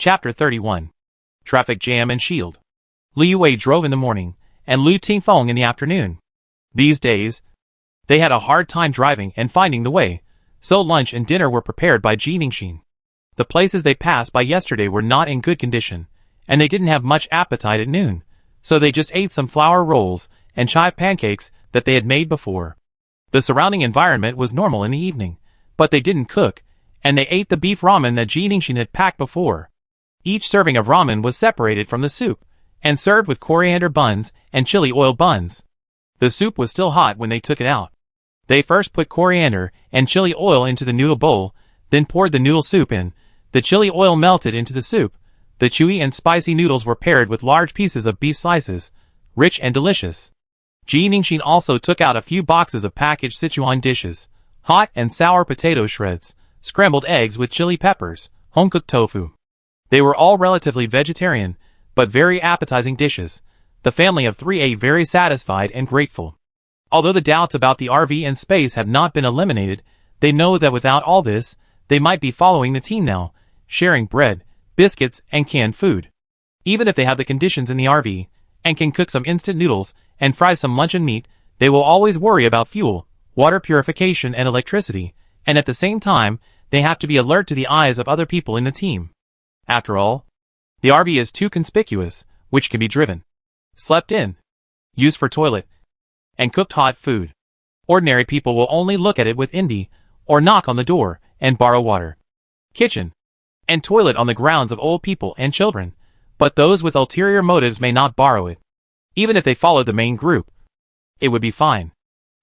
Chapter 31. Traffic Jam and Shield. Liu Yue drove in the morning, and Lu Tingfeng in the afternoon. These days, they had a hard time driving and finding the way, so lunch and dinner were prepared by Ji Ningxin. The places they passed by yesterday were not in good condition, and they didn't have much appetite at noon, so they just ate some flour rolls and chive pancakes that they had made before. The surrounding environment was normal in the evening, but they didn't cook, and they ate the beef ramen that Ji Ningxin had packed before. Each serving of ramen was separated from the soup, and served with coriander buns and chili oil buns. The soup was still hot when they took it out. They first put coriander and chili oil into the noodle bowl, then poured the noodle soup in. The chili oil melted into the soup. The chewy and spicy noodles were paired with large pieces of beef slices, rich and delicious. Ji Ningxin also took out a few boxes of packaged Sichuan dishes, hot and sour potato shreds, scrambled eggs with chili peppers, home-cooked tofu. They were all relatively vegetarian, but very appetizing dishes. The family of three ate very satisfied and grateful. Although the doubts about the RV and space have not been eliminated, they know that without all this, they might be following the team now, sharing bread, biscuits, and canned food. Even if they have the conditions in the RV, and can cook some instant noodles and fry some luncheon meat, they will always worry about fuel, water purification, and electricity, and at the same time, they have to be alert to the eyes of other people in the team. After all, the RV is too conspicuous, which can be driven, slept in, used for toilet, and cooked hot food. Ordinary people will only look at it with envy, or knock on the door, and borrow water, kitchen, and toilet on the grounds of old people and children, but those with ulterior motives may not borrow it. Even if they followed the main group, it would be fine.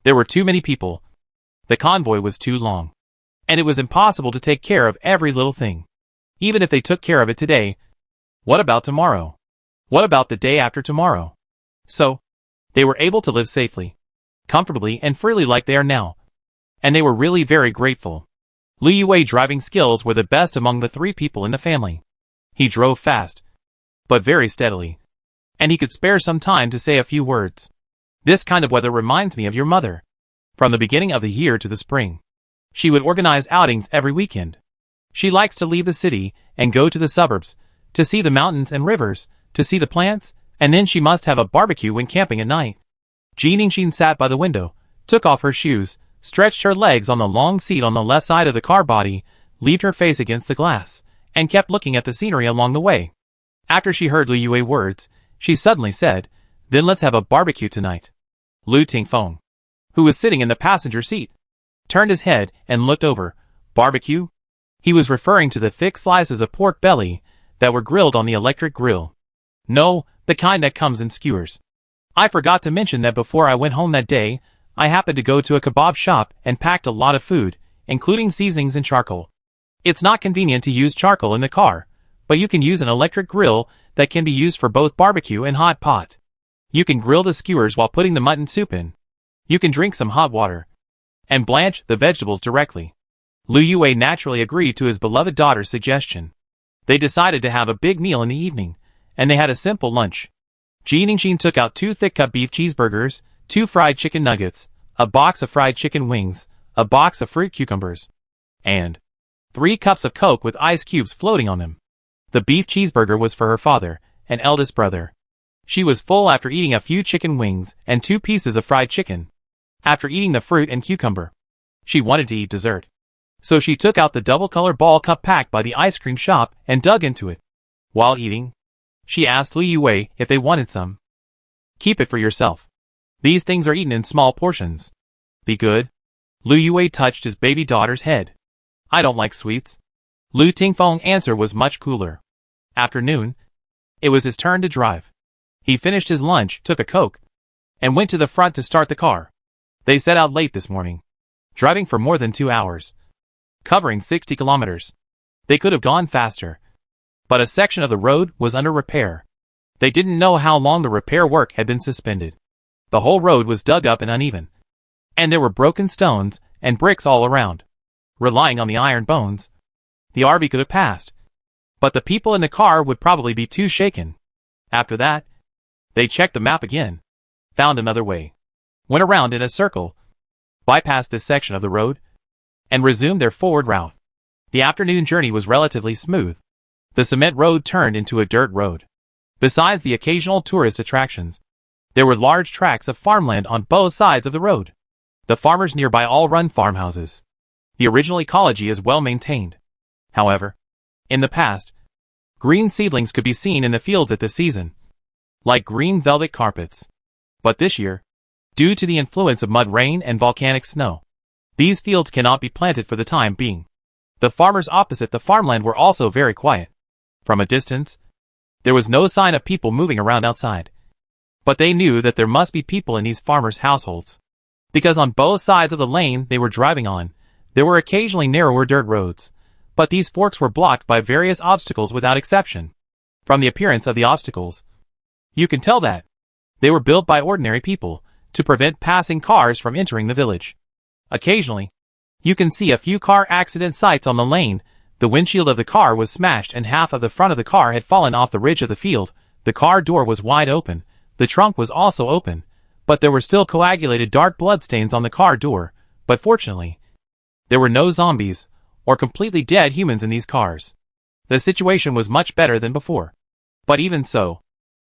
There were too many people. The convoy was too long, and it was impossible to take care of every little thing. Even if they took care of it today, what about tomorrow? What about the day after tomorrow? So, they were able to live safely, comfortably and freely like they are now. And they were really very grateful. Liu Yue's driving skills were the best among the three people in the family. He drove fast, but very steadily. And he could spare some time to say a few words. This kind of weather reminds me of your mother. From the beginning of the year to the spring, she would organize outings every weekend. She likes to leave the city and go to the suburbs, to see the mountains and rivers, to see the plants, and then she must have a barbecue when camping at night. Ji Ningxin sat by the window, took off her shoes, stretched her legs on the long seat on the left side of the car body, leaned her face against the glass, and kept looking at the scenery along the way. After she heard Liu Yue's words, she suddenly said, "Then let's have a barbecue tonight." Lu Tingfeng, who was sitting in the passenger seat, turned his head and looked over. Barbecue? He was referring to the thick slices of pork belly that were grilled on the electric grill. No, the kind that comes in skewers. I forgot to mention that before I went home that day, I happened to go to a kebab shop and packed a lot of food, including seasonings and charcoal. It's not convenient to use charcoal in the car, but you can use an electric grill that can be used for both barbecue and hot pot. You can grill the skewers while putting the mutton soup in. You can drink some hot water and blanch the vegetables directly. Liu Yue naturally agreed to his beloved daughter's suggestion. They decided to have a big meal in the evening, and they had a simple lunch. Ji Ningxin took out 2 thick-cut beef cheeseburgers, 2 fried chicken nuggets, a box of fried chicken wings, a box of fruit cucumbers, and 3 cups of Coke with ice cubes floating on them. The beef cheeseburger was for her father, an eldest brother. She was full after eating a few chicken wings and 2 pieces of fried chicken. After eating the fruit and cucumber, she wanted to eat dessert. So she took out the double-color ball cup packed by the ice cream shop and dug into it. While eating, she asked Liu Yue if they wanted some. "Keep it for yourself. These things are eaten in small portions. Be good." Liu Yue touched his baby daughter's head. "I don't like sweets." Lu Tingfeng's answer was much cooler. After noon, it was his turn to drive. He finished his lunch, took a Coke, and went to the front to start the car. They set out late this morning, driving for more than 2 hours, covering 60 kilometers. They could have gone faster, but a section of the road was under repair. They didn't know how long the repair work had been suspended. The whole road was dug up and uneven, and there were broken stones and bricks all around. Relying on the iron bones, the RV could have passed, but the people in the car would probably be too shaken. After that, they checked the map again, found another way, went around in a circle, bypassed this section of the road, and resumed their forward route. The afternoon journey was relatively smooth. The cement road turned into a dirt road. Besides the occasional tourist attractions, there were large tracts of farmland on both sides of the road. The farmers nearby all run farmhouses. The original ecology is well maintained. However, in the past, green seedlings could be seen in the fields at this season, like green velvet carpets. But this year, due to the influence of mud rain and volcanic snow, these fields cannot be planted for the time being. The farmers opposite the farmland were also very quiet. From a distance, there was no sign of people moving around outside. But they knew that there must be people in these farmers' households, because on both sides of the lane they were driving on, there were occasionally narrower dirt roads, but these forks were blocked by various obstacles without exception. From the appearance of the obstacles, you can tell that they were built by ordinary people to prevent passing cars from entering the village. Occasionally, you can see a few car accident sites on the lane. The windshield of the car was smashed and half of the front of the car had fallen off the ridge of the field. The car door was wide open. The trunk was also open, but there were still coagulated dark bloodstains on the car door. But fortunately, there were no zombies or completely dead humans in these cars. The situation was much better than before. But even so,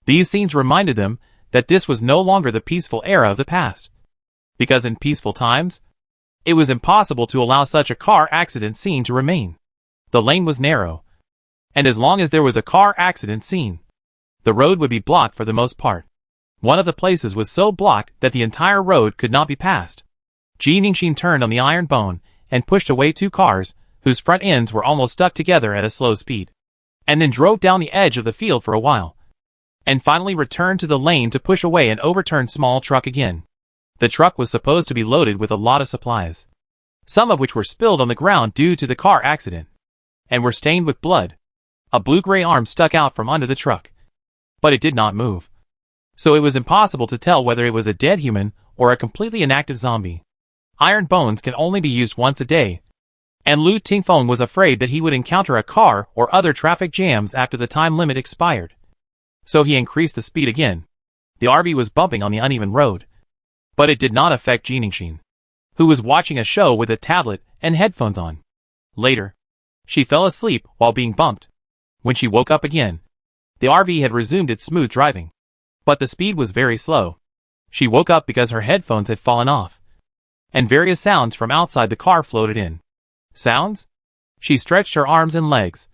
these scenes reminded them that this was no longer the peaceful era of the past. Because in peaceful times, it was impossible to allow such a car accident scene to remain. The lane was narrow, and as long as there was a car accident scene, the road would be blocked for the most part. One of the places was so blocked that the entire road could not be passed. Jiningshin turned on the iron bone and pushed away two cars whose front ends were almost stuck together at a slow speed, and then drove down the edge of the field for a while, and finally returned to the lane to push away an overturned small truck again. The truck was supposed to be loaded with a lot of supplies, some of which were spilled on the ground due to the car accident, and were stained with blood. A blue-gray arm stuck out from under the truck, but it did not move, so it was impossible to tell whether it was a dead human or a completely inactive zombie. Iron bones can only be used once a day, and Lu Tingfeng was afraid that he would encounter a car or other traffic jams after the time limit expired. So he increased the speed again. The RV was bumping on the uneven road, but it did not affect Jiningshin, who was watching a show with a tablet and headphones on. Later, she fell asleep while being bumped. When she woke up again, the RV had resumed its smooth driving, but the speed was very slow. She woke up because her headphones had fallen off, and various sounds from outside the car floated in. Sounds? She stretched her arms and legs,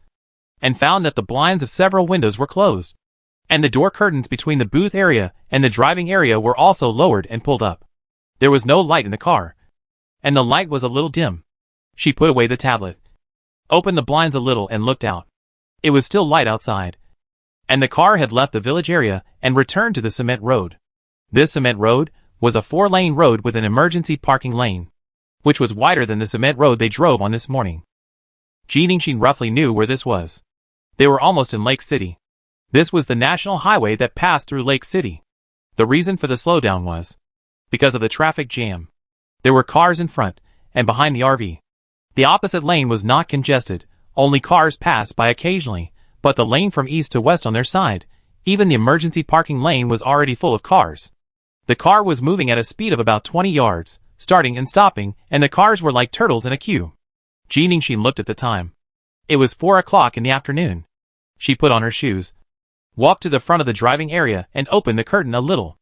and found that the blinds of several windows were closed, and the door curtains between the booth area and the driving area were also lowered and pulled up. There was no light in the car, and the light was a little dim. She put away the tablet, opened the blinds a little and looked out. It was still light outside, and the car had left the village area and returned to the cement road. This cement road was a 4-lane road with an emergency parking lane, which was wider than the cement road they drove on this morning. Jiningshin roughly knew where this was. They were almost in Lake City. This was the national highway that passed through Lake City. The reason for the slowdown was because of the traffic jam. There were cars in front and behind the RV. The opposite lane was not congested, only cars passed by occasionally, but the lane from east to west on their side, even the emergency parking lane was already full of cars. The car was moving at a speed of about 20 yards, starting and stopping, and the cars were like turtles in a queue. Jiningshin looked at the time. It was 4 o'clock in the afternoon. She put on her shoes, walked to the front of the driving area and opened the curtain a little.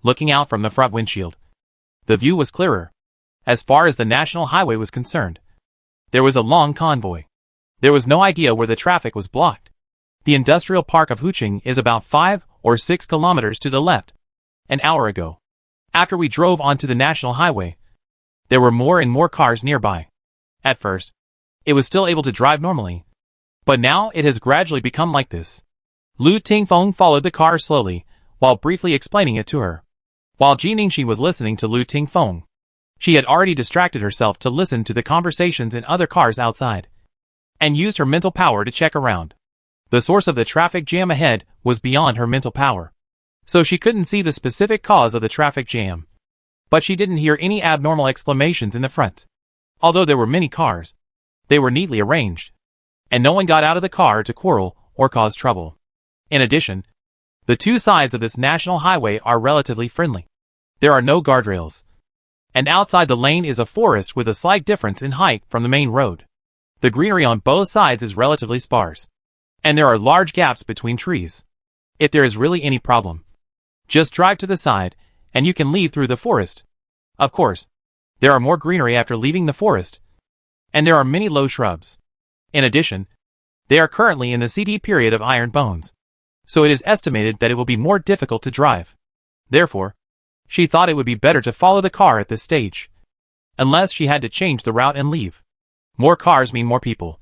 Looking out from the front windshield, the view was clearer. As far as the national highway was concerned, there was a long convoy. There was no idea where the traffic was blocked. The industrial park of Huching is about 5 or 6 kilometers to the left. An hour ago, after we drove onto the national highway, there were more and more cars nearby. At first, it was still able to drive normally, but now it has gradually become like this. Lu Tingfeng followed the car slowly, while briefly explaining it to her. While Jiningshin was listening to Lu Tingfeng, she had already distracted herself to listen to the conversations in other cars outside, and used her mental power to check around. The source of the traffic jam ahead was beyond her mental power, so she couldn't see the specific cause of the traffic jam. But she didn't hear any abnormal exclamations in the front. Although there were many cars, they were neatly arranged, and no one got out of the car to quarrel or cause trouble. In addition, the two sides of this national highway are relatively friendly. There are no guardrails, and outside the lane is a forest with a slight difference in height from the main road. The greenery on both sides is relatively sparse. and there are large gaps between trees. If there is really any problem, just drive to the side, and you can leave through the forest. Of course, there are more greenery after leaving the forest, and there are many low shrubs. In addition, they are currently in the CD period of iron bones, so it is estimated that it will be more difficult to drive. Therefore, she thought it would be better to follow the car at this stage, unless she had to change the route and leave. More cars mean more people,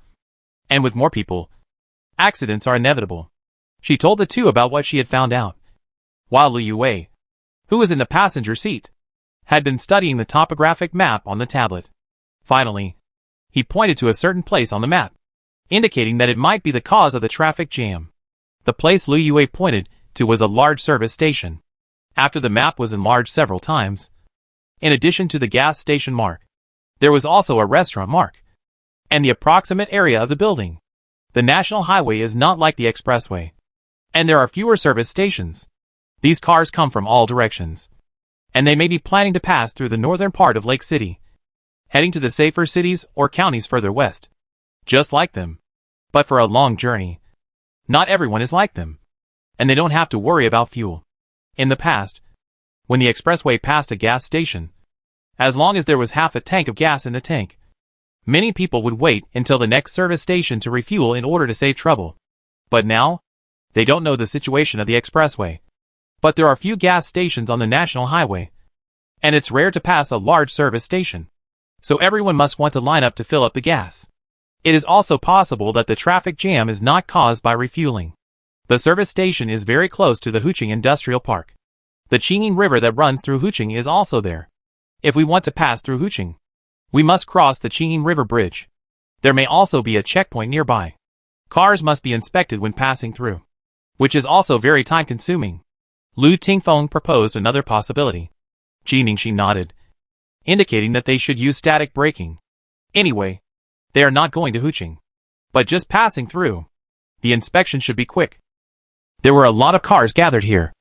and with more people, accidents are inevitable. She told the two about what she had found out, while Liu Wei, who was in the passenger seat, had been studying the topographic map on the tablet. Finally, he pointed to a certain place on the map, indicating that it might be the cause of the traffic jam. The place Liu Wei pointed to was a large service station. After the map was enlarged several times, in addition to the gas station mark, there was also a restaurant mark, and the approximate area of the building. The national highway is not like the expressway, and there are fewer service stations. These cars come from all directions, and they may be planning to pass through the northern part of Lake City, heading to the safer cities or counties further west, just like them. But for a long journey, not everyone is like them, and they don't have to worry about fuel. In the past, when the expressway passed a gas station, as long as there was half a tank of gas in the tank, many people would wait until the next service station to refuel in order to save trouble. But now, they don't know the situation of the expressway. But there are few gas stations on the national highway, and it's rare to pass a large service station, so everyone must want to line up to fill up the gas. It is also possible that the traffic jam is not caused by refueling. The service station is very close to the Huqing Industrial Park. The Qingyin River that runs through Huqing is also there. If we want to pass through Huqing, we must cross the Qingyin River Bridge. There may also be a checkpoint nearby. Cars must be inspected when passing through, which is also very time-consuming. Lu Tingfeng proposed another possibility. Ji Ningxi nodded, indicating that they should use static braking. Anyway, they are not going to Huqing, but just passing through. The inspection should be quick. There were a lot of cars gathered here,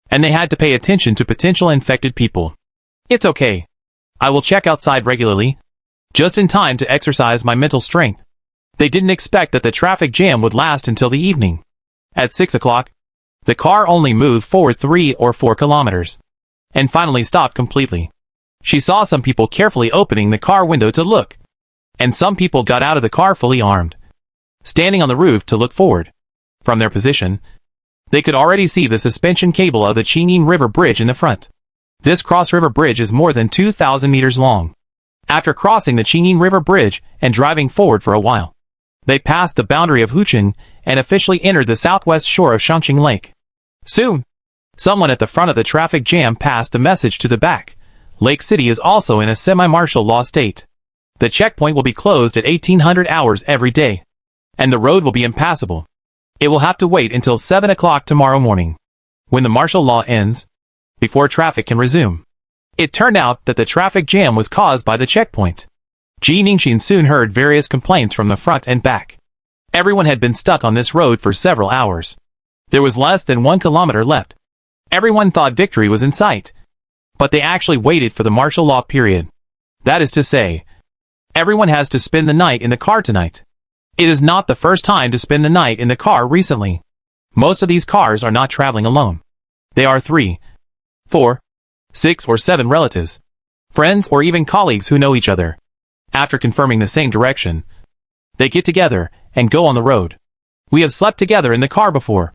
and they had to pay attention to potential infected people. It's okay. I will check outside regularly, just in time to exercise my mental strength. They didn't expect that the traffic jam would last until the evening. At 6 o'clock, the car only moved forward 3 or 4 kilometers, and finally stopped completely. She saw some people carefully opening the car window to look, and some people got out of the car fully armed, standing on the roof to look forward. From their position, they could already see the suspension cable of the Qingyin River Bridge in the front. This cross-river bridge is more than 2,000 meters long. After crossing the Qingyin River Bridge and driving forward for a while, they passed the boundary of Huqing and officially entered the southwest shore of Shangqing Lake. Soon, someone at the front of the traffic jam passed the message to the back. Lake City is also in a semi-martial law state. The checkpoint will be closed at 1800 hours every day, and the road will be impassable. It will have to wait until 7 o'clock tomorrow morning, when the martial law ends, before traffic can resume. It turned out that the traffic jam was caused by the checkpoint. Ji Ningxin soon heard various complaints from the front and back. Everyone had been stuck on this road for several hours. There was less than 1 kilometer left. Everyone thought victory was in sight, but they actually waited for the martial law period. That is to say, everyone has to spend the night in the car tonight. It is not the first time to spend the night in the car recently. Most of these cars are not traveling alone. They are 3, 4, 6 or 7 relatives, friends or even colleagues who know each other. After confirming the same direction, they get together and go on the road. We have slept together in the car before,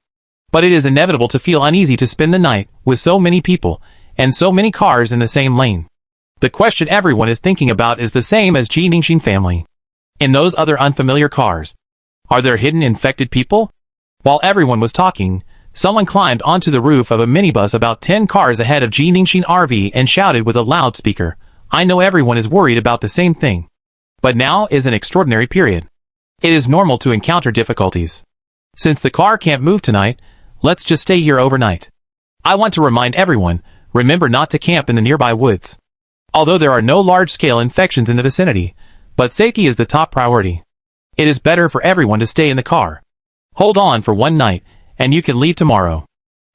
but it is inevitable to feel uneasy to spend the night with so many people and so many cars in the same lane. The question everyone is thinking about is the same as Ji Ningxin family. In those other unfamiliar cars, are there hidden infected people? While everyone was talking, someone climbed onto the roof of a minibus about 10 cars ahead of Ji Ningxin RV and shouted with a loudspeaker, "I know everyone is worried about the same thing. But now is an extraordinary period. It is normal to encounter difficulties. Since the car can't move tonight, let's just stay here overnight. I want to remind everyone, remember not to camp in the nearby woods. Although there are no large-scale infections in the vicinity, but safety is the top priority. It is better for everyone to stay in the car. Hold on for one night, and you can leave tomorrow."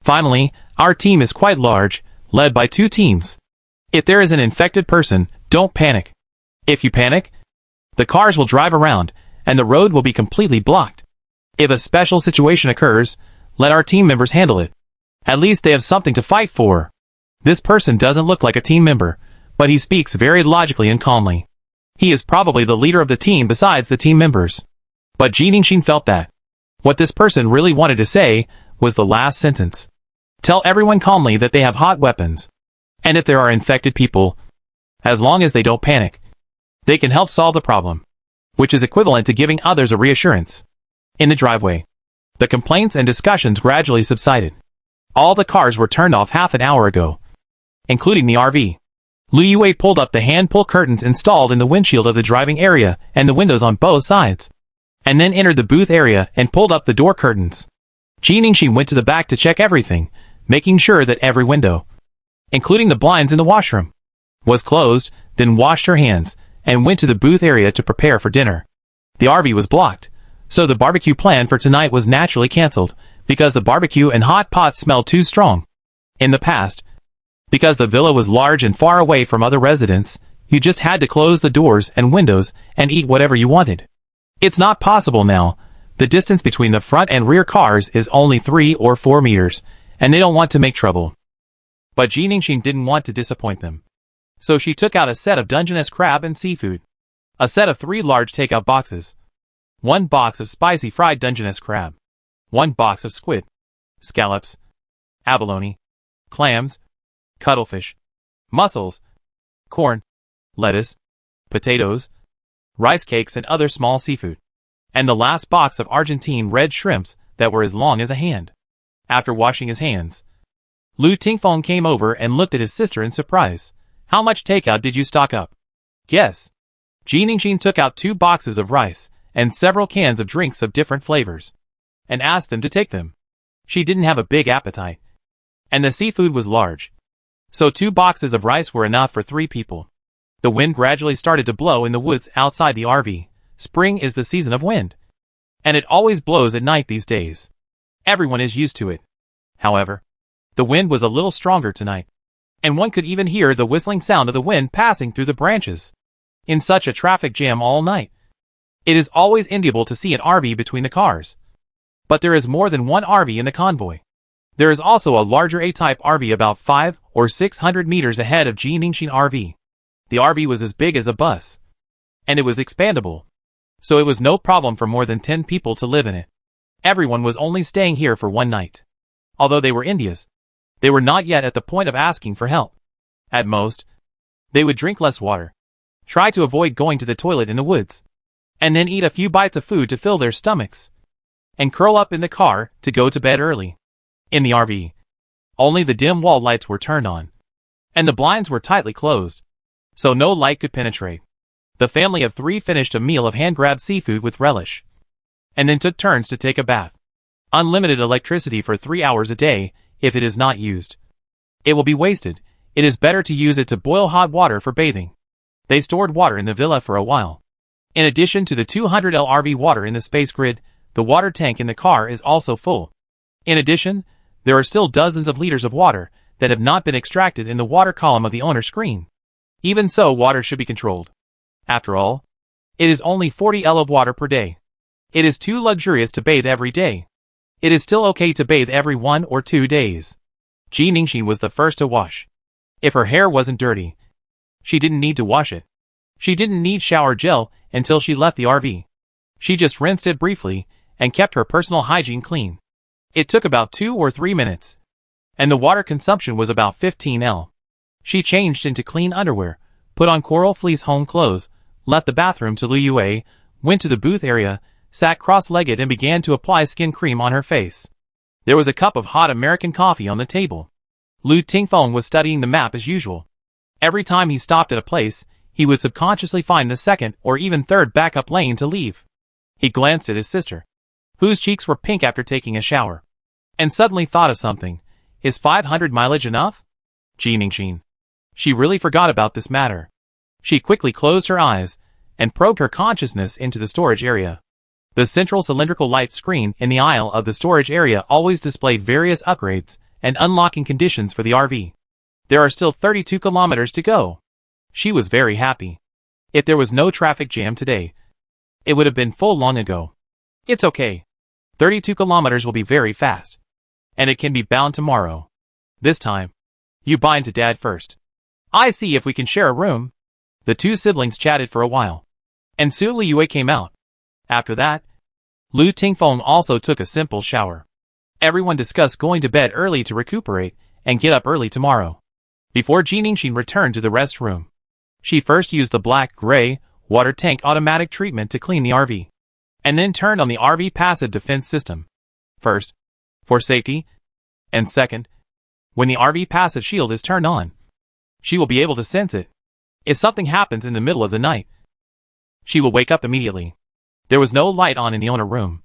Finally, our team is quite large, led by 2 teams. If there is an infected person, don't panic. If you panic, the cars will drive around, and the road will be completely blocked. If a special situation occurs, let our team members handle it. At least they have something to fight for. This person doesn't look like a team member, but he speaks very logically and calmly. He is probably the leader of the team besides the team members. But Ji Ningxin felt that what this person really wanted to say was the last sentence. Tell everyone calmly that they have hot weapons. And if there are infected people, as long as they don't panic, they can help solve the problem, which is equivalent to giving others a reassurance. In the driveway, the complaints and discussions gradually subsided. All the cars were turned off half an hour ago, including the RV. Lu Yue pulled up the hand-pull curtains installed in the windshield of the driving area and the windows on both sides, and then entered the booth area and pulled up the door curtains. Ji Ningxin went to the back to check everything, making sure that every window, including the blinds in the washroom, was closed, then washed her hands, and went to the booth area to prepare for dinner. The RV was blocked, so the barbecue plan for tonight was naturally cancelled, because the barbecue and hot pot smelled too strong. In the past, because the villa was large and far away from other residents, you just had to close the doors and windows and eat whatever you wanted. It's not possible now. The distance between the front and rear cars is only 3 or 4 meters, and they don't want to make trouble. But Ji Ningxin didn't want to disappoint them. So she took out a set of Dungeness crab and seafood, a set of 3 large takeout boxes, 1 box of spicy fried Dungeness crab, 1 box of squid, scallops, abalone, clams, cuttlefish, mussels, corn, lettuce, potatoes, rice cakes and other small seafood, and the last box of Argentine red shrimps that were as long as a hand. After washing his hands, Lu Tingfeng came over and looked at his sister in surprise. How much takeout did you stock up? Guess. Ji Ningxin took out 2 boxes of rice and several cans of drinks of different flavors, and asked them to take them. She didn't have a big appetite, and the seafood was large, so 2 boxes of rice were enough for 3 people. The wind gradually started to blow in the woods outside the RV. Spring is the season of wind, and it always blows at night these days. Everyone is used to it. However, the wind was a little stronger tonight, and one could even hear the whistling sound of the wind passing through the branches. In such a traffic jam all night, it is always enviable to see an RV between the cars. But there is more than one RV in the convoy. There is also a larger A-type RV about 500 or 600 meters ahead of Ji Ningxin RV. The RV was as big as a bus, and it was expandable, so it was no problem for more than 10 people to live in it. Everyone was only staying here for 1 night. Although they were Indians, they were not yet at the point of asking for help. At most, they would drink less water, try to avoid going to the toilet in the woods, and then eat a few bites of food to fill their stomachs, and curl up in the car to go to bed early. In the RV, only the dim wall lights were turned on, and the blinds were tightly closed, so no light could penetrate. The family of 3 finished a meal of hand-grabbed seafood with relish, and then took turns to take a bath. Unlimited electricity for 3 hours a day. If it is not used, it will be wasted. It is better to use it to boil hot water for bathing. They stored water in the villa for a while. In addition to the 200L RV water in the space grid, the water tank in the car is also full. In addition, there are still dozens of liters of water that have not been extracted in the water column of the owner screen. Even so, water should be controlled. After all, it is only 40L of water per day. It is too luxurious to bathe every day. It is still okay to bathe every 1 or 2 days. Ji Ningxin was the first to wash. If her hair wasn't dirty, she didn't need to wash it. She didn't need shower gel until she left the RV. She just rinsed it briefly and kept her personal hygiene clean. It took about 2 or 3 minutes, and the water consumption was about 15L. She changed into clean underwear, put on coral fleece home clothes, left the bathroom to Lu Yue, went to the booth area, sat cross-legged and began to apply skin cream on her face. There was a cup of hot American coffee on the table. Lu Tingfeng was studying the map as usual. Every time he stopped at a place, he would subconsciously find the second or even third backup lane to leave. He glanced at his sister, whose cheeks were pink after taking a shower, and suddenly thought of something. Is 500 mileage enough? Ji Ningxin. She really forgot about this matter. She quickly closed her eyes and probed her consciousness into the storage area. The central cylindrical light screen in the aisle of the storage area always displayed various upgrades and unlocking conditions for the RV. There are still 32 kilometers to go. She was very happy. If there was no traffic jam today, it would have been full long ago. It's okay. 32 kilometers will be very fast. And it can be bound tomorrow. This time, you bind to Dad first. I see if we can share a room. The two siblings chatted for a while. And soon Liyue came out. After that, Lu Tingfeng also took a simple shower. Everyone discussed going to bed early to recuperate and get up early tomorrow. Before Jiningshin returned to the restroom, she first used the black-gray water tank automatic treatment to clean the RV, and then turned on the RV passive defense system. First, for safety, and second, when the RV passive shield is turned on, she will be able to sense it. If something happens in the middle of the night, she will wake up immediately. There was no light on in the owner room,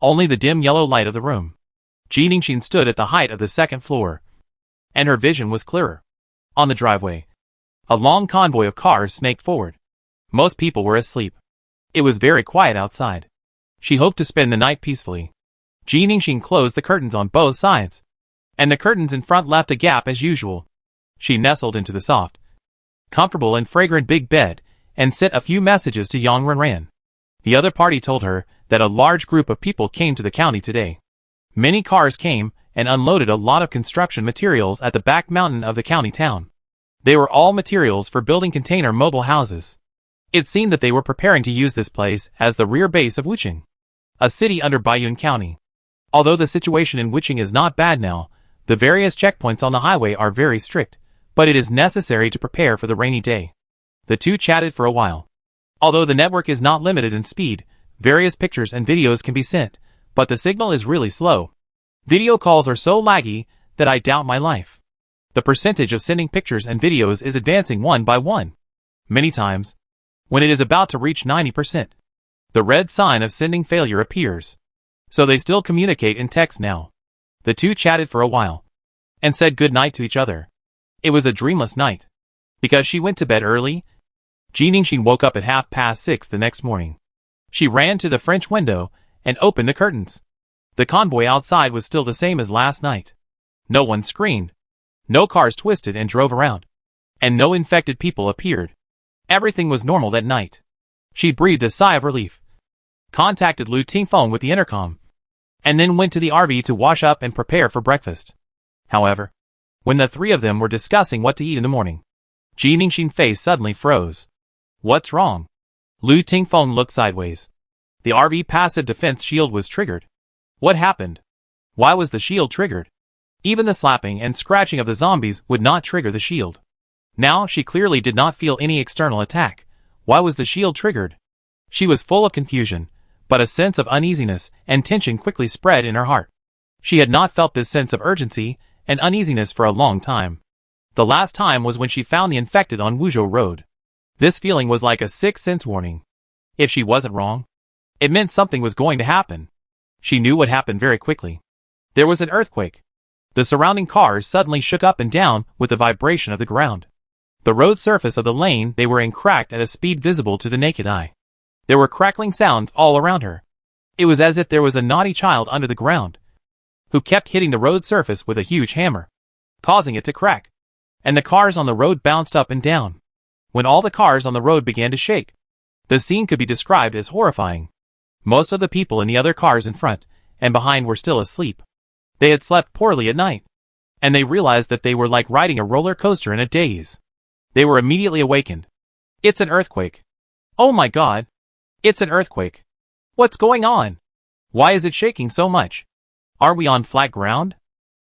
only the dim yellow light of the room. Jiningshin stood at the height of the second floor, and her vision was clearer. On the driveway, a long convoy of cars snaked forward. Most people were asleep. It was very quiet outside. She hoped to spend the night peacefully. Jiningshin closed the curtains on both sides, and the curtains in front left a gap as usual. She nestled into the soft, comfortable and fragrant big bed, and sent a few messages to Yang Renran. The other party told her that a large group of people came to the county today. Many cars came and unloaded a lot of construction materials at the back mountain of the county town. They were all materials for building container mobile houses. It seemed that they were preparing to use this place as the rear base of Wuching, a city under Baiyun County. Although the situation in Wuching is not bad now, the various checkpoints on the highway are very strict, but it is necessary to prepare for the rainy day. The two chatted for a while. Although the network is not limited in speed, various pictures and videos can be sent, but the signal is really slow. Video calls are so laggy that I doubt my life. The percentage of sending pictures and videos is advancing one by one. Many times, when it is about to reach 90%, the red sign of sending failure appears. So they still communicate in text now. The two chatted for a while, and said good night to each other. It was a dreamless night. Because she went to bed early, Jiningshin woke up at 6:30 the next morning. She ran to the French window and opened the curtains. The convoy outside was still the same as last night. No one screamed. No cars twisted and drove around. And no infected people appeared. Everything was normal that night. She breathed a sigh of relief, contacted Lu Tingfeng with the intercom, and then went to the RV to wash up and prepare for breakfast. However, when the three of them were discussing what to eat in the morning, Jiningshin's face suddenly froze. What's wrong? Lu Tingfeng looked sideways. The RV passive defense shield was triggered. What happened? Why was the shield triggered? Even the slapping and scratching of the zombies would not trigger the shield. Now she clearly did not feel any external attack. Why was the shield triggered? She was full of confusion, but a sense of uneasiness and tension quickly spread in her heart. She had not felt this sense of urgency and uneasiness for a long time. The last time was when she found the infected on Wuzhou Road. This feeling was like a sixth sense warning. If she wasn't wrong, it meant something was going to happen. She knew what happened very quickly. There was an earthquake. The surrounding cars suddenly shook up and down with the vibration of the ground. The road surface of the lane they were in cracked at a speed visible to the naked eye. There were crackling sounds all around her. It was as if there was a naughty child under the ground, who kept hitting the road surface with a huge hammer, causing it to crack. And the cars on the road bounced up and down. When all the cars on the road began to shake, the scene could be described as horrifying. Most of the people in the other cars in front and behind were still asleep. They had slept poorly at night, and they realized that they were like riding a roller coaster in a daze. They were immediately awakened. It's an earthquake. Oh my God! It's an earthquake. What's going on? Why is it shaking so much? Are we on flat ground?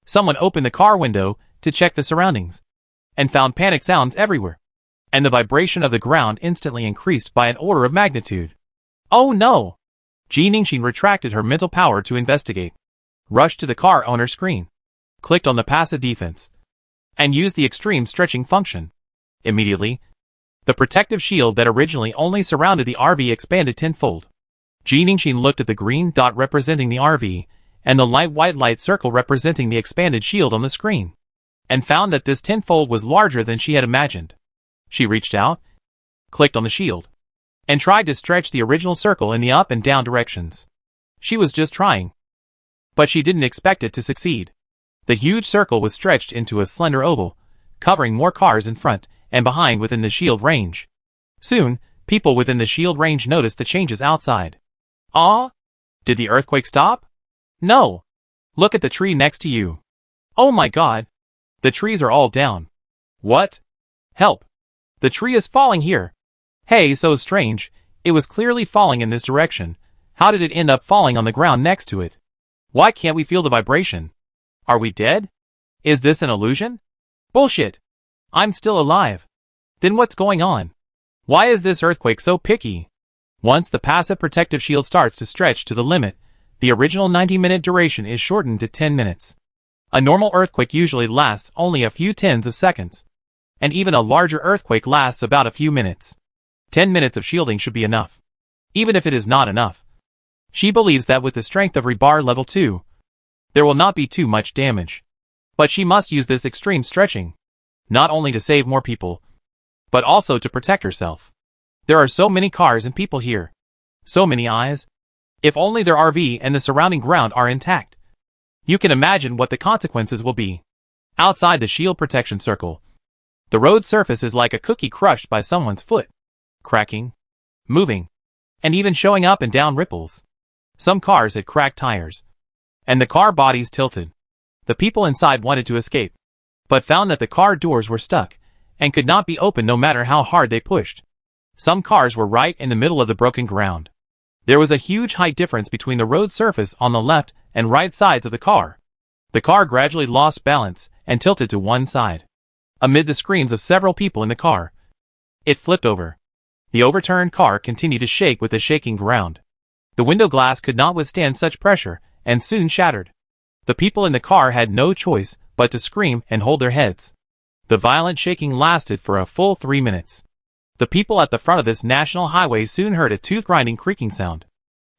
Someone opened the car window to check the surroundings, and found panic sounds everywhere. And the vibration of the ground instantly increased by an order of magnitude. Oh no! Jiningshin retracted her mental power to investigate, rushed to the car owner screen, clicked on the passive defense, and used the extreme stretching function. Immediately, the protective shield that originally only surrounded the RV expanded tenfold. Jiningshin looked at the green dot representing the RV, and the light white light circle representing the expanded shield on the screen, and found that this tenfold was larger than she had imagined. She reached out, clicked on the shield, and tried to stretch the original circle in the up and down directions. She was just trying, but she didn't expect it to succeed. The huge circle was stretched into a slender oval, covering more cars in front and behind within the shield range. Soon, people within the shield range noticed the changes outside. Ah! Did the earthquake stop? No. Look at the tree next to you. Oh my god. The trees are all down. What? Help. The tree is falling here. Hey, so strange. It was clearly falling in this direction. How did it end up falling on the ground next to it? Why can't we feel the vibration? Are we dead? Is this an illusion? Bullshit. I'm still alive. Then what's going on? Why is this earthquake so picky? Once the passive protective shield starts to stretch to the limit, the original 90-minute duration is shortened to 10 minutes. A normal earthquake usually lasts only a few tens of seconds. And even a larger earthquake lasts about a few minutes. 10 minutes of shielding should be enough. Even if it is not enough. She believes that with the strength of rebar level 2, there will not be too much damage. But she must use this extreme stretching, not only to save more people, but also to protect herself. There are so many cars and people here. So many eyes. If only their RV and the surrounding ground are intact. You can imagine what the consequences will be. Outside the shield protection circle, the road surface is like a cookie crushed by someone's foot. Cracking, moving, and even showing up and down ripples. Some cars had cracked tires, and the car bodies tilted. The people inside wanted to escape, but found that the car doors were stuck, and could not be opened no matter how hard they pushed. Some cars were right in the middle of the broken ground. There was a huge height difference between the road surface on the left and right sides of the car. The car gradually lost balance and tilted to one side. Amid the screams of several people in the car, it flipped over. The overturned car continued to shake with the shaking ground. The window glass could not withstand such pressure and soon shattered. The people in the car had no choice but to scream and hold their heads. The violent shaking lasted for a full 3 minutes. The people at the front of this national highway soon heard a tooth-grinding creaking sound.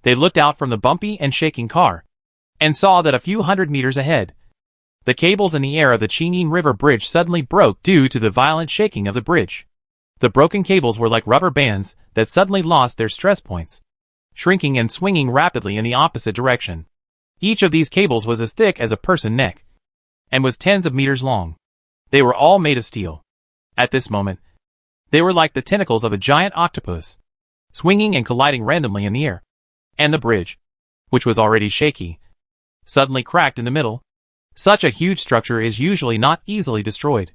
They looked out from the bumpy and shaking car, and saw that a few hundred meters ahead, the cables in the air of the Chinin River Bridge suddenly broke due to the violent shaking of the bridge. The broken cables were like rubber bands that suddenly lost their stress points, shrinking and swinging rapidly in the opposite direction. Each of these cables was as thick as a person's neck, and was tens of meters long. They were all made of steel. At this moment, they were like the tentacles of a giant octopus, swinging and colliding randomly in the air. And the bridge, which was already shaky, suddenly cracked in the middle. Such a huge structure is usually not easily destroyed.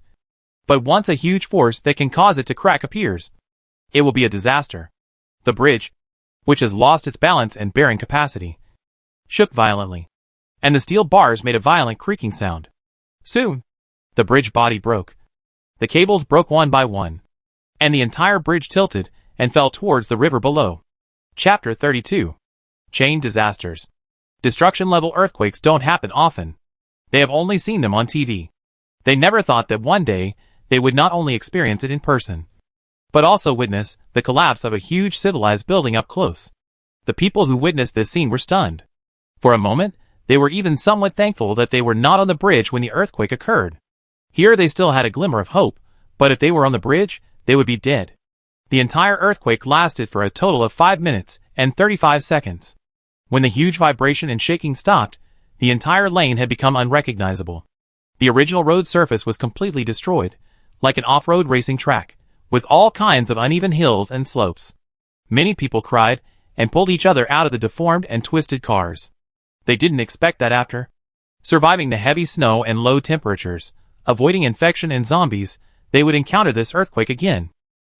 But once a huge force that can cause it to crack appears, it will be a disaster. The bridge, which has lost its balance and bearing capacity, shook violently, and the steel bars made a violent creaking sound. Soon, the bridge body broke. The cables broke one by one, and the entire bridge tilted and fell towards the river below. Chapter 32. Chain Disasters. Destruction-level earthquakes don't happen often. They have only seen them on TV. They never thought that one day they would not only experience it in person, but also witness the collapse of a huge civilized building up close. The people who witnessed this scene were stunned. For a moment, they were even somewhat thankful that they were not on the bridge when the earthquake occurred. Here they still had a glimmer of hope, but if they were on the bridge, they would be dead. The entire earthquake lasted for a total of 5 minutes and 35 seconds. When the huge vibration and shaking stopped, the entire lane had become unrecognizable. The original road surface was completely destroyed, like an off-road racing track, with all kinds of uneven hills and slopes. Many people cried and pulled each other out of the deformed and twisted cars. They didn't expect that after surviving the heavy snow and low temperatures, avoiding infection and zombies, they would encounter this earthquake again.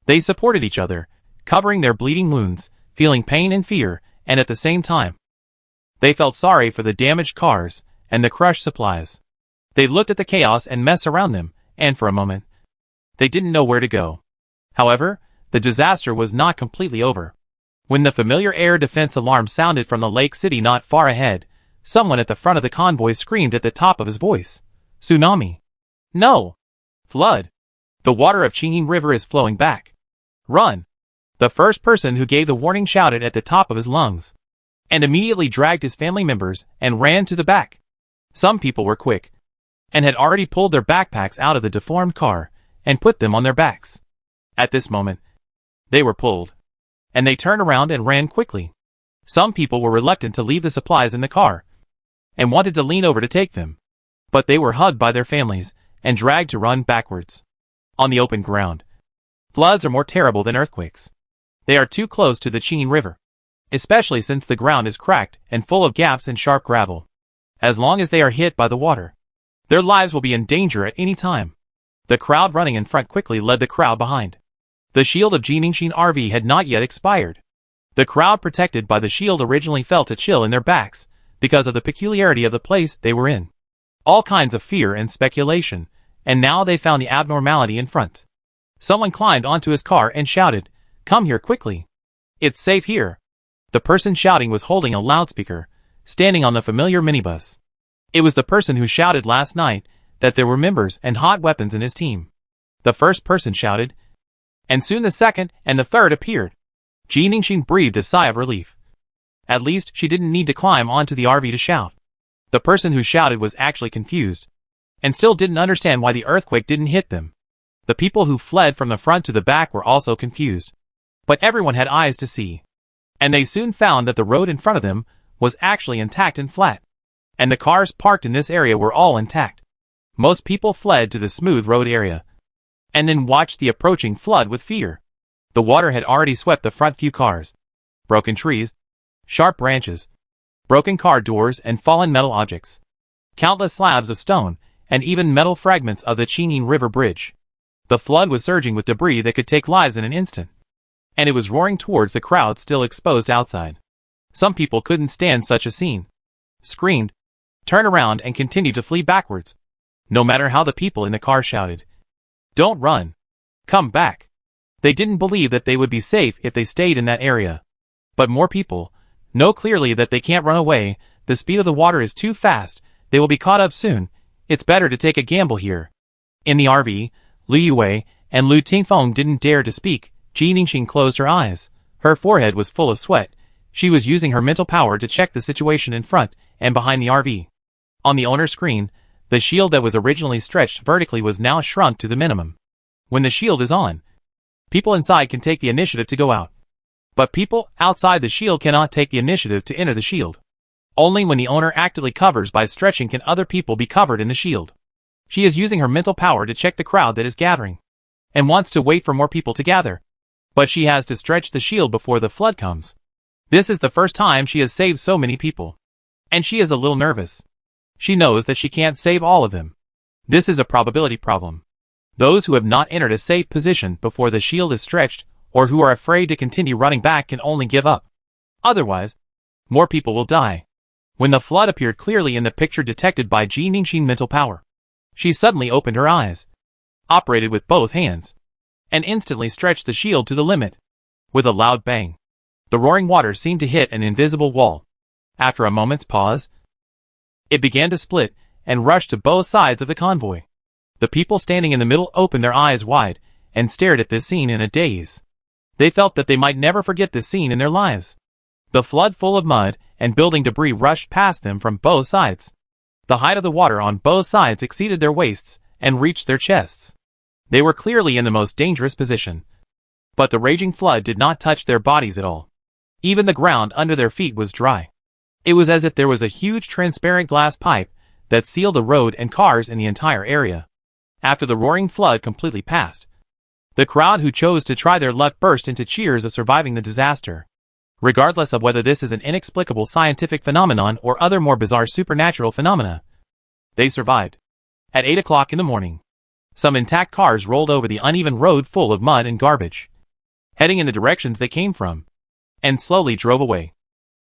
They supported each other, covering their bleeding wounds, feeling pain and fear, and at the same time, they felt sorry for the damaged cars and the crushed supplies. They looked at the chaos and mess around them, and for a moment, they didn't know where to go. However, the disaster was not completely over. When the familiar air defense alarm sounded from the lake city not far ahead, someone at the front of the convoy screamed at the top of his voice, "Tsunami! No! Flood! The water of Chinin River is flowing back! Run!" The first person who gave the warning shouted at the top of his lungs, and immediately dragged his family members and ran to the back. Some people were quick, and had already pulled their backpacks out of the deformed car and put them on their backs. At this moment, they were pulled, and they turned around and ran quickly. Some people were reluctant to leave the supplies in the car, and wanted to lean over to take them, but they were hugged by their families and dragged to run backwards. On the open ground, floods are more terrible than earthquakes. They are too close to the Chinin River, especially since the ground is cracked and full of gaps and sharp gravel. As long as they are hit by the water, their lives will be in danger at any time. The crowd running in front quickly led the crowd behind. The shield of Jiningshin RV had not yet expired. The crowd protected by the shield originally felt a chill in their backs because of the peculiarity of the place they were in. All kinds of fear and speculation, and now they found the abnormality in front. Someone climbed onto his car and shouted, "Come here quickly. It's safe here." The person shouting was holding a loudspeaker, standing on the familiar minibus. It was the person who shouted last night that there were members and hot weapons in his team. The first person shouted, and soon the second and the third appeared. Jiningshin breathed a sigh of relief. At least she didn't need to climb onto the RV to shout. The person who shouted was actually confused, and still didn't understand why the earthquake didn't hit them. The people who fled from the front to the back were also confused. But everyone had eyes to see. And they soon found that the road in front of them was actually intact and flat. And the cars parked in this area were all intact. Most people fled to the smooth road area, and then watched the approaching flood with fear. The water had already swept the front few cars. Broken trees, sharp branches, broken car doors and fallen metal objects. Countless slabs of stone, and even metal fragments of the Chinin River Bridge. The flood was surging with debris that could take lives in an instant. And it was roaring towards the crowd still exposed outside. Some people couldn't stand such a scene. Screamed, turned around and continued to flee backwards. No matter how the people in the car shouted, "Don't run. Come back." They didn't believe that they would be safe if they stayed in that area. But more people know clearly that they can't run away, the speed of the water is too fast, they will be caught up soon, it's better to take a gamble here. In the RV, Liu Yue and Lu Tingfeng didn't dare to speak. Jiningshin closed her eyes. Her forehead was full of sweat. She was using her mental power to check the situation in front and behind the RV. On the owner's screen, the shield that was originally stretched vertically was now shrunk to the minimum. When the shield is on, people inside can take the initiative to go out. But people outside the shield cannot take the initiative to enter the shield. Only when the owner actively covers by stretching can other people be covered in the shield. She is using her mental power to check the crowd that is gathering, and wants to wait for more people to gather. But she has to stretch the shield before the flood comes. This is the first time she has saved so many people. And she is a little nervous. She knows that she can't save all of them. This is a probability problem. Those who have not entered a safe position before the shield is stretched, or who are afraid to continue running back, can only give up. Otherwise, more people will die. When the flood appeared clearly in the picture detected by Jiningshin mental power, she suddenly opened her eyes, operated with both hands, and instantly stretched the shield to the limit. With a loud bang, the roaring water seemed to hit an invisible wall. After a moment's pause, it began to split and rush to both sides of the convoy. The people standing in the middle opened their eyes wide and stared at this scene in a daze. They felt that they might never forget this scene in their lives. The flood full of mud and building debris rushed past them from both sides. The height of the water on both sides exceeded their waists and reached their chests. They were clearly in the most dangerous position. But the raging flood did not touch their bodies at all. Even the ground under their feet was dry. It was as if there was a huge transparent glass pipe that sealed the road and cars in the entire area. After the roaring flood completely passed, the crowd who chose to try their luck burst into cheers of surviving the disaster. Regardless of whether this is an inexplicable scientific phenomenon or other more bizarre supernatural phenomena, they survived. At 8 o'clock in the morning, some intact cars rolled over the uneven road full of mud and garbage, heading in the directions they came from, and slowly drove away.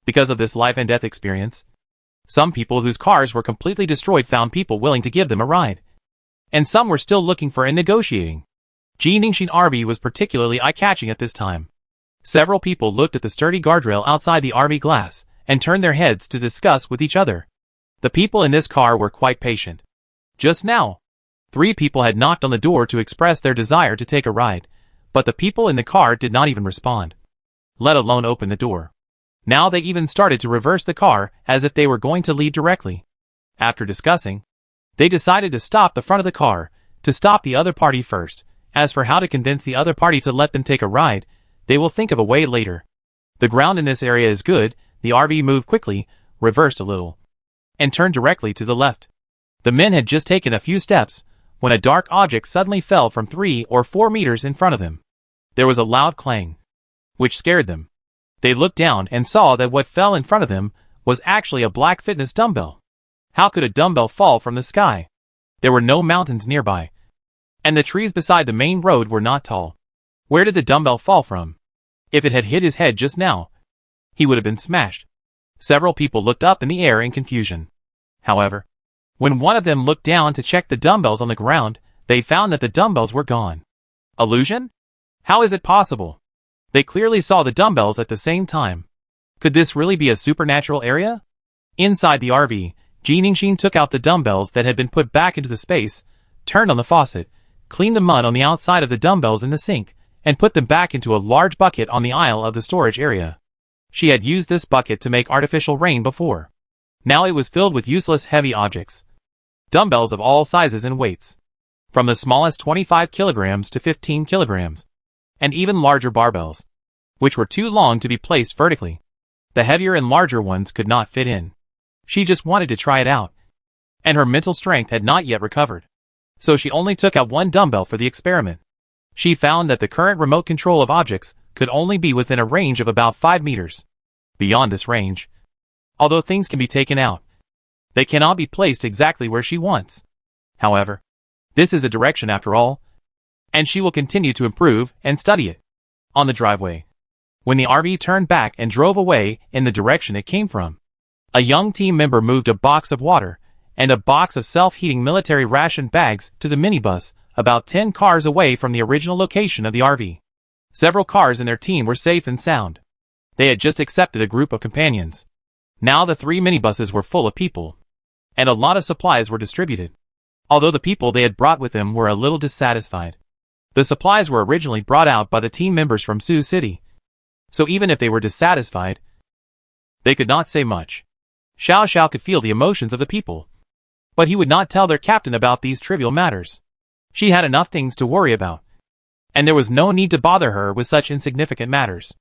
Because of this life and death experience, some people whose cars were completely destroyed found people willing to give them a ride, and some were still looking for and negotiating. Jiningshin RV was particularly eye-catching at this time. Several people looked at the sturdy guardrail outside the RV glass and turned their heads to discuss with each other. The people in this car were quite patient. Just now, 3 people had knocked on the door to express their desire to take a ride, but the people in the car did not even respond, let alone open the door. Now they even started to reverse the car as if they were going to leave directly. After discussing, they decided to stop the front of the car, to stop the other party first. As for how to convince the other party to let them take a ride, they will think of a way later. The ground in this area is good. The RV moved quickly, reversed a little, and turned directly to the left. The men had just taken a few steps when a dark object suddenly fell from 3 or 4 meters in front of them. There was a loud clang, which scared them. They looked down and saw that what fell in front of them was actually a black fitness dumbbell. How could a dumbbell fall from the sky? There were no mountains nearby, and the trees beside the main road were not tall. Where did the dumbbell fall from? If it had hit his head just now, he would have been smashed. Several people looked up in the air in confusion. However, when one of them looked down to check the dumbbells on the ground, they found that the dumbbells were gone. Illusion? How is it possible? They clearly saw the dumbbells at the same time. Could this really be a supernatural area? Inside the RV, Jiningshin took out the dumbbells that had been put back into the space, turned on the faucet, cleaned the mud on the outside of the dumbbells in the sink, and put them back into a large bucket on the aisle of the storage area. She had used this bucket to make artificial rain before. Now it was filled with useless heavy objects. Dumbbells of all sizes and weights. From the smallest 25 kilograms to 15 kilograms. And even larger barbells, which were too long to be placed vertically. The heavier and larger ones could not fit in. She just wanted to try it out. And her mental strength had not yet recovered. So she only took out one dumbbell for the experiment. She found that the current remote control of objects could only be within a range of about 5 meters. Beyond this range, although things can be taken out, they cannot be placed exactly where she wants. However, this is a direction after all, and she will continue to improve and study it. On the driveway, when the RV turned back and drove away in the direction it came from, a young team member moved a box of water and a box of self-heating military ration bags to the minibus about 10 cars away from the original location of the RV. Several cars in their team were safe and sound. They had just accepted a group of companions. Now the 3 minibuses were full of people, and a lot of supplies were distributed. Although the people they had brought with them were a little dissatisfied. The supplies were originally brought out by the team members from Sioux City, so even if they were dissatisfied, they could not say much. Xiao Xiao could feel the emotions of the people, but he would not tell their captain about these trivial matters. She had enough things to worry about, and there was no need to bother her with such insignificant matters.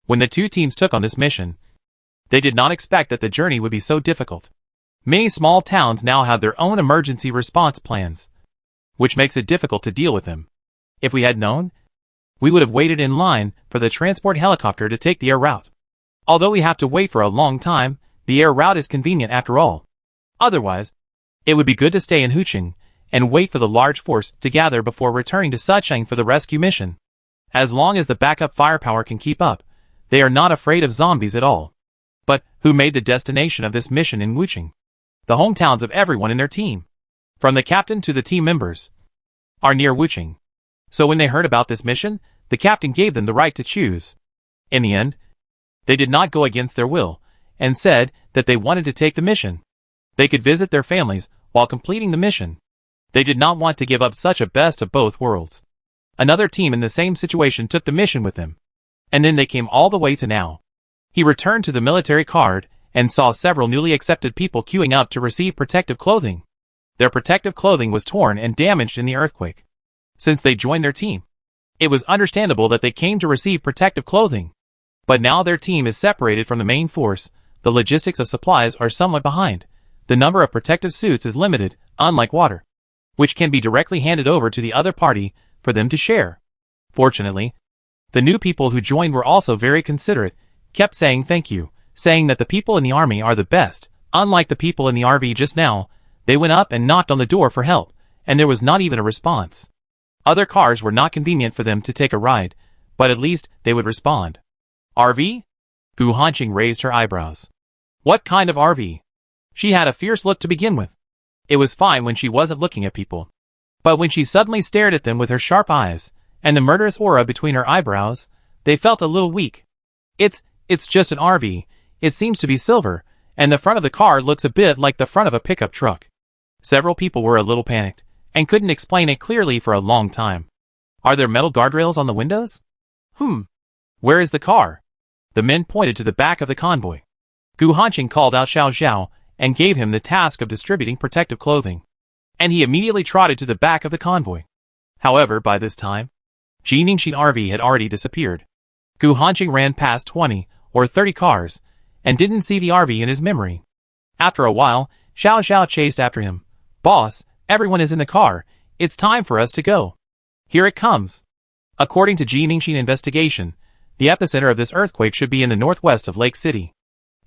When the two teams took on this mission, they did not expect that the journey would be so difficult. Many small towns now have their own emergency response plans, which makes it difficult to deal with them. If we had known, we would have waited in line for the transport helicopter to take the air route. Although we have to wait for a long time, the air route is convenient after all. Otherwise, it would be good to stay in Hucheng and wait for the large force to gather before returning to Sucheng for the rescue mission. As long as the backup firepower can keep up, they are not afraid of zombies at all. But who made the destination of this mission in Wucheng? The hometowns of everyone in their team, from the captain to the team members, are near Wucheng. So when they heard about this mission, the captain gave them the right to choose. In the end, they did not go against their will, and said that they wanted to take the mission. They could visit their families while completing the mission. They did not want to give up such a best of both worlds. Another team in the same situation took the mission with them. And then they came all the way to now. He returned to the military card and saw several newly accepted people queuing up to receive protective clothing. Their protective clothing was torn and damaged in the earthquake. Since they joined their team, it was understandable that they came to receive protective clothing. But now their team is separated from the main force, the logistics of supplies are somewhat behind. The number of protective suits is limited, unlike water, which can be directly handed over to the other party for them to share. Fortunately, the new people who joined were also very considerate, kept saying thank you, saying that the people in the army are the best. Unlike the people in the RV just now, they went up and knocked on the door for help, and there was not even a response. Other cars were not convenient for them to take a ride, but at least they would respond. RV? Gu Hanqing raised her eyebrows. What kind of RV? She had a fierce look to begin with. It was fine when she wasn't looking at people. But when she suddenly stared at them with her sharp eyes, and the murderous aura between her eyebrows, they felt a little weak. It's just an RV. It seems to be silver, and the front of the car looks a bit like the front of a pickup truck. Several people were a little panicked, and couldn't explain it clearly for a long time. Are there metal guardrails on the windows? Where is the car? The men pointed to the back of the convoy. Gu Hanqing called out Xiao Xiao, and gave him the task of distributing protective clothing. And he immediately trotted to the back of the convoy. However, by this time, Jiningshin RV had already disappeared. Gu Hanqing ran past 20 or 30 cars, and didn't see the RV in his memory. After a while, Xiao Xiao chased after him. Boss, everyone is in the car. It's time for us to go. Here it comes. According to Jiningshin investigation, The epicenter of this earthquake should be in the northwest of Lake City.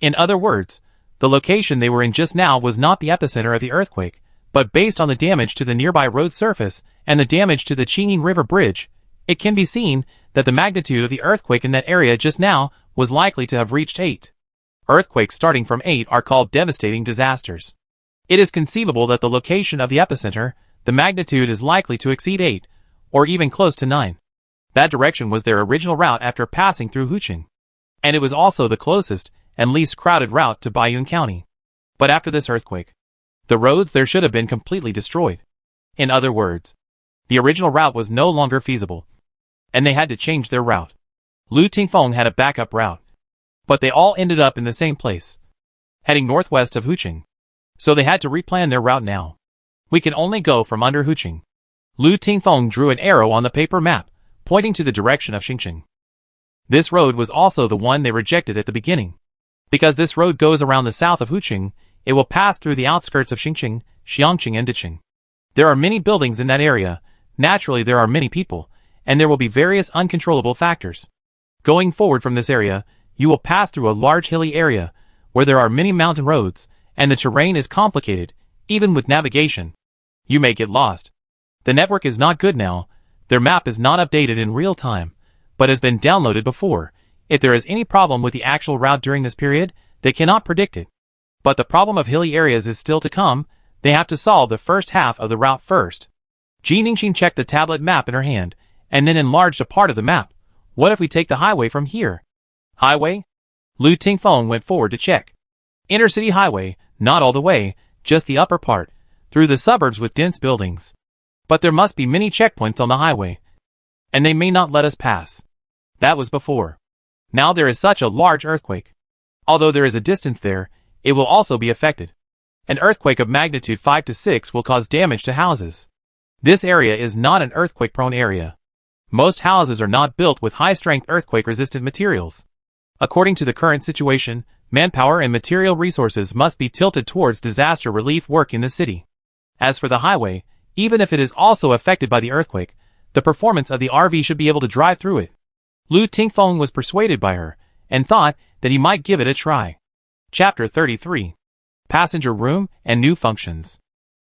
In other words, the location they were in just now was not the epicenter of the earthquake, but based on the damage to the nearby road surface and the damage to the Chinging River Bridge, it can be seen that the magnitude of the earthquake in that area just now was likely to have reached 8. Earthquakes starting from 8 are called devastating disasters. It is conceivable that the location of the epicenter, the magnitude is likely to exceed 8, or even close to 9. That direction was their original route after passing through Huqing. And it was also the closest and least crowded route to Baiyun County. But after this earthquake, the roads there should have been completely destroyed. In other words, the original route was no longer feasible, and they had to change their route. Lu Tingfeng had a backup route, but they all ended up in the same place, heading northwest of Huqing. So they had to replan their route now. We can only go from under Huqing. Lu Tingfeng drew an arrow on the paper map, pointing to the direction of Xingqing. This road was also the one they rejected at the beginning. Because this road goes around the south of Huqing, it will pass through the outskirts of Xingqing, Xiangqing and Diqing. There are many buildings in that area, naturally there are many people, and there will be various uncontrollable factors. Going forward from this area, you will pass through a large hilly area, where there are many mountain roads, and the terrain is complicated, even with navigation. You may get lost. The network is not good now, their map is not updated in real time, but has been downloaded before. If there is any problem with the actual route during this period, they cannot predict it. But the problem of hilly areas is still to come, they have to solve the first half of the route first. Ji Ningxin checked the tablet map in her hand, and then enlarged a part of the map. What if we take the highway from here? Highway? Lu Tingfeng went forward to check. Intercity highway, not all the way, just the upper part, through the suburbs with dense buildings. But there must be many checkpoints on the highway, and they may not let us pass. That was before. Now there is such a large earthquake. Although there is a distance there, it will also be affected. An earthquake of magnitude 5 to 6 will cause damage to houses. This area is not an earthquake-prone area. Most houses are not built with high-strength earthquake-resistant materials. According to the current situation, manpower and material resources must be tilted towards disaster relief work in the city. As for the highway, even if it is also affected by the earthquake, the performance of the RV should be able to drive through it. Lu Tingfeng was persuaded by her, and thought that he might give it a try. Chapter 33. Passenger Room and New Functions.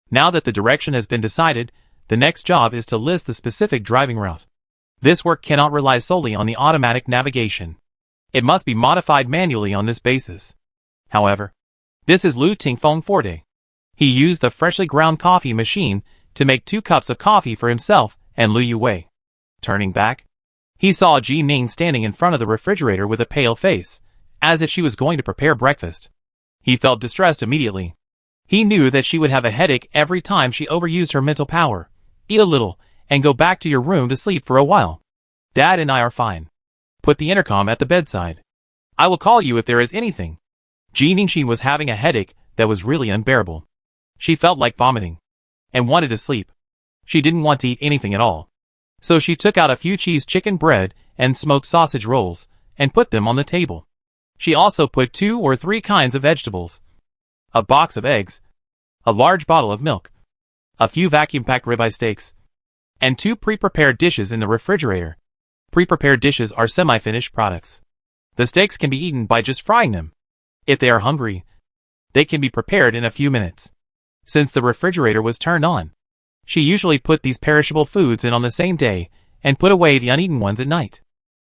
Now that the direction has been decided, the next job is to list the specific driving route. This work cannot rely solely on the automatic navigation. It must be modified manually on this basis. However, this is Lu Tingfeng forte. He used the freshly ground coffee machine to make 2 cups of coffee for himself and Lu Yuwei. Turning back, he saw Ji Ning standing in front of the refrigerator with a pale face, as if she was going to prepare breakfast. He felt distressed immediately. He knew that she would have a headache every time she overused her mental power. Eat a little, and go back to your room to sleep for a while. Dad and I are fine. Put the intercom at the bedside. I will call you if there is anything. Ji Ningxin was having a headache that was really unbearable. She felt like vomiting, and wanted to sleep. She didn't want to eat anything at all. So she took out a few cheese chicken bread and smoked sausage rolls, and put them on the table. She also put 2 or 3 kinds of vegetables, a box of eggs, a large bottle of milk, a few vacuum-packed ribeye steaks, and 2 pre-prepared dishes in the refrigerator. Pre-prepared dishes are semi-finished products. The steaks can be eaten by just frying them. If they are hungry, they can be prepared in a few minutes. Since the refrigerator was turned on, she usually put these perishable foods in on the same day and put away the uneaten ones at night.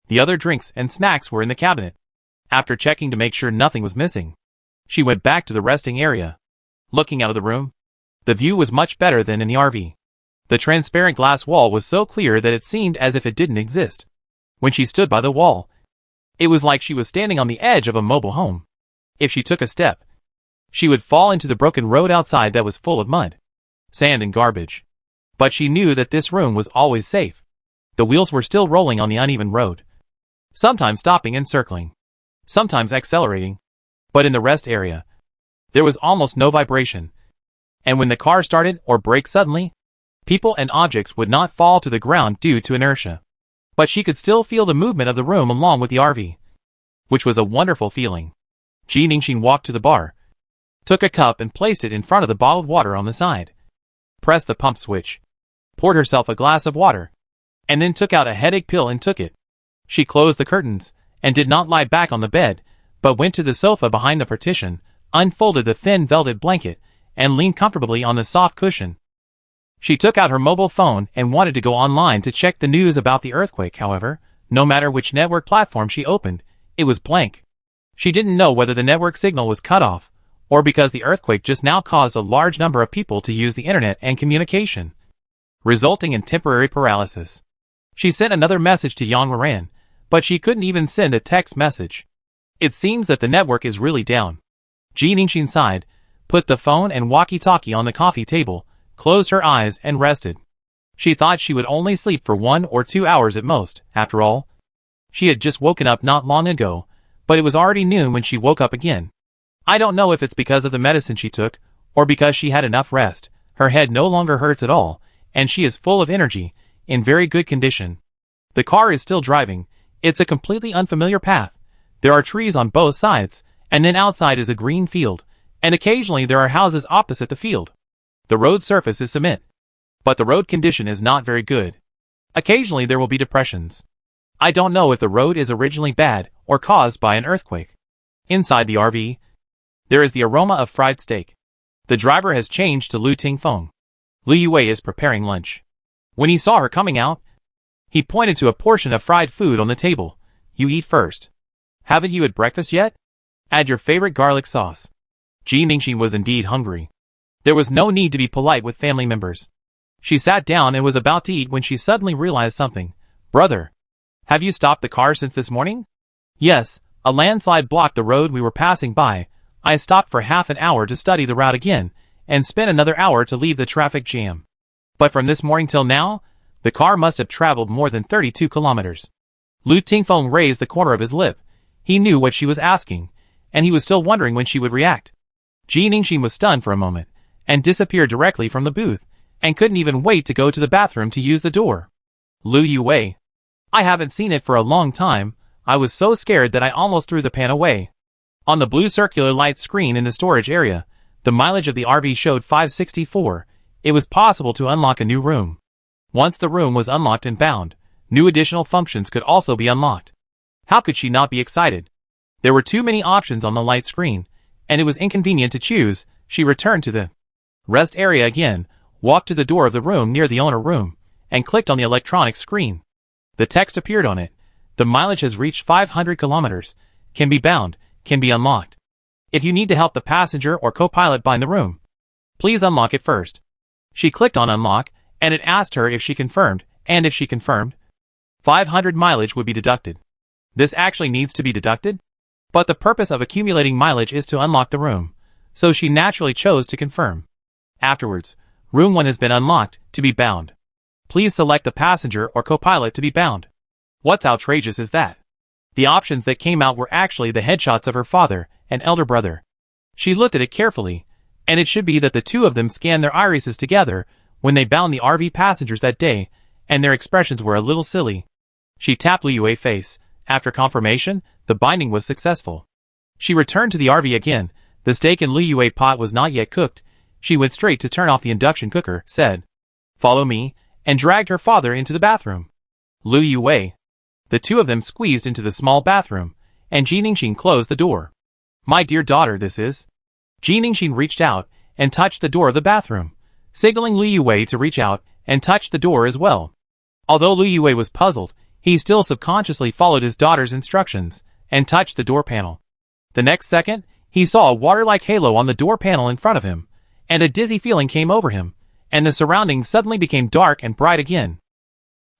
The other drinks and snacks were in the cabinet. After checking to make sure nothing was missing, she went back to the resting area. Looking out of the room, the view was much better than in the RV. The transparent glass wall was so clear that it seemed as if it didn't exist. When she stood by the wall, it was like she was standing on the edge of a mobile home. If she took a step, she would fall into the broken road outside that was full of mud, sand and garbage. But she knew that this room was always safe. The wheels were still rolling on the uneven road, sometimes stopping and circling, sometimes accelerating. But in the rest area, there was almost no vibration. And when the car started or braked suddenly, people and objects would not fall to the ground due to inertia. But she could still feel the movement of the room along with the RV, which was a wonderful feeling. Ji Ningxin walked to the bar, took a cup and placed it in front of the bottled water on the side, pressed the pump switch, poured herself a glass of water, and then took out a headache pill and took it. She closed the curtains, and did not lie back on the bed, but went to the sofa behind the partition, unfolded the thin velvet blanket, and leaned comfortably on the soft cushion. She took out her mobile phone and wanted to go online to check the news about the earthquake. However, no matter which network platform she opened, it was blank. She didn't know whether the network signal was cut off, or because the earthquake just now caused a large number of people to use the internet and communication, resulting in temporary paralysis. She sent another message to Yang Renran, but she couldn't even send a text message. It seems that the network is really down. Ji Ningxin sighed, put the phone and walkie-talkie on the coffee table, closed her eyes and rested. She thought she would only sleep for 1 or 2 hours at most. After all, she had just woken up not long ago, but it was already noon when she woke up again. I don't know if it's because of the medicine she took, or because she had enough rest. Her head no longer hurts at all, and she is full of energy, in very good condition. The car is still driving. It's a completely unfamiliar path. There are trees on both sides, and then outside is a green field, and occasionally there are houses opposite the field. The road surface is cement, but the road condition is not very good. Occasionally there will be depressions. I don't know if the road is originally bad or caused by an earthquake. Inside the RV, there is the aroma of fried steak. The driver has changed to Lu Tingfeng. Lu Yue is preparing lunch. When he saw her coming out, he pointed to a portion of fried food on the table. You eat first. Haven't you had breakfast yet? Add your favorite garlic sauce. Ji Ningxin was indeed hungry. There was no need to be polite with family members. She sat down and was about to eat when she suddenly realized something. Brother, have you stopped the car since this morning? Yes, a landslide blocked the road we were passing by. I stopped for half an hour to study the route again, and spent another hour to leave the traffic jam. But from this morning till now, the car must have traveled more than 32 kilometers. Lu Tingfeng raised the corner of his lip. He knew what she was asking, and he was still wondering when she would react. Ji Ningxin was stunned for a moment, and disappeared directly from the booth, and couldn't even wait to go to the bathroom to use the door. Lu Yue. I haven't seen it for a long time. I was so scared that I almost threw the pan away. On the blue circular light screen in the storage area, the mileage of the RV showed 564. It was possible to unlock a new room. Once the room was unlocked and bound, new additional functions could also be unlocked. How could she not be excited? There were too many options on the light screen, and it was inconvenient to choose. She returned to the rest area again, walked to the door of the room near the owner room, and clicked on the electronic screen. The text appeared on it. The mileage has reached 500 kilometers, can be bound, can be unlocked. If you need to help the passenger or co-pilot bind the room, please unlock it first. She clicked on unlock, and it asked her if she confirmed, and if she confirmed, 500 mileage would be deducted. This actually needs to be deducted? But the purpose of accumulating mileage is to unlock the room, so she naturally chose to confirm. Afterwards, room 1 has been unlocked, to be bound. Please select the passenger or co-pilot to be bound. What's outrageous is that the options that came out were actually the headshots of her father and elder brother. She looked at it carefully, and it should be that the two of them scanned their irises together when they bound the RV passengers that day, and their expressions were a little silly. She tapped Lu Yue's face. After confirmation, the binding was successful. She returned to the RV again. The steak in Lu Yue's pot was not yet cooked. She went straight to turn off the induction cooker, said, "Follow me," and dragged her father into the bathroom. Lu Yue. The two of them squeezed into the small bathroom, and Ji Ningxin closed the door. My dear daughter, this is. Ji Ningxin reached out and touched the door of the bathroom, signaling Lu Yue to reach out and touch the door as well. Although Lu Yue was puzzled, he still subconsciously followed his daughter's instructions and touched the door panel. The next second, he saw a water-like halo on the door panel in front of him, and a dizzy feeling came over him, and the surroundings suddenly became dark and bright again.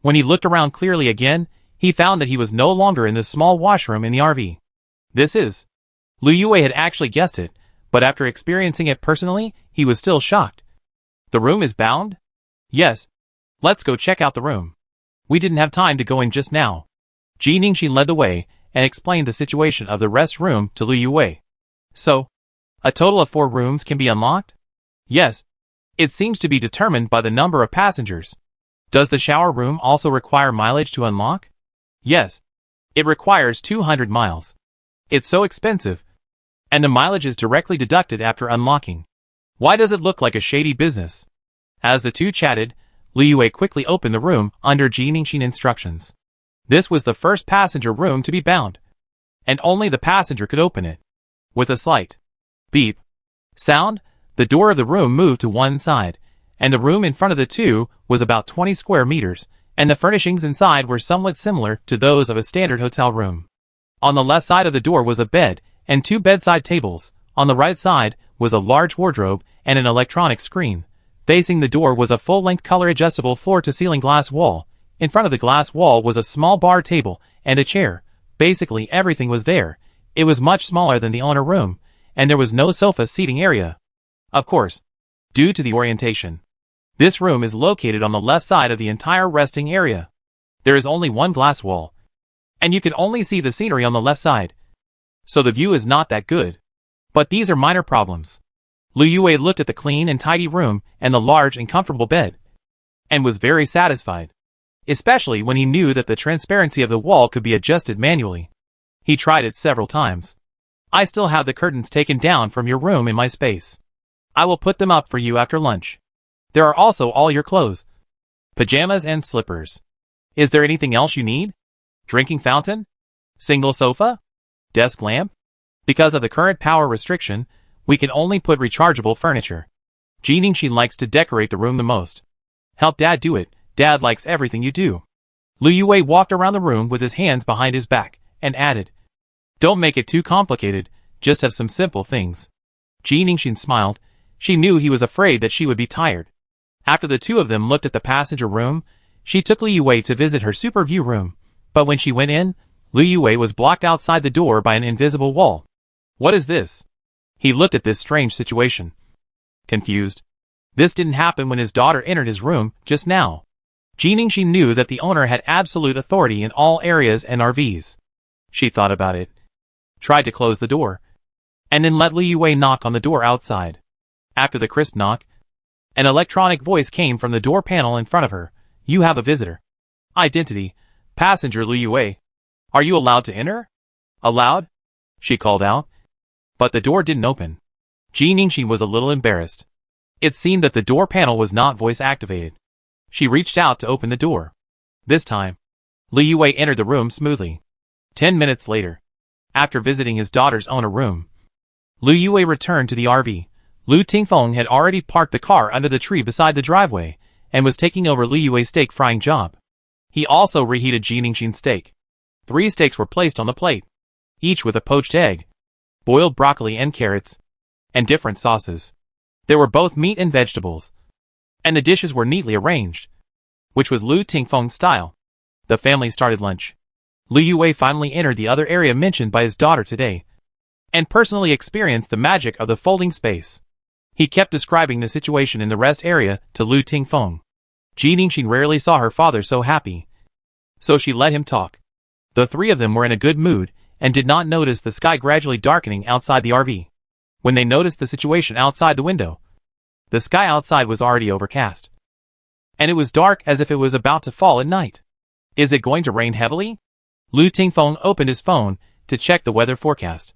When he looked around clearly again, he found that he was no longer in the small washroom in the RV. This is. Lu Yue had actually guessed it, but after experiencing it personally, he was still shocked. The room is bound? Yes. Let's go check out the room. We didn't have time to go in just now. Ji Ningxin led the way and explained the situation of the rest room to Lu Yue. So, a total of 4 rooms can be unlocked? Yes. It seems to be determined by the number of passengers. Does the shower room also require mileage to unlock? Yes. It requires 200 miles. It's so expensive. And the mileage is directly deducted after unlocking. Why does it look like a shady business? As the two chatted, Lu Yue quickly opened the room under Ji Ningxin instructions. This was the first passenger room to be bound, and only the passenger could open it. With a slight beep sound, the door of the room moved to one side, and the room in front of the two was about 20 square meters, and the furnishings inside were somewhat similar to those of a standard hotel room. On the left side of the door was a bed and two bedside tables. On the right side was a large wardrobe and an electronic screen. Facing the door was a full-length color-adjustable floor-to-ceiling glass wall. In front of the glass wall was a small bar table and a chair. Basically everything was there. It was much smaller than the owner room, and there was no sofa seating area. Of course, due to the orientation, this room is located on the left side of the entire resting area. There is only one glass wall, and you can only see the scenery on the left side, so the view is not that good. But these are minor problems. Liu Yue looked at the clean and tidy room and the large and comfortable bed, and was very satisfied, especially when he knew that the transparency of the wall could be adjusted manually. He tried it several times. I still have the curtains taken down from your room in my space. I will put them up for you after lunch. There are also all your clothes, pajamas and slippers. Is there anything else you need? Drinking fountain? Single sofa? Desk lamp? Because of the current power restriction, we can only put rechargeable furniture. Ji Ningxin likes to decorate the room the most. Help Dad do it. Dad likes everything you do. Liu Yue walked around the room with his hands behind his back, and added, Don't make it too complicated, just have some simple things. Ji Ningxin smiled. She knew he was afraid that she would be tired. After the two of them looked at the passenger room, she took Liu Yue to visit her super view room, but when she went in, Liu Yue was blocked outside the door by an invisible wall. What is this? He looked at this strange situation, confused. This didn't happen when his daughter entered his room just now. Ji Ningxin knew that the owner had absolute authority in all areas and RVs. She thought about it, tried to close the door, and then let Liu Yue knock on the door outside. After the crisp knock, an electronic voice came from the door panel in front of her. You have a visitor. Identity, passenger Liu Yue. Are you allowed to enter? Allowed? She called out. But the door didn't open. Ji Ningxin was a little embarrassed. It seemed that the door panel was not voice activated. She reached out to open the door. This time, Liu Yue entered the room smoothly. 10 minutes later, after visiting his daughter's owner room, Liu Yue returned to the RV. Lu Tingfeng had already parked the car under the tree beside the driveway, and was taking over Liu Yue's steak frying job. He also reheated Ji Ningxin's steak. 3 steaks were placed on the plate, each with a poached egg, boiled broccoli and carrots, and different sauces. There were both meat and vegetables, and the dishes were neatly arranged, which was Lu Tingfeng's style. The family started lunch. Liu Yue finally entered the other area mentioned by his daughter today, and personally experienced the magic of the folding space. He kept describing the situation in the rest area to Lu Tingfeng. Ji Ningxin rarely saw her father so happy, so she let him talk. The 3 of them were in a good mood, and did not notice the sky gradually darkening outside the RV. When they noticed the situation outside the window, the sky outside was already overcast, and it was dark as if it was about to fall at night. Is it going to rain heavily? Lu Tingfeng opened his phone to check the weather forecast.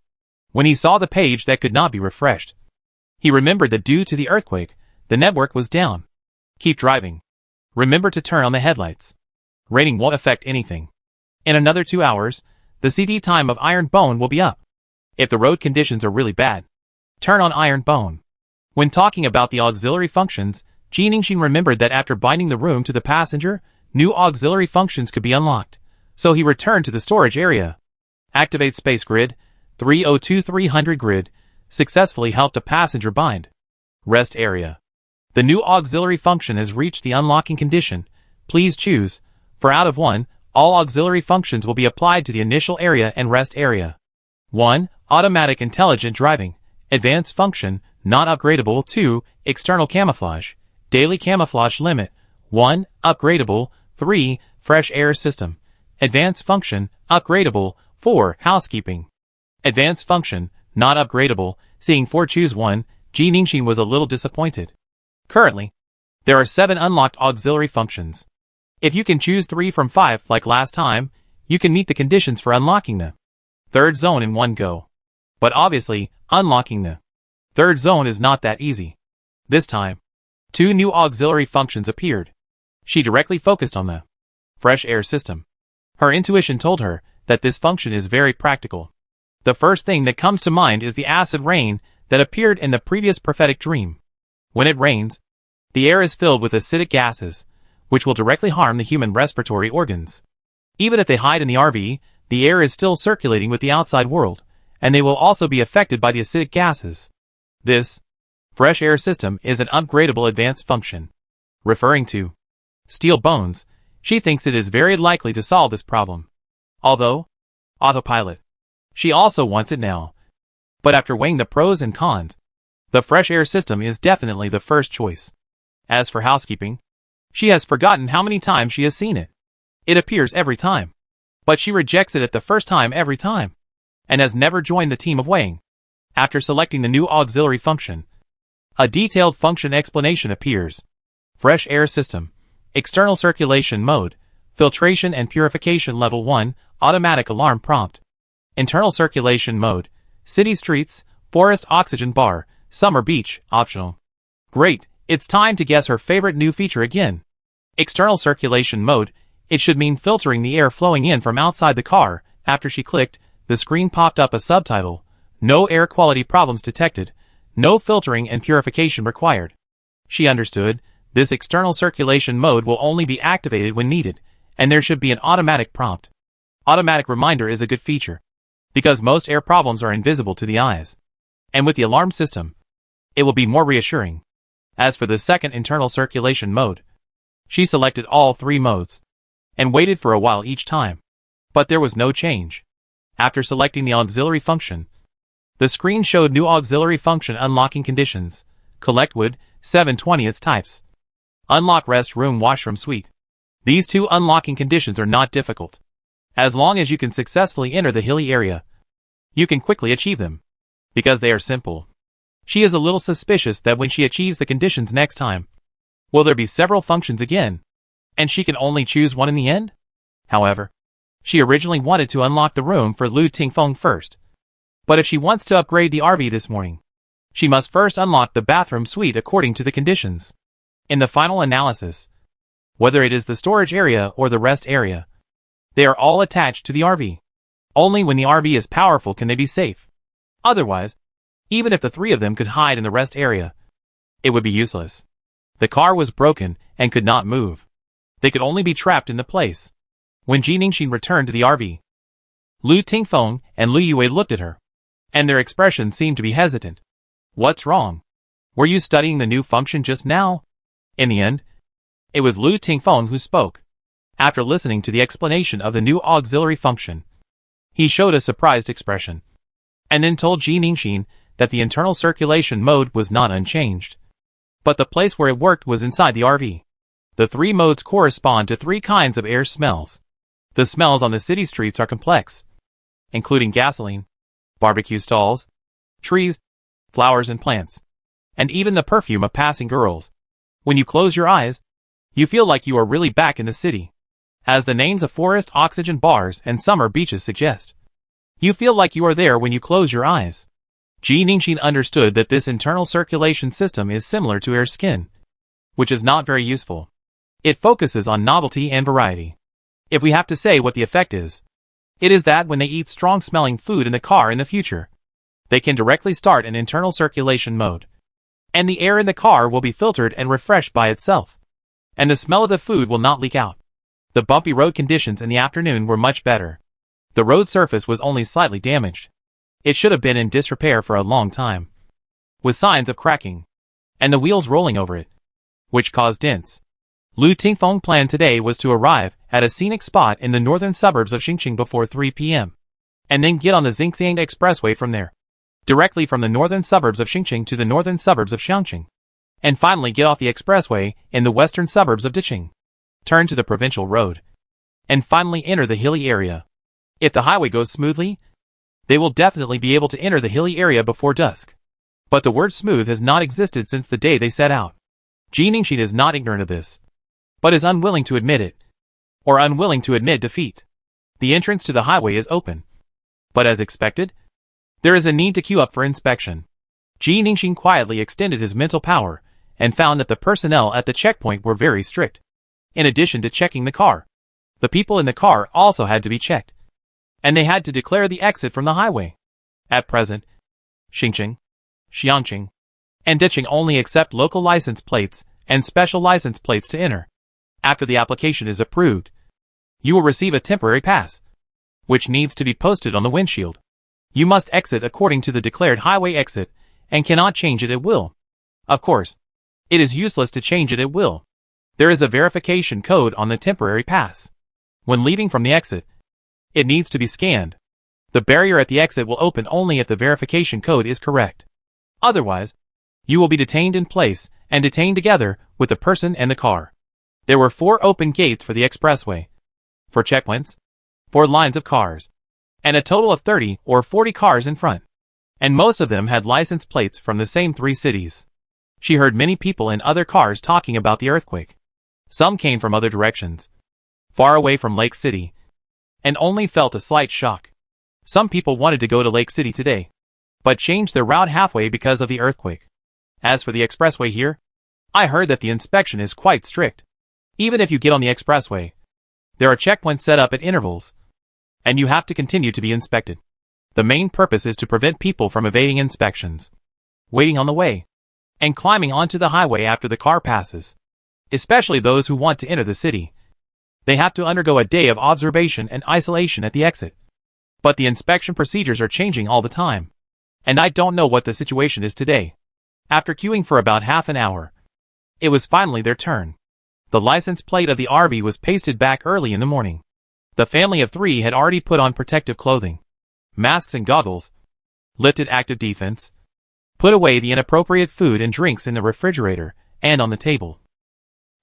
When he saw the page that could not be refreshed, he remembered that due to the earthquake, the network was down. Keep driving. Remember to turn on the headlights. Raining won't affect anything. In another 2 hours, the CD time of Iron Bone will be up. If the road conditions are really bad, turn on Iron Bone. When talking about the auxiliary functions, Ji Ningxin remembered that after binding the room to the passenger, new auxiliary functions could be unlocked, so he returned to the storage area. Activate Space Grid, 302300 grid, successfully helped a passenger bind. Rest area. The new auxiliary function has reached the unlocking condition. Please choose. For out of 1, all auxiliary functions will be applied to the initial area and rest area. 1. Automatic intelligent driving. Advanced function, not upgradable. 2. External camouflage. Daily camouflage limit. 1. Upgradable. 3. Fresh air system. Advanced function, upgradable. 4. Housekeeping. Advanced function, not upgradable. Seeing 4 choose 1, Ji Ningxin was a little disappointed. Currently, there are 7 unlocked auxiliary functions. If you can choose 3 from 5 like last time, you can meet the conditions for unlocking the 3rd zone in one go. But obviously, unlocking the 3rd zone is not that easy. This time, 2 new auxiliary functions appeared. She directly focused on the fresh air system. Her intuition told her that this function is very practical. The first thing that comes to mind is the acid rain that appeared in the previous prophetic dream. When it rains, the air is filled with acidic gases, which will directly harm the human respiratory organs. Even if they hide in the RV, the air is still circulating with the outside world, and they will also be affected by the acidic gases. This fresh air system is an upgradable advanced function. Referring to steel bones, she thinks it is very likely to solve this problem. Although autopilot, she also wants it now. But after weighing the pros and cons, the fresh air system is definitely the first choice. As for housekeeping, she has forgotten how many times she has seen it. It appears every time, but she rejects it at the first time every time, and has never joined the team of weighing. After selecting the new auxiliary function, a detailed function explanation appears. Fresh air system, external circulation mode, filtration and purification level 1, automatic alarm prompt. Internal circulation mode, city streets, forest oxygen bar, summer beach, optional. Great, it's time to guess her favorite new feature again. External circulation mode, it should mean filtering the air flowing in from outside the car. After she clicked, the screen popped up a subtitle. No air quality problems detected. No filtering and purification required. She understood, this external circulation mode will only be activated when needed, and there should be an automatic prompt. Automatic reminder is a good feature, because most air problems are invisible to the eyes. And with the alarm system, it will be more reassuring. As for the second internal circulation mode, she selected all three modes, and waited for a while each time. But there was no change. After selecting the auxiliary function, the screen showed new auxiliary function unlocking conditions. Collect wood, 7/20 types. Unlock rest room washroom suite. These two unlocking conditions are not difficult. As long as you can successfully enter the hilly area, you can quickly achieve them. Because they are simple. She is a little suspicious that when she achieves the conditions next time, will there be several functions again, and she can only choose one in the end? However, she originally wanted to unlock the room for Lu Tingfeng first. But if she wants to upgrade the RV this morning, she must first unlock the bathroom suite according to the conditions. In the final analysis, whether it is the storage area or the rest area, they are all attached to the RV. Only when the RV is powerful can they be safe. Otherwise, even if the three of them could hide in the rest area, it would be useless. The car was broken and could not move. They could only be trapped in the place. When Ji Ningxin returned to the RV, Lu Tingfeng and Lu Yue looked at her, and their expressions seemed to be hesitant. What's wrong? Were you studying the new function just now? In the end, it was Lu Tingfeng who spoke. After listening to the explanation of the new auxiliary function, he showed a surprised expression, and then told Ji Ningxin that the internal circulation mode was not unchanged, but the place where it worked was inside the RV. The three modes correspond to three kinds of air smells. The smells on the city streets are complex, including gasoline, barbecue stalls, trees, flowers and plants, and even the perfume of passing girls. When you close your eyes, you feel like you are really back in the city. As the names of forest oxygen bars and summer beaches suggest, you feel like you are there when you close your eyes. Ji Ningxin understood that this internal circulation system is similar to air skin, which is not very useful. It focuses on novelty and variety. If we have to say what the effect is, it is that when they eat strong-smelling food in the car in the future, they can directly start an internal circulation mode, and the air in the car will be filtered and refreshed by itself, and the smell of the food will not leak out. The bumpy road conditions in the afternoon were much better. The road surface was only slightly damaged. It should have been in disrepair for a long time, with signs of cracking, and the wheels rolling over it, which caused dents. Lu Tingfeng's plan today was to arrive at a scenic spot in the northern suburbs of Xingqing before 3 p.m., and then get on the Xingxiang Expressway from there, directly from the northern suburbs of Xingqing to the northern suburbs of Xiangqing, and finally get off the expressway in the western suburbs of Diqing, turn to the provincial road, and finally enter the hilly area. If the highway goes smoothly, they will definitely be able to enter the hilly area before dusk. But the word smooth has not existed since the day they set out. Ji Ningxin is not ignorant of this, but is unwilling to admit it, or unwilling to admit defeat. The entrance to the highway is open, but as expected, there is a need to queue up for inspection. Ji Ningxin quietly extended his mental power and found that the personnel at the checkpoint were very strict. In addition to checking the car, The people in the car also had to be checked. And they had to declare the exit from the highway. At present, Xingqing, Xiangqing, and Dicheng only accept local license plates and special license plates to enter. After the application is approved, you will receive a temporary pass, which needs to be posted on the windshield. You must exit according to the declared highway exit and cannot change it at will. Of course, it is useless to change it at will. There is a verification code on the temporary pass. When leaving from the exit, it needs to be scanned. The barrier at the exit will open only if the verification code is correct. Otherwise, you will be detained in place and detained together with the person and the car. There were 4 open gates for the expressway, 4 checkpoints, 4 lines of cars, and a total of 30 or 40 cars in front. And most of them had license plates from the same 3 cities. She heard many people in other cars talking about the earthquake. Some came from other directions, far away from Lake City, and only felt a slight shock. Some people wanted to go to Lake City today, but changed their route halfway because of the earthquake. As for the expressway here, I heard that the inspection is quite strict. Even if you get on the expressway, there are checkpoints set up at intervals, and you have to continue to be inspected. The main purpose is to prevent people from evading inspections, waiting on the way, and climbing onto the highway after the car passes. Especially those who want to enter the city. They have to undergo a day of observation and isolation at the exit. But the inspection procedures are changing all the time, and I don't know what the situation is today. After queuing for about half an hour, it was finally their turn. The license plate of the RV was pasted back early in the morning. The family of 3 had already put on protective clothing, masks and goggles, lifted active defense, put away the inappropriate food and drinks in the refrigerator and on the table,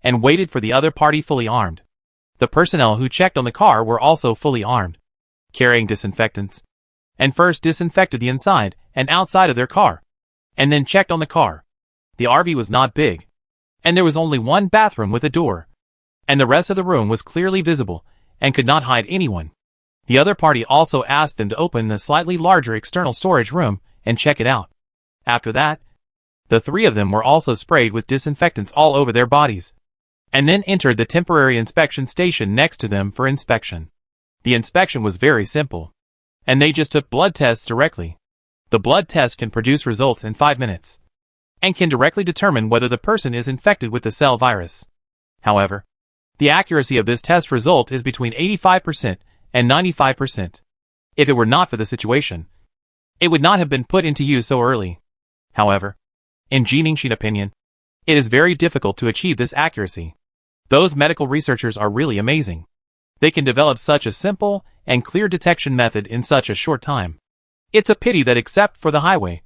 and waited for the other party fully armed. The personnel who checked on the car were also fully armed, carrying disinfectants, and first disinfected the inside and outside of their car, and then checked on the car. The RV was not big, and there was only 1 bathroom with a door, and the rest of the room was clearly visible and could not hide anyone. The other party also asked them to open the slightly larger external storage room and check it out. After that, the 3 of them were also sprayed with disinfectants all over their bodies, and then entered the temporary inspection station next to them for inspection. The inspection was very simple, and they just took blood tests directly. The blood test can produce results in 5 minutes, and can directly determine whether the person is infected with the cell virus. However, the accuracy of this test result is between 85% and 95%. If it were not for the situation, it would not have been put into use so early. However, in Jiningshin's opinion, it is very difficult to achieve this accuracy. Those medical researchers are really amazing. They can develop such a simple and clear detection method in such a short time. It's a pity that except for the highway,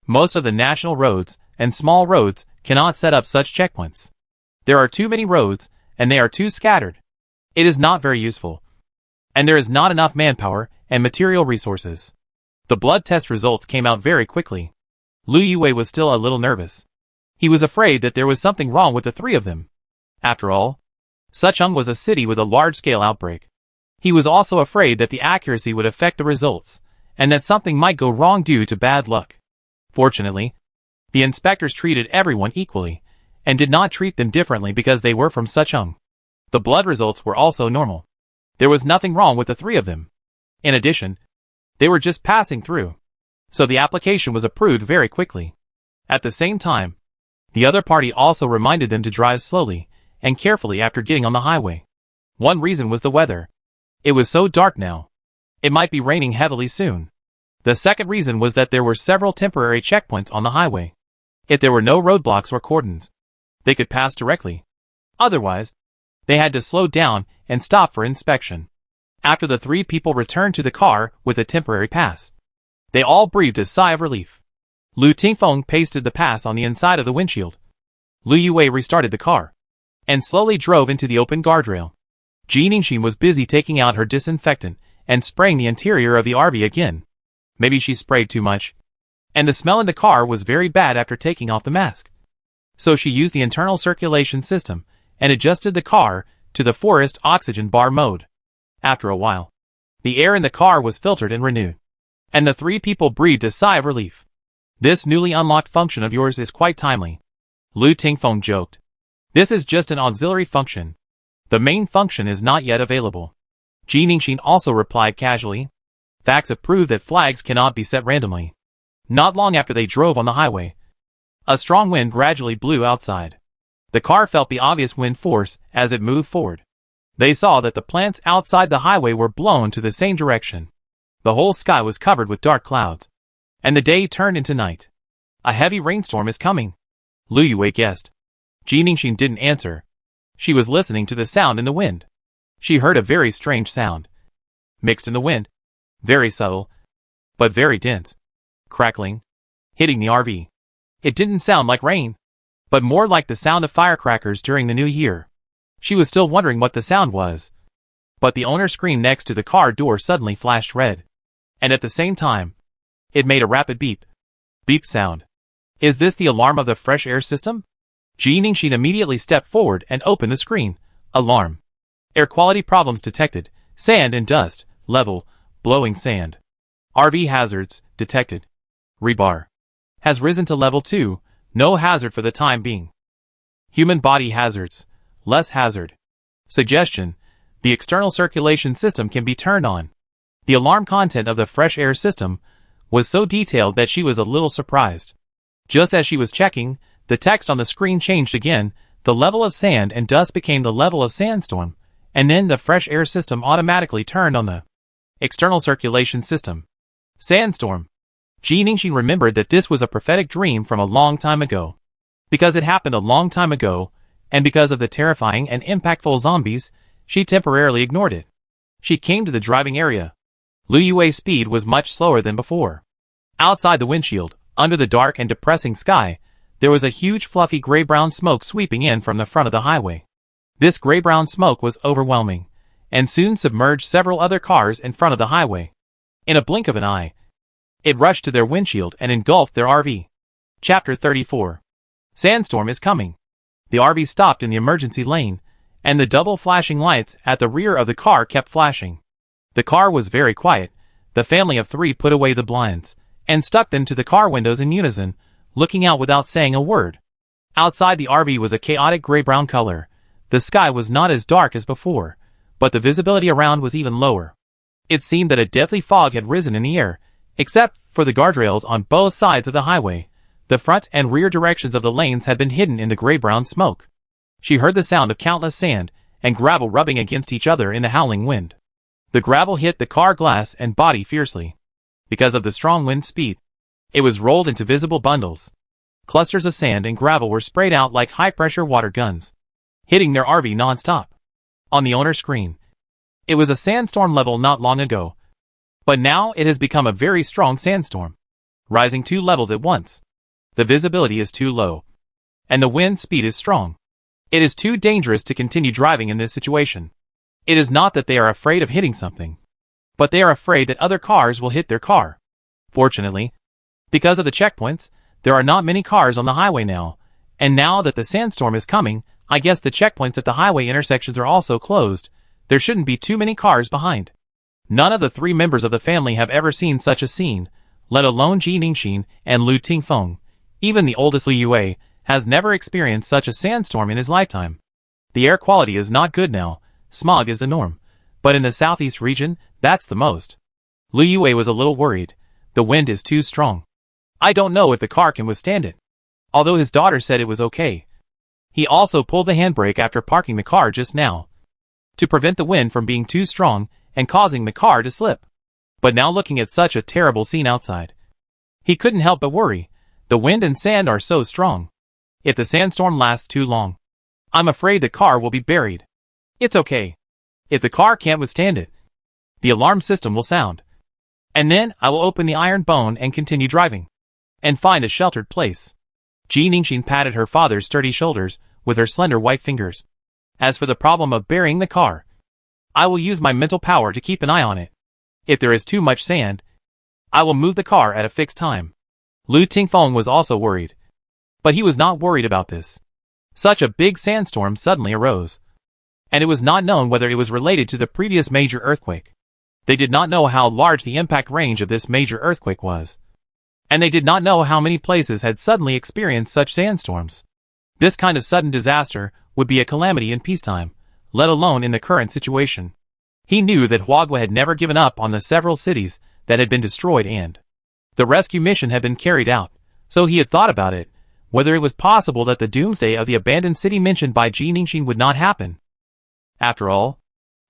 most of the national roads and small roads cannot set up such checkpoints. There are too many roads, and they are too scattered. It is not very useful, and there is not enough manpower and material resources. The blood test results came out very quickly. Lu Yue was still a little nervous. He was afraid that there was something wrong with the 3 of them. After all, Suchong was a city with a large-scale outbreak. He was also afraid that the accuracy would affect the results, and that something might go wrong due to bad luck. Fortunately, the inspectors treated everyone equally, and did not treat them differently because they were from Suchong. The blood results were also normal. There was nothing wrong with the 3 of them. In addition, they were just passing through, so the application was approved very quickly. At the same time, the other party also reminded them to drive slowly and carefully after getting on the highway. One reason was the weather. It was so dark now. It might be raining heavily soon. The second reason was that there were several temporary checkpoints on the highway. If there were no roadblocks or cordons, they could pass directly. Otherwise, they had to slow down and stop for inspection. After the 3 people returned to the car with a temporary pass, they all breathed a sigh of relief. Lu Tingfeng pasted the pass on the inside of the windshield. Lu Yue restarted the car, and slowly drove into the open guardrail. Jiningshin was busy taking out her disinfectant and spraying the interior of the RV again. Maybe she sprayed too much, and the smell in the car was very bad after taking off the mask. So she used the internal circulation system and adjusted the car to the forest oxygen bar mode. After a while, the air in the car was filtered and renewed, and the 3 people breathed a sigh of relief. This newly unlocked function of yours is quite timely, Lu Tingfeng joked. This is just an auxiliary function. The main function is not yet available. Ji Ningxin also replied casually. Facts have proved that flags cannot be set randomly. Not long after they drove on the highway, a strong wind gradually blew outside. The car felt the obvious wind force as it moved forward. They saw that the plants outside the highway were blown to the same direction. The whole sky was covered with dark clouds, and the day turned into night. A heavy rainstorm is coming, Lu Yue guessed. Ji Ningxin didn't answer. She was listening to the sound in the wind. She heard a very strange sound, mixed in the wind, very subtle, but very dense, crackling, hitting the RV. It didn't sound like rain, but more like the sound of firecrackers during the new year. She was still wondering what the sound was, but the owner's screen next to the car door suddenly flashed red, and at the same time, it made a rapid beep sound. Is this the alarm of the fresh air system? Ji Ningxin immediately stepped forward and opened the screen. Alarm. Air quality problems detected. Sand and dust. Level. Blowing sand. RV hazards detected. Rebar has risen to level 2. No hazard for the time being. Human body hazards. Less hazard. Suggestion. The external circulation system can be turned on. The alarm content of the fresh air system was so detailed that she was a little surprised. Just as she was checking, the text on the screen changed again. The level of sand and dust became the level of sandstorm, and then the fresh air system automatically turned on the external circulation system. Sandstorm. Ji Ningxin remembered that this was a prophetic dream from a long time ago. Because it happened a long time ago, and because of the terrifying and impactful zombies, she temporarily ignored it. She came to the driving area. Lu Yue's speed was much slower than before. Outside the windshield, under the dark and depressing sky, there was a huge fluffy gray-brown smoke sweeping in from the front of the highway. This gray-brown smoke was overwhelming, and soon submerged several other cars in front of the highway. In a blink of an eye, it rushed to their windshield and engulfed their RV. Chapter 34. Sandstorm is coming. The RV stopped in the emergency lane, and the double flashing lights at the rear of the car kept flashing. The car was very quiet. The family of 3 put away the blinds and stuck them to the car windows in unison, looking out without saying a word. Outside the RV was a chaotic gray-brown color. The sky was not as dark as before, but the visibility around was even lower. It seemed that a deathly fog had risen in the air, except for the guardrails on both sides of the highway. The front and rear directions of the lanes had been hidden in the gray-brown smoke. She heard the sound of countless sand and gravel rubbing against each other in the howling wind. The gravel hit the car glass and body fiercely. Because of the strong wind speed, it was rolled into visible bundles. Clusters of sand and gravel were sprayed out like high-pressure water guns, hitting their RV non-stop. On the owner's screen, it was a sandstorm level not long ago, but now it has become a very strong sandstorm, rising 2 levels at once. The visibility is too low, and the wind speed is strong. It is too dangerous to continue driving in this situation. It is not that they are afraid of hitting something, but they are afraid that other cars will hit their car. Fortunately, because of the checkpoints, there are not many cars on the highway now, and now that the sandstorm is coming, I guess the checkpoints at the highway intersections are also closed. There shouldn't be too many cars behind. None of the 3 members of the family have ever seen such a scene, let alone Ji Ningxin and Lu Tingfeng. Even the oldest Lu Yue has never experienced such a sandstorm in his lifetime. The air quality is not good now. Smog is the norm, but in the southeast region, that's the most. Lu Yue was a little worried. The wind is too strong. I don't know if the car can withstand it. Although his daughter said it was okay. He also pulled the handbrake after parking the car just now, to prevent the wind from being too strong and causing the car to slip. But now looking at such a terrible scene outside, he couldn't help but worry. The wind and sand are so strong. If the sandstorm lasts too long, I'm afraid the car will be buried. It's okay. If the car can't withstand it, the alarm system will sound. And then I will open the iron bone and continue driving, and find a sheltered place. Ji Ningxin patted her father's sturdy shoulders with her slender white fingers. As for the problem of burying the car, I will use my mental power to keep an eye on it. If there is too much sand, I will move the car at a fixed time. Lu Tingfeng was also worried, but he was not worried about this. Such a big sandstorm suddenly arose, and it was not known whether it was related to the previous major earthquake. They did not know how large the impact range of this major earthquake was, and they did not know how many places had suddenly experienced such sandstorms. This kind of sudden disaster would be a calamity in peacetime, let alone in the current situation. He knew that Huagua had never given up on the several cities that had been destroyed and the rescue mission had been carried out, so he had thought about it, whether it was possible that the doomsday of the abandoned city mentioned by Ji Ningxin would not happen. After all,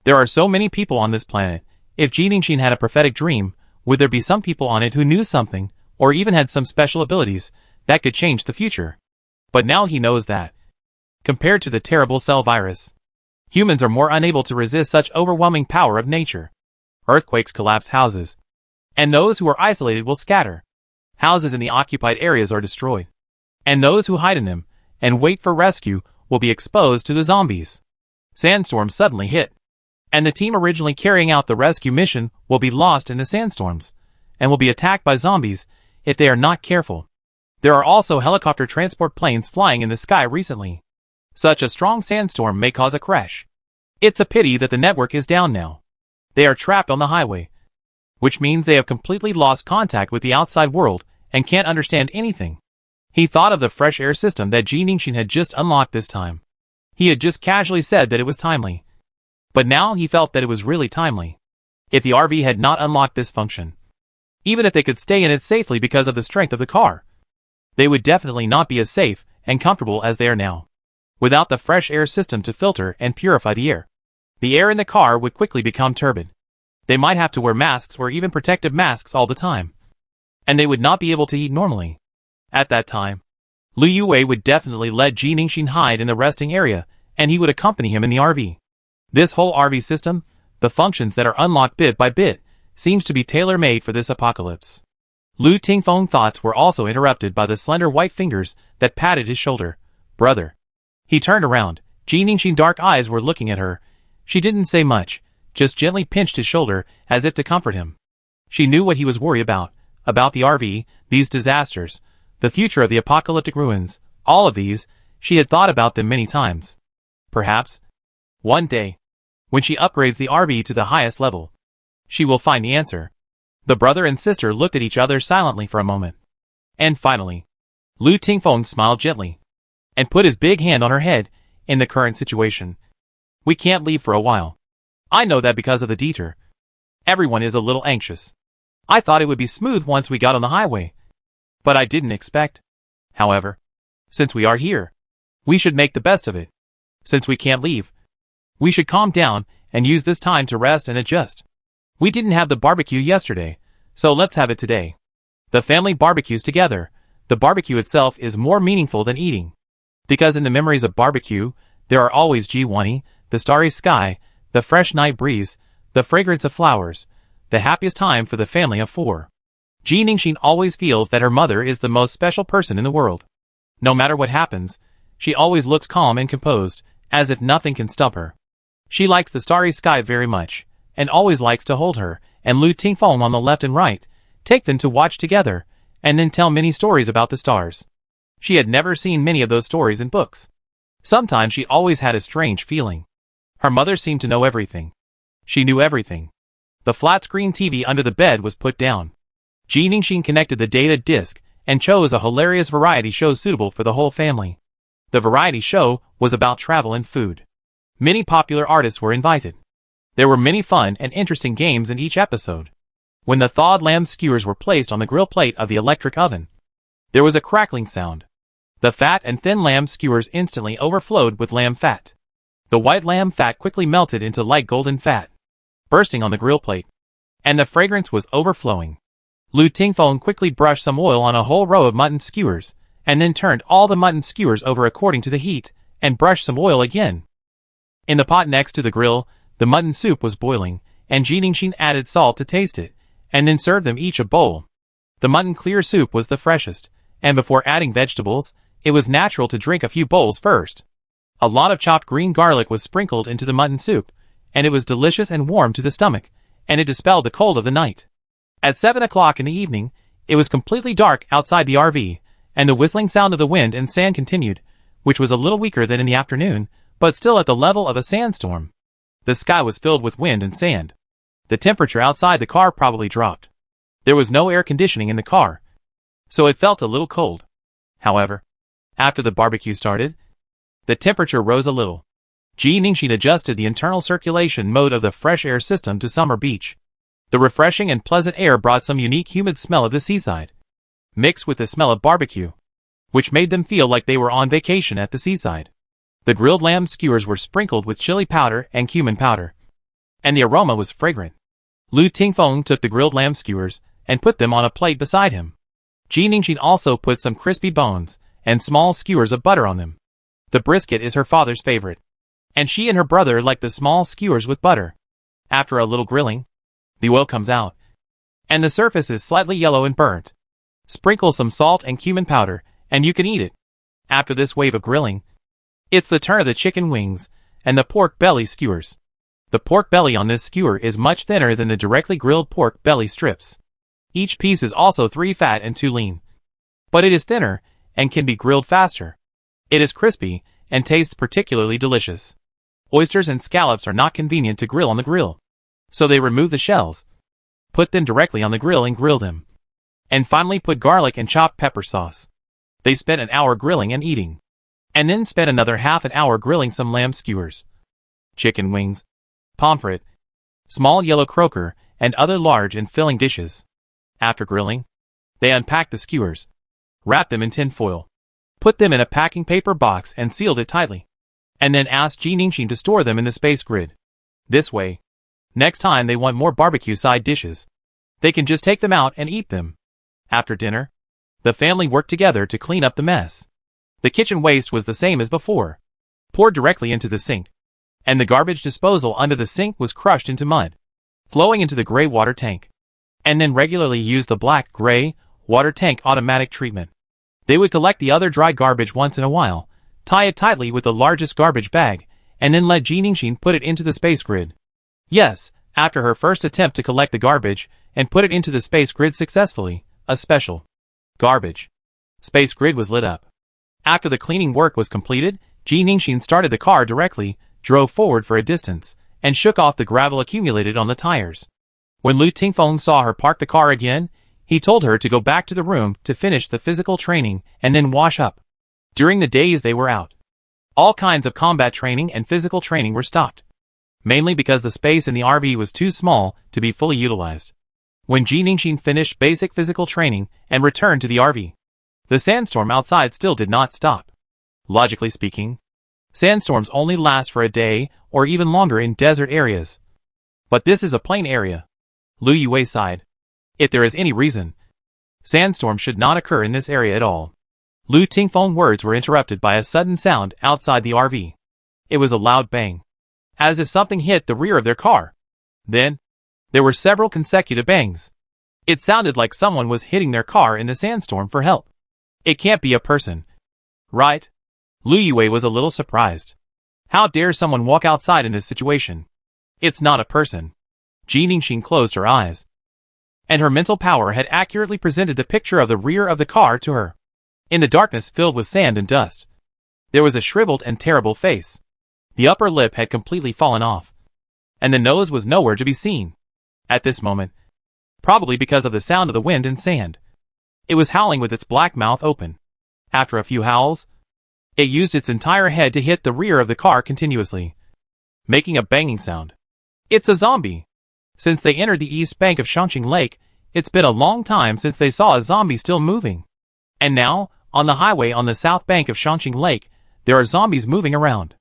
there are so many people on this planet. If Ji Ningxin had a prophetic dream, would there be some people on it who knew something, or even had some special abilities, that could change the future? But now he knows that, compared to the terrible cell virus, humans are more unable to resist such overwhelming power of nature. Earthquakes collapse houses, and those who are isolated will scatter. Houses in the occupied areas are destroyed, and those who hide in them and wait for rescue will be exposed to the zombies. Sandstorms suddenly hit, and the team originally carrying out the rescue mission will be lost in the sandstorms, and will be attacked by zombies if they are not careful. There are also helicopter transport planes flying in the sky recently. Such a strong sandstorm may cause a crash. It's a pity that the network is down now. They are trapped on the highway, which means they have completely lost contact with the outside world and can't understand anything. He thought of the fresh air system that Ji Ningxin had just unlocked this time. He had just casually said that it was timely, but now he felt that it was really timely. If the RV had not unlocked this function, even if they could stay in it safely because of the strength of the car, they would definitely not be as safe and comfortable as they are now. Without the fresh air system to filter and purify the air in the car would quickly become turbid. They might have to wear masks or even protective masks all the time, and they would not be able to eat normally. At that time, Liu Yue would definitely let Ji Ningxin hide in the resting area, and he would accompany him in the RV. This whole RV system, the functions that are unlocked bit by bit, seems to be tailor-made for this apocalypse. Lu Tingfeng's thoughts were also interrupted by the slender white fingers that patted his shoulder. Brother. He turned around. Ji Ningxin's dark eyes were looking at her. She didn't say much, just gently pinched his shoulder as if to comfort him. She knew what he was worried about the RV, these disasters, the future of the apocalyptic ruins. All of these, she had thought about them many times. Perhaps, one day, when she upgrades the RV to the highest level, she will find the answer. The brother and sister looked at each other silently for a moment. And finally, Lu Tingfeng smiled gently and put his big hand on her head. In the current situation, we can't leave for a while. I know that because of the detour. Everyone is a little anxious. I thought it would be smooth once we got on the highway, but I didn't expect. However, since we are here, we should make the best of it. Since we can't leave, we should calm down and use this time to rest and adjust. We didn't have the barbecue yesterday, so let's have it today. The family barbecues together. The barbecue itself is more meaningful than eating, because in the memories of barbecue, there are always G1, the starry sky, the fresh night breeze, the fragrance of flowers, the happiest time for the family of four. Ji Ningxin always feels that her mother is the most special person in the world. No matter what happens, she always looks calm and composed, as if nothing can stop her. She likes the starry sky very much, and always likes to hold her and Lu Tingfeng on the left and right, take them to watch together, and then tell many stories about the stars. She had never seen many of those stories in books. Sometimes she always had a strange feeling. Her mother seemed to know everything. She knew everything. The flat-screen TV under the bed was put down. Ji Ningxin connected the data disc and chose a hilarious variety show suitable for the whole family. The variety show was about travel and food. Many popular artists were invited. There were many fun and interesting games in each episode. When the thawed lamb skewers were placed on the grill plate of the electric oven, there was a crackling sound. The fat and thin lamb skewers instantly overflowed with lamb fat. The white lamb fat quickly melted into light golden fat, bursting on the grill plate, and the fragrance was overflowing. Lu Tingfeng quickly brushed some oil on a whole row of mutton skewers, and then turned all the mutton skewers over according to the heat, and brushed some oil again. In the pot next to the grill, the mutton soup was boiling, and Ji Ningxin added salt to taste it, and then served them each a bowl. The mutton clear soup was the freshest, and before adding vegetables, it was natural to drink a few bowls first. A lot of chopped green garlic was sprinkled into the mutton soup, and it was delicious and warm to the stomach, and it dispelled the cold of the night. At 7 o'clock in the evening, it was completely dark outside the RV, and the whistling sound of the wind and sand continued, which was a little weaker than in the afternoon, but still at the level of a sandstorm. The sky was filled with wind and sand. The temperature outside the car probably dropped. There was no air conditioning in the car, so it felt a little cold. However, after the barbecue started, the temperature rose a little. Ji Ningxin adjusted the internal circulation mode of the fresh air system to summer beach. The refreshing and pleasant air brought some unique humid smell of the seaside, mixed with the smell of barbecue, which made them feel like they were on vacation at the seaside. The grilled lamb skewers were sprinkled with chili powder and cumin powder, and the aroma was fragrant. Lu Tingfeng took the grilled lamb skewers and put them on a plate beside him. Ji Ningxin also put some crispy bones and small skewers of butter on them. The brisket is her father's favorite, and she and her brother like the small skewers with butter. After a little grilling, the oil comes out, and the surface is slightly yellow and burnt. Sprinkle some salt and cumin powder, and you can eat it. After this wave of grilling, it's the turn of the chicken wings and the pork belly skewers. The pork belly on this skewer is much thinner than the directly grilled pork belly strips. Each piece is also 3 fat and 2 lean, but it is thinner and can be grilled faster. It is crispy and tastes particularly delicious. Oysters and scallops are not convenient to grill on the grill, so they remove the shells, put them directly on the grill and grill them, and finally put garlic and chopped pepper sauce. They spent an hour grilling and eating, and then spent another half an hour grilling some lamb skewers, chicken wings, pomfret, small yellow croaker, and other large and filling dishes. After grilling, they unpacked the skewers, wrapped them in tin foil, put them in a packing paper box and sealed it tightly, and then asked Ji Ningxin to store them in the space grid. This way, next time they want more barbecue side dishes, they can just take them out and eat them. After dinner, the family worked together to clean up the mess. The kitchen waste was the same as before, poured directly into the sink, and the garbage disposal under the sink was crushed into mud, flowing into the gray water tank, and then regularly used the black-gray water tank automatic treatment. They would collect the other dry garbage once in a while, tie it tightly with the largest garbage bag, and then let Ji Ningxin put it into the space grid. Yes, after her first attempt to collect the garbage and put it into the space grid successfully, a special garbage space grid was lit up. After the cleaning work was completed, Ji Ningxin started the car directly, drove forward for a distance, and shook off the gravel accumulated on the tires. When Lu Tingfeng saw her park the car again, he told her to go back to the room to finish the physical training and then wash up. During the days they were out, all kinds of combat training and physical training were stopped, mainly because the space in the RV was too small to be fully utilized. When Ji Ningxin finished basic physical training and returned to the RV, the sandstorm outside still did not stop. Logically speaking, sandstorms only last for a day or even longer in desert areas. But this is a plain area. Lu Yue sighed. If there is any reason, sandstorms should not occur in this area at all. Lu Tingfeng's words were interrupted by a sudden sound outside the RV. It was a loud bang, as if something hit the rear of their car. Then, there were several consecutive bangs. It sounded like someone was hitting their car in the sandstorm for help. It can't be a person, right? Lu Yue was a little surprised. How dare someone walk outside in this situation? It's not a person. Ji Ningxin closed her eyes, and her mental power had accurately presented the picture of the rear of the car to her. In the darkness filled with sand and dust, there was a shriveled and terrible face. The upper lip had completely fallen off, and the nose was nowhere to be seen. At this moment, probably because of the sound of the wind and sand, it was howling with its black mouth open. After a few howls, it used its entire head to hit the rear of the car continuously, making a banging sound. It's a zombie. Since they entered the east bank of Shangqing Lake, it's been a long time since they saw a zombie still moving. And now, on the highway on the south bank of Shangqing Lake, there are zombies moving around.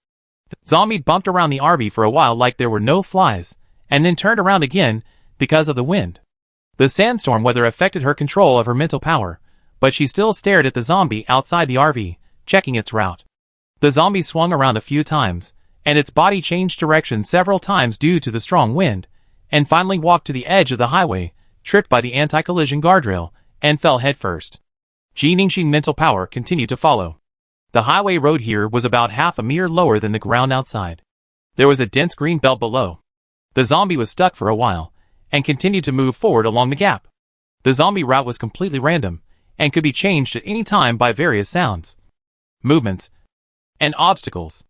The zombie bumped around the RV for a while like there were no flies, and then turned around again because of the wind. The sandstorm weather affected her control of her mental power, but she still stared at the zombie outside the RV, checking its route. The zombie swung around a few times, and its body changed direction several times due to the strong wind, and finally walked to the edge of the highway, tripped by the anti-collision guardrail, and fell headfirst. Ji Ningxin's mental power continued to follow. The highway road here was about half a meter lower than the ground outside. There was a dense green belt below. The zombie was stuck for a while, and continued to move forward along the gap. The zombie route was completely random, and could be changed at any time by various sounds, movements, and obstacles.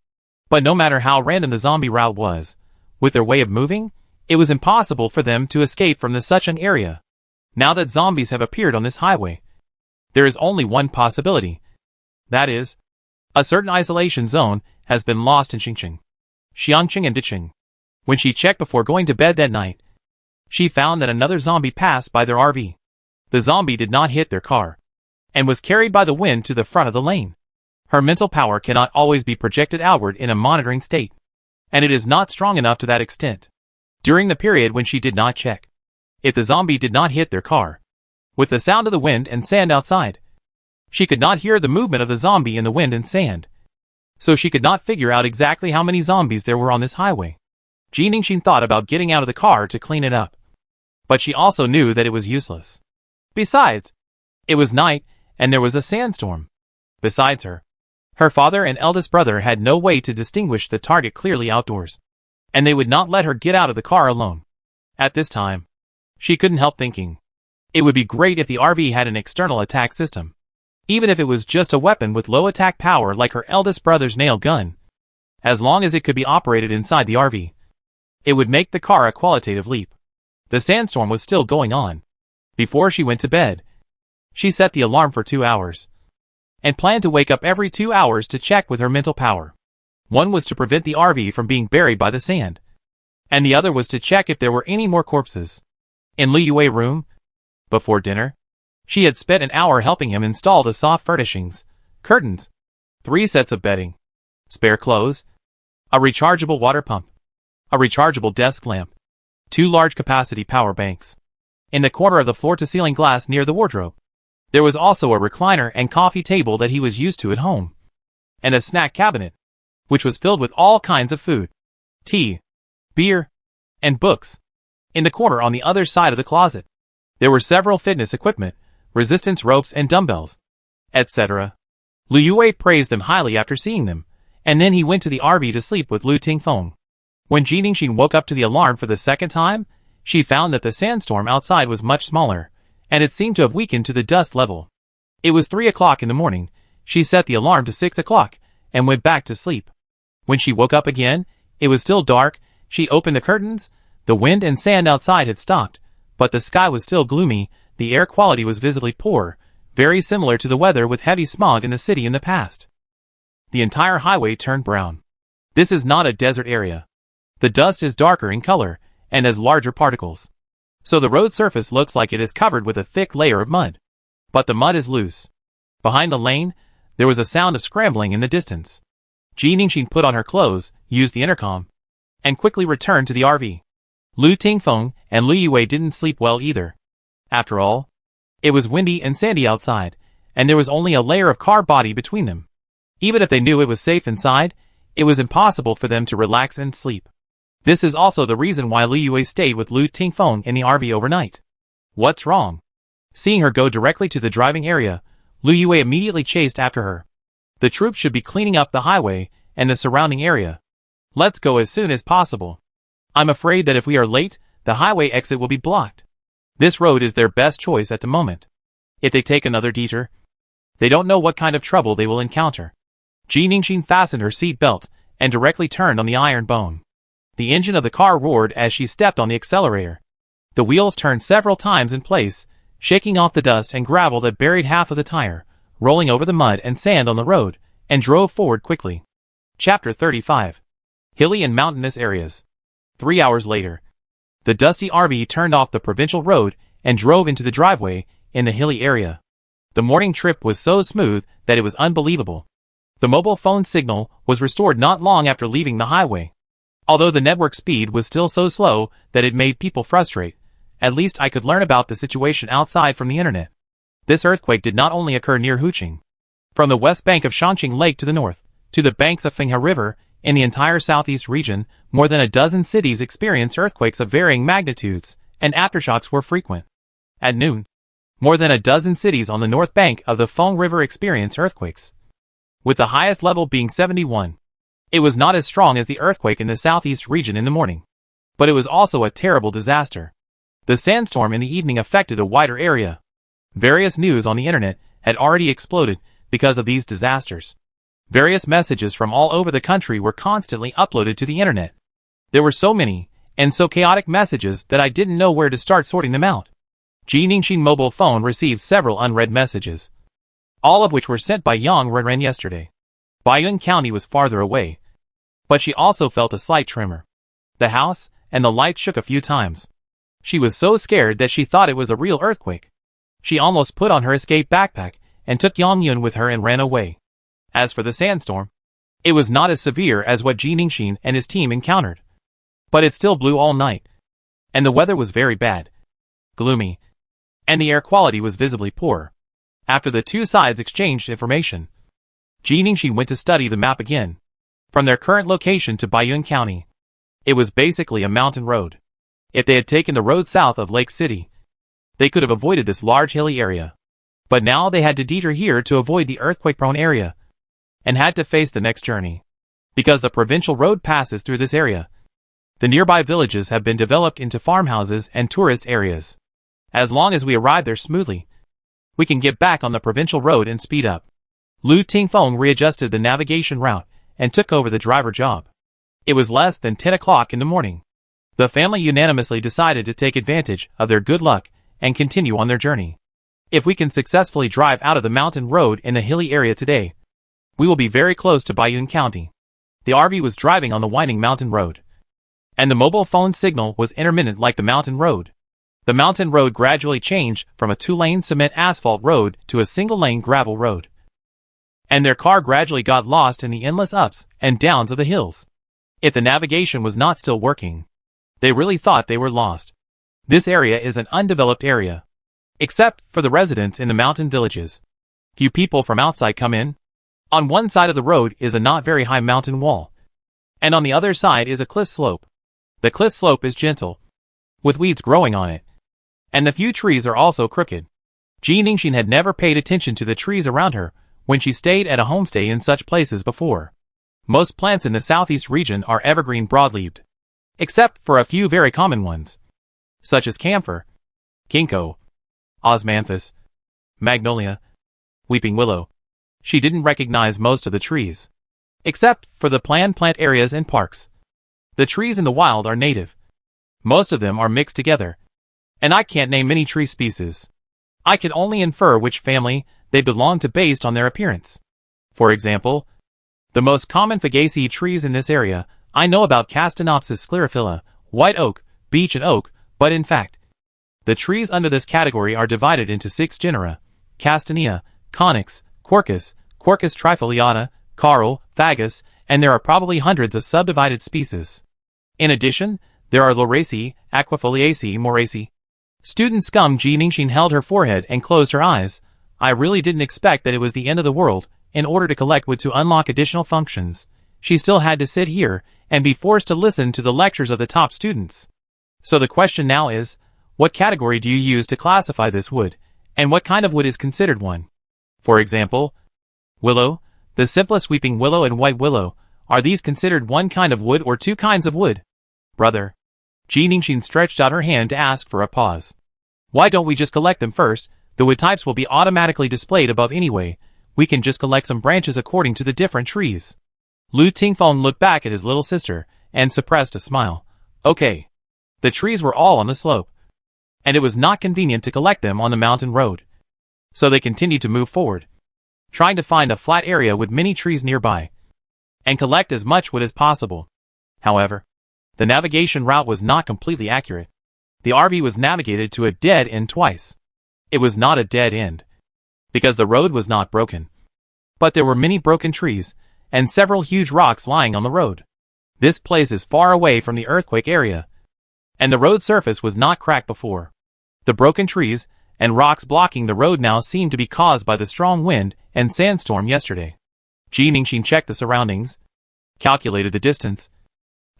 But no matter how random the zombie route was, with their way of moving, it was impossible for them to escape from such an area. Now that zombies have appeared on this highway, there is only one possibility. That is, a certain isolation zone has been lost in Xinjiang. Xiangqing and Dicheng. When she checked before going to bed that night, she found that another zombie passed by their RV. The zombie did not hit their car, and was carried by the wind to the front of the lane. Her mental power cannot always be projected outward in a monitoring state, and it is not strong enough to that extent. During the period when she did not check if the zombie did not hit their car, with the sound of the wind and sand outside, she could not hear the movement of the zombie in the wind and sand, so she could not figure out exactly how many zombies there were on this highway. Jiningshin thought about getting out of the car to clean it up, but she also knew that it was useless. Besides, it was night, and there was a sandstorm. Besides her father and eldest brother had no way to distinguish the target clearly outdoors, and they would not let her get out of the car alone. At this time, she couldn't help thinking, it would be great if the RV had an external attack system, even if it was just a weapon with low attack power like her eldest brother's nail gun. As long as it could be operated inside the RV, it would make the car a qualitative leap. The sandstorm was still going on. Before she went to bed, she set the alarm for 2 hours, and planned to wake up every 2 hours to check with her mental power. One was to prevent the RV from being buried by the sand, and the other was to check if there were any more corpses. In Li Yue's room, before dinner, she had spent an hour helping him install the soft furnishings, curtains, 3 sets of bedding, spare clothes, a rechargeable water pump, a rechargeable desk lamp, 2 large capacity power banks. In the corner of the floor-to-ceiling glass near the wardrobe, there was also a recliner and coffee table that he was used to at home, and a snack cabinet, which was filled with all kinds of food, tea, beer, and books. In the corner on the other side of the closet, there were several fitness equipment, resistance ropes and dumbbells, etc. Liu Yue praised them highly after seeing them, and then he went to the RV to sleep with Lu Tingfeng. When Jiningshin woke up to the alarm for the second time, she found that the sandstorm outside was much smaller, and it seemed to have weakened to the dust level. It was 3 o'clock in the morning. She set the alarm to 6 o'clock, and went back to sleep. When she woke up again, it was still dark. She opened the curtains. The wind and sand outside had stopped, but the sky was still gloomy. The air quality was visibly poor, very similar to the weather with heavy smog in the city in the past. The entire highway turned brown. This is not a desert area. The dust is darker in color, and has larger particles, so the road surface looks like it is covered with a thick layer of mud. But the mud is loose. Behind the lane, there was a sound of scrambling in the distance. Jiningshin put on her clothes, used the intercom, and quickly returned to the RV. Lu Tingfeng and Liu Yue didn't sleep well either. After all, it was windy and sandy outside, and there was only a layer of car body between them. Even if they knew it was safe inside, it was impossible for them to relax and sleep. This is also the reason why Liu Yue stayed with Lu Tingfeng in the RV overnight. What's wrong? Seeing her go directly to the driving area, Liu Yue immediately chased after her. The troops should be cleaning up the highway and the surrounding area. Let's go as soon as possible. I'm afraid that if we are late, the highway exit will be blocked. This road is their best choice at the moment. If they take another detour, they don't know what kind of trouble they will encounter. Jiningshin fastened her seat belt and directly turned on the iron bone. The engine of the car roared as she stepped on the accelerator. The wheels turned several times in place, shaking off the dust and gravel that buried half of the tire, rolling over the mud and sand on the road, and drove forward quickly. Chapter 35. Hilly and Mountainous Areas. 3 hours later, the dusty RV turned off the provincial road and drove into the driveway in the hilly area. The morning trip was so smooth that it was unbelievable. The mobile phone signal was restored not long after leaving the highway. Although the network speed was still so slow that it made people frustrate, at least I could learn about the situation outside from the internet. This earthquake did not only occur near Huqing. From the west bank of Shangqing Lake to the north, to the banks of Fenghe River, in the entire southeast region, more than a dozen cities experienced earthquakes of varying magnitudes, and aftershocks were frequent. At noon, more than a dozen cities on the north bank of the Feng River experienced earthquakes, with the highest level being 71. It was not as strong as the earthquake in the southeast region in the morning, but it was also a terrible disaster. The sandstorm in the evening affected a wider area. Various news on the internet had already exploded because of these disasters. Various messages from all over the country were constantly uploaded to the internet. There were so many, and so chaotic messages that I didn't know where to start sorting them out. Jiningshin mobile phone received several unread messages, all of which were sent by Yang Renran yesterday. Baiyun County was farther away, But she also felt a slight tremor. The house and the light shook a few times. She was so scared that she thought it was a real earthquake. She almost put on her escape backpack and took Yang Yun with her and ran away. As for the sandstorm, it was not as severe as what Ji Ningxin and his team encountered. But it still blew all night. And the weather was very bad. Gloomy. And the air quality was visibly poor. After the two sides exchanged information, Ji Ningxin went to study the map again. From their current location to Baiyun County, it was basically a mountain road. If they had taken the road south of Lake City, they could have avoided this large hilly area. But now they had to detour here to avoid the earthquake-prone area, and had to face the next journey. Because the provincial road passes through this area, the nearby villages have been developed into farmhouses and tourist areas. As long as we arrive there smoothly, we can get back on the provincial road and speed up. Lu Tingfeng readjusted the navigation route and took over the driver job. It was less than 10 o'clock in the morning. The family unanimously decided to take advantage of their good luck and continue on their journey. If we can successfully drive out of the mountain road in the hilly area today, we will be very close to Baiyun County. The RV was driving on the winding mountain road, and the mobile phone signal was intermittent like the mountain road. The mountain road gradually changed from a two-lane cement asphalt road to a single-lane gravel road. And their car gradually got lost in the endless ups and downs of the hills. If the navigation was not still working, they really thought they were lost. This area is an undeveloped area, except for the residents in the mountain villages. Few people from outside come in. On one side of the road is a not very high mountain wall, and on the other side is a cliff slope. The cliff slope is gentle, with weeds growing on it, and the few trees are also crooked. Ji Ningxin had never paid attention to the trees around her when she stayed at a homestay in such places before. Most plants in the southeast region are evergreen broadleaved, except for a few very common ones, such as camphor, ginkgo, osmanthus, magnolia, weeping willow. She didn't recognize most of the trees, except for the planned plant areas and parks. The trees in the wild are native. Most of them are mixed together, and I can't name many tree species. I can only infer which family they belong to based on their appearance. For example, the most common Fagaceae trees in this area, I know about Castanopsis sclerophylla, white oak, beech and oak, but in fact, the trees under this category are divided into 6 genera: Castanea, Conix, Quercus, Quercus trifoliata, Carl, Fagus, and there are probably hundreds of subdivided species. In addition, there are Lauraceae, Aquifoliaceae, Moraceae. Student scum Ji Ningxin held her forehead and closed her eyes. I really didn't expect that it was the end of the world. In order to collect wood to unlock additional functions, she still had to sit here and be forced to listen to the lectures of the top students. So the question now is, what category do you use to classify this wood, and what kind of wood is considered one? For example, willow, the simplest weeping willow and white willow, are these considered one kind of wood or two kinds of wood? Brother. Ji Ningxin stretched out her hand to ask for a pause. Why don't we just collect them first? The wood types will be automatically displayed above anyway. We can just collect some branches according to the different trees. Lu Tingfeng looked back at his little sister and suppressed a smile. Okay. The trees were all on the slope, and it was not convenient to collect them on the mountain road. So they continued to move forward, trying to find a flat area with many trees nearby, and collect as much wood as possible. However, the navigation route was not completely accurate. The RV was navigated to a dead end twice. It was not a dead end, because the road was not broken, but there were many broken trees, and several huge rocks lying on the road. This place is far away from the earthquake area, and the road surface was not cracked before. The broken trees and rocks blocking the road now seemed to be caused by the strong wind and sandstorm yesterday. Ji Ningxin checked the surroundings, calculated the distance,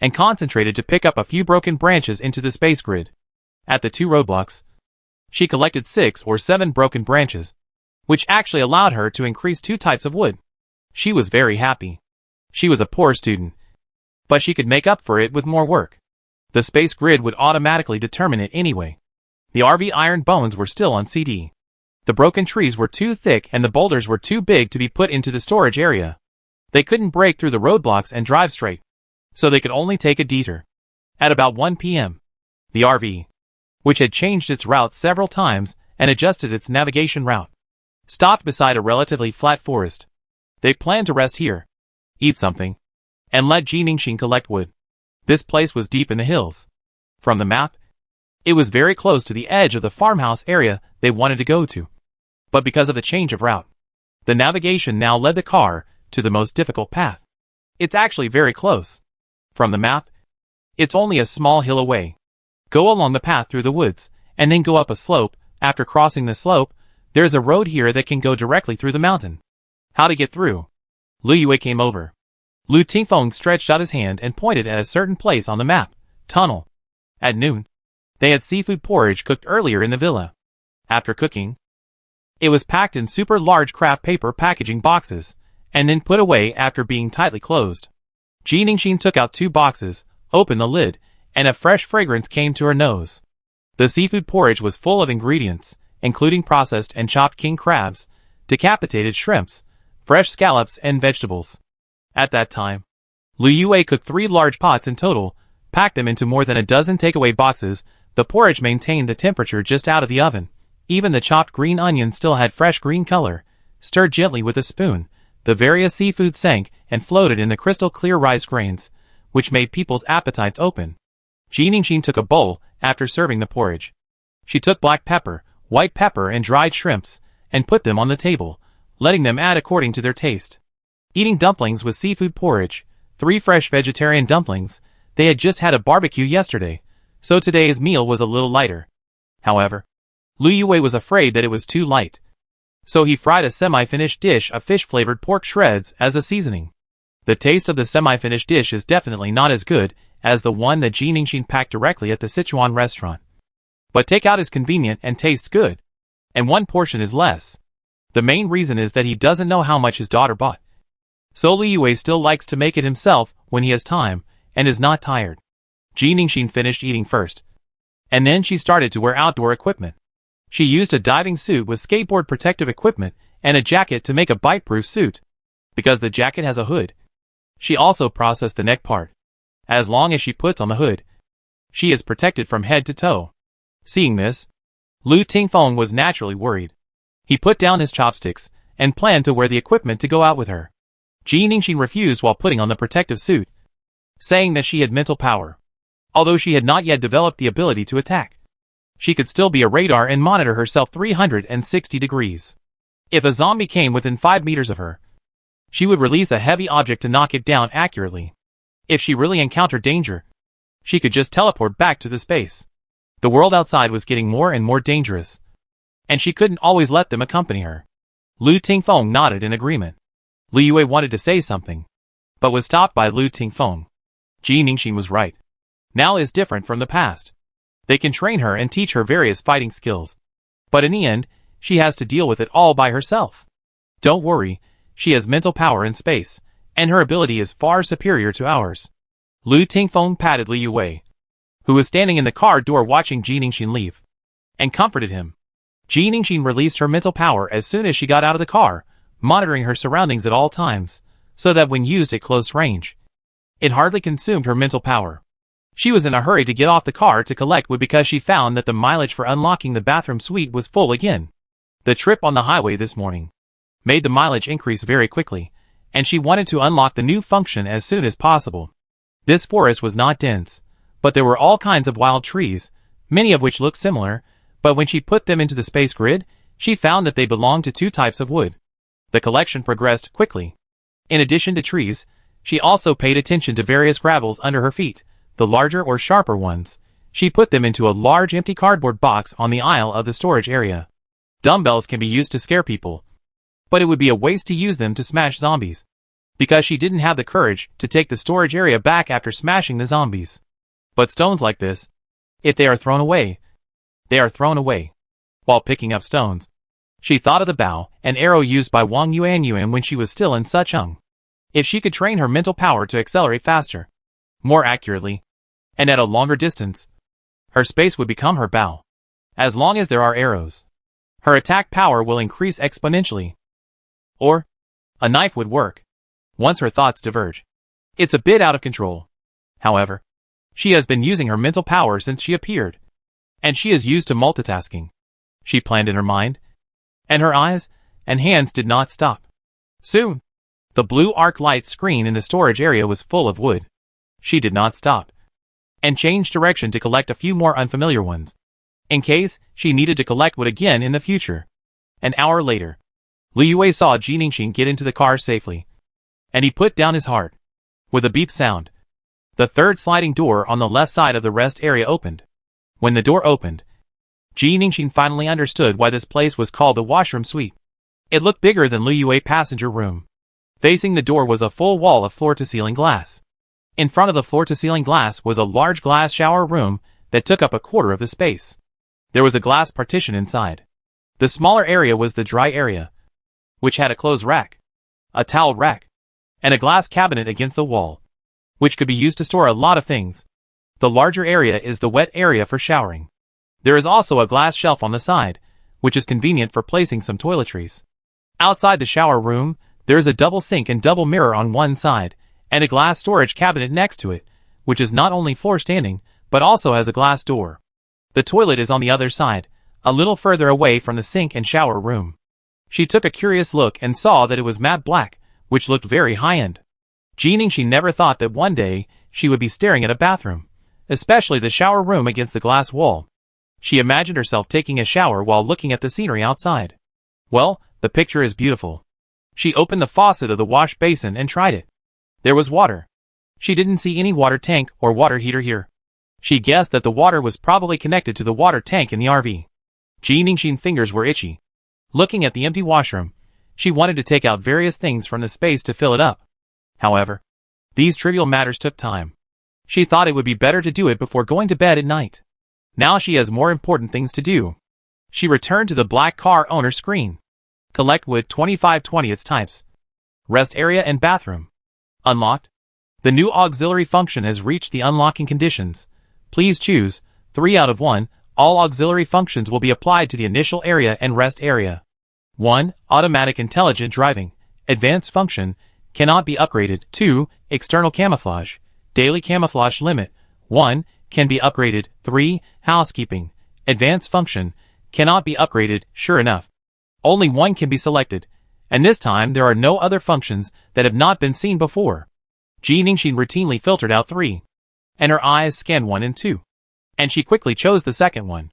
and concentrated to pick up a few broken branches into the space grid. At the 2 roadblocks, she collected 6 or 7 broken branches, which actually allowed her to increase 2 types of wood. She was very happy. She was a poor student, but she could make up for it with more work. The space grid would automatically determine it anyway. The RV iron bones were still on CD. The broken trees were too thick and the boulders were too big to be put into the storage area. They couldn't break through the roadblocks and drive straight, so they could only take a detour. At about 1 p.m., the RV, which had changed its route several times and adjusted its navigation route, stopped beside a relatively flat forest. They planned to rest here, eat something, and let Ji Ningxin collect wood. This place was deep in the hills. From the map, it was very close to the edge of the farmhouse area they wanted to go to. But because of the change of route, the navigation now led the car to the most difficult path. It's actually very close. From the map, it's only a small hill away. Go along the path through the woods, and then go up a slope. After crossing the slope, there's a road here that can go directly through the mountain. How to get through? Lu Yue came over. Lu Tingfeng stretched out his hand and pointed at a certain place on the map. Tunnel. At noon, they had seafood porridge cooked earlier in the villa. After cooking, it was packed in super large craft paper packaging boxes, and then put away after being tightly closed. Ji Ningxin took out 2 boxes, opened the lid, and a fresh fragrance came to her nose. The seafood porridge was full of ingredients, including processed and chopped king crabs, decapitated shrimps, fresh scallops, and vegetables. At that time, Lu Yue cooked 3 large pots in total, packed them into more than a dozen takeaway boxes. The porridge maintained the temperature just out of the oven. Even the chopped green onions still had fresh green color. Stirred gently with a spoon, the various seafood sank and floated in the crystal clear rice grains, which made people's appetites open. Ji Ningxin took a bowl after serving the porridge. She took black pepper, white pepper, and dried shrimps, and put them on the table, letting them add according to their taste. Eating dumplings with seafood porridge, 3 fresh vegetarian dumplings. They had just had a barbecue yesterday, so today's meal was a little lighter. However, Lu Yue was afraid that it was too light, so he fried a semi-finished dish of fish-flavored pork shreds as a seasoning. The taste of the semi-finished dish is definitely not as good as the one that Ji Ningxin packed directly at the Sichuan restaurant. But takeout is convenient and tastes good, and 1 portion is less. The main reason is that he doesn't know how much his daughter bought. So Lu Yue still likes to make it himself when he has time and is not tired. Ji Ningxin finished eating first, and then she started to wear outdoor equipment. She used a diving suit with skateboard protective equipment and a jacket to make a bite-proof suit. Because the jacket has a hood, she also processed the neck part. As long as she puts on the hood, she is protected from head to toe. Seeing this, Lu Tingfeng was naturally worried. He put down his chopsticks and planned to wear the equipment to go out with her. Ji Ningxin refused while putting on the protective suit, saying that she had mental power. Although she had not yet developed the ability to attack, she could still be a radar and monitor herself 360 degrees. If a zombie came within 5 meters of her, she would release a heavy object to knock it down accurately. If she really encountered danger, she could just teleport back to the space. The world outside was getting more and more dangerous, and she couldn't always let them accompany her. Lu Tingfeng nodded in agreement. Lu Yue wanted to say something, but was stopped by Lu Tingfeng. Ji Ningxin was right. Now is different from the past. They can train her and teach her various fighting skills, but in the end, she has to deal with it all by herself. Don't worry, she has mental power in space, and her ability is far superior to ours. Lu Tingfeng patted Lu Yue, who was standing in the car door watching Ji Ningxin leave, and comforted him. Ji Ningxin released her mental power as soon as she got out of the car, monitoring her surroundings at all times, so that when used at close range, it hardly consumed her mental power. She was in a hurry to get off the car to collect wood because she found that the mileage for unlocking the bathroom suite was full again. The trip on the highway this morning made the mileage increase very quickly, and she wanted to unlock the new function as soon as possible. This forest was not dense, but there were all kinds of wild trees, many of which looked similar, but when she put them into the space grid, she found that they belonged to 2 types of wood. The collection progressed quickly. In addition to trees, she also paid attention to various gravels under her feet, the larger or sharper ones. She put them into a large empty cardboard box on the aisle of the storage area. Dumbbells can be used to scare people, but it would be a waste to use them to smash zombies, because she didn't have the courage to take the storage area back after smashing the zombies. But stones like this, if they are thrown away, they are thrown away. While picking up stones, she thought of the bow and arrow used by Wang Yuanyuan when she was still in Sucheng. If she could train her mental power to accelerate faster, more accurately, and at a longer distance, her space would become her bow. As long as there are arrows, her attack power will increase exponentially. Or, a knife would work. Once her thoughts diverge, it's a bit out of control. However, she has been using her mental power since she appeared, and she is used to multitasking. She planned in her mind, and her eyes and hands did not stop. Soon, The blue arc light screen in the storage area was full of wood. She did not stop and changed direction to collect a few more unfamiliar ones, in case she needed to collect wood again in the future. An hour later, Liu Yue saw Ji Ningxin get into the car safely, and he put down his heart. With a beep sound, the third sliding door on the left side of the rest area opened. When the door opened, Ji Ningxin finally understood why this place was called the washroom suite. It looked bigger than Liu Yue passenger room. Facing the door was a full wall of floor-to-ceiling glass. In front of the floor-to-ceiling glass was a large glass shower room that took up a quarter of the space. There was a glass partition inside. The smaller area was the dry area, which had a clothes rack, a towel rack, and a glass cabinet against the wall, which could be used to store a lot of things. The larger area is the wet area for showering. There is also a glass shelf on the side, which is convenient for placing some toiletries. Outside the shower room, there is a double sink and double mirror on one side, and a glass storage cabinet next to it, which is not only floor standing, but also has a glass door. The toilet is on the other side, a little further away from the sink and shower room. She took a curious look and saw that it was matte black, which looked very high-end. Ji Ningxin never thought that one day she would be staring at a bathroom, especially the shower room against the glass wall. She imagined herself taking a shower while looking at the scenery outside. Well, the picture is beautiful. She opened the faucet of the wash basin and tried it. There was water. She didn't see any water tank or water heater here. She guessed that the water was probably connected to the water tank in the RV. Ji Ningxin's fingers were itchy. Looking at the empty washroom, she wanted to take out various things from the space to fill it up. However, these trivial matters took time. She thought it would be better to do it before going to bed at night. Now she has more important things to do. She returned to the black car owner screen. Collect wood 2520 its types. Rest area and bathroom. Unlocked. The new auxiliary function has reached the unlocking conditions. Please choose 3 out of 1. All auxiliary functions will be applied to the initial area and rest area. 1. Automatic intelligent driving. Advanced function. Cannot be upgraded. 2. External camouflage. Daily camouflage limit. 1. Can be upgraded. 3. Housekeeping. Advanced function. Cannot be upgraded. Sure enough, only one can be selected, and this time there are no other functions that have not been seen before. Ji Ningxin routinely filtered out 3, and her eyes scanned 1 and 2, and she quickly chose the second one.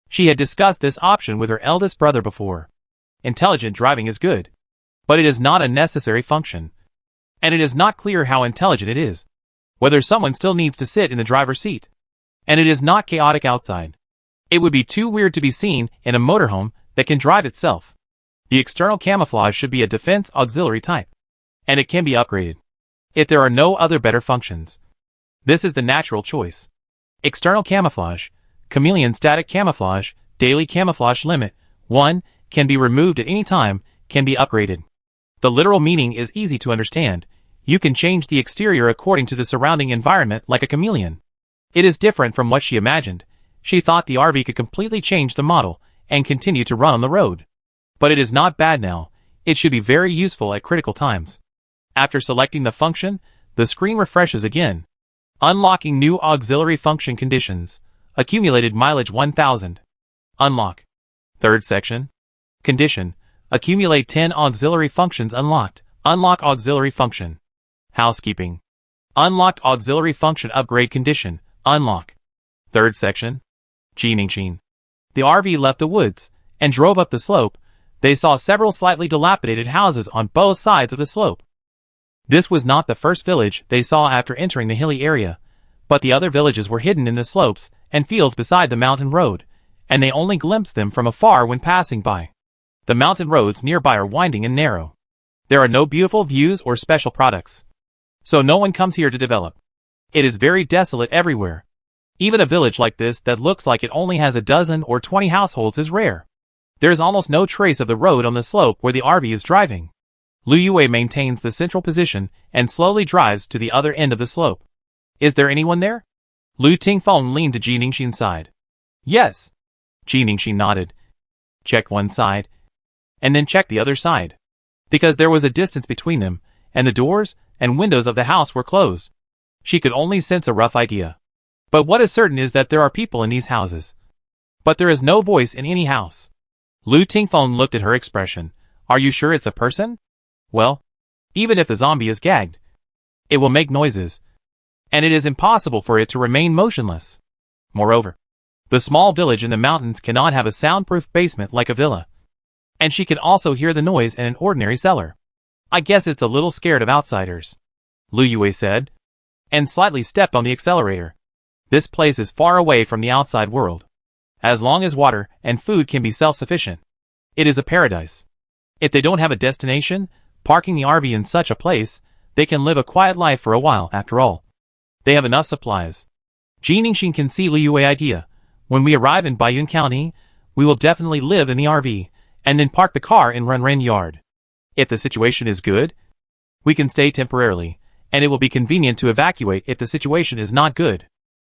She had discussed this option with her eldest brother before. Intelligent driving is good, but it is not a necessary function, and it is not clear how intelligent it is, whether someone still needs to sit in the driver's seat, and it is not chaotic outside. It would be too weird to be seen in a motorhome that can drive itself. The external camouflage should be a defense auxiliary type, and it can be upgraded if there are no other better functions. This is the natural choice. External camouflage, chameleon static camouflage, daily camouflage limit, 1, can be removed at any time, can be upgraded. The literal meaning is easy to understand. You can change the exterior according to the surrounding environment like a chameleon. It is different from what she imagined. She thought the RV could completely change the model and continue to run on the road. But it is not bad now. It should be very useful at critical times. After selecting the function, the screen refreshes again. Unlocking new auxiliary function conditions. Accumulated mileage 1000. Unlock. Third section. Condition. Accumulate 10 auxiliary functions unlocked. Unlock auxiliary function. Housekeeping. Unlocked auxiliary function upgrade condition. Unlock. Third section. Ji Ningxin. The RV left the woods and drove up the slope. They saw several slightly dilapidated houses on both sides of the slope. This was not the first village they saw after entering the hilly area, but the other villages were hidden in the slopes and fields beside the mountain road, and they only glimpsed them from afar when passing by. The mountain roads nearby are winding and narrow. There are no beautiful views or special products, so no one comes here to develop. It is very desolate everywhere. Even a village like this that looks like it only has a dozen or 20 households is rare. There is almost no trace of the road on the slope where the RV is driving. Liu Yue maintains the central position and slowly drives to the other end of the slope. Is there anyone there? Lu Tingfeng leaned to Ji Ningxin's side. Yes. Ji Ningxin nodded. Checked one side, and then checked the other side. Because there was a distance between them, and the doors and windows of the house were closed. She could only sense a rough idea. But what is certain is that there are people in these houses. But there is no voice in any house. Lu Tingfeng looked at her expression. Are you sure it's a person? Well, Even if the zombie is gagged, it will make noises, and it is impossible for it to remain motionless. Moreover, the small village in the mountains cannot have a soundproof basement like a villa, and she can also hear the noise in an ordinary cellar. I guess it's a little scared of outsiders, Lu Yue said, and slightly stepped on the accelerator. This place is far away from the outside world. As long as water and food can be self-sufficient, it is a paradise. If they don't have a destination, parking the RV in such a place, they can live a quiet life for a while after all. They have enough supplies. Jiningshin can see Lu Yue's idea. When we arrive in Baiyun County, we will definitely live in the RV, and then park the car in Renran Yard. If the situation is good, we can stay temporarily, and it will be convenient to evacuate if the situation is not good.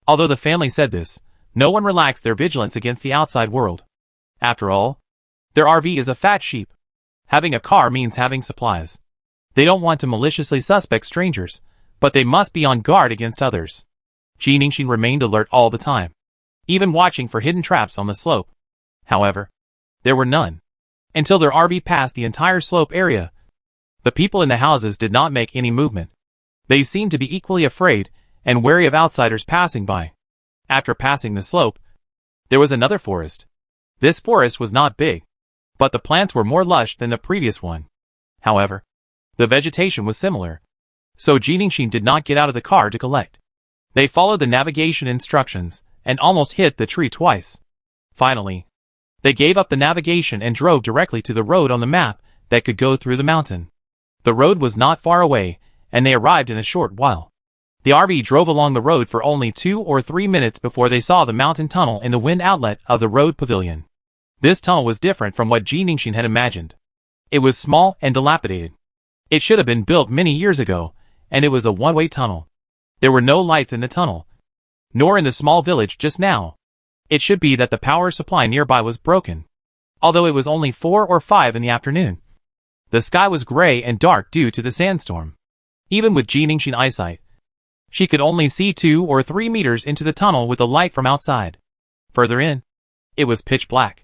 Although the family said this, no one relaxed their vigilance against the outside world. After all, their RV is a fat sheep. Having a car means having supplies. They don't want to maliciously suspect strangers, but they must be on guard against others. Jiningshin remained alert all the time, even watching for hidden traps on the slope. However, there were none. Until their RV passed the entire slope area, the people in the houses did not make any movement. They seemed to be equally afraid and wary of outsiders passing by. After passing the slope, there was another forest. This forest was not big, but the plants were more lush than the previous one. However, the vegetation was similar, so Jiningshin did not get out of the car to collect. They followed the navigation instructions and almost hit the tree twice. Finally, they gave up the navigation and drove directly to the road on the map that could go through the mountain. The road was not far away, and they arrived in a short while. The RV drove along the road for only 2 or 3 minutes before they saw the mountain tunnel in the wind outlet of the road pavilion. This tunnel was different from what Jiningshin had imagined. It was small and dilapidated. It should have been built many years ago, and it was a one-way tunnel. There were no lights in the tunnel, nor in the small village just now. It should be that the power supply nearby was broken, although it was only 4 or 5 in the afternoon. The sky was gray and dark due to the sandstorm. Even with Jiningshin eyesight, she could only see 2 or 3 meters into the tunnel with the light from outside. Further in, it was pitch black.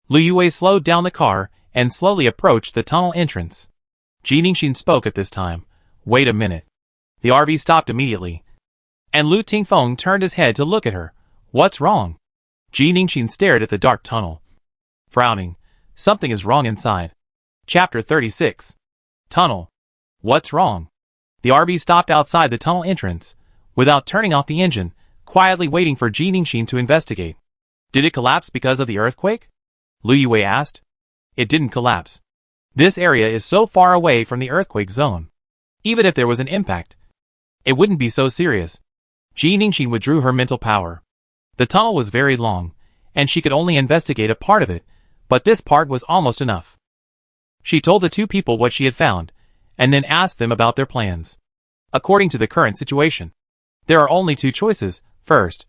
Lu Yue slowed down the car and slowly approached the tunnel entrance. Jiningshin spoke at this time. Wait a minute. The RV stopped immediately, and Lu Tingfeng turned his head to look at her. What's wrong? Jiningshin stared at the dark tunnel. Frowning, something is wrong inside. Chapter 36. Tunnel. What's wrong? The RV stopped outside the tunnel entrance, without turning off the engine, quietly waiting for Jiningshin to investigate. Did it collapse because of the earthquake? Lu Yue asked. It didn't collapse. This area is so far away from the earthquake zone. Even if there was an impact, it wouldn't be so serious. Jiningshin withdrew her mental power. The tunnel was very long, and she could only investigate a part of it, but this part was almost enough. She told the 2 people what she had found, and then asked them about their plans. According to the current situation, there are only 2 choices. First,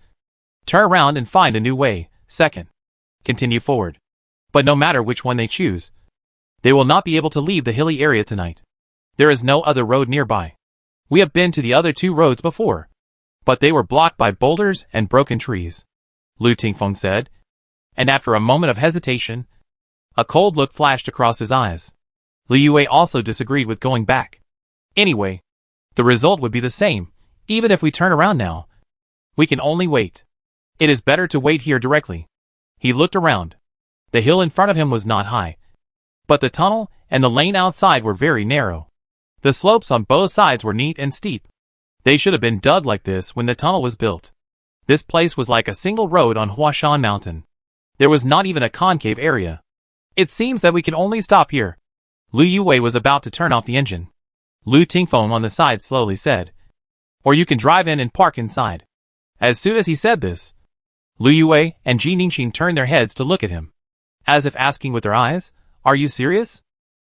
turn around and find a new way. Second, continue forward. But no matter which one they choose, they will not be able to leave the hilly area tonight. There is no other road nearby. We have been to the other 2 roads before, but they were blocked by boulders and broken trees, Lu Tingfeng said, and after a moment of hesitation, a cold look flashed across his eyes. Lu Yue also disagreed with going back. Anyway, the result would be the same, even if we turn around now. We can only wait. It is better to wait here directly. He looked around. The hill in front of him was not high, but the tunnel and the lane outside were very narrow. The slopes on both sides were neat and steep. They should have been dug like this when the tunnel was built. This place was like a single road on Huashan Mountain. There was not even a concave area. It seems that we can only stop here. Lu Yue was about to turn off the engine. Lu Tingfeng on the side slowly said, or you can drive in and park inside. As soon as he said this, Lu Yue and Jiningshin turned their heads to look at him, as if asking with their eyes, are you serious?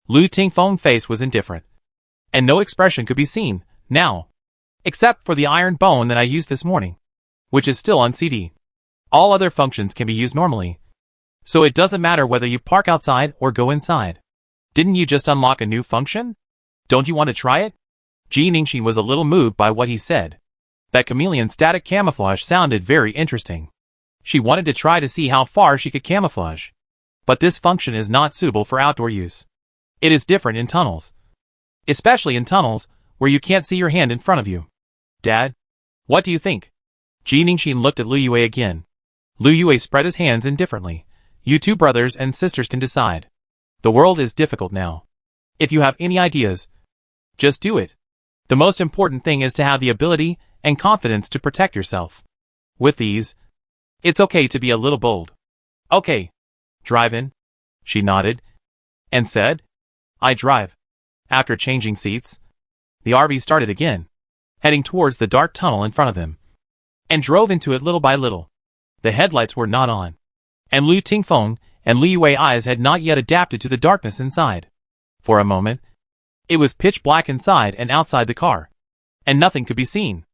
Lu Tingfeng's face was indifferent, and no expression could be seen, now, except for the iron bone that I used this morning, which is still on CD. All other functions can be used normally, so it doesn't matter whether you park outside or go inside. Didn't you just unlock a new function? Don't you want to try it? Jiningshin was a little moved by what he said. That chameleon static camouflage sounded very interesting. She wanted to try to see how far she could camouflage. But this function is not suitable for outdoor use. It is different in tunnels. especially in tunnels where you can't see your hand in front of you. Dad? What do you think? Ji Ningxin looked at Lu Yue again. Lu Yue spread his hands indifferently. You two brothers and sisters can decide. The world is difficult now. If you have any ideas, just do it. The most important thing is to have the ability and confidence to protect yourself. With these, it's okay to be a little bold. Okay. Drive in. She nodded and said, I drive. After changing seats, the RV started again, heading towards the dark tunnel in front of them, and drove into it little by little. The headlights were not on, and Lu Tingfeng and Lu Yue's eyes had not yet adapted to the darkness inside. For a moment, it was pitch black inside and outside the car, and nothing could be seen.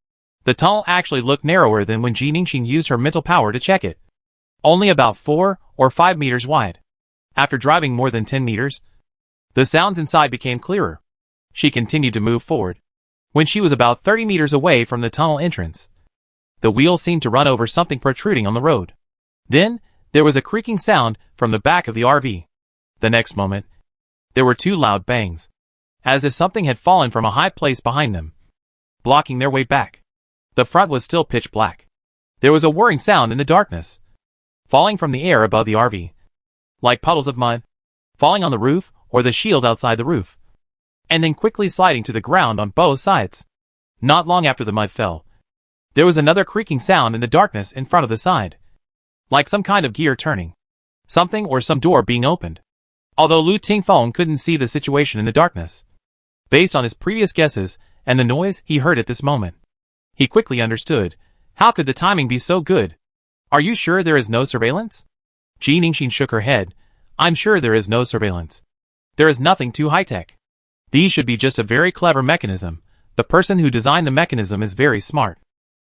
The tunnel actually looked narrower than when Ji Ningxin used her mental power to check it. Only about 4 or 5 meters wide. After driving more than 10 meters, the sounds inside became clearer. She continued to move forward. When she was about 30 meters away from the tunnel entrance, the wheel seemed to run over something protruding on the road. Then, there was a creaking sound from the back of the RV. The next moment, there were 2 loud bangs, as if something had fallen from a high place behind them, blocking their way back. The front was still pitch black. There was a whirring sound in the darkness, falling from the air above the RV, like puddles of mud, falling on the roof or the shield outside the roof, and then quickly sliding to the ground on both sides. Not long after the mud fell, there was another creaking sound in the darkness in front of the side, like some kind of gear turning, something or some door being opened. Although Lu Tingfeng couldn't see the situation in the darkness, based on his previous guesses and the noise he heard at this moment, he quickly understood. How could the timing be so good? Are you sure there is no surveillance? Ji Ningxin shook her head. I'm sure there is no surveillance. There is nothing too high-tech. These should be just a very clever mechanism. The person who designed the mechanism is very smart.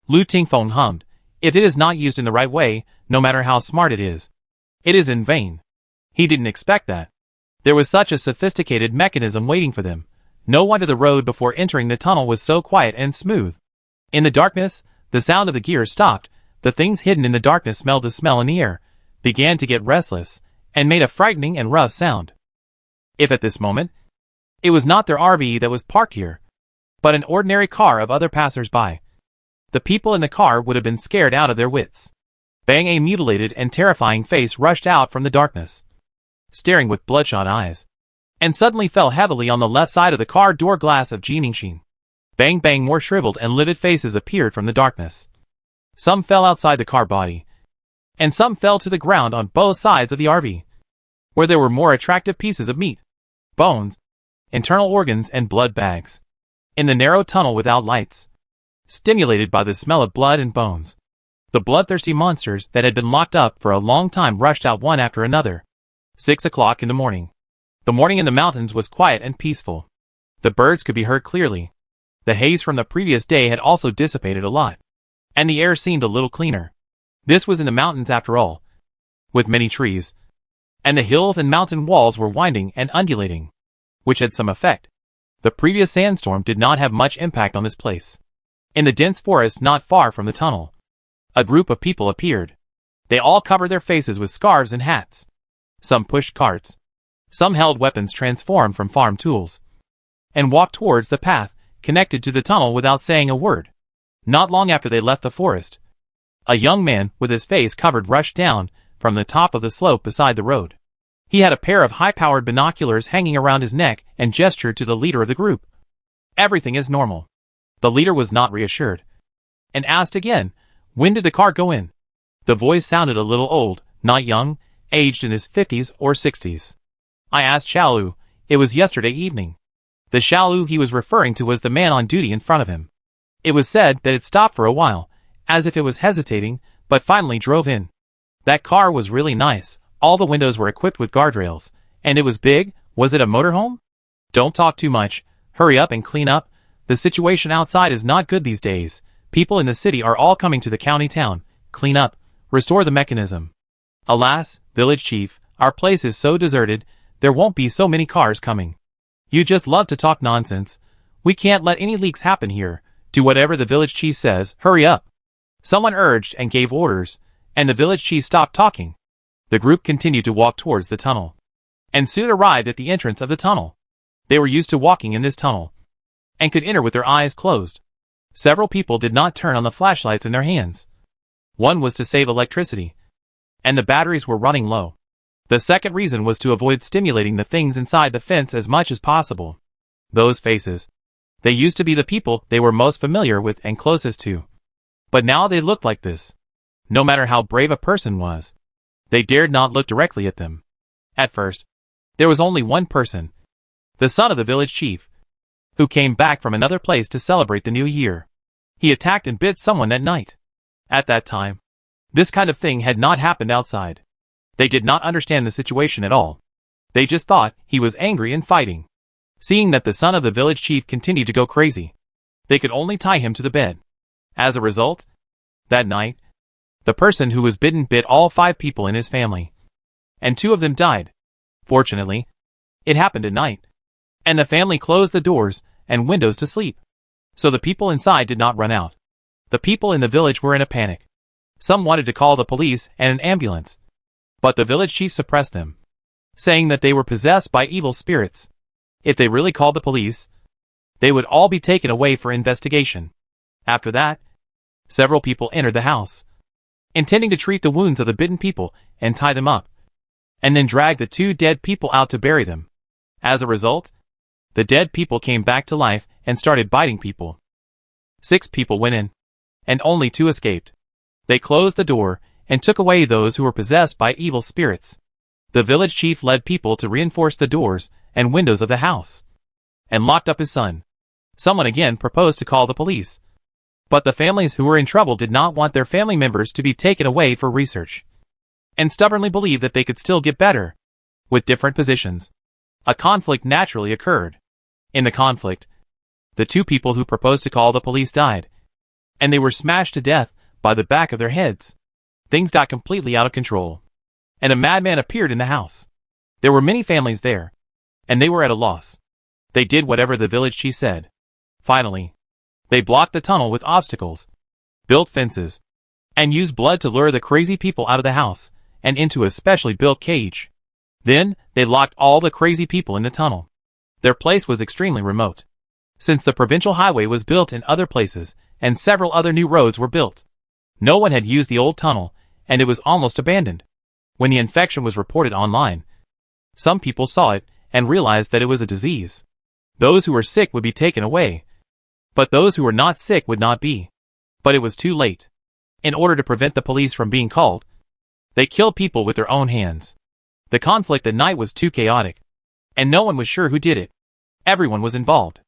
Lu Tingfeng hummed. If it is not used in the right way, no matter how smart it is in vain. He didn't expect that. There was such a sophisticated mechanism waiting for them. No wonder the road before entering the tunnel was so quiet and smooth. In the darkness, the sound of the gears stopped. The things hidden in the darkness smelled the smell in the air, began to get restless, and made a frightening and rough sound. If at this moment, it was not their RV that was parked here, but an ordinary car of other passers-by, the people in the car would have been scared out of their wits. Bang! A mutilated and terrifying face rushed out from the darkness, staring with bloodshot eyes, and suddenly fell heavily on the left side of the car door glass of Ji Ningxin. Bang bang! More shriveled and livid faces appeared from the darkness. Some fell outside the car body, and some fell to the ground on both sides of the RV, where there were more attractive pieces of meat, bones, internal organs and blood bags. In the narrow tunnel without lights, stimulated by the smell of blood and bones, the bloodthirsty monsters that had been locked up for a long time rushed out one after another. 6 o'clock in the morning. The morning in the mountains was quiet and peaceful. The birds could be heard clearly. The haze from the previous day had also dissipated a lot, and the air seemed a little cleaner. This was in the mountains after all, with many trees, and the hills and mountain walls were winding and undulating, which had some effect. The previous sandstorm did not have much impact on this place. In the dense forest not far from the tunnel, a group of people appeared. They all covered their faces with scarves and hats. Some pushed carts. Some held weapons transformed from farm tools, and walked towards the path connected to the tunnel without saying a word. Not long after they left the forest, a young man with his face covered rushed down from the top of the slope beside the road. He had a pair of high-powered binoculars hanging around his neck and gestured to the leader of the group. Everything is normal. The leader was not reassured, and asked again, when did the car go in? The voice sounded a little old, not young, aged in his 50s or 60s. I asked Xiaolu. It was yesterday evening. The Xiaolu he was referring to was the man on duty in front of him. It was said that it stopped for a while, as if it was hesitating, but finally drove in. That car was really nice. All the windows were equipped with guardrails, and it was big. Was it a motorhome? Don't talk too much. Hurry up and clean up. The situation outside is not good these days. People in the city are all coming to the county town. Clean up. Restore the mechanism. Alas, village chief, our place is so deserted, there won't be so many cars coming. You just love to talk nonsense. We can't let any leaks happen here. Do whatever the village chief says. Hurry up. Someone urged and gave orders, and the village chief stopped talking. The group continued to walk towards the tunnel, and soon arrived at the entrance of the tunnel. They were used to walking in this tunnel, and could enter with their eyes closed. Several people did not turn on the flashlights in their hands. One was to save electricity, and the batteries were running low. The second reason was to avoid stimulating the things inside the fence as much as possible. Those faces. They used to be the people they were most familiar with and closest to. But now they looked like this. No matter how brave a person was, they dared not look directly at them. At first, there was only one person, the son of the village chief, who came back from another place to celebrate the new year. He attacked and bit someone that night. At that time, this kind of thing had not happened outside. They did not understand the situation at all. They just thought he was angry and fighting. Seeing that the son of the village chief continued to go crazy, they could only tie him to the bed. As a result, that night, the person who was bitten bit all 5 people in his family, and 2 of them died. Fortunately, it happened at night, and the family closed the doors and windows to sleep, so the people inside did not run out. The people in the village were in a panic. Some wanted to call the police and an ambulance, but the village chief suppressed them, saying that they were possessed by evil spirits. If they really called the police, they would all be taken away for investigation. After that, several people entered the house, intending to treat the wounds of the bitten people and tie them up, and then drag the 2 dead people out to bury them. As a result, the dead people came back to life and started biting people. 6 people went in, and only 2 escaped. They closed the door and took away those who were possessed by evil spirits. The village chief led people to reinforce the doors and windows of the house, and locked up his son. Someone again proposed to call the police, but the families who were in trouble did not want their family members to be taken away for research, and stubbornly believed that they could still get better. With different positions, a conflict naturally occurred. In the conflict, the 2 people who proposed to call the police died, and they were smashed to death by the back of their heads. Things got completely out of control, and a madman appeared in the house. There were many families there, and they were at a loss. They did whatever the village chief said. Finally, they blocked the tunnel with obstacles, built fences, and used blood to lure the crazy people out of the house and into a specially built cage. Then, they locked all the crazy people in the tunnel. Their place was extremely remote, since the provincial highway was built in other places and several other new roads were built. No one had used the old tunnel, and it was almost abandoned. When the infection was reported online, some people saw it and realized that it was a disease. Those who were sick would be taken away, but those who were not sick would not be. But it was too late. In order to prevent the police from being called, they killed people with their own hands. The conflict at night was too chaotic, and no one was sure who did it. Everyone was involved.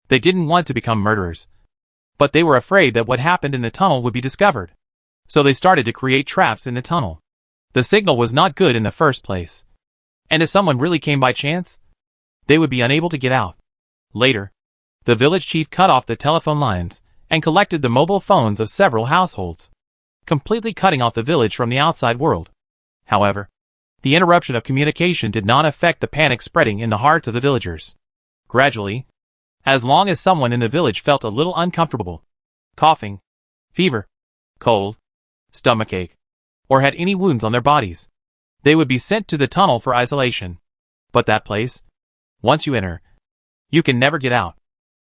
They didn't want to become murderers, but they were afraid that what happened in the tunnel would be discovered. So they started to create traps in the tunnel. The signal was not good in the first place, and if someone really came by chance, they would be unable to get out. Later, the village chief cut off the telephone lines and collected the mobile phones of several households, completely cutting off the village from the outside world. However, the interruption of communication did not affect the panic spreading in the hearts of the villagers. Gradually, as long as someone in the village felt a little uncomfortable, coughing, fever, cold, stomachache, or had any wounds on their bodies, they would be sent to the tunnel for isolation. But that place, once you enter, you can never get out.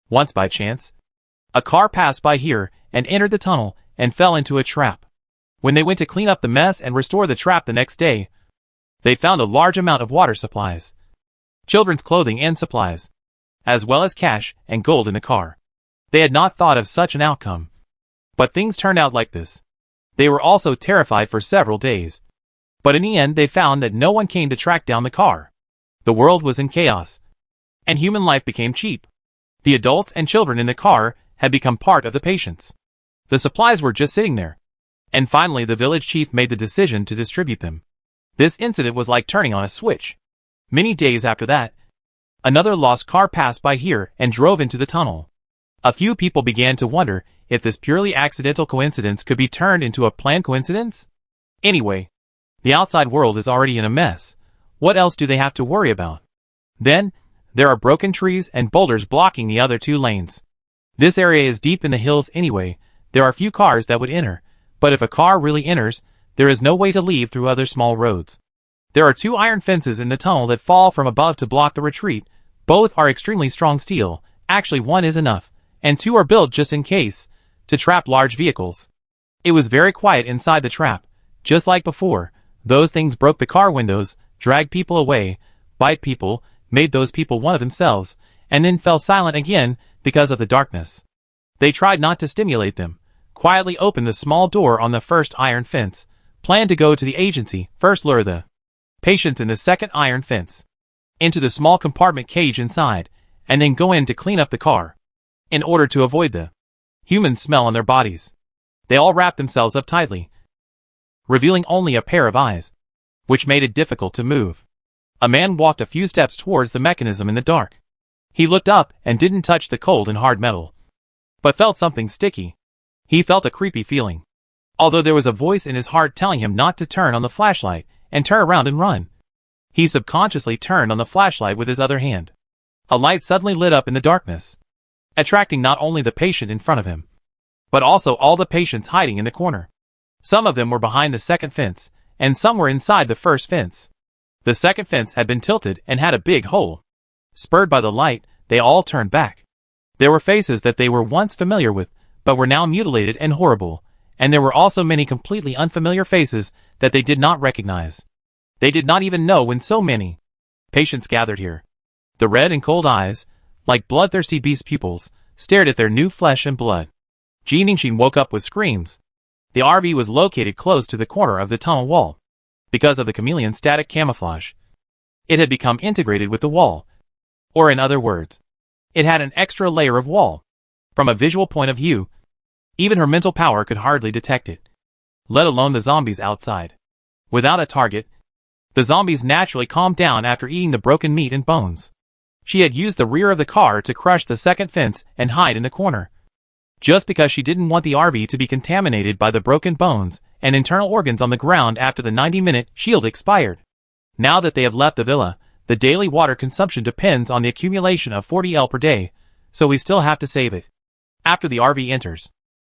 Once by chance, a car passed by here and entered the tunnel and fell into a trap. When they went to clean up the mess and restore the trap the next day, they found a large amount of water supplies, children's clothing and supplies, as well as cash and gold in the car. They had not thought of such an outcome, but things turned out like this. They were also terrified for several days, but in the end they found that no one came to track down the car. The world was in chaos, and human life became cheap. The adults and children in the car had become part of the patients. The supplies were just sitting there, and finally the village chief made the decision to distribute them. This incident was like turning on a switch. Many days after that, another lost car passed by here and drove into the tunnel. A few people began to wonder if this purely accidental coincidence could be turned into a planned coincidence. Anyway, the outside world is already in a mess. What else do they have to worry about? Then, there are broken trees and boulders blocking the other 2 lanes. This area is deep in the hills anyway. There are few cars that would enter, but if a car really enters, there is no way to leave through other small roads. There are 2 iron fences in the tunnel that fall from above to block the retreat, Both are extremely strong steel, actually one is enough, and two are built just in case, to trap large vehicles. It was very quiet inside the trap. Just like before, those things broke the car windows, dragged people away, bite people, made those people one of themselves, and then fell silent again because of the darkness. They tried not to stimulate them, quietly opened the small door on the first iron fence, planned to go to the agency, first lure the patients in the second iron fence into the small compartment cage inside, and then go in to clean up the car, in order to avoid the human smell on their bodies. They all wrapped themselves up tightly, revealing only a pair of eyes, which made it difficult to move. A man walked a few steps towards the mechanism in the dark. He looked up and didn't touch the cold and hard metal, but felt something sticky. He felt a creepy feeling, although there was a voice in his heart telling him not to turn on the flashlight and turn around and run. He subconsciously turned on the flashlight with his other hand. A light suddenly lit up in the darkness, attracting not only the patient in front of him, but also all the patients hiding in the corner. Some of them were behind the second fence, and some were inside the first fence. The second fence had been tilted and had a big hole. Spurred by the light, they all turned back. There were faces that they were once familiar with, but were now mutilated and horrible, and there were also many completely unfamiliar faces that they did not recognize. They did not even know when so many patients gathered here. The red and cold eyes, like bloodthirsty beast pupils, stared at their new flesh and blood. Ji Ningxin woke up with screams. The RV was located close to the corner of the tunnel wall. Because of the chameleon static camouflage, it had become integrated with the wall. Or in other words, it had an extra layer of wall. From a visual point of view, even her mental power could hardly detect it, let alone the zombies outside. Without a target, the zombies naturally calmed down after eating the broken meat and bones. She had used the rear of the car to crush the second fence and hide in the corner, just because she didn't want the RV to be contaminated by the broken bones and internal organs on the ground after the 90-minute shield expired. Now that they have left the villa, the daily water consumption depends on the accumulation of 40 L per day, so we still have to save it. After the RV enters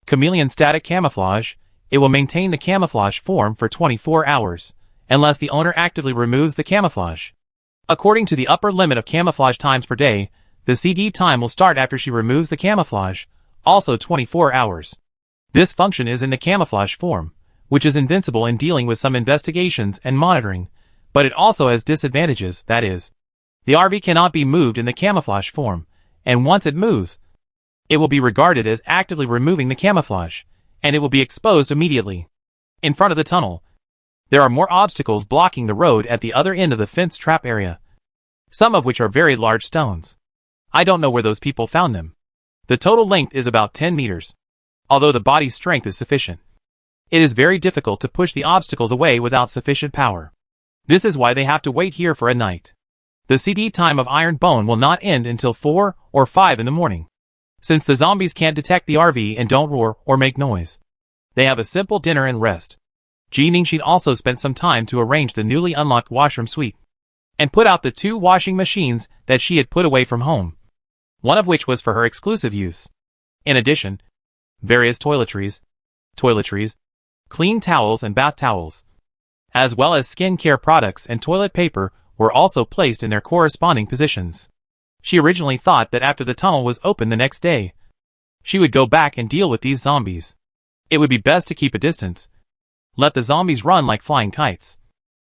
chameleon static camouflage, it will maintain the camouflage form for 24 hours, unless the owner actively removes the camouflage. According to the upper limit of camouflage times per day, the CD time will start after she removes the camouflage, also 24 hours. This function is in the camouflage form, which is invincible in dealing with some investigations and monitoring, but it also has disadvantages, that is, the RV cannot be moved in the camouflage form, and once it moves, it will be regarded as actively removing the camouflage, and it will be exposed immediately. In front of the tunnel, there are more obstacles blocking the road at the other end of the fence trap area, some of which are very large stones. I don't know where those people found them. The total length is about 10 meters. Although the body's strength is sufficient, it is very difficult to push the obstacles away without sufficient power. This is why they have to wait here for a night. The CD time of Iron Bone will not end until 4 or 5 in the morning. Since the zombies can't detect the RV and don't roar or make noise, they have a simple dinner and rest. Ji Ningxin also spent some time to arrange the newly unlocked washroom suite, and put out the 2 washing machines that she had put away from home, one of which was for her exclusive use. In addition, various toiletries, clean towels and bath towels, as well as skincare products and toilet paper were also placed in their corresponding positions. She originally thought that after the tunnel was open the next day, she would go back and deal with these zombies. It would be best to keep a distance, let the zombies run like flying kites,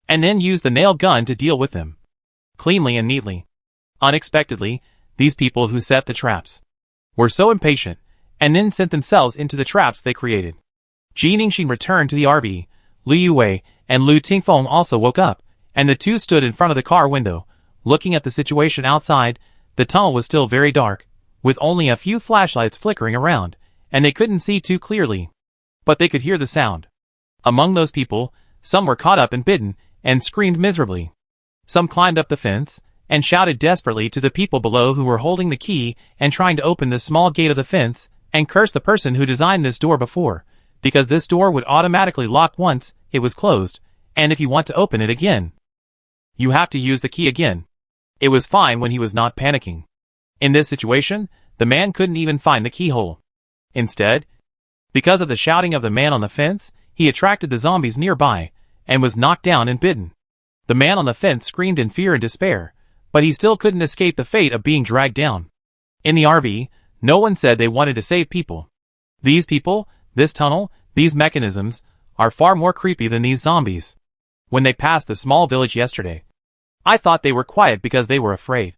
and then use the nail gun to deal with them, cleanly and neatly. Unexpectedly, these people who set the traps were so impatient, and then sent themselves into the traps they created. Ji Ningxin returned to the RV. Lu Yuwei and Lu Tingfeng also woke up, and the two stood in front of the car window, looking at the situation outside. The tunnel was still very dark, with only a few flashlights flickering around, and they couldn't see too clearly, but they could hear the sound. Among those people, some were caught up and bitten, and screamed miserably. Some climbed up the fence, and shouted desperately to the people below who were holding the key and trying to open the small gate of the fence, and cursed the person who designed this door before, because this door would automatically lock once it was closed, and if you want to open it again, you have to use the key again. It was fine when he was not panicking. In this situation, the man couldn't even find the keyhole. Instead, because of the shouting of the man on the fence, he attracted the zombies nearby, and was knocked down and bitten. The man on the fence screamed in fear and despair, but he still couldn't escape the fate of being dragged down. In the RV, no one said they wanted to save people. These people, this tunnel, these mechanisms, are far more creepy than these zombies. When they passed the small village yesterday, I thought they were quiet because they were afraid.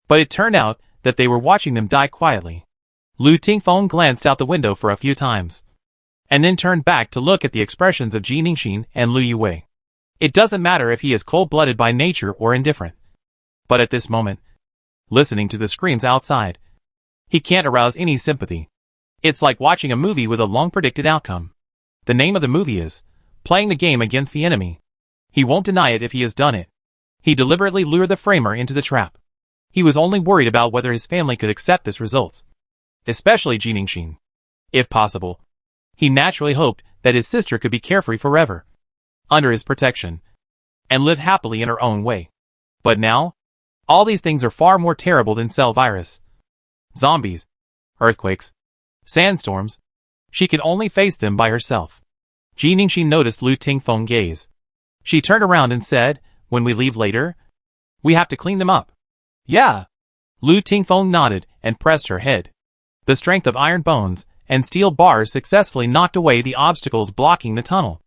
But it turned out that they were watching them die quietly. Lu Tingfeng glanced out the window for a few times, and then turned back to look at the expressions of Ji Ningxin and Lu Yue. It doesn't matter if he is cold-blooded by nature or indifferent. But at this moment, listening to the screams outside, he can't arouse any sympathy. It's like watching a movie with a long-predicted outcome. The name of the movie is Playing the Game Against the Enemy. He won't deny it if he has done it. He deliberately lured the framer into the trap. He was only worried about whether his family could accept this result. Especially Ji Ningxin. If possible, he naturally hoped that his sister could be carefree forever, under his protection, and live happily in her own way. But now, all these things are far more terrible than cell virus. Zombies, earthquakes, sandstorms. She can only face them by herself. Ji Ningxin noticed Lu Tingfeng gaze. She turned around and said, "When we leave later, we have to clean them up." "Yeah." Lu Tingfeng nodded and pressed her head. The strength of iron bones and steel bars successfully knocked away the obstacles blocking the tunnel.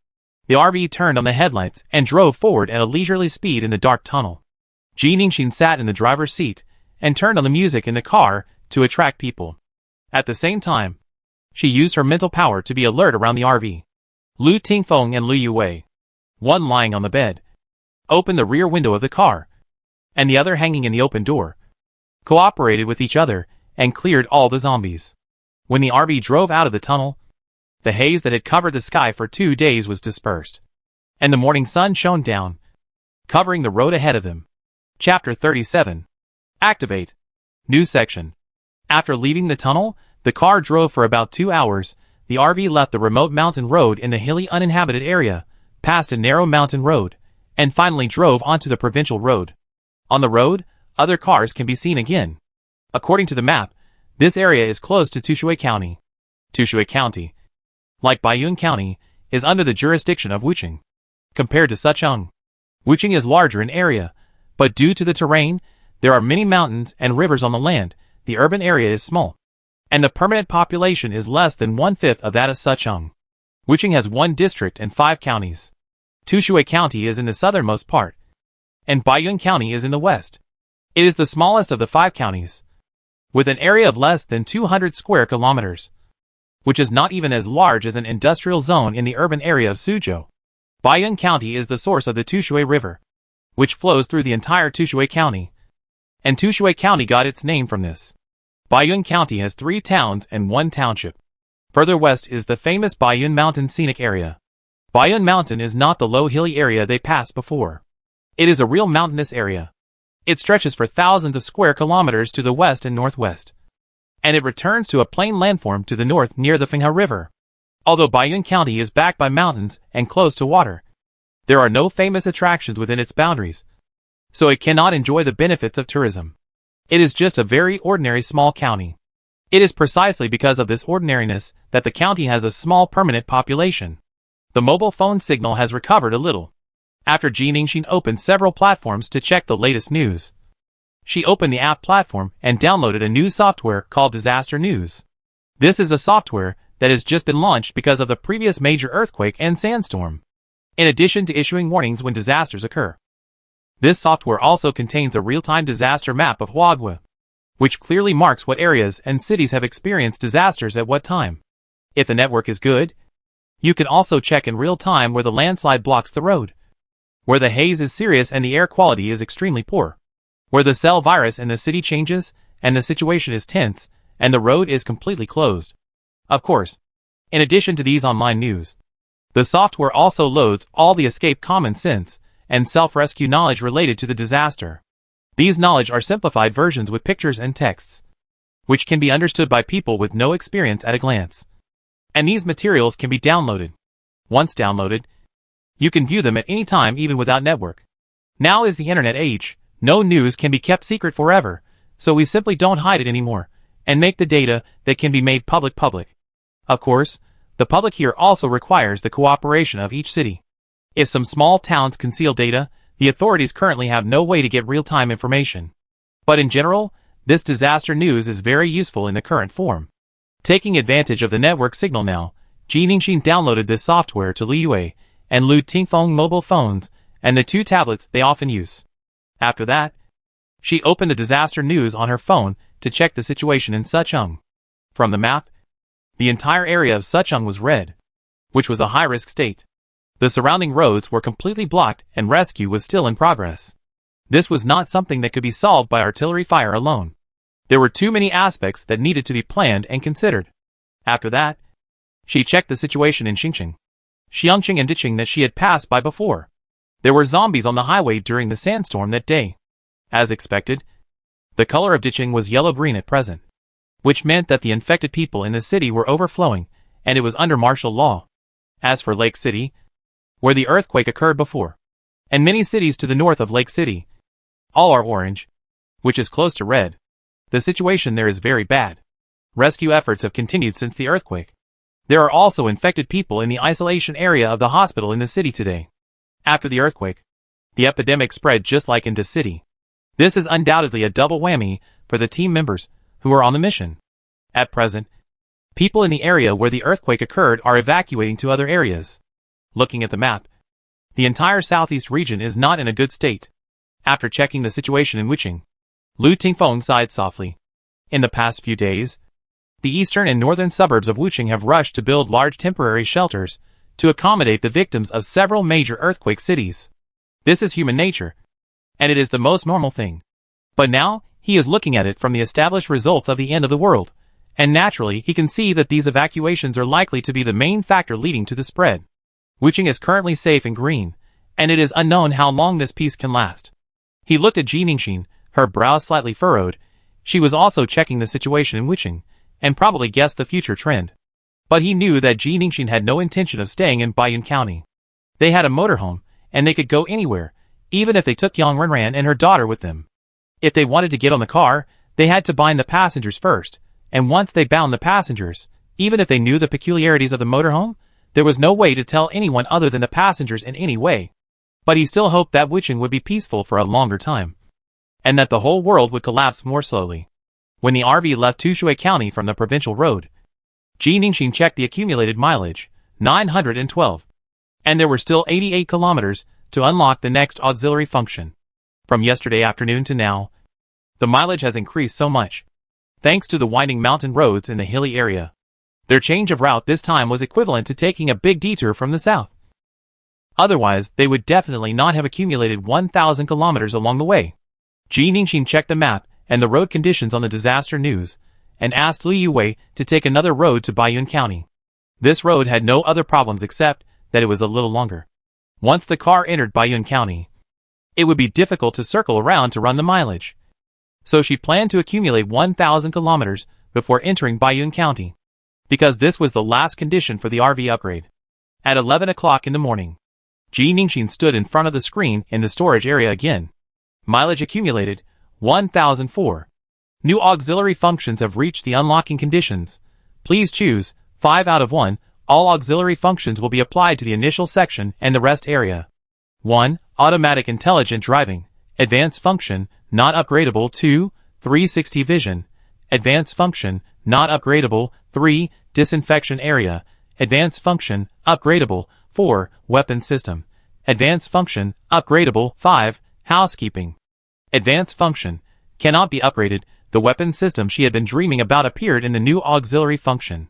The RV turned on the headlights and drove forward at a leisurely speed in the dark tunnel. Ji Ningxin sat in the driver's seat and turned on the music in the car to attract people. At the same time, she used her mental power to be alert around the RV. Lu Tingfeng and Lu Yue, one lying on the bed, opened the rear window of the car, and the other hanging in the open door, cooperated with each other and cleared all the zombies. When the RV drove out of the tunnel, the haze that had covered the sky for 2 days was dispersed, and the morning sun shone down, covering the road ahead of them. Chapter 37. Activate. New section. After leaving the tunnel, the car drove for about 2 hours. The RV left the remote mountain road in the hilly uninhabited area, passed a narrow mountain road, and finally drove onto the provincial road. On the road, other cars can be seen again. According to the map, this area is close to Tushu County. Tushu County, like Baiyun County, is under the jurisdiction of Wucheng. Compared to Sucheng, Wucheng is larger in area, but due to the terrain, there are many mountains and rivers on the land. The urban area is small, and the permanent population is less than 1/5 of that of Sucheng. Wucheng has 1 district and 5 counties. Tushu County is in the southernmost part, and Baiyun County is in the west. It is the smallest of the 5 counties, with an area of less than 200 square kilometers, which is not even as large as an industrial zone in the urban area of Suzhou. Baiyun County is the source of the Tushu River, which flows through the entire Tushu County, and Tushu County got its name from this. Baiyun County has 3 towns and 1 township. Further west is the famous Baiyun Mountain Scenic Area. Baiyun Mountain is not the low hilly area they passed before. It is a real mountainous area. It stretches for thousands of square kilometers to the west and northwest, and it returns to a plain landform to the north near the Fenghe River. Although Baiyun County is backed by mountains and close to water, there are no famous attractions within its boundaries, so it cannot enjoy the benefits of tourism. It is just a very ordinary small county. It is precisely because of this ordinariness that the county has a small permanent population. The mobile phone signal has recovered a little. After Ji Ningxin opened several platforms to check the latest news, she opened the app platform and downloaded a new software called Disaster News. This is a software that has just been launched because of the previous major earthquake and sandstorm, in addition to issuing warnings when disasters occur. This software also contains a real-time disaster map of Huague, which clearly marks what areas and cities have experienced disasters at what time. If the network is good, you can also check in real time where the landslide blocks the road, where the haze is serious and the air quality is extremely poor, where the cell virus in the city changes and the situation is tense and the road is completely closed. Of course, in addition to these online news, the software also loads all the escape common sense and self-rescue knowledge related to the disaster. These knowledge are simplified versions with pictures and texts, which can be understood by people with no experience at a glance. And these materials can be downloaded. Once downloaded, you can view them at any time even without network. Now is the internet age. No news can be kept secret forever, so we simply don't hide it anymore, and make the data that can be made public. Of course, the public here also requires the cooperation of each city. If some small towns conceal data, the authorities currently have no way to get real-time information. But in general, this disaster news is very useful in the current form. Taking advantage of the network signal now, Ji Ningxin downloaded this software to Li Yue and Lu Tingfeng mobile phones and the 2 tablets they often use. After that, she opened the disaster news on her phone to check the situation in Sucheng. From the map, the entire area of Sucheng was red, which was a high-risk state. The surrounding roads were completely blocked and rescue was still in progress. This was not something that could be solved by artillery fire alone. There were too many aspects that needed to be planned and considered. After that, she checked the situation in Xingqing, Xiangqing and Diching that she had passed by before. There were zombies on the highway during the sandstorm that day. As expected, the color of Diching was yellow-green at present, which meant that the infected people in the city were overflowing, and it was under martial law. As for Lake City, where the earthquake occurred before, and many cities to the north of Lake City, all are orange, which is close to red. The situation there is very bad. Rescue efforts have continued since the earthquake. There are also infected people in the isolation area of the hospital in the city today. After the earthquake, the epidemic spread just like into city. This is undoubtedly a double whammy for the team members who are on the mission. At present, people in the area where the earthquake occurred are evacuating to other areas. Looking at the map, the entire southeast region is not in a good state. After checking the situation in Wuching, Lu Tingfeng sighed softly. In the past few days, the eastern and northern suburbs of Wuching have rushed to build large temporary shelters to accommodate the victims of several major earthquake cities. This is human nature, and it is the most normal thing. But now, he is looking at it from the established results of the end of the world, and naturally he can see that these evacuations are likely to be the main factor leading to the spread. Wuching is currently safe and green, and it is unknown how long this peace can last. He looked at Ji Ningxin, her brows slightly furrowed. She was also checking the situation in Wuching, and probably guessed the future trend. But he knew that Ji Ningxin had no intention of staying in Baiyun County. They had a motorhome, and they could go anywhere, even if they took Yang Renran and her daughter with them. If they wanted to get on the car, they had to bind the passengers first, and once they bound the passengers, even if they knew the peculiarities of the motorhome, there was no way to tell anyone other than the passengers in any way. But he still hoped that Wuching would be peaceful for a longer time, and that the whole world would collapse more slowly. When the RV left Tushu County from the provincial road, Ji Ningxin checked the accumulated mileage, 912. And there were still 88 kilometers to unlock the next auxiliary function. From yesterday afternoon to now, the mileage has increased so much, thanks to the winding mountain roads in the hilly area. Their change of route this time was equivalent to taking a big detour from the south. Otherwise, they would definitely not have accumulated 1,000 kilometers along the way. Ji Ningxin checked the map and the road conditions on the disaster news, and asked Li Yue to take another road to Baiyun County. This road had no other problems except that it was a little longer. Once the car entered Baiyun County, it would be difficult to circle around to run the mileage. So she planned to accumulate 1,000 kilometers before entering Baiyun County, because this was the last condition for the RV upgrade. At 11 o'clock in the morning, Ji Ningxin stood in front of the screen in the storage area again. Mileage accumulated, 1,004. New auxiliary functions have reached the unlocking conditions. Please choose 5 out of 1. All auxiliary functions will be applied to the initial section and the rest area. 1. Automatic intelligent driving. Advanced function, not upgradable. 2. 360 vision. Advanced function, not upgradable. 3. Disinfection area. Advanced function, upgradable. 4. Weapon system. Advanced function, upgradable. 5. Housekeeping. Advanced function, cannot be upgraded. The weapon system she had been dreaming about appeared in the new auxiliary function.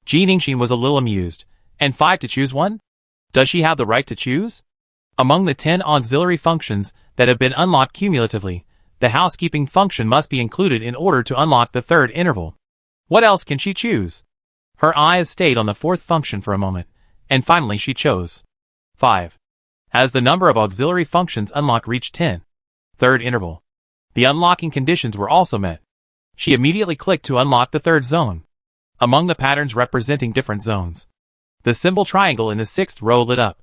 Ji Ningxin was a little amused. And 5 to choose one? Does she have the right to choose? Among the 10 auxiliary functions that have been unlocked cumulatively, the housekeeping function must be included in order to unlock the third interval. What else can she choose? Her eyes stayed on the fourth function for a moment, and finally she chose 5. As the number of auxiliary functions unlocked reached 10. Third interval. The unlocking conditions were also met. She immediately clicked to unlock the third zone. Among the patterns representing different zones, the symbol triangle in the 6th row lit up,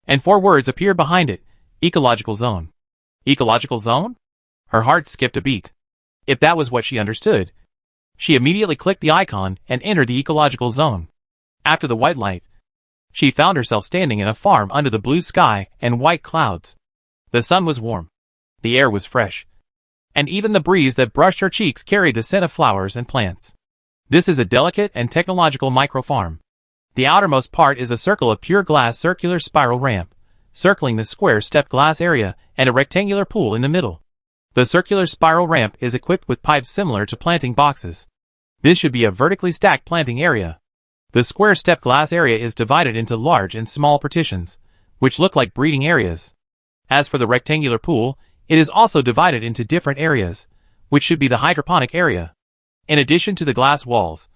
and 4 words appeared behind it: Ecological zone. Ecological zone? Her heart skipped a beat. If that was what she understood, she immediately clicked the icon and entered the ecological zone. After the white light, she found herself standing in a farm under the blue sky and white clouds. The sun was warm. The air was fresh. And even the breeze that brushed her cheeks carried the scent of flowers and plants. This is a delicate and technological microfarm. The outermost part is a circle of pure glass circular spiral ramp, circling the square stepped glass area and a rectangular pool in the middle. The circular spiral ramp is equipped with pipes similar to planting boxes. This should be a vertically stacked planting area. The square stepped glass area is divided into large and small partitions, which look like breeding areas. As for the rectangular pool, it is also divided into different areas, which should be the hydroponic area. In addition to the glass walls,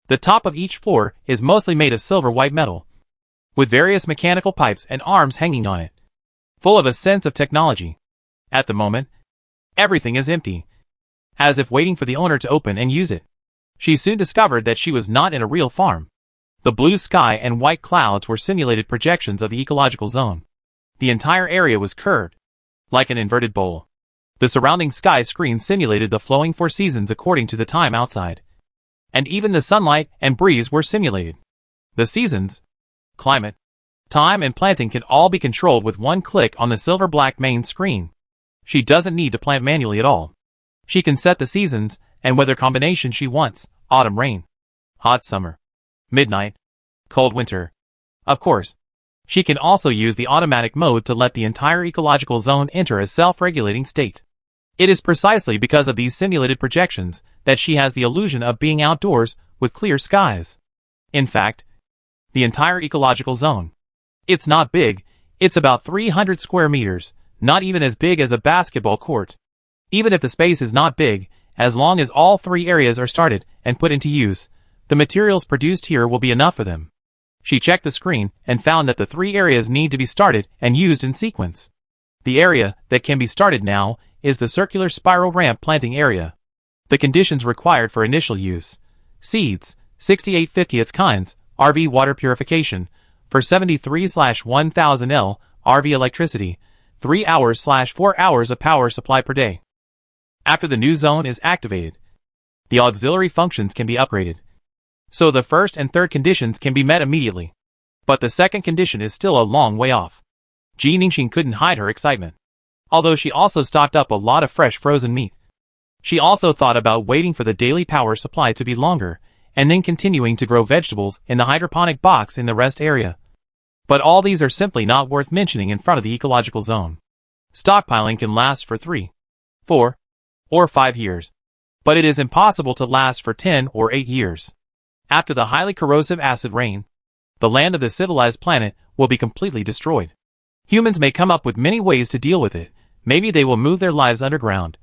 the top of each floor is mostly made of silver-white metal, with various mechanical pipes and arms hanging on it, full of a sense of technology. At the moment, everything is empty, as if waiting for the owner to open and use it. She soon discovered that she was not in a real farm. The blue sky and white clouds were simulated projections of the ecological zone. The entire area was curved, like an inverted bowl. The surrounding sky screen simulated the flowing four seasons according to the time outside. And even the sunlight and breeze were simulated. The seasons, climate, time and planting can all be controlled with one click on the silver-black main screen. She doesn't need to plant manually at all. She can set the seasons and weather combination she wants: autumn rain, hot summer, midnight, cold winter. Of course, she can also use the automatic mode to let the entire ecological zone enter a self-regulating state. It is precisely because of these simulated projections that she has the illusion of being outdoors with clear skies. In fact, the entire ecological zone. It's not big, it's about 300 square meters, not even as big as a basketball court. Even if the space is not big, as long as all three areas are started and put into use, the materials produced here will be enough for them. She checked the screen and found that the three areas need to be started and used in sequence. The area that can be started now is the circular spiral ramp planting area. The conditions required for initial use: seeds, 68/50 kinds, RV water purification, for 73/1000 L, RV electricity, 3 hours/4 hours of power supply per day. After the new zone is activated, the auxiliary functions can be upgraded. So the first and third conditions can be met immediately. But the second condition is still a long way off. Ji Ningxin couldn't hide her excitement. Although she also stocked up a lot of fresh frozen meat. She also thought about waiting for the daily power supply to be longer, and then continuing to grow vegetables in the hydroponic box in the rest area. But all these are simply not worth mentioning in front of the ecological zone. Stockpiling can last for 3, 4, or 5 years. But it is impossible to last for 10 or 8 years. After the highly corrosive acid rain, the land of the civilized planet will be completely destroyed. Humans may come up with many ways to deal with it. Maybe they will move their lives underground,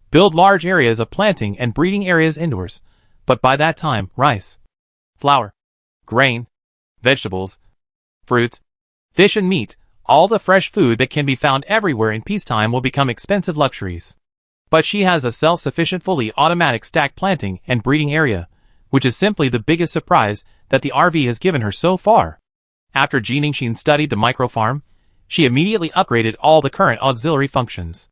build large areas of planting and breeding areas indoors, but by that time, rice, flour, grain, vegetables, fruits, fish and meat, all the fresh food that can be found everywhere in peacetime will become expensive luxuries. But she has a self-sufficient fully automatic stack planting and breeding area, which is simply the biggest surprise that the RV has given her so far. After Ji Ningxin studied the microfarm, she immediately upgraded all the current auxiliary functions.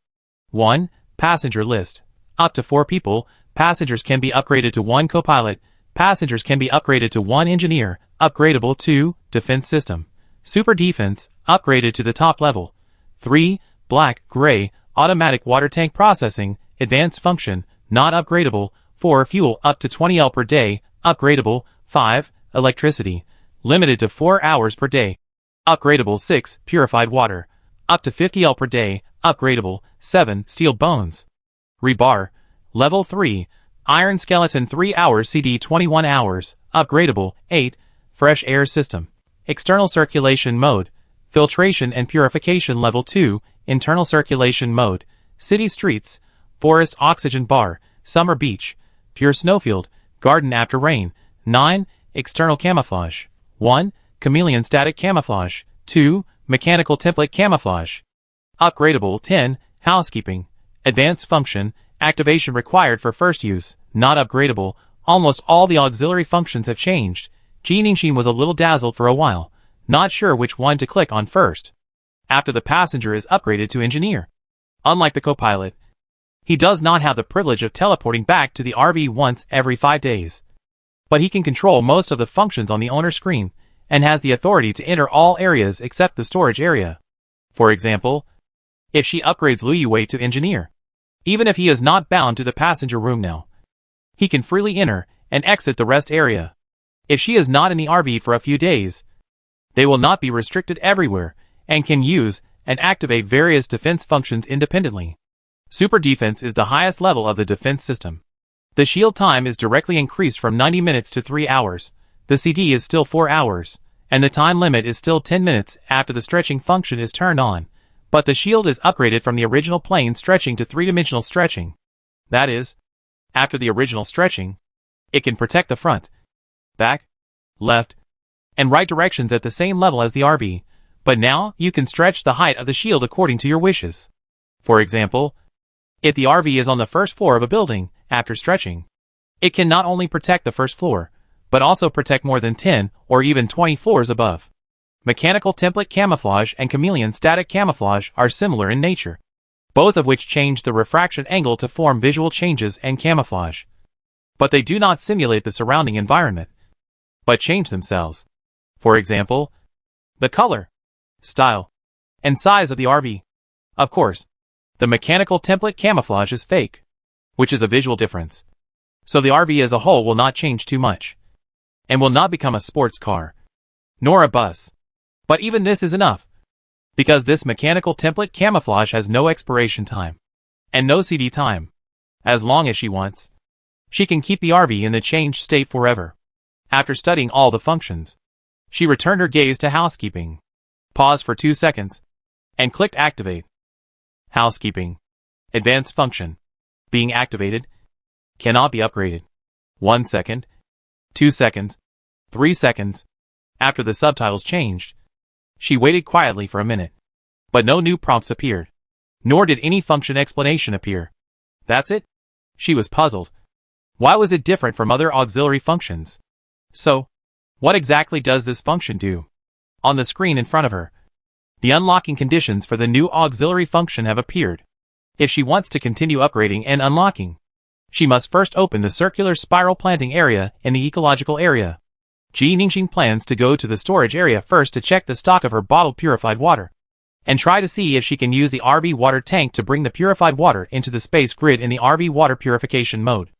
1. Passenger list. Up to 4 people, passengers can be upgraded to 1 co-pilot, passengers can be upgraded to 1 engineer, upgradable. 2. Defense system. Super defense, upgraded to the top level. 3. Black, gray, automatic water tank processing, advanced function, not upgradable. 4. Fuel, up to 20 L per day, upgradable. 5. Electricity, limited to 4 hours per day, upgradable. 6. Purified water, up to 50 L per day, upgradable. 7. Steel bones, rebar, level 3, iron skeleton 3 hours CD 21 hours, upgradable. 8. Fresh air system, external circulation mode, filtration and purification level 2, internal circulation mode, city streets, forest oxygen bar, summer beach, pure snowfield, garden after rain. 9. External camouflage. 1. Chameleon static camouflage. 2. Mechanical template camouflage, upgradable. 10. Housekeeping, advanced function, activation required for first use, not upgradable. Almost all the auxiliary functions have changed. Ji Ningxin was a little dazzled for a while, not sure which one to click on first. After the passenger is upgraded to engineer. Unlike the co-pilot, he does not have the privilege of teleporting back to the RV once every 5 days. But he can control most of the functions on the owner's screen, and has the authority to enter all areas except the storage area. For example, if she upgrades Liu Wei to engineer. Even if he is not bound to the passenger room now, he can freely enter and exit the rest area. If she is not in the RV for a few days, they will not be restricted everywhere and can use and activate various defense functions independently. Super defense is the highest level of the defense system. The shield time is directly increased from 90 minutes to 3 hours, the CD is still 4 hours, and the time limit is still 10 minutes after the stretching function is turned on, but the shield is upgraded from the original plane stretching to 3-dimensional stretching. That is, after the original stretching, it can protect the front, back, left, and right directions at the same level as the RV, but now you can stretch the height of the shield according to your wishes. For example, if the RV is on the first floor of a building, after stretching, it can not only protect the first floor, but also protect more than 10 or even 20 floors above. Mechanical template camouflage and chameleon static camouflage are similar in nature, both of which change the refraction angle to form visual changes and camouflage. But they do not simulate the surrounding environment, but change themselves. For example, the color, style, and size of the RV. Of course, the mechanical template camouflage is fake, which is a visual difference. So the RV as a whole will not change too much, and will not become a sports car, nor a bus. But even this is enough, because this mechanical template camouflage has no expiration time, and no CD time. As long as she wants, she can keep the RV in the changed state forever. After studying all the functions, she returned her gaze to housekeeping, paused for 2 seconds, and clicked activate. Housekeeping. Advanced function. Being activated. Cannot be upgraded. 1 second. 2 seconds. 3 seconds. After the subtitles changed, she waited quietly for a minute. But no new prompts appeared. Nor did any function explanation appear. That's it? She was puzzled. Why was it different from other auxiliary functions? So, what exactly does this function do? On the screen in front of her, the unlocking conditions for the new auxiliary function have appeared. If she wants to continue upgrading and unlocking, she must first open the circular spiral planting area in the ecological area. Ji Ningxing plans to go to the storage area first to check the stock of her bottled purified water, and try to see if she can use the RV water tank to bring the purified water into the space grid in the RV water purification mode,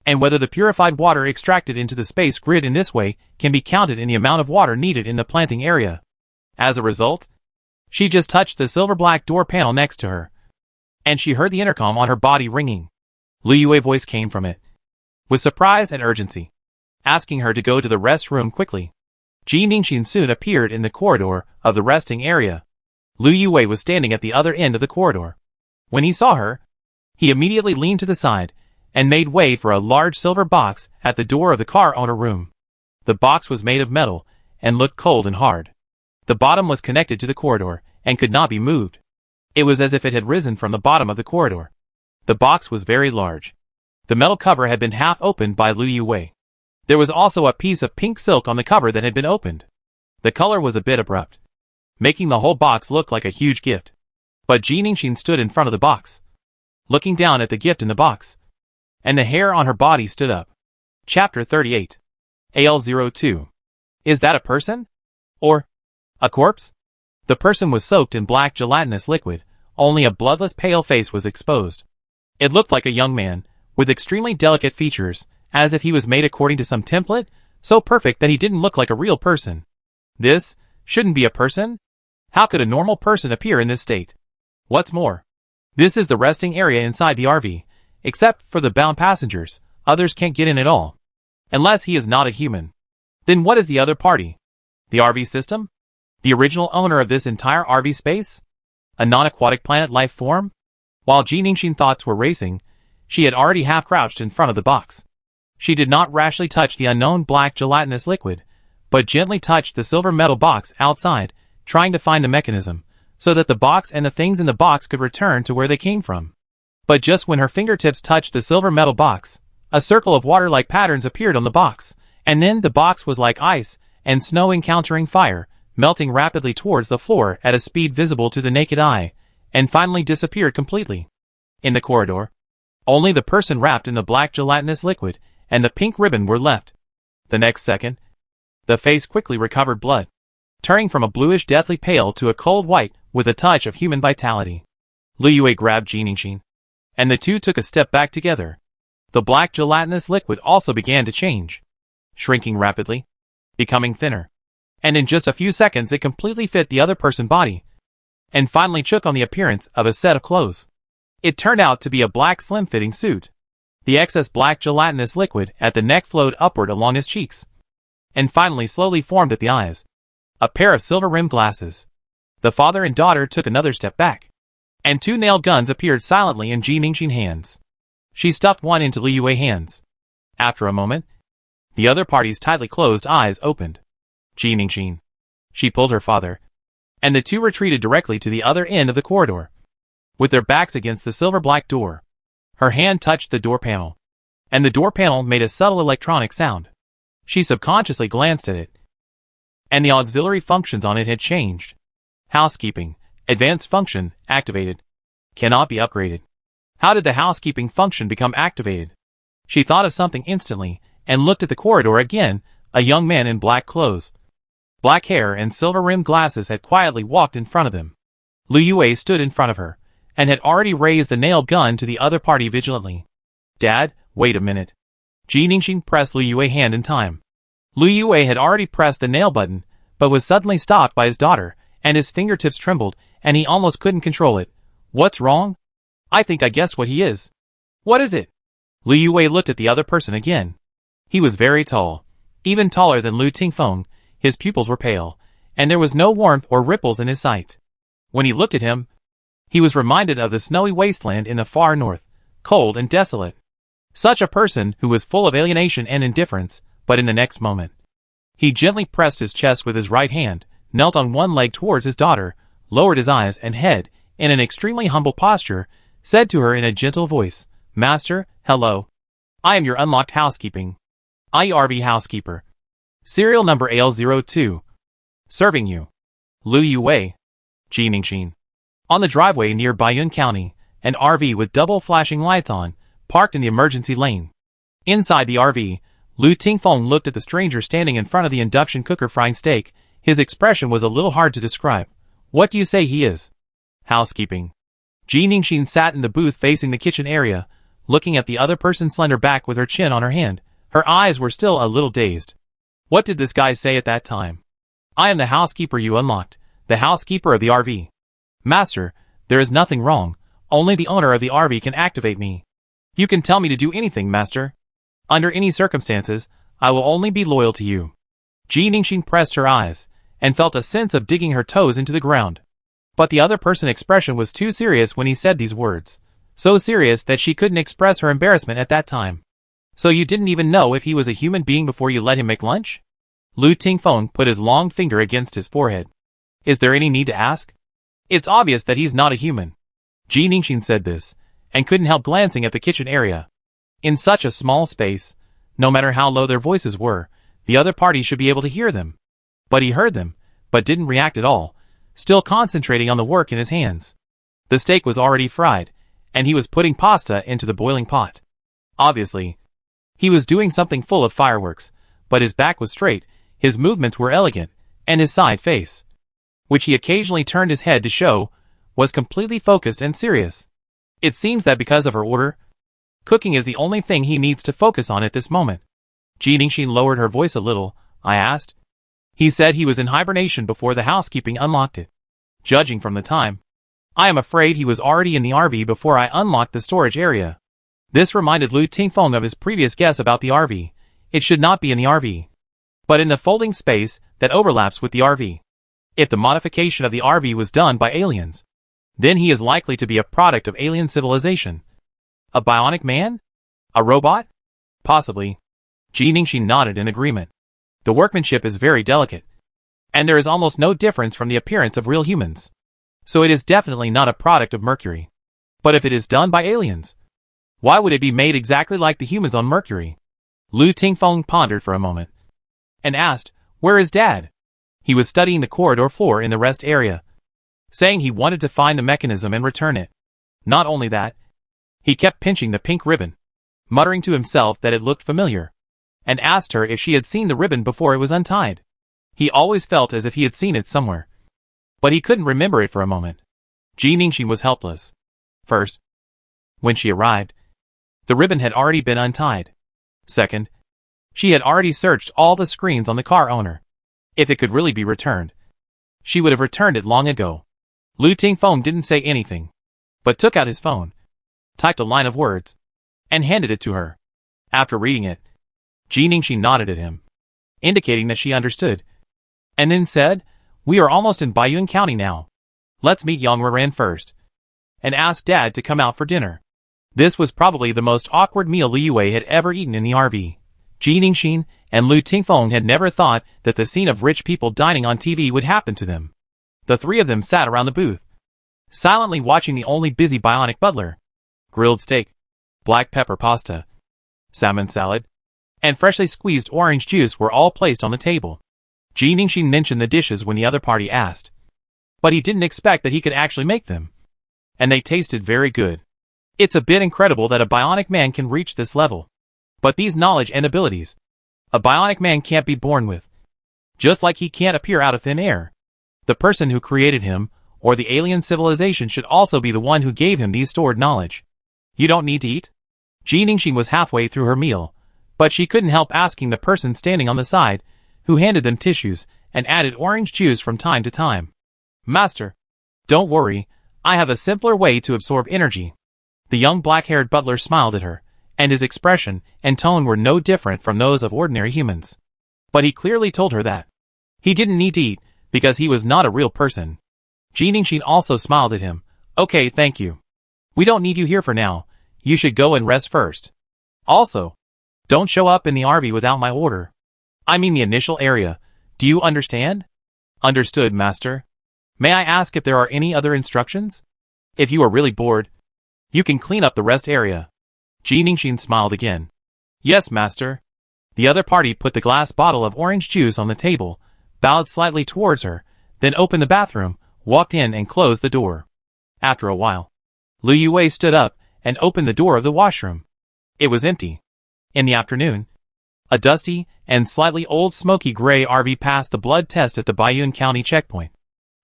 and whether the purified water extracted into the space grid in this way can be counted in the amount of water needed in the planting area. As a result, she just touched the silver-black door panel next to her, and she heard the intercom on her body ringing. Liu Yue's voice came from it, with surprise and urgency, asking her to go to the rest room quickly. Ji Ningxin soon appeared in the corridor of the resting area. Liu Yue was standing at the other end of the corridor. When he saw her, he immediately leaned to the side and made way for a large silver box at the door of the car owner room. The box was made of metal and looked cold and hard. The bottom was connected to the corridor and could not be moved. It was as if it had risen from the bottom of the corridor. The box was very large. The metal cover had been half opened by Liu Yue. There was also a piece of pink silk on the cover that had been opened. The color was a bit abrupt, making the whole box look like a huge gift. But Ji Ningxin stood in front of the box, looking down at the gift in the box, and the hair on her body stood up. Chapter 38. AL02. Is that a person? Or a corpse? The person was soaked in black gelatinous liquid, only a bloodless pale face was exposed. It looked like a young man, with extremely delicate features, as if he was made according to some template, so perfect that he didn't look like a real person. This shouldn't be a person? How could a normal person appear in this state? What's more, this is the resting area inside the RV. Except for the bound passengers, others can't get in at all. Unless he is not a human. Then what is the other party? The RV system? The original owner of this entire RV space? A non-aquatic planet life form? While Ji Ningxin thoughts were racing, she had already half-crouched in front of the box. She did not rashly touch the unknown black gelatinous liquid, but gently touched the silver metal box outside, trying to find the mechanism, so that the box and the things in the box could return to where they came from. But just when her fingertips touched the silver metal box, a circle of water-like patterns appeared on the box, and then the box was like ice and snow encountering fire, melting rapidly towards the floor at a speed visible to the naked eye, and finally disappeared completely. In the corridor, only the person wrapped in the black gelatinous liquid and the pink ribbon were left. The next second, the face quickly recovered blood, turning from a bluish deathly pale to a cold white with a touch of human vitality. Lu Yue grabbed Ji Ningxin, and the two took a step back together. The black gelatinous liquid also began to change, shrinking rapidly, becoming thinner. And in just a few seconds it completely fit the other person's body, and finally took on the appearance of a set of clothes. It turned out to be a black slim-fitting suit. The excess black gelatinous liquid at the neck flowed upward along his cheeks, and finally slowly formed at the eyes. A pair of silver-rimmed glasses. The father and daughter took another step back, and two nailed guns appeared silently in Ji Ningxin's hands. She stuffed one into Lu Yue's hands. After a moment, the other party's tightly closed eyes opened. Ji Ningxin. She pulled her father, and the two retreated directly to the other end of the corridor, with their backs against the silver-black door. Her hand touched the door panel, and the door panel made a subtle electronic sound. She subconsciously glanced at it, and the auxiliary functions on it had changed. Housekeeping, advanced function, activated. Cannot be upgraded. How did the housekeeping function become activated? She thought of something instantly, and looked at the corridor again. A young man in black clothes, black hair and silver-rimmed glasses had quietly walked in front of them. Lu Yue stood in front of her, and had already raised the nailed gun to the other party vigilantly. Dad, wait a minute. Ji Ningxin pressed Lu Yue's hand in time. Lu Yue had already pressed the nail button, but was suddenly stopped by his daughter, and his fingertips trembled, and he almost couldn't control it. What's wrong? I think I guessed what he is. What is it? Lu Yue looked at the other person again. He was very tall, even taller than Lu Tingfeng. His pupils were pale, and there was no warmth or ripples in his sight. When he looked at him, he was reminded of the snowy wasteland in the far north, cold and desolate. Such a person who was full of alienation and indifference, but in the next moment, he gently pressed his chest with his right hand, knelt on one leg towards his daughter, lowered his eyes and head, in an extremely humble posture, said to her in a gentle voice, Master, hello. I am your unlocked housekeeping. IRV housekeeper. Serial number AL02. Serving you. Lu Yue. Ji Ningxin. On the driveway near Baiyun County, an RV with double flashing lights on, parked in the emergency lane. Inside the RV, Lu Tingfeng looked at the stranger standing in front of the induction cooker frying steak. His expression was a little hard to describe. What do you say he is? Housekeeping. Ji Ningxin sat in the booth facing the kitchen area, looking at the other person's slender back with her chin on her hand. Her eyes were still a little dazed. What did this guy say at that time? I am the housekeeper you unlocked, the housekeeper of the RV. Master, there is nothing wrong, only the owner of the RV can activate me. You can tell me to do anything, Master. Under any circumstances, I will only be loyal to you. Ji Ningxin pressed her eyes, and felt a sense of digging her toes into the ground. But the other person's expression was too serious when he said these words. So serious that she couldn't express her embarrassment at that time. So you didn't even know if he was a human being before you let him make lunch? Lu Tingfeng put his long finger against his forehead. Is there any need to ask? It's obvious that he's not a human. Ji Ningxin said this, and couldn't help glancing at the kitchen area. In such a small space, no matter how low their voices were, the other party should be able to hear them. But he heard them, but didn't react at all, still concentrating on the work in his hands. The steak was already fried, and he was putting pasta into the boiling pot. Obviously, he was doing something full of fireworks, but his back was straight, his movements were elegant, and his side face, which he occasionally turned his head to show, was completely focused and serious. It seems that because of her order, cooking is the only thing he needs to focus on at this moment. Ji Ningxin lowered her voice a little. I asked. He said he was in hibernation before the housekeeping unlocked it. Judging from the time, I am afraid he was already in the RV before I unlocked the storage area. This reminded Lu Tingfeng of his previous guess about the RV. It should not be in the RV, but in the folding space that overlaps with the RV. If the modification of the RV was done by aliens, then he is likely to be a product of alien civilization. A bionic man? A robot? Possibly. Ji Ningxin nodded in agreement. The workmanship is very delicate, and there is almost no difference from the appearance of real humans. So it is definitely not a product of Mercury. But if it is done by aliens, why would it be made exactly like the humans on Mercury? Lu Tingfeng pondered for a moment, and asked, where is Dad? He was studying the corridor floor in the rest area, saying he wanted to find the mechanism and return it. Not only that, he kept pinching the pink ribbon, muttering to himself that it looked familiar, and asked her if she had seen the ribbon before it was untied. He always felt as if he had seen it somewhere, but he couldn't remember it for a moment. Ji Ningxin was helpless. First, when she arrived, the ribbon had already been untied. Second, she had already searched all the screens on the car owner. If it could really be returned, she would have returned it long ago. Lu Tingfeng didn't say anything, but took out his phone, typed a line of words, and handed it to her. After reading it, Ji Ningxin nodded at him, indicating that she understood, and then said, "We are almost in Baiyun County now. Let's meet Yang Renran first, and ask Dad to come out for dinner." This was probably the most awkward meal Li Yue had ever eaten in the RV. Ji Ningxin and Lu Tingfeng had never thought that the scene of rich people dining on TV would happen to them. The three of them sat around the booth, silently watching the only busy bionic butler. Grilled steak, black pepper pasta, salmon salad, and freshly squeezed orange juice were all placed on the table. Ji Ningxin mentioned the dishes when the other party asked, but he didn't expect that he could actually make them. And they tasted very good. It's a bit incredible that a bionic man can reach this level. But these knowledge and abilities, a bionic man can't be born with. Just like he can't appear out of thin air. The person who created him, or the alien civilization, should also be the one who gave him these stored knowledge. You don't need to eat? Ji Ningxin was halfway through her meal, but she couldn't help asking the person standing on the side, who handed them tissues and added orange juice from time to time. "Master, don't worry, I have a simpler way to absorb energy." The young black-haired butler smiled at her, and his expression and tone were no different from those of ordinary humans. But he clearly told her that he didn't need to eat, because he was not a real person. Ji Ningxin also smiled at him. "Okay, thank you. We don't need you here for now. You should go and rest first. Also, don't show up in the RV without my order. I mean the initial area. Do you understand?" "Understood, master. May I ask if there are any other instructions? If you are really bored, you can clean up the rest area." Ji Ningxin smiled again. "Yes, master." The other party put the glass bottle of orange juice on the table, bowed slightly towards her, then opened the bathroom, walked in and closed the door. After a while, Lu Yue stood up and opened the door of the washroom. It was empty. In the afternoon, a dusty and slightly old smoky gray RV passed the blood test at the Baiyun County checkpoint.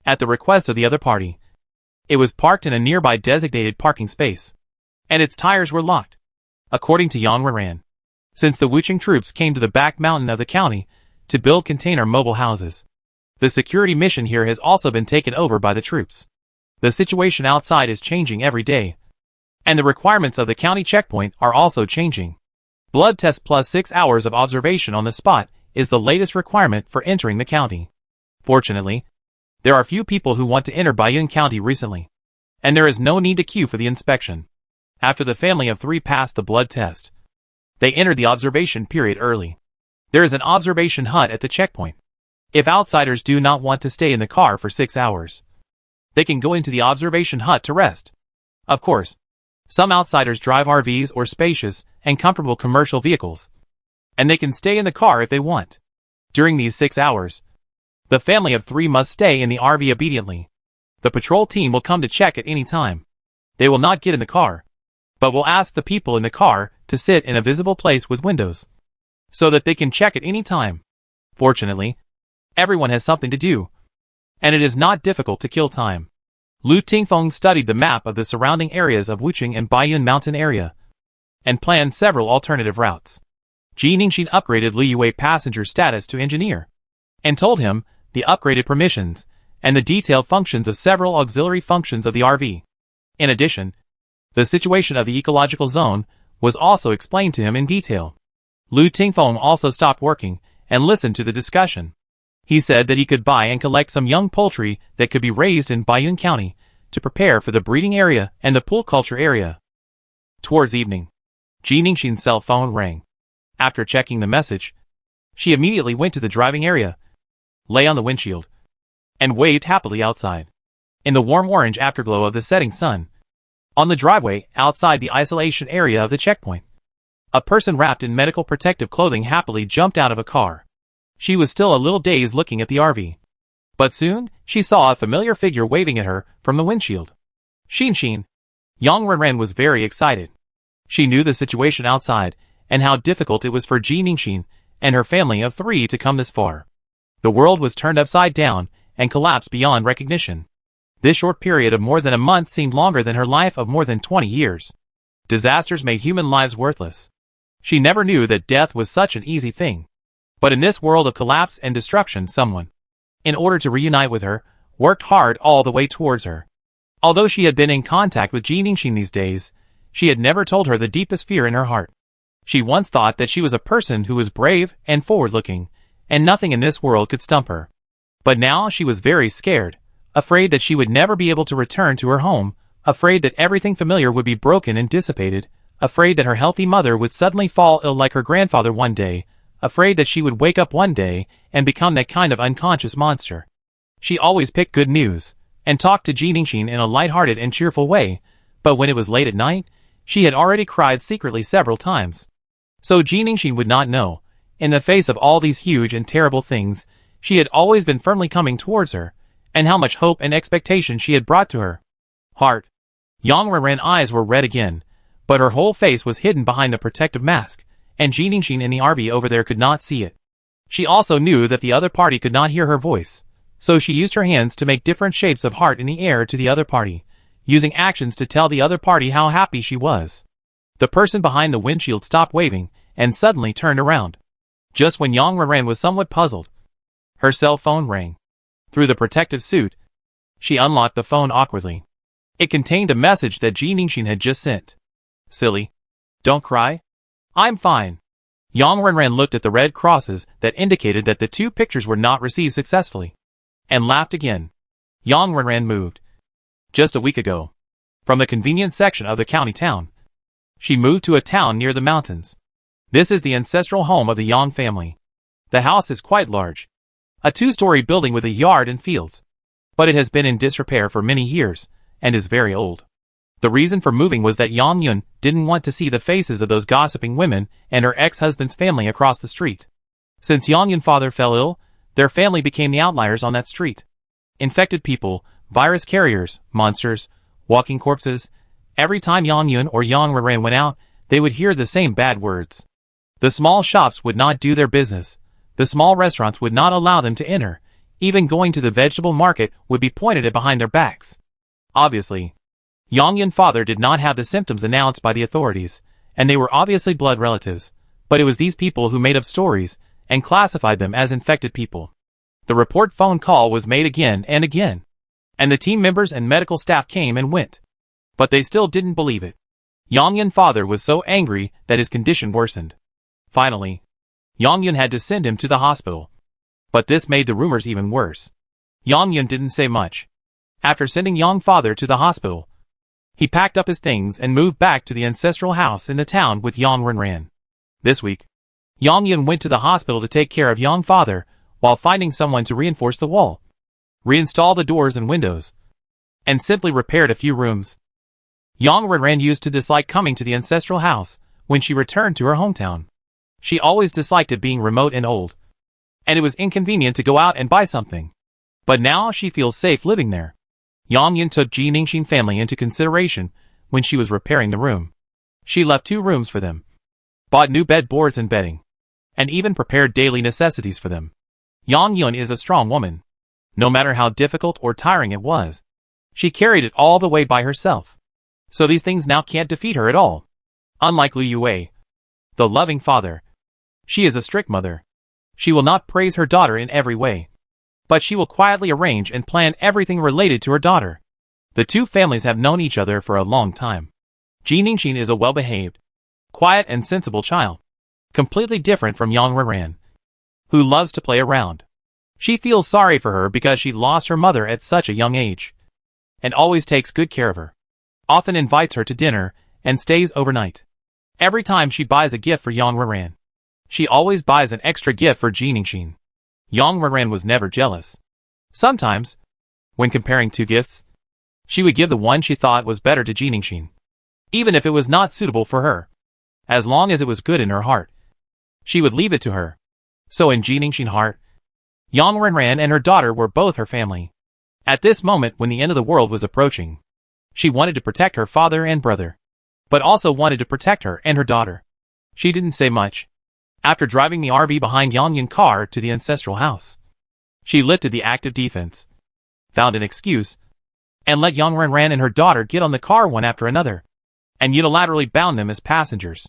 At the request of the other party, it was parked in a nearby designated parking space, and its tires were locked. According to Yang Renran, since the Wuching troops came to the back mountain of the county to build container mobile houses, the security mission here has also been taken over by the troops. The situation outside is changing every day, and the requirements of the county checkpoint are also changing. Blood test plus 6 hours of observation on the spot is the latest requirement for entering the county. Fortunately, there are few people who want to enter Baiyun County recently, and there is no need to queue for the inspection. After the family of 3 passed the blood test, they entered the observation period early. There is an observation hut at the checkpoint. If outsiders do not want to stay in the car for 6 hours, they can go into the observation hut to rest. Of course, some outsiders drive RVs or spacious and comfortable commercial vehicles, and they can stay in the car if they want. During these 6 hours, the family of 3 must stay in the RV obediently. The patrol team will come to check at any time. They will not get in the car, but will ask the people in the car to sit in a visible place with windows, so that they can check at any time. Fortunately, everyone has something to do, and it is not difficult to kill time. Lu Tingfeng studied the map of the surrounding areas of Wuching and Baiyun Mountain area, and planned several alternative routes. Ji Ningxin upgraded Li Yue passenger status to engineer, and told him the upgraded permissions and the detailed functions of several auxiliary functions of the RV. In addition, the situation of the ecological zone was also explained to him in detail. Lu Tingfeng also stopped working and listened to the discussion. He said that he could buy and collect some young poultry that could be raised in Baiyun County to prepare for the breeding area and the pool culture area. Towards evening, Ji Ningxin's cell phone rang. After checking the message, she immediately went to the driving area, lay on the windshield, and waved happily outside. In the warm orange afterglow of the setting sun, on the driveway outside the isolation area of the checkpoint, a person wrapped in medical protective clothing happily jumped out of a car. She was still a little dazed looking at the RV, but soon she saw a familiar figure waving at her from the windshield. Xin. Yang Renran was very excited. She knew the situation outside and how difficult it was for Ji Ningxin and her family of 3 to come this far. The world was turned upside down and collapsed beyond recognition. This short period of more than a month seemed longer than her life of more than 20 years. Disasters made human lives worthless. She never knew that death was such an easy thing. But in this world of collapse and destruction, someone, in order to reunite with her, worked hard all the way towards her. Although she had been in contact with Ji Ningxin these days, she had never told her the deepest fear in her heart. She once thought that she was a person who was brave and forward-looking, and nothing in this world could stump her. But now she was very scared, afraid that she would never be able to return to her home, afraid that everything familiar would be broken and dissipated, afraid that her healthy mother would suddenly fall ill like her grandfather one day, afraid that she would wake up one day and become that kind of unconscious monster. She always picked good news, and talked to Ji Ningxin in a light-hearted and cheerful way, but when it was late at night, she had already cried secretly several times. So Ji Ningxin would not know. In the face of all these huge and terrible things, she had always been firmly coming towards her, and how much hope and expectation she had brought to her heart. Yang Renran's eyes were red again, but her whole face was hidden behind the protective mask, and Ji Ningxin in the RV over there could not see it. She also knew that the other party could not hear her voice, so she used her hands to make different shapes of heart in the air to the other party, using actions to tell the other party how happy she was. The person behind the windshield stopped waving, and suddenly turned around. Just when Yang Renran was somewhat puzzled, her cell phone rang. Through the protective suit, she unlocked the phone awkwardly. It contained a message that Ji Ningxin had just sent. "Silly. Don't cry. I'm fine." Yang Renran looked at the red crosses that indicated that the two pictures were not received successfully, and laughed again. Yang Renran moved. Just a week ago, from the convenient section of the county town, she moved to a town near the mountains. This is the ancestral home of the Yang family. The house is quite large, a two-story building with a yard and fields, but it has been in disrepair for many years, and is very old. The reason for moving was that Yang Yun didn't want to see the faces of those gossiping women and her ex-husband's family across the street. Since Yang Yun's father fell ill, their family became the outliers on that street. Infected people, virus carriers, monsters, walking corpses. Every time Yang Yun or Yang Renran went out, they would hear the same bad words. The small shops would not do their business. The small restaurants would not allow them to enter. Even going to the vegetable market would be pointed at behind their backs. Obviously, Yang Yun's father did not have the symptoms announced by the authorities, and they were obviously blood relatives, but it was these people who made up stories and classified them as infected people. The report phone call was made again and again, and the team members and medical staff came and went. But they still didn't believe it. Yang Yun's father was so angry that his condition worsened. Finally, Yang Yun had to send him to the hospital. But this made the rumors even worse. Yang Yun didn't say much. After sending Yang's father to the hospital, he packed up his things and moved back to the ancestral house in the town with Yang Renran. This week, Yang Yun went to the hospital to take care of Yang's father while finding someone to reinforce the wall, reinstall the doors and windows, and simply repaired a few rooms. Yang Renran used to dislike coming to the ancestral house when she returned to her hometown. She always disliked it being remote and old, and it was inconvenient to go out and buy something. But now she feels safe living there. Yang Yun took Ji Ningxin's family into consideration when she was repairing the room. She left 2 rooms for them, bought new bed boards and bedding, and even prepared daily necessities for them. Yang Yun is a strong woman. No matter how difficult or tiring it was, she carried it all the way by herself. So these things now can't defeat her at all. Unlike Liu Yue, the loving father, she is a strict mother. She will not praise her daughter in every way, but she will quietly arrange and plan everything related to her daughter. The two families have known each other for a long time. Ji Ningxin is a well-behaved, quiet and sensible child, completely different from Yang Renran, who loves to play around. She feels sorry for her because she lost her mother at such a young age, and always takes good care of her, often invites her to dinner, and stays overnight. Every time she buys a gift for Yang Renran, she always buys an extra gift for Ji Ningxin. Yang Renran was never jealous. Sometimes, when comparing 2 gifts, she would give the one she thought was better to Ji Ningxin, even if it was not suitable for her. As long as it was good in her heart, she would leave it to her. So in Ji Ningxin's heart, Yang Renran and her daughter were both her family. At this moment when the end of the world was approaching, she wanted to protect her father and brother, but also wanted to protect her and her daughter. She didn't say much. After driving the RV behind Yang Yun's car to the ancestral house, she lifted the active defense, found an excuse, and let Yang Renran and her daughter get on the car one after another, and unilaterally bound them as passengers.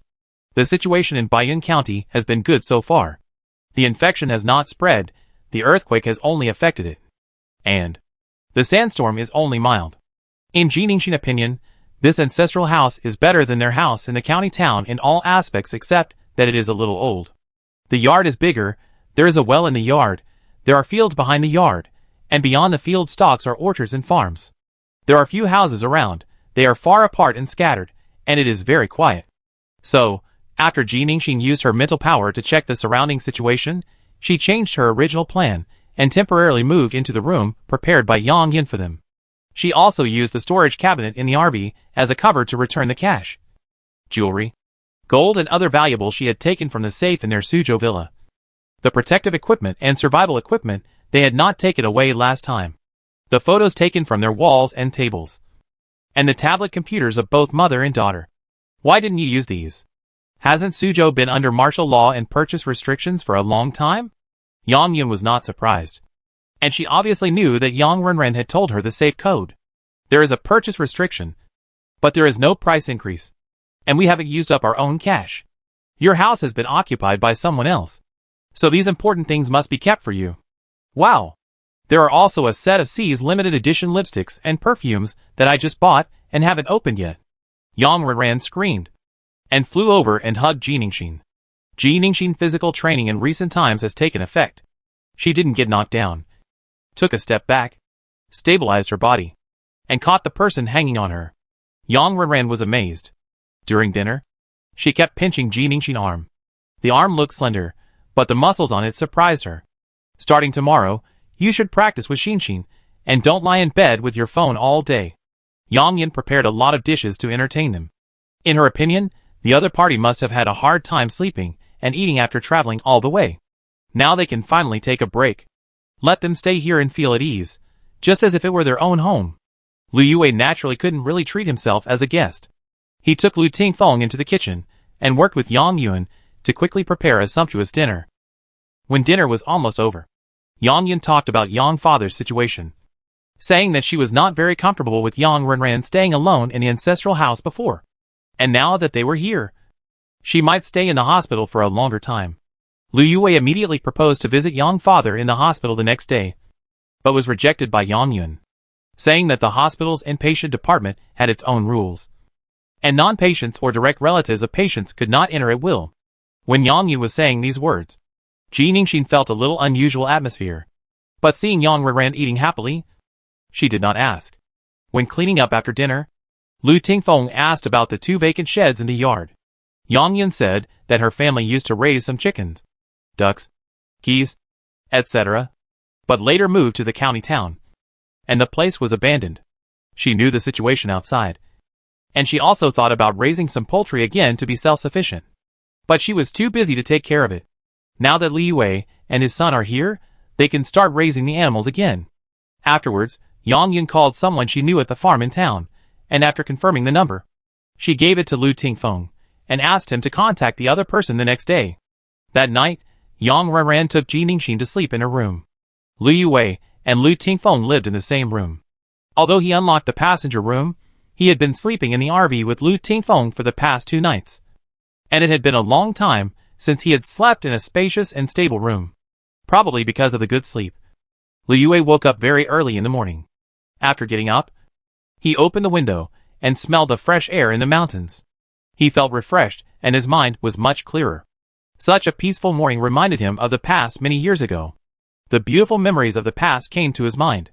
The situation in Bayun County has been good so far. The infection has not spread, the earthquake has only affected it, and the sandstorm is only mild. In Ji Ningxin's opinion, this ancestral house is better than their house in the county town in all aspects except that it is a little old. The yard is bigger, there is a well in the yard, there are fields behind the yard, and beyond the field stalks are orchards and farms. There are few houses around, they are far apart and scattered, and it is very quiet. So, after Ji Ningxin used her mental power to check the surrounding situation, she changed her original plan, and temporarily moved into the room prepared by Yang Yin for them. She also used the storage cabinet in the RV as a cover to return the cash, jewelry, gold and other valuables she had taken from the safe in their Suzhou villa. The protective equipment and survival equipment they had not taken away last time. The photos taken from their walls and tables. And the tablet computers of both mother and daughter. Why didn't you use these? Hasn't Suzhou been under martial law and purchase restrictions for a long time? Yang Yin was not surprised. And she obviously knew that Yang Renran had told her the safe code. There is a purchase restriction, but there is no price increase. And we haven't used up our own cash. Your house has been occupied by someone else. So these important things must be kept for you. Wow! There are also a set of C's limited edition lipsticks and perfumes that I just bought and haven't opened yet. Yang Renran screamed and flew over and hugged Ji Ningxin. Ji Ningxin's physical training in recent times has taken effect. She didn't get knocked down. Took a step back, stabilized her body, and caught the person hanging on her. Yang Renran was amazed. During dinner, she kept pinching Ji Ningxin's arm. The arm looked slender, but the muscles on it surprised her. Starting tomorrow, you should practice with Xinxin, and don't lie in bed with your phone all day. Yang Yin prepared a lot of dishes to entertain them. In her opinion, the other party must have had a hard time sleeping and eating after traveling all the way. Now they can finally take a break. Let them stay here and feel at ease, just as if it were their own home. Lu Yue naturally couldn't really treat himself as a guest. He took Lu Tingfeng into the kitchen and worked with Yang Yuan to quickly prepare a sumptuous dinner. When dinner was almost over, Yang Yin talked about Yang father's situation, saying that she was not very comfortable with Yang Renran staying alone in the ancestral house before. And now that they were here, she might stay in the hospital for a longer time. Lu Yue immediately proposed to visit Yang father in the hospital the next day, but was rejected by Yang Yun, saying that the hospital's inpatient department had its own rules, and non-patients or direct relatives of patients could not enter at will. When Yang Yun was saying these words, Ji Ningxin felt a little unusual atmosphere, but seeing Yang Renran eating happily, she did not ask. When cleaning up after dinner, Lu Tingfeng asked about the 2 vacant sheds in the yard. Yang Yun said that her family used to raise some chickens, ducks, geese, etc., but later moved to the county town, and the place was abandoned. She knew the situation outside, and she also thought about raising some poultry again to be self-sufficient. But she was too busy to take care of it. Now that Li Yue and his son are here, they can start raising the animals again. Afterwards, Yang Yun called someone she knew at the farm in town, and after confirming the number, she gave it to Lu Tingfeng, and asked him to contact the other person the next day. That night, Yang Renran took Ji Ningxin to sleep in her room. Lu Yue and Lu Tingfeng lived in the same room. Although he unlocked the passenger room, he had been sleeping in the RV with Lu Tingfeng for the past 2 nights. And it had been a long time since he had slept in a spacious and stable room. Probably because of the good sleep. Lu Yue woke up very early in the morning. After getting up, he opened the window and smelled the fresh air in the mountains. He felt refreshed and his mind was much clearer. Such a peaceful morning reminded him of the past many years ago. The beautiful memories of the past came to his mind.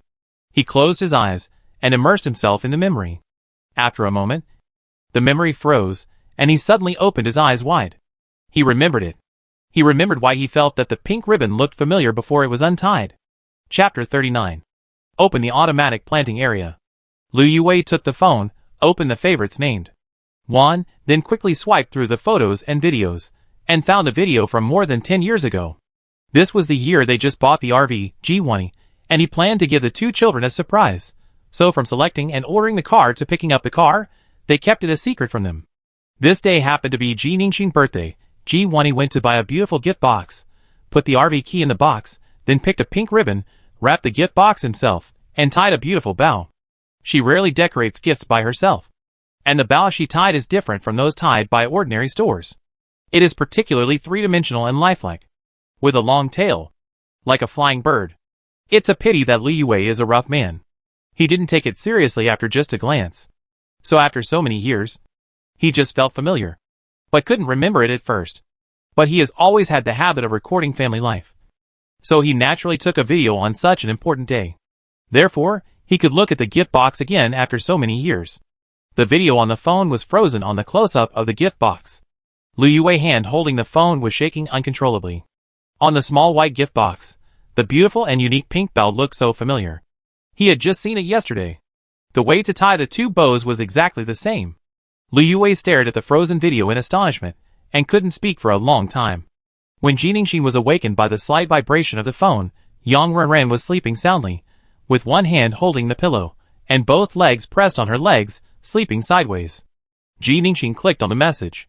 He closed his eyes and immersed himself in the memory. After a moment, the memory froze, and he suddenly opened his eyes wide. He remembered it. He remembered why he felt that the pink ribbon looked familiar before it was untied. Chapter 39. Open the automatic planting area. Lu Yue took the phone, opened the favorites named Juan, then quickly swiped through the photos and videos, and found a video from more than 10 years ago. This was the year they just bought the RV, G20, and he planned to give the 2 children a surprise. So from selecting and ordering the car to picking up the car, they kept it a secret from them. This day happened to be Ji Ningxin's birthday. G20 went to buy a beautiful gift box, put the RV key in the box, then picked a pink ribbon, wrapped the gift box himself, and tied a beautiful bow. She rarely decorates gifts by herself. And the bow she tied is different from those tied by ordinary stores. It is particularly three-dimensional and lifelike, with a long tail, like a flying bird. It's a pity that Li Yue is a rough man. He didn't take it seriously after just a glance. So after so many years, he just felt familiar, but couldn't remember it at first. But he has always had the habit of recording family life. So he naturally took a video on such an important day. Therefore, he could look at the gift box again after so many years. The video on the phone was frozen on the close-up of the gift box. Li Yue's hand holding the phone was shaking uncontrollably. On the small white gift box, the beautiful and unique pink bell looked so familiar. He had just seen it yesterday. The way to tie the two bows was exactly the same. Li Yue stared at the frozen video in astonishment, and couldn't speak for a long time. When Jiningshin was awakened by the slight vibration of the phone, Yang Renran was sleeping soundly, with one hand holding the pillow, and both legs pressed on her legs, sleeping sideways. Jiningshin clicked on the message.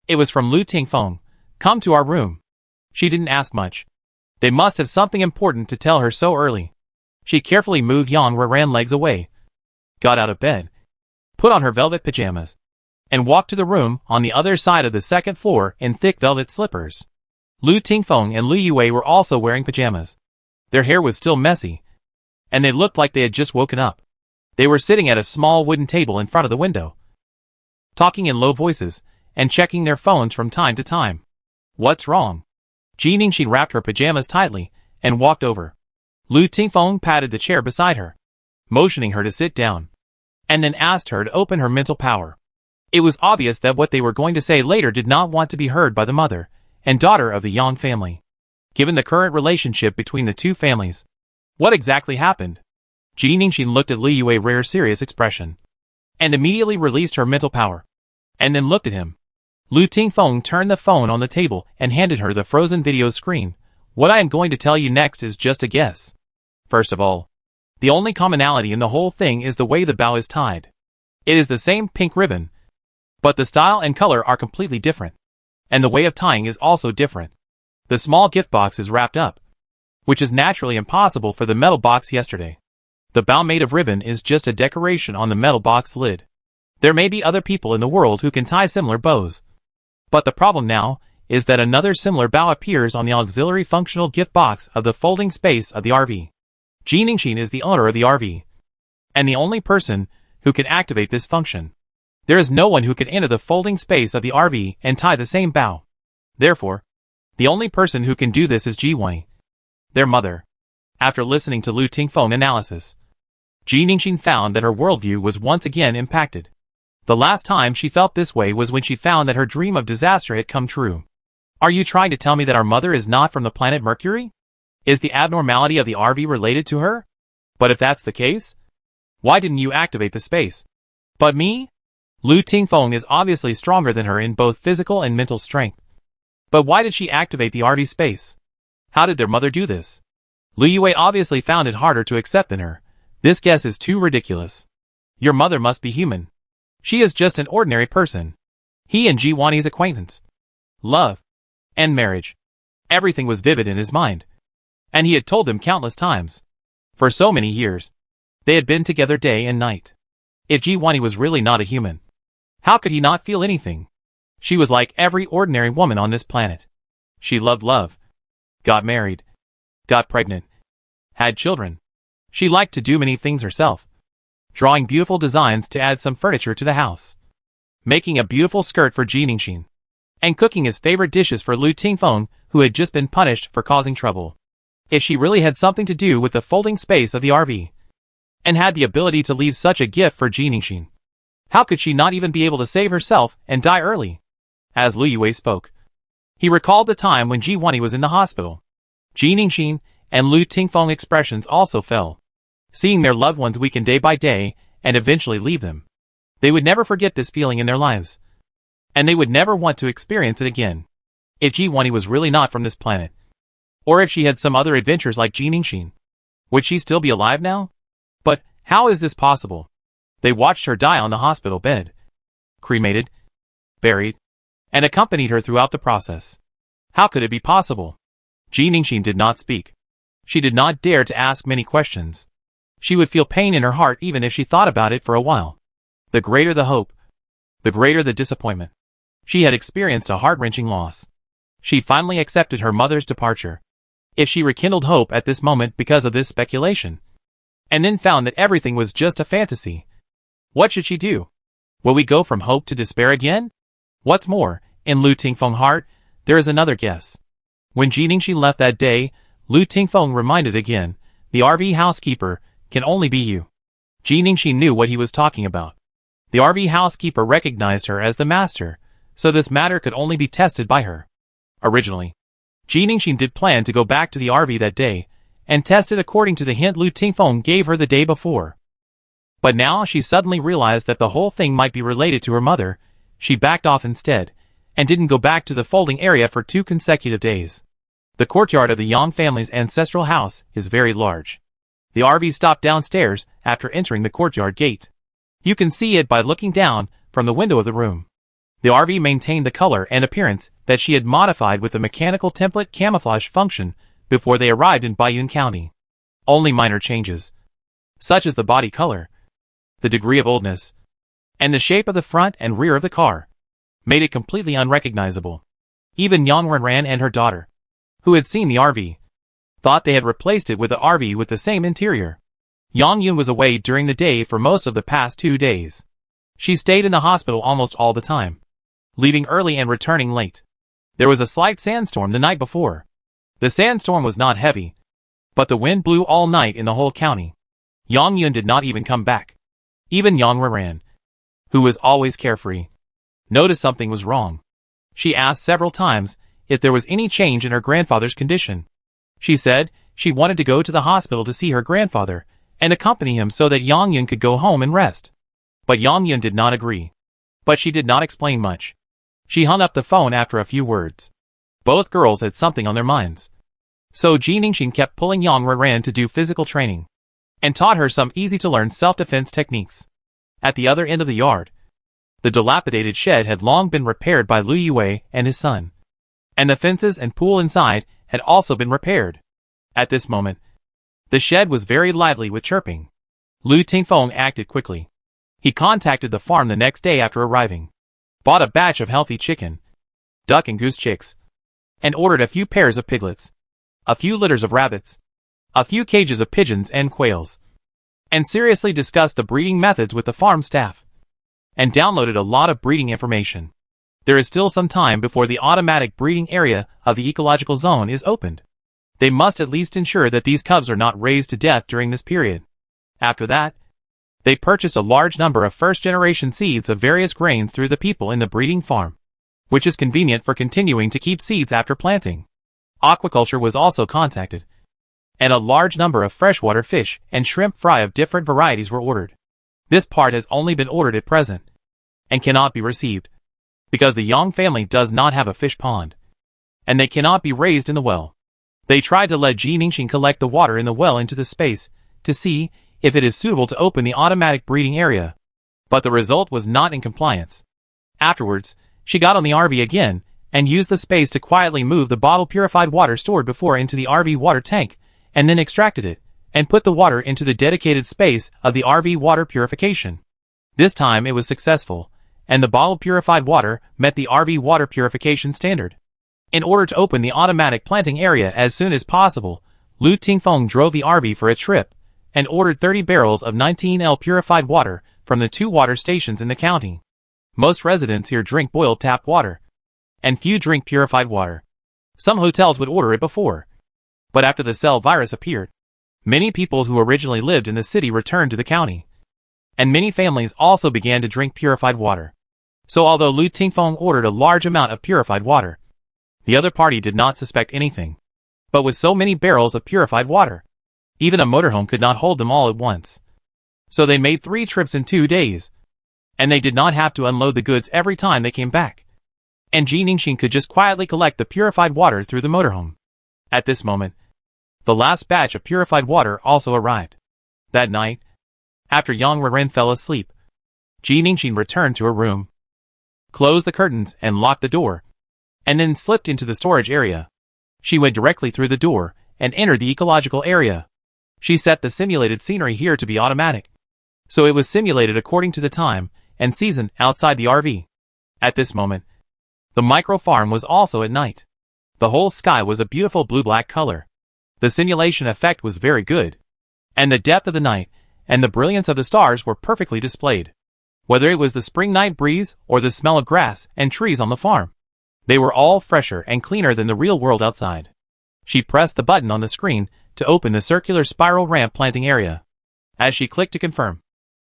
It was from Lu Tingfeng. Come to our room. She didn't ask much. They must have something important to tell her so early. She carefully moved Yang Renran's legs away, got out of bed, put on her velvet pajamas, and walked to the room on the other side of the second floor in thick velvet slippers. Lu Tingfeng and Li Yue were also wearing pajamas. Their hair was still messy, and they looked like they had just woken up. They were sitting at a small wooden table in front of the window, talking in low voices, and checking their phones from time to time. What's wrong? Jiningshin wrapped her pajamas tightly, and walked over. Lu Tingfeng patted the chair beside her, motioning her to sit down, and then asked her to open her mental power. It was obvious that what they were going to say later did not want to be heard by the mother and daughter of the Yang family. Given the current relationship between the two families, what exactly happened? Jiningshin looked at Li Yue's rare serious expression, and immediately released her mental power, and then looked at him. Lu Tingfeng turned the phone on the table and handed her the frozen video screen. What I am going to tell you next is just a guess. First of all, the only commonality in the whole thing is the way the bow is tied. It is the same pink ribbon, but the style and color are completely different, and the way of tying is also different. The small gift box is wrapped up, which is naturally impossible for the metal box yesterday. The bow made of ribbon is just a decoration on the metal box lid. There may be other people in the world who can tie similar bows, but the problem now is that another similar bow appears on the auxiliary functional gift box of the folding space of the RV. Jiningshin is the owner of the RV, and the only person who can activate this function. There is no one who can enter the folding space of the RV and tie the same bow. Therefore, the only person who can do this is Jiwani, their mother. After listening to Lu Tingfeng's analysis, Jiningshin found that her worldview was once again impacted. The last time she felt this way was when she found that her dream of disaster had come true. Are you trying to tell me that our mother is not from the planet Mercury? Is the abnormality of the RV related to her? But if that's the case, why didn't you activate the space? But me? Lu Tingfeng is obviously stronger than her in both physical and mental strength. But why did she activate the RV space? How did their mother do this? Li Yue obviously found it harder to accept than her. This guess is too ridiculous. Your mother must be human. She is just an ordinary person. He and Jiwani's acquaintance, love, and marriage. Everything was vivid in his mind, and he had told them countless times. For so many years, they had been together day and night. If Jiwani was really not a human, how could he not feel anything? She was like every ordinary woman on this planet. She loved love, got married, got pregnant, had children. She liked to do many things herself, drawing beautiful designs to add some furniture to the house, making a beautiful skirt for Jiningshin, and cooking his favorite dishes for Lu Tingfeng, who had just been punished for causing trouble. If she really had something to do with the folding space of the RV, and had the ability to leave such a gift for Jiningshin, how could she not even be able to save herself and die early? As Li Yue spoke, he recalled the time when Jiwani was in the hospital. Jiningshin and Lu Tingfeng's expressions also fell, seeing their loved ones weaken day by day and eventually leave them. They would never forget this feeling in their lives, and they would never want to experience it again. If Jiwani was really not from this planet, or if she had some other adventures like Jiningshin, would she still be alive now? But how is this possible? They watched her die on the hospital bed, cremated, buried, and accompanied her throughout the process. How could it be possible? Jiningshin did not speak. She did not dare to ask many questions. She would feel pain in her heart even if she thought about it for a while. The greater the hope, the greater the disappointment. She had experienced a heart-wrenching loss. She finally accepted her mother's departure. If she rekindled hope at this moment because of this speculation, and then found that everything was just a fantasy, what should she do? Will we go from hope to despair again? What's more, in Lu Tingfeng's heart, there is another guess. When Ji Ningxin left that day, Lu Tingfeng reminded again, the RV housekeeper can only be you. Ji Ningxin knew what he was talking about. The RV housekeeper recognized her as the master, so this matter could only be tested by her. Originally, Ji Ningxin did plan to go back to the RV that day, and test it according to the hint Lu Tingfeng gave her the day before. But now she suddenly realized that the whole thing might be related to her mother. She backed off instead, and didn't go back to the folding area for 2 consecutive days. The courtyard of the Yang family's ancestral house is very large. The RV stopped downstairs after entering the courtyard gate. You can see it by looking down from the window of the room. The RV maintained the color and appearance that she had modified with the mechanical template camouflage function before they arrived in Baiyun County. Only minor changes, such as the body color, the degree of oldness, and the shape of the front and rear of the car, made it completely unrecognizable. Even Yang Renran and her daughter, who had seen the RV, thought they had replaced it with an RV with the same interior. Yang Yun was away during the day for most of the past 2 days. She stayed in the hospital almost all the time, leaving early and returning late. There was a slight sandstorm the night before. The sandstorm was not heavy, but the wind blew all night in the whole county. Yang Yun did not even come back. Even Yang Renran, who was always carefree, noticed something was wrong. She asked several times if there was any change in her grandfather's condition. She said she wanted to go to the hospital to see her grandfather and accompany him so that Yang Yun could go home and rest. But Yang Yun did not agree. But she did not explain much. She hung up the phone after a few words. Both girls had something on their minds. So Ji Ningxin kept pulling Yang Renran to do physical training, and taught her some easy-to-learn self-defense techniques. At the other end of the yard, the dilapidated shed had long been repaired by Lu Yue and his son, and the fences and pool inside had also been repaired. At this moment, the shed was very lively with chirping. Lu Tingfeng acted quickly. He contacted the farm the next day after arriving, bought a batch of healthy chicken, duck and goose chicks, and ordered a few pairs of piglets, a few litters of rabbits, a few cages of pigeons and quails, and seriously discussed the breeding methods with the farm staff, and downloaded a lot of breeding information. There is still some time before the automatic breeding area of the ecological zone is opened. They must at least ensure that these cubs are not raised to death during this period. After that, they purchased a large number of first-generation seeds of various grains through the people in the breeding farm, which is convenient for continuing to keep seeds after planting. Aquaculture was also contacted, and a large number of freshwater fish and shrimp fry of different varieties were ordered. This part has only been ordered at present, and cannot be received, because the Yang family does not have a fish pond, and they cannot be raised in the well. They tried to let Ji Ningxin collect the water in the well into the space, to see if it is suitable to open the automatic breeding area, but the result was not in compliance. Afterwards, she got on the RV again, and used the space to quietly move the bottled purified water stored before into the RV water tank, and then extracted it, and put the water into the dedicated space of the RV water purification. This time it was successful, and the bottled purified water met the RV water purification standard. In order to open the automatic planting area as soon as possible, Lu Tingfeng drove the RV for a trip, and ordered 30 barrels of 19L purified water from the 2 water stations in the county. Most residents here drink boiled tap water, and few drink purified water. Some hotels would order it before, but after the cell virus appeared, many people who originally lived in the city returned to the county, and many families also began to drink purified water. So although Lu Tingfeng ordered a large amount of purified water, the other party did not suspect anything. But with so many barrels of purified water, even a motorhome could not hold them all at once. So they made 3 trips in 2 days, and they did not have to unload the goods every time they came back. And Ji Ningxin could just quietly collect the purified water through the motorhome. At this moment, the last batch of purified water also arrived. That night, after Yang Renran fell asleep, Ji Ningxin returned to her room, closed the curtains and locked the door, and then slipped into the storage area. She went directly through the door and entered the ecological area. She set the simulated scenery here to be automatic. So it was simulated according to the time and season outside the RV. At this moment, the micro farm was also at night. The whole sky was a beautiful blue-black color. The simulation effect was very good. And the depth of the night and the brilliance of the stars were perfectly displayed. Whether it was the spring night breeze or the smell of grass and trees on the farm, they were all fresher and cleaner than the real world outside. She pressed the button on the screen to open the circular spiral ramp planting area. As she clicked to confirm,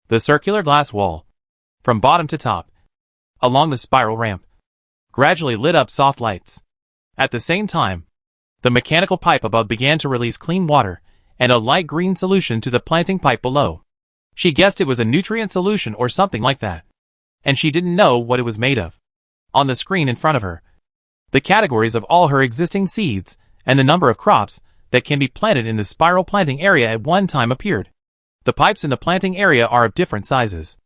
the circular glass wall, from bottom to top, along the spiral ramp, gradually lit up soft lights. At the same time, the mechanical pipe above began to release clean water and a light green solution to the planting pipe below. She guessed it was a nutrient solution or something like that, and she didn't know what it was made of. On the screen in front of her, the categories of all her existing seeds and the number of crops that can be planted in the spiral planting area at one time appeared. The pipes in the planting area are of different sizes,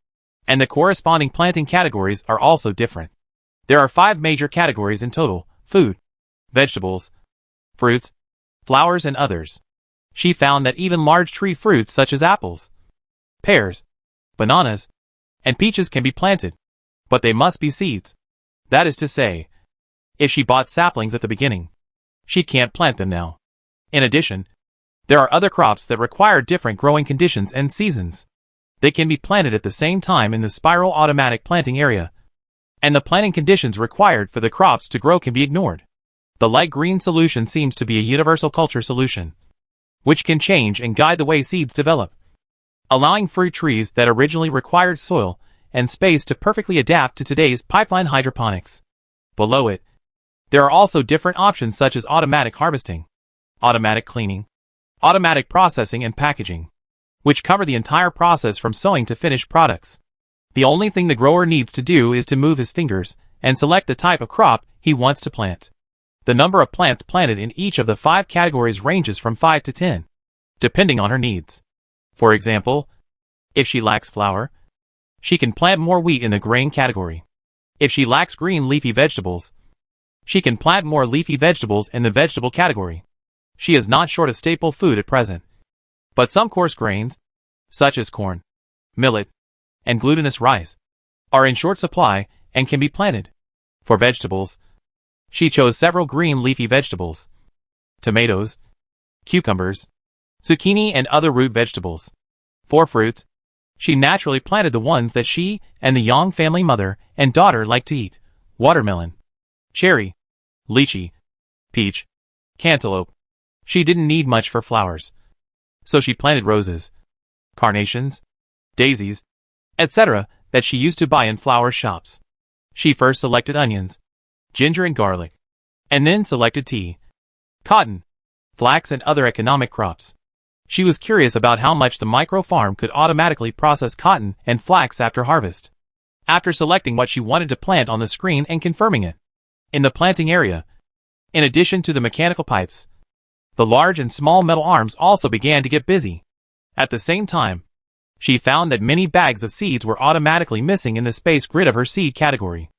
and the corresponding planting categories are also different. There are 5 major categories in total: food, vegetables, fruits, flowers, and others. She found that even large tree fruits such as apples, pears, bananas, and peaches can be planted, but they must be seeds. That is to say, if she bought saplings at the beginning, she can't plant them now. In addition, there are other crops that require different growing conditions and seasons. They can be planted at the same time in the spiral automatic planting area, and the planting conditions required for the crops to grow can be ignored. The light green solution seems to be a universal culture solution, which can change and guide the way seeds develop, allowing fruit trees that originally required soil and space to perfectly adapt to today's pipeline hydroponics. Below it, there are also different options such as automatic harvesting, automatic cleaning, automatic processing, and packaging, which cover the entire process from sowing to finished products. The only thing the grower needs to do is to move his fingers and select the type of crop he wants to plant. The number of plants planted in each of the 5 categories ranges from 5 to 10, depending on her needs. For example, if she lacks flour, she can plant more wheat in the grain category. If she lacks green leafy vegetables, she can plant more leafy vegetables in the vegetable category. She is not short of staple food at present, but some coarse grains, such as corn, millet, and glutinous rice, are in short supply and can be planted. For vegetables, she chose several green leafy vegetables, tomatoes, cucumbers, zucchini, and other root vegetables. For fruits, she naturally planted the ones that she and the Yang family mother and daughter like to eat: watermelon, cherry, lychee, peach, cantaloupe. She didn't need much for flowers, so she planted roses, carnations, daisies, etc. that she used to buy in flower shops. She first selected onions, ginger, and garlic, and then selected tea, cotton, flax, and other economic crops. She was curious about how much the micro farm could automatically process cotton and flax after harvest. After selecting what she wanted to plant on the screen and confirming it, in the planting area, in addition to the mechanical pipes, the large and small metal arms also began to get busy. At the same time, she found that many bags of seeds were automatically missing in the space grid of her seed category.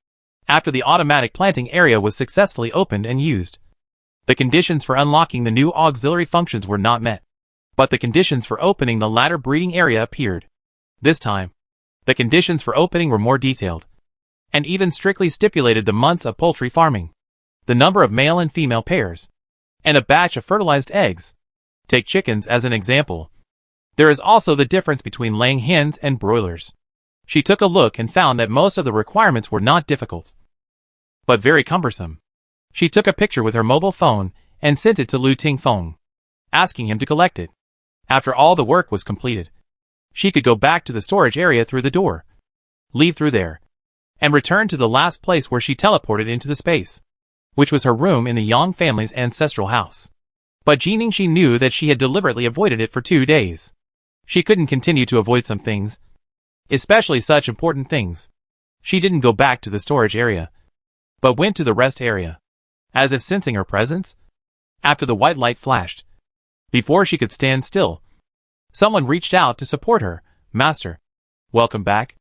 After the automatic planting area was successfully opened and used, the conditions for unlocking the new auxiliary functions were not met, but the conditions for opening the latter breeding area appeared. This time, the conditions for opening were more detailed, and even strictly stipulated the months of poultry farming, the number of male and female pairs, and a batch of fertilized eggs. Take chickens as an example. There is also the difference between laying hens and broilers. She took a look and found that most of the requirements were not difficult, but very cumbersome. She took a picture with her mobile phone and sent it to Lu Tingfeng, asking him to collect it. After all the work was completed, she could go back to the storage area through the door, leave through there, and return to the last place where she teleported into the space, which was her room in the Yang family's ancestral house. But Jining knew that she had deliberately avoided it for 2 days. She couldn't continue to avoid some things, especially such important things. She didn't go back to the storage area, but went to the rest area, as if sensing her presence. After the white light flashed, before she could stand still, someone reached out to support her. "Master, welcome back."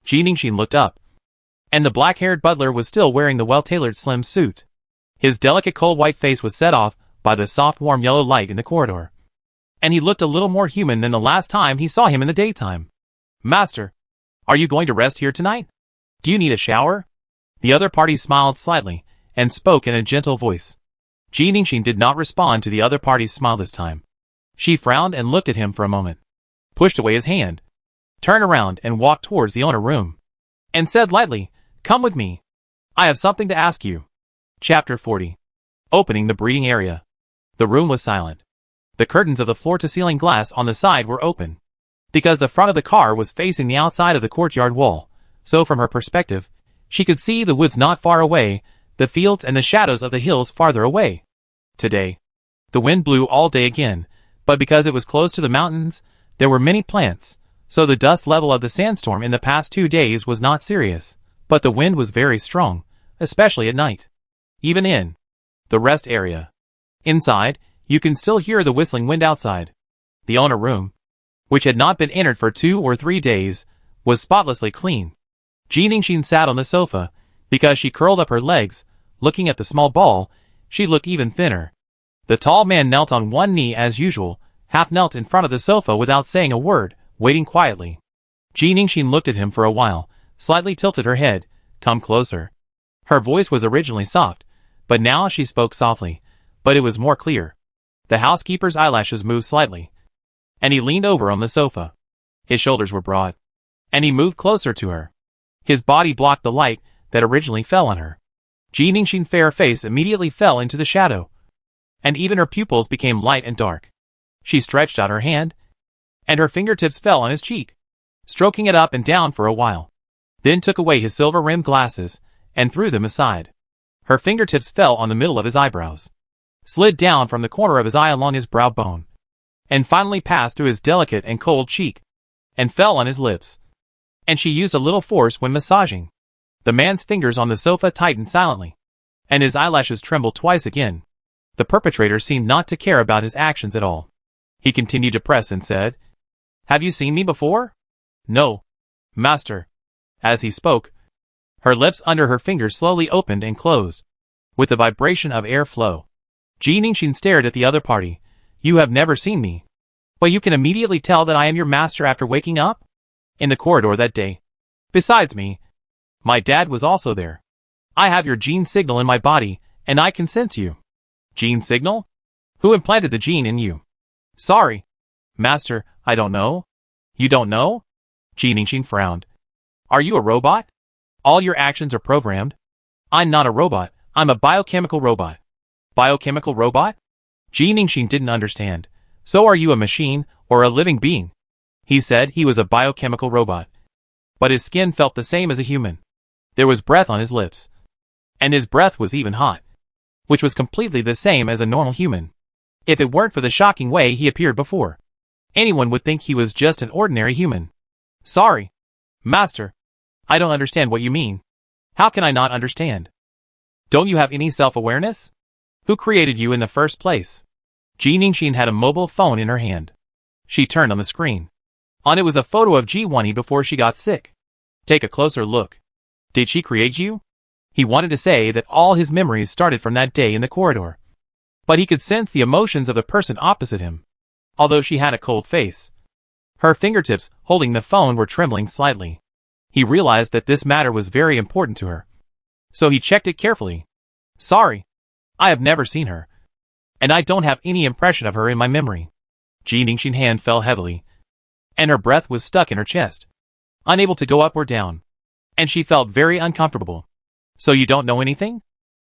Jining looked up, and the black-haired butler was still wearing the well-tailored slim suit. His delicate cold white face was set off by the soft warm yellow light in the corridor. and he looked a little more human than the last time he saw him in the daytime. Master, are you going to rest here tonight? Do you need a shower? The other party smiled slightly, and spoke in a gentle voice. Ji Ningxin did not respond to the other party's smile this time. She frowned and looked at him for a moment, pushed away his hand, turned around and walked towards the owner room, and said lightly, "Come with me. I have something to ask you." Chapter 40. Opening the breeding area. The room was silent. The curtains of the floor-to-ceiling glass on the side were open, because the front of the car was facing the outside of the courtyard wall, so from her perspective, she could see the woods not far away, the fields and the shadows of the hills farther away. Today, the wind blew all day again, but because it was close to the mountains, there were many plants, so the dust level of the sandstorm in the past 2 days was not serious, but the wind was very strong, especially at night. Even in the rest area. Inside, you can still hear the whistling wind outside. The owner room, which had not been entered for 2 or 3 days, was spotlessly clean. Ji Ningxin sat on the sofa, because she curled up her legs, looking at the small ball. She looked even thinner. The tall man knelt on one knee as usual, half knelt in front of the sofa without saying a word, waiting quietly. Ji Ningxin looked at him for a while, slightly tilted her head. "Come closer." Her voice was originally soft, but now she spoke softly, but it was more clear. The housekeeper's eyelashes moved slightly, and he leaned over on the sofa. His shoulders were broad, and he moved closer to her. His body blocked the light that originally fell on her. Ji Ningxin's fair face immediately fell into the shadow, and even her pupils became light and dark. She stretched out her hand, and her fingertips fell on his cheek, stroking it up and down for a while, then took away his silver-rimmed glasses and threw them aside. Her fingertips fell on the middle of his eyebrows, slid down from the corner of his eye along his brow bone, and finally passed through his delicate and cold cheek, and fell on his lips. And she used a little force when massaging. The man's fingers on the sofa tightened silently, and his eyelashes trembled twice again. The perpetrator seemed not to care about his actions at all. He continued to press and said, "Have you seen me before?" "No, master." As he spoke, her lips under her fingers slowly opened and closed, with the vibration of air flow. Ji Ningxin stared at the other party. "You have never seen me, but you can immediately tell that I am your master after waking up?" "In the corridor that day. Besides me, my dad was also there. I have your gene signal in my body, and I can sense you." "Gene signal? Who implanted the gene in you?" "Sorry, master, I don't know." "You don't know?" Ji Ningxin frowned. "Are you a robot? All your actions are programmed?" "I'm not a robot, I'm a biochemical robot." "Biochemical robot?" Ji Ningxin didn't understand. "So are you a machine, or a living being?" He said he was a biochemical robot, but his skin felt the same as a human. There was breath on his lips, and his breath was even hot, which was completely the same as a normal human. If it weren't for the shocking way he appeared before, anyone would think he was just an ordinary human. "Sorry, master, I don't understand what you mean." "How can I not understand? Don't you have any self-awareness? Who created you in the first place?" Ji Ningxin had a mobile phone in her hand. She turned on the screen. On it was a photo of Ji before she got sick. "Take a closer look. Did she create you?" He wanted to say that all his memories started from that day in the corridor, but he could sense the emotions of the person opposite him, although she had a cold face. Her fingertips, holding the phone, were trembling slightly. He realized that this matter was very important to her, so he checked it carefully. "Sorry, I have never seen her, and I don't have any impression of her in my memory." Ji Ningxin's hand fell heavily, and her breath was stuck in her chest, unable to go up or down, and she felt very uncomfortable. "So you don't know anything?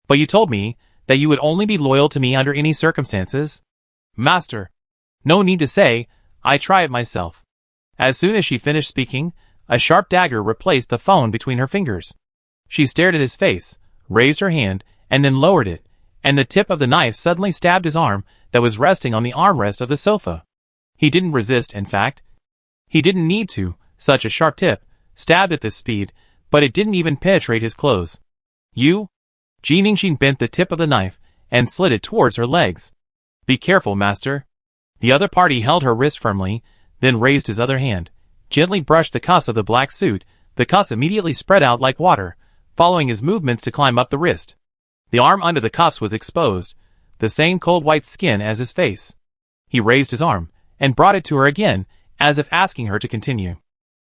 But you told me that you would only be loyal to me under any circumstances." "Master, no need to say, I try it myself." As soon as she finished speaking, a sharp dagger replaced the phone between her fingers. She stared at his face, raised her hand, and then lowered it, and the tip of the knife suddenly stabbed his arm that was resting on the armrest of the sofa. He didn't resist, in fact. He didn't need to. Such a sharp tip stabbed at this speed, but it didn't even penetrate his clothes. "You?" Ji Ningxin bent the tip of the knife and slid it towards her legs. "Be careful, master." The other party held her wrist firmly, then raised his other hand, gently brushed the cuffs of the black suit. The cuffs immediately spread out like water, following his movements to climb up the wrist. The arm under the cuffs was exposed, the same cold white skin as his face. He raised his arm, and brought it to her again, as if asking her to continue.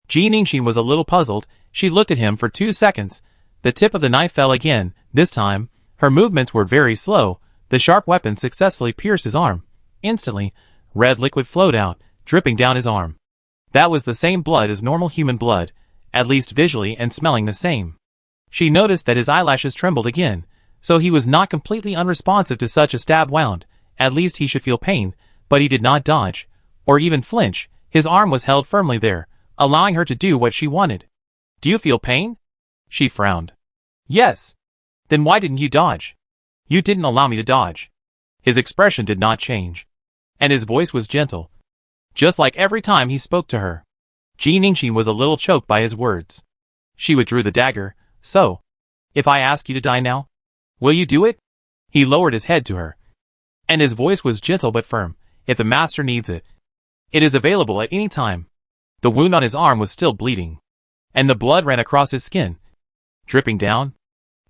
Ji Ningxin was a little puzzled. She looked at him for 2 seconds. The tip of the knife fell again. This time, her movements were very slow. The sharp weapon successfully pierced his arm. Instantly, red liquid flowed out, dripping down his arm. That was the same blood as normal human blood, at least visually, and smelling the same. She noticed that his eyelashes trembled again, so he was not completely unresponsive to such a stab wound. At least he should feel pain, but he did not dodge, or even flinch. His arm was held firmly there, allowing her to do what she wanted. "Do you feel pain?" She frowned. "Yes." "Then why didn't you dodge?" "You didn't allow me to dodge." His expression did not change, and his voice was gentle, just like every time he spoke to her. Ji Ningxin was a little choked by his words. She withdrew the dagger. "So, if I ask you to die now, will you do it?" He lowered his head to her, and his voice was gentle but firm. "If the master needs it, it is available at any time." The wound on his arm was still bleeding, and the blood ran across his skin, dripping down,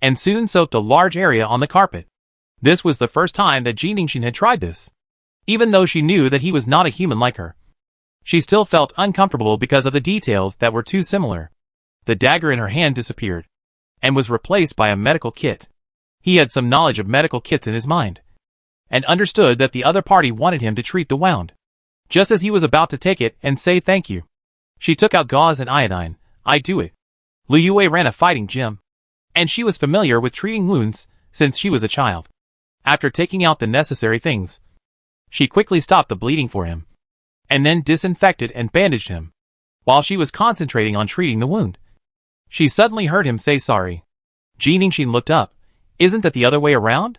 and soon soaked a large area on the carpet. This was the first time that Ji Ningxin had tried this. Even though she knew that he was not a human like her, she still felt uncomfortable because of the details that were too similar. The dagger in her hand disappeared, and was replaced by a medical kit. He had some knowledge of medical kits in his mind, and understood that the other party wanted him to treat the wound. Just as he was about to take it and say thank you, she took out gauze and iodine. "I do it." Liu Yue ran a fighting gym, and she was familiar with treating wounds since she was a child. After taking out the necessary things, she quickly stopped the bleeding for him, and then disinfected and bandaged him. While she was concentrating on treating the wound, she suddenly heard him say sorry. Ji Ningxin looked up. "Isn't that the other way around?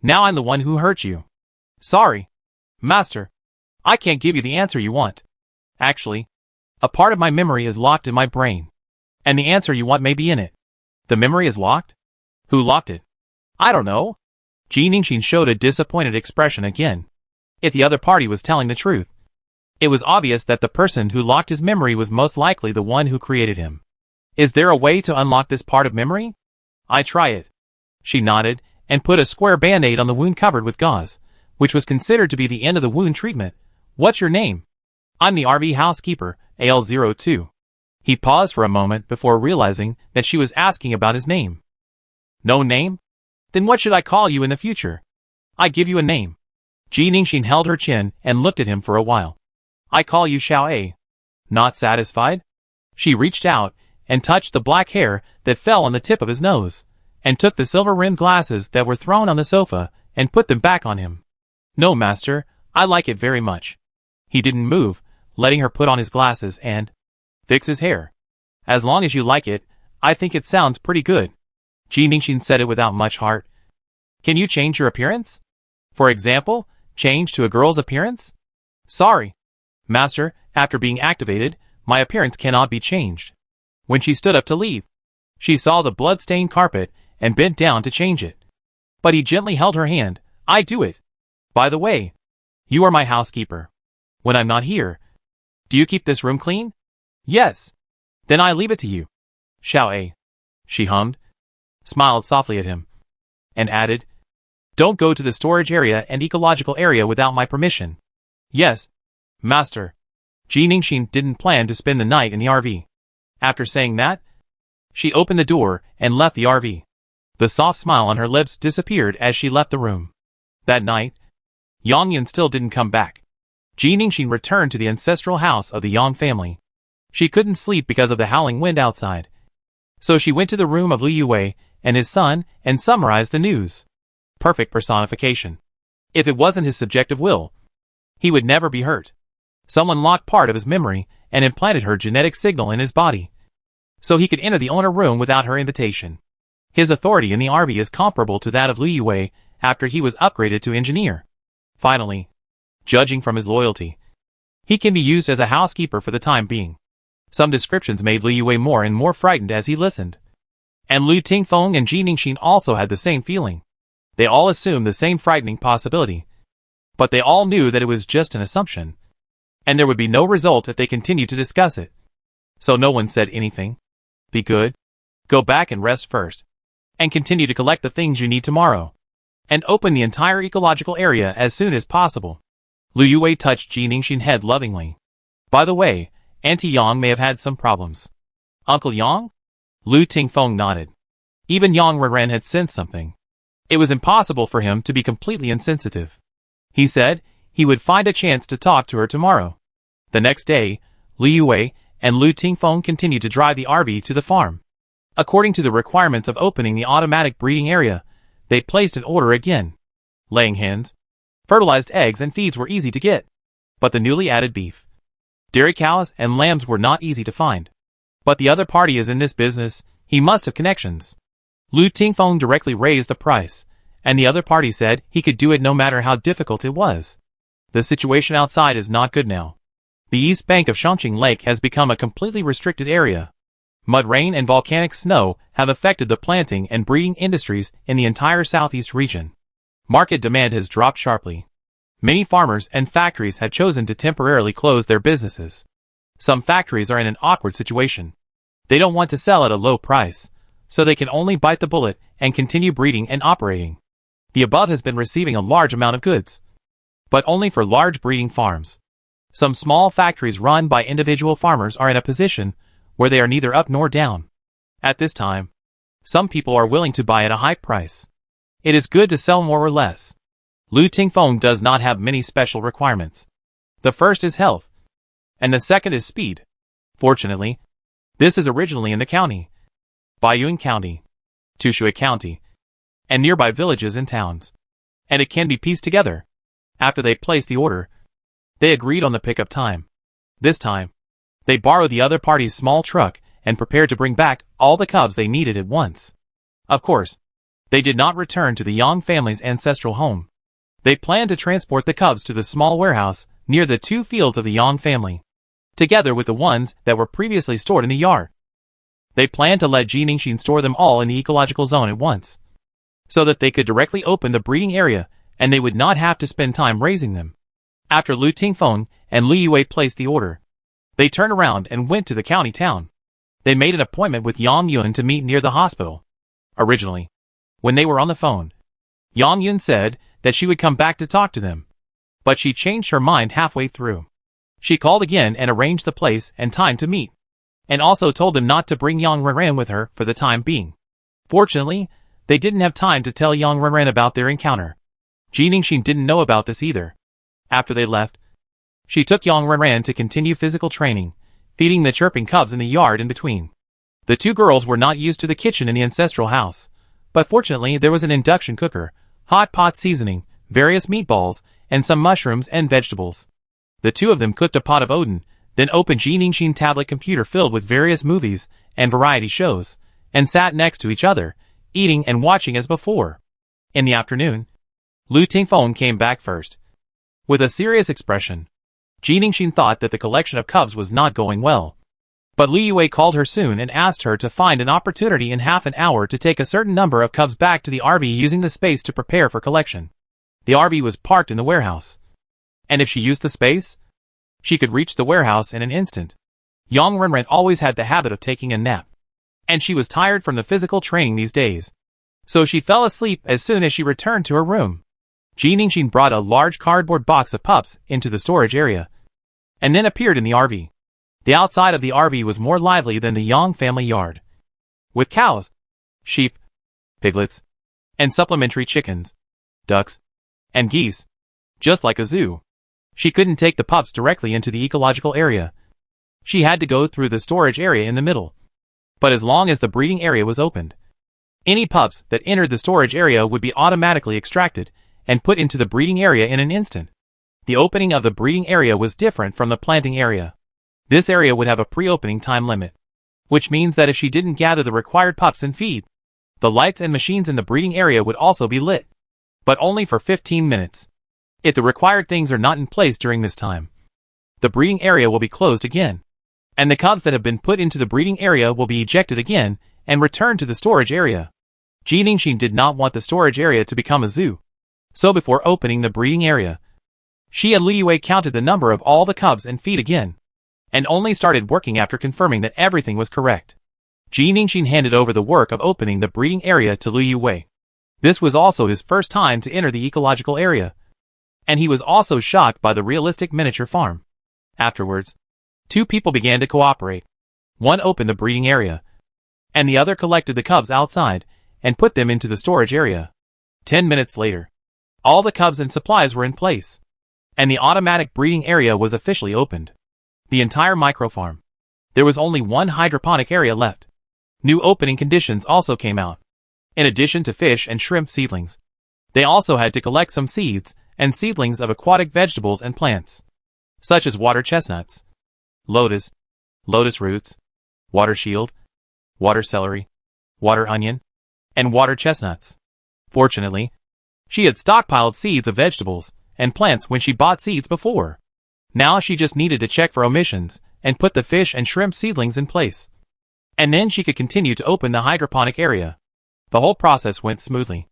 Now I'm the one who hurt you." "Sorry, master. I can't give you the answer you want. Actually, a part of my memory is locked in my brain, and the answer you want may be in it." "The memory is locked? Who locked it?" "I don't know." Ji Ningxin showed a disappointed expression again. If the other party was telling the truth, it was obvious that the person who locked his memory was most likely the one who created him. "Is there a way to unlock this part of memory?" "I try it." She nodded, and put a square band-aid on the wound covered with gauze, which was considered to be the end of the wound treatment. "What's your name?" "I'm the RV housekeeper, AL02. He paused for a moment before realizing that she was asking about his name. "No name? Then what should I call you in the future?" "I give you a name." Ji Ningxin held her chin and looked at him for a while. "I call you Xiao A." Not satisfied, she reached out and touched the black hair that fell on the tip of his nose, and took the silver-rimmed glasses that were thrown on the sofa and put them back on him. "No, master, I like it very much." He didn't move, letting her put on his glasses and fix his hair. "As long as you like it, I think it sounds pretty good." Ji Ningxin said it without much heart. "Can you change your appearance? For example, change to a girl's appearance?" "Sorry, master, after being activated, my appearance cannot be changed." When she stood up to leave, she saw the blood-stained carpet and bent down to change it. But he gently held her hand. "I do it. By the way, you are my housekeeper. When I'm not here, do you keep this room clean?" "Yes." "Then I leave it to you." "Xiao A," she hummed, smiled softly at him, and added, "Don't go to the storage area and ecological area without my permission." "Yes, master." Ji Ningxin didn't plan to spend the night in the RV. After saying that, she opened the door and left the RV. The soft smile on her lips disappeared as she left the room. That night, Yang Yan still didn't come back. Ji Ningxin returned to the ancestral house of the Yang family. She couldn't sleep because of the howling wind outside, so she went to the room of Liu Yue and his son and summarized the news. Perfect personification. If it wasn't his subjective will, he would never be hurt. Someone locked part of his memory and implanted her genetic signal in his body, so he could enter the owner room without her invitation. His authority in the RV is comparable to that of Liu Yue after he was upgraded to engineer. Finally, judging from his loyalty, he can be used as a housekeeper for the time being. Some descriptions made Liu Yue more and more frightened as he listened. And Liu Tingfeng and Ji Ningxin also had the same feeling. They all assumed the same frightening possibility, but they all knew that it was just an assumption, and there would be no result if they continued to discuss it. So no one said anything. "Be good. Go back and rest first, and continue to collect the things you need tomorrow, and open the entire ecological area as soon as possible." Lu Yue touched Ji Ningxin's head lovingly. By the way, Auntie Yang may have had some problems. Uncle Yang? Lu Tingfeng nodded. Even Yang Renran had sensed something. It was impossible for him to be completely insensitive. He said he would find a chance to talk to her tomorrow. The next day, Lu Yue and Lu Tingfeng continued to drive the RV to the farm. According to the requirements of opening the automatic breeding area, they placed an order again. Laying hens, fertilized eggs and feeds were easy to get. But the newly added beef, dairy cows and lambs were not easy to find. But the other party is in this business, he must have connections. Lu Tingfeng directly raised the price, and the other party said he could do it no matter how difficult it was. The situation outside is not good now. The east bank of Shangqing Lake has become a completely restricted area. Mud rain and volcanic snow have affected the planting and breeding industries in the entire southeast region. Market demand has dropped sharply. Many farmers and factories have chosen to temporarily close their businesses. Some factories are in an awkward situation. They don't want to sell at a low price, so they can only bite the bullet and continue breeding and operating. The above has been receiving a large amount of goods, but only for large breeding farms. Some small factories run by individual farmers are in a position where they are neither up nor down. At this time, some people are willing to buy at a high price. It is good to sell more or less. Lu Tingfeng does not have many special requirements. The first is health, and the second is speed. Fortunately, this is originally in the county, Baiyun County, Tushu County, and nearby villages and towns, and it can be pieced together. After they placed the order, they agreed on the pickup time. This time, they borrowed the other party's small truck and prepared to bring back all the cubs they needed at once. Of course, they did not return to the Yang family's ancestral home. They planned to transport the cubs to the small warehouse near the 2 fields of the Yang family, together with the ones that were previously stored in the yard. They planned to let Ji Ningxin store them all in the ecological zone at once, so that they could directly open the breeding area and they would not have to spend time raising them. After Lu Tingfeng and Lu Yue placed the order, they turned around and went to the county town. They made an appointment with Yang Yun to meet near the hospital. Originally, when they were on the phone, Yang Yun said that she would come back to talk to them, but she changed her mind halfway through. She called again and arranged the place and time to meet, and also told them not to bring Yang Renran with her for the time being. Fortunately, they didn't have time to tell Yang Renran about their encounter. Ji Ningxin didn't know about this either. After they left, she took Yang Renran to continue physical training, feeding the chirping cubs in the yard in between. The 2 girls were not used to the kitchen in the ancestral house, but fortunately there was an induction cooker, hot pot seasoning, various meatballs, and some mushrooms and vegetables. The 2 of them cooked a pot of Odin, then opened Ji Ningxin's tablet computer filled with various movies and variety shows, and sat next to each other, eating and watching as before. In the afternoon, Lu Tingfeng came back first. With a serious expression, Ji Ningxin thought that the collection of cubs was not going well. But Lu Yue called her soon and asked her to find an opportunity in half an hour to take a certain number of cubs back to the RV using the space to prepare for collection. The RV was parked in the warehouse, and if she used the space, she could reach the warehouse in an instant. Yang Renran always had the habit of taking a nap, and she was tired from the physical training these days, so she fell asleep as soon as she returned to her room. Ji Ningxin brought a large cardboard box of pups into the storage area, and then appeared in the RV. The outside of the RV was more lively than the Yang family yard, with cows, sheep, piglets, and supplementary chickens, ducks, and geese, just like a zoo. She couldn't take the pups directly into the ecological area. She had to go through the storage area in the middle. But as long as the breeding area was opened, any pups that entered the storage area would be automatically extracted and put into the breeding area in an instant. The opening of the breeding area was different from the planting area. This area would have a pre-opening time limit, which means that if she didn't gather the required pups and feed, the lights and machines in the breeding area would also be lit, but only for 15 minutes. If the required things are not in place during this time, the breeding area will be closed again, and the cubs that have been put into the breeding area will be ejected again and returned to the storage area. Ji Ningxin did not want the storage area to become a zoo, so before opening the breeding area, she and Lu Yue counted the number of all the cubs and feed again, and only started working after confirming that everything was correct. Ji Ningxin handed over the work of opening the breeding area to Lu Yue. This was also his first time to enter the ecological area, And he was also shocked by the realistic miniature farm. Afterwards, two people began to cooperate. One opened the breeding area, and the other collected the cubs outside and put them into the storage area. 10 minutes later, all the cubs and supplies were in place, and the automatic breeding area was officially opened. The entire microfarm. There was only one hydroponic area left. New opening conditions also came out. In addition to fish and shrimp seedlings, they also had to collect some seeds and seedlings of aquatic vegetables and plants, such as water chestnuts, lotus roots, water shield, water celery, water onion, and water chestnuts. Fortunately, she had stockpiled seeds of vegetables and plants when she bought seeds before. Now she just needed to check for omissions and put the fish and shrimp seedlings in place. And then she could continue to open the hydroponic area. The whole process went smoothly.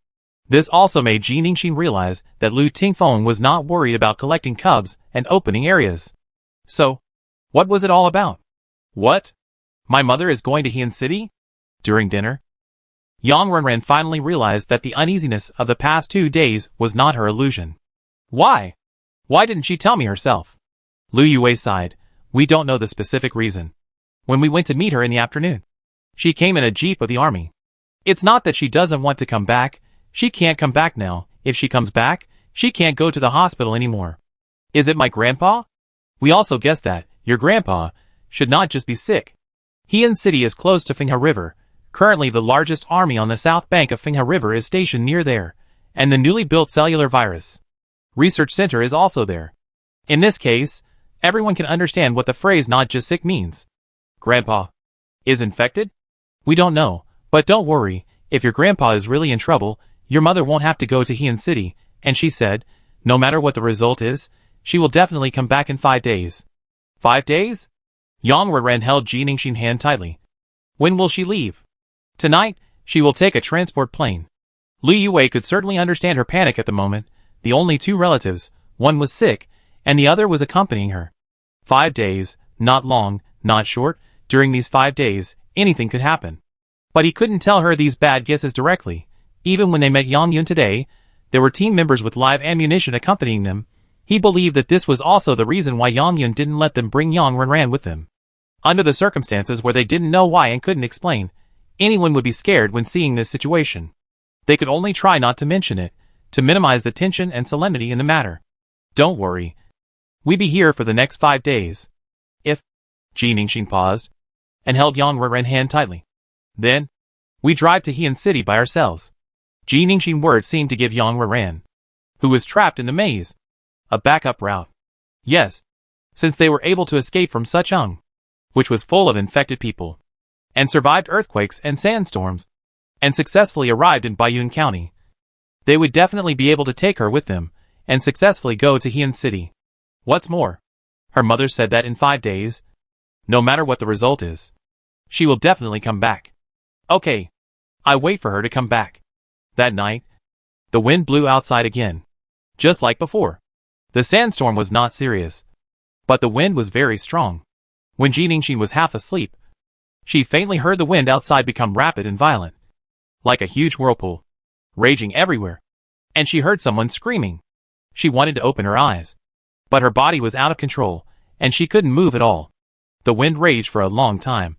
This also made Ji Ningxin realize that Lu Tingfeng was not worried about collecting cubs and opening areas. So, what was it all about? What? My mother is going to Heian City? During dinner, Yang Renran finally realized that the uneasiness of the past 2 days was not her illusion. Why? Why didn't she tell me herself? Lu Yue sighed. We don't know the specific reason. When we went to meet her in the afternoon, she came in a jeep of the army. It's not that she doesn't want to come back. She can't come back now. If she comes back, she can't go to the hospital anymore. Is it my grandpa? We also guessed that your grandpa should not just be sick. Heian City is close to Fenghe River. Currently the largest army on the south bank of Fenghe River is stationed near there, and the newly built cellular virus research center is also there. In this case, everyone can understand what the phrase not just sick means. Grandpa is infected? We don't know, but don't worry, if your grandpa is really in trouble, your mother won't have to go to Heian City, and she said, no matter what the result is, she will definitely come back in 5 days. 5 days? Yang Renran held Ji Ningxin's hand tightly. When will she leave? Tonight, she will take a transport plane. Lu Yue could certainly understand her panic at the moment. The only 2 relatives, one was sick, and the other was accompanying her. 5 days, not long, not short. During these 5 days, anything could happen. But he couldn't tell her these bad guesses directly. Even when they met Yang Yun today, there were team members with live ammunition accompanying them. He believed that this was also the reason why Yang Yun didn't let them bring Yang Renran with them. Under the circumstances where they didn't know why and couldn't explain, anyone would be scared when seeing this situation. They could only try not to mention it, to minimize the tension and solemnity in the matter. Don't worry. We be here for the next 5 days. If Ji Ningxin paused, and held Yang Renran's hand tightly. Then, we drive to Heian City by ourselves. Ji Ningxin's words seemed to give Yang Renran, who was trapped in the maze, a backup route. Yes, since they were able to escape from Sucheng, which was full of infected people, and survived earthquakes and sandstorms, and successfully arrived in Baiyun County, they would definitely be able to take her with them, and successfully go to Heian City. What's more, her mother said that in 5 days, no matter what the result is, she will definitely come back. Okay, I wait for her to come back. That night, the wind blew outside again. Just like before. The sandstorm was not serious, but the wind was very strong. When Ji Ningxin was half asleep, she faintly heard the wind outside become rapid and violent, like a huge whirlpool, raging everywhere. And she heard someone screaming. She wanted to open her eyes, but her body was out of control, and she couldn't move at all. The wind raged for a long time.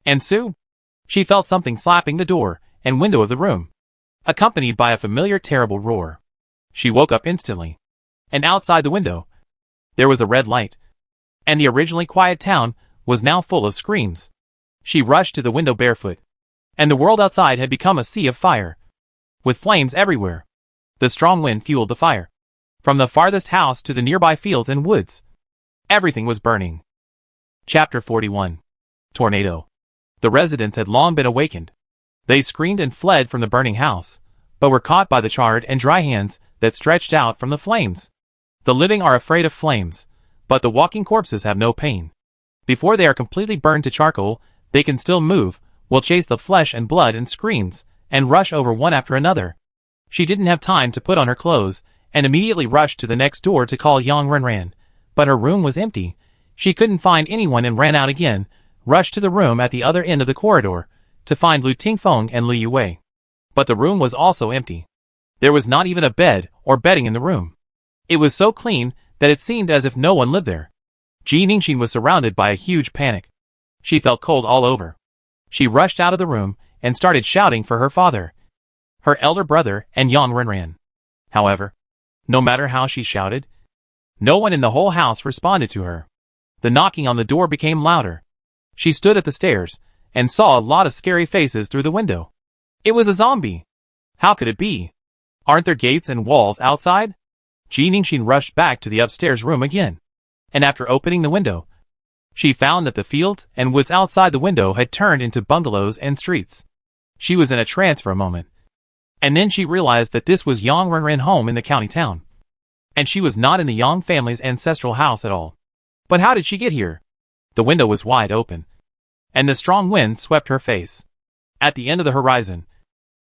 And soon, she felt something slapping the door and window of the room, accompanied by a familiar terrible roar. She woke up instantly. And outside the window, there was a red light. And the originally quiet town was now full of screams. She rushed to the window barefoot. And the world outside had become a sea of fire, with flames everywhere. The strong wind fueled the fire. From the farthest house to the nearby fields and woods, everything was burning. Chapter 41. Tornado. The residents had long been awakened. They screamed and fled from the burning house, but were caught by the charred and dry hands that stretched out from the flames. The living are afraid of flames, but the walking corpses have no pain. Before they are completely burned to charcoal, they can still move, will chase the flesh and blood and screams, and rush over one after another. She didn't have time to put on her clothes, and immediately rushed to the next door to call Yang Renran, but her room was empty. She couldn't find anyone and ran out again, rushed to the room at the other end of the corridor, to find Lu Tingfeng and Lu Yue. But the room was also empty. There was not even a bed or bedding in the room. It was so clean that it seemed as if no one lived there. Ji Ningxin was surrounded by a huge panic. She felt cold all over. She rushed out of the room and started shouting for her father, her elder brother, and Yang Renran. However, no matter how she shouted, no one in the whole house responded to her. The knocking on the door became louder. She stood at the stairs and saw a lot of scary faces through the window. It was a zombie. How could it be? Aren't there gates and walls outside? Ji Ningxin rushed back to the upstairs room again, and after opening the window, she found that the fields and woods outside the window had turned into bungalows and streets. She was in a trance for a moment, and then she realized that this was Yang Renran home in the county town, and she was not in the Yang family's ancestral house at all. But how did she get here? The window was wide open, and the strong wind swept her face. At the end of the horizon,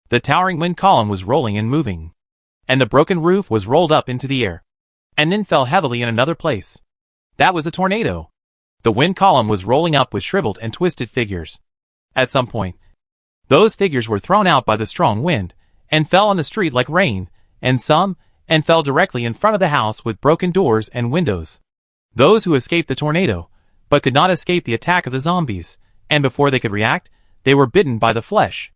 the towering wind column was rolling and moving, and the broken roof was rolled up into the air, and then fell heavily in another place. That was a tornado. The wind column was rolling up with shriveled and twisted figures. At some point, those figures were thrown out by the strong wind, and fell on the street like rain, and fell directly in front of the house with broken doors and windows. Those who escaped the tornado, but could not escape the attack of the zombies, and before they could react, they were bitten by the flesh.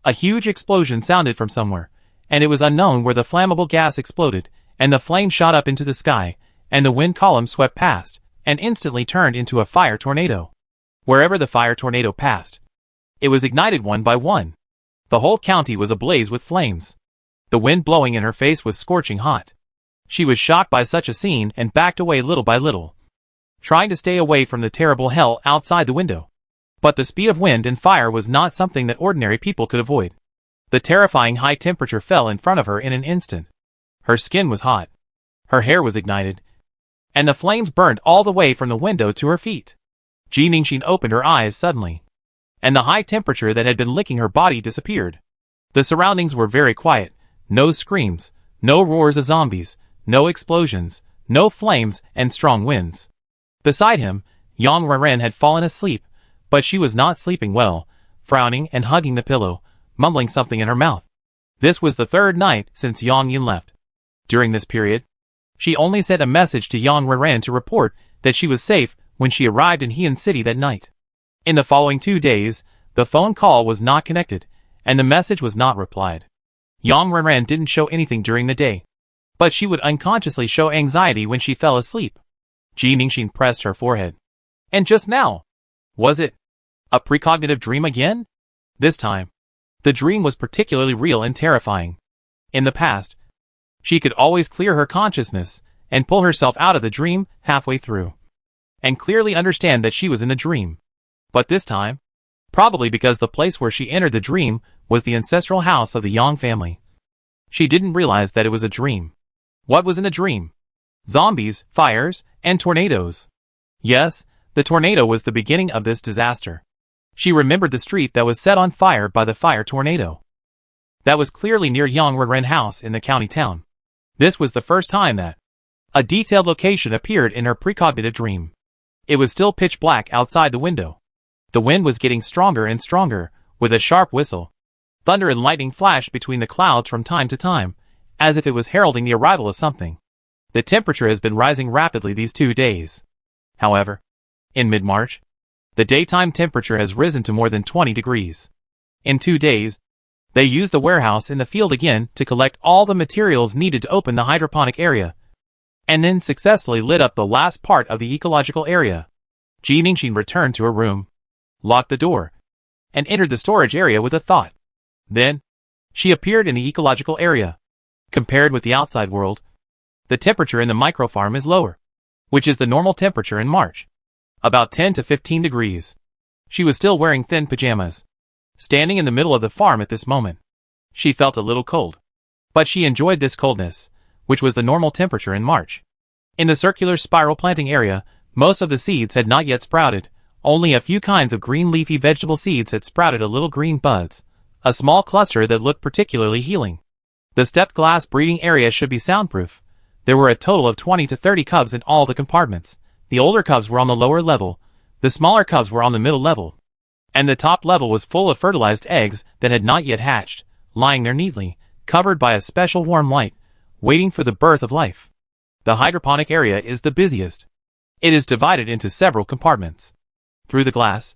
A huge explosion sounded from somewhere, and it was unknown where the flammable gas exploded, and the flame shot up into the sky, and the wind column swept past, and instantly turned into a fire tornado. Wherever the fire tornado passed, it was ignited one by one. The whole county was ablaze with flames. The wind blowing in her face was scorching hot. She was shocked by such a scene and backed away little by little, trying to stay away from the terrible hell outside the window. But the speed of wind and fire was not something that ordinary people could avoid. The terrifying high temperature fell in front of her in an instant. Her skin was hot. Her hair was ignited, and the flames burned all the way from the window to her feet. Ji Ningxin opened her eyes suddenly, and the high temperature that had been licking her body disappeared. The surroundings were very quiet. No screams, no roars of zombies, no explosions, no flames and strong winds. Beside him, Yang Renran had fallen asleep, but she was not sleeping well, frowning and hugging the pillow, mumbling something in her mouth. This was the third night since Yang Yin left. During this period, she only sent a message to Yang Renran to report that she was safe when she arrived in Heian City that night. In the following 2 days, the phone call was not connected, and the message was not replied. Yang Renran didn't show anything during the day, but she would unconsciously show anxiety when she fell asleep. Ji Ningxin pressed her forehead. And just now, was it a precognitive dream again? This time, the dream was particularly real and terrifying. In the past, she could always clear her consciousness and pull herself out of the dream halfway through, and clearly understand that she was in a dream. But this time, probably because the place where she entered the dream was the ancestral house of the Yang family, she didn't realize that it was a dream. What was in the dream? Zombies, fires, and tornadoes. Yes, the tornado was the beginning of this disaster. She remembered the street that was set on fire by the fire tornado. That was clearly near Yang Renran house in the county town. This was the first time that a detailed location appeared in her precognitive dream. It was still pitch black outside the window. The wind was getting stronger and stronger, with a sharp whistle. Thunder and lightning flashed between the clouds from time to time, as if it was heralding the arrival of something. The temperature has been rising rapidly these 2 days. However, in mid-March, the daytime temperature has risen to more than 20 degrees. In 2 days, they used the warehouse in the field again to collect all the materials needed to open the hydroponic area, and then successfully lit up the last part of the ecological area. Ji Ningxin returned to her room, locked the door, and entered the storage area with a thought. Then, she appeared in the ecological area. Compared with the outside world, the temperature in the microfarm is lower, which is the normal temperature in March, about 10 to 15 degrees. She was still wearing thin pajamas, standing in the middle of the farm at this moment. She felt a little cold, but she enjoyed this coldness, which was the normal temperature in March. In the circular spiral planting area, most of the seeds had not yet sprouted. Only a few kinds of green leafy vegetable seeds had sprouted a little green buds, a small cluster that looked particularly healing. The stepped glass breeding area should be soundproof. There were a total of 20 to 30 cubs in all the compartments. The older cubs were on the lower level, the smaller cubs were on the middle level, and the top level was full of fertilized eggs that had not yet hatched, lying there neatly, covered by a special warm light, waiting for the birth of life. The hydroponic area is the busiest. It is divided into several compartments. Through the glass,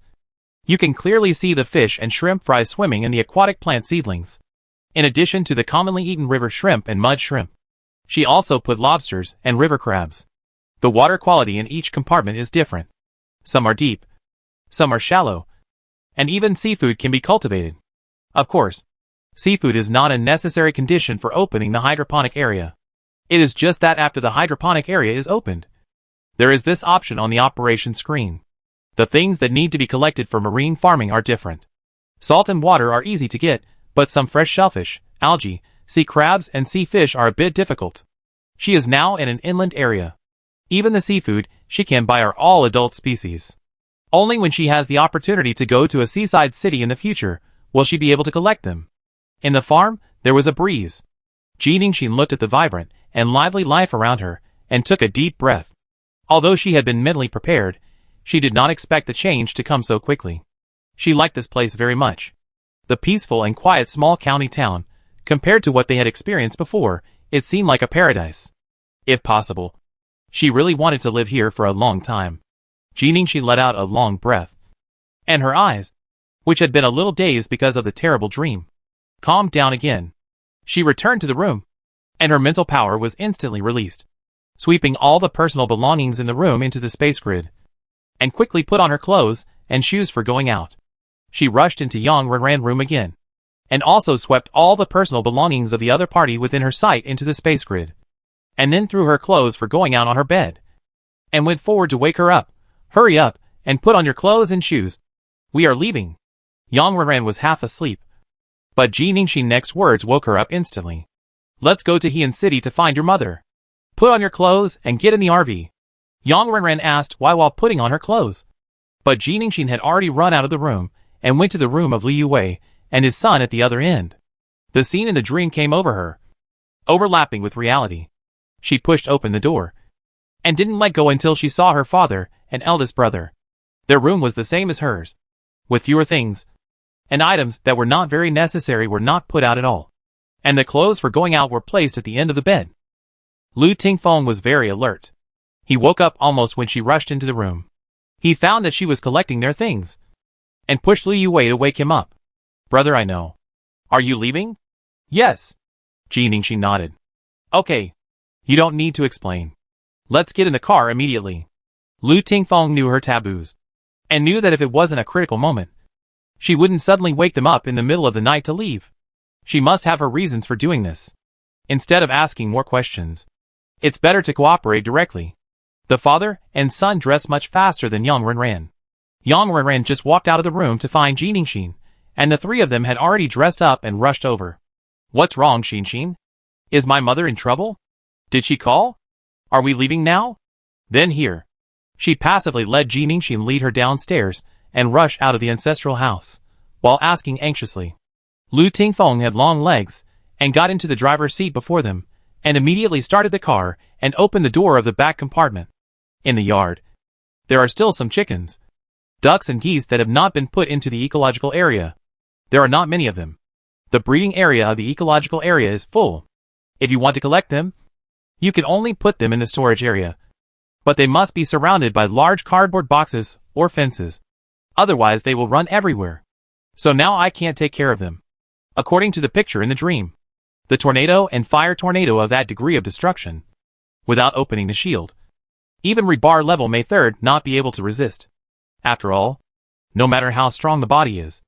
you can clearly see the fish and shrimp fry swimming in the aquatic plant seedlings, in addition to the commonly eaten river shrimp and mud shrimp. She also put lobsters and river crabs. The water quality in each compartment is different. Some are deep, some are shallow, and even seafood can be cultivated. Of course, seafood is not a necessary condition for opening the hydroponic area. It is just that after the hydroponic area is opened, there is this option on the operation screen. The things that need to be collected for marine farming are different. Salt and water are easy to get, but some fresh shellfish, algae, sea crabs and sea fish are a bit difficult. She is now in an inland area. Even the seafood she can buy are all adult species. Only when she has the opportunity to go to a seaside city in the future will she be able to collect them. In the farm, there was a breeze. Jiningshin looked at the vibrant and lively life around her and took a deep breath. Although she had been mentally prepared, she did not expect the change to come so quickly. She liked this place very much. The peaceful and quiet small county town, compared to what they had experienced before, it seemed like a paradise. If possible, she really wanted to live here for a long time. Jiningshin let out a long breath, and her eyes, which had been a little dazed because of the terrible dream, calmed down again. She returned to the room, and her mental power was instantly released, sweeping all the personal belongings in the room into the space grid, and quickly put on her clothes and shoes for going out. She rushed into Yang Renran room again, and also swept all the personal belongings of the other party within her sight into the space grid, and then threw her clothes for going out on her bed, and went forward to wake her up. Hurry up, and put on your clothes and shoes. We are leaving. Yang Renran was half asleep, but Jiningshin's next words woke her up instantly. Let's go to Heian City to find your mother. Put on your clothes and get in the RV. Yang Renran asked why while putting on her clothes. But Jiningshin had already run out of the room and went to the room of Liu Wei and his son at the other end. The scene in the dream came over her, overlapping with reality. She pushed open the door and didn't let go until she saw her father and eldest brother. Their room was the same as hers, with fewer things, and items that were not very necessary were not put out at all, and the clothes for going out were placed at the end of the bed. Lu Tingfeng was very alert. He woke up almost when she rushed into the room. He found that she was collecting their things, and pushed Liu Wei to wake him up. Brother, I know. Are you leaving? Yes. Jiningshin nodded. Okay. You don't need to explain. Let's get in the car immediately. Lu Tingfeng knew her taboos, and knew that if it wasn't a critical moment, she wouldn't suddenly wake them up in the middle of the night to leave. She must have her reasons for doing this. Instead of asking more questions, it's better to cooperate directly. The father and son dressed much faster than Yang Renran. Yang Renran just walked out of the room to find Jiningshin, and the three of them had already dressed up and rushed over. What's wrong, Shinshin? Is my mother in trouble? Did she call? Are we leaving now? Then here. She passively let Jiningshin lead her downstairs and rush out of the ancestral house, while asking anxiously. Lu Tingfeng had long legs, and got into the driver's seat before them, and immediately started the car and opened the door of the back compartment. In the yard, there are still some chickens, ducks and geese that have not been put into the ecological area. There are not many of them. The breeding area of the ecological area is full. If you want to collect them, you can only put them in the storage area, but they must be surrounded by large cardboard boxes or fences. Otherwise they will run everywhere. So now I can't take care of them. According to the picture in the dream, the tornado and fire tornado of that degree of destruction, without opening the shield, even rebar level may third not be able to resist. After all, no matter how strong the body is,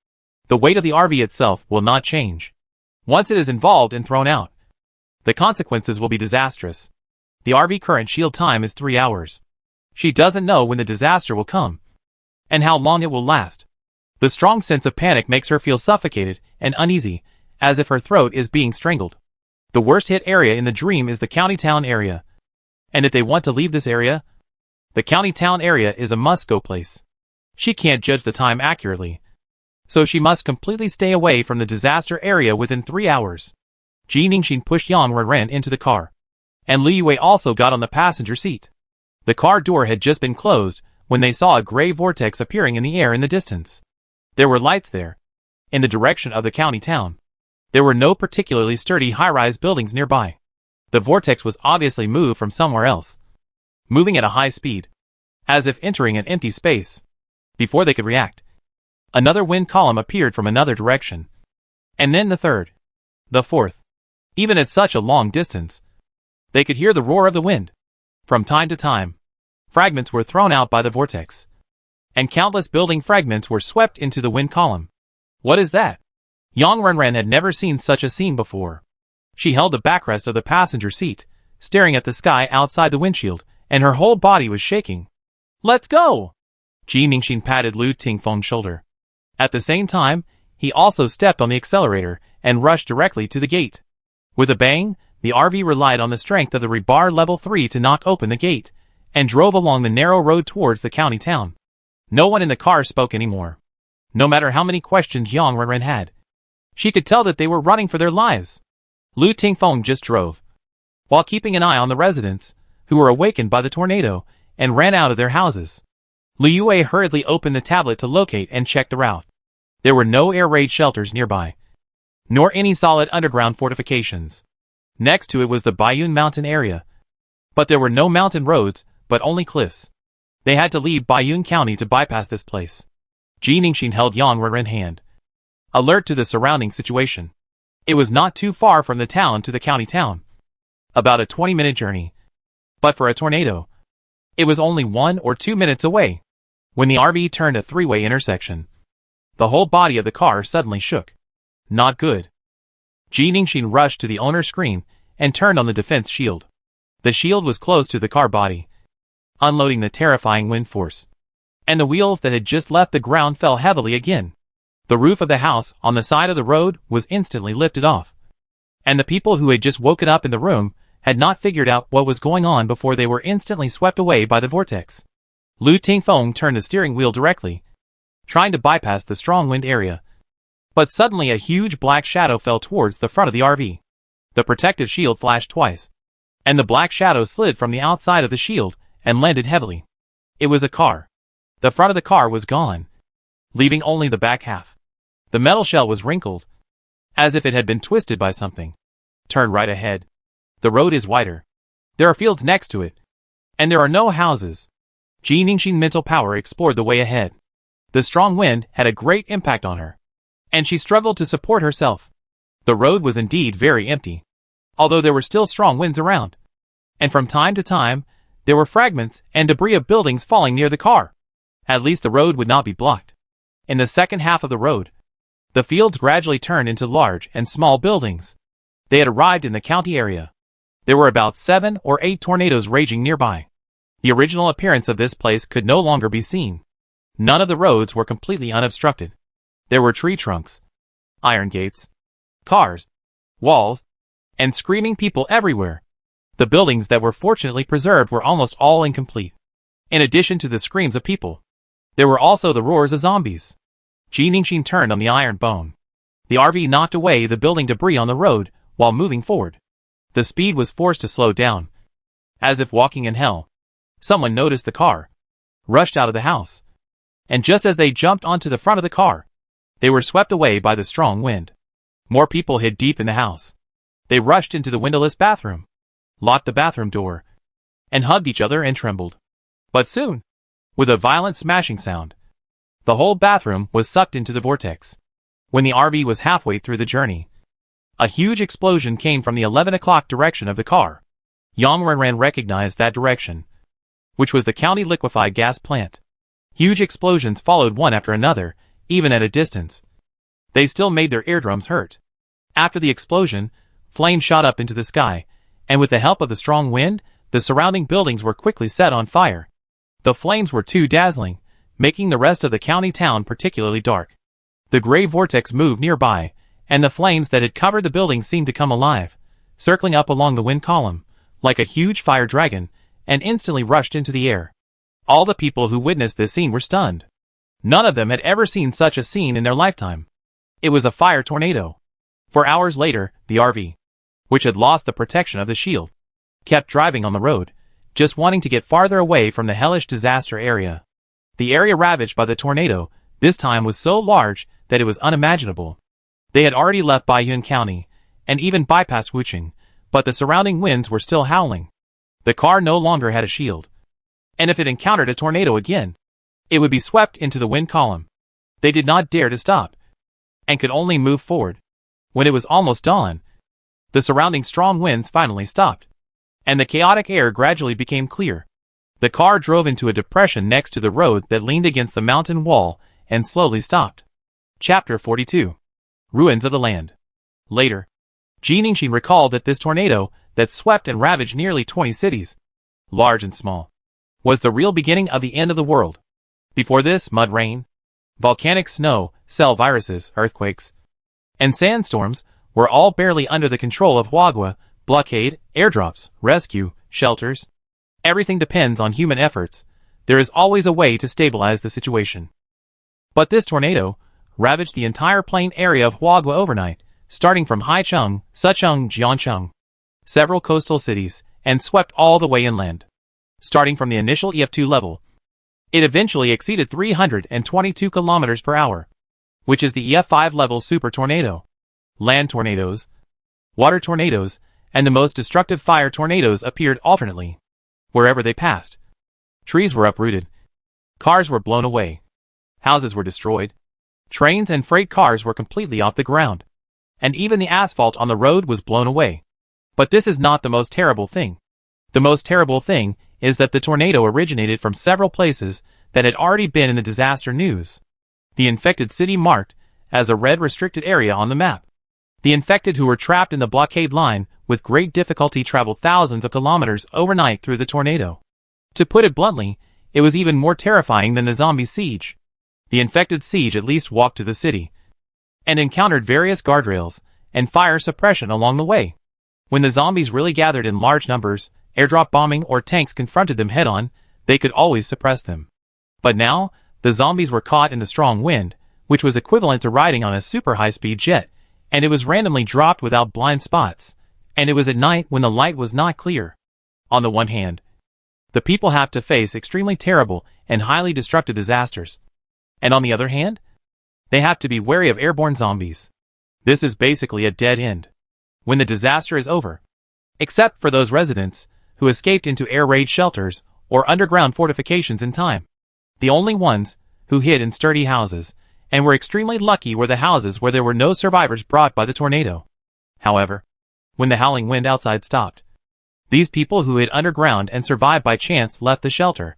the weight of the RV itself will not change. Once it is involved and thrown out, the consequences will be disastrous. The RV current shield time is 3 hours. She doesn't know when the disaster will come, and how long it will last. The strong sense of panic makes her feel suffocated and uneasy, as if her throat is being strangled. The worst hit area in the dream is the county town area. And if they want to leave this area, the county town area is a must-go place. She can't judge the time accurately, so she must completely stay away from the disaster area within 3 hours. Jiningshin pushed Yang Renran into the car, and Liu Wei also got on the passenger seat. The car door had just been closed when they saw a gray vortex appearing in the air in the distance. There were lights there, in the direction of the county town. There were no particularly sturdy high-rise buildings nearby. The vortex was obviously moved from somewhere else, moving at a high speed, as if entering an empty space. Before they could react, another wind column appeared from another direction, and then the third, the fourth. Even at such a long distance, they could hear the roar of the wind. From time to time, fragments were thrown out by the vortex, and countless building fragments were swept into the wind column. What is that? Yang Renran had never seen such a scene before. She held the backrest of the passenger seat, staring at the sky outside the windshield, and her whole body was shaking. Let's go! Ji Ningxin patted Lu Tingfeng's shoulder. At the same time, he also stepped on the accelerator and rushed directly to the gate. With a bang, the RV relied on the strength of the rebar level 3 to knock open the gate, and drove along the narrow road towards the county town. No one in the car spoke anymore. No matter how many questions Yang Renran had, she could tell that they were running for their lives. Lu Tingfeng just drove, while keeping an eye on the residents, who were awakened by the tornado, and ran out of their houses. Liu Yue hurriedly opened the tablet to locate and check the route. There were no air raid shelters nearby, nor any solid underground fortifications. Next to it was the Baiyun mountain area, but there were no mountain roads, but only cliffs. They had to leave Baiyun County to bypass this place. Ji Ningxin held Yang Renran's hand, alert to the surrounding situation. It was not too far from the town to the county town, about a 20-minute journey. But for a tornado, it was only 1 or 2 minutes away. When the RV turned a three-way intersection, the whole body of the car suddenly shook. Not good. Ji Ningxin rushed to the owner's screen and turned on the defense shield. The shield was close to the car body, unloading the terrifying wind force. And the wheels that had just left the ground fell heavily again. The roof of the house on the side of the road was instantly lifted off. And the people who had just woken up in the room had not figured out what was going on before they were instantly swept away by the vortex. Lu Tingfeng turned the steering wheel directly, trying to bypass the strong wind area. But suddenly a huge black shadow fell towards the front of the RV. The protective shield flashed twice, and the black shadow slid from the outside of the shield and landed heavily. It was a car. The front of the car was gone, leaving only the back half. The metal shell was wrinkled, as if it had been twisted by something. Turn right ahead. The road is wider. There are fields next to it, and there are no houses. Ji Ningxin's mental power explored the way ahead. The strong wind had a great impact on her, and she struggled to support herself. The road was indeed very empty, although there were still strong winds around. And from time to time, there were fragments and debris of buildings falling near the car. At least the road would not be blocked. In the second half of the road, the fields gradually turned into large and small buildings. They had arrived in the county area. There were about 7 or 8 tornadoes raging nearby. The original appearance of this place could no longer be seen. None of the roads were completely unobstructed. There were tree trunks, iron gates, cars, walls, and screaming people everywhere. The buildings that were fortunately preserved were almost all incomplete. In addition to the screams of people, there were also the roars of zombies. Ji Ningxin turned on the iron bone. The RV knocked away the building debris on the road while moving forward. The speed was forced to slow down, as if walking in hell. Someone noticed the car, rushed out of the house, and just as they jumped onto the front of the car, they were swept away by the strong wind. More people hid deep in the house. They rushed into the windowless bathroom, locked the bathroom door, and hugged each other and trembled. But soon, with a violent smashing sound, the whole bathroom was sucked into the vortex. When the RV was halfway through the journey, a huge explosion came from the 11 o'clock direction of the car. Yang Renran recognized that direction, which was the county liquefied gas plant. Huge explosions followed one after another, even at a distance. They still made their eardrums hurt. After the explosion, flames shot up into the sky, and with the help of the strong wind, the surrounding buildings were quickly set on fire. The flames were too dazzling, making the rest of the county town particularly dark. The gray vortex moved nearby, and the flames that had covered the building seemed to come alive, circling up along the wind column, like a huge fire dragon, and instantly rushed into the air. All the people who witnessed this scene were stunned. None of them had ever seen such a scene in their lifetime. It was a fire tornado. For hours later, the RV, which had lost the protection of the shield, kept driving on the road, just wanting to get farther away from the hellish disaster area. The area ravaged by the tornado this time was so large that it was unimaginable. They had already left Baiyun County, and even bypassed Wuching, but the surrounding winds were still howling. The car no longer had a shield, and if it encountered a tornado again, it would be swept into the wind column. They did not dare to stop, and could only move forward. When it was almost dawn, the surrounding strong winds finally stopped, and the chaotic air gradually became clear. The car drove into a depression next to the road that leaned against the mountain wall and slowly stopped. Chapter 42. Ruins of the Land. Later, Jiningshin recalled that this tornado that swept and ravaged nearly 20 cities, large and small, was the real beginning of the end of the world. Before this, mud rain, volcanic snow, cell viruses, earthquakes, and sandstorms were all barely under the control of Wagwa, blockade, airdrops, rescue, shelters. Everything depends on human efforts. There is always a way to stabilize the situation. But this tornado ravaged the entire plain area of Wagwa overnight, starting from Haicheng, Sucheng, Jiancheng, several coastal cities, and swept all the way inland. Starting from the initial EF2 level, it eventually exceeded 322 kilometers per hour, which is the EF5 level super tornado. Land tornadoes, water tornadoes, and the most destructive fire tornadoes appeared alternately. Wherever they passed, trees were uprooted, cars were blown away, houses were destroyed, trains and freight cars were completely off the ground, and even the asphalt on the road was blown away. But this is not the most terrible thing. The most terrible thing is that the tornado originated from several places that had already been in the disaster news. The infected city marked as a red restricted area on the map. The infected who were trapped in the blockade line with great difficulty traveled thousands of kilometers overnight through the tornado. To put it bluntly, it was even more terrifying than the zombie siege. The infected siege at least walked to the city, and encountered various guardrails and fire suppression along the way. When the zombies really gathered in large numbers, airdrop bombing or tanks confronted them head-on, they could always suppress them. But now, the zombies were caught in the strong wind, which was equivalent to riding on a super high-speed jet, and it was randomly dropped without blind spots, and it was at night when the light was not clear. On the one hand, the people have to face extremely terrible and highly destructive disasters, and on the other hand, they have to be wary of airborne zombies. This is basically a dead end when the disaster is over, except for those residents who escaped into air raid shelters or underground fortifications in time. The only ones who hid in sturdy houses and were extremely lucky were the houses where there were no survivors brought by the tornado. However, when the howling wind outside stopped, these people who hid underground and survived by chance left the shelter,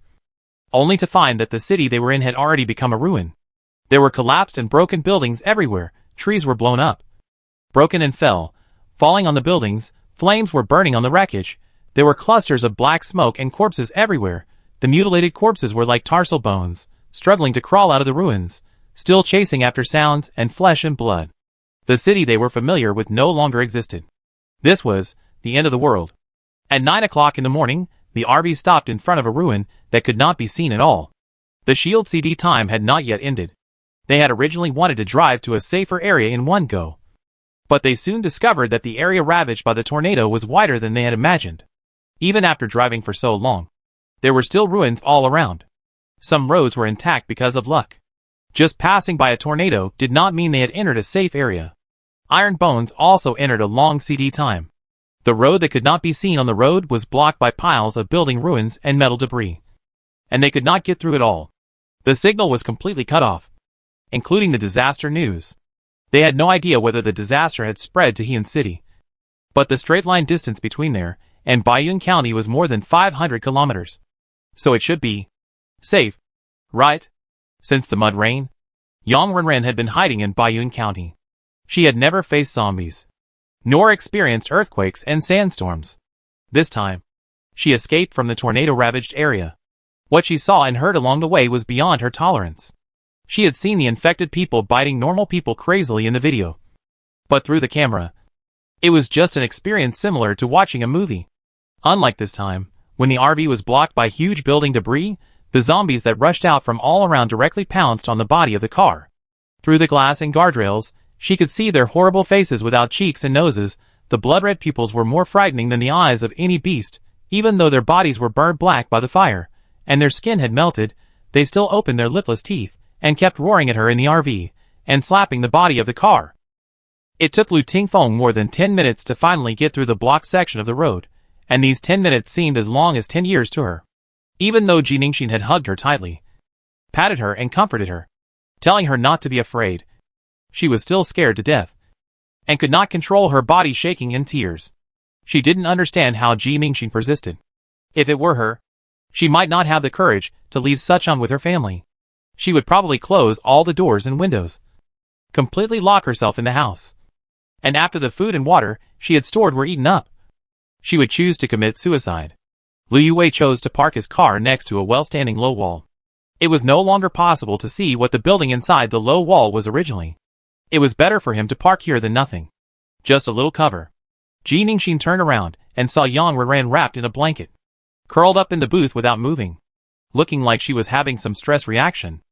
only to find that the city they were in had already become a ruin. There were collapsed and broken buildings everywhere, trees were blown up, broken and fell, falling on the buildings, flames were burning on the wreckage, there were clusters of black smoke and corpses everywhere. The mutilated corpses were like tarsal bones, struggling to crawl out of the ruins, still chasing after sounds and flesh and blood. The city they were familiar with no longer existed. This was the end of the world. At 9 o'clock in the morning, the RV stopped in front of a ruin that could not be seen at all. The shield CD time had not yet ended. They had originally wanted to drive to a safer area in one go, but they soon discovered that the area ravaged by the tornado was wider than they had imagined. Even after driving for so long, there were still ruins all around. Some roads were intact because of luck. Just passing by a tornado did not mean they had entered a safe area. Iron Bones also entered a long CD time. The road that could not be seen on the road was blocked by piles of building ruins and metal debris, and they could not get through it all. The signal was completely cut off, including the disaster news. They had no idea whether the disaster had spread to Heian City, but the straight-line distance between there and Baiyun County was more than 500 kilometers. So it should be safe, right? Since the mud rain, Yang Renran had been hiding in Baiyun County. She had never faced zombies, nor experienced earthquakes and sandstorms. This time, she escaped from the tornado-ravaged area. What she saw and heard along the way was beyond her tolerance. She had seen the infected people biting normal people crazily in the video, but through the camera, it was just an experience similar to watching a movie. Unlike this time, when the RV was blocked by huge building debris, the zombies that rushed out from all around directly pounced on the body of the car. Through the glass and guardrails, she could see their horrible faces without cheeks and noses. The blood-red pupils were more frightening than the eyes of any beast. Even though their bodies were burned black by the fire, and their skin had melted, they still opened their lipless teeth, and kept roaring at her in the RV, and slapping the body of the car. It took Lu Tingfeng more than 10 minutes to finally get through the blocked section of the road, and these 10 minutes seemed as long as 10 years to her. Even though Ji Ningxin had hugged her tightly, patted her and comforted her, telling her not to be afraid, she was still scared to death, and could not control her body shaking in tears. She didn't understand how Ji Ningxin persisted. If it were her, she might not have the courage to leave Suchong with her family. She would probably close all the doors and windows, completely lock herself in the house. And after the food and water she had stored were eaten up, she would choose to commit suicide. Liu Yue chose to park his car next to a well-standing low wall. It was no longer possible to see what the building inside the low wall was originally. It was better for him to park here than nothing. Just a little cover. Ji Ningxin turned around and saw Yang Renran wrapped in a blanket, curled up in the booth without moving, looking like she was having some stress reaction.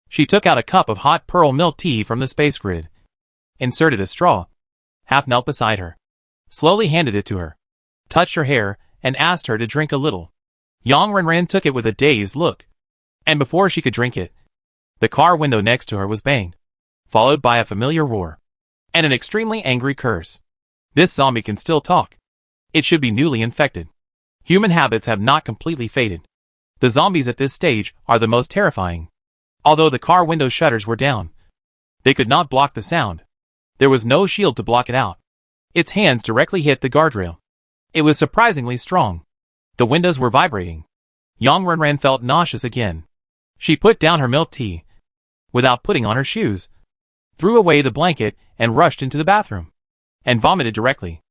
She took out a cup of hot pearl milk tea from the space grid, inserted a straw, half knelt beside her, slowly handed it to her, touched her hair, and asked her to drink a little. Yang Renran took it with a dazed look, and before she could drink it, the car window next to her was banged, followed by a familiar roar, and an extremely angry curse. This zombie can still talk. It should be newly infected. Human habits have not completely faded. The zombies at this stage are the most terrifying. Although the car window shutters were down, they could not block the sound. There was no shield to block it out. Its hands directly hit the guardrail. It was surprisingly strong. The windows were vibrating. Yang Renran felt nauseous again. She put down her milk tea, without putting on her shoes, threw away the blanket, and rushed into the bathroom, and vomited directly.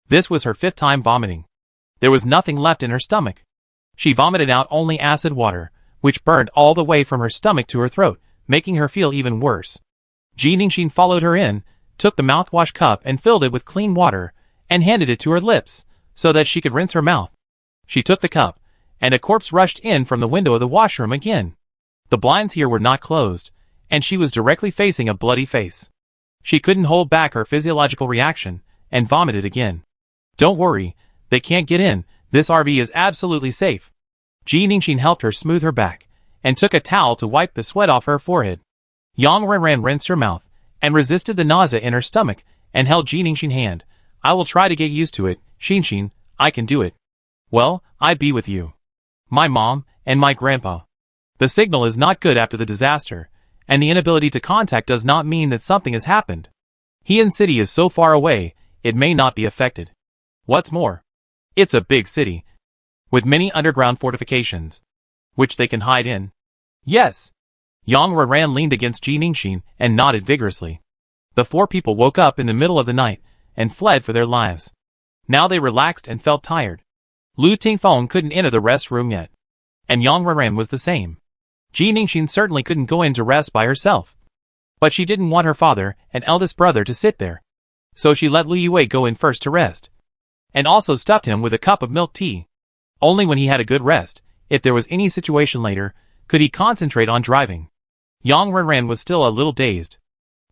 This was her 5th time vomiting. There was nothing left in her stomach. She vomited out only acid water, which burned all the way from her stomach to her throat, making her feel even worse. Ji Ningxin followed her in, took the mouthwash cup and filled it with clean water, and handed it to her lips, so that she could rinse her mouth. She took the cup, and a corpse rushed in from the window of the washroom again. The blinds here were not closed, and she was directly facing a bloody face. She couldn't hold back her physiological reaction, and vomited again. Don't worry, they can't get in, this RV is absolutely safe. Ji Ningxin helped her smooth her back, and took a towel to wipe the sweat off her forehead. Yang Renran rinsed her mouth, and resisted the nausea in her stomach, and held Ji Ningxin's hand. I will try to get used to it, Xinxin, I can do it. Well, I'd be with you. My mom, and my grandpa. The signal is not good after the disaster, and the inability to contact does not mean that something has happened. Heian City is so far away, it may not be affected. What's more, it's a big city, with many underground fortifications, which they can hide in. Yes. Yang Renran leaned against Ji Ningxin and nodded vigorously. The 4 people woke up in the middle of the night, and fled for their lives. Now they relaxed and felt tired. Lu Tingfeng couldn't enter the rest room yet, and Yang Renran was the same. Ji Ningxin certainly couldn't go in to rest by herself. But she didn't want her father and eldest brother to sit there. So she let Liu Yue go in first to rest, and also stuffed him with a cup of milk tea. Only when he had a good rest, if there was any situation later, could he concentrate on driving. Yang Renran was still a little dazed.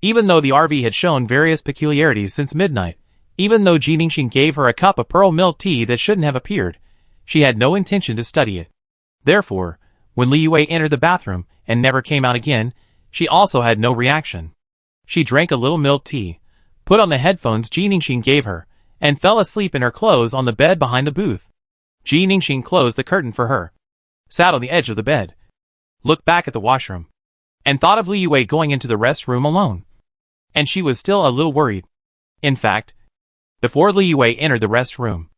Even though the RV had shown various peculiarities since midnight, even though Ji Ningxin gave her a cup of pearl milk tea that shouldn't have appeared, she had no intention to study it. Therefore, when Liu Yue entered the bathroom and never came out again, she also had no reaction. She drank a little milk tea, put on the headphones Ji Ningxin gave her, and fell asleep in her clothes on the bed behind the booth. Ji Ningxin closed the curtain for her, sat on the edge of the bed, looked back at the washroom, and thought of Liu Yue going into the restroom alone. And she was still a little worried. In fact, before Liu Yue entered the restroom,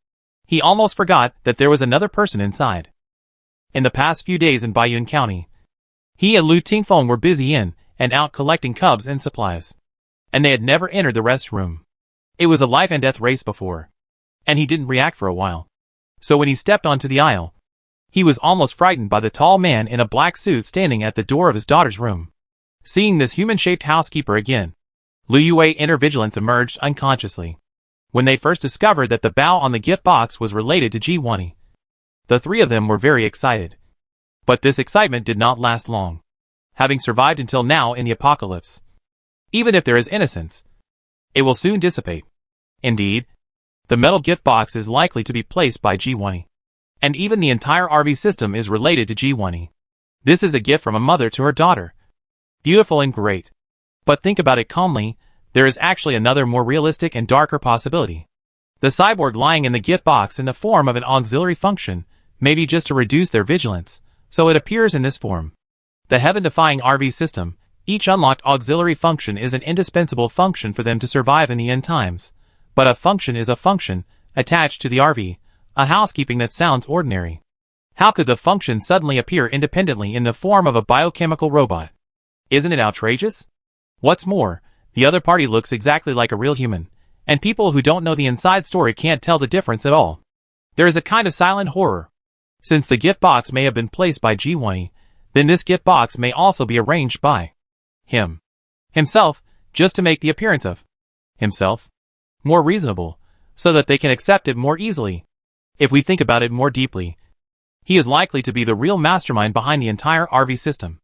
he almost forgot that there was another person inside. In the past few days in Baiyun County, he and Lu Tingfeng were busy in and out collecting cubs and supplies, and they had never entered the restroom. It was a life and death race before, and he didn't react for a while. So when he stepped onto the aisle, he was almost frightened by the tall man in a black suit standing at the door of his daughter's room. Seeing this human-shaped housekeeper again, Liu Yue inner vigilance emerged unconsciously. When they first discovered that the bow on the gift box was related to Ji Wani, the 3 of them were very excited. But this excitement did not last long, having survived until now in the apocalypse. Even if there is innocence, it will soon dissipate. Indeed, the metal gift box is likely to be placed by Ji Wani, and even the entire RV system is related to Ji Wani. This is a gift from a mother to her daughter. Beautiful and great. But think about it calmly, there is actually another more realistic and darker possibility. The cyborg lying in the gift box in the form of an auxiliary function, maybe just to reduce their vigilance, so it appears in this form. The heaven-defying RV system, each unlocked auxiliary function is an indispensable function for them to survive in the end times. But a function is a function, attached to the RV, a housekeeping that sounds ordinary. How could the function suddenly appear independently in the form of a biochemical robot? Isn't it outrageous? What's more, the other party looks exactly like a real human, and people who don't know the inside story can't tell the difference at all. There is a kind of silent horror. Since the gift box may have been placed by G1, then this gift box may also be arranged by himself, just to make the appearance of himself more reasonable, so that they can accept it more easily. If we think about it more deeply, he is likely to be the real mastermind behind the entire RV system.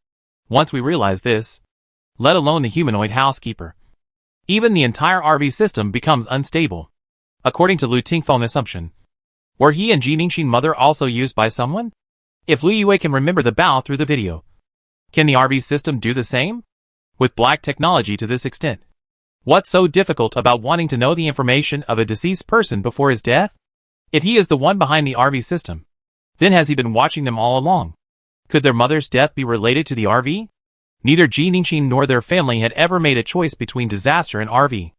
Once we realize this, let alone the humanoid housekeeper, even the entire RV system becomes unstable. According to Lu Tingfeng's assumption, were he and Ji Ningxin mother also used by someone? If Lu Yue can remember the bow through the video, can the RV system do the same? With black technology to this extent, what's so difficult about wanting to know the information of a deceased person before his death? If he is the one behind the RV system, then has he been watching them all along? Could their mother's death be related to the RV? Neither Ji Ningxin nor their family had ever made a choice between disaster and RV.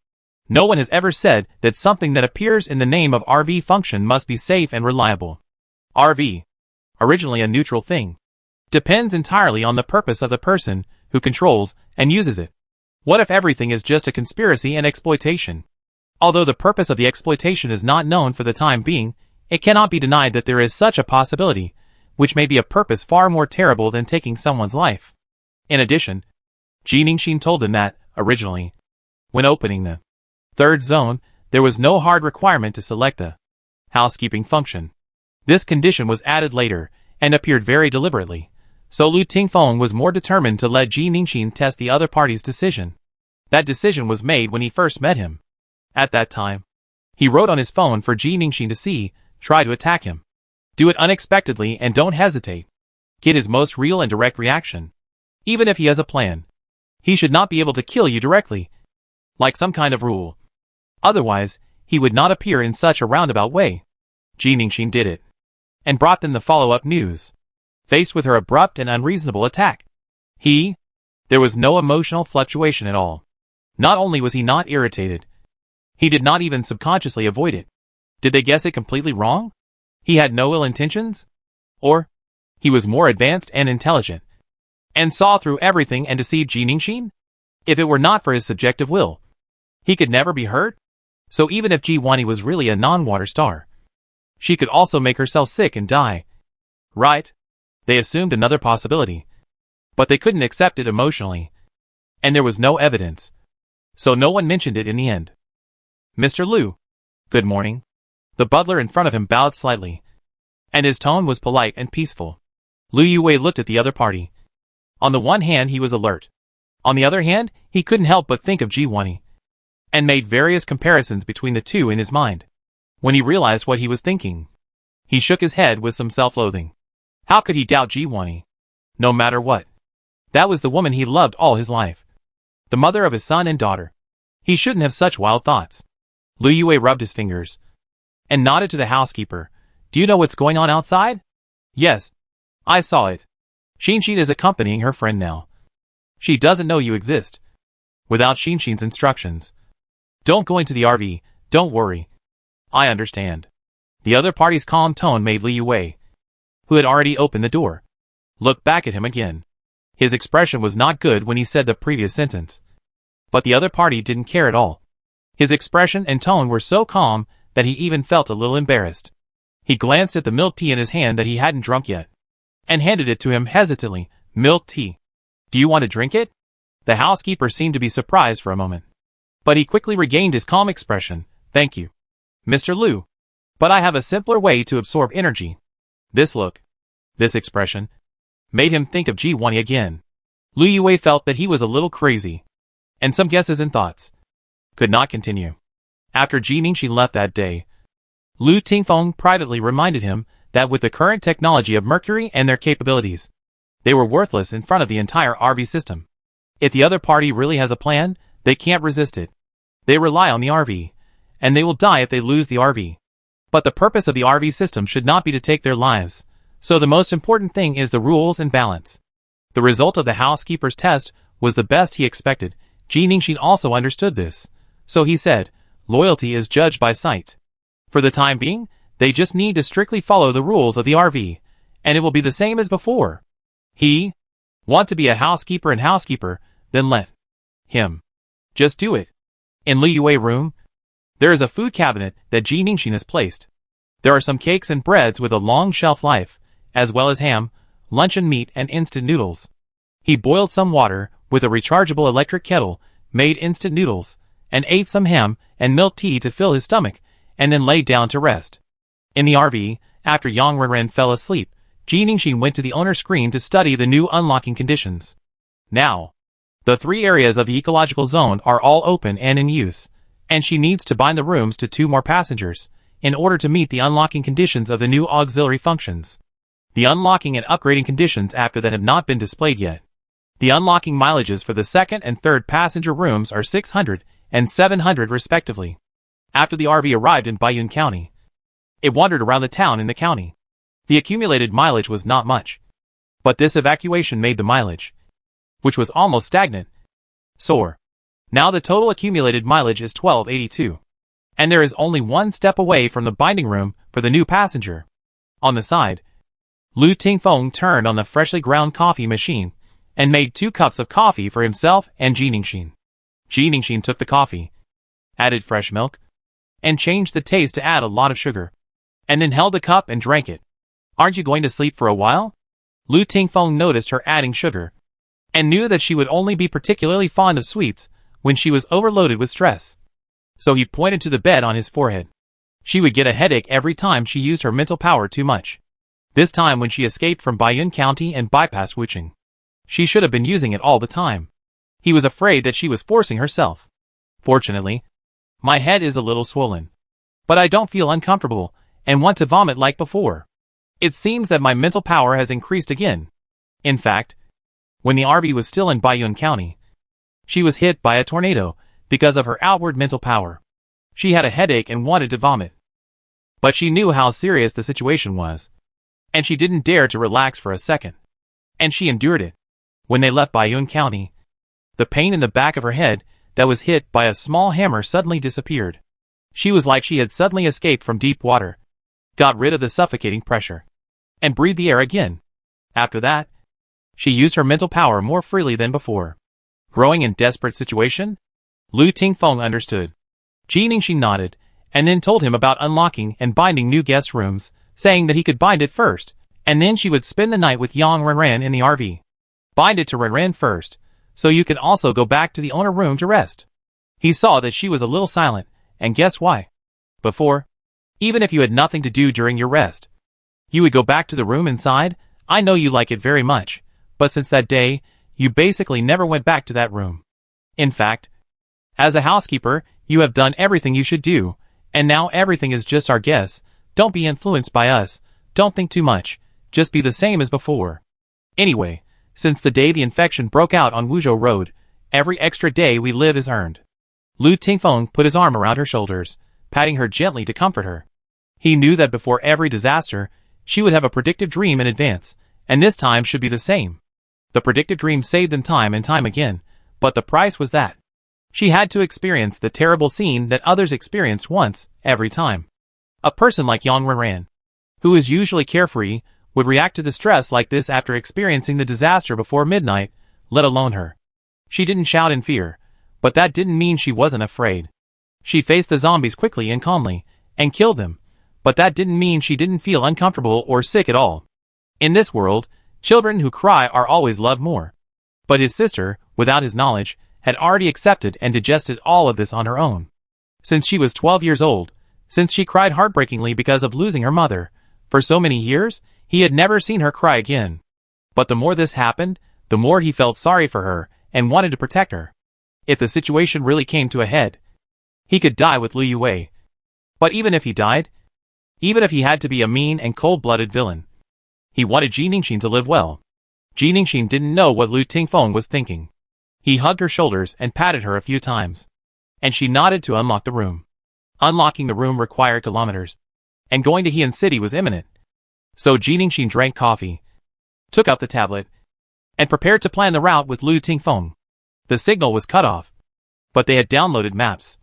No one has ever said that something that appears in the name of RV function must be safe and reliable. RV, originally a neutral thing, depends entirely on the purpose of the person who controls and uses it. What if everything is just a conspiracy and exploitation? Although the purpose of the exploitation is not known for the time being, it cannot be denied that there is such a possibility, which may be a purpose far more terrible than taking someone's life. In addition, Ji Ningxin told them that, originally, when opening the third zone, there was no hard requirement to select the housekeeping function. This condition was added later, and appeared very deliberately, so Lu Tingfeng was more determined to let Ji Ningxin test the other party's decision. That decision was made when he first met him. At that time, he wrote on his phone for Ji Ningxin to see, try to attack him. Do it unexpectedly and don't hesitate. Get his most real and direct reaction. Even if he has a plan, he should not be able to kill you directly, like some kind of rule. Otherwise, he would not appear in such a roundabout way. Ji Ningxin did it, and brought them the follow-up news. Faced with her abrupt and unreasonable attack, there was no emotional fluctuation at all. Not only was he not irritated, he did not even subconsciously avoid it. Did they guess it completely wrong? He had no ill intentions? Or, he was more advanced and intelligent, and saw through everything and deceived Ji Ningxin? If it were not for his subjective will, he could never be hurt? So even if Ji Wani was really a non-water star, she could also make herself sick and die. Right? They assumed another possibility, but they couldn't accept it emotionally, and there was no evidence, so no one mentioned it in the end. Mr. Liu. Good morning. The butler in front of him bowed slightly, and his tone was polite and peaceful. Lu Yue looked at the other party. On the one hand he was alert. On the other hand, he couldn't help but think of Ji Wani, and made various comparisons between the two in his mind. When he realized what he was thinking, he shook his head with some self-loathing. How could he doubt Ji Wani? No matter what. That was the woman he loved all his life. The mother of his son and daughter. He shouldn't have such wild thoughts. Lu Yue rubbed his fingers, and nodded to the housekeeper. Do you know what's going on outside? Yes. I saw it. Xinxin is accompanying her friend now. She doesn't know you exist. Without Xinxin's instructions. Don't go into the RV, don't worry. I understand. The other party's calm tone made Li Yue, who had already opened the door, look back at him again. His expression was not good when he said the previous sentence. But the other party didn't care at all. His expression and tone were so calm that he even felt a little embarrassed. He glanced at the milk tea in his hand that he hadn't drunk yet, and handed it to him hesitantly. Milk tea. Do you want to drink it? The housekeeper seemed to be surprised for a moment, but he quickly regained his calm expression. Thank you, Mr. Liu. But I have a simpler way to absorb energy. This look, this expression, made him think of Ji Wani again. Lu Yue felt that he was a little crazy, and some guesses and thoughts could not continue. After Ji Ningxin left that day, Lu Tingfeng privately reminded him that with the current technology of Mercury and their capabilities, they were worthless in front of the entire RV system. If the other party really has a plan, they can't resist it. They rely on the RV, and they will die if they lose the RV. But the purpose of the RV system should not be to take their lives, so the most important thing is the rules and balance. The result of the housekeeper's test was the best he expected. Ji Ningxin also understood this, so he said, loyalty is judged by sight. For the time being, they just need to strictly follow the rules of the RV, and it will be the same as before. Want to be a housekeeper, then let him just do it. In Li Yue's room, there is a food cabinet that Ji Ningxin has placed. There are some cakes and breads with a long shelf life, as well as ham, luncheon meat and instant noodles. He boiled some water with a rechargeable electric kettle, made instant noodles, and ate some ham and milk tea to fill his stomach, and then lay down to rest. In the RV, after Yang Renran fell asleep, Ji Ningxin went to the owner's screen to study the new unlocking conditions. Now, the 3 areas of the ecological zone are all open and in use, and she needs to bind the rooms to 2 more passengers, in order to meet the unlocking conditions of the new auxiliary functions. The unlocking and upgrading conditions after that have not been displayed yet. The unlocking mileages for the 2nd and 3rd passenger rooms are 600 and 700 respectively. After the RV arrived in Baiyun County, it wandered around the town in the county. The accumulated mileage was not much, but this evacuation made the mileage, which was almost stagnant, soar. Now the total accumulated mileage is 1282, and there is only 1 step away from the binding room for the new passenger. On the side, Lu Tingfeng turned on the freshly ground coffee machine and made 2 cups of coffee for himself and Ji Ningxin. Ji Ningxin took the coffee, added fresh milk, and changed the taste to add a lot of sugar, and then held the cup and drank it. Aren't you going to sleep for a while? Lu Tingfeng noticed her adding sugar, and knew that she would only be particularly fond of sweets when she was overloaded with stress. So he pointed to the bed on his forehead. She would get a headache every time she used her mental power too much. This time when she escaped from Baiyun County and bypassed Wucheng, she should have been using it all the time. He was afraid that she was forcing herself. Fortunately, my head is a little swollen, but I don't feel uncomfortable and want to vomit like before. It seems that my mental power has increased again. In fact, when the RV was still in Baiyun County, she was hit by a tornado because of her outward mental power. She had a headache and wanted to vomit. But she knew how serious the situation was, and she didn't dare to relax for a second. And she endured it. When they left Baiyun County, the pain in the back of her head that was hit by a small hammer suddenly disappeared. She was like she had suddenly escaped from deep water, got rid of the suffocating pressure, and breathed the air again. After that, she used her mental power more freely than before. Growing in desperate situation? Lu Tingfeng understood. Ji Ningxin nodded, and then told him about unlocking and binding new guest rooms, saying that he could bind it first, and then she would spend the night with Yang Renran in the RV. Bind it to Renran first, so you can also go back to the owner room to rest. He saw that she was a little silent, and guess why? Before, even if you had nothing to do during your rest, you would go back to the room inside. I know you like it very much, but since that day, you basically never went back to that room. In fact, as a housekeeper, you have done everything you should do, and now everything is just our guess. Don't be influenced by us, don't think too much, just be the same as before. Anyway, since the day the infection broke out on Wuzhou Road, every extra day we live is earned. Lu Tingfeng put his arm around her shoulders, patting her gently to comfort her. He knew that before every disaster, she would have a predictive dream in advance, and this time should be the same. The predictive dream saved them time and time again, but the price was that she had to experience the terrible scene that others experienced once, every time. A person like Yang Renran, who is usually carefree, would react to the stress like this after experiencing the disaster before midnight, let alone her. She didn't shout in fear, but that didn't mean she wasn't afraid. She faced the zombies quickly and calmly, and killed them, but that didn't mean she didn't feel uncomfortable or sick at all. In this world, children who cry are always loved more. But his sister, without his knowledge, had already accepted and digested all of this on her own. Since she was 12 years old, since she cried heartbreakingly because of losing her mother, for so many years, he had never seen her cry again. But the more this happened, the more he felt sorry for her and wanted to protect her. If the situation really came to a head, he could die with Li Yue. But even if he died, even if he had to be a mean and cold-blooded villain, he wanted Ji Ningxin to live well. Ji Ningxin didn't know what Lu Tingfeng was thinking. He hugged her shoulders and patted her a few times. and she nodded to unlock the room. Unlocking the room required kilometers, and going to Heian City was imminent. So Jiningshin drank coffee, took out the tablet, and prepared to plan the route with Lu Tingfeng. The signal was cut off, but they had downloaded maps,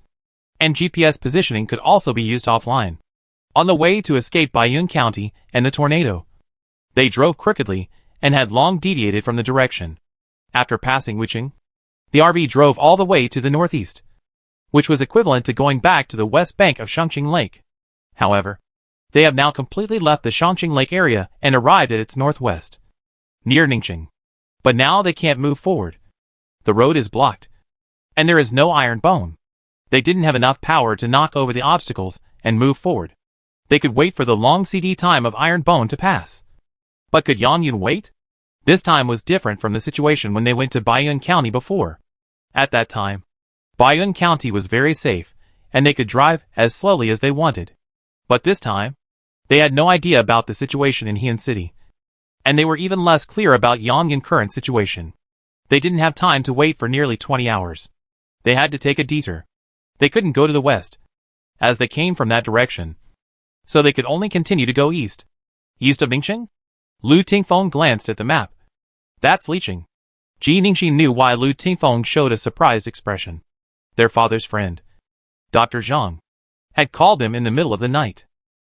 and GPS positioning could also be used offline. On the way to escape Baiyun County and the tornado, they drove crookedly and had long deviated from the direction. After passing Wucheng, the RV drove all the way to the northeast, which was equivalent to going back to the west bank of Shangqing Lake. However, they have now completely left the Shangqing Lake area and arrived at its northwest, near Ningqing. But now they can't move forward. The road is blocked, and there is no iron bone. They didn't have enough power to knock over the obstacles and move forward. They could wait for the long CD time of iron bone to pass. But could Yang Yun wait? This time was different from the situation when they went to Baiyun County before. At that time, Baiyun County was very safe, and they could drive as slowly as they wanted. But this time, they had no idea about the situation in Heian City, and they were even less clear about Yang Yun's current situation. They didn't have time to wait for nearly 20 hours. They had to take a detour. They couldn't go to the west, as they came from that direction, so they could only continue to go east. East of Ningqing? Lu Tingfeng glanced at the map. That's Liqing. Jiningshin knew why Lu Tingfeng showed a surprised expression. Their father's friend, Dr. Zhang, had called them in the middle of the night.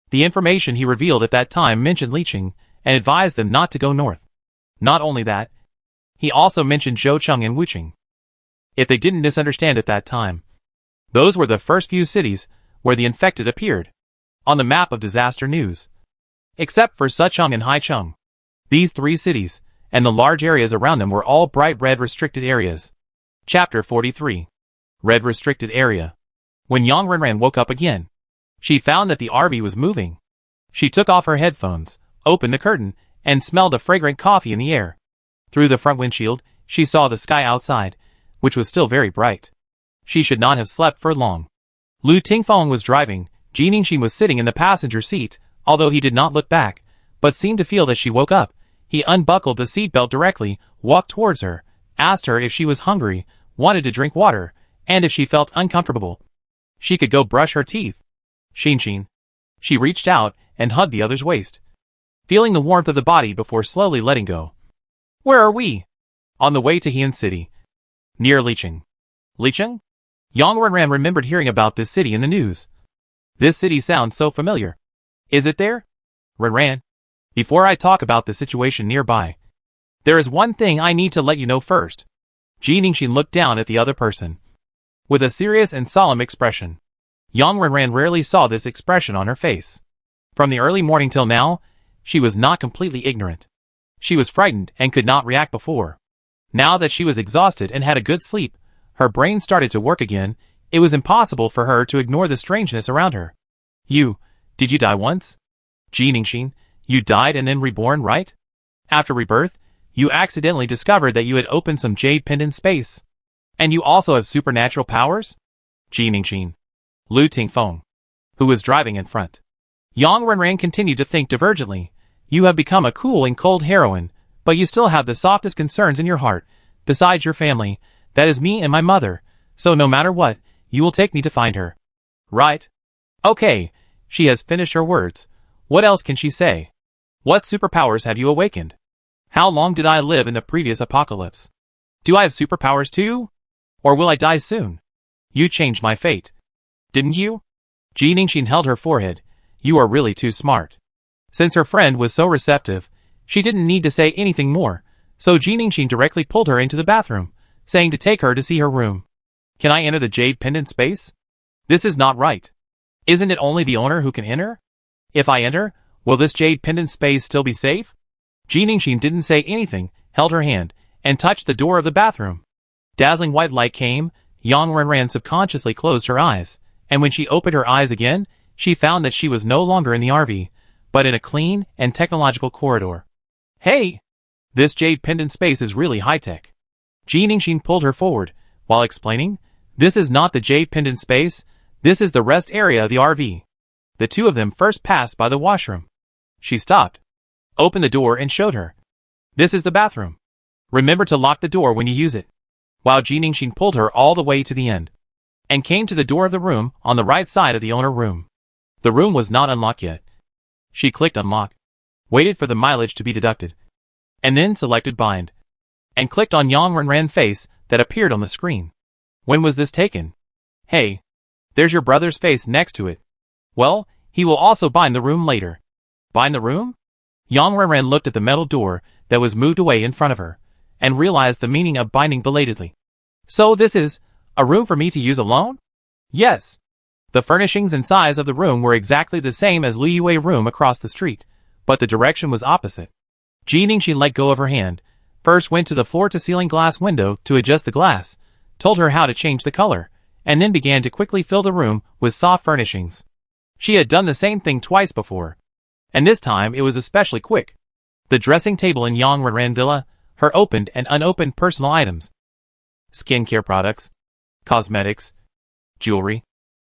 The information he revealed at that time mentioned Liqing and advised them not to go north. Not only that, he also mentioned Zhoucheng and Wucheng. If they didn't misunderstand at that time, those were the first few cities where the infected appeared on the map of disaster news. Except for Sucheng and Haicheng, these three cities and the large areas around them were all bright red restricted areas. Chapter 43. Red Restricted Area. When Yang Renran woke up again, she found that the RV was moving. She took off her headphones, opened the curtain, and smelled a fragrant coffee in the air. Through the front windshield, she saw the sky outside, which was still very bright. She should not have slept for long. Lu Tingfeng was driving, Jiningshin was sitting in the passenger seat, although he did not look back, but seemed to feel that she woke up. He unbuckled the seatbelt directly, walked towards her, asked her if she was hungry, wanted to drink water, and if she felt uncomfortable. She could go brush her teeth. Shinshin. She reached out and hugged the other's waist, feeling the warmth of the body before slowly letting go. Where are we? On the way to Heian City, near Liqing. Liqing? Yang Renran remembered hearing about this city in the news. This city sounds so familiar. Is it there? Renran, before I talk about the situation nearby, there is one thing I need to let you know first. Jiningshin looked down at the other person with a serious and solemn expression. Yang Renran rarely saw this expression on her face. From the early morning till now, she was not completely ignorant. She was frightened and could not react before. Now that she was exhausted and had a good sleep, her brain started to work again. It was impossible for her to ignore the strangeness around her. Did you die once? Jiningshin, you died and then reborn, right? After rebirth, you accidentally discovered that you had opened some jade pendant space. And you also have supernatural powers? Jiningshin. Lu Tingfeng, who was driving in front. Yang Renran continued to think divergently. You have become a cool and cold heroine, but you still have the softest concerns in your heart, besides your family, that is me and my mother, so no matter what, you will take me to find her. Right? Okay, she has finished her words. What else can she say? What superpowers have you awakened? How long did I live in the previous apocalypse? Do I have superpowers too? Or will I die soon? You changed my fate. Didn't you? Jiningshin held her forehead. You are really too smart. Since her friend was so receptive, she didn't need to say anything more, so Jiningshin directly pulled her into the bathroom, saying to take her to see her room. Can I enter the jade pendant space? This is not right. Isn't it only the owner who can enter? If I enter, will this jade pendant space still be safe? Jiningshin didn't say anything, held her hand, and touched the door of the bathroom. Dazzling white light came. Yang Renran subconsciously closed her eyes, and when she opened her eyes again, she found that she was no longer in the RV, but in a clean and technological corridor. Hey! This jade pendant space is really high-tech. Jiningshin pulled her forward, while explaining, this is not the jade pendant space, this is the rest area of the RV. The two of them first passed by the washroom. She stopped, opened the door and showed her. This is the bathroom. Remember to lock the door when you use it. While Jiningshin pulled her all the way to the end. and came to the door of the room on the right side of the owner room. The room was not unlocked yet. She clicked unlock, waited for the mileage to be deducted, and then selected bind, and clicked on Yang Renran face that appeared on the screen. When was this taken? Hey, there's your brother's face next to it. Well, he will also bind the room later. Bind the room? Yang Renran looked at the metal door that was moved away in front of her, and realized the meaning of binding belatedly. So this is a room for me to use alone? Yes. The furnishings and size of the room were exactly the same as Liu Yui's room across the street, but the direction was opposite. Ji Ningxin let go of her hand, first went to the floor-to-ceiling glass window to adjust the glass, told her how to change the color, and then began to quickly fill the room with soft furnishings. She had done the same thing twice before, and this time it was especially quick. The dressing table in Yang Renran Villa, her opened and unopened personal items, skincare products, cosmetics, jewelry,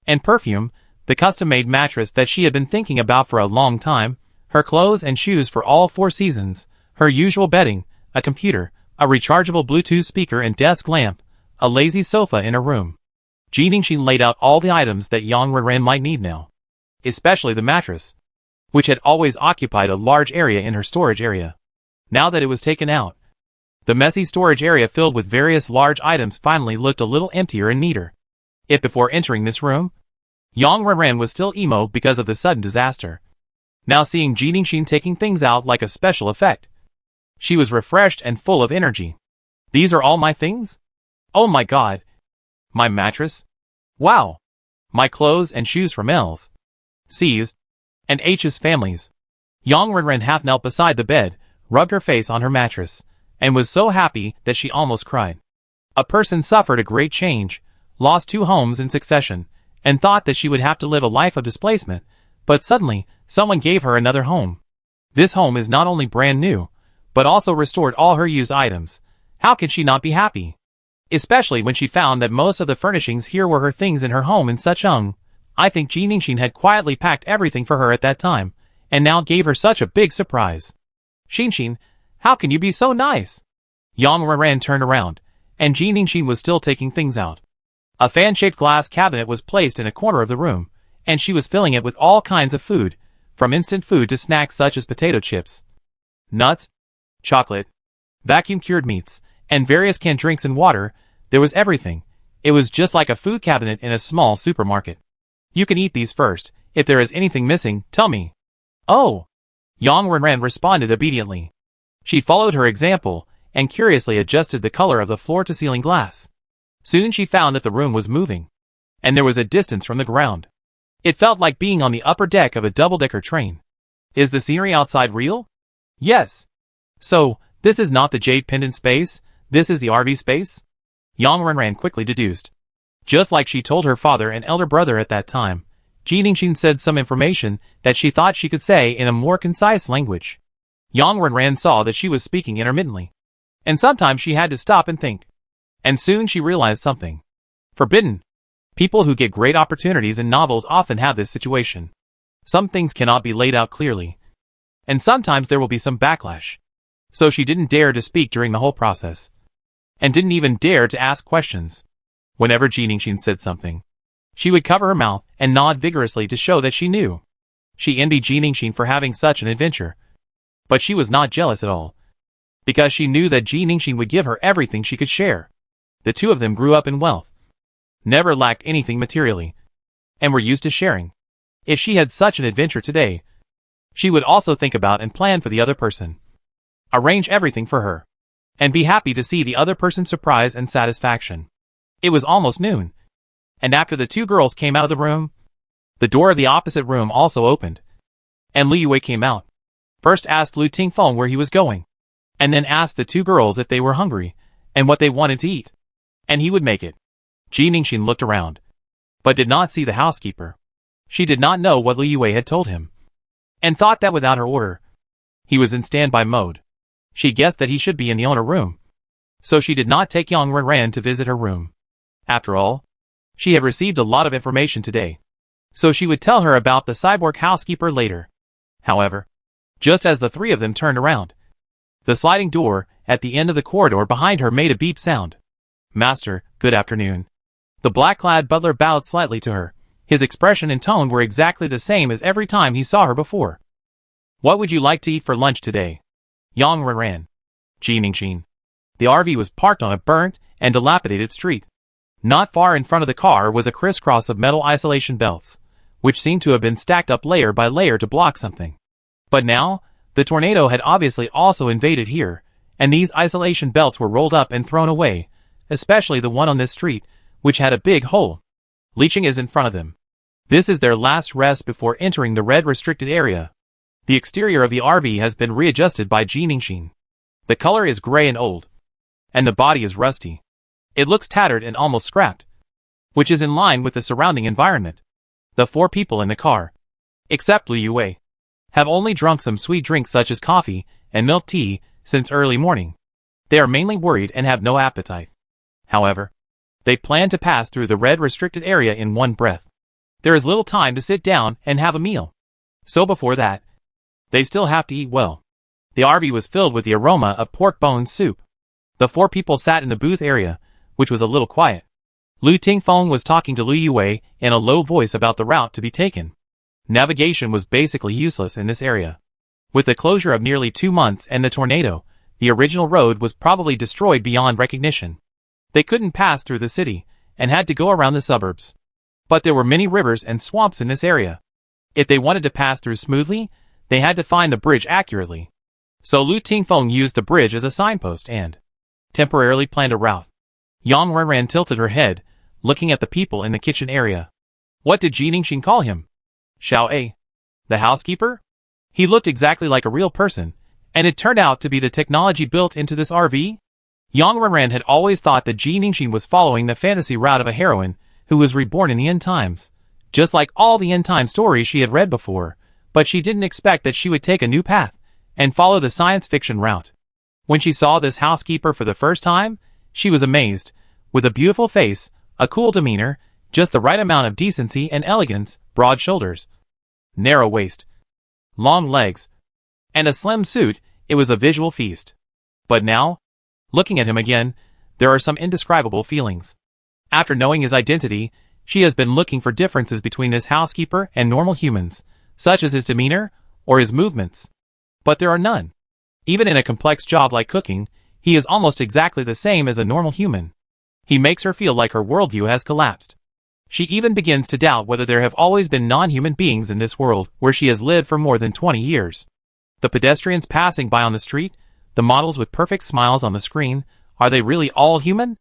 and perfume, the custom-made mattress that she had been thinking about for a long time, her clothes and shoes for all 4 seasons, her usual bedding, a computer, a rechargeable Bluetooth speaker and desk lamp, a lazy sofa in her room. Ji Ningxin laid out all the items that Yang Renran might need now, especially the mattress, which had always occupied a large area in her storage area. Now that it was taken out, the messy storage area filled with various large items finally looked a little emptier and neater. If before entering this room, Yang Renran was still emo because of the sudden disaster, now seeing Ji Ningxin taking things out like a special effect, she was refreshed and full of energy. These are all my things? Oh my god. My mattress? Wow. My clothes and shoes from L's, C's, and H's families. Yang Renran half knelt beside the bed, rubbed her face on her mattress, and was so happy that she almost cried. A person suffered a great change, lost 2 homes in succession, and thought that she would have to live a life of displacement, but suddenly, someone gave her another home. This home is not only brand new, but also restored all her used items. How could she not be happy? Especially when she found that most of the furnishings here were her things in her home in such I think Ji Ningxin had quietly packed everything for her at that time, and now gave her such a big surprise. Xinxin, how can you be so nice? Yang Renran turned around, and Ji Ningxin was still taking things out. A fan-shaped glass cabinet was placed in a corner of the room, and she was filling it with all kinds of food, from instant food to snacks such as potato chips, nuts, chocolate, vacuum-cured meats, and various canned drinks and water. There was everything. It was just like a food cabinet in a small supermarket. You can eat these first. If there is anything missing, tell me. Oh! Yang Renran responded obediently. She followed her example, and curiously adjusted the color of the floor-to-ceiling glass. Soon she found that the room was moving, and there was a distance from the ground. It felt like being on the upper deck of a double-decker train. Is the scenery outside real? Yes. So, this is not the Jade Pendant space, this is the RV space? Yang Renran quickly deduced. Just like she told her father and elder brother at that time, Ji Ningxin said some information that she thought she could say in a more concise language. Yang Renran saw that she was speaking intermittently, and sometimes she had to stop and think. And soon she realized something. Forbidden. People who get great opportunities in novels often have this situation. Some things cannot be laid out clearly, and sometimes there will be some backlash. So she didn't dare to speak during the whole process, and didn't even dare to ask questions. Whenever Ji Ningxin said something, she would cover her mouth and nod vigorously to show that she knew. She envied Ji Ningxin for having such an adventure, but she was not jealous at all, because she knew that Ji Ningxin would give her everything she could share. The two of them grew up in wealth, never lacked anything materially, and were used to sharing. If she had such an adventure today, she would also think about and plan for the other person, arrange everything for her, and be happy to see the other person's surprise and satisfaction. It was almost noon, and after the 2 girls came out of the room, the door of the opposite room also opened, and Liu Yui came out. First asked Lu Tingfeng where he was going, and then asked the 2 girls if they were hungry, and what they wanted to eat, and he would make it. Ji Ningxin looked around, but did not see the housekeeper. She did not know what Liu Yui had told him, and thought that without her order, he was in standby mode. She guessed that he should be in the owner room, so she did not take Yang Renran to visit her room. After all, she had received a lot of information today, so she would tell her about the cyborg housekeeper later. However, just as the 3 of them turned around, the sliding door at the end of the corridor behind her made a beep sound. Master, good afternoon. The black-clad butler bowed slightly to her. His expression and tone were exactly the same as every time he saw her before. "What would you like to eat for lunch today?" Yang Renran. Jiningshin. The RV was parked on a burnt and dilapidated street. Not far in front of the car was a crisscross of metal isolation belts, which seemed to have been stacked up layer by layer to block something. But now, the tornado had obviously also invaded here, and these isolation belts were rolled up and thrown away, especially the one on this street, which had a big hole. Leaching is in front of them. This is their last rest before entering the red restricted area. The exterior of the RV has been readjusted by Jiningshin. The color is gray and old, and the body is rusty. It looks tattered and almost scrapped, which is in line with the surrounding environment. The 4 people in the car, except Liu Wei, have only drunk some sweet drinks such as coffee and milk tea since early morning. They are mainly worried and have no appetite. However, they plan to pass through the red restricted area in one breath. There is little time to sit down and have a meal. So before that, they still have to eat well. The RV was filled with the aroma of pork bone soup. The 4 people sat in the booth area, which was a little quiet. Lu Tingfeng was talking to Liu Wei in a low voice about the route to be taken. Navigation was basically useless in this area. With the closure of nearly 2 months and the tornado, the original road was probably destroyed beyond recognition. They couldn't pass through the city, and had to go around the suburbs. But there were many rivers and swamps in this area. If they wanted to pass through smoothly, they had to find the bridge accurately. So Lu Tingfeng used the bridge as a signpost and temporarily planned a route. Yang Renran tilted her head, looking at the people in the kitchen area. What did Jiningshin call him? Xiao A. The housekeeper? He looked exactly like a real person, and it turned out to be the technology built into this RV? Yang Renran had always thought that Jiningshin was following the fantasy route of a heroine who was reborn in the end times, just like all the end time stories she had read before, but she didn't expect that she would take a new path and follow the science fiction route. When she saw this housekeeper for the first time, she was amazed. With a beautiful face, a cool demeanor, just the right amount of decency and elegance, broad shoulders, narrow waist, long legs, and a slim suit, it was a visual feast. But now, looking at him again, there are some indescribable feelings. After knowing his identity, she has been looking for differences between this housekeeper and normal humans, such as his demeanor or his movements. But there are none. Even in a complex job like cooking, he is almost exactly the same as a normal human. He makes her feel like her worldview has collapsed. She even begins to doubt whether there have always been non-human beings in this world where she has lived for more than 20 years. The pedestrians passing by on the street, the models with perfect smiles on the screen, are they really all human?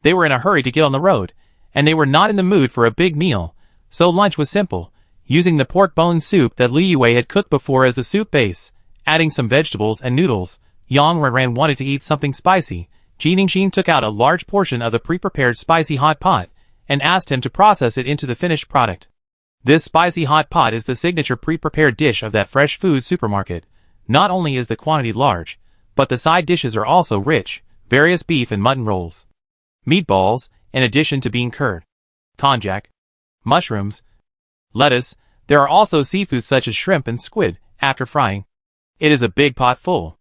They were in a hurry to get on the road, and they were not in the mood for a big meal, so lunch was simple, using the pork bone soup that Liu Wei had cooked before as the soup base, adding some vegetables and noodles. Yang Renran wanted to eat something spicy. Jiningshin took out a large portion of the pre-prepared spicy hot pot, and asked him to process it into the finished product. This spicy hot pot is the signature pre-prepared dish of that fresh food supermarket. Not only is the quantity large, but the side dishes are also rich, various beef and mutton rolls, meatballs, in addition to bean curd, konjac, mushrooms, lettuce. There are also seafood such as shrimp and squid, after frying. It is a big pot full.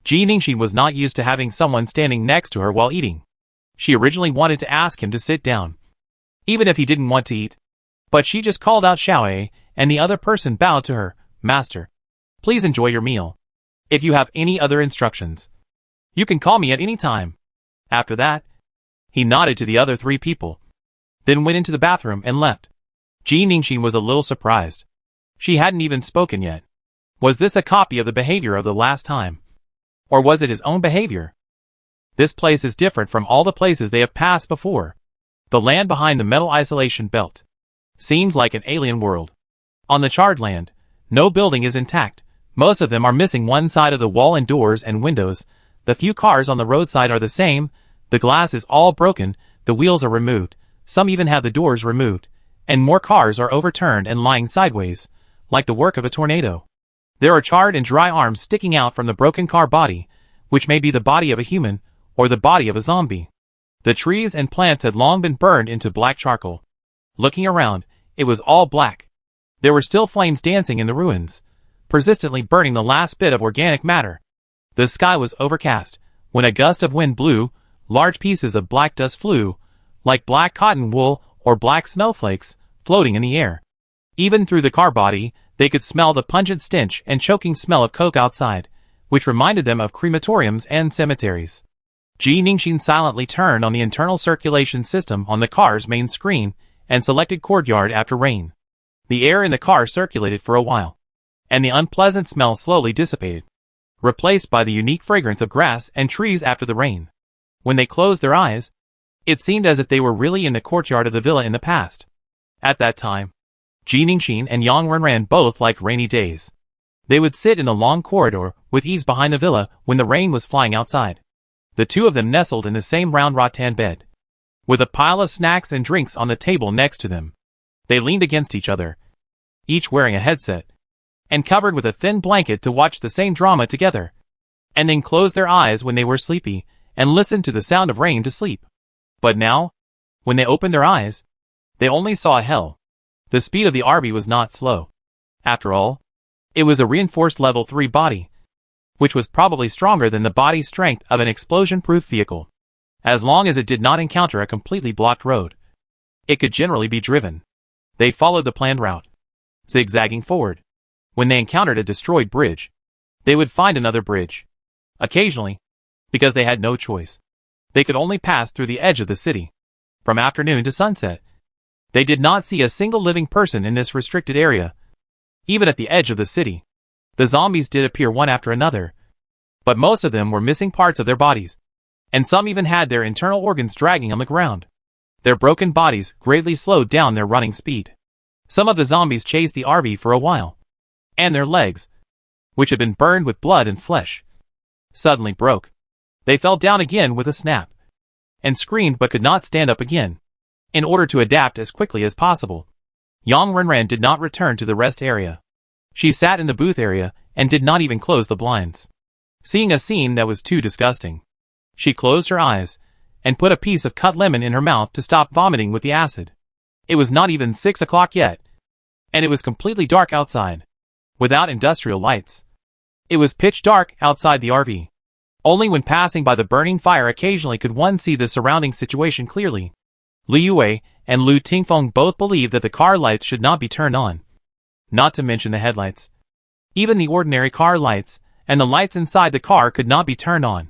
Jiningshin was not used to having someone standing next to her while eating. She originally wanted to ask him to sit down, even if he didn't want to eat. But she just called out Xiaoe, and the other person bowed to her. Master, please enjoy your meal. If you have any other instructions, you can call me at any time. After that, he nodded to the other 3 people, then went into the bathroom and left. Jiningshin was a little surprised. She hadn't even spoken yet. Was this a copy of the behavior of the last time? Or was it his own behavior? This place is different from all the places they have passed before. The land behind the metal isolation belt seems like an alien world. On the charred land, no building is intact. Most of them are missing one side of the wall and doors and windows. The few cars on the roadside are the same. The glass is all broken, the wheels are removed, some even have the doors removed, and more cars are overturned and lying sideways, like the work of a tornado. There are charred and dry arms sticking out from the broken car body, which may be the body of a human, or the body of a zombie. The trees and plants had long been burned into black charcoal. Looking around, it was all black. There were still flames dancing in the ruins, persistently burning the last bit of organic matter. The sky was overcast. When a gust of wind blew, large pieces of black dust flew, like black cotton wool or black snowflakes, floating in the air. Even through the car body, they could smell the pungent stench and choking smell of coke outside, which reminded them of crematoriums and cemeteries. Ji Ningxin silently turned on the internal circulation system on the car's main screen and selected courtyard after rain. The air in the car circulated for a while, and the unpleasant smell slowly dissipated, replaced by the unique fragrance of grass and trees after the rain. When they closed their eyes, it seemed as if they were really in the courtyard of the villa in the past. At that time, Ji Ningxin and Yang Renran both liked rainy days. They would sit in the long corridor with ease behind the villa when the rain was flying outside. The two of them nestled in the same round rattan bed, with a pile of snacks and drinks on the table next to them. They leaned against each other, each wearing a headset, and covered with a thin blanket to watch the same drama together, and then closed their eyes when they were sleepy and listened to the sound of rain to sleep. But now, when they opened their eyes, they only saw hell. The speed of the RV was not slow. After all, it was a reinforced level 3 body, which was probably stronger than the body strength of an explosion-proof vehicle. As long as it did not encounter a completely blocked road, it could generally be driven. They followed the planned route, zigzagging forward. When they encountered a destroyed bridge, they would find another bridge. Occasionally, because they had no choice, they could only pass through the edge of the city. From afternoon to sunset, they did not see a single living person in this restricted area. Even at the edge of the city, the zombies did appear one after another, but most of them were missing parts of their bodies, and some even had their internal organs dragging on the ground. Their broken bodies greatly slowed down their running speed. Some of the zombies chased the RV for a while, and their legs, which had been burned with blood and flesh, suddenly broke. They fell down again with a snap, and screamed but could not stand up again. In order to adapt as quickly as possible, Yang Renran did not return to the rest area. She sat in the booth area and did not even close the blinds. Seeing a scene that was too disgusting, she closed her eyes and put a piece of cut lemon in her mouth to stop vomiting with the acid. It was not even 6 o'clock yet, and it was completely dark outside, without industrial lights. It was pitch dark outside the RV. Only when passing by the burning fire occasionally could one see the surrounding situation clearly. Li Yue and Lu Tingfeng both believed that the car lights should not be turned on, not to mention the headlights. Even the ordinary car lights and the lights inside the car could not be turned on.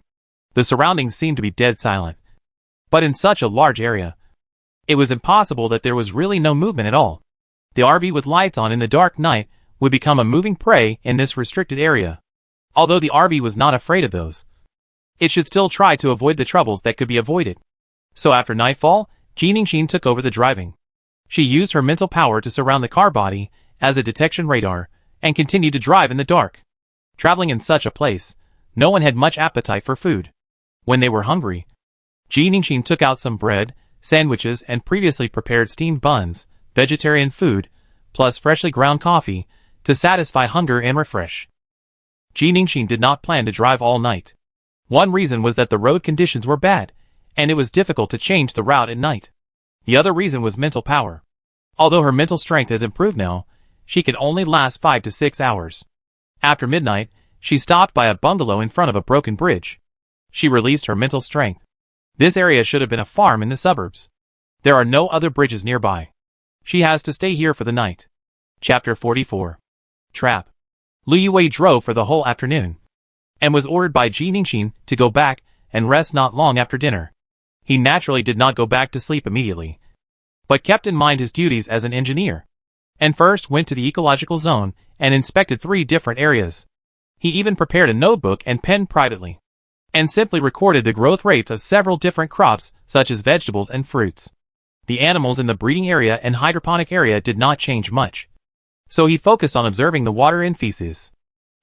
The surroundings seemed to be dead silent. But in such a large area, it was impossible that there was really no movement at all. The RV with lights on in the dark night would become a moving prey in this restricted area. Although the RV was not afraid of those, it should still try to avoid the troubles that could be avoided. So after nightfall, Ji Ningxin took over the driving. She used her mental power to surround the car body as a detection radar and continued to drive in the dark. Traveling in such a place, no one had much appetite for food. When they were hungry, Ji Ningxin took out some bread, sandwiches and previously prepared steamed buns, vegetarian food, plus freshly ground coffee, to satisfy hunger and refresh. Ji Ningxin did not plan to drive all night. One reason was that the road conditions were bad, and it was difficult to change the route at night. The other reason was mental power. Although her mental strength has improved now, she could only last 5 to 6 hours. After midnight, she stopped by a bungalow in front of a broken bridge. She released her mental strength. This area should have been a farm in the suburbs. There are no other bridges nearby. She has to stay here for the night. Chapter 44. Trap. Lu Yue drove for the whole afternoon, and was ordered by Ji Ningxin to go back and rest not long after dinner. He naturally did not go back to sleep immediately, but kept in mind his duties as an engineer, and first went to the ecological zone and inspected 3 different areas. He even prepared a notebook and pen privately, and simply recorded the growth rates of several different crops such as vegetables and fruits. The animals in the breeding area and hydroponic area did not change much, so he focused on observing the water and feces.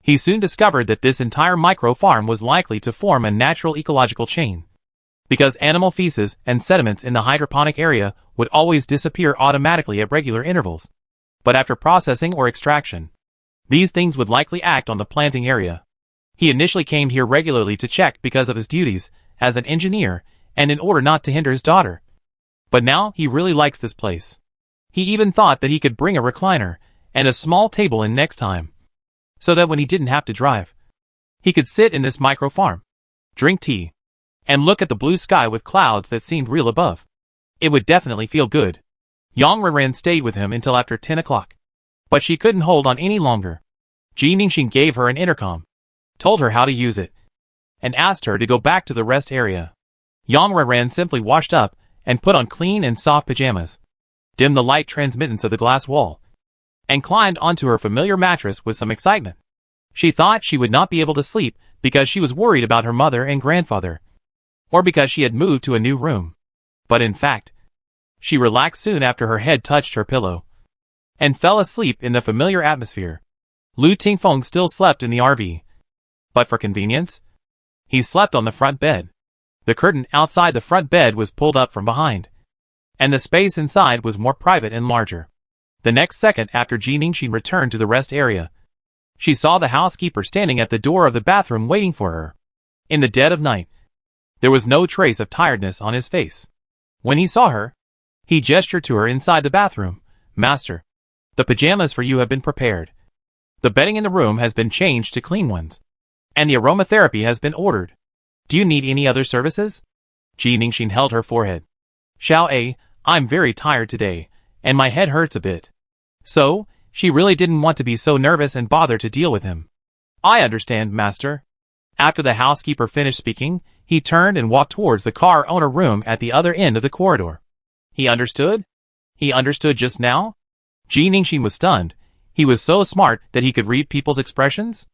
He soon discovered that this entire micro-farm was likely to form a natural ecological chain, because animal feces and sediments in the hydroponic area would always disappear automatically at regular intervals. But after processing or extraction, these things would likely act on the planting area. He initially came here regularly to check because of his duties as an engineer and in order not to hinder his daughter. But now he really likes this place. He even thought that he could bring a recliner and a small table in next time, so that when he didn't have to drive, he could sit in this micro-farm, drink tea, and look at the blue sky with clouds that seemed real above. It would definitely feel good. Yang Renran stayed with him until after 10 o'clock. But she couldn't hold on any longer. Ji Ningxin gave her an intercom, told her how to use it, and asked her to go back to the rest area. Yang Renran simply washed up and put on clean and soft pajamas, dimmed the light transmittance of the glass wall, and climbed onto her familiar mattress with some excitement. She thought she would not be able to sleep because she was worried about her mother and grandfather, or because she had moved to a new room. But in fact, she relaxed soon after her head touched her pillow, and fell asleep in the familiar atmosphere. Lu Tingfeng still slept in the RV, but for convenience, he slept on the front bed. The curtain outside the front bed was pulled up from behind, and the space inside was more private and larger. The next second after Ji Ningxin returned to the rest area, she saw the housekeeper standing at the door of the bathroom waiting for her. In the dead of night, there was no trace of tiredness on his face. When he saw her, he gestured to her inside the bathroom. "Master, the pajamas for you have been prepared. The bedding in the room has been changed to clean ones, and the aromatherapy has been ordered. Do you need any other services?" Ji Ningxin held her forehead. "Xiao, I'm very tired today, and my head hurts a bit." So, she really didn't want to be so nervous and bother to deal with him. "I understand, master." After the housekeeper finished speaking, he turned and walked towards the car owner room at the other end of the corridor. He understood? He understood just now? Ji Ningxin was stunned. He was so smart that he could read people's expressions?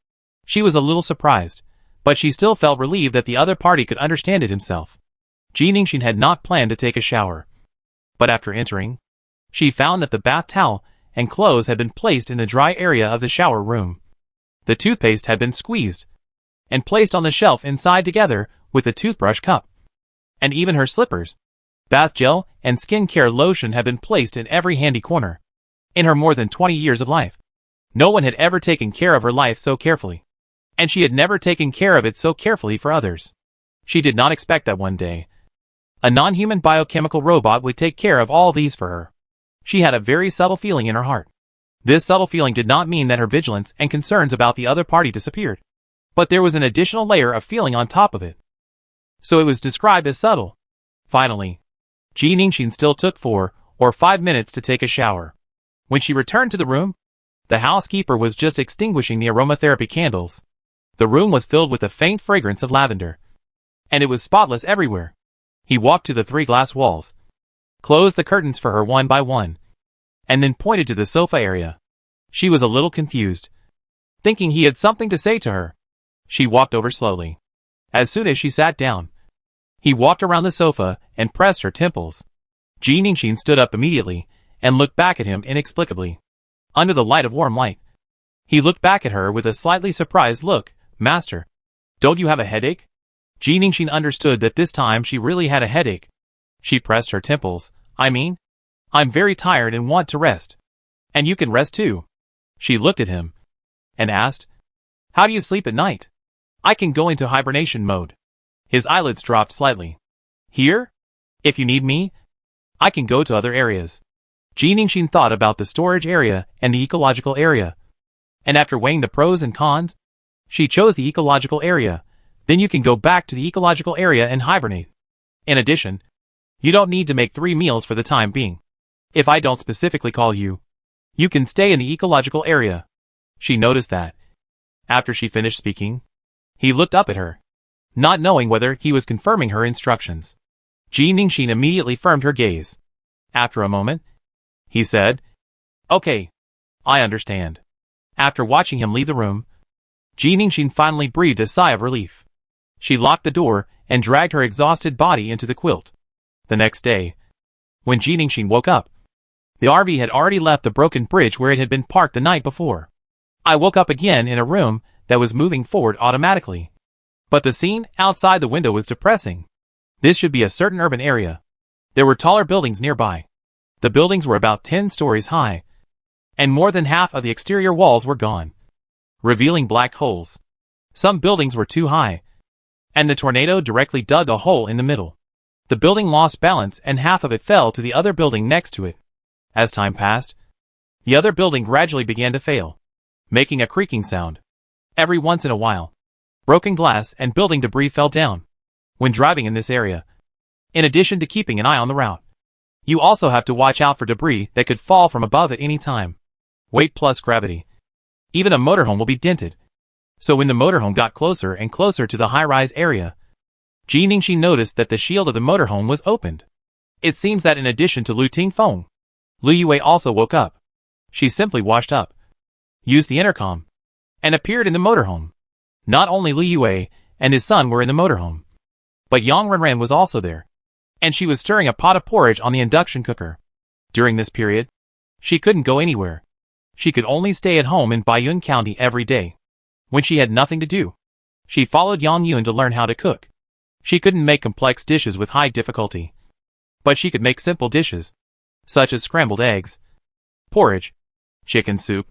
She was a little surprised, but she still felt relieved that the other party could understand it himself. Ji Ningxin had not planned to take a shower, but after entering, she found that the bath towel and clothes had been placed in the dry area of the shower room. The toothpaste had been squeezed and placed on the shelf inside together with the toothbrush cup. And even her slippers, bath gel, and skincare lotion had been placed in every handy corner. In her more than 20 years of life, no one had ever taken care of her life so carefully. And she had never taken care of it so carefully for others. She did not expect that one day a non-human biochemical robot would take care of all these for her. She had a very subtle feeling in her heart. This subtle feeling did not mean that her vigilance and concerns about the other party disappeared, but there was an additional layer of feeling on top of it. So it was described as subtle. Finally, Ji Ningxin still took 4 or 5 minutes to take a shower. When she returned to the room, the housekeeper was just extinguishing the aromatherapy candles. The room was filled with a faint fragrance of lavender, and it was spotless everywhere. He walked to the 3 glass walls, closed the curtains for her one by one, and then pointed to the sofa area. She was a little confused, thinking he had something to say to her. She walked over slowly. As soon as she sat down, he walked around the sofa and pressed her temples. Ji Ningxin stood up immediately and looked back at him inexplicably. Under the light of warm light, he looked back at her with a slightly surprised look. "Master, don't you have a headache?" Ji Ningxin understood that this time she really had a headache. She pressed her temples. I'm very tired and want to rest. And you can rest too." She looked at him and asked, "How do you sleep at night?" "I can go into hibernation mode." His eyelids dropped slightly. "Here? If you need me, I can go to other areas." Ji Ningxin thought about the storage area and the ecological area, and after weighing the pros and cons, she chose the ecological area. Then you can go back to the ecological area and hibernate. In addition, you don't need to make 3 meals for the time being. If I don't specifically call you, you can stay in the ecological area. She noticed that. After she finished speaking, he looked up at her, not knowing whether he was confirming her instructions. Ji Ningxin immediately firmed her gaze. After a moment, he said, "Okay, I understand." After watching him leave the room, Ji Ningxin finally breathed a sigh of relief. She locked the door and dragged her exhausted body into the quilt. The next day, when Ji Ningxin woke up, the RV had already left the broken bridge where it had been parked the night before. "I woke up again in a room that was moving forward automatically. But the scene outside the window was depressing. This should be a certain urban area. There were taller buildings nearby. The buildings were about 10 stories high, and more than half of the exterior walls were gone, revealing black holes. Some buildings were too high, and the tornado directly dug a hole in the middle. The building lost balance and half of it fell to the other building next to it. As time passed, the other building gradually began to fail, making a creaking sound. Every once in a while, broken glass and building debris fell down. When driving in this area, in addition to keeping an eye on the route, You also have to watch out for debris that could fall from above at any time. Weight plus gravity. Even a motorhome will be dented. So when the motorhome got closer and closer to the high-rise area, Ji Ningxi noticed that the shield of the motorhome was opened. It seems that in addition to Lu Tingfeng, Lu Yue also woke up. She simply washed up, used the intercom, and appeared in the motorhome. Not only Lu Yue and his son were in the motorhome, but Yang Renran was also there, and she was stirring a pot of porridge on the induction cooker. During this period, she couldn't go anywhere. She could only stay at home in Baiyun County every day. When she had nothing to do, she followed Yang Yun to learn how to cook. She couldn't make complex dishes with high difficulty, but she could make simple dishes, such as scrambled eggs, porridge, chicken soup,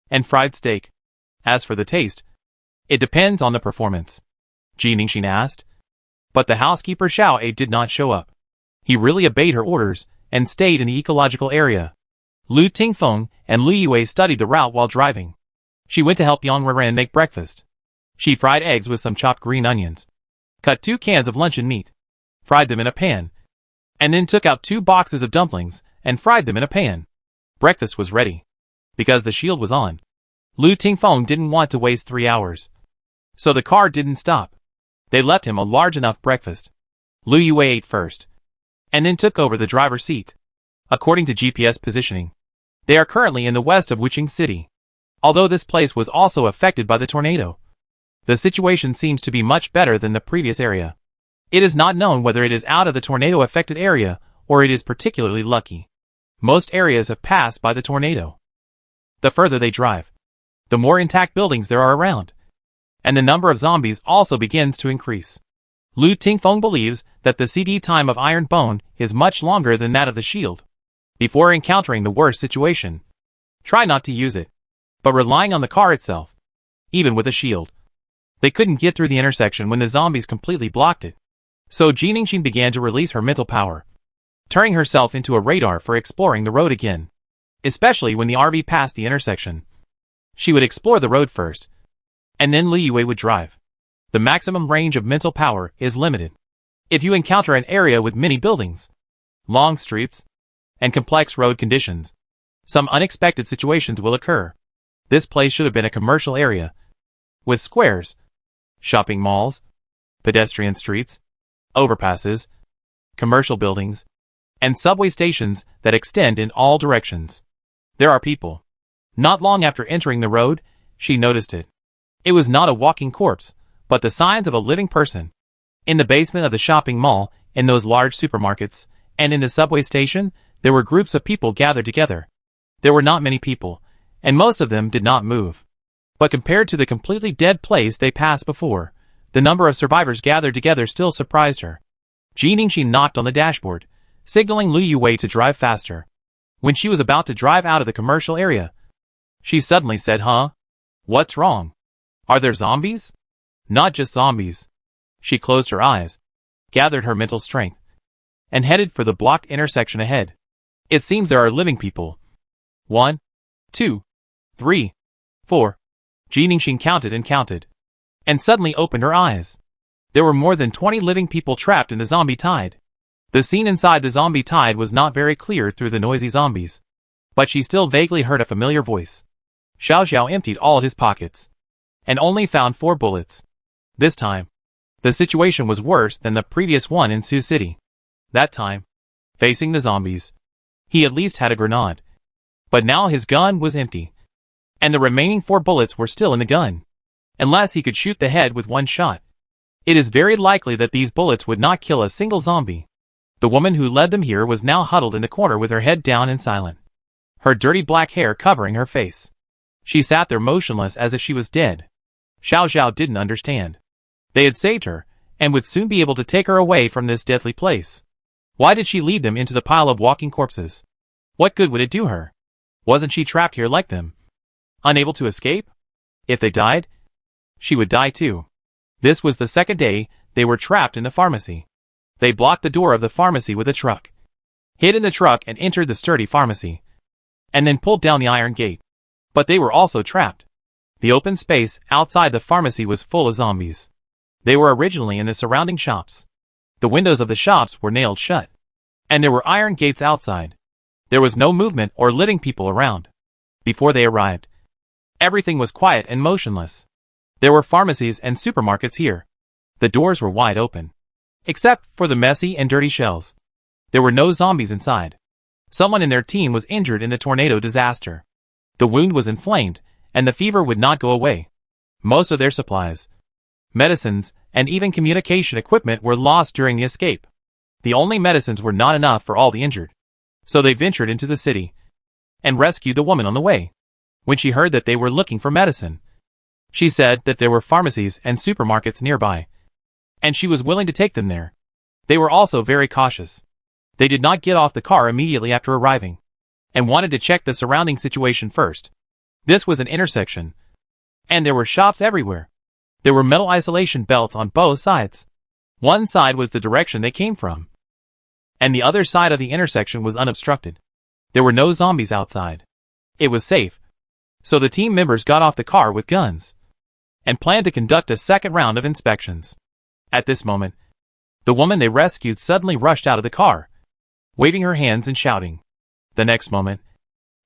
and fried steak. As for the taste, it depends on the performance, Ji Ningxin asked. But the housekeeper Xiao A did not show up. He really obeyed her orders and stayed in the ecological area. Lu Tingfeng and Lu Yue studied the route while driving. She went to help Yang Renran make breakfast. She fried eggs with some chopped green onions, cut 2 cans of luncheon meat, fried them in a pan, and then took out 2 boxes of dumplings and fried them in a pan. Breakfast was ready. Because the shield was on, Lu Tingfeng didn't want to waste 3 hours. So the car didn't stop. They left him a large enough breakfast. Lu Yue ate first, and then took over the driver's seat. According to GPS positioning, they are currently in the west of Wuqing City. Although this place was also affected by the tornado, the situation seems to be much better than the previous area. It is not known whether it is out of the tornado-affected area or it is particularly lucky. Most areas have passed by the tornado. The further they drive, the more intact buildings there are around, and the number of zombies also begins to increase. Lu Tingfeng believes that the CD time of Iron Bone is much longer than that of the shield. Before encountering the worst situation, try not to use it, but relying on the car itself. Even with a shield, they couldn't get through the intersection when the zombies completely blocked it. So Ji Ningxin began to release her mental power, turning herself into a radar for exploring the road again. Especially when the RV passed the intersection, she would explore the road first, and then Lu Yue would drive. The maximum range of mental power is limited. If you encounter an area with many buildings, long streets, and complex road conditions, some unexpected situations will occur. This place should have been a commercial area, with squares, shopping malls, pedestrian streets, overpasses, commercial buildings, and subway stations that extend in all directions. There are people. Not long after entering the road, she noticed it. It was not a walking corpse, but the signs of a living person. In the basement of the shopping mall, in those large supermarkets, and in the subway station, there were groups of people gathered together. There were not many people, and most of them did not move. But compared to the completely dead place they passed before, the number of survivors gathered together still surprised her. Ji Ningxin knocked on the dashboard, signaling Lu Yue to drive faster. When she was about to drive out of the commercial area, she suddenly said, "Huh? What's wrong? Are there zombies?" Not just zombies. She closed her eyes, gathered her mental strength, and headed for the blocked intersection ahead. It seems there are living people. 1, 2, 3, 4. Ji Ningxin counted and suddenly opened her eyes. There were more than 20 living people trapped in the zombie tide. The scene inside the zombie tide was not very clear through the noisy zombies, but she still vaguely heard a familiar voice. Xiao Xiao emptied all his pockets, and only found 4 bullets. This time, the situation was worse than the previous one in Sioux City. That time, facing the zombies, he at least had a grenade. But now his gun was empty, and the remaining 4 bullets were still in the gun. Unless he could shoot the head with 1 shot, it is very likely that these bullets would not kill a single zombie. The woman who led them here was now huddled in the corner with her head down and silent, her dirty black hair covering her face. She sat there motionless as if she was dead. Xiao Xiao didn't understand. They had saved her, and would soon be able to take her away from this deathly place. Why did she lead them into the pile of walking corpses? What good would it do her? Wasn't she trapped here like them? Unable to escape? If they died, she would die too. This was the second day they were trapped in the pharmacy. They blocked the door of the pharmacy with a truck, hid in the truck and entered the sturdy pharmacy, and then pulled down the iron gate. But they were also trapped. The open space outside the pharmacy was full of zombies. They were originally in the surrounding shops. The windows of the shops were nailed shut. and there were iron gates outside. There was no movement or living people around. Before they arrived, everything was quiet and motionless. There were pharmacies and supermarkets here. The doors were wide open, except for the messy and dirty shelves. There were no zombies inside. Someone in their team was injured in the tornado disaster. The wound was inflamed, and the fever would not go away. Most of their supplies, medicines, and even communication equipment were lost during the escape. The only medicines were not enough for all the injured. So they ventured into the city and rescued the woman on the way. When she heard that they were looking for medicine, she said that there were pharmacies and supermarkets nearby, and she was willing to take them there. They were also very cautious. They did not get off the car immediately after arriving, and wanted to check the surrounding situation first. This was an intersection, and there were shops everywhere. There were metal isolation belts on both sides. One side was the direction they came from, and the other side of the intersection was unobstructed. There were no zombies outside. It was safe. So the team members got off the car with guns and planned to conduct a second round of inspections. At this moment, the woman they rescued suddenly rushed out of the car, waving her hands and shouting. The next moment,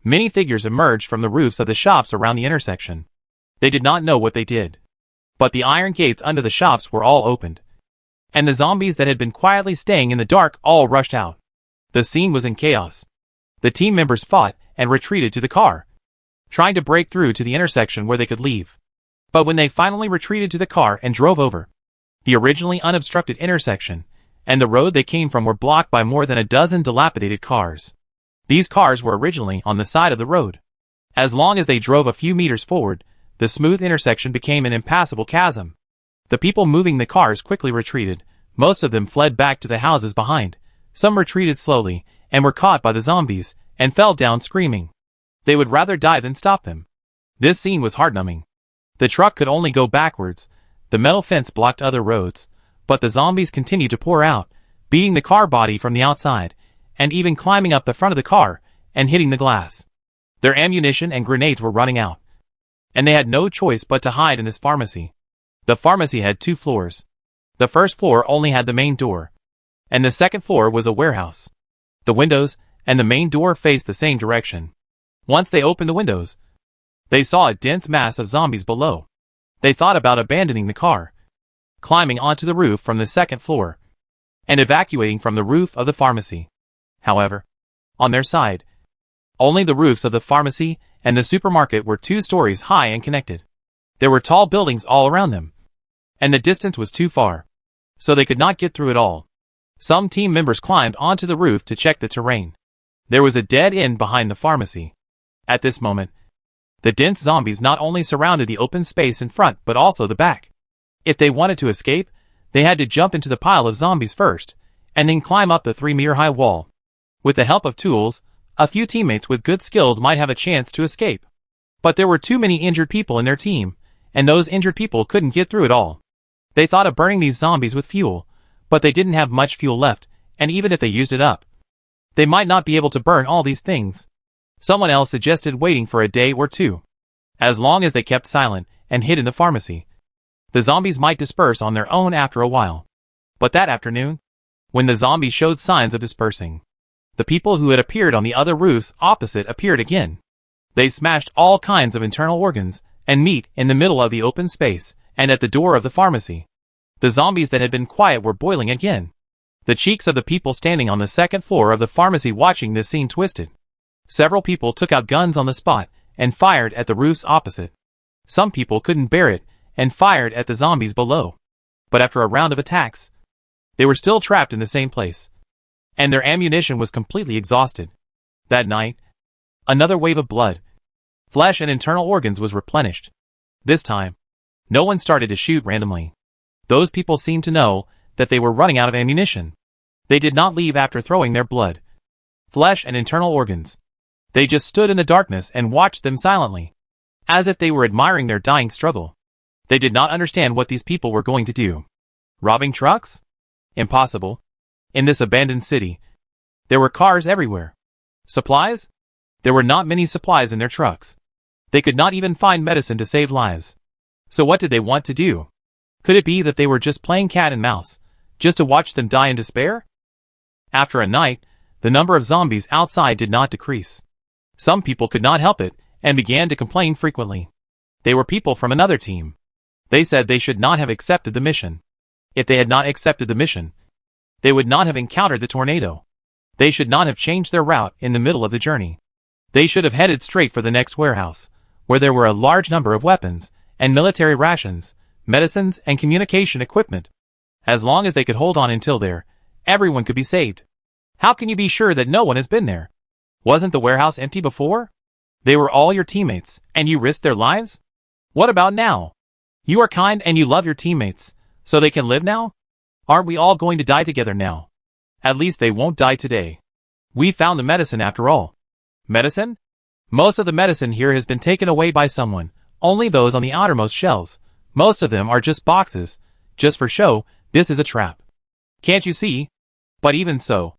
many figures emerged from the roofs of the shops around the intersection. They did not know what they did, but the iron gates under the shops were all opened, and the zombies that had been quietly staying in the dark all rushed out. The scene was in chaos. The team members fought and retreated to the car, trying to break through to the intersection where they could leave. But when they finally retreated to the car and drove over the originally unobstructed intersection, and the road they came from were blocked by more than a dozen dilapidated cars. These cars were originally on the side of the road. As long as they drove a few meters forward, the smooth intersection became an impassable chasm. The people moving the cars quickly retreated. Most of them fled back to the houses behind. Some retreated slowly, and were caught by the zombies, and fell down screaming. They would rather die than stop them. This scene was heart-numbing. The truck could only go backwards. The metal fence blocked other roads, but the zombies continued to pour out, beating the car body from the outside, and even climbing up the front of the car and hitting the glass. Their ammunition and grenades were running out, and they had no choice but to hide in this pharmacy. The pharmacy had 2 floors. The first floor only had the main door, and the second floor was a warehouse. The windows and the main door faced the same direction. Once they opened the windows, they saw a dense mass of zombies below. They thought about abandoning the car, climbing onto the roof from the second floor, and evacuating from the roof of the pharmacy. However, on their side, only the roofs of the pharmacy and the supermarket were 2 stories high and connected. There were tall buildings all around them, and the distance was too far, so they could not get through it all. Some team members climbed onto the roof to check the terrain. There was a dead end behind the pharmacy. At this moment, the dense zombies not only surrounded the open space in front but also the back. If they wanted to escape, they had to jump into the pile of zombies first, and then climb up the 3-meter-high wall. With the help of tools, a few teammates with good skills might have a chance to escape. But there were too many injured people in their team, and those injured people couldn't get through it all. They thought of burning these zombies with fuel, but they didn't have much fuel left, and even if they used it up, they might not be able to burn all these things. Someone else suggested waiting for a day or 2. As long as they kept silent and hid in the pharmacy, the zombies might disperse on their own after a while. But that afternoon, when the zombies showed signs of dispersing, the people who had appeared on the other roofs opposite appeared again. They smashed all kinds of internal organs and meat in the middle of the open space and at the door of the pharmacy. The zombies that had been quiet were boiling again. The cheeks of the people standing on the second floor of the pharmacy watching this scene twisted. Several people took out guns on the spot and fired at the roofs opposite. Some people couldn't bear it and fired at the zombies below. But after a round of attacks, they were still trapped in the same place, and their ammunition was completely exhausted. That night, another wave of blood, flesh and internal organs was replenished. This time, no one started to shoot randomly. Those people seemed to know that they were running out of ammunition. They did not leave after throwing their blood, flesh and internal organs. They just stood in the darkness and watched them silently, as if they were admiring their dying struggle. They did not understand what these people were going to do. Robbing trucks? Impossible. In this abandoned city, there were cars everywhere. Supplies? There were not many supplies in their trucks. They could not even find medicine to save lives. So what did they want to do? Could it be that they were just playing cat and mouse, just to watch them die in despair? After a night, the number of zombies outside did not decrease. Some people could not help it and began to complain frequently. They were people from another team. They said they should not have accepted the mission. If they had not accepted the mission, they would not have encountered the tornado. They should not have changed their route in the middle of the journey. They should have headed straight for the next warehouse, where there were a large number of weapons and military rations, medicines and communication equipment. As long as they could hold on until there, everyone could be saved. How can you be sure that no one has been there? Wasn't the warehouse empty before? They were all your teammates, and you risked their lives? What about now? You are kind and you love your teammates, so they can live now? Aren't we all going to die together now? At least they won't die today. We found the medicine after all. Medicine? Most of the medicine here has been taken away by someone, only those on the outermost shelves. Most of them are just boxes. Just for show, this is a trap. Can't you see? But even so,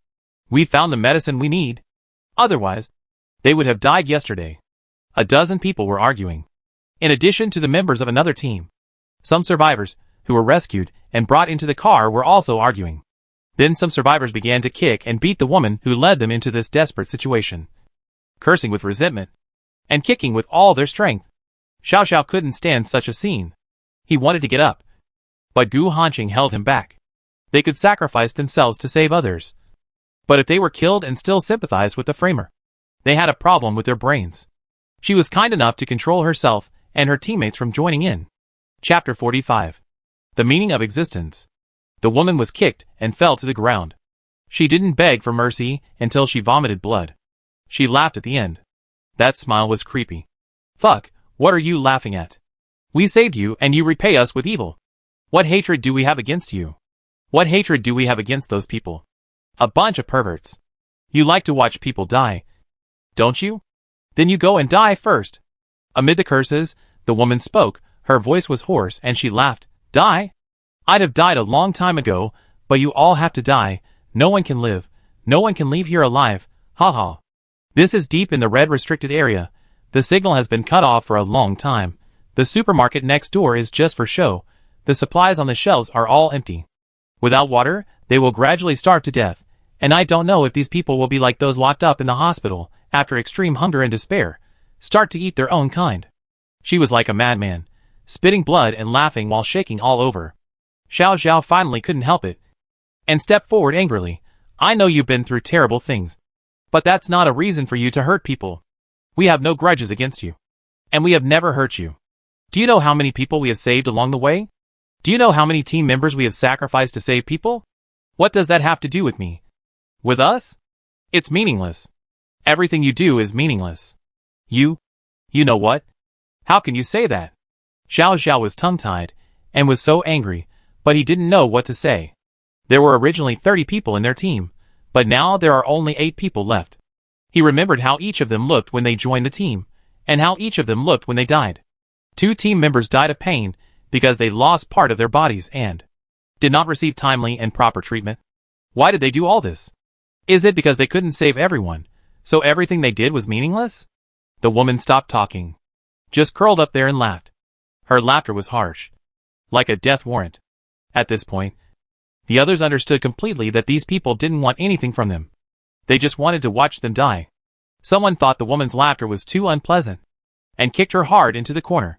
we found the medicine we need. Otherwise, they would have died yesterday. A dozen people were arguing. In addition to the members of another team, some survivors, who were rescued and brought into the car, were also arguing. Then some survivors began to kick and beat the woman who led them into this desperate situation, cursing with resentment and kicking with all their strength. Xiao Xiao couldn't stand such a scene. He wanted to get up, but Gu Hanqing held him back. They could sacrifice themselves to save others. But if they were killed and still sympathized with the framer, they had a problem with their brains. She was kind enough to control herself and her teammates from joining in. Chapter 45. The Meaning of Existence. The woman was kicked and fell to the ground. She didn't beg for mercy until she vomited blood. She laughed at the end. That smile was creepy. Fuck, what are you laughing at? We saved you and you repay us with evil. What hatred do we have against you? What hatred do we have against those people? A bunch of perverts. You like to watch people die, don't you? Then you go and die first. Amid the curses, the woman spoke. Her voice was hoarse and she laughed. Die? I'd have died a long time ago, but you all have to die. No one can live. No one can leave here alive. Ha ha. This is deep in the red restricted area. The signal has been cut off for a long time. The supermarket next door is just for show. The supplies on the shelves are all empty. Without water, they will gradually starve to death. And I don't know if these people will be like those locked up in the hospital, after extreme hunger and despair, start to eat their own kind. She was like a madman, spitting blood and laughing while shaking all over. Xiao Xiao finally couldn't help it, and stepped forward angrily. I know you've been through terrible things, but that's not a reason for you to hurt people. We have no grudges against you, and we have never hurt you. Do you know how many people we have saved along the way? Do you know how many team members we have sacrificed to save people? What does that have to do with me? With us? It's meaningless. Everything you do is meaningless. You know what? How can you say that? Xiao Xiao was tongue-tied, and was so angry, but he didn't know what to say. There were originally 30 people in their team, but now there are only 8 people left. He remembered how each of them looked when they joined the team, and how each of them looked when they died. 2 team members died of pain, because they lost part of their bodies and did not receive timely and proper treatment. Why did they do all this? Is it because they couldn't save everyone, so everything they did was meaningless? The woman stopped talking, just curled up there and laughed. Her laughter was harsh, like a death warrant. At this point, the others understood completely that these people didn't want anything from them. They just wanted to watch them die. Someone thought the woman's laughter was too unpleasant, and kicked her hard into the corner.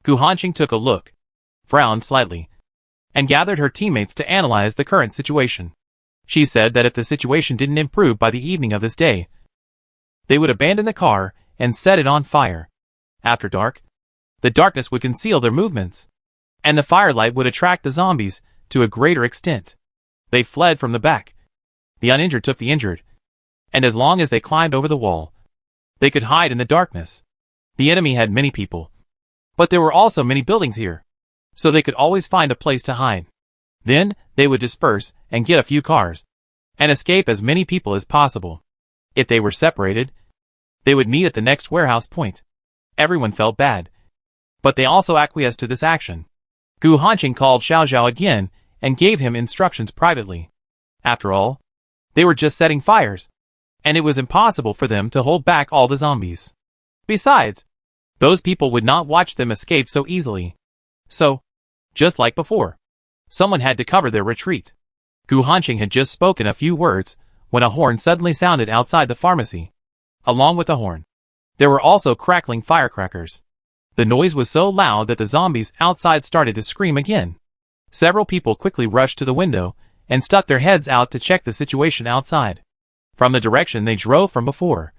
Gu Hanqing took a look, frowned slightly, and gathered her teammates to analyze the current situation. She said that if the situation didn't improve by the evening of this day, they would abandon the car and set it on fire. After dark, the darkness would conceal their movements, and the firelight would attract the zombies to a greater extent. They fled from the back. The uninjured took the injured, and as long as they climbed over the wall, they could hide in the darkness. The enemy had many people, but there were also many buildings here, so they could always find a place to hide. Then, they would disperse and get a few cars, and escape as many people as possible. If they were separated, they would meet at the next warehouse point. Everyone felt bad, but they also acquiesced to this action. Gu Hanqing called Xiao Xiao again and gave him instructions privately. After all, they were just setting fires, and it was impossible for them to hold back all the zombies. Besides, those people would not watch them escape so easily. So, just like before, someone had to cover their retreat. Gu Hanqing had just spoken a few words when a horn suddenly sounded outside the pharmacy. Along with the horn, there were also crackling firecrackers. The noise was so loud that the zombies outside started to scream again. Several people quickly rushed to the window and stuck their heads out to check the situation outside. From the direction they drove from before,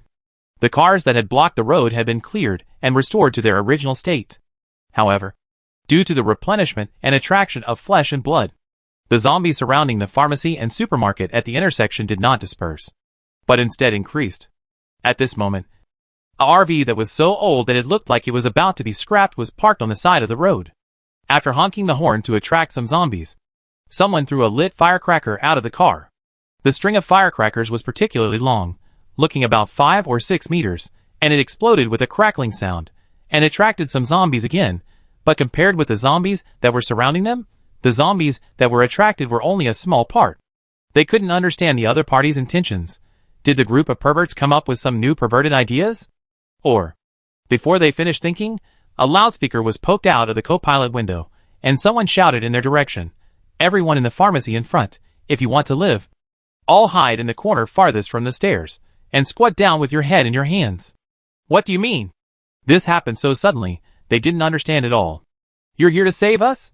the cars that had blocked the road had been cleared and restored to their original state. However, due to the replenishment and attraction of flesh and blood, the zombies surrounding the pharmacy and supermarket at the intersection did not disperse, but instead increased. At this moment, a RV that was so old that it looked like it was about to be scrapped was parked on the side of the road. After honking the horn to attract some zombies, someone threw a lit firecracker out of the car. The string of firecrackers was particularly long, looking about 5 or 6 meters, and it exploded with a crackling sound, and attracted some zombies again, but compared with the zombies that were surrounding them, the zombies that were attracted were only a small part. They couldn't understand the other party's intentions. Did the group of perverts come up with some new perverted ideas? Or, before they finished thinking, a loudspeaker was poked out of the co-pilot window, and someone shouted in their direction, "Everyone in the pharmacy in front, if you want to live, all hide in the corner farthest from the stairs, and squat down with your head in your hands." What do you mean? This happened so suddenly, they didn't understand at all. You're here to save us?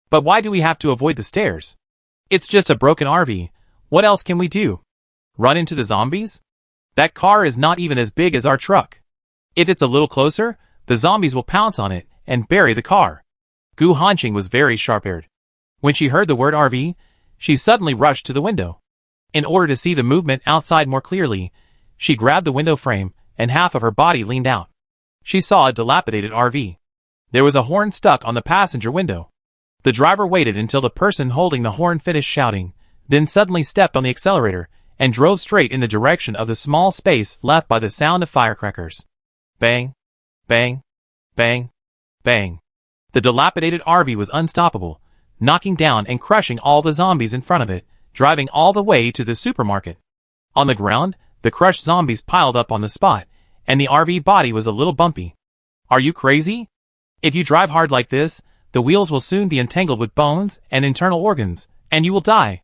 But why do we have to avoid the stairs? It's just a broken RV. What else can we do? Run into the zombies? That car is not even as big as our truck. If it's a little closer, the zombies will pounce on it and bury the car. Gu Hanqing was very sharp-eared. When she heard the word RV, she suddenly rushed to the window. In order to see the movement outside more clearly, she grabbed the window frame and half of her body leaned out. She saw a dilapidated RV. There was a horn stuck on the passenger window. The driver waited until the person holding the horn finished shouting, then suddenly stepped on the accelerator and drove straight in the direction of the small space left by the sound of firecrackers. Bang, bang, bang, bang. The dilapidated RV was unstoppable, knocking down and crushing all the zombies in front of it, driving all the way to the supermarket. On the ground, the crushed zombies piled up on the spot, and the RV body was a little bumpy. Are you crazy? If you drive hard like this, the wheels will soon be entangled with bones and internal organs, and you will die.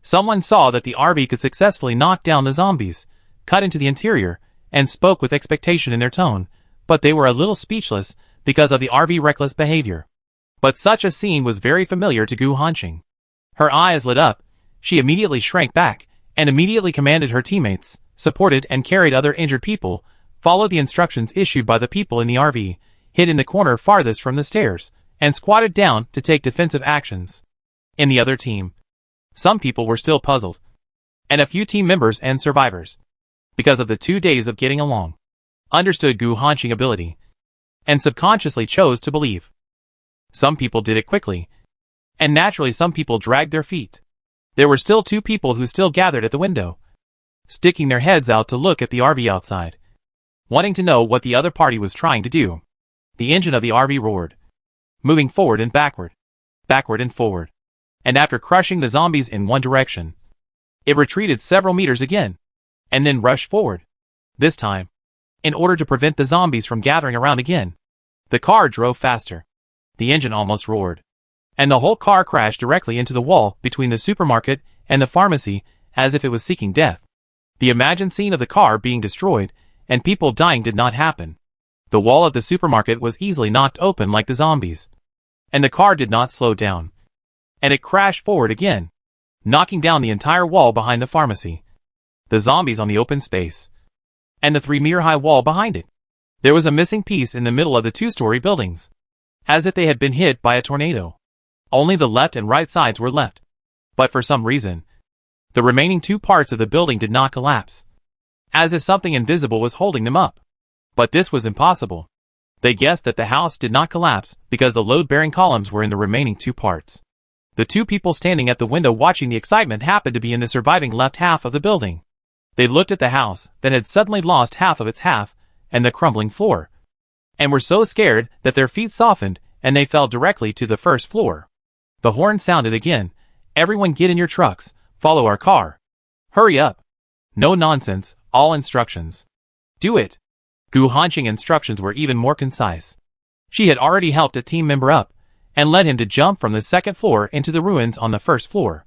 Someone saw that the RV could successfully knock down the zombies, cut into the interior, and spoke with expectation in their tone, but they were a little speechless because of the RV reckless behavior. But such a scene was very familiar to Gu Hanqing. Her eyes lit up, she immediately shrank back, and immediately commanded her teammates, supported and carried other injured people, followed the instructions issued by the people in the RV, hid in the corner farthest from the stairs, and squatted down to take defensive actions. In the other team, some people were still puzzled, and a few team members and survivors, because of the 2 days of getting along, understood Gu Hanqing's ability, and subconsciously chose to believe. Some people did it quickly, and naturally some people dragged their feet. There were still 2 people who still gathered at the window, sticking their heads out to look at the RV outside, wanting to know what the other party was trying to do. The engine of the RV roared, moving forward and backward and forward, and after crushing the zombies in one direction, it retreated several meters again, and then rushed forward. This time, in order to prevent the zombies from gathering around again, the car drove faster. The engine almost roared, and the whole car crashed directly into the wall between the supermarket and the pharmacy as if it was seeking death. The imagined scene of the car being destroyed and people dying did not happen. The wall of the supermarket was easily knocked open like the zombies, and the car did not slow down, and it crashed forward again, knocking down the entire wall behind the pharmacy, the zombies on the open space, and the 3-meter-high wall behind it. There was a missing piece in the middle of the 2-story buildings, as if they had been hit by a tornado. Only the left and right sides were left, but for some reason, the remaining 2 parts of the building did not collapse, as if something invisible was holding them up. But this was impossible. They guessed that the house did not collapse because the load-bearing columns were in the remaining 2 parts. The 2 people standing at the window watching the excitement happened to be in the surviving left half of the building. They looked at the house that had suddenly lost half of its half and the crumbling floor, and were so scared that their feet softened and they fell directly to the first floor. The horn sounded again. Everyone get in your trucks, follow our car. Hurry up. No nonsense, all instructions. Do it. Gu Hanqing's instructions were even more concise. She had already helped a team member up, and led him to jump from the 2nd floor into the ruins on the 1st floor.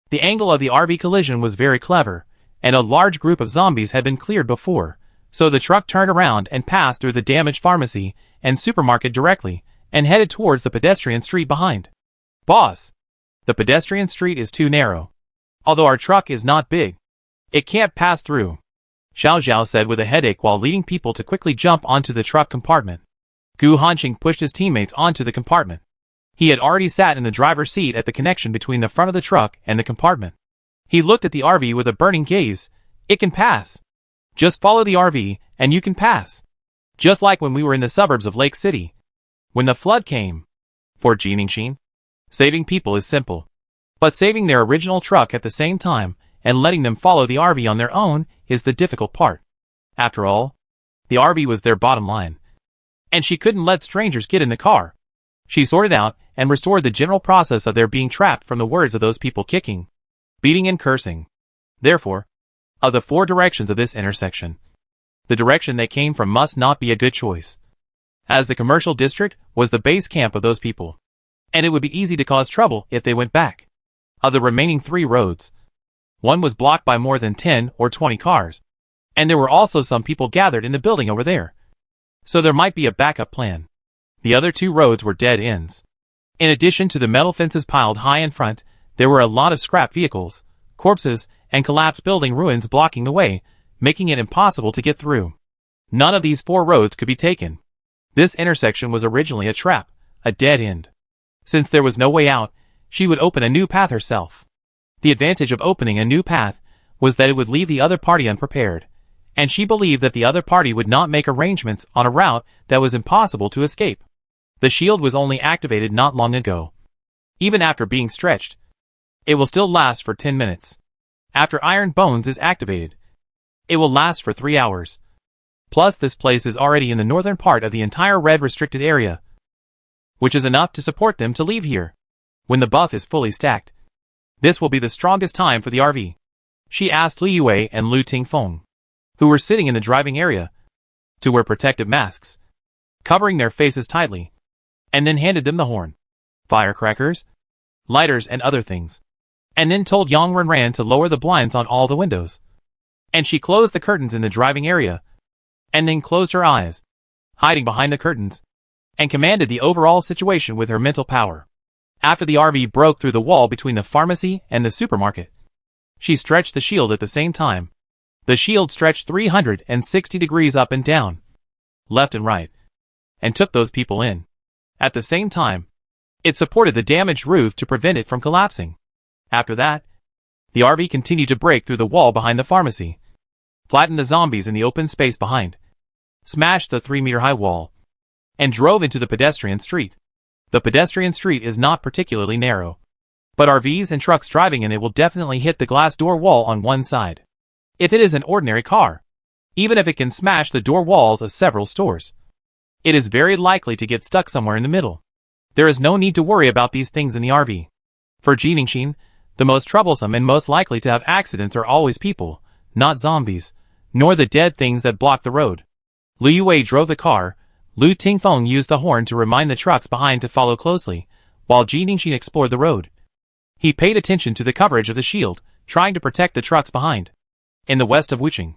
The angle of the RV collision was very clever, and a large group of zombies had been cleared before, so the truck turned around and passed through the damaged pharmacy and supermarket directly, and headed towards the pedestrian street behind. Boss, the pedestrian street is too narrow. Although our truck is not big, it can't pass through, Xiao Zhao said with a headache while leading people to quickly jump onto the truck compartment. Gu Hanqing pushed his teammates onto the compartment. He had already sat in the driver's seat at the connection between the front of the truck and the compartment. He looked at the RV with a burning gaze. It can pass. Just follow the RV, and you can pass. Just like when we were in the suburbs of Lake City. When the flood came. For Jiningshin, saving people is simple. But saving their original truck at the same time, and letting them follow the RV on their own, is the difficult part. After all, the RV was their bottom line. And she couldn't let strangers get in the car. She sorted out and restored the general process of their being trapped from the words of those people kicking, beating and cursing. Therefore, of the 4 directions of this intersection, the direction they came from must not be a good choice, as the commercial district was the base camp of those people, and it would be easy to cause trouble if they went back. Of the remaining 3 roads, one was blocked by more than 10 or 20 cars, and there were also some people gathered in the building over there, so there might be a backup plan. The other 2 roads were dead ends. In addition to the metal fences piled high in front, there were a lot of scrap vehicles, corpses, and collapsed building ruins blocking the way, making it impossible to get through. None of these 4 roads could be taken. This intersection was originally a trap, a dead end. Since there was no way out, she would open a new path herself. The advantage of opening a new path was that it would leave the other party unprepared, and she believed that the other party would not make arrangements on a route that was impossible to escape. The shield was only activated not long ago. Even after being stretched, it will still last for 10 minutes. After Iron Bones is activated, it will last for 3 hours. Plus, this place is already in the northern part of the entire red restricted area, which is enough to support them to leave here. When the buff is fully stacked, this will be the strongest time for the RV. She asked Li Yue and Lu Tingfeng, who were sitting in the driving area, to wear protective masks, covering their faces tightly, and then handed them the horn, firecrackers, lighters and other things, and then told Yang Renran to lower the blinds on all the windows. And she closed the curtains in the driving area, and then closed her eyes, hiding behind the curtains, and commanded the overall situation with her mental power. After the RV broke through the wall between the pharmacy and the supermarket, she stretched the shield at the same time. The shield stretched 360 degrees up and down, left and right, and took those people in. At the same time, it supported the damaged roof to prevent it from collapsing. After that, the RV continued to break through the wall behind the pharmacy, flattened the zombies in the open space behind, smashed the 3-meter-high wall, and drove into the pedestrian street. The pedestrian street is not particularly narrow, but RVs and trucks driving in it will definitely hit the glass door wall on one side. If it is an ordinary car, even if it can smash the door walls of several stores, it is very likely to get stuck somewhere in the middle. There is no need to worry about these things in the RV. For Jiningshin, the most troublesome and most likely to have accidents are always people, not zombies, nor the dead things that block the road. Liu Yue drove the car, Lu Tingfeng used the horn to remind the trucks behind to follow closely, while Jiningshin explored the road. He paid attention to the coverage of the shield, trying to protect the trucks behind. In the west of Wuching,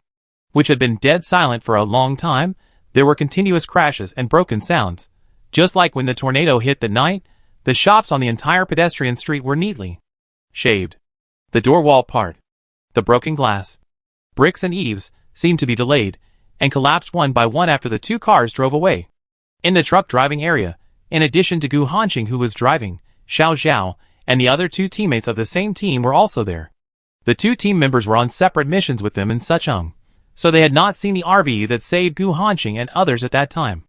which had been dead silent for a long time, there were continuous crashes and broken sounds. Just like when the tornado hit that night, the shops on the entire pedestrian street were neatly shaved. The door wall part, the broken glass, bricks and eaves, seemed to be delayed, and collapsed one by one after the 2 cars drove away. In the truck driving area, in addition to Gu Hanqing who was driving, Xiao Zhao, and the other 2 teammates of the same team were also there. The 2 team members were on separate missions with them in Suchong, so they had not seen the RV that saved Gu Hanqing and others at that time.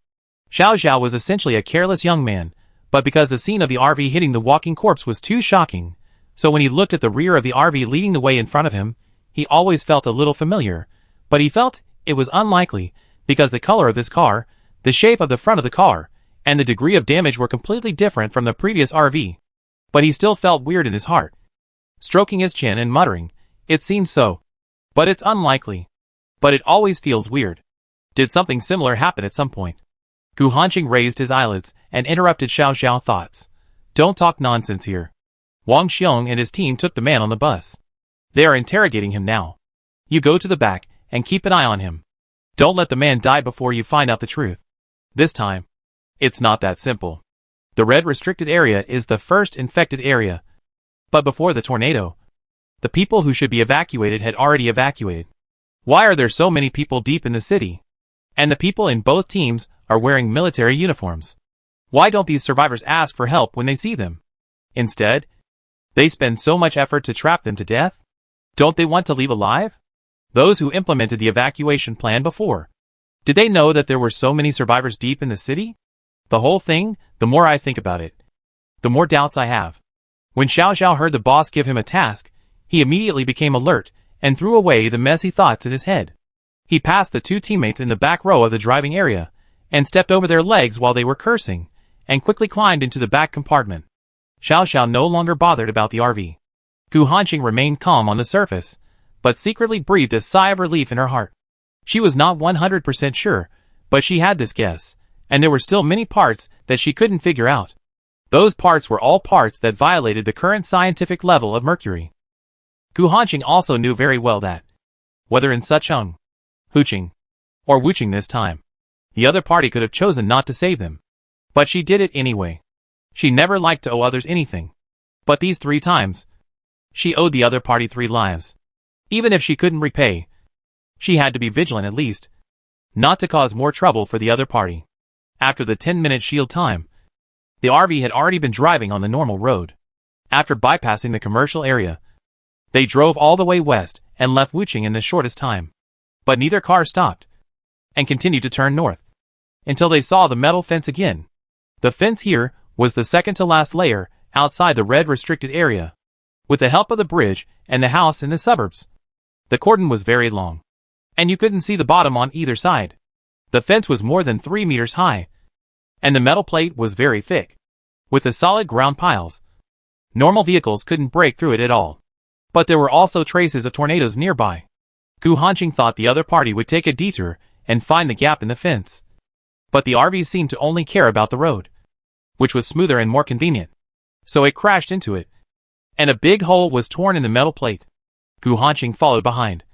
Xiao Zhao was essentially a careless young man, but because the scene of the RV hitting the walking corpse was too shocking, so when he looked at the rear of the RV leading the way in front of him, he always felt a little familiar, but he felt it was unlikely, because the color of this car, the shape of the front of the car, and the degree of damage were completely different from the previous RV. But he still felt weird in his heart, stroking his chin and muttering, "It seems so. But it's unlikely. But it always feels weird. Did something similar happen at some point?" Gu Hanqing raised his eyelids and interrupted Xiao Zhao's thoughts. "Don't talk nonsense here. Wang Xiong and his team took the man on the bus. They are interrogating him now. You go to the back and keep an eye on him. Don't let the man die before you find out the truth. This time, it's not that simple. The red restricted area is the first infected area. But before the tornado, the people who should be evacuated had already evacuated. Why are there so many people deep in the city? And the people in both teams are wearing military uniforms. Why don't these survivors ask for help when they see them? Instead, they spend so much effort to trap them to death? Don't they want to leave alive? Those who implemented the evacuation plan before, did they know that there were so many survivors deep in the city? The whole thing, the more I think about it, the more doubts I have. When Xiao Xiao heard the boss give him a task, he immediately became alert and threw away the messy thoughts in his head. He passed the two teammates in the back row of the driving area and stepped over their legs while they were cursing and quickly climbed into the back compartment. Xiao Xiao no longer bothered about the RV. Gu Hanqing remained calm on the surface, but secretly breathed a sigh of relief in her heart. She was not 100% sure, but she had this guess, and there were still many parts that she couldn't figure out. Those parts were all parts that violated the current scientific level of Mercury. Gu Hanqing also knew very well that, whether in Sucheng, Huqing, or Wuqing this time, the other party could have chosen not to save them. But she did it anyway. She never liked to owe others anything. But these 3 times, she owed the other party 3 lives. Even if she couldn't repay, she had to be vigilant at least, not to cause more trouble for the other party. After the 10-minute shield time, the RV had already been driving on the normal road. After bypassing the commercial area, they drove all the way west and left Wuqing in the shortest time. But neither car stopped, and continued to turn north, until they saw the metal fence again. The fence here was the second to last layer outside the red restricted area. With the help of the bridge and the house in the suburbs, the cordon was very long, and you couldn't see the bottom on either side. The fence was more than 3 meters high, and the metal plate was very thick. With the solid ground piles, normal vehicles couldn't break through it at all. But there were also traces of tornadoes nearby. Gu Hanqing thought the other party would take a detour and find the gap in the fence. But the RV seemed to only care about the road, which was smoother and more convenient. So it crashed into it, and a big hole was torn in the metal plate. Gu Hanqing followed behind,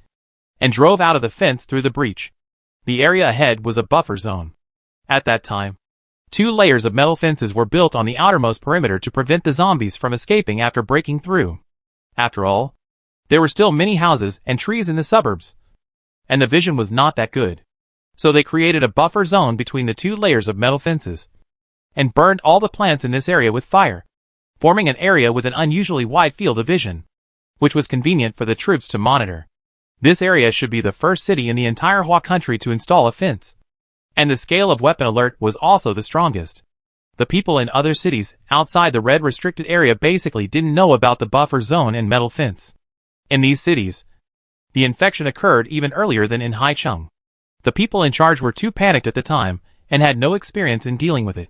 and drove out of the fence through the breach. The area ahead was a buffer zone. At that time, 2 layers of metal fences were built on the outermost perimeter to prevent the zombies from escaping after breaking through. After all, there were still many houses and trees in the suburbs, and the vision was not that good. So they created a buffer zone between the 2 layers of metal fences, and burned all the plants in this area with fire, forming an area with an unusually wide field of vision, which was convenient for the troops to monitor. This area should be the first city in the entire Hua country to install a fence, and the scale of weapon alert was also the strongest. The people in other cities outside the red restricted area basically didn't know about the buffer zone and metal fence. In these cities, the infection occurred even earlier than in Haicheng. The people in charge were too panicked at the time and had no experience in dealing with it.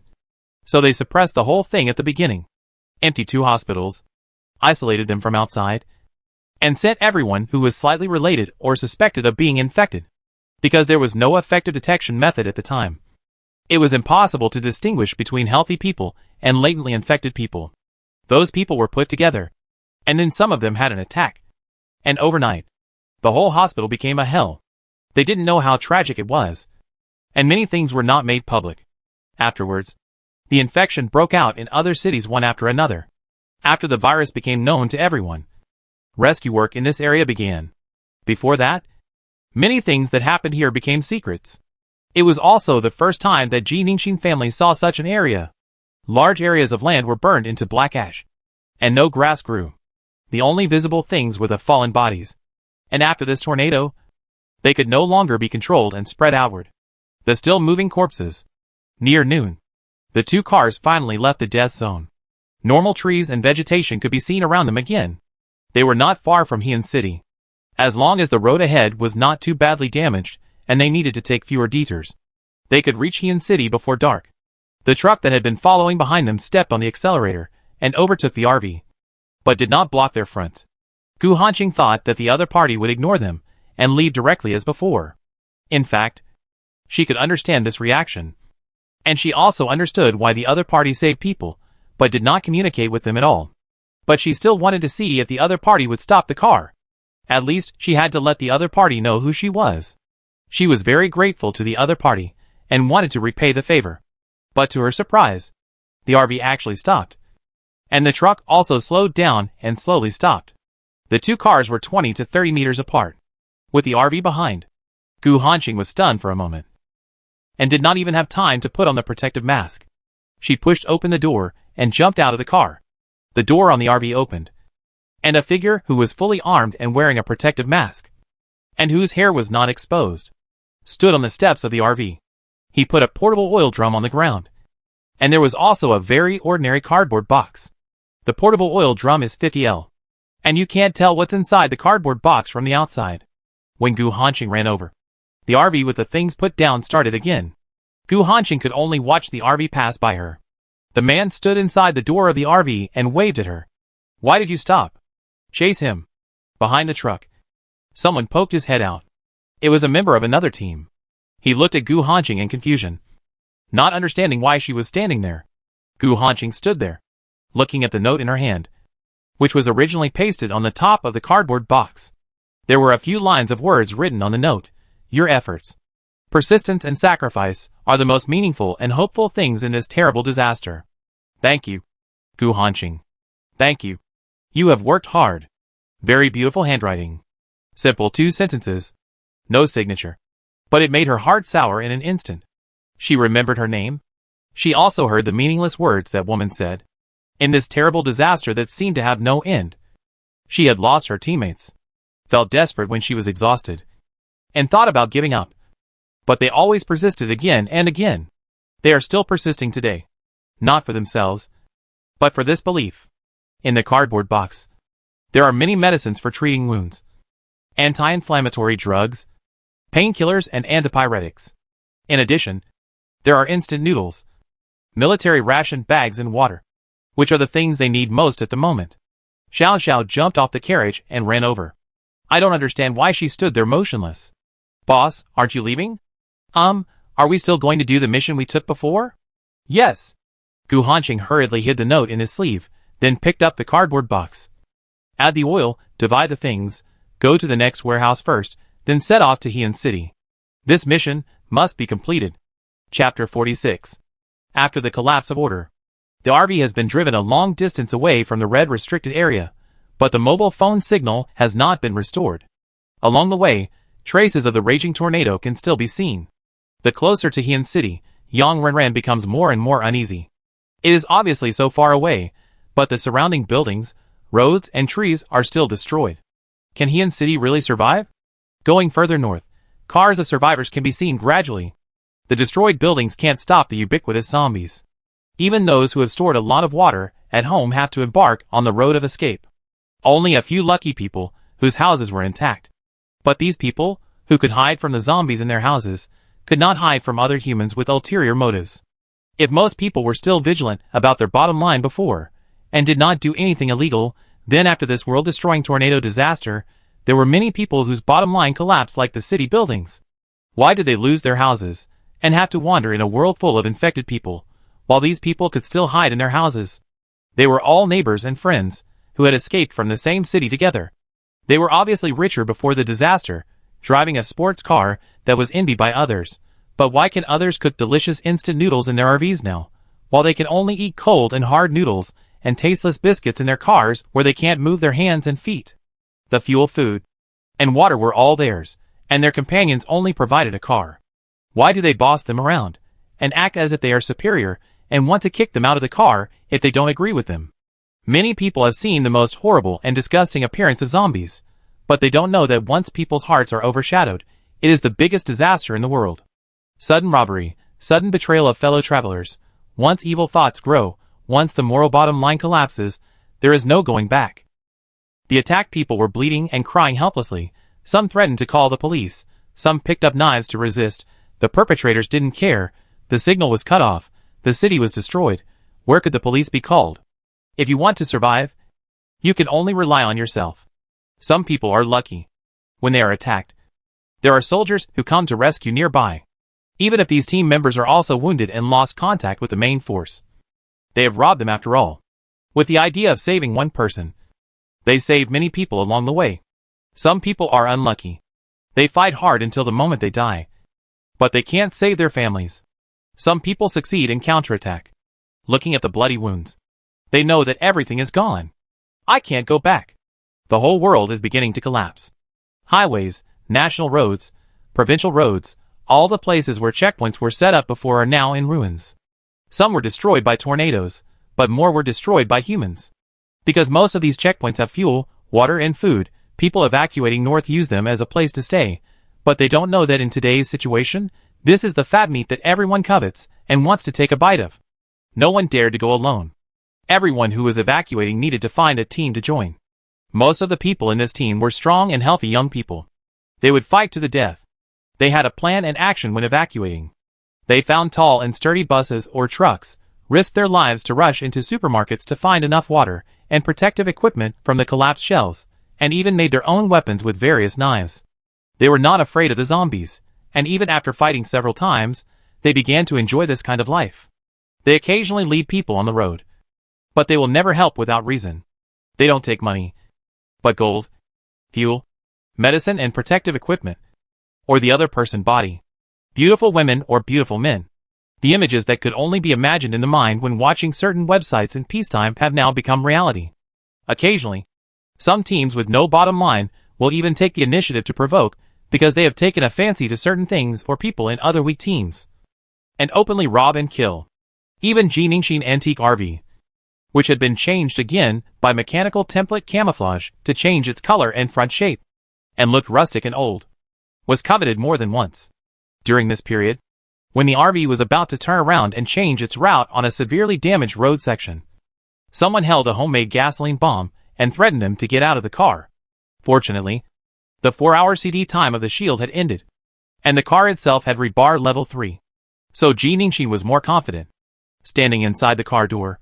So they suppressed the whole thing at the beginning, emptied 2 hospitals, isolated them from outside, and sent everyone who was slightly related or suspected of being infected. Because there was no effective detection method at the time, it was impossible to distinguish between healthy people and latently infected people. Those people were put together, and then some of them had an attack. And overnight, the whole hospital became a hell. They didn't know how tragic it was, and many things were not made public. Afterwards, the infection broke out in other cities one after another. After the virus became known to everyone, rescue work in this area began. Before that, many things that happened here became secrets. It was also the first time that Ji Ningxin family saw such an area. Large areas of land were burned into black ash, and no grass grew. The only visible things were the fallen bodies. And after this tornado, they could no longer be controlled and spread outward. The still moving corpses. Near noon, the 2 cars finally left the death zone. Normal trees and vegetation could be seen around them again. They were not far from Heian City. As long as the road ahead was not too badly damaged, and they needed to take fewer detours, they could reach Heian City before dark. The truck that had been following behind them stepped on the accelerator and overtook the RV, but did not block their front. Gu Hanqing thought that the other party would ignore them and leave directly as before. In fact, she could understand this reaction, and she also understood why the other party saved people, but did not communicate with them at all. But she still wanted to see if the other party would stop the car. At least she had to let the other party know who she was. She was very grateful to the other party and wanted to repay the favor. But to her surprise, the RV actually stopped. And the truck also slowed down and slowly stopped. The two cars were 20 to 30 meters apart, with the RV behind. Gu Hanqing was stunned for a moment and did not even have time to put on the protective mask. She pushed open the door and jumped out of the car. The door on the RV opened, and a figure who was fully armed and wearing a protective mask, and whose hair was not exposed, stood on the steps of the RV. He put a portable oil drum on the ground, and there was also a very ordinary cardboard box. The portable oil drum is 50L, and you can't tell what's inside the cardboard box from the outside. When Gu Hanqing ran over, the RV with the things put down started again. Gu Hanqing could only watch the RV pass by her. The man stood inside the door of the RV and waved at her. "Why did you stop?" "Chase him." Behind the truck, someone poked his head out. It was a member of another team. He looked at Gu Hanqing in confusion, not understanding why she was standing there. Gu Hanqing stood there, looking at the note in her hand, which was originally pasted on the top of the cardboard box. There were a few lines of words written on the note. "Your efforts, persistence and sacrifice are the most meaningful and hopeful things in this terrible disaster. Thank you, Gu Hanqing. Thank you. You have worked hard." Very beautiful handwriting. Simple 2 sentences. No signature. But it made her heart sour in an instant. She remembered her name. She also heard the meaningless words that woman said. In this terrible disaster that seemed to have no end, she had lost her teammates, felt desperate when she was exhausted, and thought about giving up. But they always persisted again and again. They are still persisting today. Not for themselves, but for this belief. In the cardboard box, there are many medicines for treating wounds, anti-inflammatory drugs, painkillers and antipyretics. In addition, there are instant noodles, military ration bags and water, which are the things they need most at the moment. Xiao Xiao jumped off the carriage and ran over. I don't understand why she stood there motionless. "Boss, aren't you leaving?" Are we still going to do the mission we took before?" "Yes." Gu Hanqing hurriedly hid the note in his sleeve, then picked up the cardboard box. Add the oil, divide the things, go to the next warehouse first, then set off to Heian City. This mission must be completed. Chapter 46. After the collapse of order, the RV has been driven a long distance away from the red restricted area, but the mobile phone signal has not been restored. Along the way, traces of the raging tornado can still be seen. The closer to Heian City, Yang Renran becomes more and more uneasy. It is obviously so far away, but the surrounding buildings, roads, and trees are still destroyed. Can Heian City really survive? Going further north, cars of survivors can be seen gradually. The destroyed buildings can't stop the ubiquitous zombies. Even those who have stored a lot of water at home have to embark on the road of escape. Only a few lucky people whose houses were intact. But these people, who could hide from the zombies in their houses, could not hide from other humans with ulterior motives. If most people were still vigilant about their bottom line before, and did not do anything illegal, then after this world-destroying tornado disaster, there were many people whose bottom line collapsed like the city buildings. Why did they lose their houses, and have to wander in a world full of infected people, while these people could still hide in their houses? They were all neighbors and friends, who had escaped from the same city together. They were obviously richer before the disaster, driving a sports car that was envied by others. But why can others cook delicious instant noodles in their RVs now, while they can only eat cold and hard noodles and tasteless biscuits in their cars where they can't move their hands and feet? The fuel, food, and water were all theirs, and their companions only provided a car. Why do they boss them around, and act as if they are superior, and want to kick them out of the car if they don't agree with them? Many people have seen the most horrible and disgusting appearance of zombies, but they don't know that once people's hearts are overshadowed, it is the biggest disaster in the world. Sudden robbery, sudden betrayal of fellow travelers. Once evil thoughts grow, once the moral bottom line collapses, there is no going back. The attacked people were bleeding and crying helplessly. Some threatened to call the police. Some picked up knives to resist. The perpetrators didn't care. The signal was cut off. The city was destroyed. Where could the police be called? If you want to survive, you can only rely on yourself. Some people are lucky. When they are attacked, there are soldiers who come to rescue nearby. Even if these team members are also wounded and lost contact with the main force, they have robbed them after all. With the idea of saving one person, they save many people along the way. Some people are unlucky. They fight hard until the moment they die. But they can't save their families. Some people succeed and counterattack. Looking at the bloody wounds, they know that everything is gone. I can't go back. The whole world is beginning to collapse. Highways, national roads, provincial roads, all the places where checkpoints were set up before are now in ruins. Some were destroyed by tornadoes, but more were destroyed by humans. Because most of these checkpoints have fuel, water and food, people evacuating north use them as a place to stay, but they don't know that in today's situation, this is the fat meat that everyone covets and wants to take a bite of. No one dared to go alone. Everyone who was evacuating needed to find a team to join. Most of the people in this team were strong and healthy young people. They would fight to the death. They had a plan and action when evacuating. They found tall and sturdy buses or trucks, risked their lives to rush into supermarkets to find enough water and protective equipment from the collapsed shelves, and even made their own weapons with various knives. They were not afraid of the zombies, and even after fighting several times, they began to enjoy this kind of life. They occasionally lead people on the road. But they will never help without reason. They don't take money, but gold, fuel, medicine and protective equipment, or the other person body. Beautiful women or beautiful men. The images that could only be imagined in the mind when watching certain websites in peacetime have now become reality. Occasionally, some teams with no bottom line will even take the initiative to provoke because they have taken a fancy to certain things or people in other weak teams, and openly rob and kill. Even Jiningshin antique RV, which had been changed again by mechanical template camouflage to change its color and front shape, and looked rustic and old, was coveted more than once. During this period, when the RV was about to turn around and change its route on a severely damaged road section, someone held a homemade gasoline bomb and threatened them to get out of the car. Fortunately, the 4-hour CD time of the shield had ended, and the car itself had rebar level 3. So Jiningshin was more confident. Standing inside the car door,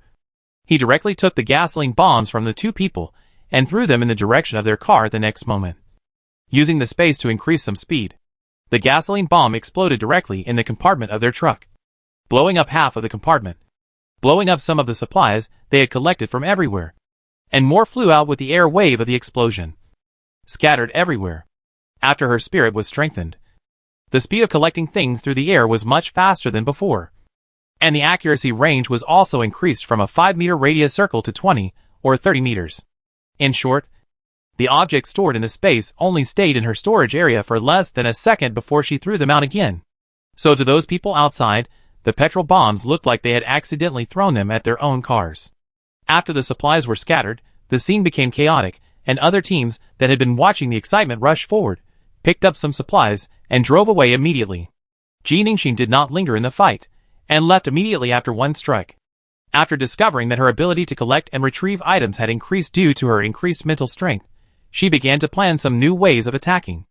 he directly took the gasoline bombs from the two people and threw them in the direction of their car the next moment. Using the space to increase some speed, the gasoline bomb exploded directly in the compartment of their truck, blowing up half of the compartment, blowing up some of the supplies they had collected from everywhere, and more flew out with the air wave of the explosion, scattered everywhere. After her spirit was strengthened, the speed of collecting things through the air was much faster than before, and the accuracy range was also increased from a 5-meter radius circle to 20 or 30 meters. In short, the objects stored in the space only stayed in her storage area for less than a second before she threw them out again. So to those people outside, the petrol bombs looked like they had accidentally thrown them at their own cars. After the supplies were scattered, the scene became chaotic, and other teams that had been watching the excitement rushed forward, picked up some supplies, and drove away immediately. Jiningshin did not linger in the fight, and left immediately after one strike. After discovering that her ability to collect and retrieve items had increased due to her increased mental strength, she began to plan some new ways of attacking.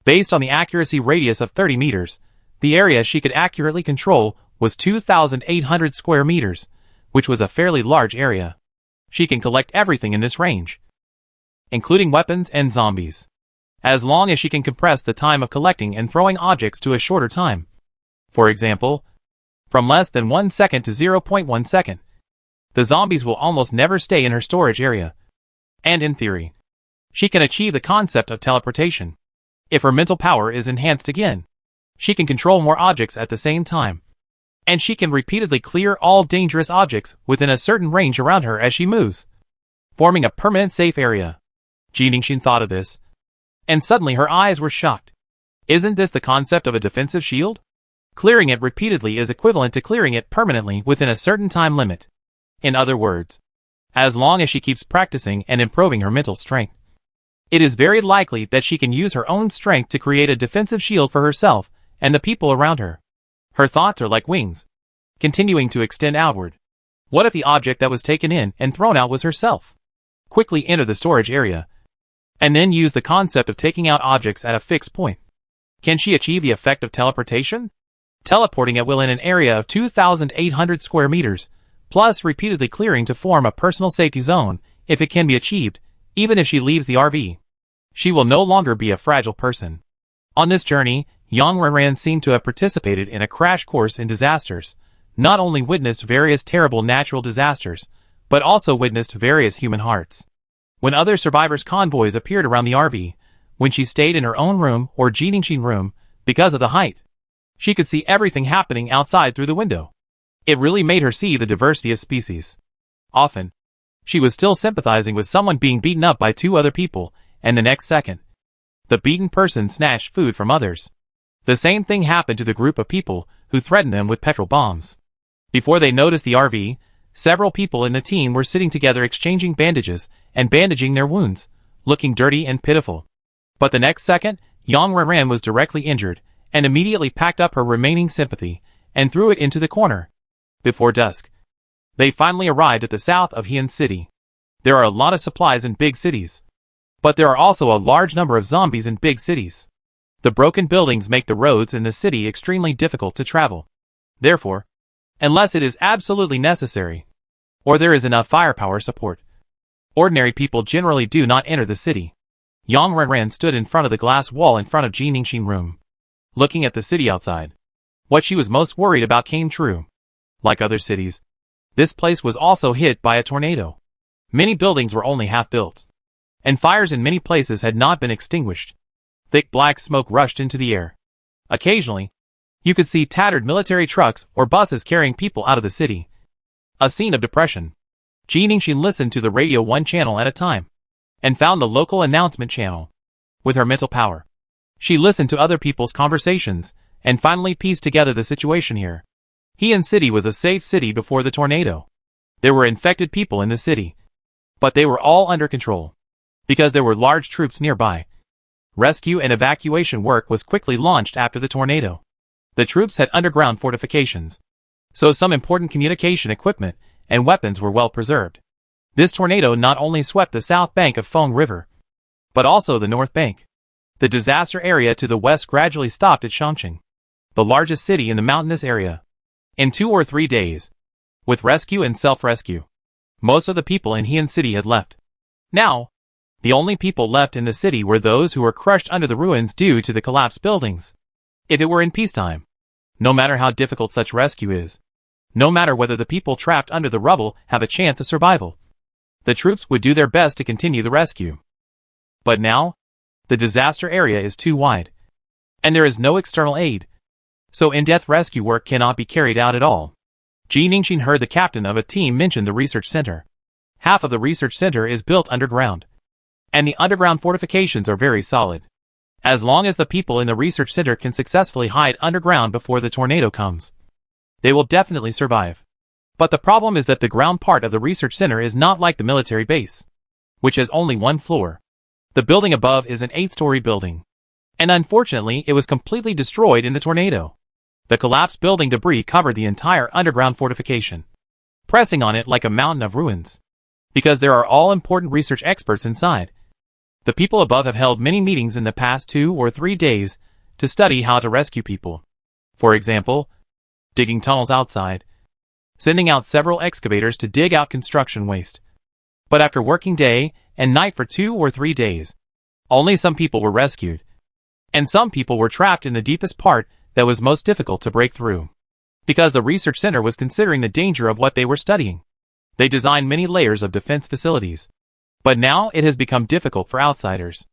Based on the accuracy radius of 30 meters, the area she could accurately control was 2,800 square meters, which was a fairly large area. She can collect everything in this range, including weapons and zombies, as long as she can compress the time of collecting and throwing objects to a shorter time. For example, from less than 1 second to 0.1 second. The zombies will almost never stay in her storage area. And in theory, she can achieve the concept of teleportation. If her mental power is enhanced again, she can control more objects at the same time. And she can repeatedly clear all dangerous objects within a certain range around her as she moves, forming a permanent safe area. Jiningshin thought of this, and suddenly her eyes were shocked. Isn't this the concept of a defensive shield? Clearing it repeatedly is equivalent to clearing it permanently within a certain time limit. In other words, as long as she keeps practicing and improving her mental strength, it is very likely that she can use her own strength to create a defensive shield for herself and the people around her. Her thoughts are like wings, continuing to extend outward. What if the object that was taken in and thrown out was herself? Quickly enter the storage area, and then use the concept of taking out objects at a fixed point. Can she achieve the effect of teleportation? Teleporting at will in an area of 2,800 square meters, plus repeatedly clearing to form a personal safety zone, if it can be achieved, even if she leaves the RV. She will no longer be a fragile person. On this journey, Yang Renran seemed to have participated in a crash course in disasters, not only witnessed various terrible natural disasters, but also witnessed various human hearts. When other survivors' convoys appeared around the RV, When she stayed in her own room or Jiningshin room, because of the height, she could see everything happening outside through the window. It really made her see the diversity of species. Often, she was still sympathizing with someone being beaten up by two other people, and the next second, the beaten person snatched food from others. The same thing happened to the group of people who threatened them with petrol bombs. Before they noticed the RV, several people in the team were sitting together exchanging bandages and bandaging their wounds, looking dirty and pitiful. But the next second, Yang Renran was directly injured, and immediately packed up her remaining sympathy and threw it into the corner. Before dusk, they finally arrived at the south of Heian City. There are a lot of supplies in big cities, but there are also a large number of zombies in big cities. The broken buildings make the roads in the city extremely difficult to travel. Therefore, unless it is absolutely necessary, or there is enough firepower support, ordinary people generally do not enter the city. Yang Renran stood in front of the glass wall in front of Jiningshin room, looking at the city outside. What she was most worried about came true. Like other cities, this place was also hit by a tornado. Many buildings were only half built, and fires in many places had not been extinguished. Thick black smoke rushed into the air. Occasionally, you could see tattered military trucks or buses carrying people out of the city. A scene of depression. Jiningshin listened to the radio one channel at a time, and found the local announcement channel. With her mental power, she listened to other people's conversations, and finally pieced together the situation here. Heian City was a safe city before the tornado. There were infected people in the city, but they were all under control, because there were large troops nearby. Rescue and evacuation work was quickly launched after the tornado. The troops had underground fortifications, so some important communication equipment and weapons were well preserved. This tornado not only swept the south bank of Feng River, but also the north bank. The disaster area to the west gradually stopped at Chongqing, the largest city in the mountainous area. In 2 or 3 days, with rescue and self-rescue, most of the people in Heian City had left. Now, the only people left in the city were those who were crushed under the ruins due to the collapsed buildings. If it were in peacetime, no matter how difficult such rescue is, no matter whether the people trapped under the rubble have a chance of survival, the troops would do their best to continue the rescue. But now, the disaster area is too wide, and there is no external aid, so in-depth rescue work cannot be carried out at all. Jiningshin heard the captain of a team mention the research center. Half of the research center is built underground, and the underground fortifications are very solid. As long as the people in the research center can successfully hide underground before the tornado comes, they will definitely survive. But the problem is that the ground part of the research center is not like the military base, which has only 1 floor. The building above is an 8-story building, and unfortunately it was completely destroyed in the tornado. The collapsed building debris covered the entire underground fortification, pressing on it like a mountain of ruins. Because there are all important research experts inside, the people above have held many meetings in the past 2 or 3 days to study how to rescue people. For example, digging tunnels outside, sending out several excavators to dig out construction waste. But after working day and night for 2 or 3 days, only some people were rescued, and some people were trapped in the deepest part that was most difficult to break through. Because the research center was considering the danger of what they were studying, they designed many layers of defense facilities. But now it has become difficult for outsiders.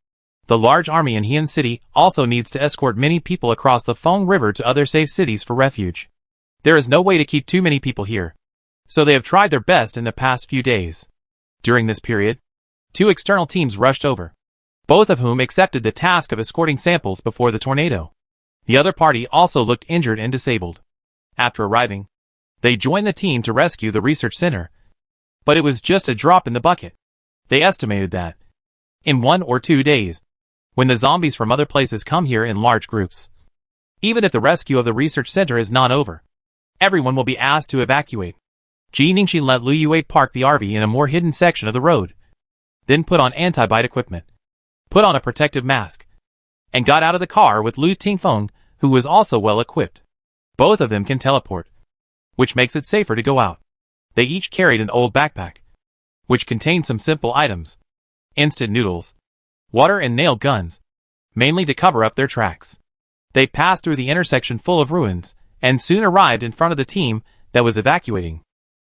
The large army in Heian City also needs to escort many people across the Feng River to other safe cities for refuge. There is no way to keep too many people here, so they have tried their best in the past few days. During this period, 2 external teams rushed over, both of whom accepted the task of escorting samples before the tornado. The other party also looked injured and disabled. After arriving, they joined the team to rescue the research center, but it was just a drop in the bucket. They estimated that, in 1 or 2 days, when the zombies from other places come here in large groups, even if the rescue of the research center is not over, everyone will be asked to evacuate. Jiningshin let Liu Yue park the RV in a more hidden section of the road, then put on anti-bite equipment, put on a protective mask, and got out of the car with Liu Tingfeng, who was also well equipped. Both of them can teleport, which makes it safer to go out. They each carried an old backpack, which contained some simple items: instant noodles, water and nail guns, mainly to cover up their tracks. They passed through the intersection full of ruins, and soon arrived in front of the team that was evacuating.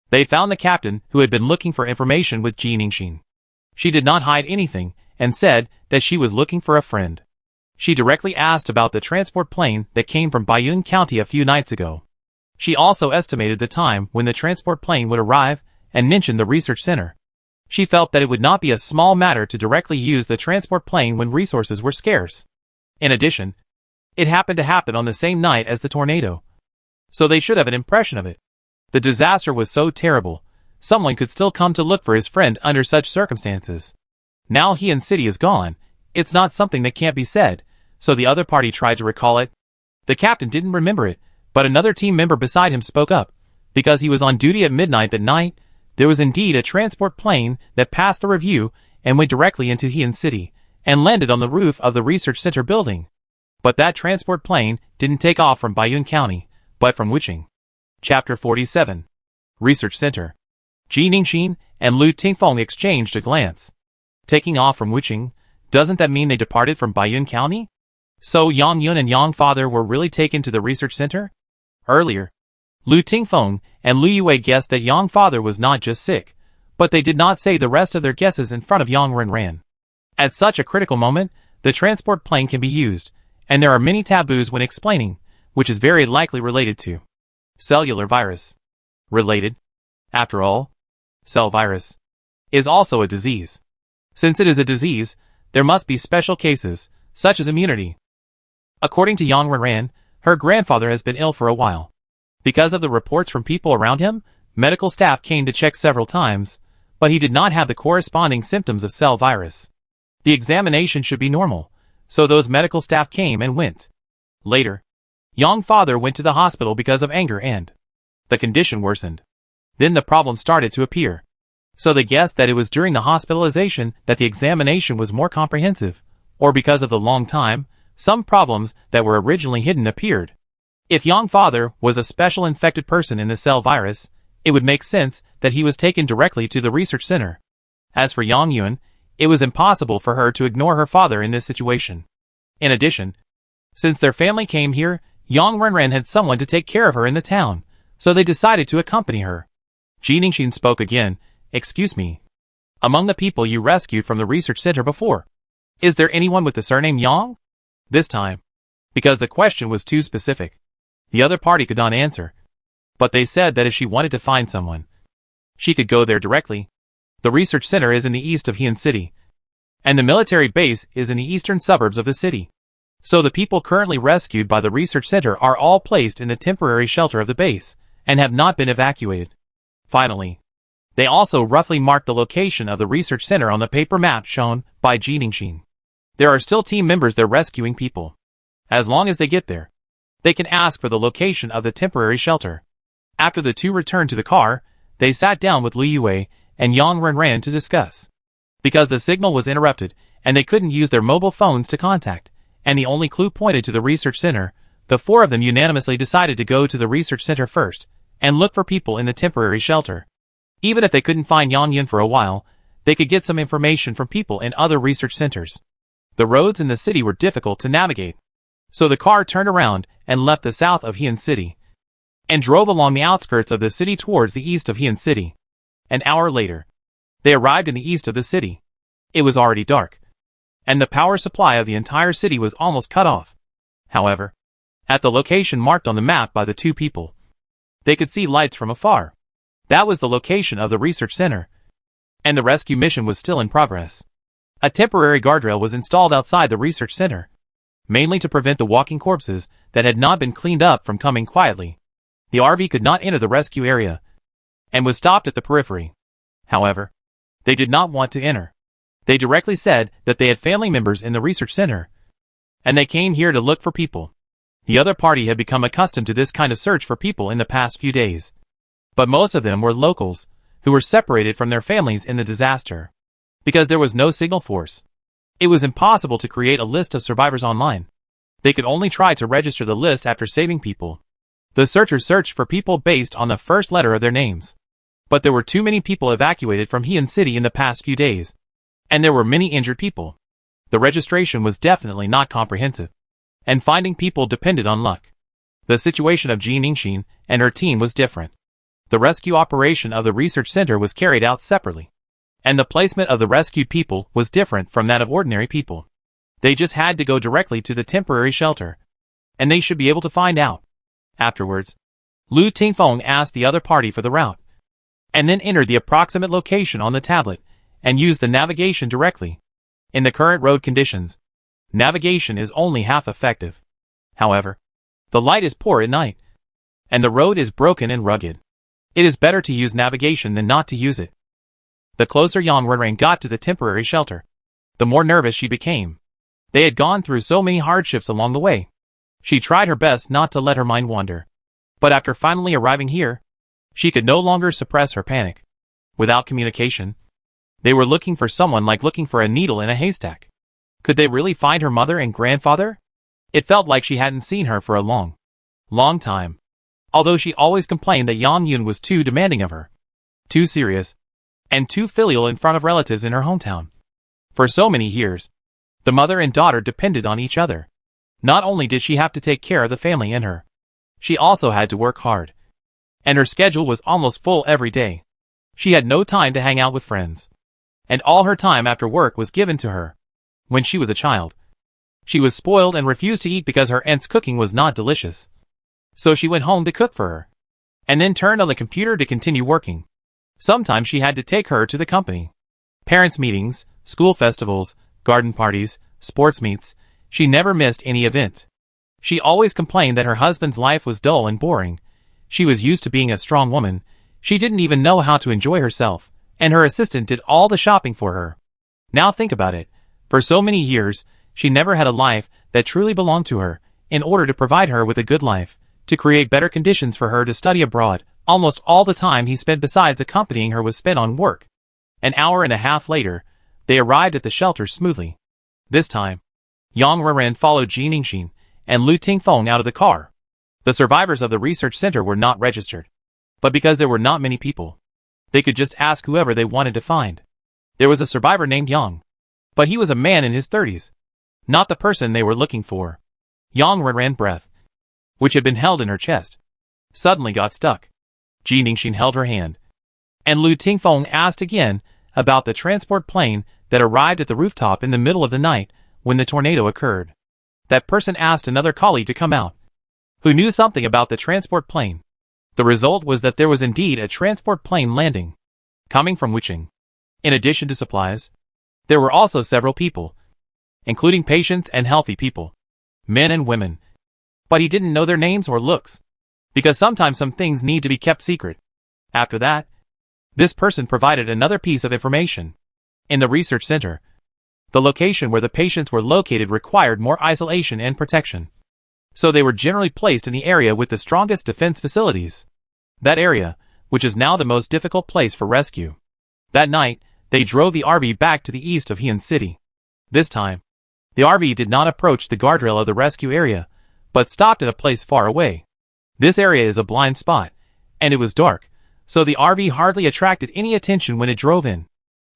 They found the captain who had been looking for information with Jiningshin. She did not hide anything, and said that she was looking for a friend. She directly asked about the transport plane that came from Bayun County a few nights ago. She also estimated the time when the transport plane would arrive and mentioned the research center. She felt that it would not be a small matter to directly use the transport plane when resources were scarce. In addition, it happened to happen on the same night as the tornado, so they should have an impression of it. The disaster was so terrible, someone could still come to look for his friend under such circumstances. Now he and City is gone, it's not something that can't be said, so the other party tried to recall it. The captain didn't remember it, but another team member beside him spoke up. Because he was on duty at midnight that night, there was indeed a transport plane that passed the review and went directly into Heian City, and landed on the roof of the research center building. But that transport plane didn't take off from Bayun County, but from Wuching. Chapter 47. Research Center. Ji Ningxin and Lu Tingfeng exchanged a glance. Taking off from Wuching, doesn't that mean they departed from Bayun County? So Yang Yun and Yang Father were really taken to the research center? Earlier, Lu Tingfeng and Lu Yue guessed that Yang Father was not just sick, but they did not say the rest of their guesses in front of Yang Renran. At such a critical moment, the transport plane can be used, and there are many taboos when explaining, which is very likely related to cellular virus. Related? After all, cell virus is also a disease. Since it is a disease, there must be special cases, such as immunity. According to Yang Renran, her grandfather has been ill for a while. Because of the reports from people around him, medical staff came to check several times, but he did not have the corresponding symptoms of cell virus. The examination should be normal, so those medical staff came and went. Later, Yang Father went to the hospital because of anger and the condition worsened. Then the problem started to appear. So they guessed that it was during the hospitalization that the examination was more comprehensive, or because of the long time, some problems that were originally hidden appeared. If Yang Father was a special infected person in the cell virus, it would make sense that he was taken directly to the research center. As for Yang Yun, it was impossible for her to ignore her father in this situation. In addition, since their family came here, Yang Renran had someone to take care of her in the town, so they decided to accompany her. Ji Ningxin spoke again. Excuse me. Among the people you rescued from the research center before, is there anyone with the surname Yang? This time, because the question was too specific, the other party could not answer. But they said that if she wanted to find someone, she could go there directly. The research center is in the east of Heian City, and the military base is in the eastern suburbs of the city. So the people currently rescued by the research center are all placed in the temporary shelter of the base, and have not been evacuated. Finally, they also roughly marked the location of the research center on the paper map shown by Ji Ningxin. There are still team members there rescuing people. As long as they get there, they can ask for the location of the temporary shelter. After the two returned to the car, they sat down with Lu Yue and Yang Renran to discuss. Because the signal was interrupted, and they couldn't use their mobile phones to contact, and the only clue pointed to the research center, the four of them unanimously decided to go to the research center first, and look for people in the temporary shelter. Even if they couldn't find Yang Yun for a while, they could get some information from people in other research centers. The roads in the city were difficult to navigate, so the car turned around and left the south of Heian City, and drove along the outskirts of the city towards the east of Heian City. An hour later, they arrived in the east of the city. It was already dark, and the power supply of the entire city was almost cut off. However, at the location marked on the map by the two people, they could see lights from afar. That was the location of the research center, and the rescue mission was still in progress. A temporary guardrail was installed outside the research center, mainly to prevent the walking corpses that had not been cleaned up from coming quietly. The RV could not enter the rescue area, and was stopped at the periphery. However, they did not want to enter. They directly said that they had family members in the research center, and they came here to look for people. The other party had become accustomed to this kind of search for people in the past few days. But most of them were locals, who were separated from their families in the disaster. Because there was no signal force, it was impossible to create a list of survivors online. They could only try to register the list after saving people. The searchers searched for people based on the first letter of their names. But there were too many people evacuated from Heian City in the past few days, and there were many injured people. The registration was definitely not comprehensive, and finding people depended on luck. The situation of Ji Ningxin and her team was different. The rescue operation of the research center was carried out separately, And the placement of the rescued people was different from that of ordinary people. They just had to go directly to the temporary shelter. And they should be able to find out. Afterwards, Lu Tingfeng asked the other party for the route, and then entered the approximate location on the tablet, and used the navigation directly. In the current road conditions, navigation is only half effective. However, the light is poor at night, and the road is broken and rugged. It is better to use navigation than not to use it. The closer Yang Renran got to the temporary shelter, the more nervous she became. They had gone through so many hardships along the way. She tried her best not to let her mind wander. But after finally arriving here, she could no longer suppress her panic. Without communication, they were looking for someone like looking for a needle in a haystack. Could they really find her mother and grandfather? It felt like she hadn't seen her for a long time. Although she always complained that Yang Yun was too demanding of her, too serious, and too filial in front of relatives in her hometown. For so many years, the mother and daughter depended on each other. Not only did she have to take care of the family and her, she also had to work hard. And her schedule was almost full every day. She had no time to hang out with friends. And all her time after work was given to her. When she was a child, she was spoiled and refused to eat because her aunt's cooking was not delicious. So she went home to cook for her, and then turned on the computer to continue working. Sometimes she had to take her to the company. Parents' meetings, school festivals, garden parties, sports meets. She never missed any event. She always complained that her husband's life was dull and boring. She was used to being a strong woman. She didn't even know how to enjoy herself, and her assistant did all the shopping for her. Now think about it. For so many years, she never had a life that truly belonged to her. In order to provide her with a good life, to create better conditions for her to study abroad, almost all the time he spent besides accompanying her was spent on work. An hour and a half later, they arrived at the shelter smoothly. This time, Yang Renran followed Ji Ningxin and Lu Tingfeng out of the car. The survivors of the research center were not registered. But because there were not many people, they could just ask whoever they wanted to find. There was a survivor named Yang. But he was a man in his 30s. Not the person they were looking for. Yang Renran's breath, which had been held in her chest, suddenly got stuck. Ji Ningxin held her hand, and Lu Tingfeng asked again about the transport plane that arrived at the rooftop in the middle of the night when the tornado occurred. That person asked another colleague to come out, who knew something about the transport plane. The result was that there was indeed a transport plane landing, coming from Wuching. In addition to supplies, there were also several people, including patients and healthy people, men and women. But he didn't know their names or looks, because sometimes some things need to be kept secret. After that, this person provided another piece of information. In the research center, the location where the patients were located required more isolation and protection. So they were generally placed in the area with the strongest defense facilities. That area, which is now the most difficult place for rescue. That night, they drove the RV back to the east of Heian City. This time, the RV did not approach the guardrail of the rescue area, but stopped at a place far away. This area is a blind spot, and it was dark, so the RV hardly attracted any attention when it drove in.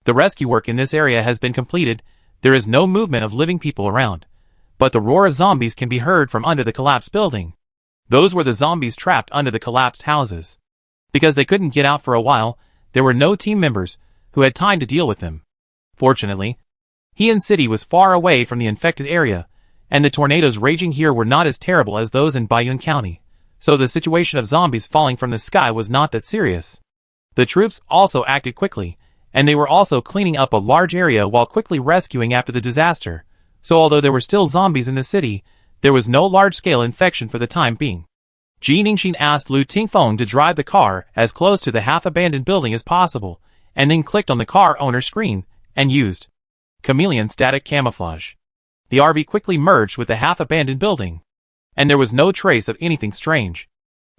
The rescue work in this area has been completed. There is no movement of living people around, but the roar of zombies can be heard from under the collapsed building. Those were the zombies trapped under the collapsed houses. Because they couldn't get out for a while, there were no team members who had time to deal with them. Fortunately, Heian City was far away from the infected area, and the tornadoes raging here were not as terrible as those in Baiyun County, so the situation of zombies falling from the sky was not that serious. The troops also acted quickly, and they were also cleaning up a large area while quickly rescuing after the disaster, so although there were still zombies in the city, there was no large-scale infection for the time being. Ji Ningxin asked Lu Tingfeng to drive the car as close to the half-abandoned building as possible, and then clicked on the car owner's screen, and used chameleon static camouflage. The RV quickly merged with the half-abandoned building, and there was no trace of anything strange.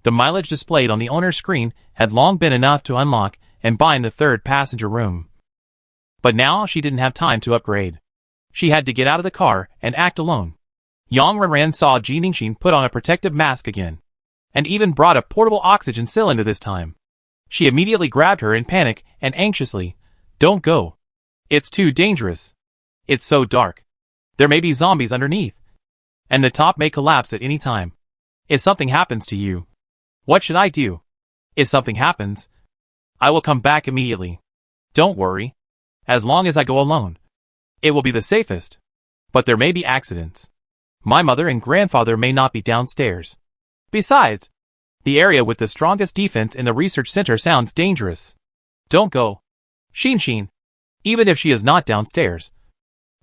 The mileage displayed on the owner's screen had long been enough to unlock and bind the third passenger room. But now she didn't have time to upgrade. She had to get out of the car and act alone. Yang Renran saw Ji Ningxin put on a protective mask again, and even brought a portable oxygen cylinder this time. She immediately grabbed her in panic and anxiously, "Don't go. It's too dangerous. It's so dark. There may be zombies underneath. And the top may collapse at any time. If something happens to you, what should I do? If something happens, I will come back immediately. Don't worry. As long as I go alone, it will be the safest. But there may be accidents. My mother and grandfather may not be downstairs. Besides, the area with the strongest defense in the research center sounds dangerous. Don't go. Shin. Even if she is not downstairs,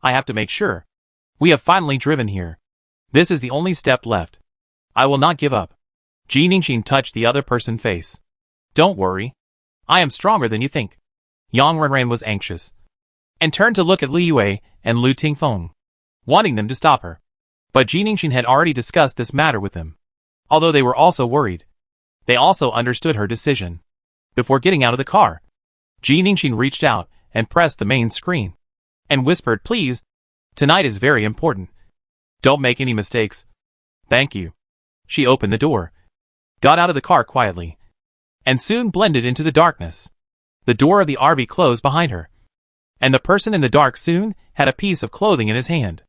I have to make sure. We have finally driven here. This is the only step left. I will not give up. Jiningshin touched the other person's face. Don't worry. I am stronger than you think. Yang Renran was anxious and turned to look at Liu and Lu Tingfeng, wanting them to stop her. But Jiningshin had already discussed this matter with them. Although they were also worried, they also understood her decision. Before getting out of the car, Jiningshin reached out and pressed the main screen and whispered, "Please, tonight is very important. Don't make any mistakes. Thank you." She opened the door, got out of the car quietly, and soon blended into the darkness. The door of the RV closed behind her, and the person in the dark soon had a piece of clothing in his hand.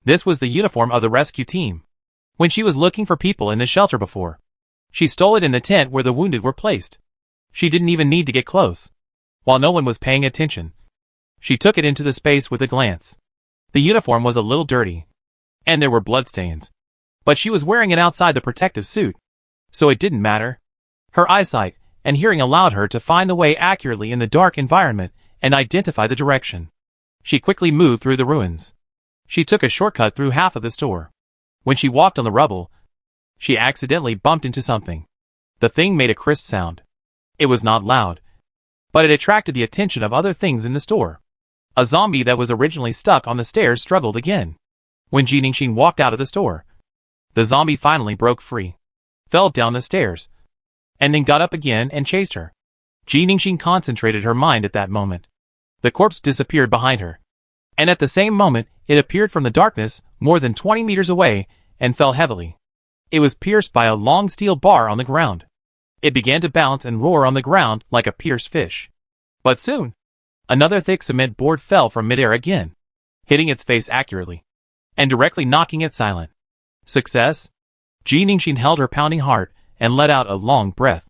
This was the uniform of the rescue team. When she was looking for people in the shelter before, she stole it in the tent where the wounded were placed. She didn't even need to get close. While no one was paying attention, she took it into the space with a glance. The uniform was a little dirty, and there were bloodstains. But she was wearing it outside the protective suit, so it didn't matter. Her eyesight and hearing allowed her to find the way accurately in the dark environment and identify the direction. She quickly moved through the ruins. She took a shortcut through half of the store. When she walked on the rubble, she accidentally bumped into something. The thing made a crisp sound. It was not loud, but it attracted the attention of other things in the store. A zombie that was originally stuck on the stairs struggled again. When Jiningshin walked out of the store, the zombie finally broke free, fell down the stairs, and then got up again and chased her. Jiningshin concentrated her mind at that moment. The corpse disappeared behind her, and at the same moment, it appeared from the darkness more than 20 meters away and fell heavily. It was pierced by a long steel bar on the ground. It began to bounce and roar on the ground like a pierced fish. But soon, another thick cement board fell from midair again, hitting its face accurately, and directly knocking it silent. Success? Jiningshin held her pounding heart and let out a long breath.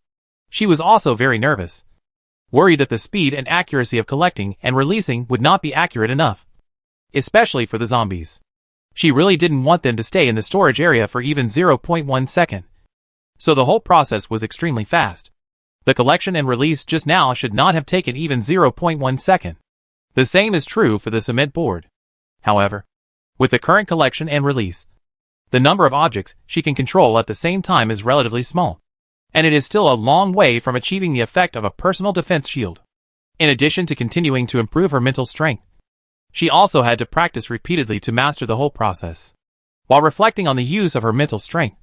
She was also very nervous, worried that the speed and accuracy of collecting and releasing would not be accurate enough, especially for the zombies. She really didn't want them to stay in the storage area for even 0.1 second. So the whole process was extremely fast. The collection and release just now should not have taken even 0.1 second. The same is true for the cement board. However, with the current collection and release, the number of objects she can control at the same time is relatively small, and it is still a long way from achieving the effect of a personal defense shield. In addition to continuing to improve her mental strength, she also had to practice repeatedly to master the whole process. While reflecting on the use of her mental strength,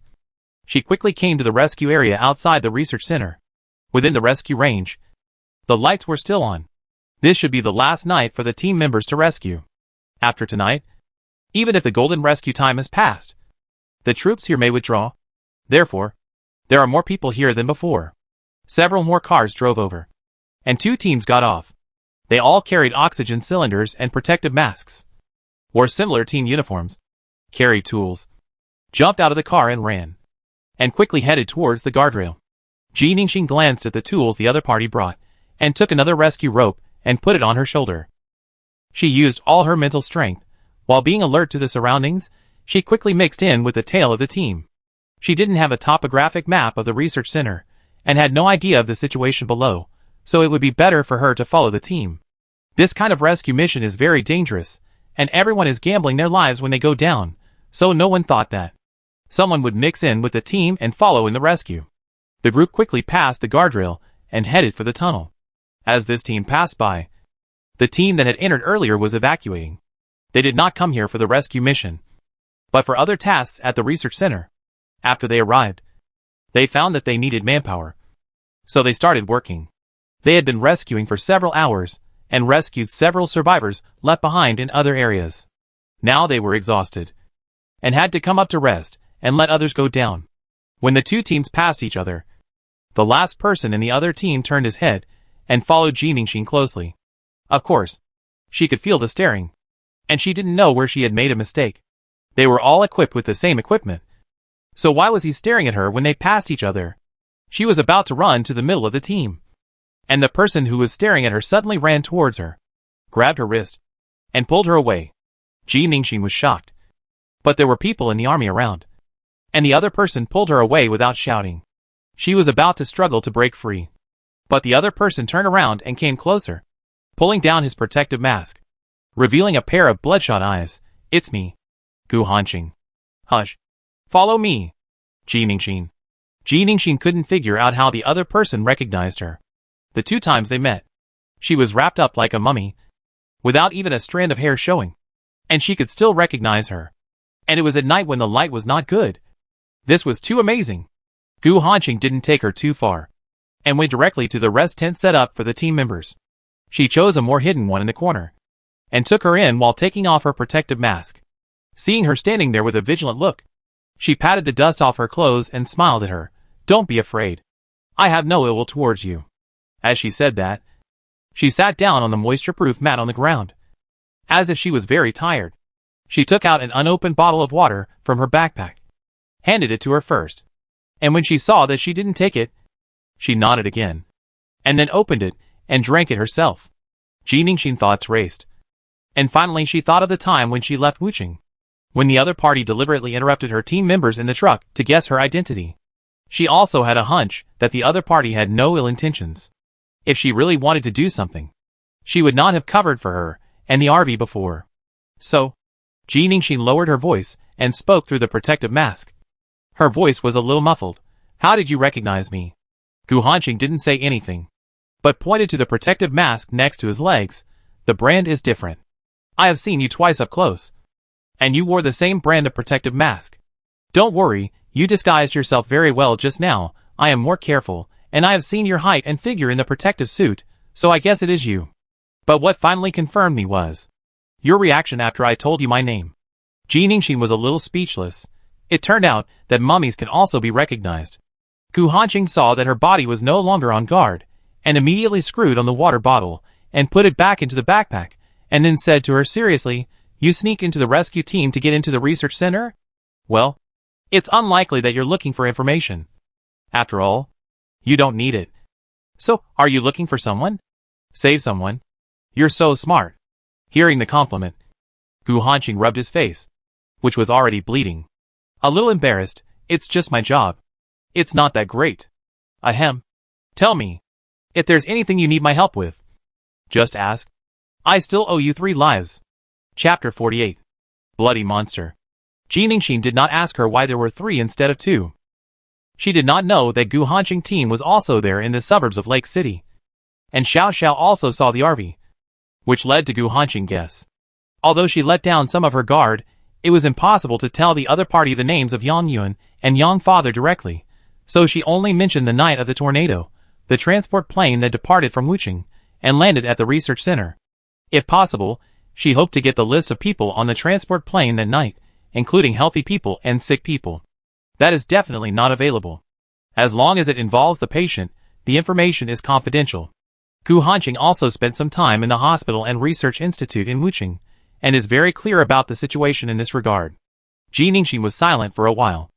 she quickly came to the rescue area outside the research center. Within the rescue range, the lights were still on. This should be the last night for the team members to rescue. After tonight, even if the golden rescue time has passed, the troops here may withdraw. Therefore, there are more people here than before. Several more cars drove over, and 2 teams got off. They all carried oxygen cylinders and protective masks, wore similar team uniforms, carried tools, jumped out of the car and ran, and quickly headed towards the guardrail. Jiningshin glanced at the tools the other party brought, and took another rescue rope and put it on her shoulder. She used all her mental strength. While being alert to the surroundings, she quickly mixed in with the tail of the team. She didn't have a topographic map of the research center, and had no idea of the situation below, so it would be better for her to follow the team. This kind of rescue mission is very dangerous, and everyone is gambling their lives when they go down, so no one thought that someone would mix in with the team and follow in the rescue. The group quickly passed the guardrail and headed for the tunnel. As this team passed by, the team that had entered earlier was evacuating. They did not come here for the rescue mission, but for other tasks at the research center. After they arrived, they found that they needed manpower, so they started working. They had been rescuing for several hours, and rescued several survivors left behind in other areas. Now they were exhausted, and had to come up to rest, and let others go down. When the 2 teams passed each other, the last person in the other team turned his head, and followed Jiningshin closely. Of course, she could feel the staring, and she didn't know where she had made a mistake. They were all equipped with the same equipment. So why was he staring at her when they passed each other? She was about to run to the middle of the team, and the person who was staring at her suddenly ran towards her. grabbed her wrist, and pulled her away. Ji Ningxin was shocked. But there were people in the army around. And the other person pulled her away without shouting. She was about to struggle to break free. But the other person turned around and came closer, pulling down his protective mask, revealing a pair of bloodshot eyes. "It's me, Gu Hanqing." "Hush. Follow me." Ji Ningxin. Ji Ningxin couldn't figure out how the other person recognized her. The 2 times they met, she was wrapped up like a mummy, without even a strand of hair showing. And she could still recognize her. And it was at night when the light was not good. This was too amazing. Gu Hanqing didn't take her too far, and went directly to the rest tent set up for the team members. She chose a more hidden one in the corner, and took her in while taking off her protective mask. Seeing her standing there with a vigilant look, she patted the dust off her clothes and smiled at her. "Don't be afraid. I have no ill will towards you." As she said that, she sat down on the moisture-proof mat on the ground. As if she was very tired, she took out an unopened bottle of water from her backpack, handed it to her first, and when she saw that she didn't take it, she nodded again, and then opened it and drank it herself. Ji Ningxin's thoughts raced. And finally she thought of the time when she left Wuching, when the other party deliberately interrupted her team members in the truck to guess her identity. She also had a hunch that the other party had no ill intentions. If she really wanted to do something, she would not have covered for her and the RV before. So, Ji Ningxin lowered her voice and spoke through the protective mask. Her voice was a little muffled. "How did you recognize me?" Gu Hanqing didn't say anything, but pointed to the protective mask next to his legs. "The brand is different. I have seen you twice up close, and you wore the same brand of protective mask. Don't worry, you disguised yourself very well just now. I am more careful, and I have seen your height and figure in the protective suit, so I guess it is you. But what finally confirmed me was your reaction after I told you my name." Ji Ningxin was a little speechless. It turned out that mummies can also be recognized. Gu Hanqing saw that her body was no longer on guard, and immediately screwed on the water bottle and put it back into the backpack, and then said to her seriously, "You sneak into the rescue team to get into the research center? Well, it's unlikely that you're looking for information. After all, you don't need it. So, are you looking for someone? Save someone? You're so smart." Hearing the compliment, Gu Hanqing rubbed his face, which was already bleeding. A little embarrassed. "It's just my job. It's not that great." "Ahem. Tell me, if there's anything you need my help with, just ask. I still owe you 3 lives. Chapter 48. Bloody Monster. Ji Ningxin did not ask her why there were 3 instead of 2. She did not know that Gu Hanqing team was also there in the suburbs of Lake City. And Xiao Xiao also saw the RV, which led to Gu Hanqing guess. Although she let down some of her guard, it was impossible to tell the other party the names of Yang Yuan and Yang Father directly, so she only mentioned the night of the tornado, the transport plane that departed from Wuching, and landed at the research center. If possible, she hoped to get the list of people on the transport plane that night, including healthy people and sick people. That is definitely not available. As long as it involves the patient, the information is confidential. Gu Hanqing also spent some time in the hospital and research institute in Wuching, and is very clear about the situation in this regard. Ji Ningxin was silent for a while.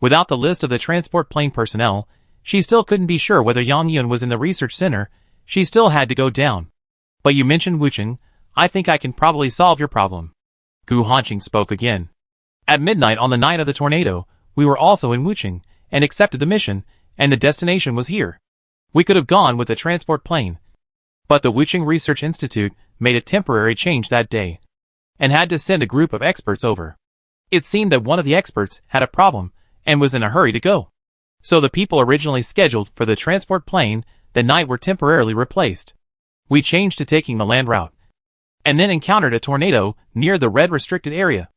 Without the list of the transport plane personnel, she still couldn't be sure whether Yang Yuan was in the research center. She still had to go down. "But you mentioned Wuching. I think I can probably solve your problem." Gu Hanqing spoke again. "At midnight on the night of the tornado, we were also in Wuching, and accepted the mission, and the destination was here. We could have gone with the transport plane. But the Wuching Research Institute made a temporary change that day, and had to send a group of experts over. It seemed that one of the experts had a problem, and was in a hurry to go. So the people originally scheduled for the transport plane that night were temporarily replaced. We changed to taking the land route, and then encountered a tornado near the red restricted area.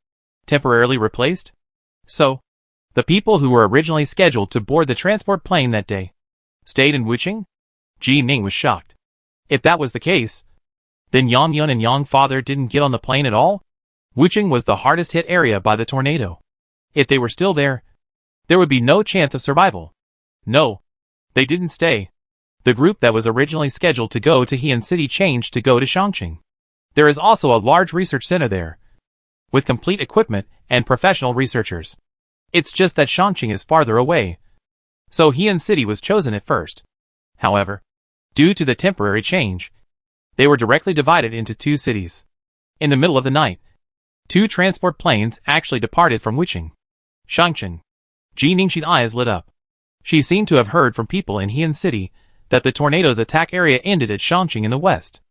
Temporarily replaced? So, the people who were originally scheduled to board the transport plane that day stayed in Wuching?" Ji Ning was shocked. If that was the case, then Yang Yun and Yang Father didn't get on the plane at all? Wuching was the hardest hit area by the tornado. If they were still there, there would be no chance of survival. No, they didn't stay. The group that was originally scheduled to go to Heian City changed to go to Chongqing. There is also a large research center there, with complete equipment and professional researchers. It's just that Chongqing is farther away, so Heian City was chosen at first. However, due to the temporary change, They were directly divided into two cities. In the middle of the night, two transport planes actually departed from Wuching. Shangcheng. Ji Ningxin's eyes lit up. She seemed to have heard from people in Heian City that the tornado's attack area ended at Shangcheng in the west.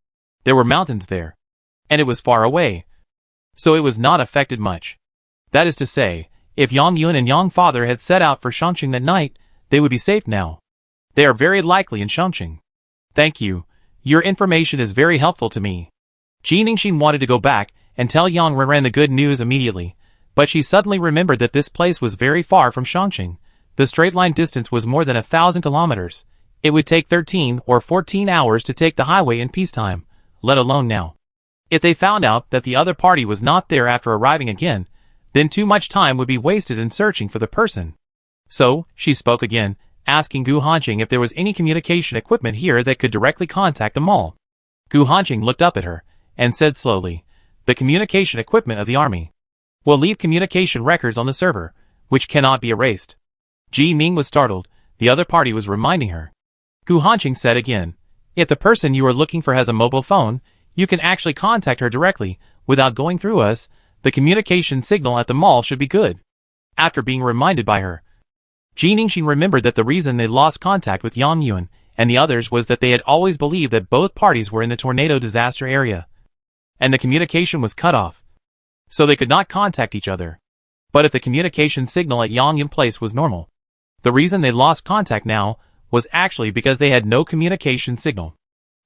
There were mountains there, and it was far away, so it was not affected much. That is to say, if Yang Yun and Yang Father had set out for Shangcheng that night, they would be safe now. They are very likely in Shangcheng. Thank you. Your information is very helpful to me. Ji Ningxin wanted to go back and tell Yang Renran the good news immediately, but she suddenly remembered that this place was very far from Shangcheng. The straight line distance was more than 1,000 kilometers. It would take 13 or 14 hours to take the highway in peacetime, let alone now. If they found out that the other party was not there after arriving again, then too much time would be wasted in searching for the person. So, she spoke again, asking Gu Hanqing if there was any communication equipment here that could directly contact the mall. Gu Hanqing looked up at her, and said slowly, "The communication equipment of the army will leave communication records on the server, which cannot be erased." Ji Ning was startled. The other party was reminding her. Gu Hanqing said again, "If the person you are looking for has a mobile phone, you can actually contact her directly, without going through us. The communication signal at the mall should be good." After being reminded by her, Ji Ningxin remembered that the reason they lost contact with Yang Yun and the others was that they had always believed that both parties were in the tornado disaster area, and the communication was cut off, so they could not contact each other. But if the communication signal at Yang Yun Place was normal, the reason they lost contact now was actually because they had no communication signal.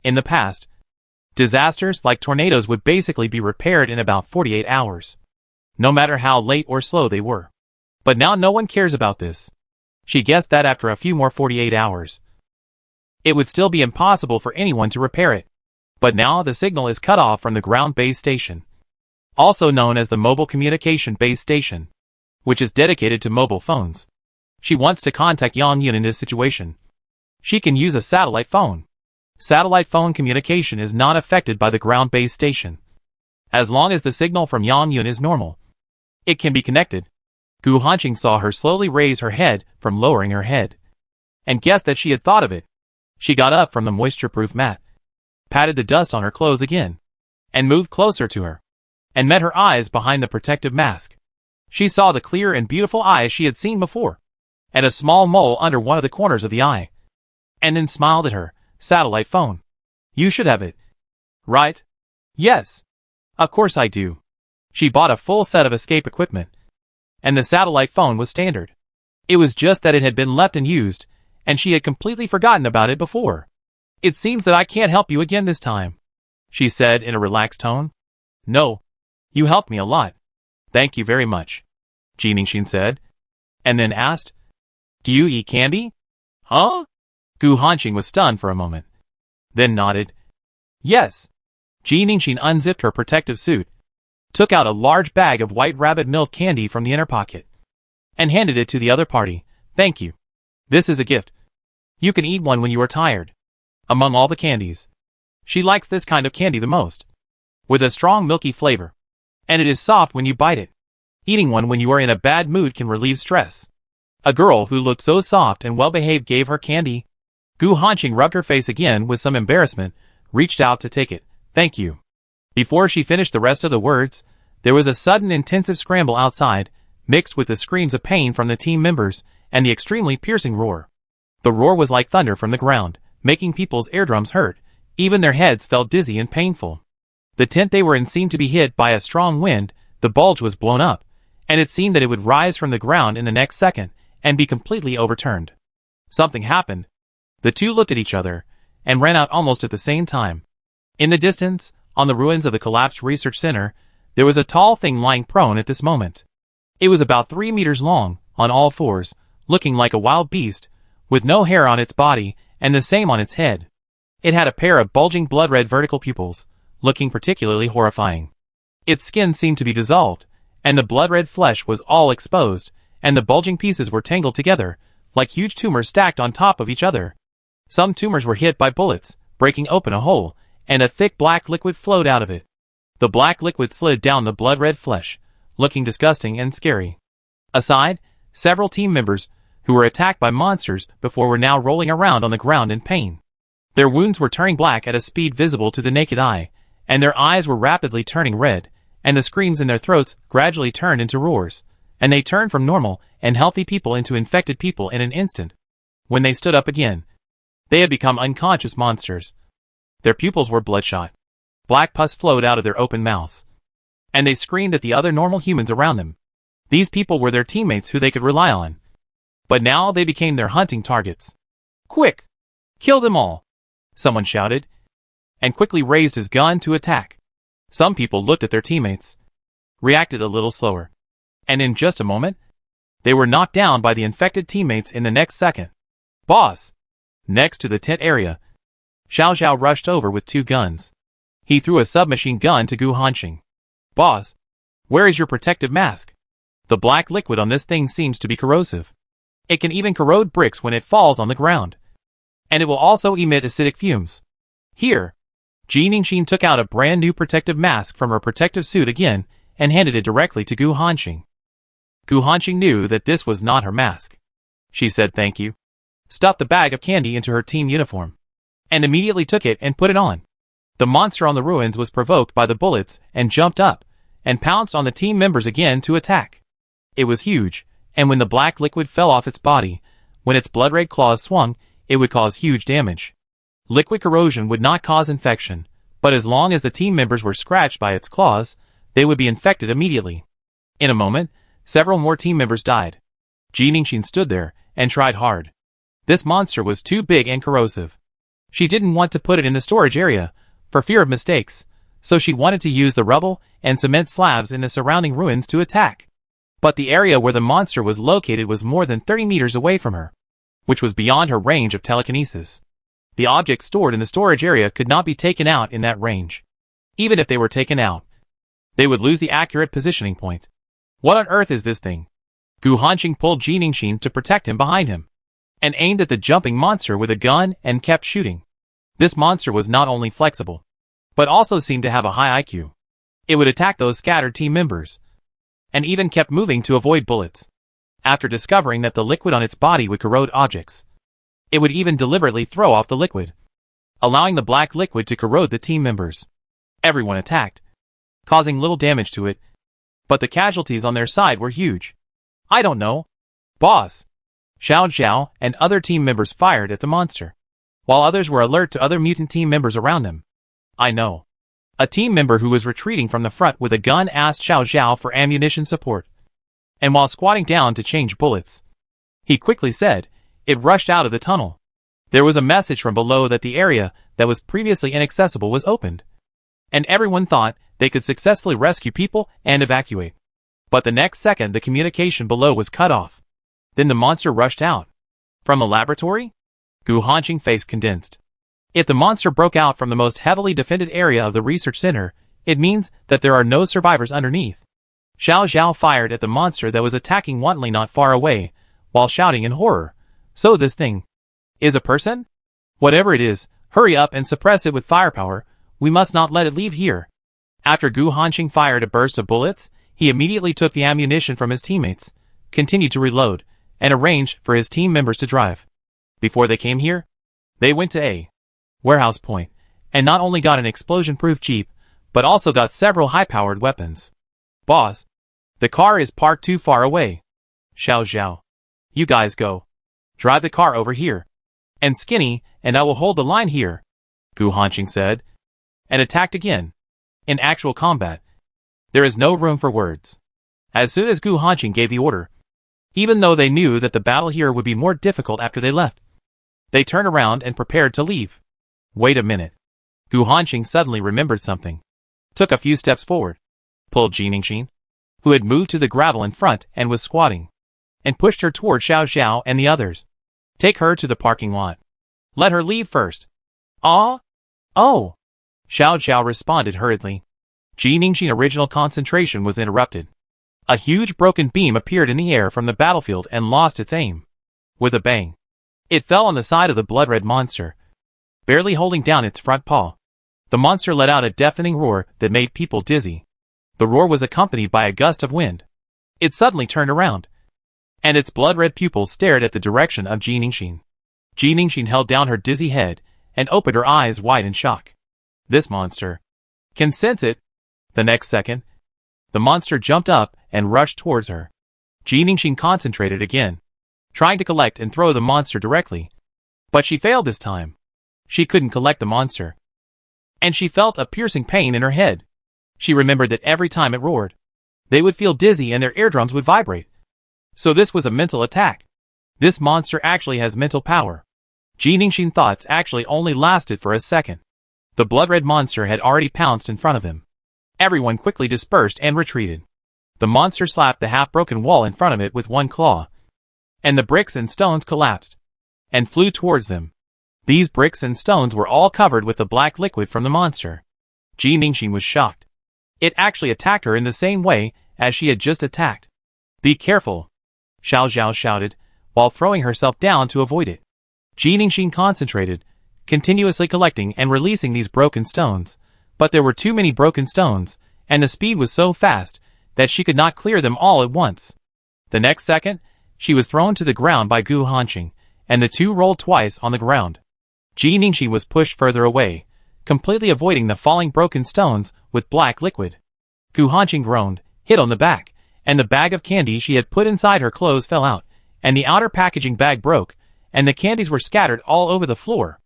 In the past, disasters like tornadoes would basically be repaired in about 48 hours, no matter how late or slow they were. But now no one cares about this. She guessed that after a few more 48 hours, it would still be impossible for anyone to repair it. But now the signal is cut off from the ground base station, also known as the mobile communication base station, which is dedicated to mobile phones. She wants to contact Yang Yun in this situation. She can use a satellite phone. Satellite phone communication is not affected by the ground base station. As long as the signal from Yang Yun is normal, it can be connected. Gu Hanqing saw her slowly raise her head from lowering her head, and guessed that she had thought of it. She got up from the moisture-proof mat, patted the dust on her clothes again, and moved closer to her, and met her eyes behind the protective mask. She saw the clear and beautiful eyes she had seen before, and a small mole under one of the corners of the eye, and then smiled at her. "Satellite phone. You should have it. Right?" "Yes. Of course I do." She bought a full set of escape equipment, and the satellite phone was standard. It was just that it had been left unused, and she had completely forgotten about it before. "It seems that I can't help you again this time," she said in a relaxed tone. "No. You helped me a lot. Thank you very much," Ji Ningxin said, and then asked, "Do you eat candy?" "Huh?" Gu Hanqing was stunned for a moment, then nodded. "Yes." Ji Ningxin unzipped her protective suit, took out a large bag of white rabbit milk candy from the inner pocket, and handed it to the other party. "Thank you. This is a gift. You can eat one when you are tired." Among all the candies, she likes this kind of candy the most, with a strong milky flavor, and it is soft when you bite it. Eating one when you are in a bad mood can relieve stress. A girl who looked so soft and well-behaved gave her candy. Gu Hanqing rubbed her face again with some embarrassment, reached out to take it. "Thank you." Before she finished the rest of the words, there was a sudden intensive scramble outside, mixed with the screams of pain from the team members, and the extremely piercing roar. The roar was like thunder from the ground, making people's eardrums hurt. Even their heads felt dizzy and painful. The tent they were in seemed to be hit by a strong wind. The bulge was blown up, and it seemed that it would rise from the ground in the next second, and be completely overturned. Something happened. The two looked at each other, and ran out almost at the same time. In the distance, on the ruins of the collapsed research center, there was a tall thing lying prone at this moment. It was about 3 meters long, on all fours, looking like a wild beast, with no hair on its body, and the same on its head. It had a pair of bulging blood-red vertical pupils, looking particularly horrifying. Its skin seemed to be dissolved, and the blood-red flesh was all exposed, and the bulging pieces were tangled together, like huge tumors stacked on top of each other. Some tumors were hit by bullets, breaking open a hole, and a thick black liquid flowed out of it. The black liquid slid down the blood-red flesh, looking disgusting and scary. Aside, several team members, who were attacked by monsters before, were now rolling around on the ground in pain. Their wounds were turning black at a speed visible to the naked eye, and their eyes were rapidly turning red, and the screams in their throats gradually turned into roars, and they turned from normal and healthy people into infected people in an instant. When they stood up again, they had become unconscious monsters. Their pupils were bloodshot. Black pus flowed out of their open mouths, and they screamed at the other normal humans around them. These people were their teammates who they could rely on. But now they became their hunting targets. "Quick! Kill them all!" someone shouted, and quickly raised his gun to attack. Some people looked at their teammates, reacted a little slower, and in just a moment, they were knocked down by the infected teammates in the next second. "Boss!" Next to the tent area, Xiao Xiao rushed over with 2 guns. He threw a submachine gun to Gu Hanqing. "Boss, where is your protective mask? The black liquid on this thing seems to be corrosive. It can even corrode bricks when it falls on the ground. And it will also emit acidic fumes. Here." Ji Ningxin took out a brand new protective mask from her protective suit again and handed it directly to Gu Hanqing. Gu Hanqing knew that this was not her mask. She said thank you, stuffed the bag of candy into her team uniform, and immediately took it and put it on. The monster on the ruins was provoked by the bullets and jumped up and pounced on the team members again to attack. It was huge, and when the black liquid fell off its body, when its blood-red claws swung, it would cause huge damage. Liquid corrosion would not cause infection, but as long as the team members were scratched by its claws, they would be infected immediately. In a moment, several more team members died. Ji Ningxin stood there and tried hard. This monster was too big and corrosive. She didn't want to put it in the storage area, for fear of mistakes, so she wanted to use the rubble and cement slabs in the surrounding ruins to attack. But the area where the monster was located was more than 30 meters away from her, which was beyond her range of telekinesis. The objects stored in the storage area could not be taken out in that range. Even if they were taken out, they would lose the accurate positioning point. What on earth is this thing? Gu Hanqing pulled Ji Ningxin to protect him behind him, and aimed at the jumping monster with a gun and kept shooting. This monster was not only flexible, but also seemed to have a high IQ. It would attack those scattered team members, and even kept moving to avoid bullets. After discovering that the liquid on its body would corrode objects, it would even deliberately throw off the liquid, allowing the black liquid to corrode the team members. Everyone attacked, causing little damage to it, but the casualties on their side were huge. "I don't know, boss." Xiao Zhao and other team members fired at the monster, while others were alert to other mutant team members around them. "I know." A team member who was retreating from the front with a gun asked Xiao Zhao for ammunition support, and while squatting down to change bullets, he quickly said, it rushed out of the tunnel. There was a message from below that the area that was previously inaccessible was opened, and everyone thought they could successfully rescue people and evacuate. But the next second the communication below was cut off. Then the monster rushed out. From the laboratory? Gu Hanqing's face condensed. If the monster broke out from the most heavily defended area of the research center, it means that there are no survivors underneath. Xiao Zhao fired at the monster that was attacking wantonly not far away, while shouting in horror. "So this thing is a person? Whatever it is, hurry up and suppress it with firepower. We must not let it leave here." After Gu Hanqing fired a burst of bullets, he immediately took the ammunition from his teammates, continued to reload, and arranged for his team members to drive. Before they came here, they went to a warehouse point, and not only got an explosion-proof jeep, but also got several high-powered weapons. "Boss, the car is parked too far away." "Xiao Zhao, you guys go. Drive the car over here. And Skinny and I will hold the line here," Gu Hanqing said, and attacked again. In actual combat, there is no room for words. As soon as Gu Hanqing gave the order, even though they knew that the battle here would be more difficult after they left, they turned around and prepared to leave. Wait a minute. Gu Hanqing suddenly remembered something, took a few steps forward, pulled Ji Ningxin, who had moved to the gravel in front and was squatting, and pushed her toward Xiao Zhao and the others. "Take her to the parking lot. Let her leave first." "Ah? Oh!" Xiao Zhao responded hurriedly. Ji Ningxin's original concentration was interrupted. A huge broken beam appeared in the air from the battlefield and lost its aim. With a bang, it fell on the side of the blood-red monster, barely holding down its front paw. The monster let out a deafening roar that made people dizzy. The roar was accompanied by a gust of wind. It suddenly turned around, and its blood-red pupils stared at the direction of Ji Ningxin. Ji Ningxin held down her dizzy head and opened her eyes wide in shock. This monster can sense it. The next second, the monster jumped up and rushed towards her. Jiningshin concentrated again, trying to collect and throw the monster directly. But she failed this time. She couldn't collect the monster. And she felt a piercing pain in her head. She remembered that every time it roared, they would feel dizzy and their eardrums would vibrate. So this was a mental attack. This monster actually has mental power. Jiningshin's thoughts actually only lasted for a second. The blood-red monster had already pounced in front of him. Everyone quickly dispersed and retreated. The monster slapped the half-broken wall in front of it with one claw, and the bricks and stones collapsed and flew towards them. These bricks and stones were all covered with the black liquid from the monster. Jiningshin was shocked. It actually attacked her in the same way as she had just attacked. "Be careful," Xiao Zhao shouted, while throwing herself down to avoid it. Jiningshin concentrated, continuously collecting and releasing these broken stones, but there were too many broken stones, and the speed was so fast that she could not clear them all at once. The next second, she was thrown to the ground by Gu Hanqing, and the two rolled twice on the ground. Jiningshin was pushed further away, completely avoiding the falling broken stones with black liquid. Gu Hanqing groaned, hit on the back, and the bag of candy she had put inside her clothes fell out, and the outer packaging bag broke, and the candies were scattered all over the floor.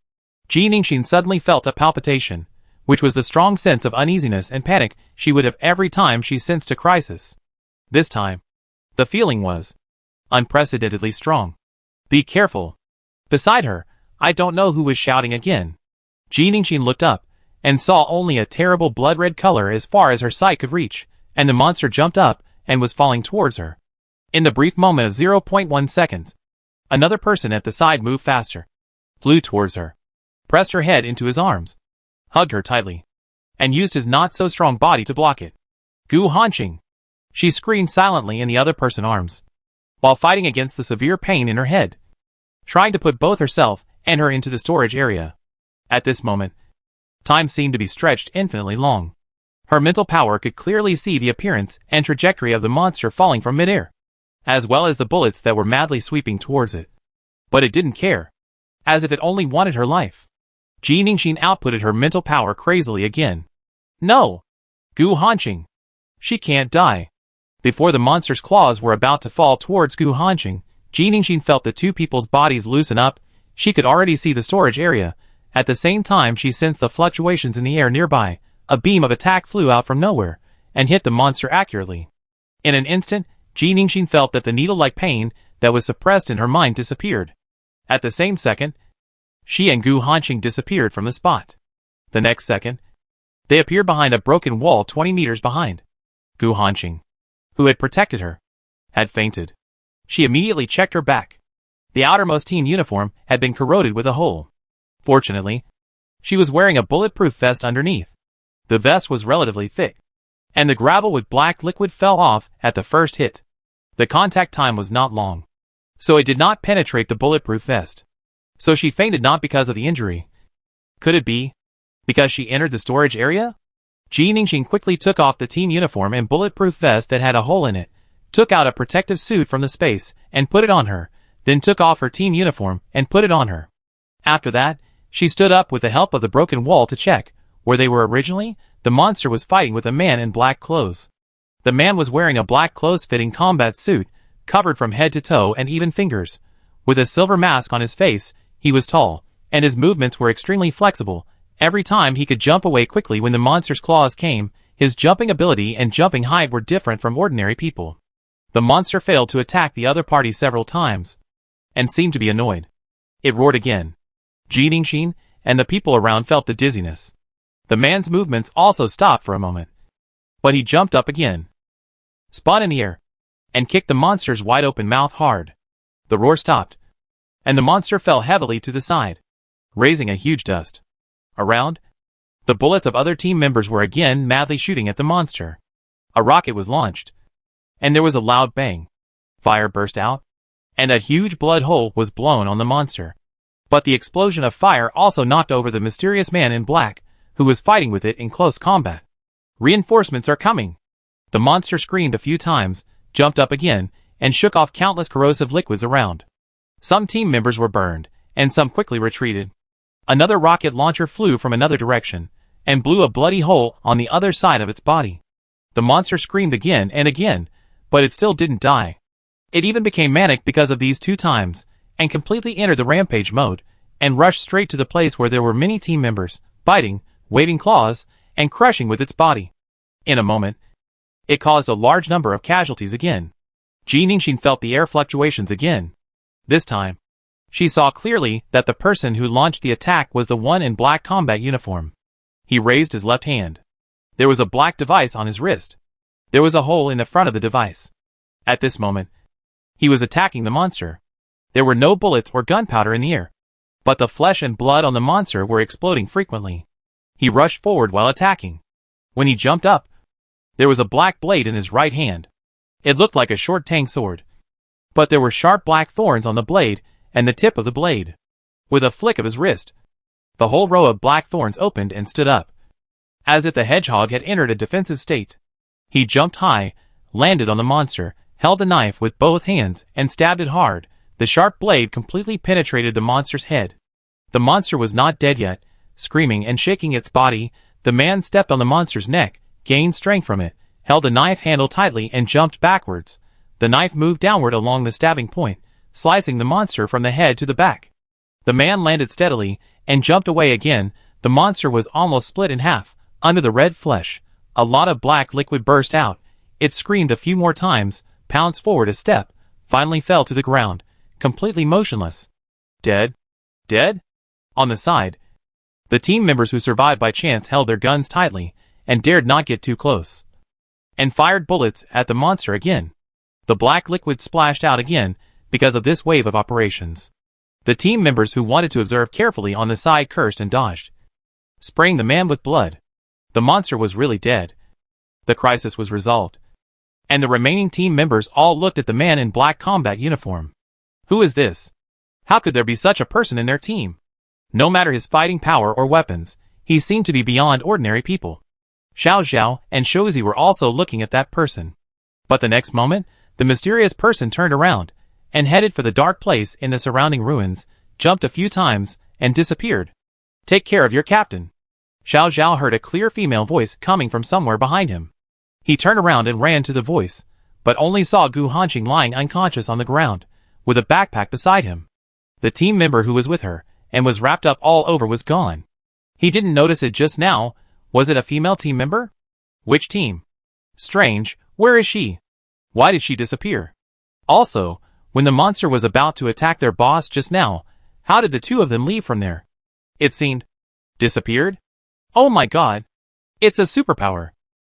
Jiningshin suddenly felt a palpitation, which was the strong sense of uneasiness and panic she would have every time she sensed a crisis. This time, the feeling was unprecedentedly strong. "Be careful." Beside her, I don't know who was shouting again. Jiningshin looked up, and saw only a terrible blood-red color as far as her sight could reach, and the monster jumped up and was falling towards her. In the brief moment of 0.1 seconds, another person at the side moved faster, flew towards her, pressed her head into his arms, hugged her tightly, and used his not-so-strong body to block it. "Gu Hanqing!" She screamed silently in the other person's arms, while fighting against the severe pain in her head, trying to put both herself and her into the storage area. At this moment, time seemed to be stretched infinitely long. Her mental power could clearly see the appearance and trajectory of the monster falling from midair, as well as the bullets that were madly sweeping towards it. But it didn't care, as if it only wanted her life. Jiningshin outputted her mental power crazily again. "No! Gu Hanqing! She can't die!" Before the monster's claws were about to fall towards Gu Hanqing, Jiningshin felt the two people's bodies loosen up. She could already see the storage area. At the same time she sensed the fluctuations in the air nearby. A beam of attack flew out from nowhere, and hit the monster accurately. In an instant, Jiningshin felt that the needle-like pain that was suppressed in her mind disappeared. At the same second, she and Gu Hanqing disappeared from the spot. The next second, they appeared behind a broken wall 20 meters behind. Gu Hanqing, who had protected her, had fainted. She immediately checked her back. The outermost team uniform had been corroded with a hole. Fortunately, she was wearing a bulletproof vest underneath. The vest was relatively thick, and the gravel with black liquid fell off at the first hit. The contact time was not long, so it did not penetrate the bulletproof vest. So she fainted not because of the injury. Could it be because she entered the storage area? Jiningshin quickly took off the team uniform and bulletproof vest that had a hole in it, took out a protective suit from the space, and put it on her, then took off her team uniform and put it on her. After that, she stood up with the help of the broken wall to check where they were originally. The monster was fighting with a man in black clothes. The man was wearing a black close-fitting combat suit, covered from head to toe and even fingers. With a silver mask on his face, he was tall, and his movements were extremely flexible. Every time he could jump away quickly when the monster's claws came. His jumping ability and jumping height were different from ordinary people. The monster failed to attack the other party several times, and seemed to be annoyed. It roared again. Jiningshin and the people around felt the dizziness. The man's movements also stopped for a moment, but he jumped up again, spun in the air, and kicked the monster's wide-open mouth hard. The roar stopped, and the monster fell heavily to the side, raising a huge dust. Around, the bullets of other team members were again madly shooting at the monster. A rocket was launched, and there was a loud bang. Fire burst out, and a huge blood hole was blown on the monster. But the explosion of fire also knocked over the mysterious man in black, who was fighting with it in close combat. "Reinforcements are coming!" The monster screamed a few times, jumped up again, and shook off countless corrosive liquids around. Some team members were burned, and some quickly retreated. Another rocket launcher flew from another direction, and blew a bloody hole on the other side of its body. The monster screamed again and again, but it still didn't die. It even became manic because of these 2 times, and completely entered the rampage mode, and rushed straight to the place where there were many team members, biting, waving claws, and crushing with its body. In a moment, it caused a large number of casualties again. Ji Ningxin felt the air fluctuations again. This time, she saw clearly that the person who launched the attack was the one in black combat uniform. He raised his left hand. There was a black device on his wrist. There was a hole in the front of the device. At this moment, he was attacking the monster. There were no bullets or gunpowder in the air, but the flesh and blood on the monster were exploding frequently. He rushed forward while attacking. When he jumped up, there was a black blade in his right hand. It looked like a short tang sword, but there were sharp black thorns on the blade and the tip of the blade. With a flick of his wrist, the whole row of black thorns opened and stood up, as if the hedgehog had entered a defensive state. He jumped high, landed on the monster, held the knife with both hands, and stabbed it hard. The sharp blade completely penetrated the monster's head. The monster was not dead yet. Screaming and shaking its body, the man stepped on the monster's neck, gained strength from it, held the knife handle tightly, and jumped backwards. The knife moved downward along the stabbing point, slicing the monster from the head to the back. The man landed steadily and jumped away again. The monster was almost split in half. Under the red flesh, a lot of black liquid burst out. It screamed a few more times, pounced forward a step, finally fell to the ground, completely motionless. Dead? Dead? On the side, the team members who survived by chance held their guns tightly and dared not get too close, and fired bullets at the monster again. The black liquid splashed out again because of this wave of operations. The team members who wanted to observe carefully on the side cursed and dodged, spraying the man with blood. The monster was really dead. The crisis was resolved, and the remaining team members all looked at the man in black combat uniform. Who is this? How could there be such a person in their team? No matter his fighting power or weapons, he seemed to be beyond ordinary people. Xiao Zhao and Shozi were also looking at that person. But the next moment, the mysterious person turned around and headed for the dark place in the surrounding ruins, jumped a few times, and disappeared. Take care of your captain. Xiao Zhao heard a clear female voice coming from somewhere behind him. He turned around and ran to the voice, but only saw Gu Hanqing lying unconscious on the ground, with a backpack beside him. The team member who was with her, and was wrapped up all over, was gone. He didn't notice it just now. Was it a female team member? Which team? Strange, where is she? Why did she disappear? Also, when the monster was about to attack their boss just now, how did the two of them leave from there? It seemed disappeared? Oh my god! It's a superpower!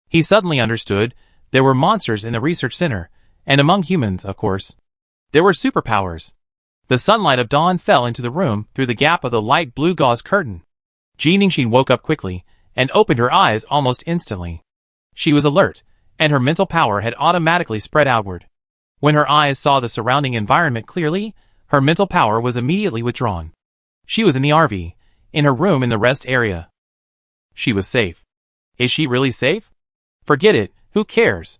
He suddenly understood. There were monsters in the research center, and among humans, of course. There were superpowers. The sunlight of dawn fell into the room through the gap of the light blue gauze curtain. Ji Ningxin woke up quickly and opened her eyes almost instantly. She was alert, and her mental power had automatically spread outward. When her eyes saw the surrounding environment clearly, her mental power was immediately withdrawn. She was in the RV, in her room in the rest area. She was safe. Is she really safe? Forget it, who cares?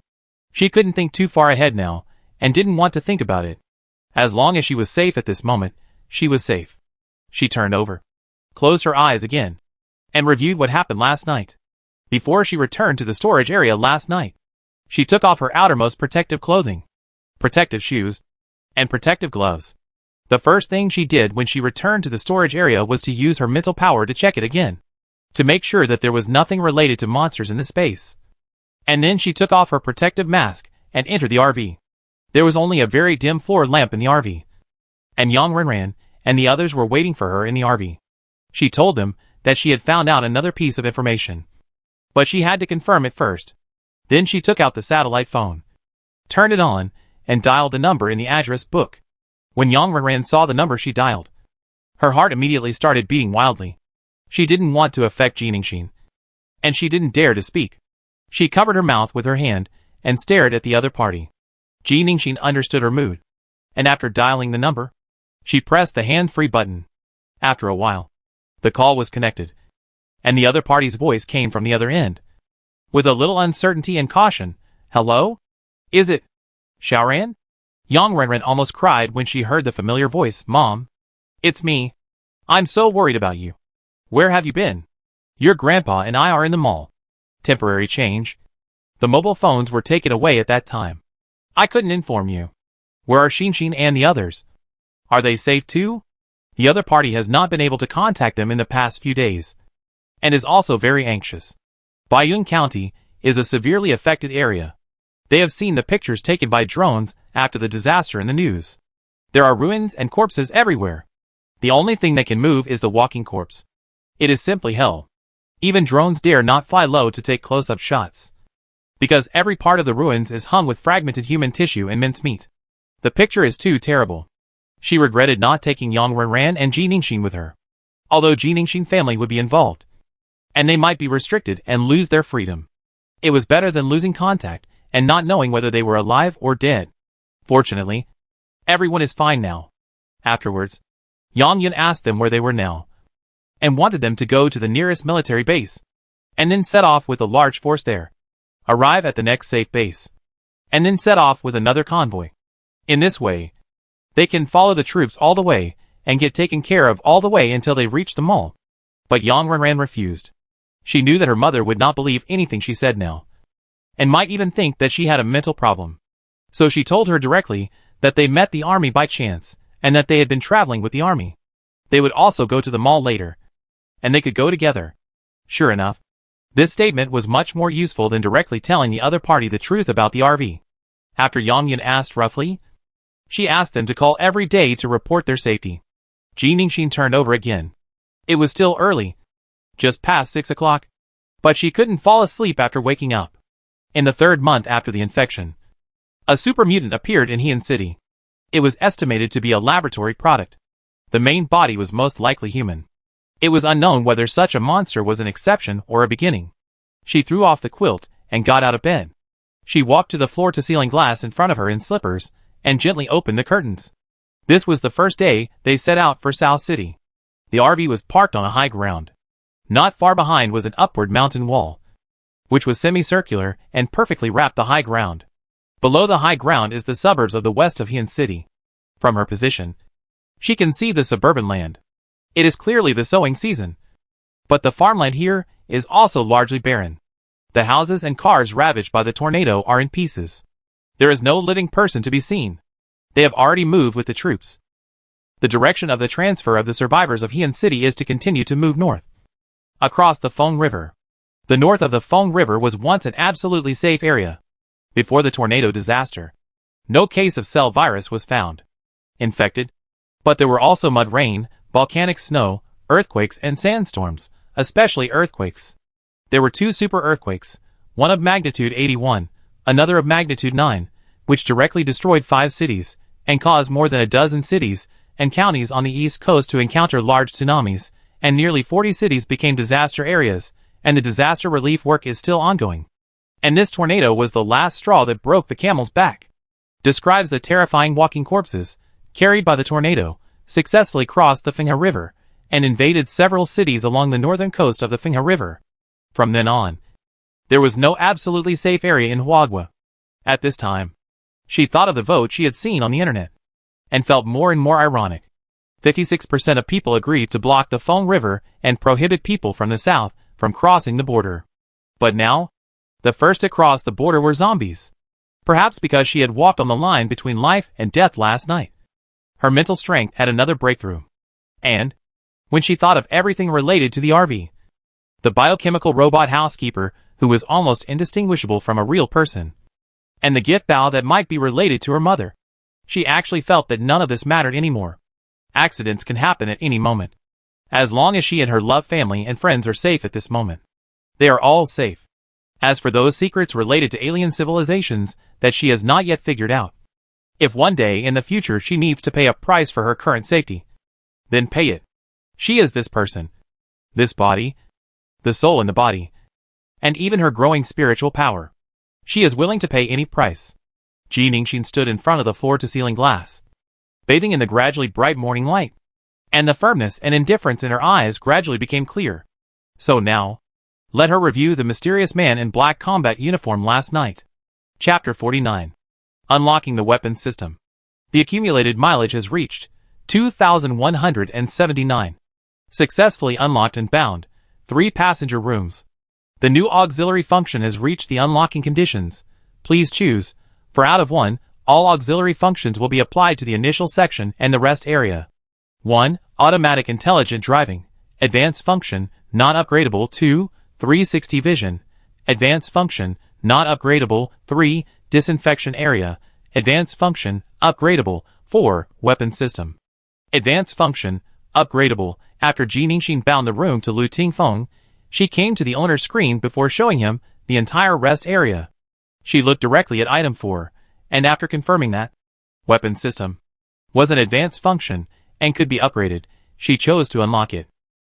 She couldn't think too far ahead now, and didn't want to think about it. As long as she was safe at this moment, she was safe. She turned over, closed her eyes again, and reviewed what happened last night. Before she returned to the storage area last night, she took off her outermost protective clothing, protective shoes, and protective gloves. The first thing she did when she returned to the storage area was to use her mental power to check it again, to make sure that there was nothing related to monsters in the space. And then she took off her protective mask and entered the RV. There was only a very dim floor lamp in the RV, and Yang Renran and the others were waiting for her in the RV. She told them that she had found out another piece of information, but she had to confirm it first. Then she took out the satellite phone, turned it on, and dialed the number in the address book. When Yang Renran saw the number she dialed, her heart immediately started beating wildly. She didn't want to affect Ji Ningxin, and she didn't dare to speak. She covered her mouth with her hand and stared at the other party. Ji Ningxin understood her mood, and after dialing the number, she pressed the hand-free button. After a while, the call was connected, and the other party's voice came from the other end. With a little uncertainty and caution, "Hello? Is it Xiaoran?" Yang Renran almost cried when she heard the familiar voice. "Mom, it's me. I'm so worried about you." Where have you been? Your grandpa and I are in the mall. Temporary change. The mobile phones were taken away at that time. I couldn't inform you. Where are Shinshin and the others? Are they safe too? The other party has not been able to contact them in the past few days, and is also very anxious. Baiyun County is a severely affected area. They have seen the pictures taken by drones after the disaster in the news. There are ruins and corpses everywhere. The only thing that can move is the walking corpse. It is simply hell. Even drones dare not fly low to take close-up shots, because every part of the ruins is hung with fragmented human tissue and mincemeat. The picture is too terrible. She regretted not taking Yang Renran and Ji Ningxin with her, although Ji Ningxin family would be involved, and they might be restricted and lose their freedom. It was better than losing contact and not knowing whether they were alive or dead. Fortunately, everyone is fine now. Afterwards, Yang Yun asked them where they were now, and wanted them to go to the nearest military base, and then set off with a large force there, arrive at the next safe base, and then set off with another convoy. In this way, they can follow the troops all the way and get taken care of all the way until they reach the mall. But Yang Renran refused. She knew that her mother would not believe anything she said now, and might even think that she had a mental problem. So she told her directly that they met the army by chance, and that they had been traveling with the army. They would also go to the mall later, and they could go together. Sure enough, this statement was much more useful than directly telling the other party the truth about the RV. After Yang Yun asked roughly, she asked them to call every day to report their safety. Ji Ningxin turned over again. It was still early, just past 6 o'clock, but she couldn't fall asleep after waking up. In the 3rd month after the infection, a super mutant appeared in Heian City. It was estimated to be a laboratory product. The main body was most likely human. It was unknown whether such a monster was an exception or a beginning. She threw off the quilt and got out of bed. She walked to the floor-to-ceiling glass in front of her in slippers and gently opened the curtains. This was the first day they set out for South City. The RV was parked on a high ground. Not far behind was an upward mountain wall, which was semicircular and perfectly wrapped the high ground. Below the high ground is the suburbs of the west of Heian City. From her position, she can see the suburban land. It is clearly the sowing season, but the farmland here is also largely barren. The houses and cars ravaged by the tornado are in pieces. There is no living person to be seen. They have already moved with the troops. The direction of the transfer of the survivors of Heian City is to continue to move north, across the Feng River. The north of the Feng River was once an absolutely safe area. Before the tornado disaster, no case of cell virus was found infected, but there were also mud rain, volcanic snow, earthquakes and sandstorms, especially earthquakes. There were 2 super earthquakes, one of magnitude 81, another of magnitude 9, which directly destroyed 5 cities, and caused more than a dozen cities and counties on the east coast to encounter large tsunamis, and nearly 40 cities became disaster areas, and the disaster relief work is still ongoing. And this tornado was the last straw that broke the camel's back. Describes the terrifying walking corpses, carried by the tornado, successfully crossed the Fenghe River, and invaded several cities along the northern coast of the Fenghe River. From then on, there was no absolutely safe area in Huagua. At this time, she thought of the vote she had seen on the internet, and felt more and more ironic. 56% of people agreed to block the Feng River and prohibit people from the south from crossing the border. But now, the first to cross the border were zombies. Perhaps because she had walked on the line between life and death last night. Her mental strength had another breakthrough. And, when she thought of everything related to the RV, the biochemical robot housekeeper who was almost indistinguishable from a real person, and the gift bow that might be related to her mother, she actually felt that none of this mattered anymore. Accidents can happen at any moment. As long as she and her loved family and friends are safe at this moment, they are all safe. As for those secrets related to alien civilizations that she has not yet figured out, if one day in the future she needs to pay a price for her current safety, then pay it. She is this person, this body, the soul in the body, and even her growing spiritual power. She is willing to pay any price. Ji Ningxin stood in front of the floor-to-ceiling glass, bathing in the gradually bright morning light, and the firmness and indifference in her eyes gradually became clear. So now, let her review the mysterious man in black combat uniform last night. Chapter 49. Unlocking the weapons system. The accumulated mileage has reached 2,179. Successfully unlocked and bound. 3 passenger rooms. The new auxiliary function has reached the unlocking conditions. Please choose. For out of 1, all auxiliary functions will be applied to the initial section and the rest area. 1. Automatic intelligent driving. Advanced function, not upgradable. 2. 360 vision. Advanced function, not upgradable. 3. Disinfection area. Advanced function, upgradable. 4. Weapon system. Advanced function, upgradable. After Ji Ningxin bound the room to Lu Tingfeng, she came to the owner's screen before showing him the entire rest area. She looked directly at item 4, and after confirming that weapon system was an advanced function and could be upgraded, she chose to unlock it.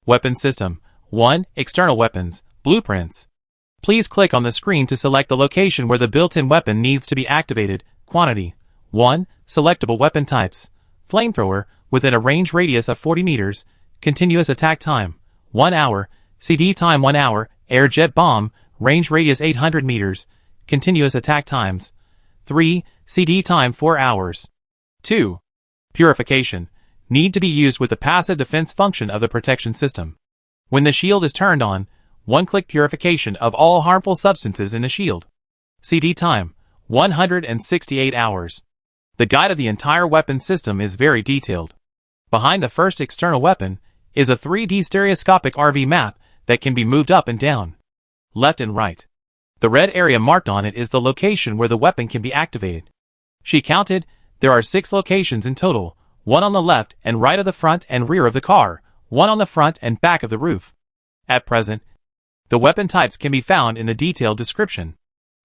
Weapon system 1. External weapons, blueprints. Please click on the screen to select the location where the built-in weapon needs to be activated. Quantity 1. Selectable weapon types. Flamethrower, within a range radius of 40 meters. Continuous attack time 1 hour. CD time 1 hour. Air jet bomb, range radius 800 meters. Continuous attack times 3. CD time 4 hours. 2. Purification. Need to be used with the passive defense function of the protection system. When the shield is turned on, one-click purification of all harmful substances in the shield. CD time 168 hours. The guide of the entire weapon system is very detailed. Behind the first external weapon is a 3D stereoscopic RV map that can be moved up and down, left and right. The red area marked on it is the location where the weapon can be activated. She counted, there are 6 locations in total, 1 on the left and right of the front and rear of the car, 1 on the front and back of the roof. At present, the weapon types can be found in the detailed description.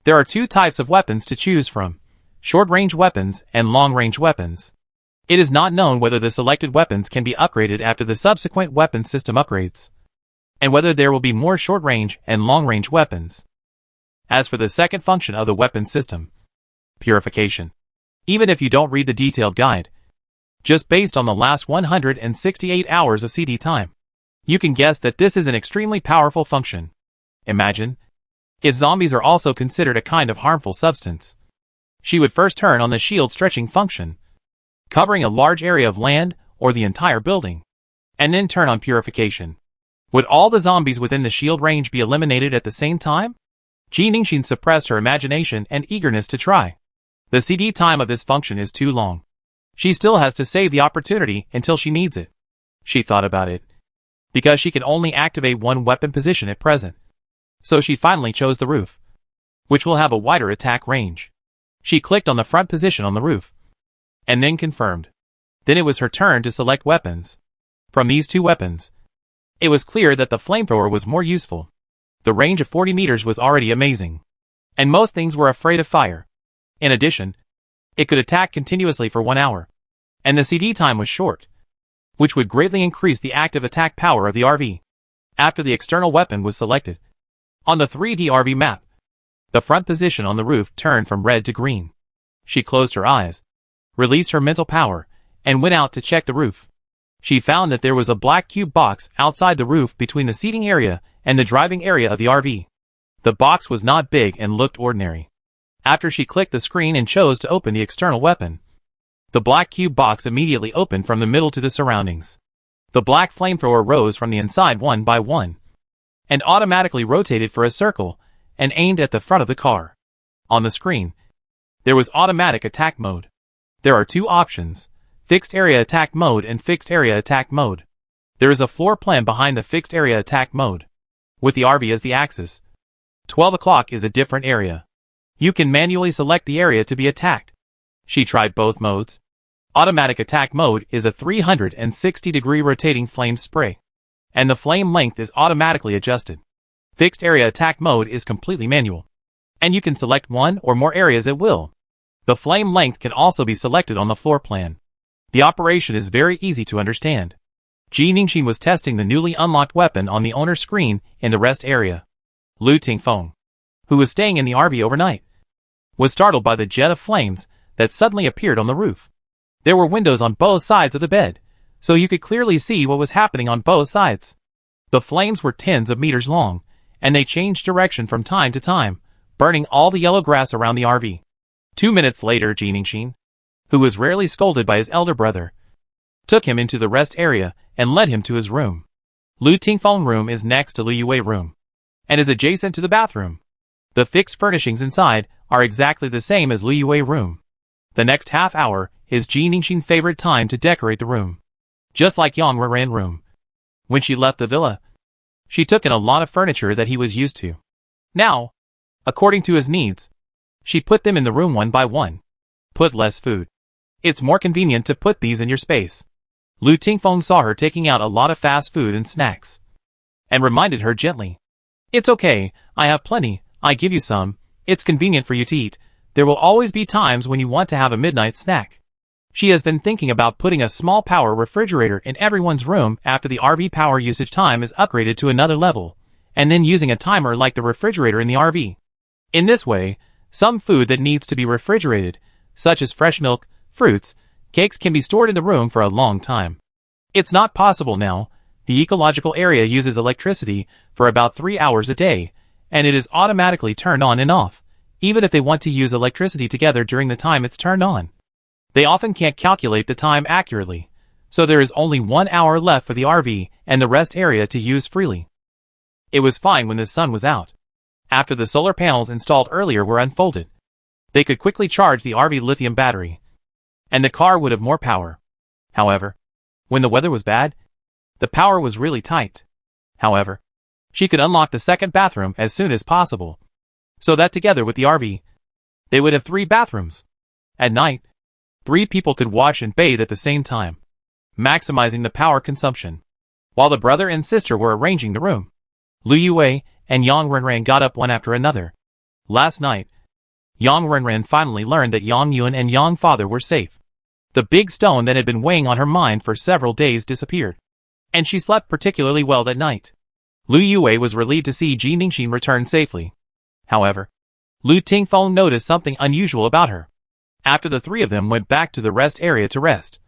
There are 2 types of weapons to choose from: short-range weapons and long-range weapons. It is not known whether the selected weapons can be upgraded after the subsequent weapon system upgrades, and whether there will be more short-range and long-range weapons. As for the second function of the weapon system, purification. Even if you don't read the detailed guide, just based on the last 168 hours of CD time, you can guess that this is an extremely powerful function. Imagine if zombies are also considered a kind of harmful substance. She would first turn on the shield stretching function, covering a large area of land or the entire building, and then turn on purification. Would all the zombies within the shield range be eliminated at the same time? Ji Ningxin suppressed her imagination and eagerness to try. The CD time of this function is too long. She still has to save the opportunity until she needs it. She thought about it, because she can only activate 1 weapon position at present. So she finally chose the roof, which will have a wider attack range. She clicked on the front position on the roof, and then confirmed. Then it was her turn to select weapons. From these 2 weapons, it was clear that the flamethrower was more useful. The range of 40 meters was already amazing, and most things were afraid of fire. In addition, it could attack continuously for 1 hour, and the CD time was short, which would greatly increase the active attack power of the RV. After the external weapon was selected, on the 3D RV map, the front position on the roof turned from red to green. She closed her eyes, released her mental power, and went out to check the roof. She found that there was a black cube box outside the roof between the seating area and the driving area of the RV. The box was not big and looked ordinary. After she clicked the screen and chose to open the external weapon, the black cube box immediately opened from the middle to the surroundings. The black flamethrower rose from the inside 1 by 1, and automatically rotated for a circle and aimed at the front of the car. On the screen, there was automatic attack mode. There are 2 options: fixed area attack mode and fixed area attack mode. There is a floor plan behind the fixed area attack mode, with the RV as the axis. 12 o'clock is a different area. You can manually select the area to be attacked. She tried both modes. Automatic attack mode is a 360-degree rotating flame spray, and the flame length is automatically adjusted. Fixed area attack mode is completely manual, and you can select 1 or more areas at will. The flame length can also be selected on the floor plan. The operation is very easy to understand. Ji Ningxin was testing the newly unlocked weapon on the owner's screen in the rest area. Lu Tingfeng, who was staying in the RV overnight, was startled by the jet of flames that suddenly appeared on the roof. There were windows on both sides of the bed, so you could clearly see what was happening on both sides. The flames were tens of meters long, and they changed direction from time to time, burning all the yellow grass around the RV. 2 minutes later, Ji Ningxin, who was rarely scolded by his elder brother, took him into the rest area and led him to his room. Lu Tingfeng room is next to Lu Yue room, and is adjacent to the bathroom. The fixed furnishings inside are exactly the same as Lu Yue room. The next half hour is Ji Ningxin's favorite time to decorate the room. Just like Yang Renran room. When she left the villa, she took in a lot of furniture that he was used to. Now, according to his needs, she put them in the room one by one. Put less food. It's more convenient to put these in your space. Lu Tingfeng saw her taking out a lot of fast food and snacks, and reminded her gently. It's okay, I have plenty, I give you some, it's convenient for you to eat. There will always be times when you want to have a midnight snack. She has been thinking about putting a small power refrigerator in everyone's room after the RV power usage time is upgraded to another level, and then using a timer like the refrigerator in the RV. In this way, some food that needs to be refrigerated, such as fresh milk, fruits, cakes can be stored in the room for a long time. It's not possible now. The ecological area uses electricity for about 3 hours a day, and it is automatically turned on and off, even if they want to use electricity together during the time it's turned on. They often can't calculate the time accurately, so there is only 1 hour left for the RV and the rest area to use freely. It was fine when the sun was out. After the solar panels installed earlier were unfolded, they could quickly charge the RV lithium battery, and the car would have more power. However, when the weather was bad, the power was really tight. However, she could unlock the second bathroom as soon as possible, so that together with the RV, they would have 3 bathrooms. At night, 3 people could wash and bathe at the same time, maximizing the power consumption. While the brother and sister were arranging the room, Lu Yue and Yang Renran got up one after another. Last night, Yang Renran finally learned that Yang Yuan and Yang father were safe. The big stone that had been weighing on her mind for several days disappeared, and she slept particularly well that night. Lu Yue was relieved to see Ji Ningxin return safely. However, Lu Tingfeng noticed something unusual about her. After the 3 of them went back to the rest area to rest,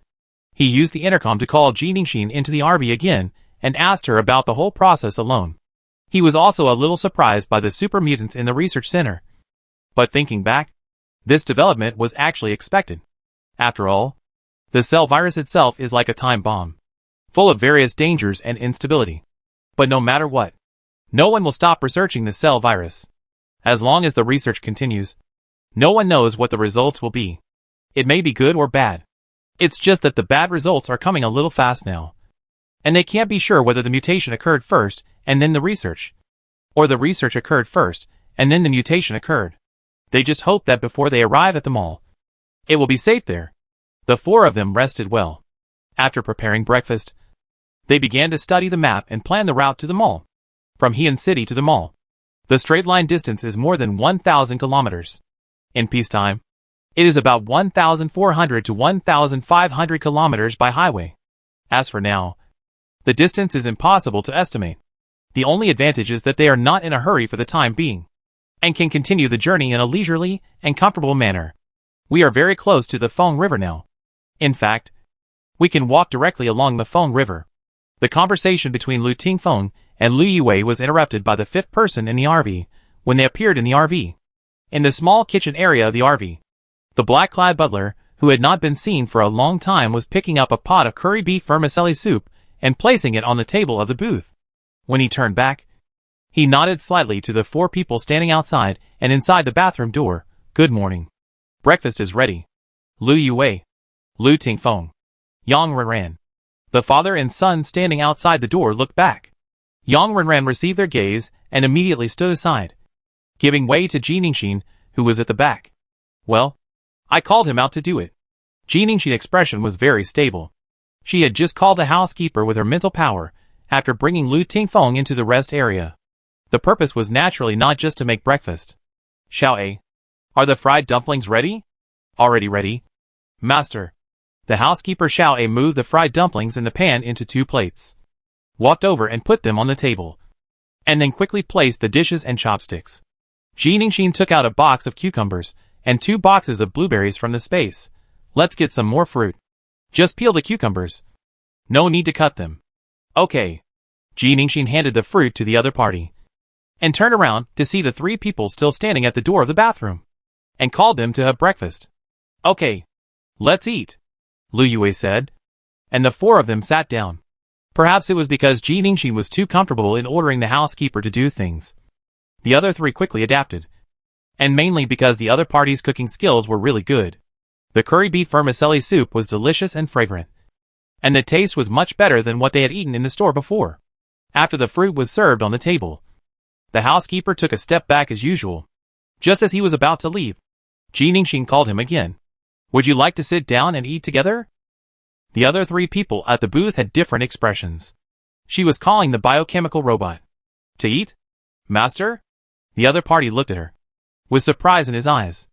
he used the intercom to call Ji Ningxin into the RV again and asked her about the whole process alone. He was also a little surprised by the super mutants in the research center. But thinking back, this development was actually expected. After all, the cell virus itself is like a time bomb, full of various dangers and instability. But no matter what, no one will stop researching the cell virus. As long as the research continues, no one knows what the results will be. It may be good or bad. It's just that the bad results are coming a little fast now, and they can't be sure whether the mutation occurred first and then the research, or the research occurred first and then the mutation occurred. They just hope that before they arrive at the mall, it will be safe there. The 4 of them rested well. After preparing breakfast, they began to study the map and plan the route to the mall. From Heian City to the mall, the straight line distance is more than 1,000 kilometers. In peacetime, it is about 1,400 to 1,500 kilometers by highway. As for now, the distance is impossible to estimate. The only advantage is that they are not in a hurry for the time being, and can continue the journey in a leisurely and comfortable manner. We are very close to the Feng River now. In fact, we can walk directly along the Feng River. The conversation between Lu Tingfeng and Lu Yue was interrupted by the 5th person in the RV, when they appeared in the RV. In the small kitchen area of the RV, the black-clad butler, who had not been seen for a long time, was picking up a pot of curry beef vermicelli soup and placing it on the table of the booth. When he turned back, he nodded slightly to the 4 people standing outside and inside the bathroom door. Good morning. Breakfast is ready. Lu Yue, Lu Tingfeng, Yang Renran. The father and son standing outside the door looked back. Yang Renran received their gaze and immediately stood aside, giving way to Ji Ningxin, who was at the back. Well, I called him out to do it. Ji Ningxin's expression was very stable. She had just called the housekeeper with her mental power after bringing Lu Tingfeng into the rest area. The purpose was naturally not just to make breakfast. Xiao, are the fried dumplings ready? Already ready. Master. The housekeeper Xiao moved the fried dumplings in the pan into 2 plates, walked over and put them on the table, and then quickly placed the dishes and chopsticks. Ji Ningxin took out a box of cucumbers and 2 boxes of blueberries from the space. Let's get some more fruit. Just peel the cucumbers. No need to cut them. Okay. Ji Ningxin handed the fruit to the other party, and turned around to see the 3 people still standing at the door of the bathroom, and called them to have breakfast. Okay. Let's eat, Lu Yue said, and the 4 of them sat down. Perhaps it was because Ji Ningxin was too comfortable in ordering the housekeeper to do things. The other three quickly adapted. And mainly because the other party's cooking skills were really good. The curry beef vermicelli soup was delicious and fragrant. And the taste was much better than what they had eaten in the store before. After the fruit was served on the table, the housekeeper took a step back as usual. Just as he was about to leave, Ji Ningxin called him again. Would you like to sit down and eat together? The other three people at the booth had different expressions. She was calling the biochemical robot. To eat? Master? The other party looked at her, with surprise in his eyes.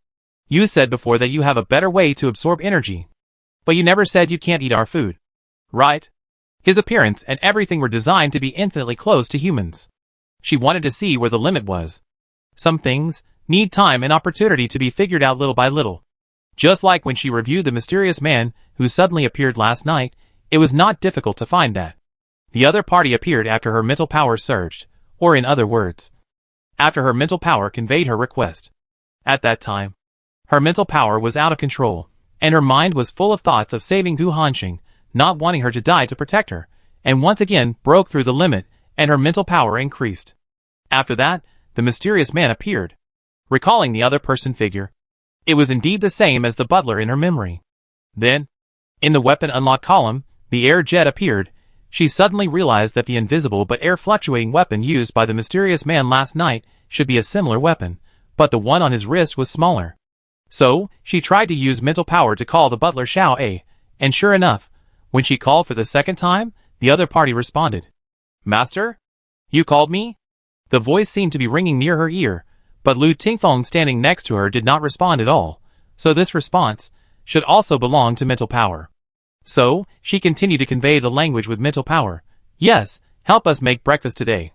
You said before that you have a better way to absorb energy. But you never said you can't eat our food. Right? His appearance and everything were designed to be infinitely close to humans. She wanted to see where the limit was. Some things need time and opportunity to be figured out little by little. Just like when she reviewed the mysterious man who suddenly appeared last night, it was not difficult to find that. The other party appeared after her mental power surged, or in other words, after her mental power conveyed her request. At that time, her mental power was out of control, and her mind was full of thoughts of saving Gu Hanxing, not wanting her to die to protect her, and once again broke through the limit, and her mental power increased. After that, the mysterious man appeared, recalling the other person figure. It was indeed the same as the butler in her memory. Then, in the weapon unlock column, the air jet appeared. She suddenly realized that the invisible but air-fluctuating weapon used by the mysterious man last night should be a similar weapon, but the one on his wrist was smaller. So, she tried to use mental power to call the butler Xiao A, and sure enough, when she called for the second time, the other party responded. Master? You called me? The voice seemed to be ringing near her ear, but Lu Tingfeng standing next to her did not respond at all, so this response should also belong to mental power. So, she continued to convey the language with mental power. Yes, help us make breakfast today.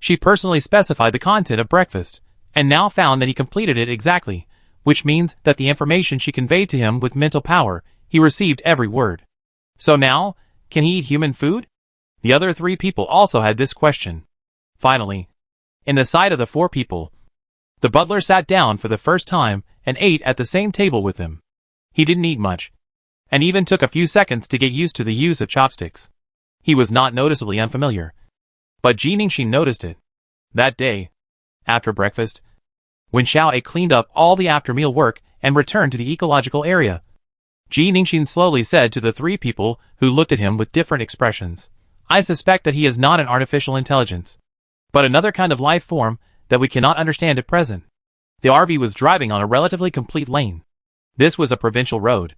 She personally specified the content of breakfast, and now found that he completed it exactly, which means that the information she conveyed to him with mental power, he received every word. So now, can he eat human food? The other three people also had this question. Finally, in the sight of the four people, the butler sat down for the first time and ate at the same table with them. He didn't eat much, and even took a few seconds to get used to the use of chopsticks. He was not noticeably unfamiliar, but Ji Ningxin noticed it. That day, after breakfast, when Xiao A cleaned up all the after-meal work and returned to the ecological area, Ji Ningxin slowly said to the three people who looked at him with different expressions, I suspect that he is not an artificial intelligence, but another kind of life form that we cannot understand at present. The RV was driving on a relatively complete lane. This was a provincial road,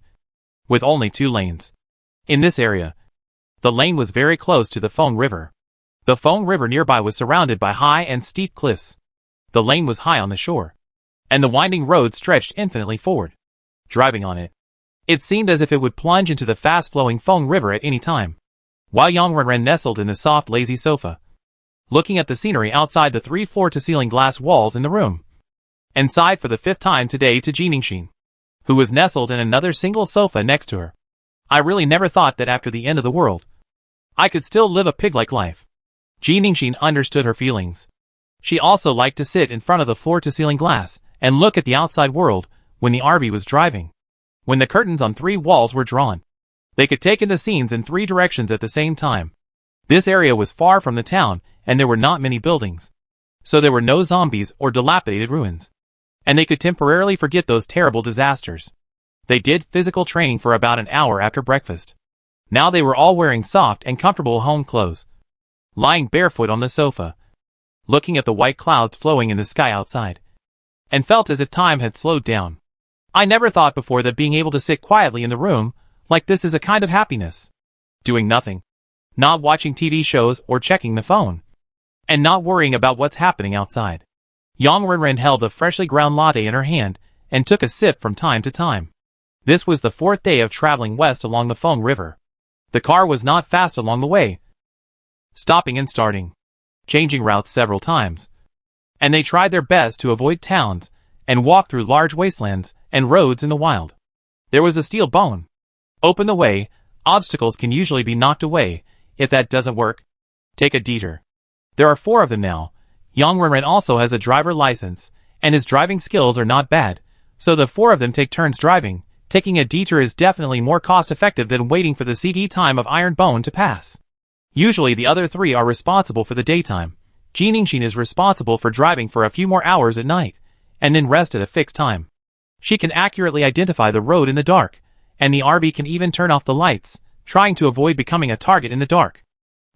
with only 2 lanes. In this area, the lane was very close to the Feng River. The Feng River nearby was surrounded by high and steep cliffs. The lane was high on the shore, and the winding road stretched infinitely forward. Driving on it, it seemed as if it would plunge into the fast-flowing Feng River at any time. While Yang Renran nestled in the soft, lazy sofa, looking at the scenery outside the 3 floor-to-ceiling glass walls in the room, and sighed for the 5th time today to Ji Ningxin, who was nestled in another single sofa next to her. I really never thought that after the end of the world, I could still live a pig-like life. Ji Ningxin understood her feelings. She also liked to sit in front of the floor-to-ceiling glass and look at the outside world when the RV was driving. When the curtains on 3 walls were drawn, they could take in the scenes in 3 directions at the same time. This area was far from the town, and there were not many buildings, so there were no zombies or dilapidated ruins, and they could temporarily forget those terrible disasters. They did physical training for about an hour after breakfast. Now they were all wearing soft and comfortable home clothes, lying barefoot on the sofa, looking at the white clouds flowing in the sky outside, and felt as if time had slowed down. I never thought before that being able to sit quietly in the room like this is a kind of happiness. Doing nothing, not watching TV shows or checking the phone, and not worrying about what's happening outside. Yang Renran held a freshly ground latte in her hand and took a sip from time to time. This was the 4th day of traveling west along the Feng River. The car was not fast along the way, stopping and starting, changing routes several times, and they tried their best to avoid towns and walk through large wastelands and roads in the wild. There was a steel bone. Open the way, obstacles can usually be knocked away. If that doesn't work, take a detour. There are 4 of them now. Yang Renran also has a driver license, and his driving skills are not bad, so the 4 of them take turns driving. Taking a detour is definitely more cost-effective than waiting for the CD time of Iron Bone to pass. Usually the other three are responsible for the daytime. Jiningshin is responsible for driving for a few more hours at night, and then rest at a fixed time. She can accurately identify the road in the dark, and the RV can even turn off the lights, trying to avoid becoming a target in the dark.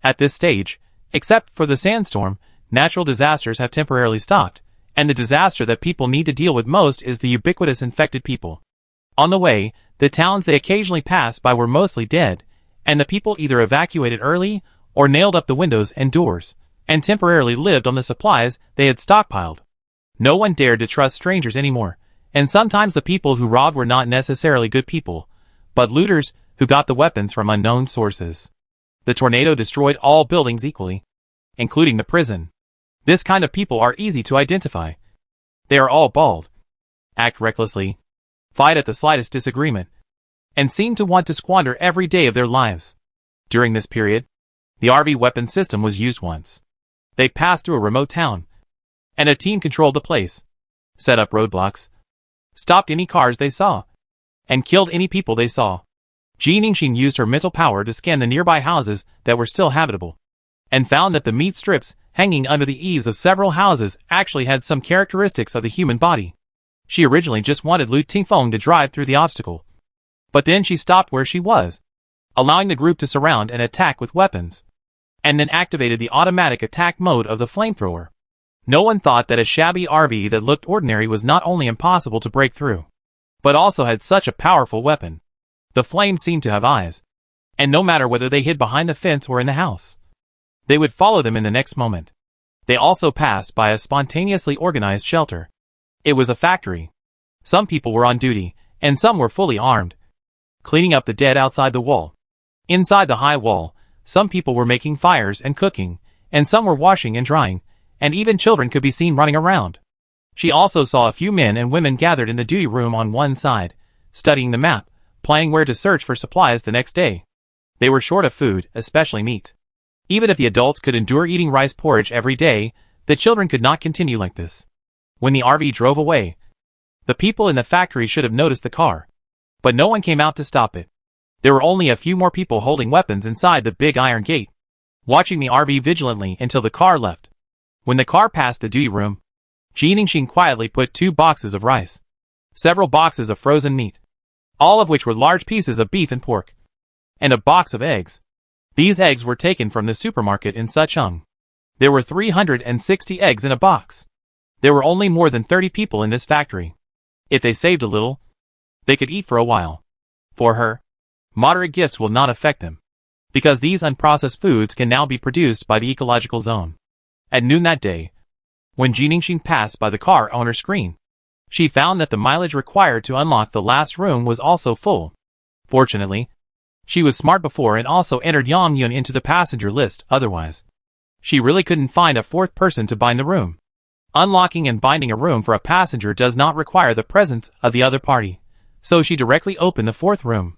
At this stage, except for the sandstorm, natural disasters have temporarily stopped, and the disaster that people need to deal with most is the ubiquitous infected people. On the way, the towns they occasionally passed by were mostly dead, and the people either evacuated early or nailed up the windows and doors, and temporarily lived on the supplies they had stockpiled. No one dared to trust strangers anymore, and sometimes the people who robbed were not necessarily good people, but looters who got the weapons from unknown sources. The tornado destroyed all buildings equally, including the prison. This kind of people are easy to identify. They are all bald, act recklessly, fight at the slightest disagreement, and seem to want to squander every day of their lives. During this period, the RV weapon system was used once. They passed through a remote town, and a team controlled the place, set up roadblocks, stopped any cars they saw, and killed any people they saw. Jiningshin used her mental power to scan the nearby houses that were still habitable, and found that the meat strips hanging under the eaves of several houses actually had some characteristics of the human body. She originally just wanted Lu Tingfeng to drive through the obstacle, but then she stopped where she was, allowing the group to surround and attack with weapons, and then activated the automatic attack mode of the flamethrower. No one thought that a shabby RV that looked ordinary was not only impossible to break through, but also had such a powerful weapon. The flames seemed to have eyes, and no matter whether they hid behind the fence or in the house, they would follow them in the next moment. They also passed by a spontaneously organized shelter. It was a factory. Some people were on duty, and some were fully armed, cleaning up the dead outside the wall. Inside the high wall, some people were making fires and cooking, and some were washing and drying, and even children could be seen running around. She also saw a few men and women gathered in the duty room on one side, studying the map, planning where to search for supplies the next day. They were short of food, especially meat. Even if the adults could endure eating rice porridge every day, the children could not continue like this. When the RV drove away, the people in the factory should have noticed the car, but no one came out to stop it. There were only a few more people holding weapons inside the big iron gate, watching the RV vigilantly until the car left. When the car passed the duty room, Jiningshin quietly put 2 boxes of rice, several boxes of frozen meat, all of which were large pieces of beef and pork, and a box of eggs. These eggs were taken from the supermarket in Suchong. There were 360 eggs in a box. There were only more than 30 people in this factory. If they saved a little, they could eat for a while. For her, moderate gifts will not affect them, because these unprocessed foods can now be produced by the ecological zone. At noon that day, when Jiningshin passed by the car owner's screen, she found that the mileage required to unlock the last room was also full. Fortunately, she was smart before and also entered Yang Yun into the passenger list, otherwise she really couldn't find a 4th person to bind the room. Unlocking and binding a room for a passenger does not require the presence of the other party, so she directly opened the 4th room.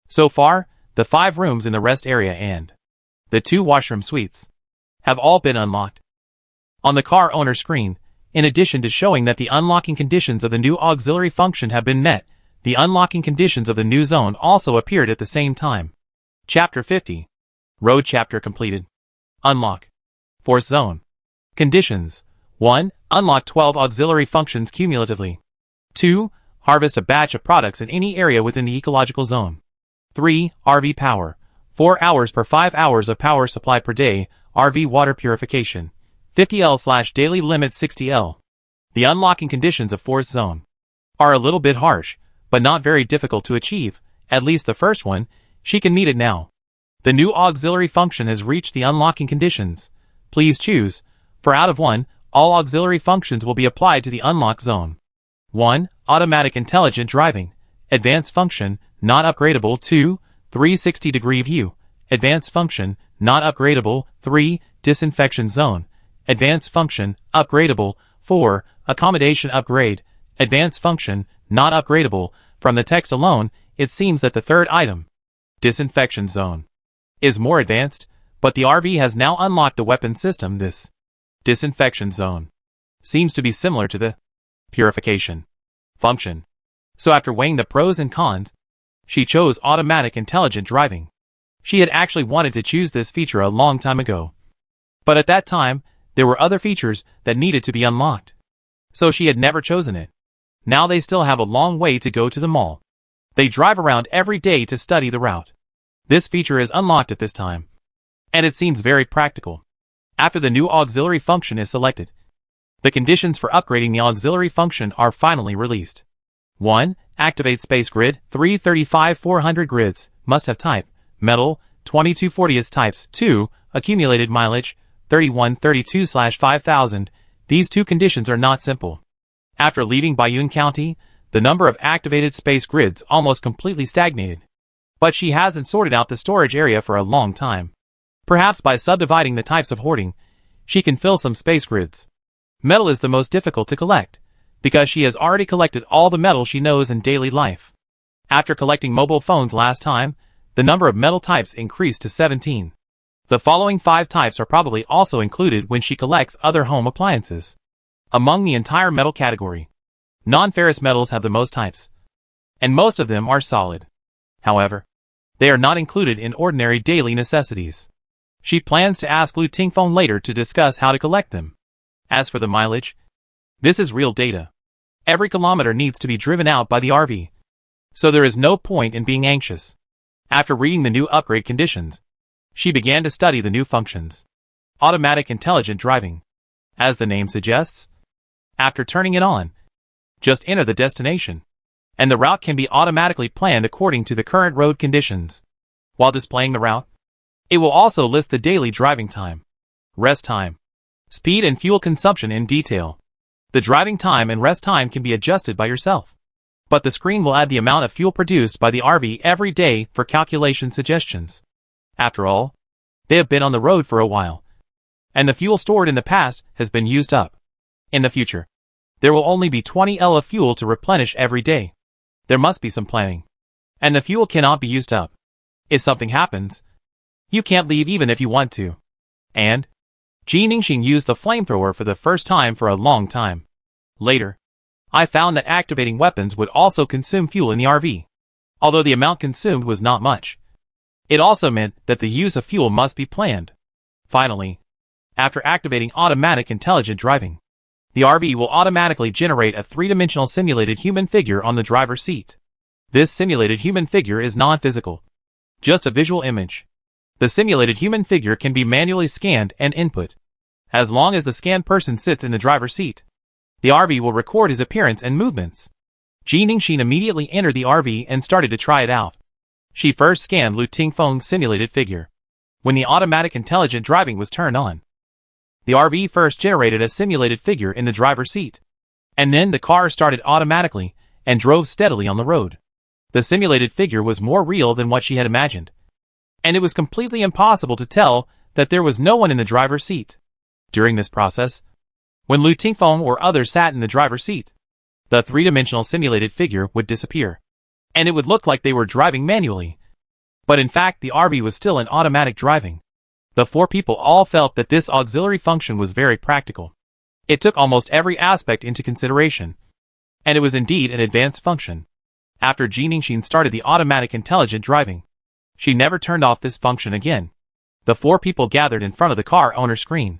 So far, the 5 rooms in the rest area and the 2 washroom suites have all been unlocked. On the car owner screen, in addition to showing that the unlocking conditions of the new auxiliary function have been met, the unlocking conditions of the new zone also appeared at the same time. Chapter 50. Road chapter completed. Unlock. 4th zone. Conditions. 1. Unlock 12 auxiliary functions cumulatively. 2. Harvest a batch of products in any area within the ecological zone. 3. RV power. 4 hours per 5 hours of power supply per day. RV water purification. 50L/daily limit 60L. The unlocking conditions of 4th zone are a little bit harsh, but not very difficult to achieve. At least the first one, she can meet it now. The new auxiliary function has reached the unlocking conditions. Please choose. For out of 1, all auxiliary functions will be applied to the unlock zone. 1. Automatic intelligent driving. Advanced function, not upgradable. 2. 360-degree view. Advanced function, not upgradable. 3. Disinfection zone. Advanced function, upgradable. 4. Accommodation upgrade. Advanced function, not upgradable. From the text alone, it seems that the 3rd item, disinfection zone, is more advanced, but the RV has now unlocked the weapon system. This disinfection zone seems to be similar to the purification function. So after weighing the pros and cons, she chose automatic intelligent driving. She had actually wanted to choose this feature a long time ago. But at that time, there were other features that needed to be unlocked. So she had never chosen it. Now they still have a long way to go to the mall. They drive around every day to study the route. This feature is unlocked at this time. And it seems very practical. After the new auxiliary function is selected, the conditions for upgrading the auxiliary function are finally released. 1. Activate space grid, 335-400 grids, must have type, metal, 2240th types. 2. Accumulated mileage, 3132/5000. These two conditions are not simple. After leaving Bayonne County, the number of activated space grids almost completely stagnated. But she hasn't sorted out the storage area for a long time. Perhaps by subdividing the types of hoarding, she can fill some space grids. Metal is the most difficult to collect, because she has already collected all the metal she knows in daily life. After collecting mobile phones last time, the number of metal types increased to 17. The following 5 types are probably also included when she collects other home appliances. Among the entire metal category, non-ferrous metals have the most types, and most of them are solid. However, they are not included in ordinary daily necessities. She plans to ask Lu Tingfeng later to discuss how to collect them. As for the mileage, this is real data. Every kilometer needs to be driven out by the RV, so there is no point in being anxious. After reading the new upgrade conditions, she began to study the new functions. Automatic intelligent driving. As the name suggests, after turning it on, just enter the destination, and the route can be automatically planned according to the current road conditions. While displaying the route, it will also list the daily driving time, rest time, speed and fuel consumption in detail. The driving time and rest time can be adjusted by yourself, but the screen will add the amount of fuel produced by the RV every day for calculation suggestions. After all, they have been on the road for a while, and the fuel stored in the past has been used up. In the future, there will only be 20 L of fuel to replenish every day. There must be some planning, and the fuel cannot be used up. If something happens, you can't leave even if you want to. And Ji Ningxin used the flamethrower for the first time for a long time. Later, I found that activating weapons would also consume fuel in the RV. Although the amount consumed was not much, it also meant that the use of fuel must be planned. Finally, after activating automatic intelligent driving, the RV will automatically generate a 3-dimensional simulated human figure on the driver's seat. This simulated human figure is non-physical, just a visual image. The simulated human figure can be manually scanned and input. As long as the scanned person sits in the driver's seat, the RV will record his appearance and movements. Ji Ningxin immediately entered the RV and started to try it out. She first scanned Lu Tingfeng's simulated figure. When the automatic intelligent driving was turned on, the RV first generated a simulated figure in the driver's seat, and then the car started automatically and drove steadily on the road. The simulated figure was more real than what she had imagined, and it was completely impossible to tell that there was no one in the driver's seat. During this process, when Lu Tingfeng or others sat in the driver's seat, the 3-dimensional simulated figure would disappear, and it would look like they were driving manually. But in fact, the RV was still in automatic driving. The 4 people all felt that this auxiliary function was very practical. It took almost every aspect into consideration, and it was indeed an advanced function. After Ji Ningxin started the automatic intelligent driving, she never turned off this function again. The 4 people gathered in front of the car owner screen,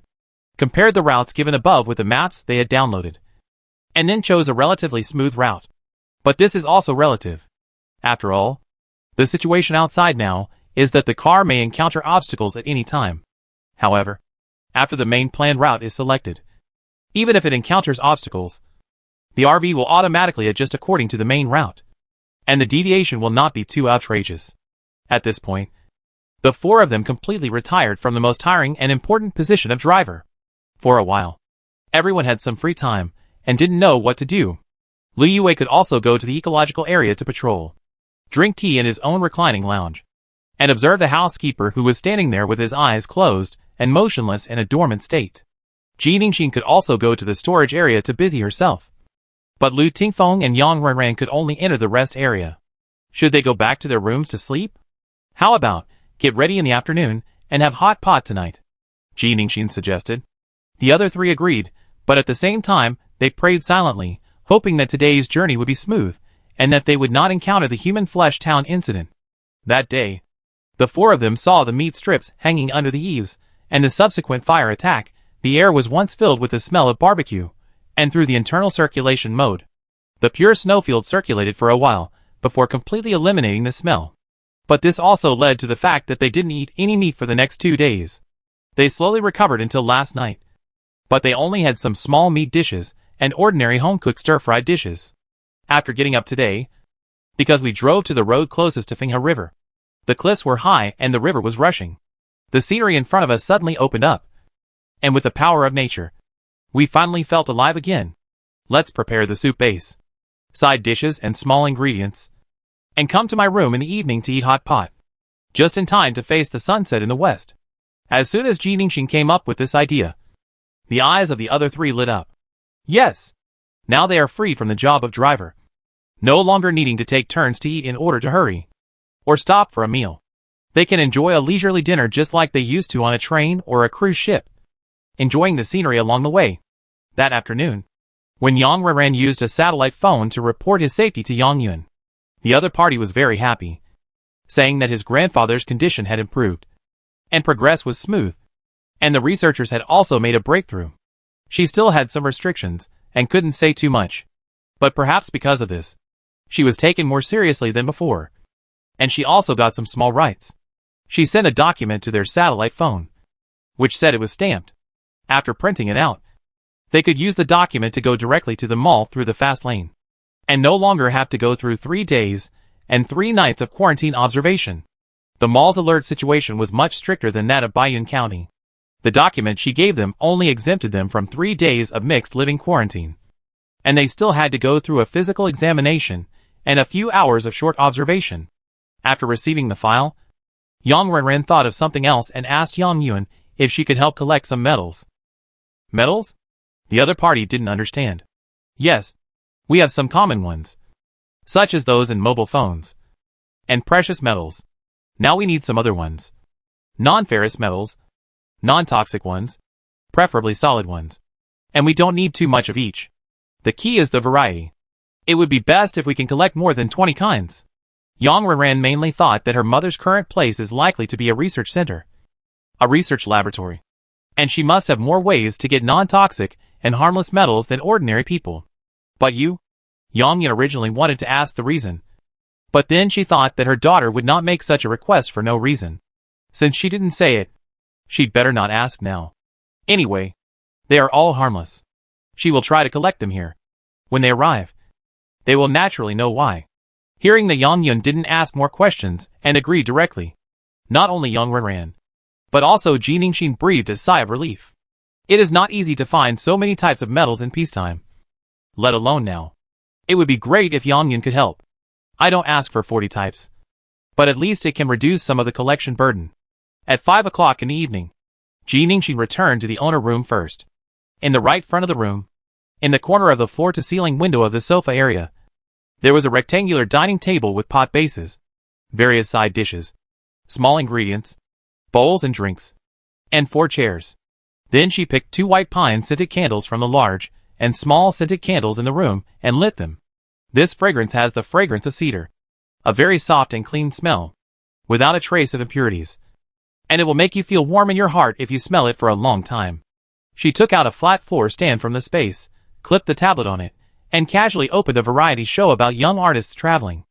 compared the routes given above with the maps they had downloaded, and then chose a relatively smooth route. But this is also relative. After all, the situation outside now is that the car may encounter obstacles at any time. However, after the main planned route is selected, even if it encounters obstacles, the RV will automatically adjust according to the main route, and the deviation will not be too outrageous. At this point, the 4 of them completely retired from the most tiring and important position of driver. For a while, everyone had some free time and didn't know what to do. Liu Yue could also go to the ecological area to patrol, drink tea in his own reclining lounge, and observe the housekeeper who was standing there with his eyes closed and motionless in a dormant state. Ji Ningxin could also go to the storage area to busy herself. But Lu Tingfeng and Yang Renran could only enter the rest area. Should they go back to their rooms to sleep? How about get ready in the afternoon and have hot pot tonight? Ji Ningxin suggested. The other 3 agreed, but at the same time, they prayed silently, hoping that today's journey would be smooth, and that they would not encounter the human flesh town incident. That day, The four of them saw the meat strips hanging under the eaves, and the subsequent fire attack. The air was once filled with the smell of barbecue, and through the internal circulation mode, the pure snowfield circulated for a while, before completely eliminating the smell. But this also led to the fact that they didn't eat any meat for the next 2 days. They slowly recovered until last night. But they only had some small meat dishes, and ordinary home-cooked stir-fried dishes. After getting up today, because we drove to the road closest to Fingha River, the cliffs were high and the river was rushing. The scenery in front of us suddenly opened up. And with the power of nature, we finally felt alive again. Let's prepare the soup base, side dishes and small ingredients, and come to my room in the evening to eat hot pot, just in time to face the sunset in the west. As soon as Ji Ningxin came up with this idea, the eyes of the other three lit up. Yes! Now they are freed from the job of driver, no longer needing to take turns to eat in order to hurry, or stop for a meal. They can enjoy a leisurely dinner just like they used to on a train or a cruise ship, enjoying the scenery along the way. That afternoon, when Yang Renran used a satellite phone to report his safety to Yang Yun, the other party was very happy, saying that his grandfather's condition had improved, and progress was smooth, and the researchers had also made a breakthrough. She still had some restrictions, and couldn't say too much, but perhaps because of this, she was taken more seriously than before, and she also got some small rights. She sent a document to their satellite phone, which said it was stamped. After printing it out, they could use the document to go directly to the mall through the fast lane, and no longer have to go through 3 days and 3 nights of quarantine observation. The mall's alert situation was much stricter than that of Baiyun County. The document she gave them only exempted them from 3 days of mixed living quarantine, and they still had to go through a physical examination and a few hours of short observation. After receiving the file, Yang Renran thought of something else and asked Yang Yun if she could help collect some metals. Metals? The other party didn't understand. Yes, we have some common ones, such as those in mobile phones, and precious metals. Now we need some other ones. Non-ferrous metals, non-toxic ones, preferably solid ones. And we don't need too much of each. The key is the variety. It would be best if we can collect more than 20 kinds. Yang Renran mainly thought that her mother's current place is likely to be a research center, a research laboratory, and she must have more ways to get non-toxic and harmless metals than ordinary people. But you? Yang Yun originally wanted to ask the reason, but then she thought that her daughter would not make such a request for no reason. Since she didn't say it, she'd better not ask now. Anyway, they are all harmless. She will try to collect them here. When they arrive, they will naturally know why. Hearing that Yang Yun didn't ask more questions and agreed directly, not only Yang Renran, but also Ji Ningxin breathed a sigh of relief. It is not easy to find so many types of metals in peacetime, let alone now. It would be great if Yang Yun could help. I don't ask for 40 types, but at least it can reduce some of the collection burden. At 5 o'clock in the evening, Ji Ningxin returned to the owner room first. In the right front of the room, in the corner of the floor-to-ceiling window of the sofa area, there was a rectangular dining table with pot bases, various side dishes, small ingredients, bowls and drinks, and 4 chairs. Then she picked 2 white pine scented candles from the large and small scented candles in the room and lit them. This fragrance has the fragrance of cedar, a very soft and clean smell, without a trace of impurities, and it will make you feel warm in your heart if you smell it for a long time. She took out a flat floor stand from the space, clipped the tablet on it, and casually opened a variety show about young artists traveling.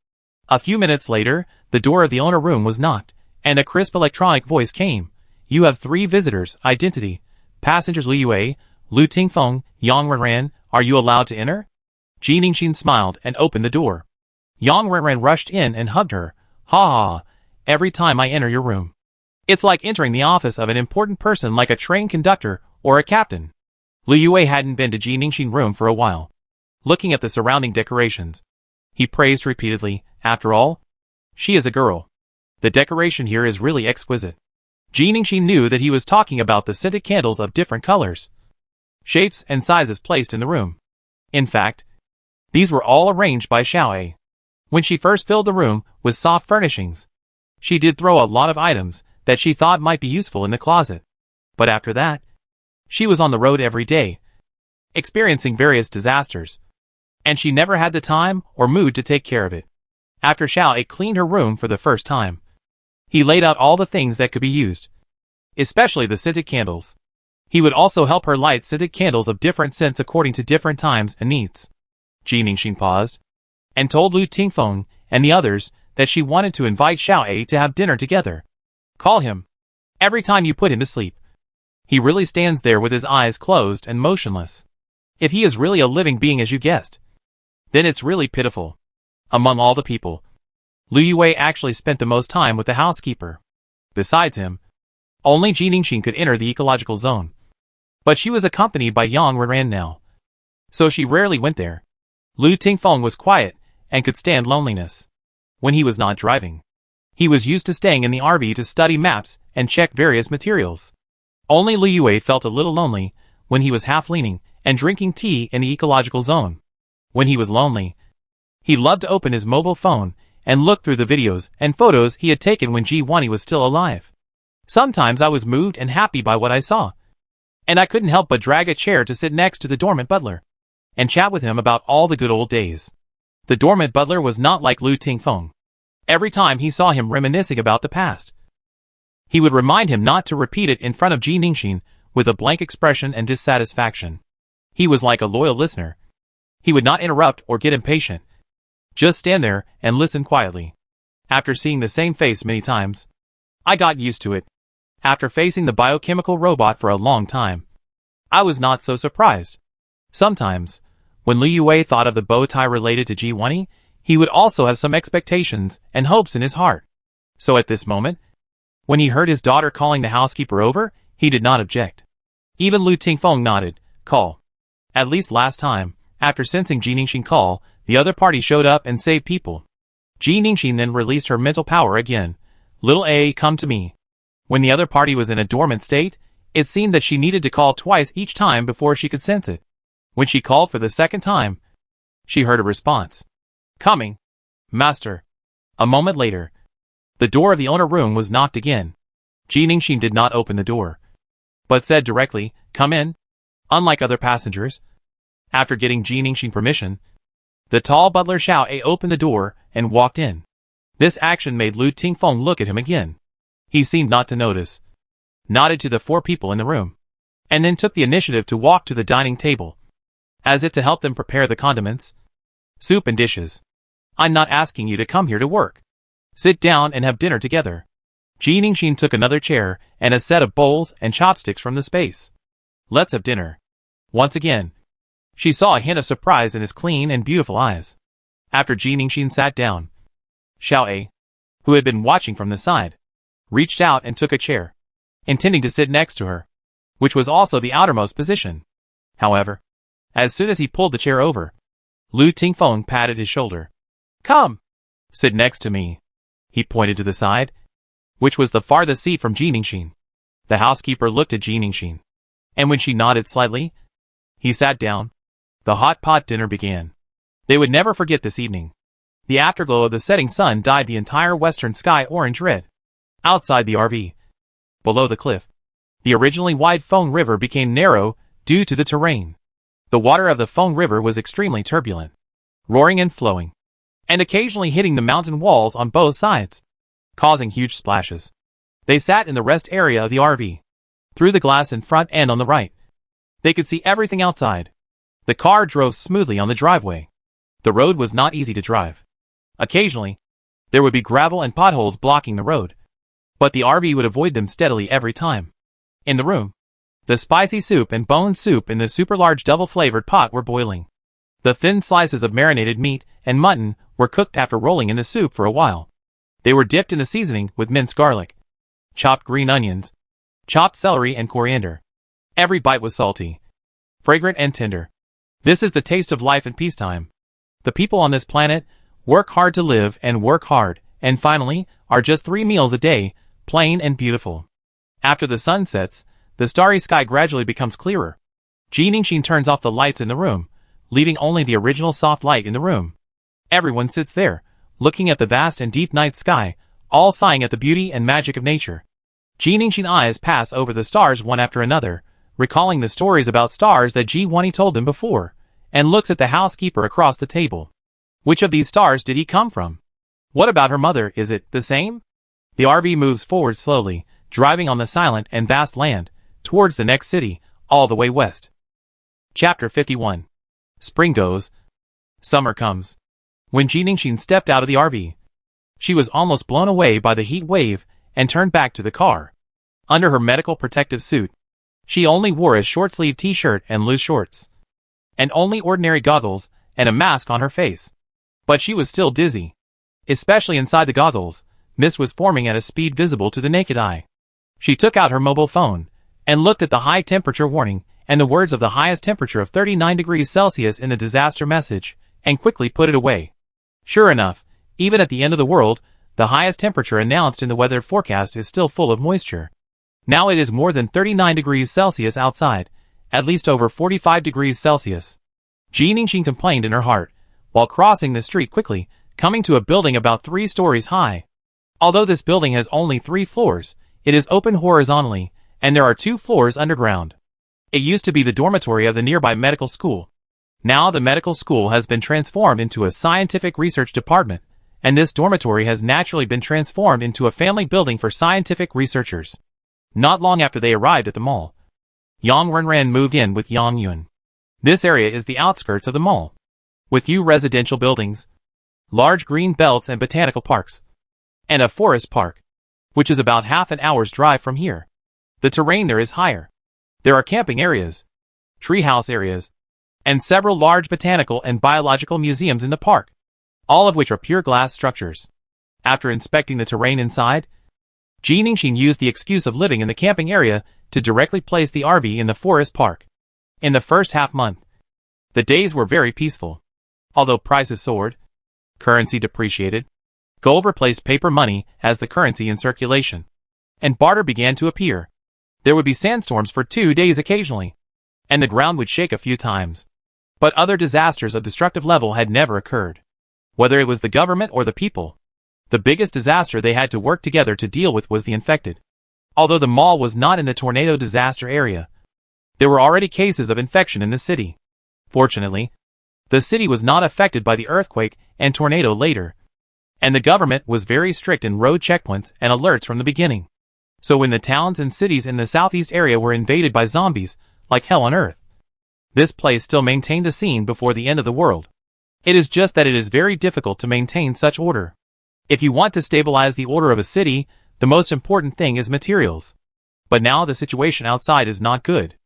A few minutes later, the door of the owner room was knocked, and a crisp electronic voice came. You have 3 visitors, identity, passengers Liu Yue, Lu Tingfeng, Yang Renran, are you allowed to enter? Ji Ningxin smiled and opened the door. Yang Renran rushed in and hugged her. Ha ha, every time I enter your room, it's like entering the office of an important person like a train conductor or a captain. Liu Yue hadn't been to Ji Ningxin's room for a while. Looking at the surrounding decorations, he praised repeatedly, after all, she is a girl. The decoration here is really exquisite. Ji Ningxin knew that he was talking about the scented candles of different colors, shapes and sizes placed in the room. In fact, these were all arranged by Xiaoe. When she first filled the room with soft furnishings, she did throw a lot of items that she thought might be useful in the closet. But after that, she was on the road every day, experiencing various disasters, and she never had the time or mood to take care of it. After Xiaoe cleaned her room for the first time, He laid out all the things that could be used, especially the scented candles. He would also help her light scented candles of different scents according to different times and needs. Ji Ningxin paused and told Lu Tingfeng and the others that she wanted to invite Xiao to have dinner together. Call him every time you put him to sleep. He really stands there with his eyes closed and motionless. If he is really a living being as you guessed, then it's really pitiful. Among all the people, Lu Yue actually spent the most time with the housekeeper. Besides him, only Ji Ningxin could enter the ecological zone. But she was accompanied by Yang Renran now, so she rarely went there. Lu Tingfeng was quiet and could stand loneliness. When he was not driving, he was used to staying in the RV to study maps and check various materials. Only Lu Yue felt a little lonely when he was half leaning and drinking tea in the ecological zone. When he was lonely, he loved to open his mobile phone and look through the videos and photos he had taken when Ji Wani was still alive. Sometimes I was moved and happy by what I saw, and I couldn't help but drag a chair to sit next to the dormant butler and chat with him about all the good old days. The dormant butler was not like Lu Tingfeng. Every time he saw him reminiscing about the past, he would remind him not to repeat it in front of Ji Ningxin with a blank expression and dissatisfaction. He was like a loyal listener. He would not interrupt or get impatient. Just stand there and listen quietly. After seeing the same face many times, I got used to it. After facing the biochemical robot for a long time, I was not so surprised. Sometimes, when Lu Yue thought of the bow tie related to Ji Wani, he would also have some expectations and hopes in his heart. So at this moment, when he heard his daughter calling the housekeeper over, he did not object. Even Lu Tingfeng nodded. Call. At least last time, after sensing Ji Ningxin call, the other party showed up and saved people. Ji Ningxin then released her mental power again. Little A, come to me. When the other party was in a dormant state, it seemed that she needed to call twice each time before she could sense it. When she called for the second time, she heard a response. Coming, master. A moment later, the door of the owner room was knocked again. Ji Ningxin did not open the door, but said directly, come in. Unlike other passengers, after getting Ji Ningxin permission, the tall butler Xiao opened the door and walked in. This action made Lu Tingfeng look at him again. He seemed not to notice, nodded to the four people in the room, and then took the initiative to walk to the dining table, as if to help them prepare the condiments, soup and dishes. I'm not asking you to come here to work. Sit down and have dinner together. Ji Ningxin took another chair and a set of bowls and chopsticks from the space. Let's have dinner. Once again, she saw a hint of surprise in his clean and beautiful eyes. After Ji Ningxin sat down, Xiao, who had been watching from the side, reached out and took a chair, intending to sit next to her, which was also the outermost position. However, as soon as he pulled the chair over, Lu Tingfeng patted his shoulder. Come, sit next to me. He pointed to the side, which was the farthest seat from Ji Ningxin. The housekeeper looked at Ji Ningxin, and when she nodded slightly, he sat down. The hot pot dinner began. They would never forget this evening. The afterglow of the setting sun dyed the entire western sky orange-red. Outside the RV, below the cliff, the originally wide Feng River became narrow due to the terrain. The water of the Feng River was extremely turbulent, roaring and flowing, and occasionally hitting the mountain walls on both sides, causing huge splashes. They sat in the rest area of the RV. Through the glass in front and on the right, they could see everything outside. The car drove smoothly on the driveway. The road was not easy to drive. Occasionally, there would be gravel and potholes blocking the road, but the RV would avoid them steadily every time. In the room, the spicy soup and bone soup in the super large double-flavored pot were boiling. The thin slices of marinated meat and mutton were cooked after rolling in the soup for a while. They were dipped in the seasoning with minced garlic, chopped green onions, chopped celery and coriander. Every bite was salty, fragrant and tender. This is the taste of life in peacetime. The people on this planet work hard to live and work hard, and finally, are just 3 meals a day, plain and beautiful. After the sun sets, the starry sky gradually becomes clearer. Ji Ningxin turns off the lights in the room, leaving only the original soft light in the room. Everyone sits there, looking at the vast and deep night sky, all sighing at the beauty and magic of nature. Ji Ningxin's eyes pass over the stars one after another, recalling the stories about stars that Ji Wani told them before, and looks at the housekeeper across the table. Which of these stars did he come from? What about her mother, is it the same? The RV moves forward slowly, driving on the silent and vast land, towards the next city, all the way west. Chapter 51. Spring goes. Summer comes. When Jiningshin stepped out of the RV, she was almost blown away by the heat wave and turned back to the car. Under her medical protective suit, she only wore a short-sleeved t-shirt and loose shorts, and only ordinary goggles and a mask on her face. But she was still dizzy. Especially inside the goggles, mist was forming at a speed visible to the naked eye. She took out her mobile phone and looked at the high temperature warning and the words of the highest temperature of 39 degrees Celsius in the disaster message, and quickly put it away. Sure enough, even at the end of the world, the highest temperature announced in the weather forecast is still full of moisture. Now it is more than 39 degrees Celsius outside, at least over 45 degrees Celsius. Jiningshin complained in her heart, while crossing the street quickly, coming to a building about 3 stories high. Although this building has only 3 floors, it is open horizontally, and there are 2 floors underground. It used to be the dormitory of the nearby medical school. Now the medical school has been transformed into a scientific research department, and this dormitory has naturally been transformed into a family building for scientific researchers. Not long after they arrived at the mall, Yang Renran moved in with Yang Yun. This area is the outskirts of the mall, with few residential buildings, large green belts and botanical parks, and a forest park, which is about half an hour's drive from here. The terrain there is higher. There are camping areas, treehouse areas, and several large botanical and biological museums in the park, all of which are pure glass structures. After inspecting the terrain inside, Jiningshin used the excuse of living in the camping area to directly place the RV in the forest park. In the first half month, the days were very peaceful. Although prices soared, currency depreciated, gold replaced paper money as the currency in circulation, and barter began to appear. There would be sandstorms for 2 days occasionally, and the ground would shake a few times. But other disasters of destructive level had never occurred. Whether it was the government or the people, the biggest disaster they had to work together to deal with was the infected. Although the mall was not in the tornado disaster area, there were already cases of infection in the city. Fortunately, the city was not affected by the earthquake and tornado later, and the government was very strict in road checkpoints and alerts from the beginning. So when the towns and cities in the southeast area were invaded by zombies, like hell on earth, this place still maintained a scene before the end of the world. It is just that it is very difficult to maintain such order. If you want to stabilize the order of a city, the most important thing is materials. But now the situation outside is not good.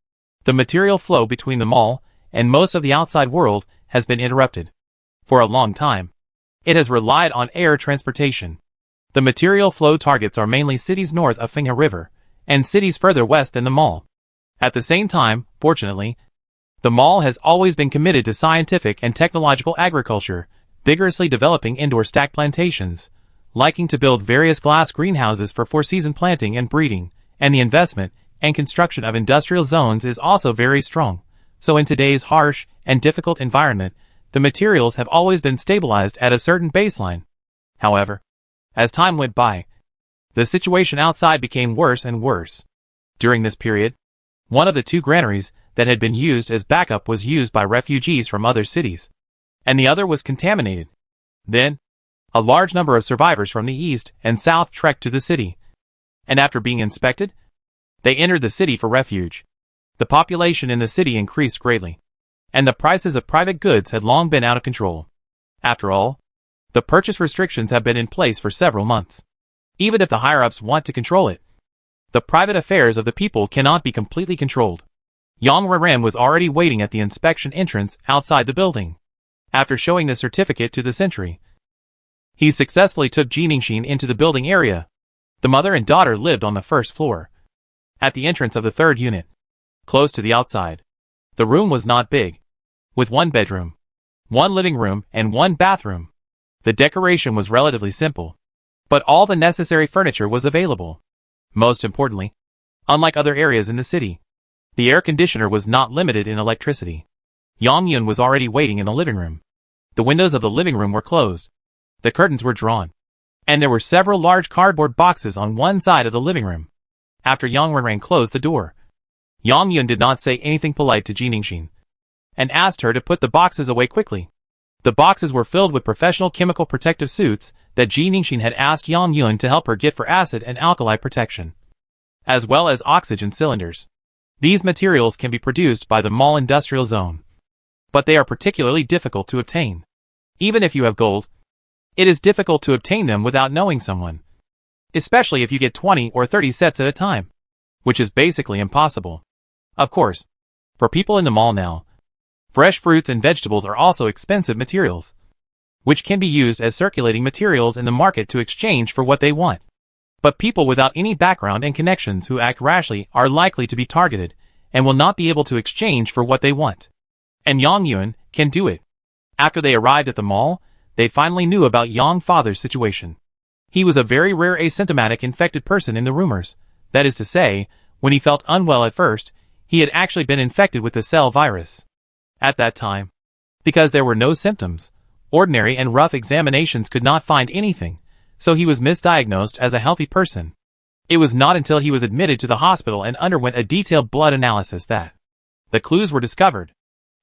The material flow between the mall and most of the outside world has been interrupted. For a long time, it has relied on air transportation. The material flow targets are mainly cities north of Fingha River, and cities further west than the mall. At the same time, fortunately, the mall has always been committed to scientific and technological agriculture, vigorously developing indoor stack plantations, liking to build various glass greenhouses for four-season planting and breeding, and the investment and construction of industrial zones is also very strong. So in today's harsh and difficult environment, the materials have always been stabilized at a certain baseline. However, as time went by, the situation outside became worse and worse. During this period, one of the 2 granaries that had been used as backup was used by refugees from other cities, and the other was contaminated. Then, a large number of survivors from the east and south trekked to the city, and after being inspected, they entered the city for refuge. The population in the city increased greatly, and the prices of private goods had long been out of control. After all, the purchase restrictions have been in place for several months. Even if the higher-ups want to control it, the private affairs of the people cannot be completely controlled. Yang Renran was already waiting at the inspection entrance outside the building. After showing the certificate to the sentry, he successfully took Jiningshin into the building area. The mother and daughter lived on the first floor, at the entrance of the 3rd unit, close to the outside. The room was not big, with 1 bedroom, 1 living room, and 1 bathroom. The decoration was relatively simple, but all the necessary furniture was available. Most importantly, unlike other areas in the city, the air conditioner was not limited in electricity. Yang Yun was already waiting in the living room. The windows of the living room were closed. The curtains were drawn, and there were several large cardboard boxes on one side of the living room. After Yang Renran closed the door, Yang Yun did not say anything polite to Jiningshin, and asked her to put the boxes away quickly. The boxes were filled with professional chemical protective suits that Ji Ningxin had asked Yang Yun to help her get for acid and alkali protection, as well as oxygen cylinders. These materials can be produced by the mall industrial zone, but they are particularly difficult to obtain. Even if you have gold, it is difficult to obtain them without knowing someone, especially if you get 20 or 30 sets at a time, which is basically impossible. Of course, for people in the mall now, fresh fruits and vegetables are also expensive materials, which can be used as circulating materials in the market to exchange for what they want. But people without any background and connections who act rashly are likely to be targeted and will not be able to exchange for what they want. And Yang Yun can do it. After they arrived at the mall, they finally knew about Yang Father's situation. He was a very rare asymptomatic infected person in the rumors. That is to say, when he felt unwell at first, he had actually been infected with the cell virus. At that time, because there were no symptoms, ordinary and rough examinations could not find anything, so he was misdiagnosed as a healthy person. It was not until he was admitted to the hospital and underwent a detailed blood analysis that the clues were discovered.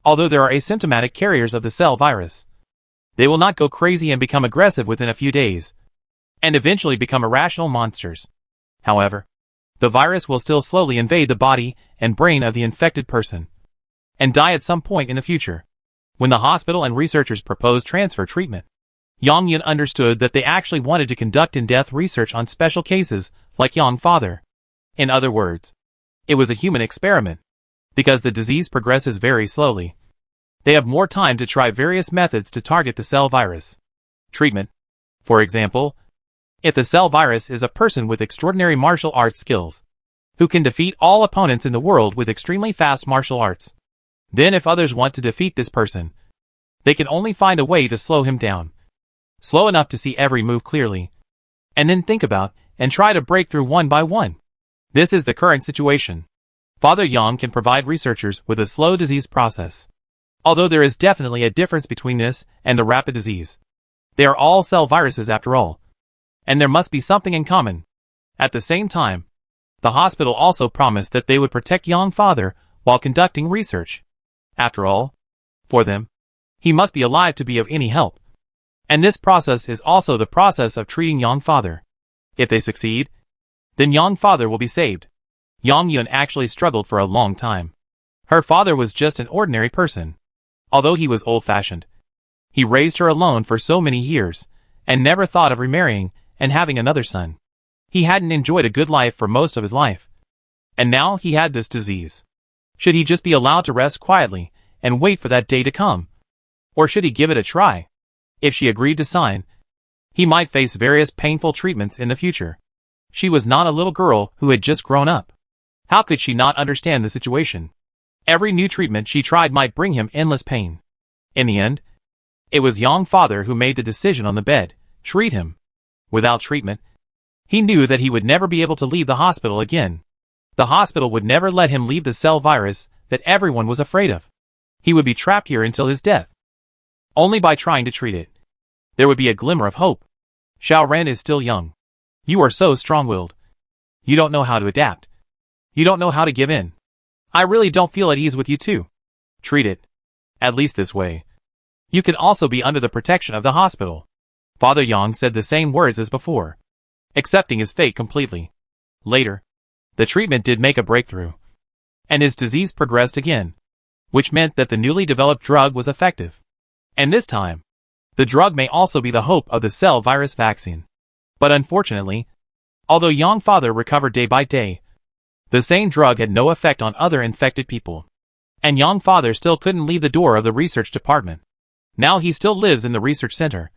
Although there are asymptomatic carriers of the cell virus, they will not go crazy and become aggressive within a few days, and eventually become irrational monsters. However, the virus will still slowly invade the body and brain of the infected person, and die at some point in the future. When the hospital and researchers proposed transfer treatment, Yang Yun understood that they actually wanted to conduct in-depth research on special cases like Yang Father. In other words, it was a human experiment. Because the disease progresses very slowly, they have more time to try various methods to target the cell virus. Treatment. For example, if the cell virus is a person with extraordinary martial arts skills, who can defeat all opponents in the world with extremely fast martial arts, then if others want to defeat this person, they can only find a way to slow him down, slow enough to see every move clearly, and then think about and try to break through one by one. This is the current situation. Father Yang can provide researchers with a slow disease process. Although there is definitely a difference between this and the rapid disease. They are all cell viruses after all, and there must be something in common. At the same time, the hospital also promised that they would protect Yang Father while conducting research. After all, for them, he must be alive to be of any help. And this process is also the process of treating Yang Father. If they succeed, then Yang Father will be saved. Yang Yun actually struggled for a long time. Her father was just an ordinary person. Although he was old-fashioned, he raised her alone for so many years, and never thought of remarrying and having another son. He hadn't enjoyed a good life for most of his life. And now he had this disease. Should he just be allowed to rest quietly and wait for that day to come? Or should he give it a try? If she agreed to sign, he might face various painful treatments in the future. She was not a little girl who had just grown up. How could she not understand the situation? Every new treatment she tried might bring him endless pain. In the end, it was Yang Father who made the decision on the bed: treat him. Without treatment, he knew that he would never be able to leave the hospital again. The hospital would never let him leave the cell virus that everyone was afraid of. He would be trapped here until his death. Only by trying to treat it, there would be a glimmer of hope. Xiaoren is still young. You are so strong-willed. You don't know how to adapt. You don't know how to give in. I really don't feel at ease with you too. Treat it. At least this way. You can also be under the protection of the hospital. Father Yang said the same words as before, accepting his fate completely. Later, the treatment did make a breakthrough, and his disease progressed again, which meant that the newly developed drug was effective. And this time, the drug may also be the hope of the cell virus vaccine. But unfortunately, although Yang Father recovered day by day, the same drug had no effect on other infected people. And Yang Father still couldn't leave the door of the research department. Now he still lives in the research center,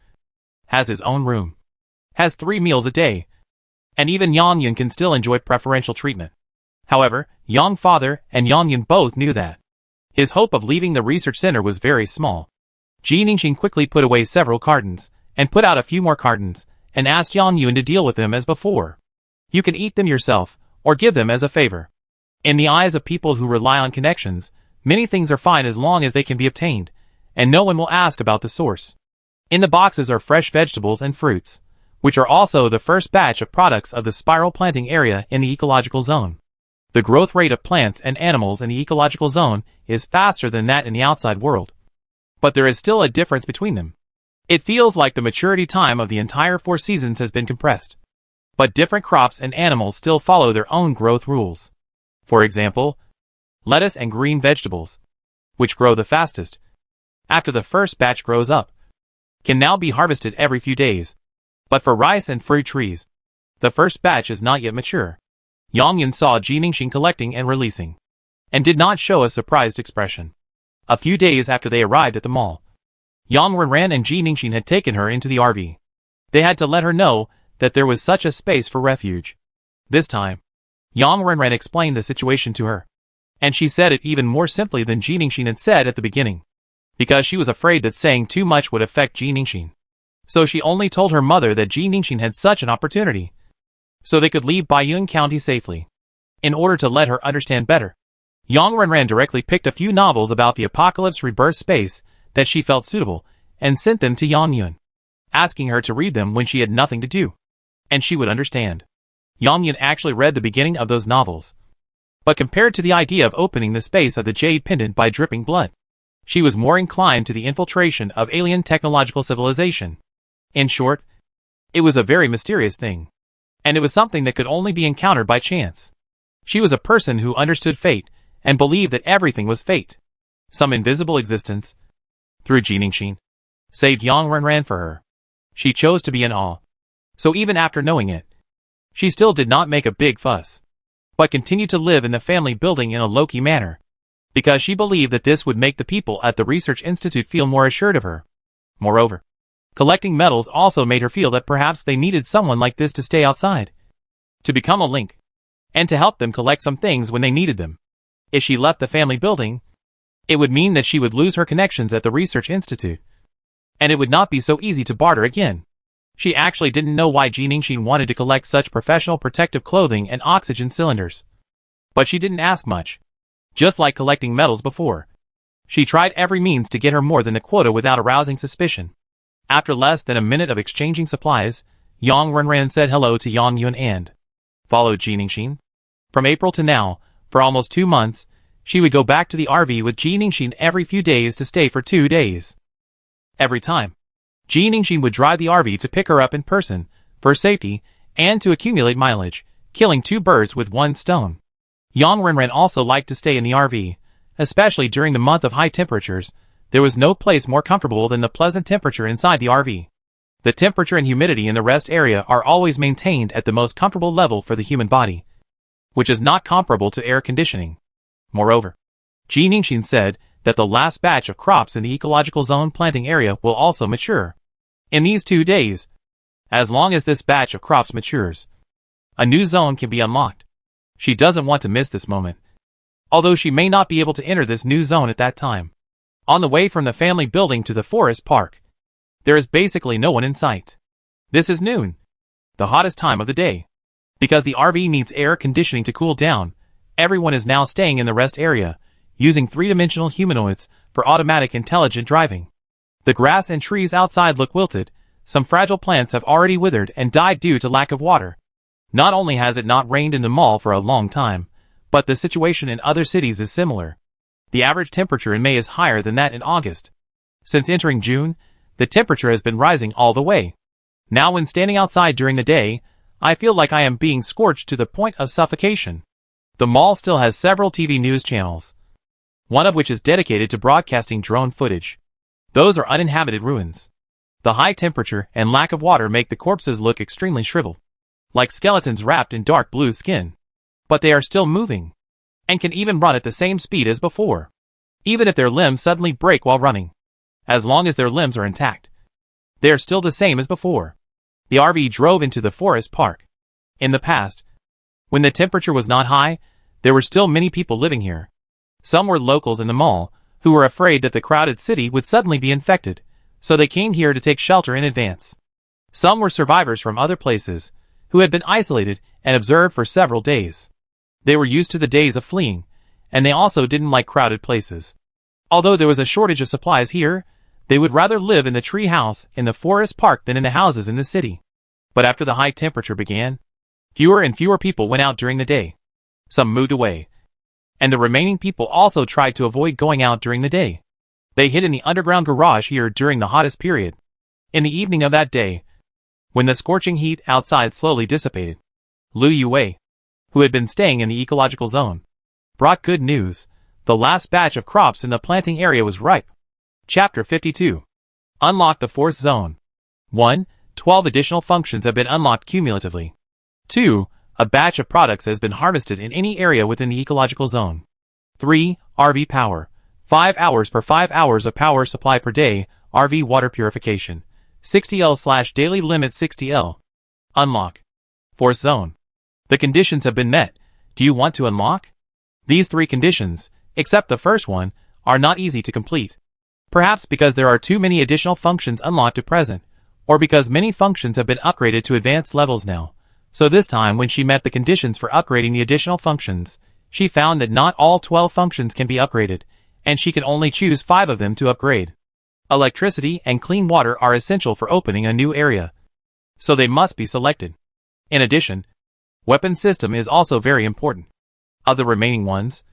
has his own room, has 3 meals a day, and even Yang Yun can still enjoy preferential treatment. However, Yang Father and Yang Yun both knew that his hope of leaving the research center was very small. Ji Ningxin quickly put away several cartons, and put out a few more cartons, and asked Yang Yun to deal with them as before. You can eat them yourself, or give them as a favor. In the eyes of people who rely on connections, many things are fine as long as they can be obtained, and no one will ask about the source. In the boxes are fresh vegetables and fruits, which are also the first batch of products of the spiral planting area in the ecological zone. The growth rate of plants and animals in the ecological zone is faster than that in the outside world. But there is still a difference between them. It feels like the maturity time of the entire 4 seasons has been compressed. But different crops and animals still follow their own growth rules. For example, lettuce and green vegetables, which grow the fastest after the first batch grows up, can now be harvested every few days. But for rice and fruit trees, the first batch is not yet mature. Yang saw Jiningshin collecting and releasing, and did not show a surprised expression. A few days after they arrived at the mall, Yang Renran and Jiningshin had taken her into the RV. They had to let her know that there was such a space for refuge. This time, Yang Renran explained the situation to her, and she said it even more simply than Jiningshin had said at the beginning, because she was afraid that saying too much would affect Jiningshin. So she only told her mother that Jiningshin had such an opportunity, so they could leave Baiyun County safely. In order to let her understand better, Yang Renran directly picked a few novels about the apocalypse rebirth space that she felt suitable, and sent them to Yang Yun, asking her to read them when she had nothing to do, and she would understand. Yang Yun actually read the beginning of those novels, but compared to the idea of opening the space of the jade pendant by dripping blood, she was more inclined to the infiltration of alien technological civilization. In short, it was a very mysterious thing, and it was something that could only be encountered by chance. She was a person who understood fate, and believed that everything was fate. Some invisible existence, through Jiningshin, saved Yang Renran for her. She chose to be in awe. So even after knowing it, she still did not make a big fuss, but continued to live in the family building in a low-key manner, because she believed that this would make the people at the research institute feel more assured of her. Moreover, collecting metals also made her feel that perhaps they needed someone like this to stay outside, to become a link, and to help them collect some things when they needed them. If she left the family building, it would mean that she would lose her connections at the research institute, and it would not be so easy to barter again. She actually didn't know why Jiningshin wanted to collect such professional protective clothing and oxygen cylinders. But she didn't ask much. Just like collecting metals before, she tried every means to get her more than the quota without arousing suspicion. After less than a minute of exchanging supplies, Yang Renran said hello to Yang Yun and followed Jiningshin. From April to now, for almost 2 months, she would go back to the RV with Jiningshin every few days to stay for 2 days. Every time, Jiningshin would drive the RV to pick her up in person, for safety, and to accumulate mileage, killing 2 birds with 1 stone. Yang Renran also liked to stay in the RV, especially during the month of high temperatures. There was no place more comfortable than the pleasant temperature inside the RV. The temperature and humidity in the rest area are always maintained at the most comfortable level for the human body, which is not comparable to air conditioning. Moreover, Jiningshin said that the last batch of crops in the ecological zone planting area will also mature in these 2 days. As long as this batch of crops matures, a new zone can be unlocked. She doesn't want to miss this moment, although she may not be able to enter this new zone at that time. On the way from the family building to the forest park, there is basically no one in sight. This is noon, the hottest time of the day. Because the RV needs air conditioning to cool down, everyone is now staying in the rest area, using 3-dimensional humanoids for automatic intelligent driving. The grass and trees outside look wilted. Some fragile plants have already withered and died due to lack of water. Not only has it not rained in the mall for a long time, but the situation in other cities is similar. The average temperature in May is higher than that in August. Since entering June, the temperature has been rising all the way. Now when standing outside during the day, I feel like I am being scorched to the point of suffocation. The mall still has several TV news channels, one of which is dedicated to broadcasting drone footage. Those are uninhabited ruins. The high temperature and lack of water make the corpses look extremely shriveled, like skeletons wrapped in dark blue skin. But they are still moving, and can even run at the same speed as before, even if their limbs suddenly break while running. As long as their limbs are intact, they are still the same as before. The RV drove into the forest park. In the past, when the temperature was not high, there were still many people living here. Some were locals in the mall, who were afraid that the crowded city would suddenly be infected, so they came here to take shelter in advance. Some were survivors from other places, who had been isolated and observed for several days. They were used to the days of fleeing, and they also didn't like crowded places. Although there was a shortage of supplies here, they would rather live in the tree house in the forest park than in the houses in the city. But after the high temperature began, fewer and fewer people went out during the day. Some moved away, and the remaining people also tried to avoid going out during the day. They hid in the underground garage here during the hottest period. In the evening of that day, when the scorching heat outside slowly dissipated, Liu Yue, who had been staying in the ecological zone, brought good news. The last batch of crops in the planting area was ripe. Chapter 52. Unlock the fourth zone. 1. 12 additional functions have been unlocked cumulatively. 2. A batch of products has been harvested in any area within the ecological zone. 3. RV power. 5 hours per 5 hours of power supply per day. RV water purification. 60L/daily limit 60L. Unlock. Fourth zone. The conditions have been met. Do you want to unlock? These 3 conditions, except the first one, are not easy to complete. Perhaps because there are too many additional functions unlocked at present, or because many functions have been upgraded to advanced levels now. So this time when she met the conditions for upgrading the additional functions, she found that not all 12 functions can be upgraded, and she can only choose 5 of them to upgrade. Electricity and clean water are essential for opening a new area, so they must be selected. In addition, weapon system is also very important. Of the remaining ones,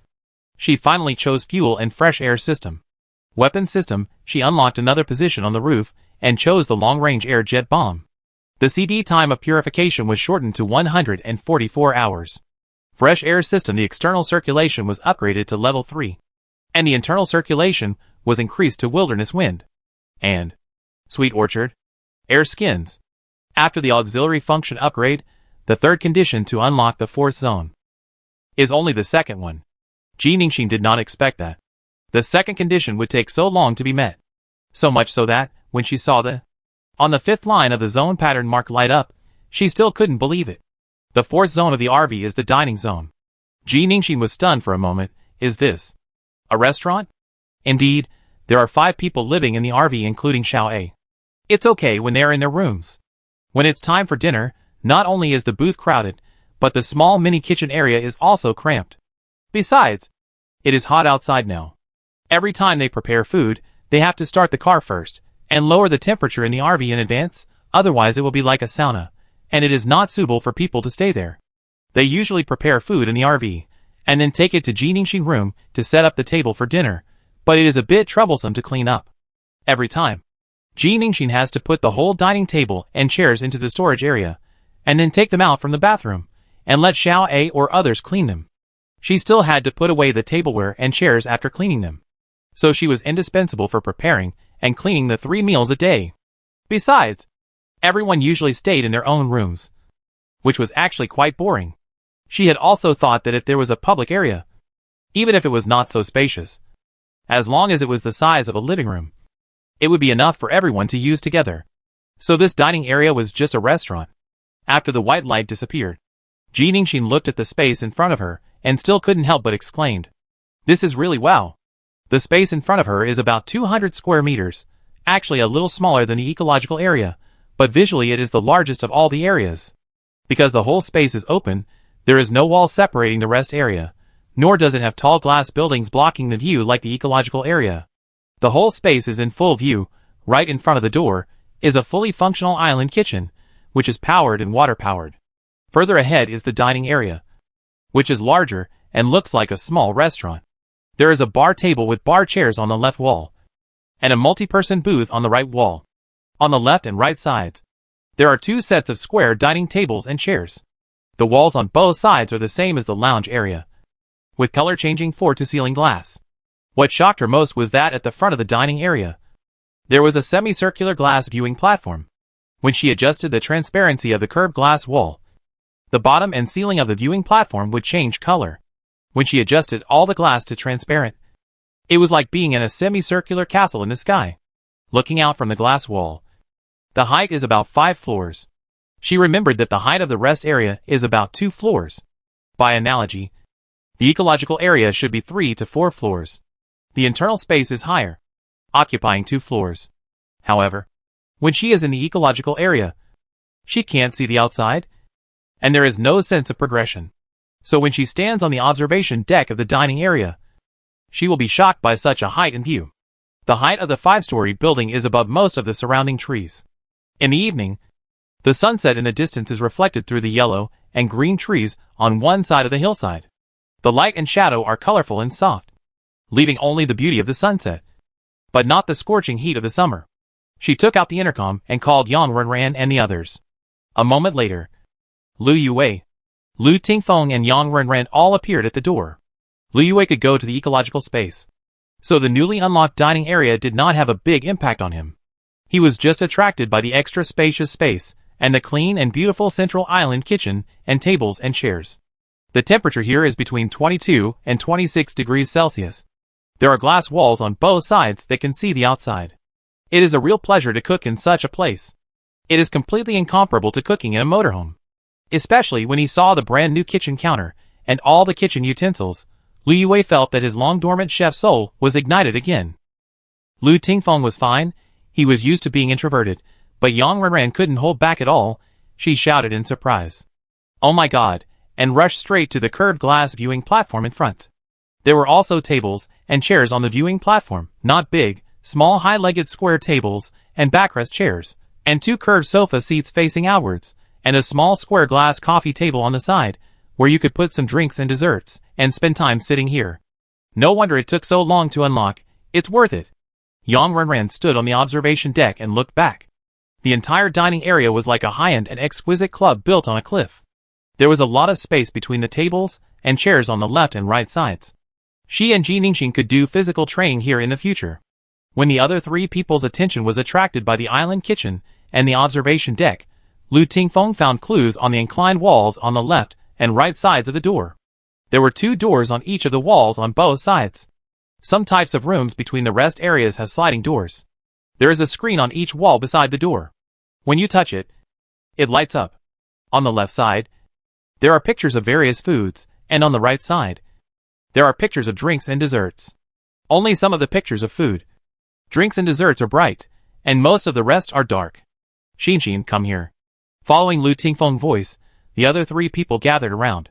she finally chose fuel and fresh air system. Weapon system, she unlocked another position on the roof and chose the long-range air jet bomb. The CD time of purification was shortened to 144 hours. Fresh air system, the external circulation was upgraded to level 3, and the internal circulation was increased to wilderness wind and sweet orchard air skins. After the auxiliary function upgrade, the third condition to unlock the fourth zone is only the second one. Ji Ningxing did not expect that the second condition would take so long to be met. So much so that, when she saw on the 5th line of the zone pattern mark light up, she still couldn't believe it. The fourth zone of the RV is the dining zone. Ji Ningxing was stunned for a moment. Is this a restaurant? Indeed, there are 5 people living in the RV including Xiao A. It's okay when they're in their rooms. When it's time for dinner, not only is the booth crowded, but the small mini kitchen area is also cramped. Besides, it is hot outside now. Every time they prepare food, they have to start the car first, and lower the temperature in the RV in advance, otherwise it will be like a sauna, and it is not suitable for people to stay there. They usually prepare food in the RV, and then take it to Ji Ningxing room to set up the table for dinner, but it is a bit troublesome to clean up. Every time, Ji Ningxing has to put the whole dining table and chairs into the storage area, and then take them out from the bathroom, and let Xiao A or others clean them. She still had to put away the tableware and chairs after cleaning them. So she was indispensable for preparing and cleaning the 3 meals a day. Besides, everyone usually stayed in their own rooms, which was actually quite boring. She had also thought that if there was a public area, even if it was not so spacious, as long as it was the size of a living room, it would be enough for everyone to use together. So this dining area was just a restaurant. After the white light disappeared, Ji Ningxing looked at the space in front of her and still couldn't help but exclaimed, "This is really wow." The space in front of her is about 200 square meters, actually a little smaller than the ecological area, but visually it is the largest of all the areas. Because the whole space is open, there is no wall separating the rest area, nor does it have tall glass buildings blocking the view like the ecological area. The whole space is in full view. Right in front of the door is a fully functional island kitchen, which is powered and water-powered. Further ahead is the dining area, which is larger and looks like a small restaurant. There is a bar table with bar chairs on the left wall, and a multi-person booth on the right wall. On the left and right sides, there are 2 sets of square dining tables and chairs. The walls on both sides are the same as the lounge area, with color-changing floor-to-ceiling glass. What shocked her most was that at the front of the dining area, there was a semicircular glass viewing platform. When she adjusted the transparency of the curved glass wall, the bottom and ceiling of the viewing platform would change color. When she adjusted all the glass to transparent, it was like being in a semicircular castle in the sky. Looking out from the glass wall, the height is about 5 floors. She remembered that the height of the rest area is about 2 floors. By analogy, the ecological area should be 3 to 4 floors. The internal space is higher, occupying 2 floors. However, when she is in the ecological area, she can't see the outside, and there is no sense of progression. So when she stands on the observation deck of the dining area, she will be shocked by such a height in view. The height of the 5-story building is above most of the surrounding trees. In the evening, the sunset in the distance is reflected through the yellow and green trees on one side of the hillside. The light and shadow are colorful and soft, leaving only the beauty of the sunset, but not the scorching heat of the summer. She took out the intercom and called Yang Renran and the others. A moment later, Lu Yue, Lu Tingfeng and Yang Renran all appeared at the door. Lu Yue could go to the ecological space, so the newly unlocked dining area did not have a big impact on him. He was just attracted by the extra spacious space and the clean and beautiful central island kitchen and tables and chairs. The temperature here is between 22 and 26 degrees Celsius. There are glass walls on both sides that can see the outside. It is a real pleasure to cook in such a place. It is completely incomparable to cooking in a motorhome. Especially when he saw the brand new kitchen counter and all the kitchen utensils, Lu Yue felt that his long-dormant chef soul was ignited again. Lu Tingfeng was fine. He was used to being introverted, but Yang Renran couldn't hold back at all. She shouted in surprise, "Oh my god," and rushed straight to the curved glass viewing platform in front. There were also tables and chairs on the viewing platform, not big, small high-legged square tables and backrest chairs, and 2 curved sofa seats facing outwards, and a small square glass coffee table on the side, where you could put some drinks and desserts, and spend time sitting here. No wonder it took so long to unlock. It's worth it. Yang Renran stood on the observation deck and looked back. The entire dining area was like a high-end and exquisite club built on a cliff. There was a lot of space between the tables and chairs on the left and right sides. She and Ji Ningxing could do physical training here in the future. When the other 3 people's attention was attracted by the island kitchen and the observation deck, Lu Tingfeng found clues on the inclined walls on the left and right sides of the door. There were 2 doors on each of the walls on both sides. Some types of rooms between the rest areas have sliding doors. There is a screen on each wall beside the door. When you touch it, it lights up. On the left side, there are pictures of various foods, and on the right side, there are pictures of drinks and desserts. Only some of the pictures of food, drinks and desserts are bright, and most of the rest are dark. Xinxin, come here. Following Lu Tingfeng's voice, the other 3 people gathered around.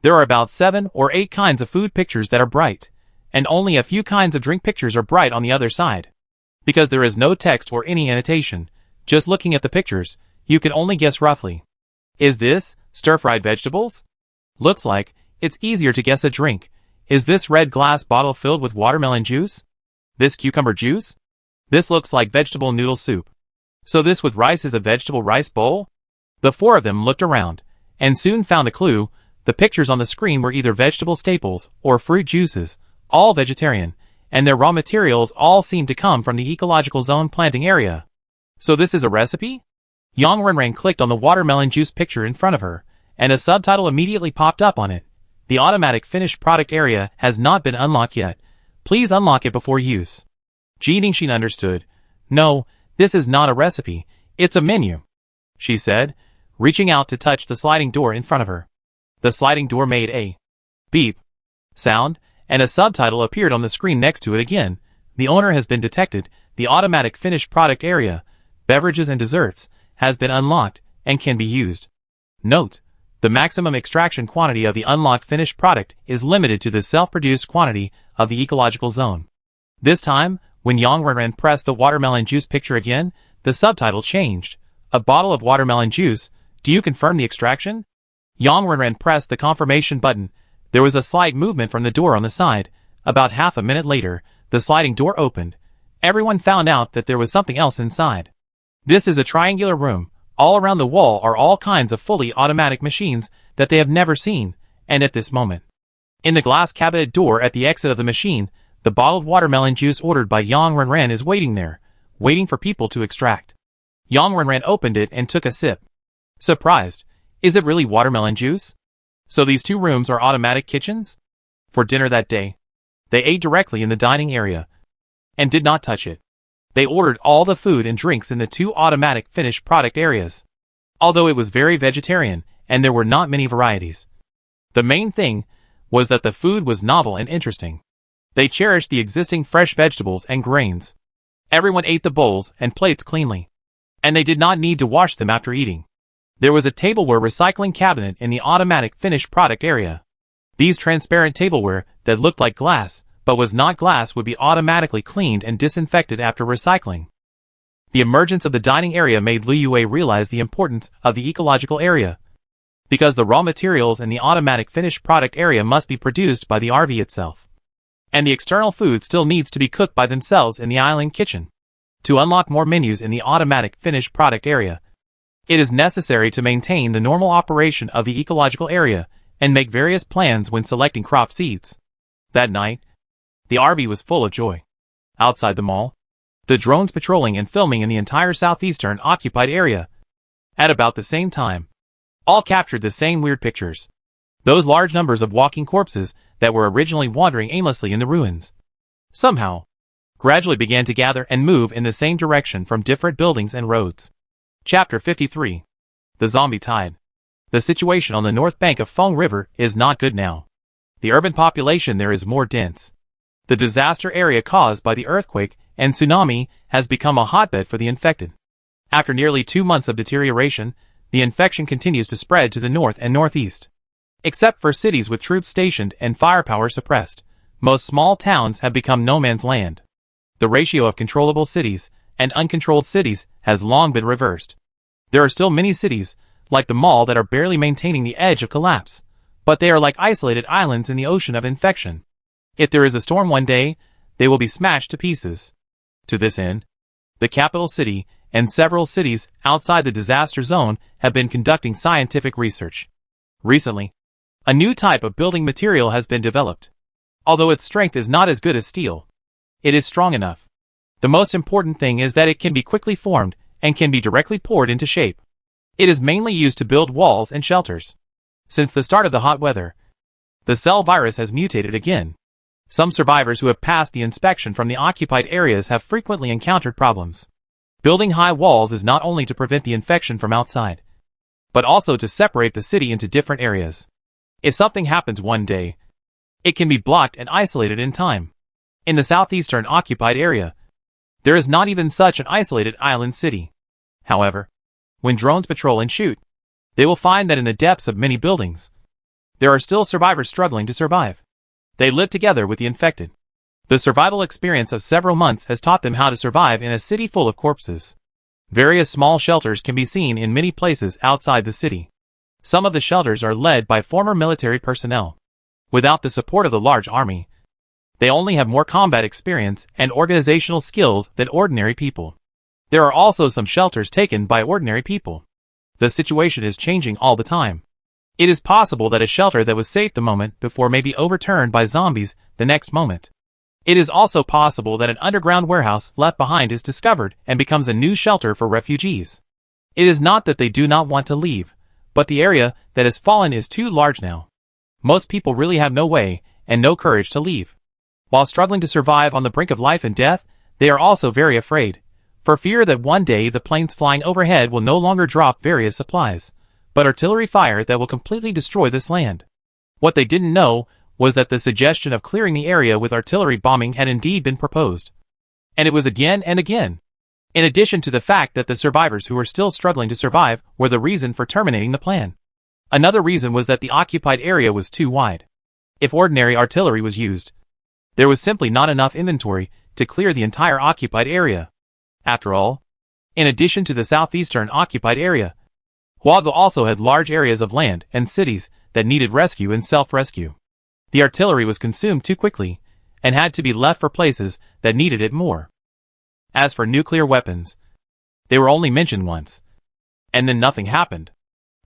There are about 7 or 8 kinds of food pictures that are bright, and only a few kinds of drink pictures are bright on the other side. Because there is no text or any annotation, just looking at the pictures, you can only guess roughly. Is this stir-fried vegetables? Looks like it's easier to guess a drink. Is this red glass bottle filled with watermelon juice? This cucumber juice? This looks like vegetable noodle soup. So this with rice is a vegetable rice bowl? The 4 of them looked around, and soon found a clue. The pictures on the screen were either vegetable staples or fruit juices, all vegetarian, and their raw materials all seemed to come from the ecological zone planting area. So this is a recipe? Yang Renran clicked on the watermelon juice picture in front of her, and a subtitle immediately popped up on it. The automatic finished product area has not been unlocked yet. Please unlock it before use. Ji Ningxin understood. No, this is not a recipe, it's a menu, she said, reaching out to touch the sliding door in front of her. The sliding door made a beep sound, and a subtitle appeared on the screen next to it again. The owner has been detected. The automatic finished product area, beverages and desserts, has been unlocked and can be used. Note: the maximum extraction quantity of the unlocked finished product is limited to the self-produced quantity of the ecological zone. This time, when Yang Renran pressed the watermelon juice picture again, the subtitle changed. A bottle of watermelon juice. Do you confirm the extraction? Yang Renran pressed the confirmation button. There was a slight movement from the door on the side. About half a minute later, the sliding door opened. Everyone found out that there was something else inside. This is a triangular room. All around the wall are all kinds of fully automatic machines that they have never seen, and at this moment, in the glass cabinet door at the exit of the machine, the bottled watermelon juice ordered by Yang Renran is waiting there, waiting for people to extract. Yang Renran opened it and took a sip. Surprised. Is it really watermelon juice? So these 2 rooms are automatic kitchens? For dinner that day, they ate directly in the dining area and did not touch it. They ordered all the food and drinks in the 2 automatic finished product areas. Although it was very vegetarian and there were not many varieties, the main thing was that the food was novel and interesting. They cherished the existing fresh vegetables and grains. Everyone ate the bowls and plates cleanly, and they did not need to wash them after eating. There was a tableware recycling cabinet in the automatic finished product area. These transparent tableware that looked like glass, but was not glass, would be automatically cleaned and disinfected after recycling. The emergence of the dining area made Lu Yue realize the importance of the ecological area, because the raw materials in the automatic finished product area must be produced by the RV itself, and the external food still needs to be cooked by themselves in the island kitchen. To unlock more menus in the automatic finished product area, it is necessary to maintain the normal operation of the ecological area and make various plans when selecting crop seeds. That night, the RV was full of joy. Outside the mall, the drones patrolling and filming in the entire southeastern occupied area. At about the same time, all captured the same weird pictures. Those large numbers of walking corpses that were originally wandering aimlessly in the ruins, somehow, gradually began to gather and move in the same direction from different buildings and roads. Chapter 53. The Zombie Tide. The situation on the north bank of Feng River is not good now. The urban population there is more dense. The disaster area caused by the earthquake and tsunami has become a hotbed for the infected. After nearly 2 months of deterioration, the infection continues to spread to the north and northeast. Except for cities with troops stationed and firepower suppressed, most small towns have become no man's land. The ratio of controllable cities and uncontrolled cities has long been reversed. There are still many cities, like the mall, that are barely maintaining the edge of collapse, but they are like isolated islands in the ocean of infection. If there is a storm one day, they will be smashed to pieces. To this end, the capital city and several cities outside the disaster zone have been conducting scientific research. Recently, a new type of building material has been developed. Although its strength is not as good as steel, it is strong enough. The most important thing is that it can be quickly formed and can be directly poured into shape. It is mainly used to build walls and shelters. Since the start of the hot weather, the cell virus has mutated again. Some survivors who have passed the inspection from the occupied areas have frequently encountered problems. Building high walls is not only to prevent the infection from outside, but also to separate the city into different areas. If something happens one day, it can be blocked and isolated in time. In the southeastern occupied area, there is not even such an isolated island city. However, when drones patrol and shoot, they will find that in the depths of many buildings, there are still survivors struggling to survive. They live together with the infected. The survival experience of several months has taught them how to survive in a city full of corpses. Various small shelters can be seen in many places outside the city. Some of the shelters are led by former military personnel. Without the support of the large army, they only have more combat experience and organizational skills than ordinary people. There are also some shelters taken by ordinary people. The situation is changing all the time. It is possible that a shelter that was safe the moment before may be overturned by zombies the next moment. It is also possible that an underground warehouse left behind is discovered and becomes a new shelter for refugees. It is not that they do not want to leave, but the area that has fallen is too large now. Most people really have no way and no courage to leave. While struggling to survive on the brink of life and death, they are also very afraid, for fear that one day the planes flying overhead will no longer drop various supplies, but artillery fire that will completely destroy this land. What they didn't know was that the suggestion of clearing the area with artillery bombing had indeed been proposed. And it was again and again. In addition to the fact that the survivors who were still struggling to survive were the reason for terminating the plan. Another reason was that the occupied area was too wide. If ordinary artillery was used, there was simply not enough inventory to clear the entire occupied area. After all, in addition to the southeastern occupied area, Huago also had large areas of land and cities that needed rescue and self-rescue. The artillery was consumed too quickly and had to be left for places that needed it more. As for nuclear weapons, they were only mentioned once, and then nothing happened.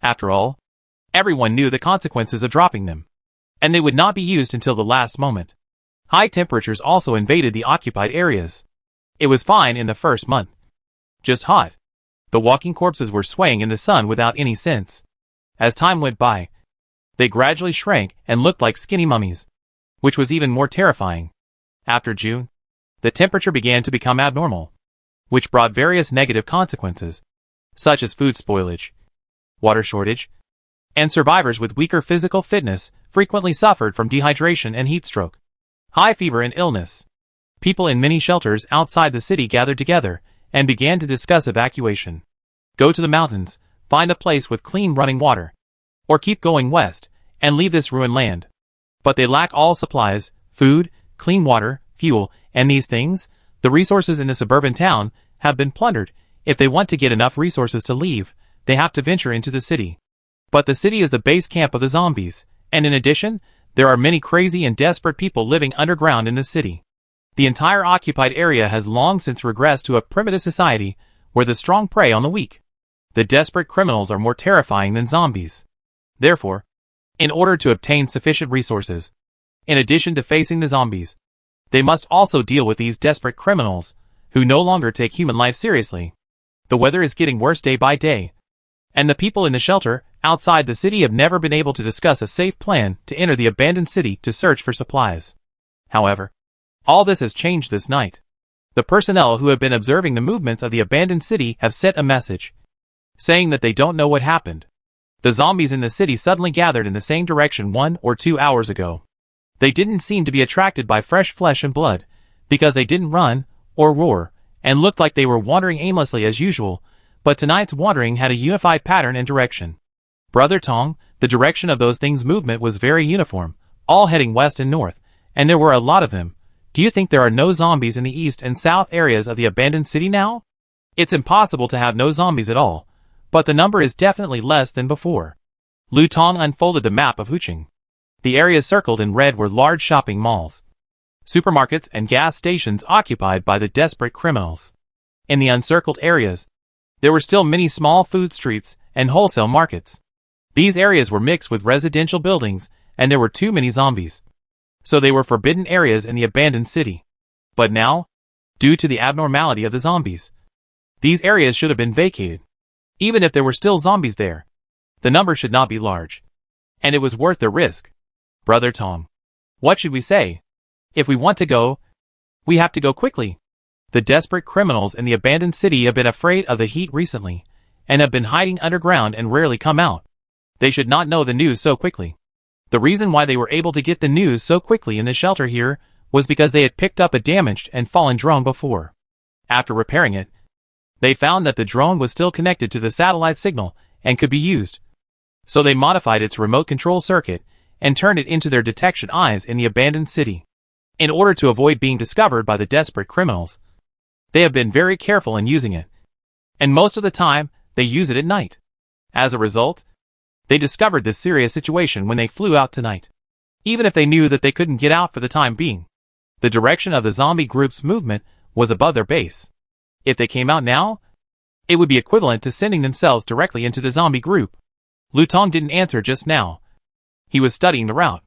After all, everyone knew the consequences of dropping them, and they would not be used until the last moment. High temperatures also invaded the occupied areas. It was fine in the first month. Just hot. The walking corpses were swaying in the sun without any sense. As time went by, they gradually shrank and looked like skinny mummies, which was even more terrifying. After June, the temperature began to become abnormal, which brought various negative consequences, such as food spoilage, water shortage, and survivors with weaker physical fitness frequently suffered from dehydration and heat stroke, high fever and illness. People in many shelters outside the city gathered together and began to discuss evacuation. Go to the mountains, find a place with clean running water, or keep going west and leave this ruined land. But they lack all supplies, food, clean water, fuel, and these things, the resources in the suburban town, have been plundered. If they want to get enough resources to leave, they have to venture into the city. But the city is the base camp of the zombies, and in addition, there are many crazy and desperate people living underground in the city. The entire occupied area has long since regressed to a primitive society where the strong prey on the weak. The desperate criminals are more terrifying than zombies. Therefore, in order to obtain sufficient resources, in addition to facing the zombies, they must also deal with these desperate criminals who no longer take human life seriously. The weather is getting worse day by day, and the people in the shelter outside the city have never been able to discuss a safe plan to enter the abandoned city to search for supplies. However, all this has changed this night. The personnel who have been observing the movements of the abandoned city have sent a message, saying that they don't know what happened. The zombies in the city suddenly gathered in the same direction 1 or 2 hours ago. They didn't seem to be attracted by fresh flesh and blood, because they didn't run or roar, and looked like they were wandering aimlessly as usual, but tonight's wandering had a unified pattern and direction. Brother Tong, the direction of those things' movement was very uniform, all heading west and north, and there were a lot of them. Do you think there are no zombies in the east and south areas of the abandoned city now? It's impossible to have no zombies at all, but the number is definitely less than before. Lu Tong unfolded the map of Huqing. The areas circled in red were large shopping malls, supermarkets and gas stations occupied by the desperate criminals. In the uncircled areas, there were still many small food streets and wholesale markets. These areas were mixed with residential buildings, and there were too many zombies, so they were forbidden areas in the abandoned city. But now, due to the abnormality of the zombies, these areas should have been vacated. Even if there were still zombies there, the number should not be large, and it was worth the risk. Brother Tong, what should we say? If we want to go, we have to go quickly. The desperate criminals in the abandoned city have been afraid of the heat recently, and have been hiding underground and rarely come out. They should not know the news so quickly. The reason why they were able to get the news so quickly in the shelter here was because they had picked up a damaged and fallen drone before. After repairing it, they found that the drone was still connected to the satellite signal and could be used. So they modified its remote control circuit and turned it into their detection eyes in the abandoned city. In order to avoid being discovered by the desperate criminals, they have been very careful in using it. And most of the time, they use it at night. As a result, they discovered this serious situation when they flew out tonight. Even if they knew that they couldn't get out for the time being, the direction of the zombie group's movement was above their base. If they came out now, it would be equivalent to sending themselves directly into the zombie group. Lu Tong didn't answer just now. He was studying the route.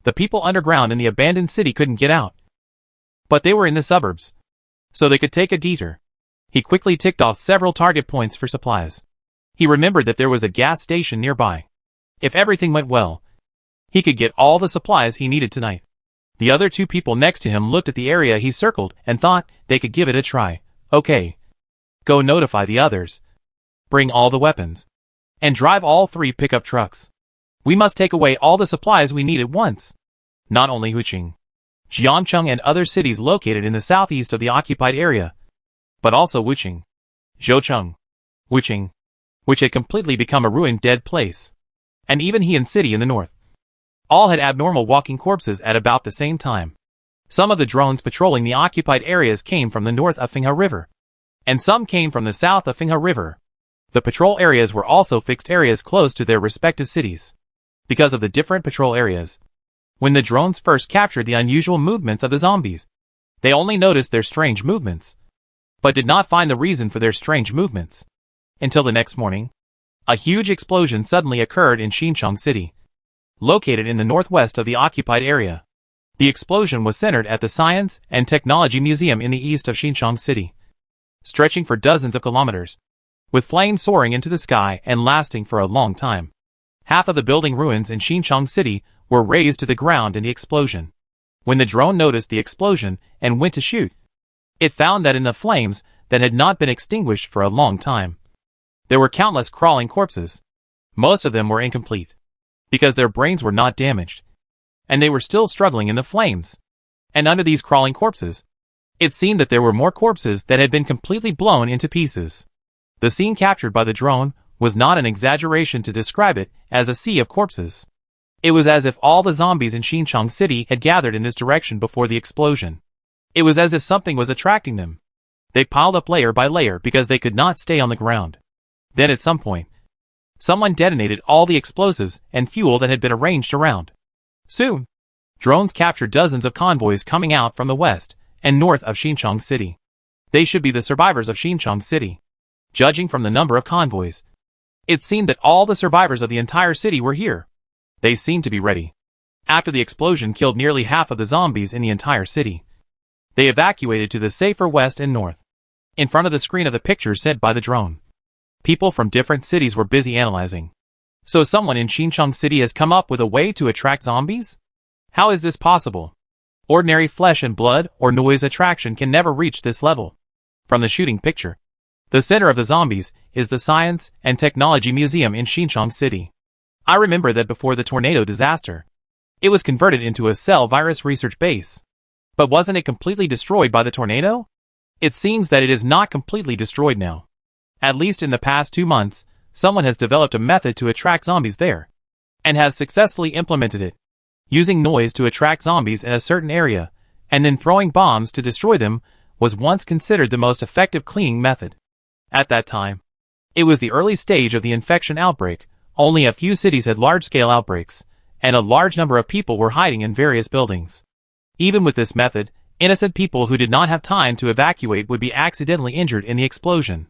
The people underground in the abandoned city couldn't get out, but they were in the suburbs, so they could take a detour. He quickly ticked off several target points for supplies. He remembered that there was a gas station nearby. If everything went well, he could get all the supplies he needed tonight. The other two people next to him looked at the area he circled and thought they could give it a try. Okay. Go notify the others. Bring all the weapons. And drive all 3 pickup trucks. We must take away all the supplies we need at once. Not only Huqing, Jiangcheng and other cities located in the southeast of the occupied area, but also Wuqing, Zhoucheng, Wuqing, which had completely become a ruined dead place, and even Heian City in the north. All had abnormal walking corpses at about the same time. Some of the drones patrolling the occupied areas came from the north of Fenghe River, and some came from the south of Fenghe River. The patrol areas were also fixed areas close to their respective cities. Because of the different patrol areas, when the drones first captured the unusual movements of the zombies, they only noticed their strange movements, but did not find the reason for their strange movements. Until the next morning, a huge explosion suddenly occurred in Xinchang City, located in the northwest of the occupied area. The explosion was centered at the Science and Technology Museum in the east of Xinchang City, stretching for dozens of kilometers, with flames soaring into the sky and lasting for a long time. Half of the building ruins in Xinchang City were razed to the ground in the explosion. When the drone noticed the explosion and went to shoot, it found that in the flames that had not been extinguished for a long time, there were countless crawling corpses. Most of them were incomplete, because their brains were not damaged, and they were still struggling in the flames. And under these crawling corpses, it seemed that there were more corpses that had been completely blown into pieces. The scene captured by the drone was not an exaggeration to describe it as a sea of corpses. It was as if all the zombies in Xinchang City had gathered in this direction before the explosion. It was as if something was attracting them. They piled up layer by layer because they could not stay on the ground. Then at some point, someone detonated all the explosives and fuel that had been arranged around. Soon, drones captured dozens of convoys coming out from the west and north of Xinjiang City. They should be the survivors of Xinjiang City. Judging from the number of convoys, it seemed that all the survivors of the entire city were here. They seemed to be ready. After the explosion killed nearly half of the zombies in the entire city, they evacuated to the safer west and north. In front of the screen of the picture sent by the drone, people from different cities were busy analyzing. So someone in Xinjiang City has come up with a way to attract zombies? How is this possible? Ordinary flesh and blood or noise attraction can never reach this level. From the shooting picture, the center of the zombies is the Science and Technology Museum in Xinjiang City. I remember that before the tornado disaster, it was converted into a cell virus research base. But wasn't it completely destroyed by the tornado? It seems that it is not completely destroyed now. At least in the past 2 months, someone has developed a method to attract zombies there, and has successfully implemented it. Using noise to attract zombies in a certain area, and then throwing bombs to destroy them, was once considered the most effective cleaning method. At that time, it was the early stage of the infection outbreak. Only a few cities had large-scale outbreaks, and a large number of people were hiding in various buildings. Even with this method, innocent people who did not have time to evacuate would be accidentally injured in the explosion.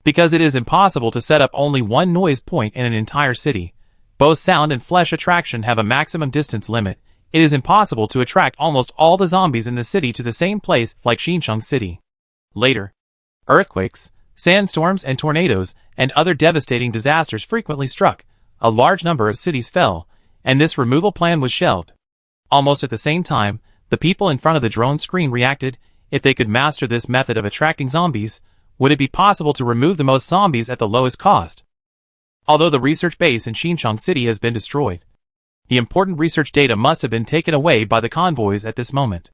Because it is impossible to set up only one noise point in an entire city, both sound and flesh attraction have a maximum distance limit. It is impossible to attract almost all the zombies in the city to the same place like Xinjiang City. Later, earthquakes, sandstorms and tornadoes and other devastating disasters frequently struck. A large number of cities fell, and this removal plan was shelved. Almost at the same time, the people in front of the drone screen reacted. If they could master this method of attracting zombies, would it be possible to remove the most zombies at the lowest cost? Although the research base in Xinjiang City has been destroyed, the important research data must have been taken away by the convoys at this moment.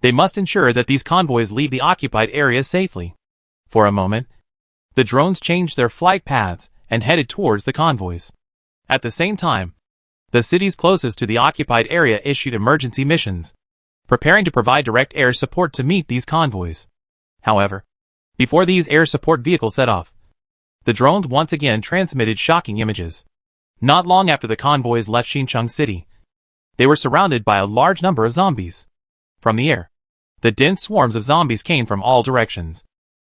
They must ensure that these convoys leave the occupied area safely. For a moment, the drones changed their flight paths and headed towards the convoys. At the same time, the cities closest to the occupied area issued emergency missions, preparing to provide direct air support to meet these convoys. However, before these air support vehicles set off, the drones once again transmitted shocking images. Not long after the convoys left Xinjiang City, they were surrounded by a large number of zombies. From the air, the dense swarms of zombies came from all directions,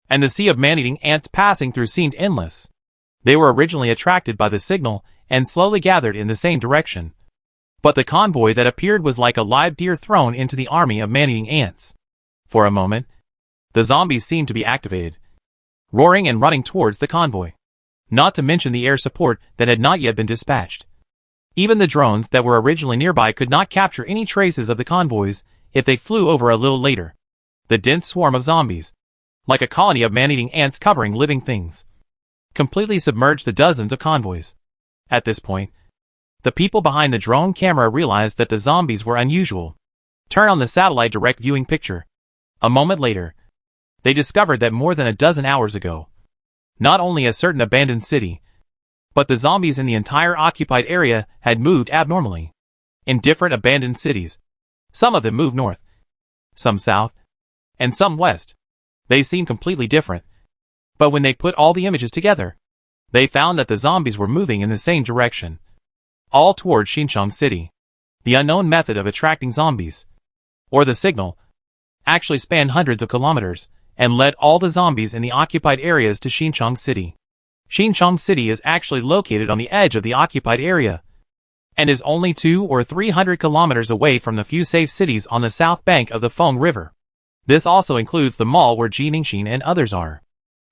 and the sea of man-eating ants passing through seemed endless. They were originally attracted by the signal and slowly gathered in the same direction. But the convoy that appeared was like a live deer thrown into the army of man-eating ants. For a moment, the zombies seemed to be activated, roaring and running towards the convoy. Not to mention the air support that had not yet been dispatched. Even the drones that were originally nearby could not capture any traces of the convoys if they flew over a little later. The dense swarm of zombies, like a colony of man-eating ants covering living things, completely submerged the dozens of convoys. At this point, the people behind the drone camera realized that the zombies were unusual. Turn on the satellite direct viewing picture. A moment later, they discovered that more than a dozen hours ago, not only a certain abandoned city, but the zombies in the entire occupied area had moved abnormally. In different abandoned cities, some of them moved north, some south, and some west. They seemed completely different. But when they put all the images together, they found that the zombies were moving in the same direction, all towards Xinjiang City. The unknown method of attracting zombies, or the signal, actually spanned hundreds of kilometers, and led all the zombies in the occupied areas to Xinjiang City. Xinjiang City is actually located on the edge of the occupied area, and is only 200 or 300 kilometers away from the few safe cities on the south bank of the Feng River. This also includes the mall where Jiningshin and others are.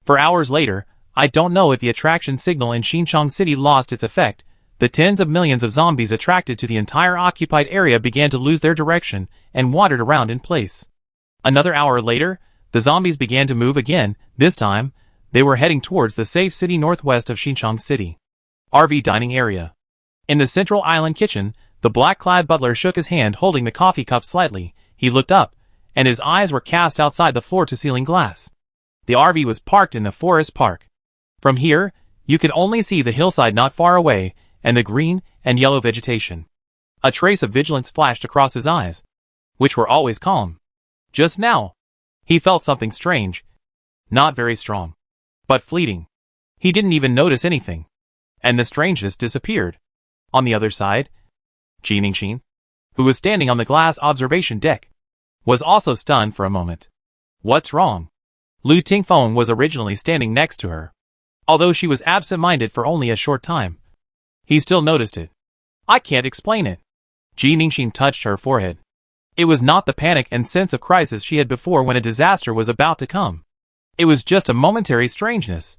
For hours later, I don't know if the attraction signal in Xinjiang City lost its effect. The tens of millions of zombies attracted to the entire occupied area began to lose their direction and wandered around in place. Another hour later, the zombies began to move again. This time, they were heading towards the safe city northwest of Xinjiang City. RV dining area. In the central island kitchen, the black-clad butler shook his hand holding the coffee cup slightly. He looked up, and his eyes were cast outside the floor-to-ceiling glass. The RV was parked in the forest park. From here, you could only see the hillside not far away, and the green and yellow vegetation. A trace of vigilance flashed across his eyes, which were always calm. Just now, he felt something strange. Not very strong, but fleeting. He didn't even notice anything, and the strangeness disappeared. On the other side, Jiningshin, who was standing on the glass observation deck, was also stunned for a moment. What's wrong? Lu Tingfeng was originally standing next to her. Although she was absent-minded for only a short time, he still noticed it. I can't explain it. Ji Ningxin touched her forehead. It was not the panic and sense of crisis she had before when a disaster was about to come. It was just a momentary strangeness,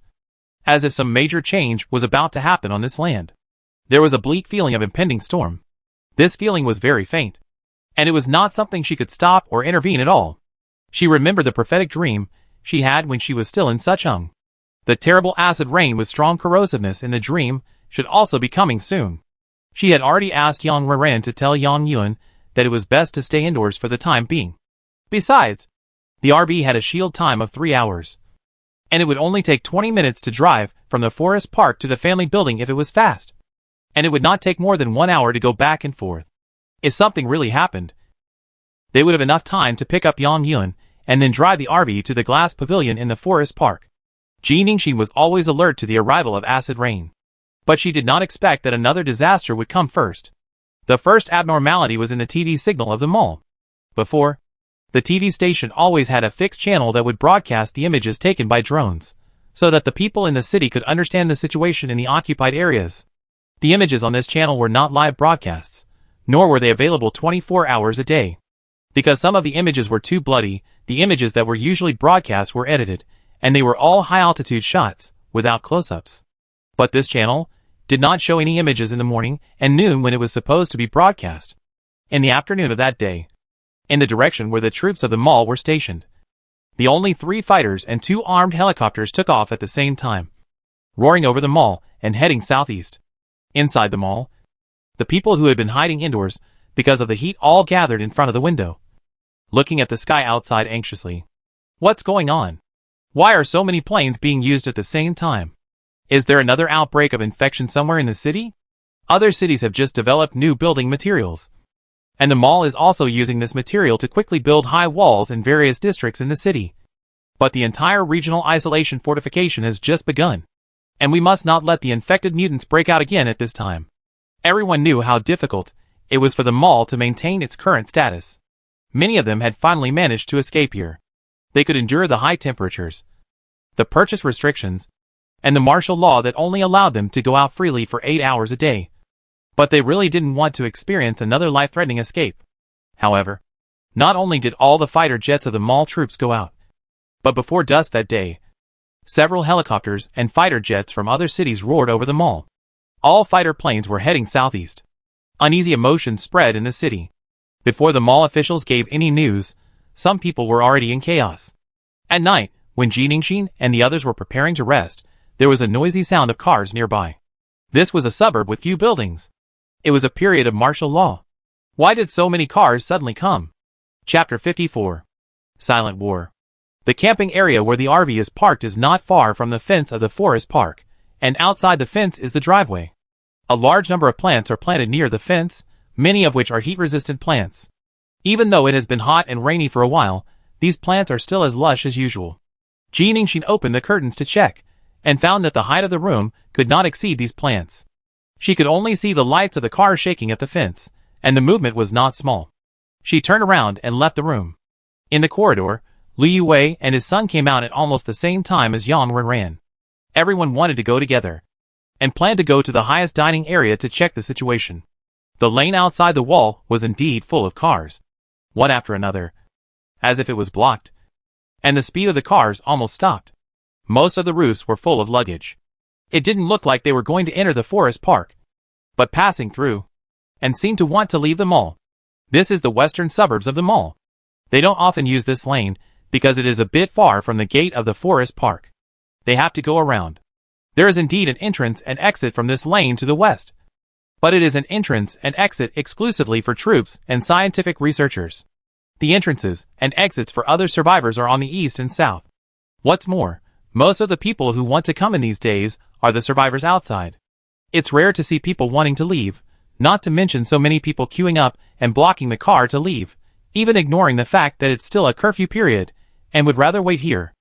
as if some major change was about to happen on this land. There was a bleak feeling of impending storm. This feeling was very faint, and it was not something she could stop or intervene at all. She remembered the prophetic dream she had when she was still in Suchong. The terrible acid rain with strong corrosiveness in the dream should also be coming soon. She had already asked Yang Renran to tell Yang Yuan that it was best to stay indoors for the time being. Besides, the RB had a shield time of 3 hours, and it would only take 20 minutes to drive from the forest park to the family building if it was fast, and it would not take more than 1 hour to go back and forth. If something really happened, they would have enough time to pick up Yang Yuan and then drive the RV to the glass pavilion in the forest park. Ji Ningxin was always alert to the arrival of acid rain, but she did not expect that another disaster would come first. The first abnormality was in the TV signal of the mall. Before, the TV station always had a fixed channel that would broadcast the images taken by drones, so that the people in the city could understand the situation in the occupied areas. The images on this channel were not live broadcasts, nor were they available 24 hours a day. Because some of the images were too bloody, the images that were usually broadcast were edited, and they were all high-altitude shots, without close-ups. But this channel did not show any images in the morning and noon when it was supposed to be broadcast. In the afternoon of that day, in the direction where the troops of the mall were stationed, the only 3 fighters and 2 armed helicopters took off at the same time, roaring over the mall and heading southeast. Inside the mall, the people who had been hiding indoors because of the heat all gathered in front of the window, looking at the sky outside anxiously. What's going on? Why are so many planes being used at the same time? Is there another outbreak of infection somewhere in the city? Other cities have just developed new building materials, and the mall is also using this material to quickly build high walls in various districts in the city. But the entire regional isolation fortification has just begun, and we must not let the infected mutants break out again at this time. Everyone knew how difficult it was for the mall to maintain its current status. Many of them had finally managed to escape here. They could endure the high temperatures, the purchase restrictions, and the martial law that only allowed them to go out freely for 8 hours a day. But they really didn't want to experience another life-threatening escape. However, not only did all the fighter jets of the mall troops go out, but before dusk that day, several helicopters and fighter jets from other cities roared over the mall. All fighter planes were heading southeast. Uneasy emotions spread in the city. Before the mall officials gave any news, some people were already in chaos. At night, when Ji Ningxin and the others were preparing to rest, there was a noisy sound of cars nearby. This was a suburb with few buildings. It was a period of martial law. Why did so many cars suddenly come? Chapter 54. Silent War. The camping area where the RV is parked is not far from the fence of the forest park, and outside the fence is the driveway. A large number of plants are planted near the fence, many of which are heat-resistant plants. Even though it has been hot and rainy for a while, these plants are still as lush as usual. Ji Ningxin opened the curtains to check, and found that the height of the room could not exceed these plants. She could only see the lights of the car shaking at the fence, and the movement was not small. She turned around and left the room. In the corridor, Liu Wei and his son came out at almost the same time as Yang Renran. Everyone wanted to go together, and planned to go to the highest dining area to check the situation. The lane outside the wall was indeed full of cars, one after another, as if it was blocked, and the speed of the cars almost stopped. Most of the roofs were full of luggage. It didn't look like they were going to enter the forest park, but passing through, and seemed to want to leave the mall. This is the western suburbs of the mall. They don't often use this lane, because it is a bit far from the gate of the forest park. They have to go around. There is indeed an entrance and exit from this lane to the west, but it is an entrance and exit exclusively for troops and scientific researchers. The entrances and exits for other survivors are on the east and south. What's more, most of the people who want to come in these days are the survivors outside. It's rare to see people wanting to leave, not to mention so many people queuing up and blocking the car to leave, even ignoring the fact that it's still a curfew period, and would rather wait here.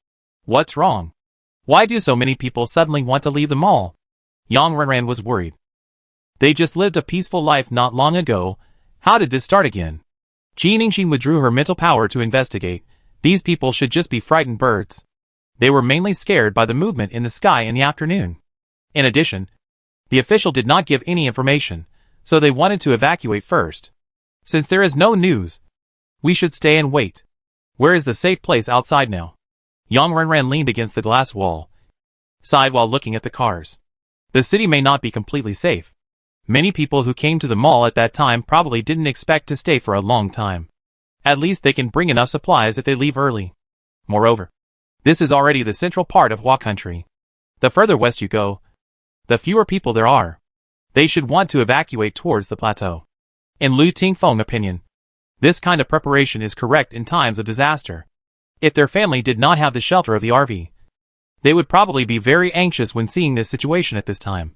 What's wrong? Why do so many people suddenly want to leave the mall? Yang Renran was worried. They just lived a peaceful life not long ago. How did this start again? Ji Ningxin withdrew her mental power to investigate. These people should just be frightened birds. They were mainly scared by the movement in the sky in the afternoon. In addition, the official did not give any information, so they wanted to evacuate first. Since there is no news, we should stay and wait. Where is the safe place outside now? Yang Renran leaned against the glass wall, sighed while looking at the cars. The city may not be completely safe. Many people who came to the mall at that time probably didn't expect to stay for a long time. At least they can bring enough supplies if they leave early. Moreover, this is already the central part of Hua country. The further west you go, the fewer people there are. They should want to evacuate towards the plateau. In Lu Tingfeng's opinion, this kind of preparation is correct in times of disaster. If their family did not have the shelter of the RV, they would probably be very anxious when seeing this situation at this time,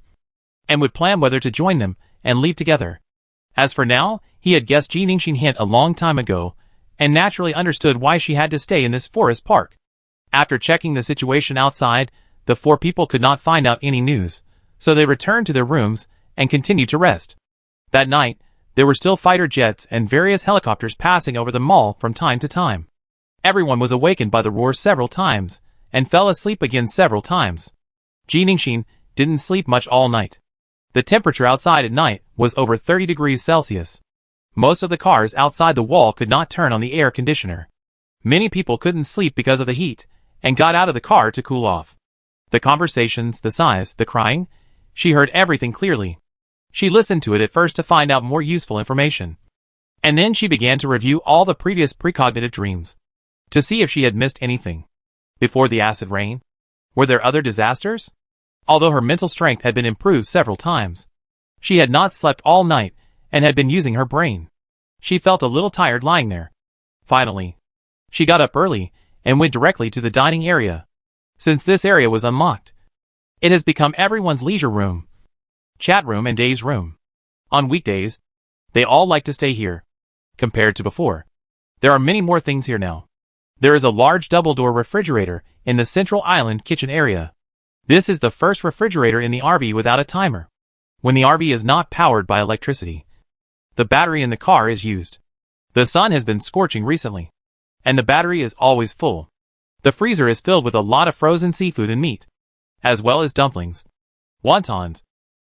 and would plan whether to join them and leave together. As for now, he had guessed Ji Ningxin hint a long time ago, and naturally understood why she had to stay in this forest park. After checking the situation outside, the four people could not find out any news, so they returned to their rooms and continued to rest. That night, there were still fighter jets and various helicopters passing over the mall from time to time. Everyone was awakened by the roar several times, and fell asleep again several times. Ji Ningxin didn't sleep much all night. The temperature outside at night was over 30 degrees Celsius. Most of the cars outside the wall could not turn on the air conditioner. Many people couldn't sleep because of the heat, and got out of the car to cool off. The conversations, the sighs, the crying, she heard everything clearly. She listened to it at first to find out more useful information. And then she began to review all the previous precognitive dreams, to see if she had missed anything. Before the acid rain, were there other disasters? Although her mental strength had been improved several times, she had not slept all night and had been using her brain. She felt a little tired lying there. Finally, she got up early and went directly to the dining area. Since this area was unlocked, it has become everyone's leisure room, chat room and day's room. On weekdays, they all like to stay here. Compared to before, there are many more things here now. There is a large double-door refrigerator in the central island kitchen area. This is the first refrigerator in the RV without a timer. When the RV is not powered by electricity, the battery in the car is used. The sun has been scorching recently, and the battery is always full. The freezer is filled with a lot of frozen seafood and meat, as well as dumplings, wontons,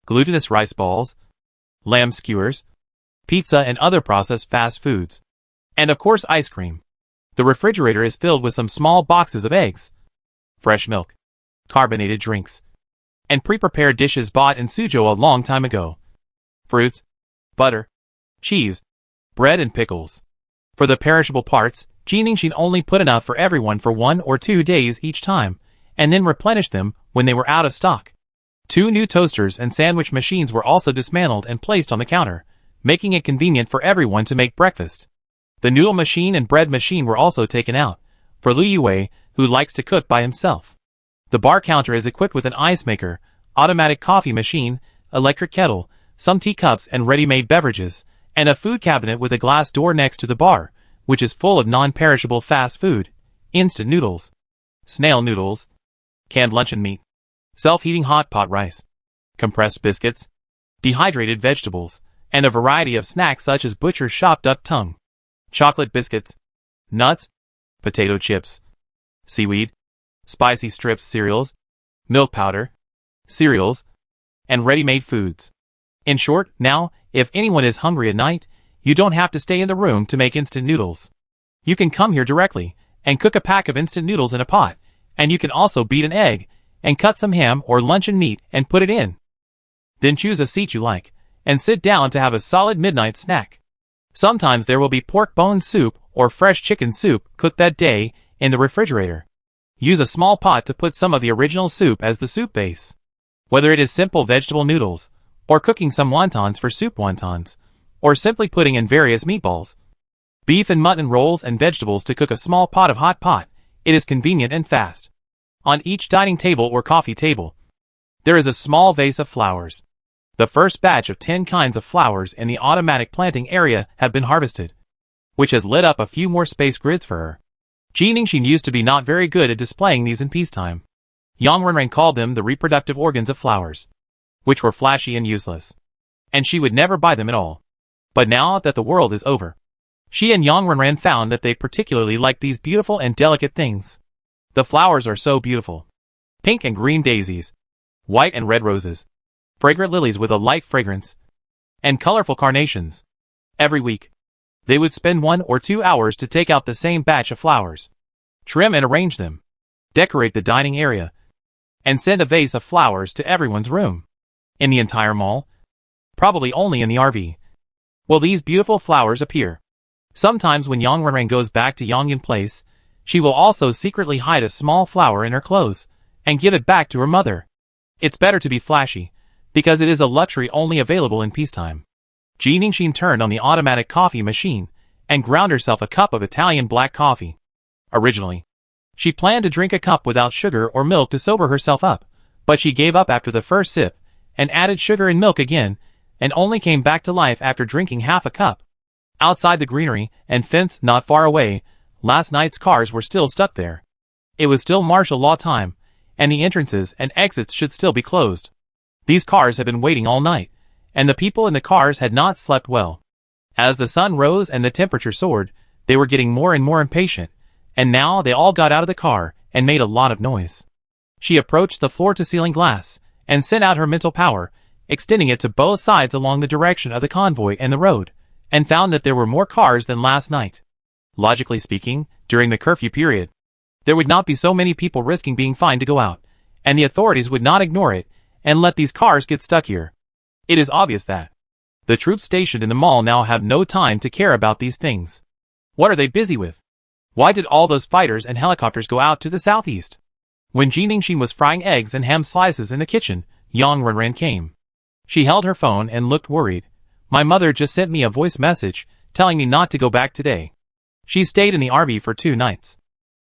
glutinous rice balls, lamb skewers, pizza and other processed fast foods, and of course ice cream. The refrigerator is filled with some small boxes of eggs, fresh milk, carbonated drinks, and pre-prepared dishes bought in Suzhou a long time ago. Fruits, butter, cheese, bread and pickles. For the perishable parts, Ji Ningxin only put enough for everyone for 1 or 2 days each time, and then replenished them when they were out of stock. 2 new toasters and sandwich machines were also dismantled and placed on the counter, making it convenient for everyone to make breakfast. The noodle machine and bread machine were also taken out, for Liu Yue, who likes to cook by himself. The bar counter is equipped with an ice maker, automatic coffee machine, electric kettle, some teacups and ready-made beverages, and a food cabinet with a glass door next to the bar, which is full of non-perishable fast food, instant noodles, snail noodles, canned luncheon meat, self-heating hot pot rice, compressed biscuits, dehydrated vegetables, and a variety of snacks such as butcher's chopped duck tongue, chocolate biscuits, nuts, potato chips, seaweed, spicy strips cereals, milk powder, cereals, and ready-made foods. In short, now, if anyone is hungry at night, you don't have to stay in the room to make instant noodles. You can come here directly and cook a pack of instant noodles in a pot, and you can also beat an egg and cut some ham or luncheon meat and put it in. Then choose a seat you like and sit down to have a solid midnight snack. Sometimes there will be pork bone soup or fresh chicken soup cooked that day in the refrigerator. Use a small pot to put some of the original soup as the soup base. Whether it is simple vegetable noodles, or cooking some wontons for soup wontons, or simply putting in various meatballs, beef and mutton rolls and vegetables to cook a small pot of hot pot, it is convenient and fast. On each dining table or coffee table, there is a small vase of flowers. The first batch of 10 kinds of flowers in the automatic planting area have been harvested, which has lit up a few more space grids for her. Ji Ningxin used to be not very good at displaying these in peacetime. Yang Renran called them the reproductive organs of flowers, which were flashy and useless, and she would never buy them at all. But now that the world is over, She and Yang Renran found that they particularly liked these beautiful and delicate things. The flowers are so beautiful. Pink and green daisies, white and red roses, fragrant lilies with a light fragrance, and colorful carnations. Every week, they would spend 1 or 2 hours to take out the same batch of flowers, trim and arrange them, decorate the dining area, and send a vase of flowers to everyone's room. In the entire mall, probably only in the RV, will these beautiful flowers appear. Sometimes when Yang Renran goes back to Yongyun Place, she will also secretly hide a small flower in her clothes and give it back to her mother. It's better to be flashy, because it is a luxury only available in peacetime. Ji Ningxin turned on the automatic coffee machine and ground herself a cup of Italian black coffee. Originally, she planned to drink a cup without sugar or milk to sober herself up, but she gave up after the first sip and added sugar and milk again, and only came back to life after drinking half a cup. Outside the greenery and fence not far away, last night's cars were still stuck there. It was still martial law time, and the entrances and exits should still be closed. These cars had been waiting all night, and the people in the cars had not slept well. As the sun rose and the temperature soared, they were getting more and more impatient, and now they all got out of the car and made a lot of noise. She approached the floor-to-ceiling glass and sent out her mental power, extending it to both sides along the direction of the convoy and the road, and found that there were more cars than last night. Logically speaking, during the curfew period, there would not be so many people risking being fined to go out, and the authorities would not ignore it and let these cars get stuck here. It is obvious that the troops stationed in the mall now have no time to care about these things. What are they busy with? Why did all those fighters and helicopters go out to the southeast? When Ji Ningxin was frying eggs and ham slices in the kitchen, Yang Renran came. She held her phone and looked worried. My mother just sent me a voice message telling me not to go back today. She stayed in the RV for 2 nights.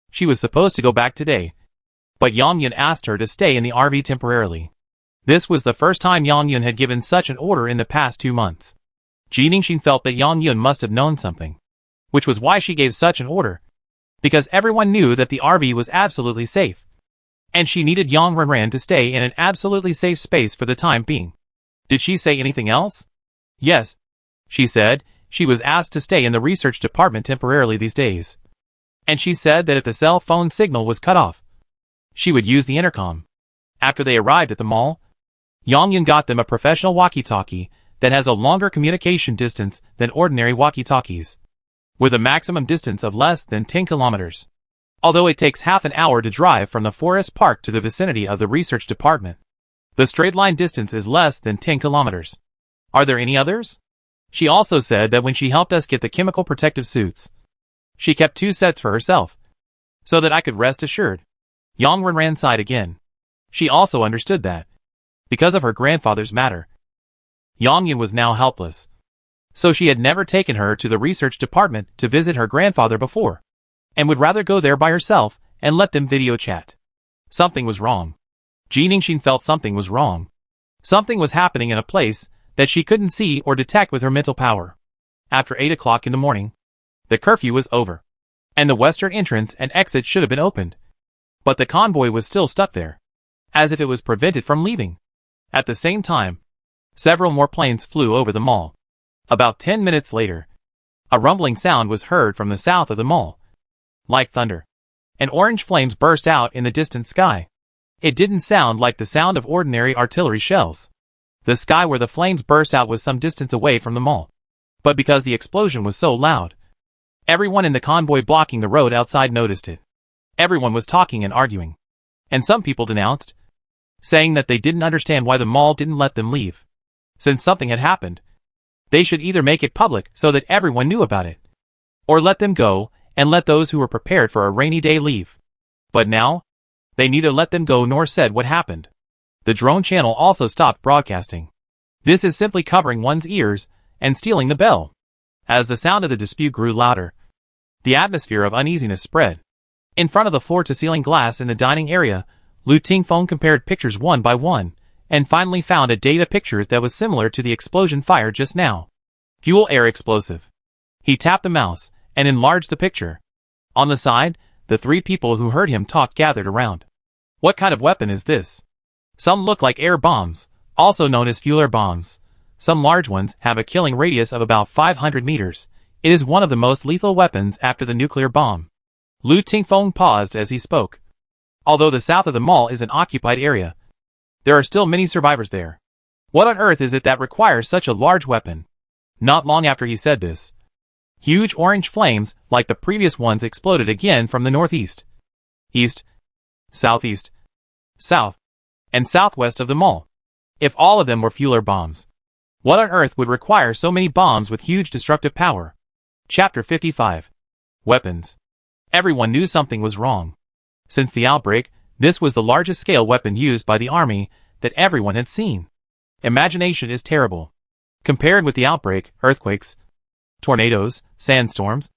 She was supposed to go back today, but Yongyun asked her to stay in the RV temporarily. This was the first time Yongyun had given such an order in the past 2 months. Ji Ningxin felt that Yongyun must have known something, which was why she gave such an order, because everyone knew that the RV was absolutely safe, and she needed Yang Renran to stay in an absolutely safe space for the time being. Did she say anything else? Yes, she said. She was asked to stay in the research department temporarily these days. And she said that if the cell phone signal was cut off, she would use the intercom. After they arrived at the mall, Yongyun got them a professional walkie-talkie that has a longer communication distance than ordinary walkie-talkies, with a maximum distance of less than 10 kilometers. Although it takes half an hour to drive from the forest park to the vicinity of the research department, the straight line distance is less than 10 kilometers. Are there any others? She also said that when she helped us get the chemical protective suits, she kept 2 sets for herself, so that I could rest assured. Yang Renran sighed again. She also understood that, because of her grandfather's matter, Yongyun was now helpless. So she had never taken her to the research department to visit her grandfather before, and would rather go there by herself and let them video chat. Something was wrong. Ji Ningxin felt something was wrong. Something was happening in a place that she couldn't see or detect with her mental power. After 8 o'clock in the morning, the curfew was over, and the western entrance and exit should have been opened. But the convoy was still stuck there, as if it was prevented from leaving. At the same time, several more planes flew over the mall. About 10 minutes later, a rumbling sound was heard from the south of the mall, like thunder, and orange flames burst out in the distant sky. It didn't sound like the sound of ordinary artillery shells. The sky where the flames burst out was some distance away from the mall, but because the explosion was so loud, everyone in the convoy blocking the road outside noticed it. Everyone was talking and arguing, and some people denounced, saying that they didn't understand why the mall didn't let them leave. Since something had happened, they should either make it public so that everyone knew about it, or let them go and let those who were prepared for a rainy day leave. But now, they neither let them go nor said what happened. The drone channel also stopped broadcasting. This is simply covering one's ears and stealing the bell. As the sound of the dispute grew louder, the atmosphere of uneasiness spread. In front of the floor-to-ceiling glass in the dining area, Lu Tingfeng compared pictures one by one, and finally found a data picture that was similar to the explosion fired just now. Fuel air explosive. He tapped the mouse and enlarged the picture. On the side, the 3 people who heard him talk gathered around. What kind of weapon is this? Some look like air bombs, also known as fuel air bombs. Some large ones have a killing radius of about 500 meters, It is one of the most lethal weapons after the nuclear bomb. Lu Tingfeng paused as he spoke. Although the south of the mall is an occupied area, there are still many survivors there. What on earth is it that requires such a large weapon? Not long after he said this, huge orange flames, like the previous ones, exploded again from the northeast, east, southeast, south, and southwest of the mall. If all of them were fueler bombs, what on earth would require so many bombs with huge destructive power? Chapter 55. Weapons. Everyone knew something was wrong. Since the outbreak, this was the largest scale weapon used by the army that everyone had seen. Imagination is terrible. Compared with the outbreak, earthquakes, tornadoes, sandstorms,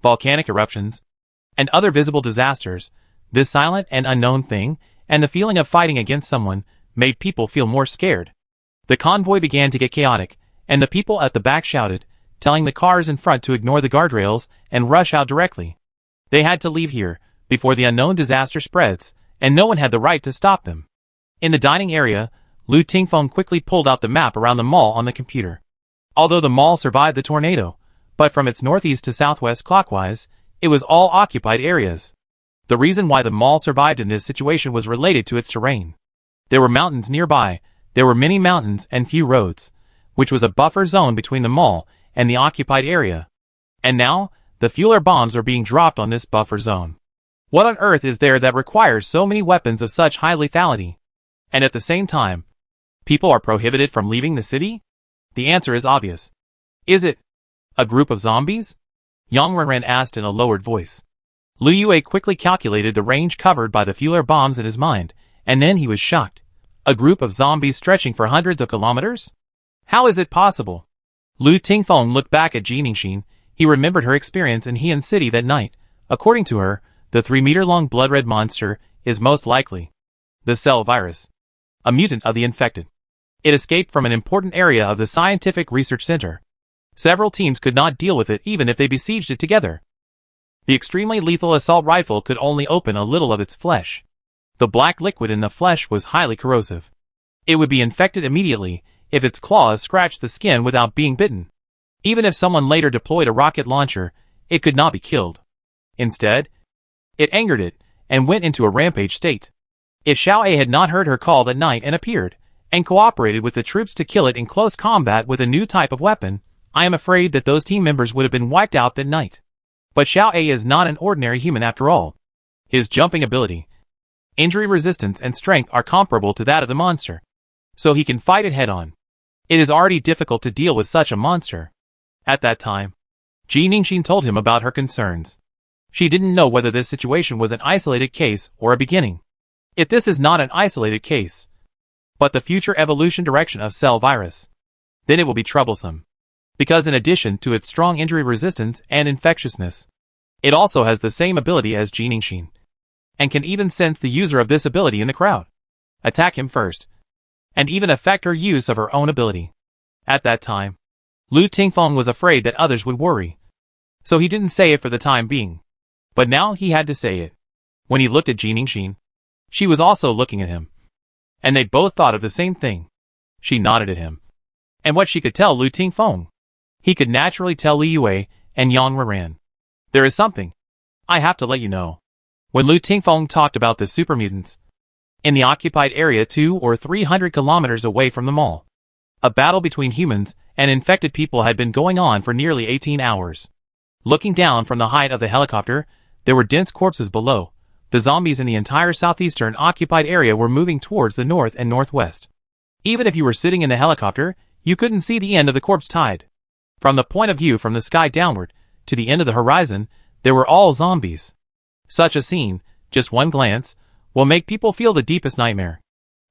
volcanic eruptions, and other visible disasters, this silent and unknown thing, and the feeling of fighting against someone, made people feel more scared. The convoy began to get chaotic, and the people at the back shouted, telling the cars in front to ignore the guardrails and rush out directly. They had to leave here, before the unknown disaster spreads, and no one had the right to stop them. In the dining area, Lu Tingfeng quickly pulled out the map around the mall on the computer. Although the mall survived the tornado, but from its northeast to southwest clockwise, it was all occupied areas. The reason why the mall survived in this situation was related to its terrain. There were mountains nearby, there were many mountains and few roads, which was a buffer zone between the mall and the occupied area. And now, the fueler bombs are being dropped on this buffer zone. What on earth is there that requires so many weapons of such high lethality? And at the same time, people are prohibited from leaving the city? The answer is obvious. Is it a group of zombies? Yang Renran asked in a lowered voice. Liu Yue quickly calculated the range covered by the fueler bombs in his mind, and then he was shocked. A group of zombies stretching for hundreds of kilometers? How is it possible? Lu Tingfeng looked back at Ji Ningxin. He remembered her experience in Heian City that night. According to her, the 3-meter-long blood-red monster is most likely the cell virus, a mutant of the infected. It escaped from an important area of the scientific research center. Several teams could not deal with it even if they besieged it together. The extremely lethal assault rifle could only open a little of its flesh. The black liquid in the flesh was highly corrosive. It would be infected immediately if its claws scratched the skin without being bitten. Even if someone later deployed a rocket launcher, it could not be killed. Instead, it angered it and went into a rampage state. If Xiao A had not heard her call that night and appeared, and cooperated with the troops to kill it in close combat with a new type of weapon, I am afraid that those team members would have been wiped out that night. But Xiao A is not an ordinary human after all. His jumping ability, injury resistance and strength are comparable to that of the monster. So he can fight it head-on. It is already difficult to deal with such a monster. At that time, Ji Ningxin told him about her concerns. She didn't know whether this situation was an isolated case or a beginning. If this is not an isolated case, but the future evolution direction of cell virus, then it will be troublesome. Because in addition to its strong injury resistance and infectiousness, it also has the same ability as Ji Ningxin, and can even sense the user of this ability in the crowd, attack him first, and even affect her use of her own ability. At that time, Lu Tingfeng was afraid that others would worry, so he didn't say it for the time being. But now he had to say it. When he looked at Ji Ningxin, she was also looking at him. And they both thought of the same thing. She nodded at him. And what she could tell Lu Tingfeng, he could naturally tell Liu Yue and Yang Renran. There is something I have to let you know. When Lu Tingfeng talked about the super mutants, in the occupied area 200 or 300 kilometers away from the mall, a battle between humans and infected people had been going on for nearly 18 hours. Looking down from the height of the helicopter, there were dense corpses below. The zombies in the entire southeastern occupied area were moving towards the north and northwest. Even if you were sitting in the helicopter, you couldn't see the end of the corpse tide. From the point of view from the sky downward, to the end of the horizon, there were all zombies. Such a scene, just one glance, will make people feel the deepest nightmare.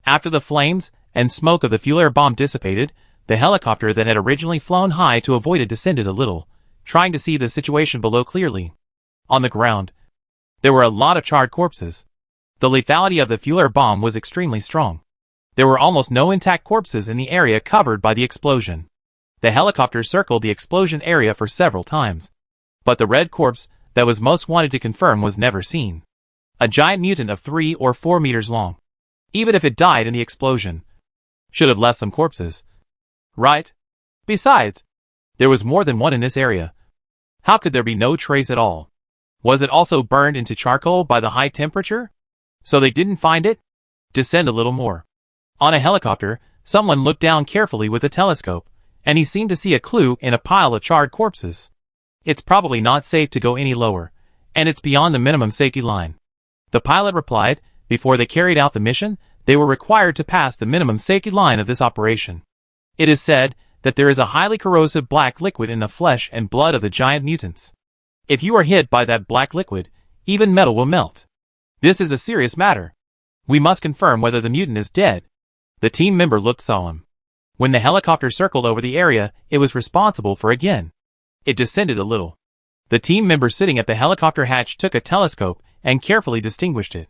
After the flames and smoke of the fueler bomb dissipated, the helicopter that had originally flown high to avoid it descended a little, trying to see the situation below clearly. On the ground, there were a lot of charred corpses. The lethality of the fueler bomb was extremely strong. There were almost no intact corpses in the area covered by the explosion. The helicopter circled the explosion area for several times. But the red corpse that was most wanted to confirm was never seen. A giant mutant of 3 or 4 meters long. Even if it died in the explosion, should have left some corpses. Right? Besides, there was more than one in this area. How could there be no trace at all? Was it also burned into charcoal by the high temperature? So they didn't find it? Descend a little more. On a helicopter, someone looked down carefully with a telescope, and he seemed to see a clue in a pile of charred corpses. It's probably not safe to go any lower, and it's beyond the minimum safety line. The pilot replied, before they carried out the mission, they were required to pass the minimum safety line of this operation. It is said that there is a highly corrosive black liquid in the flesh and blood of the giant mutants. If you are hit by that black liquid, even metal will melt. This is a serious matter. We must confirm whether the mutant is dead. The team member looked solemn. When the helicopter circled over the area it was responsible for again, it descended a little. The team member sitting at the helicopter hatch took a telescope and carefully distinguished it.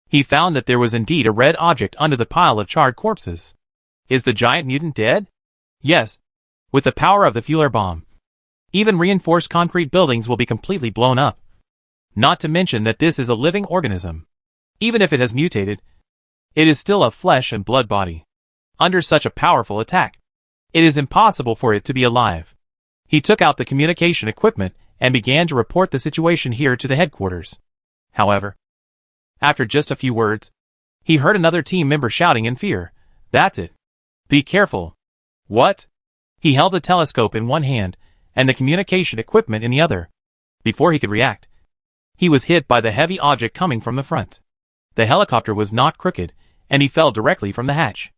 He found that there was indeed a red object under the pile of charred corpses. Is the giant mutant dead? Yes. With the power of the fuel bomb, even reinforced concrete buildings will be completely blown up. Not to mention that this is a living organism. Even if it has mutated, it is still a flesh and blood body. Under such a powerful attack, it is impossible for it to be alive. He took out the communication equipment and began to report the situation here to the headquarters. However, after just a few words, he heard another team member shouting in fear, "That's it. Be careful." What? He held the telescope in one hand and the communication equipment in the other. Before he could react, he was hit by the heavy object coming from the front. The helicopter was knocked crooked, and he fell directly from the hatch.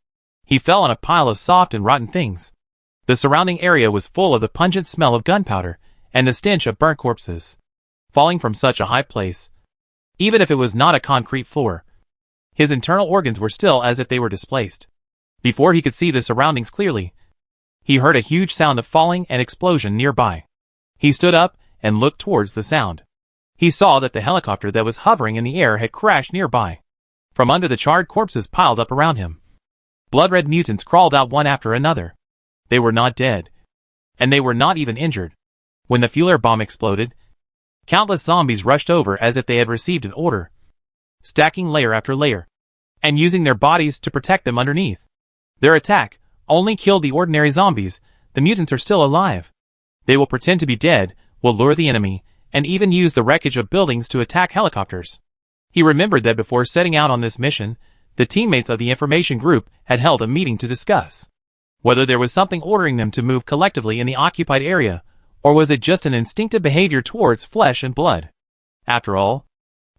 He fell on a pile of soft and rotten things. The surrounding area was full of the pungent smell of gunpowder and the stench of burnt corpses. Falling from such a high place, even if it was not a concrete floor, his internal organs were still as if they were displaced. Before he could see the surroundings clearly, he heard a huge sound of falling and explosion nearby. He stood up and looked towards the sound. He saw that the helicopter that was hovering in the air had crashed nearby. From under the charred corpses piled up around him, blood-red mutants crawled out one after another. They were not dead, and they were not even injured. When the fuel bomb exploded, countless zombies rushed over as if they had received an order, stacking layer after layer, and using their bodies to protect them underneath. Their attack only killed the ordinary zombies. The mutants are still alive. They will pretend to be dead, will lure the enemy, and even use the wreckage of buildings to attack helicopters. He remembered that before setting out on this mission, the teammates of the information group had held a meeting to discuss whether there was something ordering them to move collectively in the occupied area, or was it just an instinctive behavior towards flesh and blood. After all,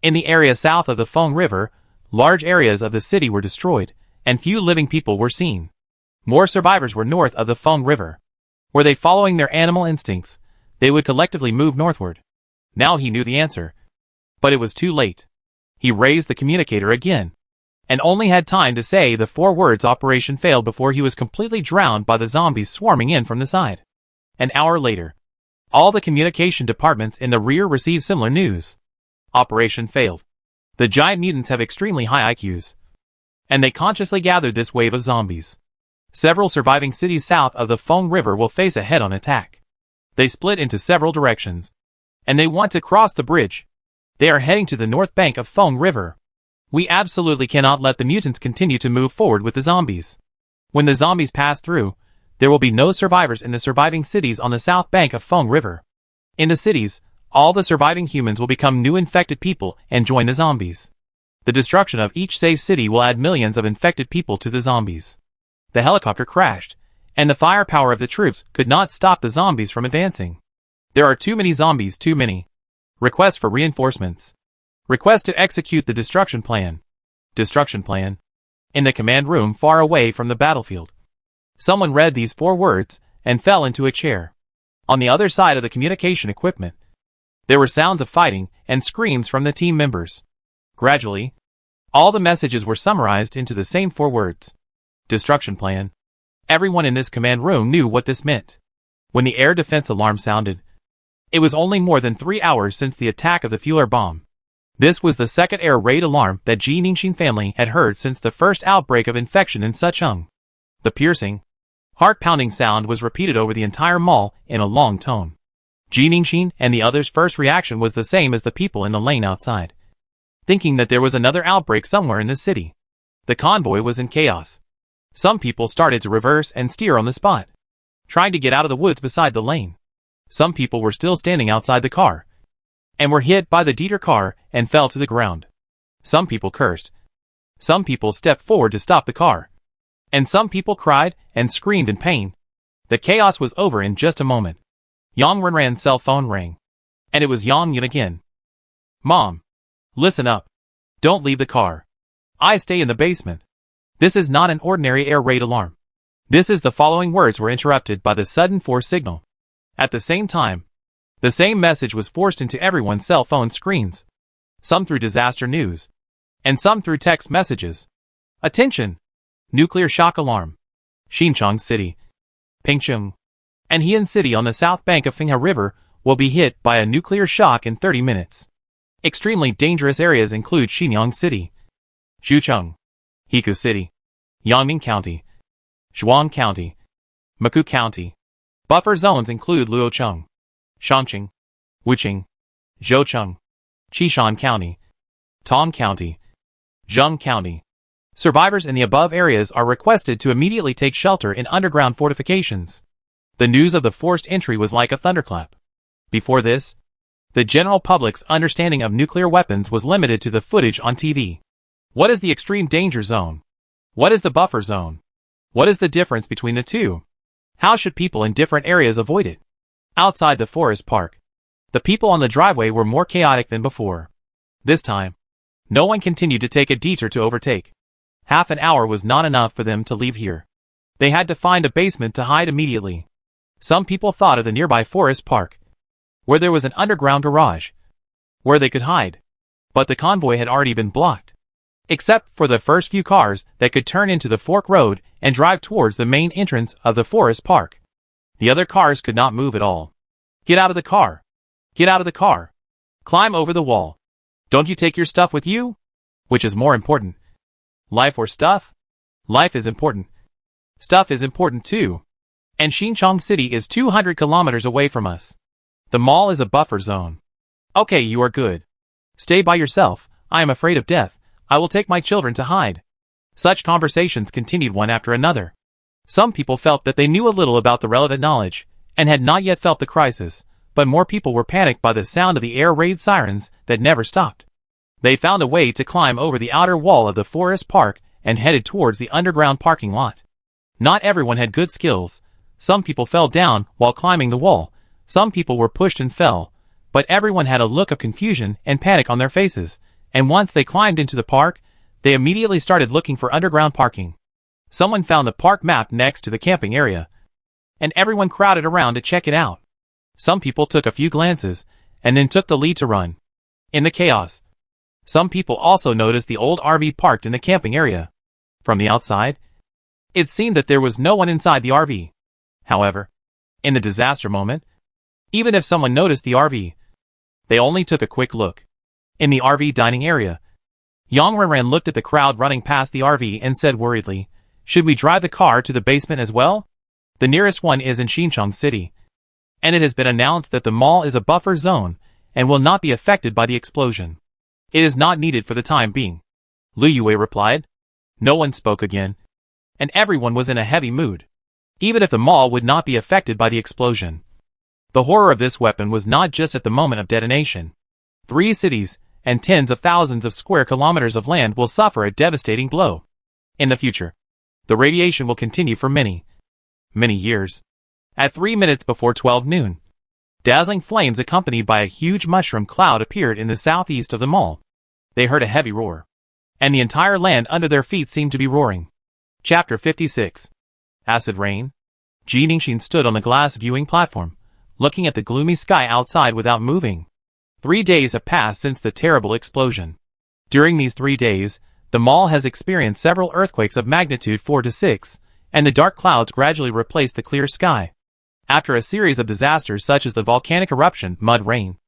in the area south of the Feng River, large areas of the city were destroyed, and few living people were seen. More survivors were north of the Feng River. Were they following their animal instincts, they would collectively move northward. Now he knew the answer. But it was too late. He raised the communicator again, and only had time to say the 4 words "Operation failed" before he was completely drowned by the zombies swarming in from the side. An hour later, all the communication departments in the rear received similar news. Operation failed. The giant mutants have extremely high IQs, and they consciously gathered this wave of zombies. Several surviving cities south of the Feng River will face a head-on attack. They split into several directions, and they want to cross the bridge. They are heading to the north bank of Feng River. We absolutely cannot let the mutants continue to move forward with the zombies. When the zombies pass through, there will be no survivors in the surviving cities on the south bank of Feng River. In the cities, all the surviving humans will become new infected people and join the zombies. The destruction of each safe city will add millions of infected people to the zombies. The helicopter crashed, and the firepower of the troops could not stop the zombies from advancing. There are too many zombies, too many. Request for reinforcements. Request to execute the destruction plan. Destruction plan. In the command room far away from the battlefield, someone read these 4 words and fell into a chair. On the other side of the communication equipment, there were sounds of fighting and screams from the team members. Gradually, all the messages were summarized into the same 4 words. Destruction plan. Everyone in this command room knew what this meant. When the air defense alarm sounded, it was only more than 3 hours since the attack of the fuel bomb. This was the second air raid alarm that Ji Ningxin family had heard since the first outbreak of infection in Sucheng. The piercing, heart-pounding sound was repeated over the entire mall in a long tone. Ji Ningxin and the others' first reaction was the same as the people in the lane outside, thinking that there was another outbreak somewhere in the city. The convoy was in chaos. Some people started to reverse and steer on the spot, trying to get out of the woods beside the lane. Some people were still standing outside the car, and were hit by the Dieter car and fell to the ground. Some people cursed. Some people stepped forward to stop the car. And some people cried and screamed in pain. The chaos was over in just a moment. Yang Renran's cell phone rang. And it was Yang yet again. "Mom. Listen up. Don't leave the car. I stay in the basement. This is not an ordinary air raid alarm." This is the following words were interrupted by the sudden force signal. At the same time, the same message was forced into everyone's cell phone screens. Some through disaster news. And some through text messages. "Attention! Nuclear shock alarm. Xinjiang City, Pingcheng, and Heian City on the south bank of Fenghe River will be hit by a nuclear shock in 30 minutes. Extremely dangerous areas include Xinjiang City, Zhucheng, Hiku City, Yangning County, Zhuang County, Maku County. Buffer zones include Luocheng, Shangqing, Wuching, Zhoucheng, Qishan County, Tong County, Zheng County. Survivors in the above areas are requested to immediately take shelter in underground fortifications." The news of the forced entry was like a thunderclap. Before this, the general public's understanding of nuclear weapons was limited to the footage on TV. What is the extreme danger zone? What is the buffer zone? What is the difference between the two? How should people in different areas avoid it? Outside the forest park, the people on the driveway were more chaotic than before. This time, no one continued to take a detour to overtake. Half an hour was not enough for them to leave here. They had to find a basement to hide immediately. Some people thought of the nearby forest park, where there was an underground garage, where they could hide. But the convoy had already been blocked, except for the first few cars that could turn into the fork road and drive towards the main entrance of the forest park. The other cars could not move at all. "Get out of the car! Get out of the car! Climb over the wall! Don't you take your stuff with you?" Which is more important? Life or stuff? Life is important. Stuff is important too. And Xinjiang City is 200 kilometers away from us. The mall is a buffer zone. "Okay, you are good. Stay by yourself. I am afraid of death. I will take my children to hide." Such conversations continued one after another. Some people felt that they knew a little about the relevant knowledge, and had not yet felt the crisis, but more people were panicked by the sound of the air raid sirens that never stopped. They found a way to climb over the outer wall of the forest park and headed towards the underground parking lot. Not everyone had good skills. Some people fell down while climbing the wall. Some people were pushed and fell. But everyone had a look of confusion and panic on their faces, and once they climbed into the park, they immediately started looking for underground parking. Someone found the park map next to the camping area, and everyone crowded around to check it out. Some people took a few glances, and then took the lead to run. In the chaos, some people also noticed the old RV parked in the camping area. From the outside, it seemed that there was no one inside the RV. However, in the disaster moment, even if someone noticed the RV, they only took a quick look. In the RV dining area, Yang Renran looked at the crowd running past the RV and said worriedly, "Should we drive the car to the basement as well? The nearest one is in Xinjiang City, and it has been announced that the mall is a buffer zone and will not be affected by the explosion. It is not needed for the time being." Liu Yue replied. No one spoke again, and everyone was in a heavy mood. Even if the mall would not be affected by the explosion, the horror of this weapon was not just at the moment of detonation. 3 cities and tens of thousands of square kilometers of land will suffer a devastating blow. In the future, the radiation will continue for many, many years. At 3 minutes before 12 noon, dazzling flames accompanied by a huge mushroom cloud appeared in the southeast of the mall. They heard a heavy roar, and the entire land under their feet seemed to be roaring. Chapter 56. Acid Rain. Ji Ningxin stood on the glass viewing platform, looking at the gloomy sky outside without moving. 3 days have passed since the terrible explosion. During these 3 days, the mall has experienced several earthquakes of magnitude 4 to 6, and the dark clouds gradually replaced the clear sky. After a series of disasters such as the volcanic eruption, mud rain,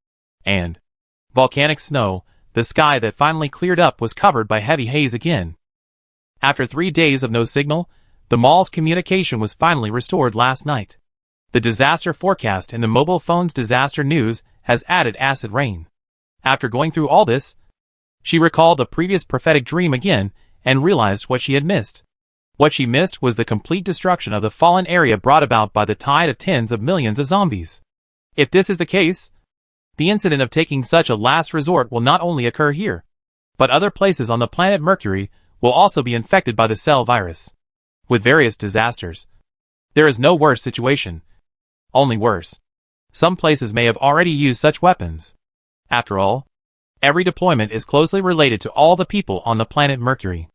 and volcanic snow, the sky that finally cleared up was covered by heavy haze again. After 3 days of no signal, the mall's communication was finally restored last night. The disaster forecast in the mobile phone's disaster news has added acid rain. After going through all this, she recalled a previous prophetic dream again and realized what she had missed. What she missed was the complete destruction of the fallen area brought about by the tide of tens of millions of zombies. If this is the case, the incident of taking such a last resort will not only occur here, but other places on the planet Mercury will also be infected by the cell virus. With various disasters, there is no worse situation, only worse. Some places may have already used such weapons. After all, every deployment is closely related to all the people on the planet Mercury.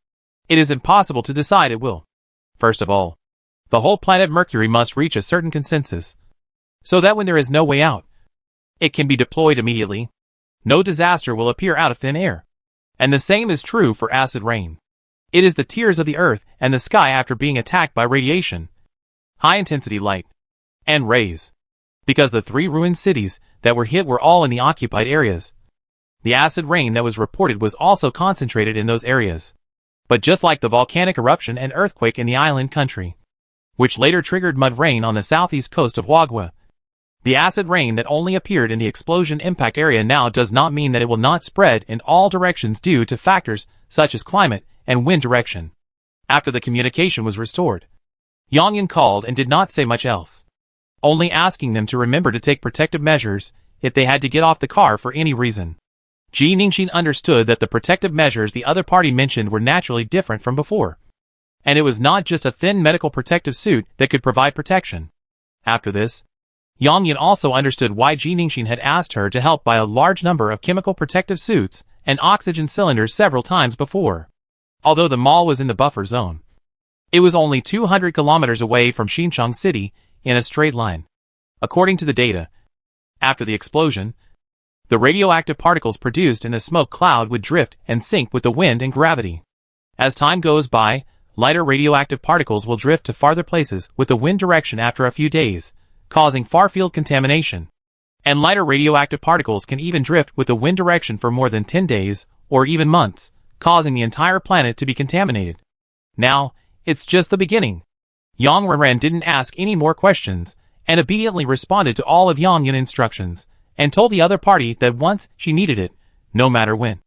It is impossible to decide it will. First of all, the whole planet Mercury must reach a certain consensus, so that when there is no way out, it can be deployed immediately. No disaster will appear out of thin air. And the same is true for acid rain. It is the tears of the earth and the sky after being attacked by radiation, high-intensity light, and rays. Because the 3 ruined cities that were hit were all in the occupied areas. The acid rain that was reported was also concentrated in those areas. But just like the volcanic eruption and earthquake in the island country, which later triggered mud rain on the southeast coast of Wagwa, the acid rain that only appeared in the explosion impact area now does not mean that it will not spread in all directions due to factors such as climate and wind direction. After the communication was restored, Yang called and did not say much else, only asking them to remember to take protective measures if they had to get off the car for any reason. Ji Ningxin understood that the protective measures the other party mentioned were naturally different from before, and it was not just a thin medical protective suit that could provide protection. After this, Yang Yan also understood why Ji Ningxin had asked her to help buy a large number of chemical protective suits and oxygen cylinders several times before. Although the mall was in the buffer zone, it was only 200 kilometers away from Xinjiang City in a straight line. According to the data, after the explosion, the radioactive particles produced in the smoke cloud would drift and sink with the wind and gravity. As time goes by, lighter radioactive particles will drift to farther places with the wind direction after a few days, causing far-field contamination. And lighter radioactive particles can even drift with the wind direction for more than 10 days, or even months, causing the entire planet to be contaminated. Now, it's just the beginning. Yang Renran didn't ask any more questions, and obediently responded to all of Yang Yan's instructions, and told the other party that once she needed it, no matter when,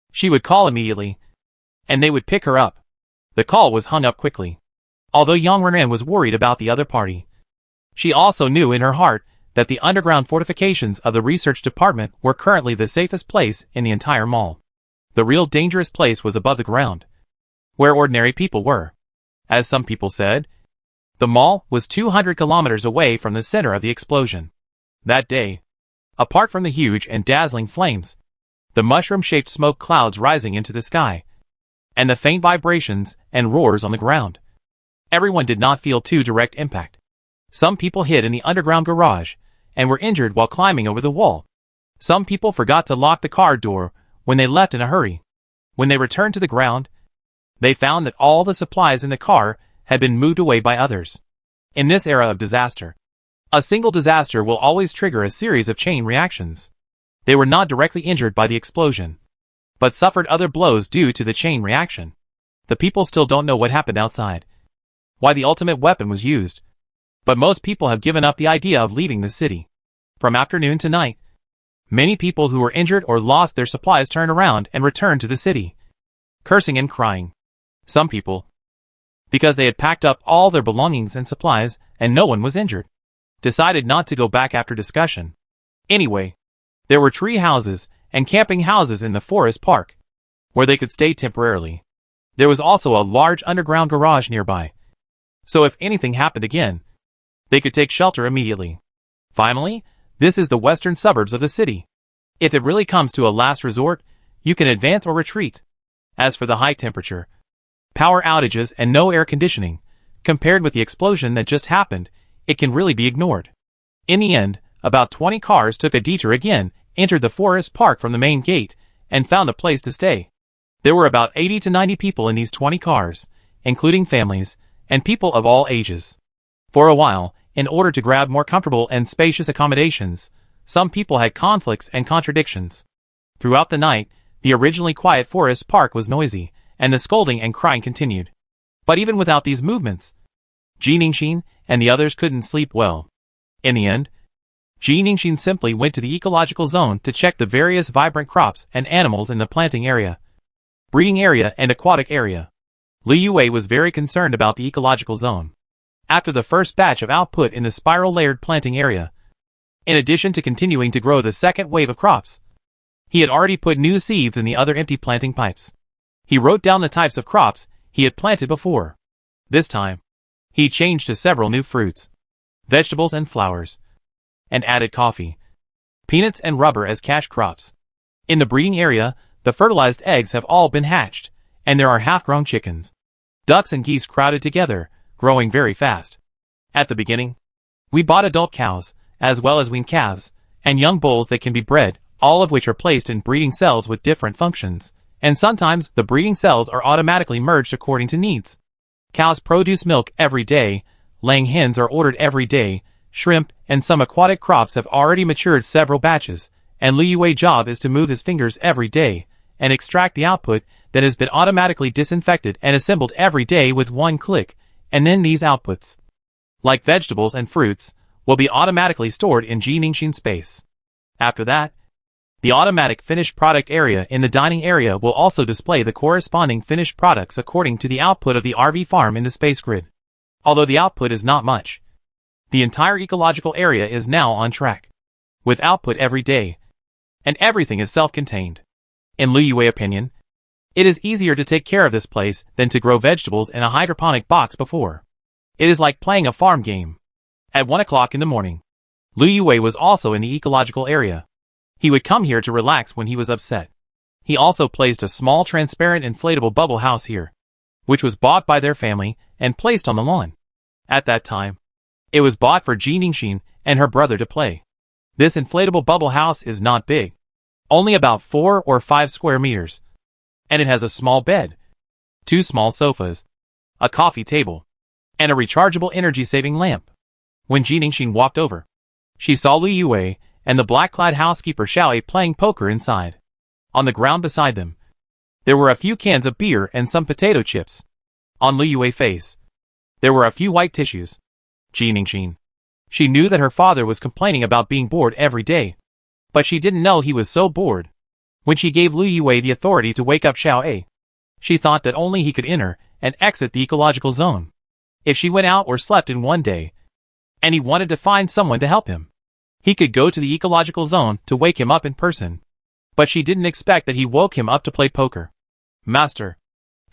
she would call immediately, and they would pick her up. The call was hung up quickly. Although Yang Renran was worried about the other party, she also knew in her heart that the underground fortifications of the research department were currently the safest place in the entire mall. The real dangerous place was above the ground, where ordinary people were. As some people said, the mall was 200 kilometers away from the center of the explosion. That day, apart from the huge and dazzling flames, the mushroom-shaped smoke clouds rising into the sky, and the faint vibrations and roars on the ground, everyone did not feel too direct impact. Some people hid in the underground garage and were injured while climbing over the wall. Some people forgot to lock the car door when they left in a hurry. When they returned to the ground, they found that all the supplies in the car had been moved away by others. In this era of disaster, a single disaster will always trigger a series of chain reactions. They were not directly injured by the explosion, but suffered other blows due to the chain reaction. The people still don't know what happened outside, why the ultimate weapon was used, but most people have given up the idea of leaving the city. From afternoon to night, many people who were injured or lost their supplies turned around and returned to the city, cursing and crying. Some people, because they had packed up all their belongings and supplies and no one was injured, decided not to go back after discussion. Anyway, there were tree houses and camping houses in the forest park, where they could stay temporarily. There was also a large underground garage nearby, so if anything happened again, they could take shelter immediately. Finally, this is the western suburbs of the city. If it really comes to a last resort, you can advance or retreat. As for the high temperature, power outages and no air conditioning, compared with the explosion that just happened, it can really be ignored. In the end, about 20 cars took a detour again, entered the forest park from the main gate, and found a place to stay. There were about 80 to 90 people in these 20 cars, including families, and people of all ages. For a while, in order to grab more comfortable and spacious accommodations, some people had conflicts and contradictions. Throughout the night, the originally quiet forest park was noisy, and the scolding and crying continued. But even without these movements, Ji Ningxin and the others couldn't sleep well. In the end, Ji Ningxin simply went to the ecological zone to check the various vibrant crops and animals in the planting area, breeding area and aquatic area. Li Yue was very concerned about the ecological zone. After the first batch of output in the spiral-layered planting area, In addition to continuing to grow the second wave of crops, he had already put new seeds in the other empty planting pipes. He wrote down the types of crops he had planted before. This time, he changed to several new fruits, vegetables and flowers, and added coffee, peanuts and rubber as cash crops. In the breeding area, the fertilized eggs have all been hatched, and there are half-grown chickens. Ducks and geese crowded together, growing very fast. At the beginning, we bought adult cows, as well as weaned calves, and young bulls that can be bred, all of which are placed in breeding cells with different functions, and sometimes the breeding cells are automatically merged according to needs. Cows produce milk every day, laying hens are ordered every day, shrimp and some aquatic crops have already matured several batches, and Liu Yui's job is to move his fingers every day and extract the output that has been automatically disinfected and assembled every day with one click, and then these outputs, like vegetables and fruits, will be automatically stored in Jiningshin space. After that, the automatic finished product area in the dining area will also display the corresponding finished products according to the output of the RV farm in the space grid. Although the output is not much, the entire ecological area is now on track, with output every day, and everything is self-contained. In Liu Yui's opinion, it is easier to take care of this place than to grow vegetables in a hydroponic box before. It is like playing a farm game. At 1 o'clock in the morning, Liu Yui was also in the ecological area. He would come here to relax when he was upset. He also placed a small transparent inflatable bubble house here, which was bought by their family and placed on the lawn. At that time, it was bought for Jiningshin and her brother to play. This inflatable bubble house is not big, only about 4 or 5 square meters, and it has a small bed, 2 small sofas, a coffee table, and a rechargeable energy-saving lamp. When Jiningshin walked over, she saw Liu Yui and the black-clad housekeeper Xiaoyi playing poker inside. On the ground beside them, there were a few cans of beer and some potato chips. On Liu Yui's face, there were a few white tissues. Jiningshin. She knew that her father was complaining about being bored every day, but she didn't know he was so bored. When she gave Liu Yui the authority to wake up Xiaoyi, she thought that only he could enter and exit the ecological zone. If she went out or slept in one day, and he wanted to find someone to help him, he could go to the ecological zone to wake him up in person. But she didn't expect that he woke him up to play poker. Master.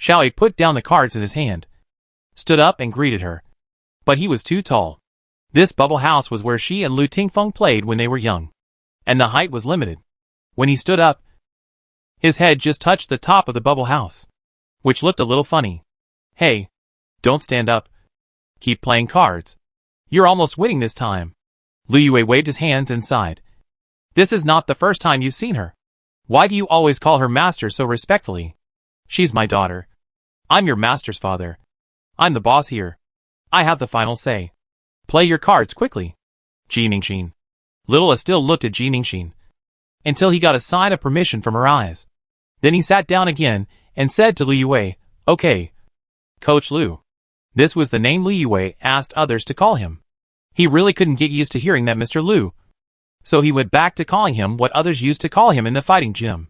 Xiaoyi put down the cards in his hand, stood up and greeted her. But he was too tall. This bubble house was where she and Lu Tingfeng played when they were young, and the height was limited. When he stood up, his head just touched the top of the bubble house, which looked a little funny. Hey, don't stand up. Keep playing cards. You're almost winning this time. Liu Yui waved his hands and sighed. This is not the first time you've seen her. Why do you always call her master so respectfully? She's my daughter. I'm your master's father. I'm the boss here. I have the final say. Play your cards quickly. Jiningshin. Little A still looked at Jiningshin until he got a sign of permission from her eyes. Then he sat down again and said to Liu Yui, Okay. Coach Liu. This was the name Liu Yui asked others to call him. He really couldn't get used to hearing that Mr. Liu, so he went back to calling him what others used to call him in the fighting gym.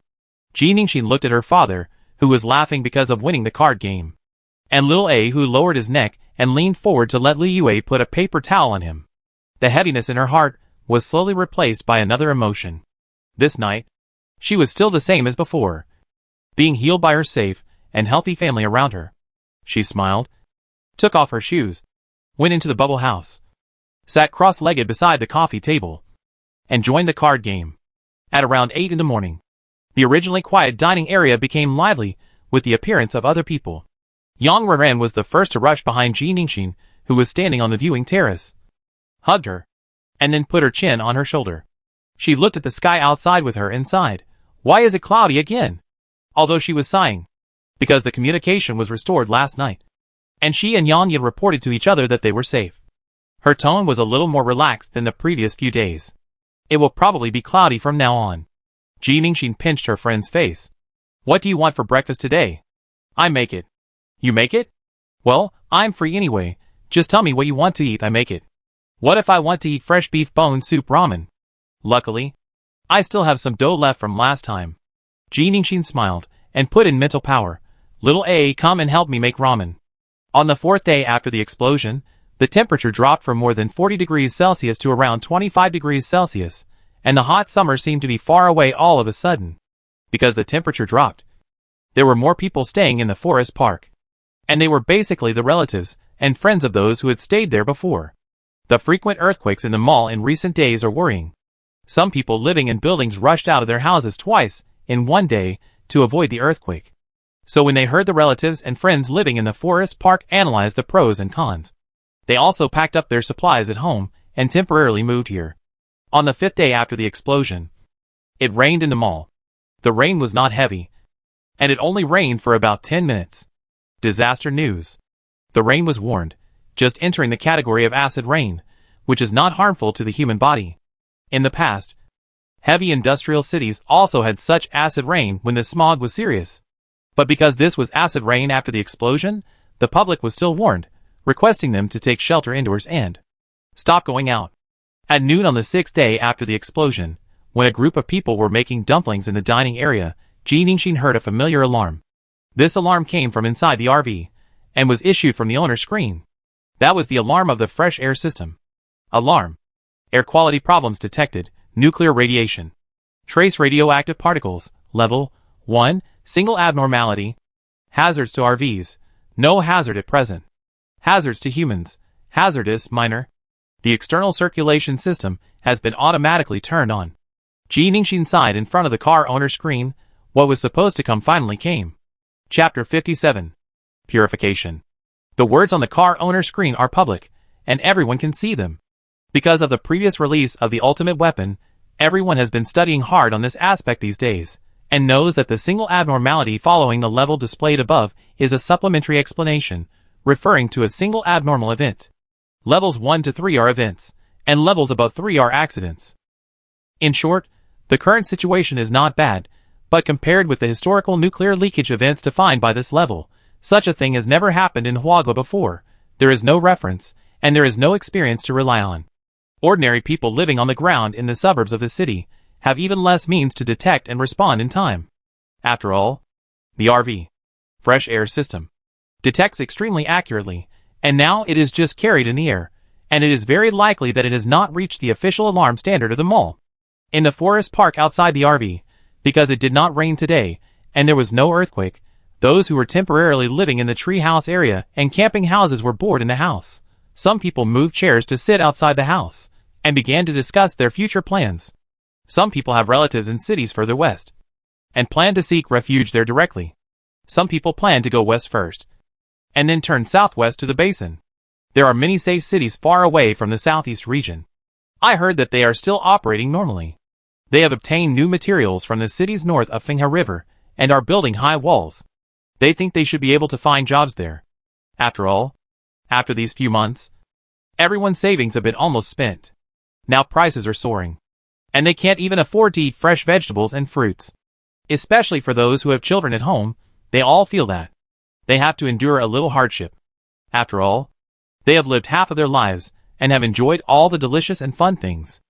Jiningshin looked at her father, who was laughing because of winning the card game, and little A, who lowered his neck and leaned forward to let Liu Yui put a paper towel on him. The heaviness in her heart was slowly replaced by another emotion. This night, she was still the same as before, being healed by her safe and healthy family around her. She smiled, took off her shoes, went into the bubble house, sat cross-legged beside the coffee table, and joined the card game. At around 8 in the morning, the originally quiet dining area became lively with the appearance of other people. Yang Renran was the first to rush behind Jiningshin, who was standing on the viewing terrace, hugged her, and then put her chin on her shoulder. She looked at the sky outside with her and sighed. Why is it cloudy again? Although she was sighing, because the communication was restored last night, and she and Yang had reported to each other that they were safe. Her tone was a little more relaxed than the previous few days. It will probably be cloudy from now on. Jiningshin pinched her friend's face. What do you want for breakfast today? I make it. You make it? Well, I'm free anyway. Just tell me what you want to eat, I make it. What if I want to eat fresh beef bone soup ramen? Luckily, I still have some dough left from last time. Jiningshin smiled and put in mental power. Little A, come and help me make ramen. On the 4th day after the explosion, The temperature dropped from more than 40 degrees Celsius to around 25 degrees Celsius, and the hot summer seemed to be far away all of a sudden. Because the temperature dropped, there were more people staying in the forest park. And they were basically the relatives and friends of those who had stayed there before. The frequent earthquakes in the mall in recent days are worrying. Some people living in buildings rushed out of their houses twice in one day to avoid the earthquake. So when they heard the relatives and friends living in the forest park analyze the pros and cons, they also packed up their supplies at home and temporarily moved here. On the 5th day after the explosion, it rained in the mall. The rain was not heavy, and it only rained for about 10 minutes. Disaster news. The rain was warned, just entering the category of acid rain, which is not harmful to the human body. In the past, heavy industrial cities also had such acid rain when the smog was serious. But because this was acid rain after the explosion, the public was still warned, requesting them to take shelter indoors and stop going out. At noon on the 6th day after the explosion, when a group of people were making dumplings in the dining area, Ji Ningxin heard a familiar alarm. This alarm came from inside the RV, and was issued from the owner's screen. That was the alarm of the fresh air system. Alarm. Air quality problems detected, nuclear radiation. Trace radioactive particles, level 1, single abnormality. Hazards to RVs, no hazard at present. Hazards to humans, hazardous, minor. The external circulation system has been automatically turned on. Ji Ningxin sighed in front of the car owner's screen. What was supposed to come finally came. Chapter 57. Purification. The words on the car owner's screen are public, and everyone can see them. Because of the previous release of the ultimate weapon, everyone has been studying hard on this aspect these days, and knows that the single abnormality following the level displayed above is a supplementary explanation, referring to a single abnormal event. Levels 1 to 3 are events, and levels above 3 are accidents. In short, the current situation is not bad, but compared with the historical nuclear leakage events defined by this level, such a thing has never happened in Huago before. There is no reference, and there is no experience to rely on. Ordinary people living on the ground in the suburbs of the city have even less means to detect and respond in time. After all, the RV, fresh air system, detects extremely accurately, and now it is just carried in the air, and it is very likely that it has not reached the official alarm standard of the mall. In the forest park outside the RV, because it did not rain today, and there was no earthquake, those who were temporarily living in the treehouse area and camping houses were bored in the house. Some people moved chairs to sit outside the house, and began to discuss their future plans. Some people have relatives in cities further west, and plan to seek refuge there directly. Some people plan to go west first, and then turn southwest to the basin. There are many safe cities far away from the southeast region. I heard that they are still operating normally. They have obtained new materials from the cities north of Fenghe River, and are building high walls. They think they should be able to find jobs there. After all, after these few months, everyone's savings have been almost spent. Now prices are soaring, and they can't even afford to eat fresh vegetables and fruits. Especially for those who have children at home, they all feel that they have to endure a little hardship. After all, they have lived half of their lives, and have enjoyed all the delicious and fun things.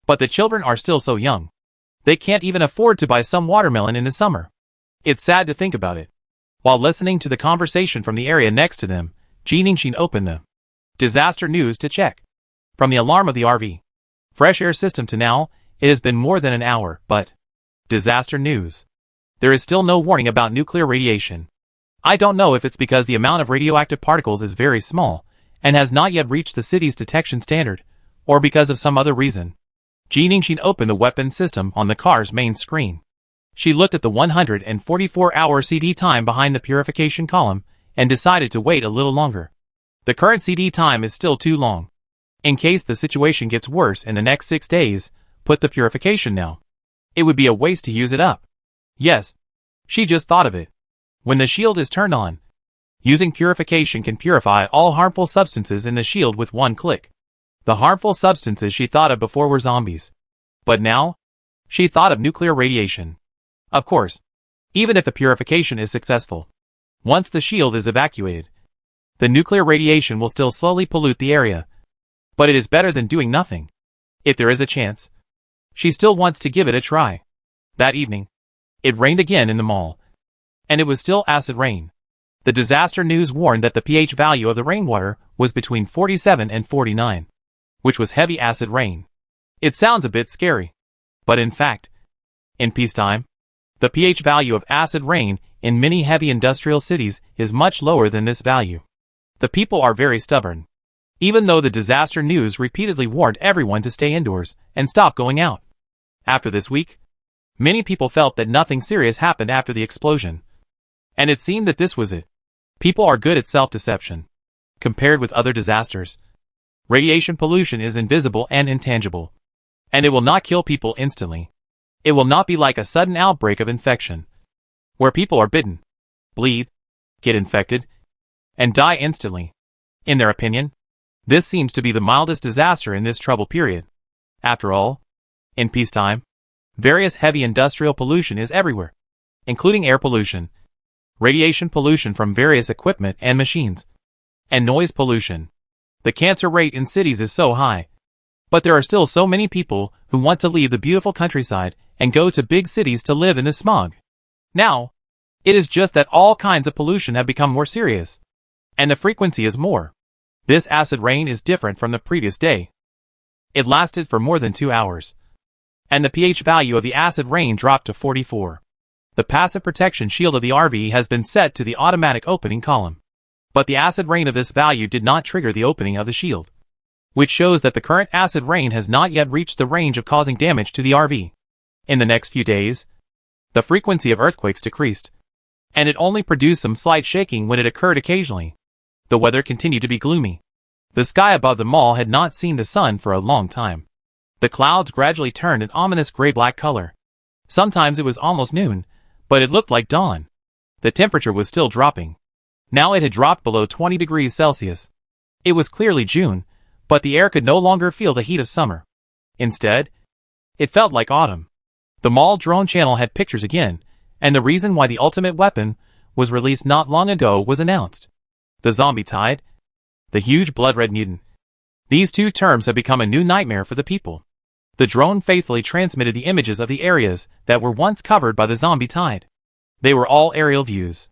But the children are still so young. They can't even afford to buy some watermelon in the summer. It's sad to think about it. While listening to the conversation from the area next to them, Ji Ningxin opened the disaster news to check. From the alarm of the RV, fresh air system to now, it has been more than an hour, but disaster news. There is still no warning about nuclear radiation. I don't know if it's because the amount of radioactive particles is very small, and has not yet reached the city's detection standard, or because of some other reason. Ji Ningxin opened the weapon system on the car's main screen. She looked at the 144-hour CD time behind the purification column, and decided to wait a little longer. The current CD time is still too long. In case the situation gets worse in the next 6 days, put the purification now. It would be a waste to use it up. Yes, she just thought of it. When the shield is turned on, using purification can purify all harmful substances in the shield with one click. The harmful substances she thought of before were zombies. But now, she thought of nuclear radiation. Of course, even if the purification is successful, once the shield is evacuated, the nuclear radiation will still slowly pollute the area. But it is better than doing nothing. If there is a chance, she still wants to give it a try. That evening, it rained again in the mall. And it was still acid rain. The disaster news warned that the pH value of the rainwater was between 47 and 49, which was heavy acid rain. It sounds a bit scary. But in fact, in peacetime, the pH value of acid rain in many heavy industrial cities is much lower than this value. The people are very stubborn. Even though the disaster news repeatedly warned everyone to stay indoors and stop going out. After this week, many people felt that nothing serious happened after the explosion. And it seemed that this was it. People are good at self-deception. Compared with other disasters, radiation pollution is invisible and intangible. And it will not kill people instantly. It will not be like a sudden outbreak of infection, where people are bitten, bleed, get infected, and die instantly. In their opinion, this seems to be the mildest disaster in this troubled period. After all, in peacetime, various heavy industrial pollution is everywhere, including air pollution, radiation pollution from various equipment and machines, and noise pollution. The cancer rate in cities is so high, but there are still so many people who want to leave the beautiful countryside and go to big cities to live in the smog. Now, it is just that all kinds of pollution have become more serious, and the frequency is more. This acid rain is different from the previous day. It lasted for more than 2 hours, and the pH value of the acid rain dropped to 44. The passive protection shield of the RV has been set to the automatic opening column. But the acid rain of this value did not trigger the opening of the shield, which shows that the current acid rain has not yet reached the range of causing damage to the RV. In the next few days, the frequency of earthquakes decreased, and it only produced some slight shaking when it occurred occasionally. The weather continued to be gloomy. The sky above the mall had not seen the sun for a long time. The clouds gradually turned an ominous gray-black color. Sometimes it was almost noon, but it looked like dawn. The temperature was still dropping. Now it had dropped below 20 degrees Celsius. It was clearly June, but the air could no longer feel the heat of summer. Instead, it felt like autumn. The mall drone channel had pictures again, and the reason why the ultimate weapon was released not long ago was announced. The zombie tide, the huge blood-red mutant. These two terms have become a new nightmare for the people. The drone faithfully transmitted the images of the areas that were once covered by the zombie tide. They were all aerial views.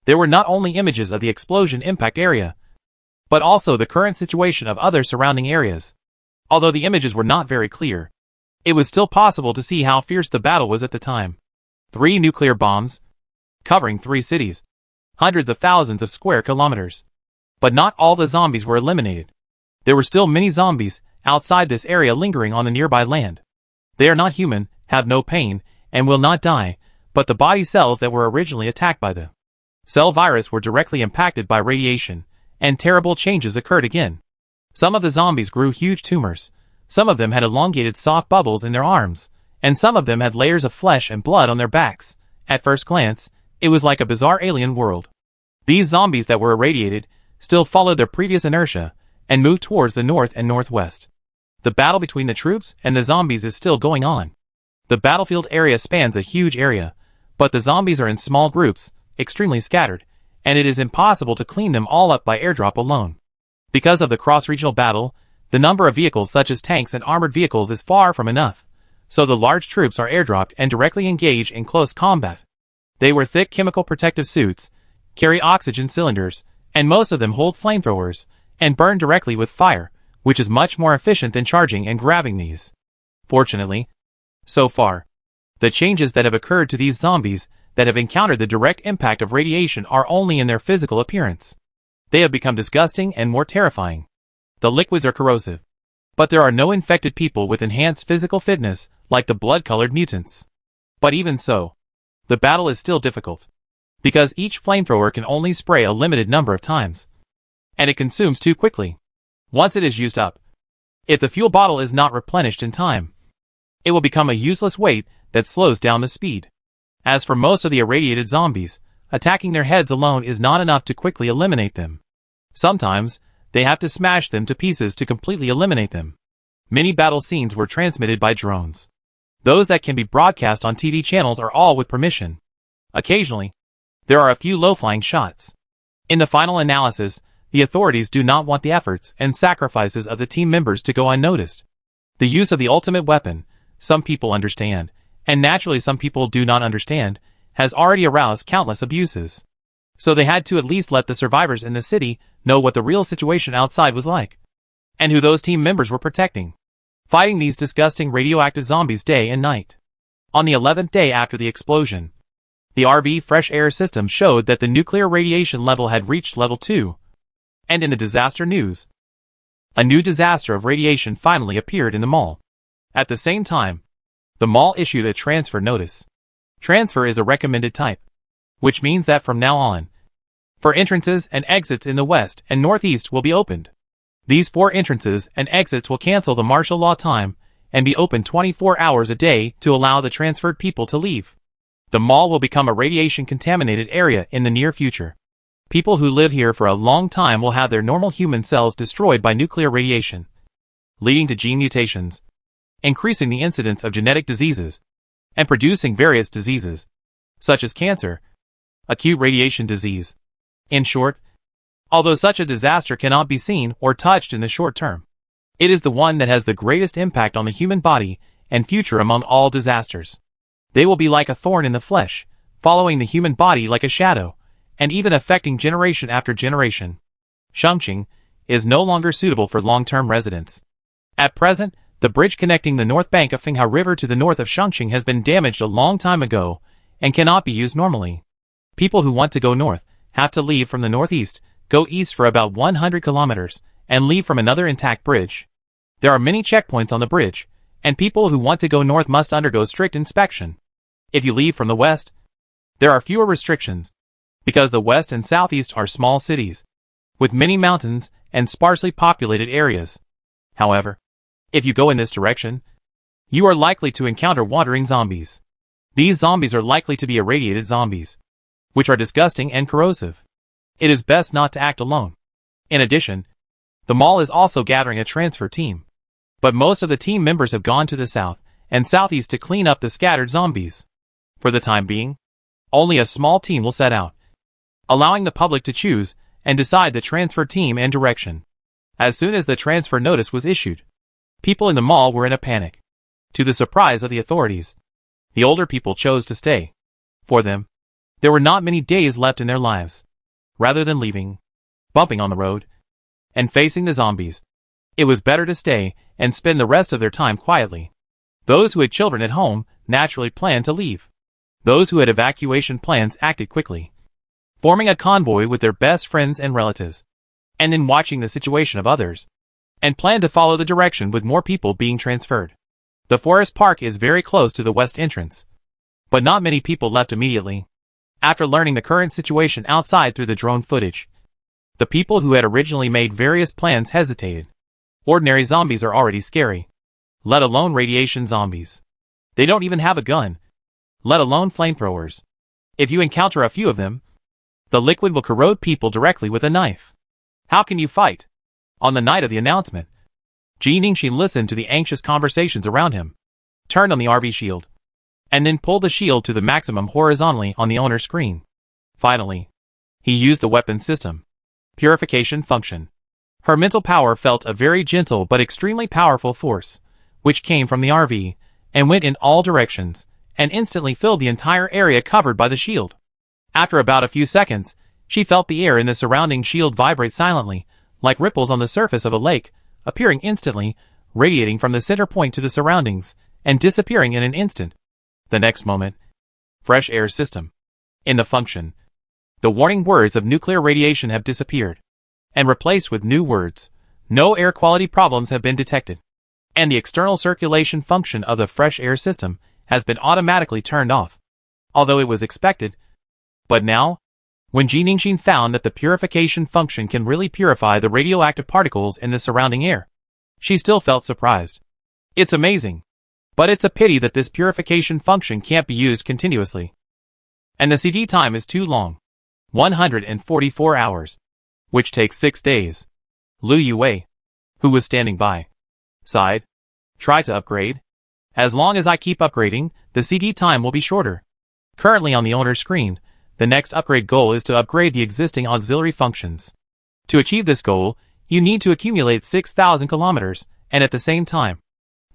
There were not only images of the explosion impact area, but also the current situation of other surrounding areas. Although the images were not very clear, it was still possible to see how fierce the battle was at the time. 3 nuclear bombs, covering 3 cities, hundreds of thousands of square kilometers. But not all the zombies were eliminated. There were still many zombies outside this area lingering on the nearby land. They are not human, have no pain, and will not die, but the body cells that were originally attacked by the cell virus were directly impacted by radiation, and terrible changes occurred again. Some of the zombies grew huge tumors, some of them had elongated soft bubbles in their arms, and some of them had layers of flesh and blood on their backs. At first glance, it was like a bizarre alien world. These zombies that were irradiated still followed their previous inertia, and moved towards the north and northwest. The battle between the troops and the zombies is still going on. The battlefield area spans a huge area, but the zombies are in small groups, extremely scattered, and it is impossible to clean them all up by airdrop alone. Because of the cross-regional battle, the number of vehicles such as tanks and armored vehicles is far from enough, so the large troops are airdropped and directly engage in close combat. They wear thick chemical protective suits, carry oxygen cylinders, and most of them hold flamethrowers, and burn directly with fire, which is much more efficient than charging and grabbing these. Fortunately, so far, the changes that have occurred to these zombies that have encountered the direct impact of radiation are only in their physical appearance. They have become disgusting and more terrifying. The liquids are corrosive. But there are no infected people with enhanced physical fitness like the blood-colored mutants. But even so, the battle is still difficult, because each flamethrower can only spray a limited number of times, and it consumes too quickly. Once it is used up, if the fuel bottle is not replenished in time, it will become a useless weight that slows down the speed. As for most of the irradiated zombies, attacking their heads alone is not enough to quickly eliminate them. Sometimes, they have to smash them to pieces to completely eliminate them. Many battle scenes were transmitted by drones. Those that can be broadcast on TV channels are all with permission. Occasionally, there are a few low-flying shots. In the final analysis, the authorities do not want the efforts and sacrifices of the team members to go unnoticed. The use of the ultimate weapon, some people understand, and naturally some people do not understand, has already aroused countless abuses. So they had to at least let the survivors in the city know what the real situation outside was like, and who those team members were protecting, fighting these disgusting radioactive zombies day and night. On the 11th day after the explosion, the RV fresh air system showed that the nuclear radiation level had reached level 2. And in the disaster news, a new disaster of radiation finally appeared in the mall. At the same time, the mall issued a transfer notice. Transfer is a recommended type, which means that from now on, 4 entrances and exits in the west and northeast will be opened. These 4 entrances and exits will cancel the martial law time and be open 24 hours a day to allow the transferred people to leave. The mall will become a radiation-contaminated area in the near future. People who live here for a long time will have their normal human cells destroyed by nuclear radiation, leading to gene mutations, increasing the incidence of genetic diseases, and producing various diseases, such as cancer, acute radiation disease. In short, although such a disaster cannot be seen or touched in the short term, it is the one that has the greatest impact on the human body and future among all disasters. They will be like a thorn in the flesh, following the human body like a shadow, and even affecting generation after generation. Chongqing is no longer suitable for long-term residents. At present, the bridge connecting the north bank of Finghao River to the north of Chongqing has been damaged a long time ago and cannot be used normally. People who want to go north have to leave from the northeast, go east for about 100 kilometers, and leave from another intact bridge. There are many checkpoints on the bridge, and people who want to go north must undergo strict inspection. If you leave from the west, there are fewer restrictions, because the west and southeast are small cities, with many mountains and sparsely populated areas. However, if you go in this direction, you are likely to encounter wandering zombies. These zombies are likely to be irradiated zombies, which are disgusting and corrosive. It is best not to act alone. In addition, the mall is also gathering a transfer team, but most of the team members have gone to the south and southeast to clean up the scattered zombies. For the time being, only a small team will set out, allowing the public to choose and decide the transfer team and direction. As soon as the transfer notice was issued, people in the mall were in a panic. To the surprise of the authorities, the older people chose to stay. For them, there were not many days left in their lives. Rather than leaving, bumping on the road, and facing the zombies, it was better to stay and spend the rest of their time quietly. Those who had children at home naturally planned to leave. Those who had evacuation plans acted quickly, forming a convoy with their best friends and relatives, and then watching the situation of others, and planned to follow the direction with more people being transferred. The forest park is very close to the west entrance, but not many people left immediately. After learning the current situation outside through the drone footage, the people who had originally made various plans hesitated. Ordinary zombies are already scary, let alone radiation zombies. They don't even have a gun, let alone flamethrowers. If you encounter a few of them, the liquid will corrode people directly with a knife. How can you fight? On the night of the announcement, Ji Ningxin listened to the anxious conversations around him, turned on the RV shield, and then pulled the shield to the maximum horizontally on the owner's screen. Finally, he used the weapon system purification function. Her mental power felt a very gentle but extremely powerful force, which came from the RV, and went in all directions, and instantly filled the entire area covered by the shield. After about a few seconds, she felt the air in the surrounding shield vibrate silently, like ripples on the surface of a lake, appearing instantly, radiating from the center point to the surroundings, and disappearing in an instant. The next moment, fresh air system. In the function, the warning words of nuclear radiation have disappeared, and replaced with new words. No air quality problems have been detected, and the external circulation function of the fresh air system has been automatically turned off, although it was expected. But now, when Ji Ningxin found that the purification function can really purify the radioactive particles in the surrounding air, she still felt surprised. It's amazing, but it's a pity that this purification function can't be used continuously. And the CD time is too long, 144 hours, which takes 6 days. Lu Yue, who was standing by, sighed. Try to upgrade. As long as I keep upgrading, the CD time will be shorter. Currently on the owner's screen, the next upgrade goal is to upgrade the existing auxiliary functions. To achieve this goal, you need to accumulate 6,000 kilometers, and at the same time,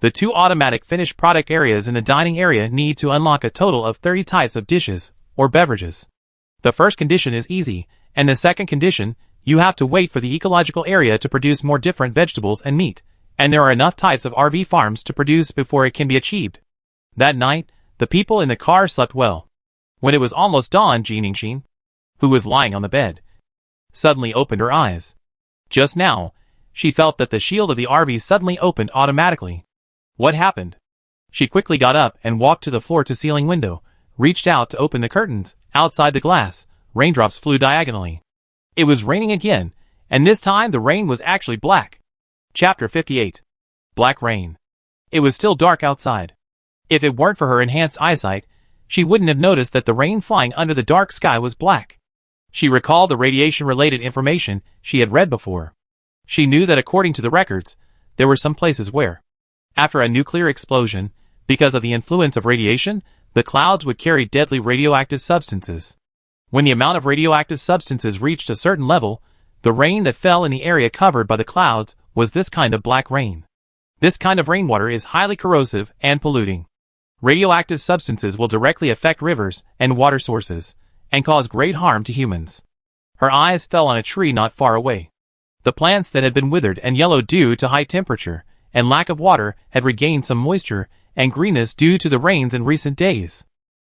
the 2 automatic finished product areas in the dining area need to unlock a total of 30 types of dishes or beverages. The first condition is easy, and the second condition, you have to wait for the ecological area to produce more different vegetables and meat, and there are enough types of RV farms to produce before it can be achieved. That night, the people in the car slept well. When it was almost dawn, Jiningshin, who was lying on the bed, suddenly opened her eyes. Just now, she felt that the shield of the RV suddenly opened automatically. What happened? She quickly got up and walked to the floor-to-ceiling window, reached out to open the curtains. Outside the glass, raindrops flew diagonally. It was raining again, and this time the rain was actually black. Chapter 58. Black Rain. It was still dark outside. If it weren't for her enhanced eyesight, she wouldn't have noticed that the rain flying under the dark sky was black. She recalled the radiation-related information she had read before. She knew that according to the records, there were some places where, after a nuclear explosion, because of the influence of radiation, the clouds would carry deadly radioactive substances. When the amount of radioactive substances reached a certain level, the rain that fell in the area covered by the clouds was this kind of black rain. This kind of rainwater is highly corrosive and polluting. Radioactive substances will directly affect rivers and water sources, and cause great harm to humans. Her eyes fell on a tree not far away. The plants that had been withered and yellowed due to high temperature and lack of water had regained some moisture and greenness due to the rains in recent days.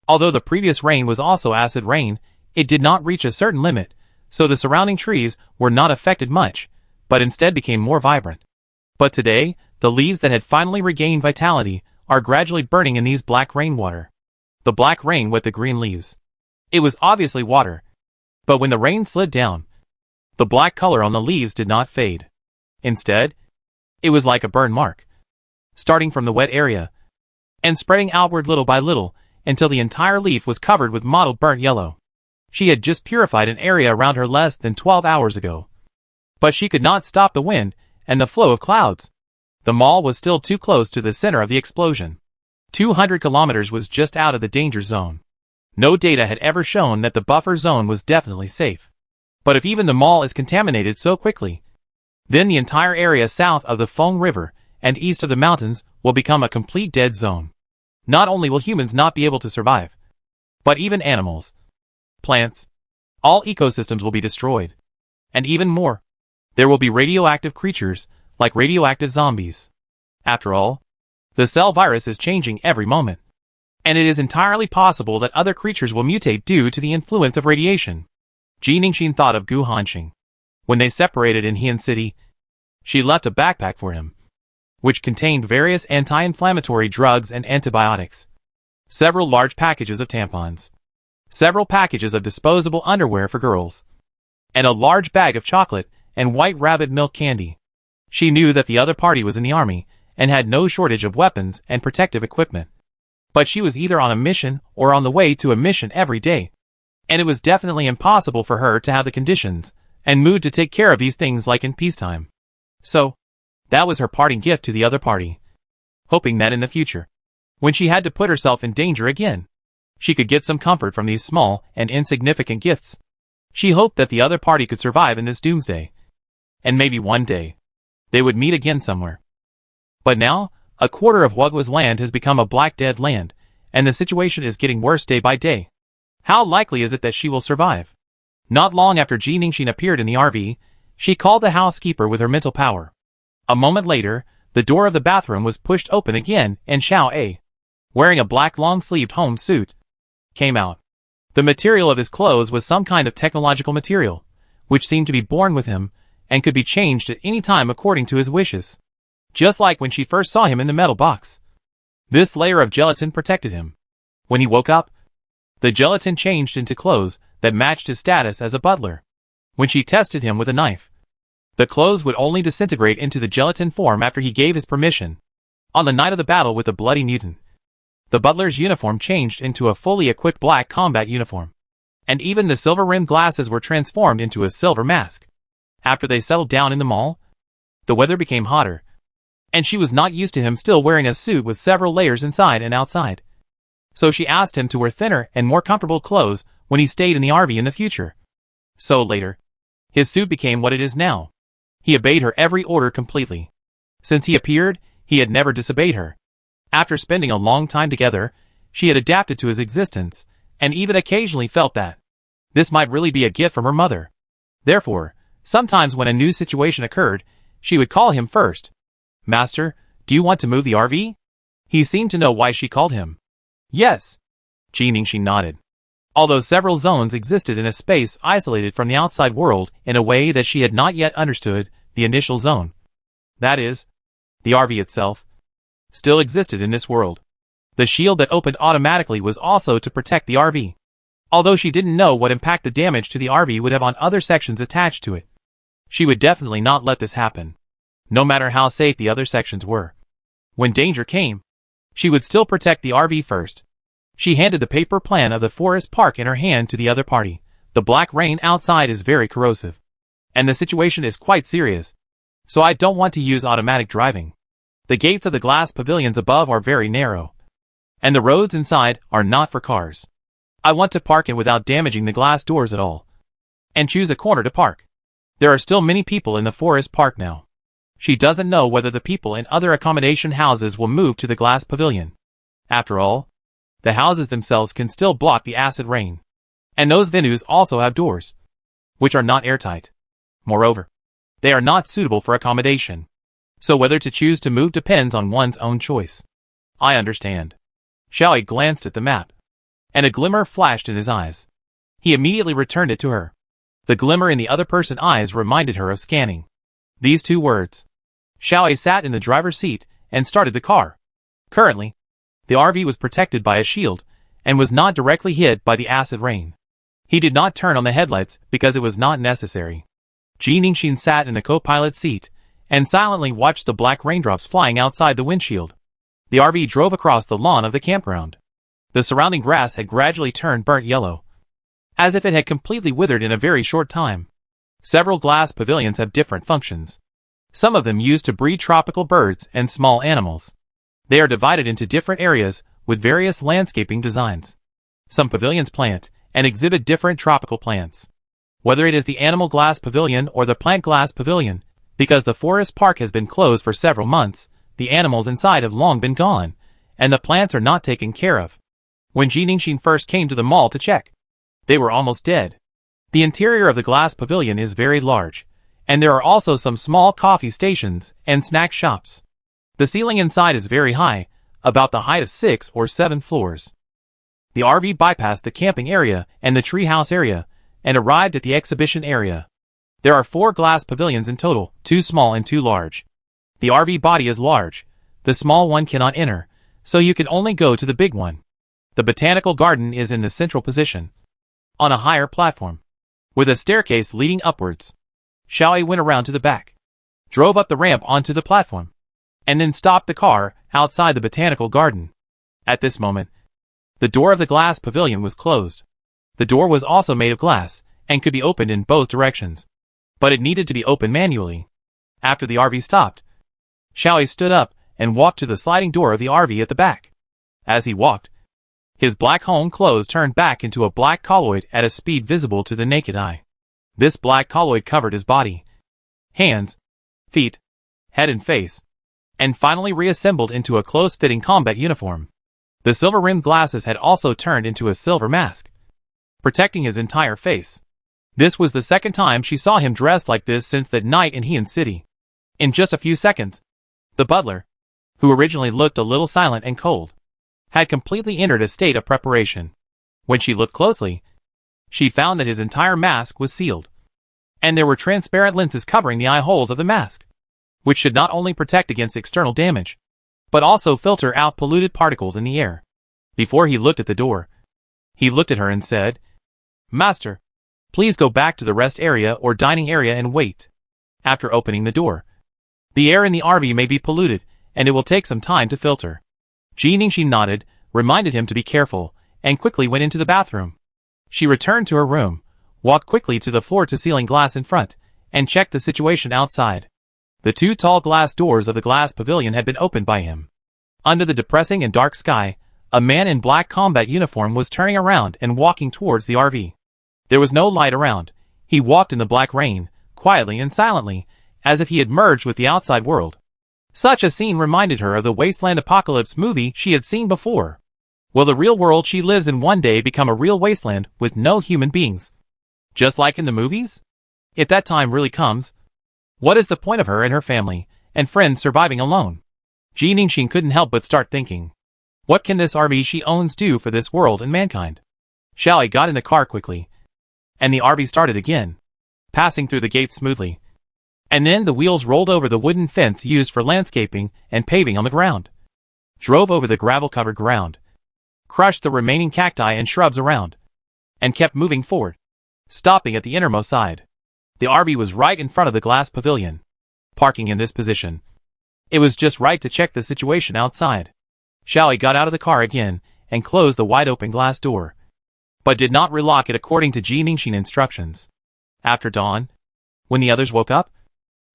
Although the previous rain was also acid rain, it did not reach a certain limit, so the surrounding trees were not affected much, but instead became more vibrant. But today, the leaves that had finally regained vitality are gradually burning in these black rainwater. The black rain with the green leaves. It was obviously water. But when the rain slid down, the black color on the leaves did not fade. Instead, it was like a burn mark, starting from the wet area, and spreading outward little by little, until the entire leaf was covered with mottled burnt yellow. She had just purified an area around her less than 12 hours ago. But she could not stop the wind and the flow of clouds. The mall was still too close to the center of the explosion. 200 kilometers was just out of the danger zone. No data had ever shown that the buffer zone was definitely safe. But if even the mall is contaminated so quickly, then the entire area south of the Feng River and east of the mountains will become a complete dead zone. Not only will humans not be able to survive, but even animals, plants, all ecosystems will be destroyed. And even more, there will be radioactive creatures, like radioactive zombies. After all, the cell virus is changing every moment. And it is entirely possible that other creatures will mutate due to the influence of radiation. Jiningshin thought of Gu Hanxing. When they separated in Heian City, she left a backpack for him, which contained various anti-inflammatory drugs and antibiotics, several large packages of tampons, several packages of disposable underwear for girls, and a large bag of chocolate and white rabbit milk candy. She knew that the other party was in the army and had no shortage of weapons and protective equipment. But she was either on a mission or on the way to a mission every day. And it was definitely impossible for her to have the conditions and mood to take care of these things like in peacetime. So, that was her parting gift to the other party, hoping that in the future, when she had to put herself in danger again, she could get some comfort from these small and insignificant gifts. She hoped that the other party could survive in this doomsday. And maybe one day, they would meet again somewhere. But now, a quarter of Hugua's land has become a black dead land, and the situation is getting worse day by day. How likely is it that she will survive? Not long after Jiningshin appeared in the RV, she called the housekeeper with her mental power. A moment later, the door of the bathroom was pushed open again and Xiao A, wearing a black long-sleeved home suit, came out. The material of his clothes was some kind of technological material, which seemed to be born with him, and could be changed at any time according to his wishes. Just like when she first saw him in the metal box. This layer of gelatin protected him. When he woke up, the gelatin changed into clothes that matched his status as a butler. When she tested him with a knife, the clothes would only disintegrate into the gelatin form after he gave his permission. On the night of the battle with the bloody mutant, the butler's uniform changed into a fully equipped black combat uniform. And even the silver-rimmed glasses were transformed into a silver mask. After they settled down in the mall, the weather became hotter, and she was not used to him still wearing a suit with several layers inside and outside. So she asked him to wear thinner and more comfortable clothes when he stayed in the RV in the future. So later, his suit became what it is now. He obeyed her every order completely. Since he appeared, he had never disobeyed her. After spending a long time together, she had adapted to his existence, and even occasionally felt that This might really be a gift from her mother. Therefore, sometimes when a new situation occurred, she would call him first. Master, do you want to move the RV? He seemed to know why she called him. Yes. She nodded. Although several zones existed in a space isolated from the outside world in a way that she had not yet understood, the initial zone, that is, the RV itself, still existed in this world. The shield that opened automatically was also to protect the RV. Although she didn't know what impact the damage to the RV would have on other sections attached to it. She would definitely not let this happen, no matter how safe the other sections were. When danger came, she would still protect the RV first. She handed the paper plan of the forest park in her hand to the other party. The black rain outside is very corrosive, and the situation is quite serious, so I don't want to use automatic driving. The gates of the glass pavilions above are very narrow, and the roads inside are not for cars. I want to park in without damaging the glass doors at all, and choose a corner to park. There are still many people in the forest park now. She doesn't know whether the people in other accommodation houses will move to the glass pavilion. After all, the houses themselves can still block the acid rain. And those venues also have doors, which are not airtight. Moreover, they are not suitable for accommodation. So whether to choose to move depends on one's own choice. I understand. Xiaoyi glanced at the map, and a glimmer flashed in his eyes. He immediately returned it to her. The glimmer in the other person's eyes reminded her of scanning. These two words. Xiaoyi sat in the driver's seat and started the car. Currently, the RV was protected by a shield and was not directly hit by the acid rain. He did not turn on the headlights because it was not necessary. Ji Ningxin sat in the co-pilot seat and silently watched the black raindrops flying outside the windshield. The RV drove across the lawn of the campground. The surrounding grass had gradually turned burnt yellow, as if it had completely withered in a very short time. Several glass pavilions have different functions. Some of them used to breed tropical birds and small animals. They are divided into different areas with various landscaping designs. Some pavilions plant and exhibit different tropical plants. Whether it is the animal glass pavilion or the plant glass pavilion, because the forest park has been closed for several months, the animals inside have long been gone, and the plants are not taken care of. When Ji Ningxin first came to the mall to check, they were almost dead. The interior of the glass pavilion is very large, and there are also some small coffee stations and snack shops. The ceiling inside is very high, about the height of 6 or 7 floors. The RV bypassed the camping area and the treehouse area, and arrived at the exhibition area. There are 4 glass pavilions in total, 2 small and 2 large. The RV body is large. The small one cannot enter, so you can only go to the big one. The botanical garden is in the central position, on a higher platform, with a staircase leading upwards. Xiaoyi went around to the back, drove up the ramp onto the platform, and then stopped the car outside the botanical garden. At this moment, the door of the glass pavilion was closed. The door was also made of glass, and could be opened in both directions, but it needed to be opened manually. After the RV stopped, Xiaoyi stood up and walked to the sliding door of the RV at the back. As he walked, his black home clothes turned back into a black colloid at a speed visible to the naked eye. This black colloid covered his body, hands, feet, head and face, and finally reassembled into a close-fitting combat uniform. The silver-rimmed glasses had also turned into a silver mask, protecting his entire face. This was the second time she saw him dressed like this since that night in Heian City. In just a few seconds, the butler, who originally looked a little silent and cold, had completely entered a state of preparation. When she looked closely, she found that his entire mask was sealed, and there were transparent lenses covering the eye holes of the mask, which should not only protect against external damage, but also filter out polluted particles in the air. Before he looked at the door, he looked at her and said, "Master, please go back to the rest area or dining area and wait." After opening the door, the air in the RV may be polluted, and it will take some time to filter. Ji Ningxin nodded, reminded him to be careful, and quickly went into the bathroom. She returned to her room, walked quickly to the floor-to-ceiling glass in front, and checked the situation outside. The 2 tall glass doors of the glass pavilion had been opened by him. Under the depressing and dark sky, a man in black combat uniform was turning around and walking towards the RV. There was no light around. He walked in the black rain, quietly and silently, as if he had merged with the outside world. Such a scene reminded her of the Wasteland Apocalypse movie she had seen before. Will the real world she lives in one day become a real wasteland with no human beings? Just like in the movies? If that time really comes, what is the point of her and her family and friends surviving alone? Ji Ningxin couldn't help but start thinking. What can this RV she owns do for this world and mankind? Xiaoyi got in the car quickly, and the RV started again, passing through the gates smoothly. And then the wheels rolled over the wooden fence used for landscaping and paving on the ground, drove over the gravel-covered ground, crushed the remaining cacti and shrubs around, and kept moving forward, stopping at the innermost side. The RV was right in front of the glass pavilion. Parking in this position, it was just right to check the situation outside. Xiaoyi got out of the car again and closed the wide-open glass door, but did not relock it according to Ji Ningxin instructions. After dawn, when the others woke up,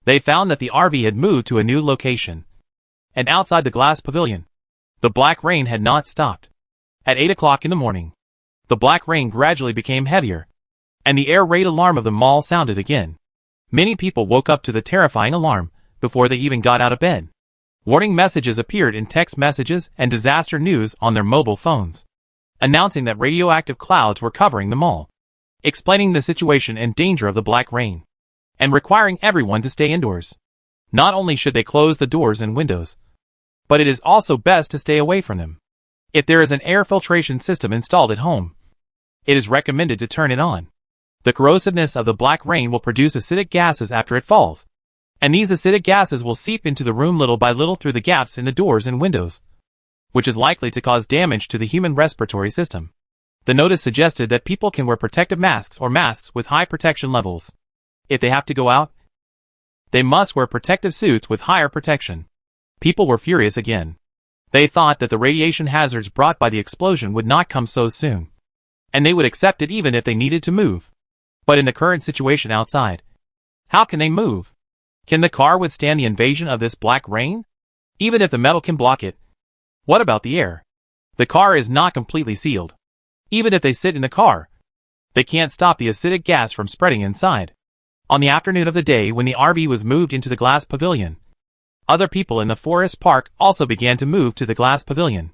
they found that the RV had moved to a new location. And outside the glass pavilion, the black rain had not stopped. At 8 o'clock in the morning, the black rain gradually became heavier, and the air raid alarm of the mall sounded again. Many people woke up to the terrifying alarm before they even got out of bed. Warning messages appeared in text messages and disaster news on their mobile phones, announcing that radioactive clouds were covering the mall, explaining the situation and danger of the black rain, and requiring everyone to stay indoors. Not only should they close the doors and windows, but it is also best to stay away from them. If there is an air filtration system installed at home, it is recommended to turn it on. The corrosiveness of the black rain will produce acidic gases after it falls, and these acidic gases will seep into the room little by little through the gaps in the doors and windows, which is likely to cause damage to the human respiratory system. The notice suggested that people can wear protective masks or masks with high protection levels. If they have to go out, they must wear protective suits with higher protection. People were furious again. They thought that the radiation hazards brought by the explosion would not come so soon, and they would accept it even if they needed to move. But in the current situation outside, how can they move? Can the car withstand the invasion of this black rain? Even if the metal can block it, what about the air? The car is not completely sealed. Even if they sit in the car, they can't stop the acidic gas from spreading inside. On the afternoon of the day when the RV was moved into the glass pavilion, other people in the forest park also began to move to the glass pavilion.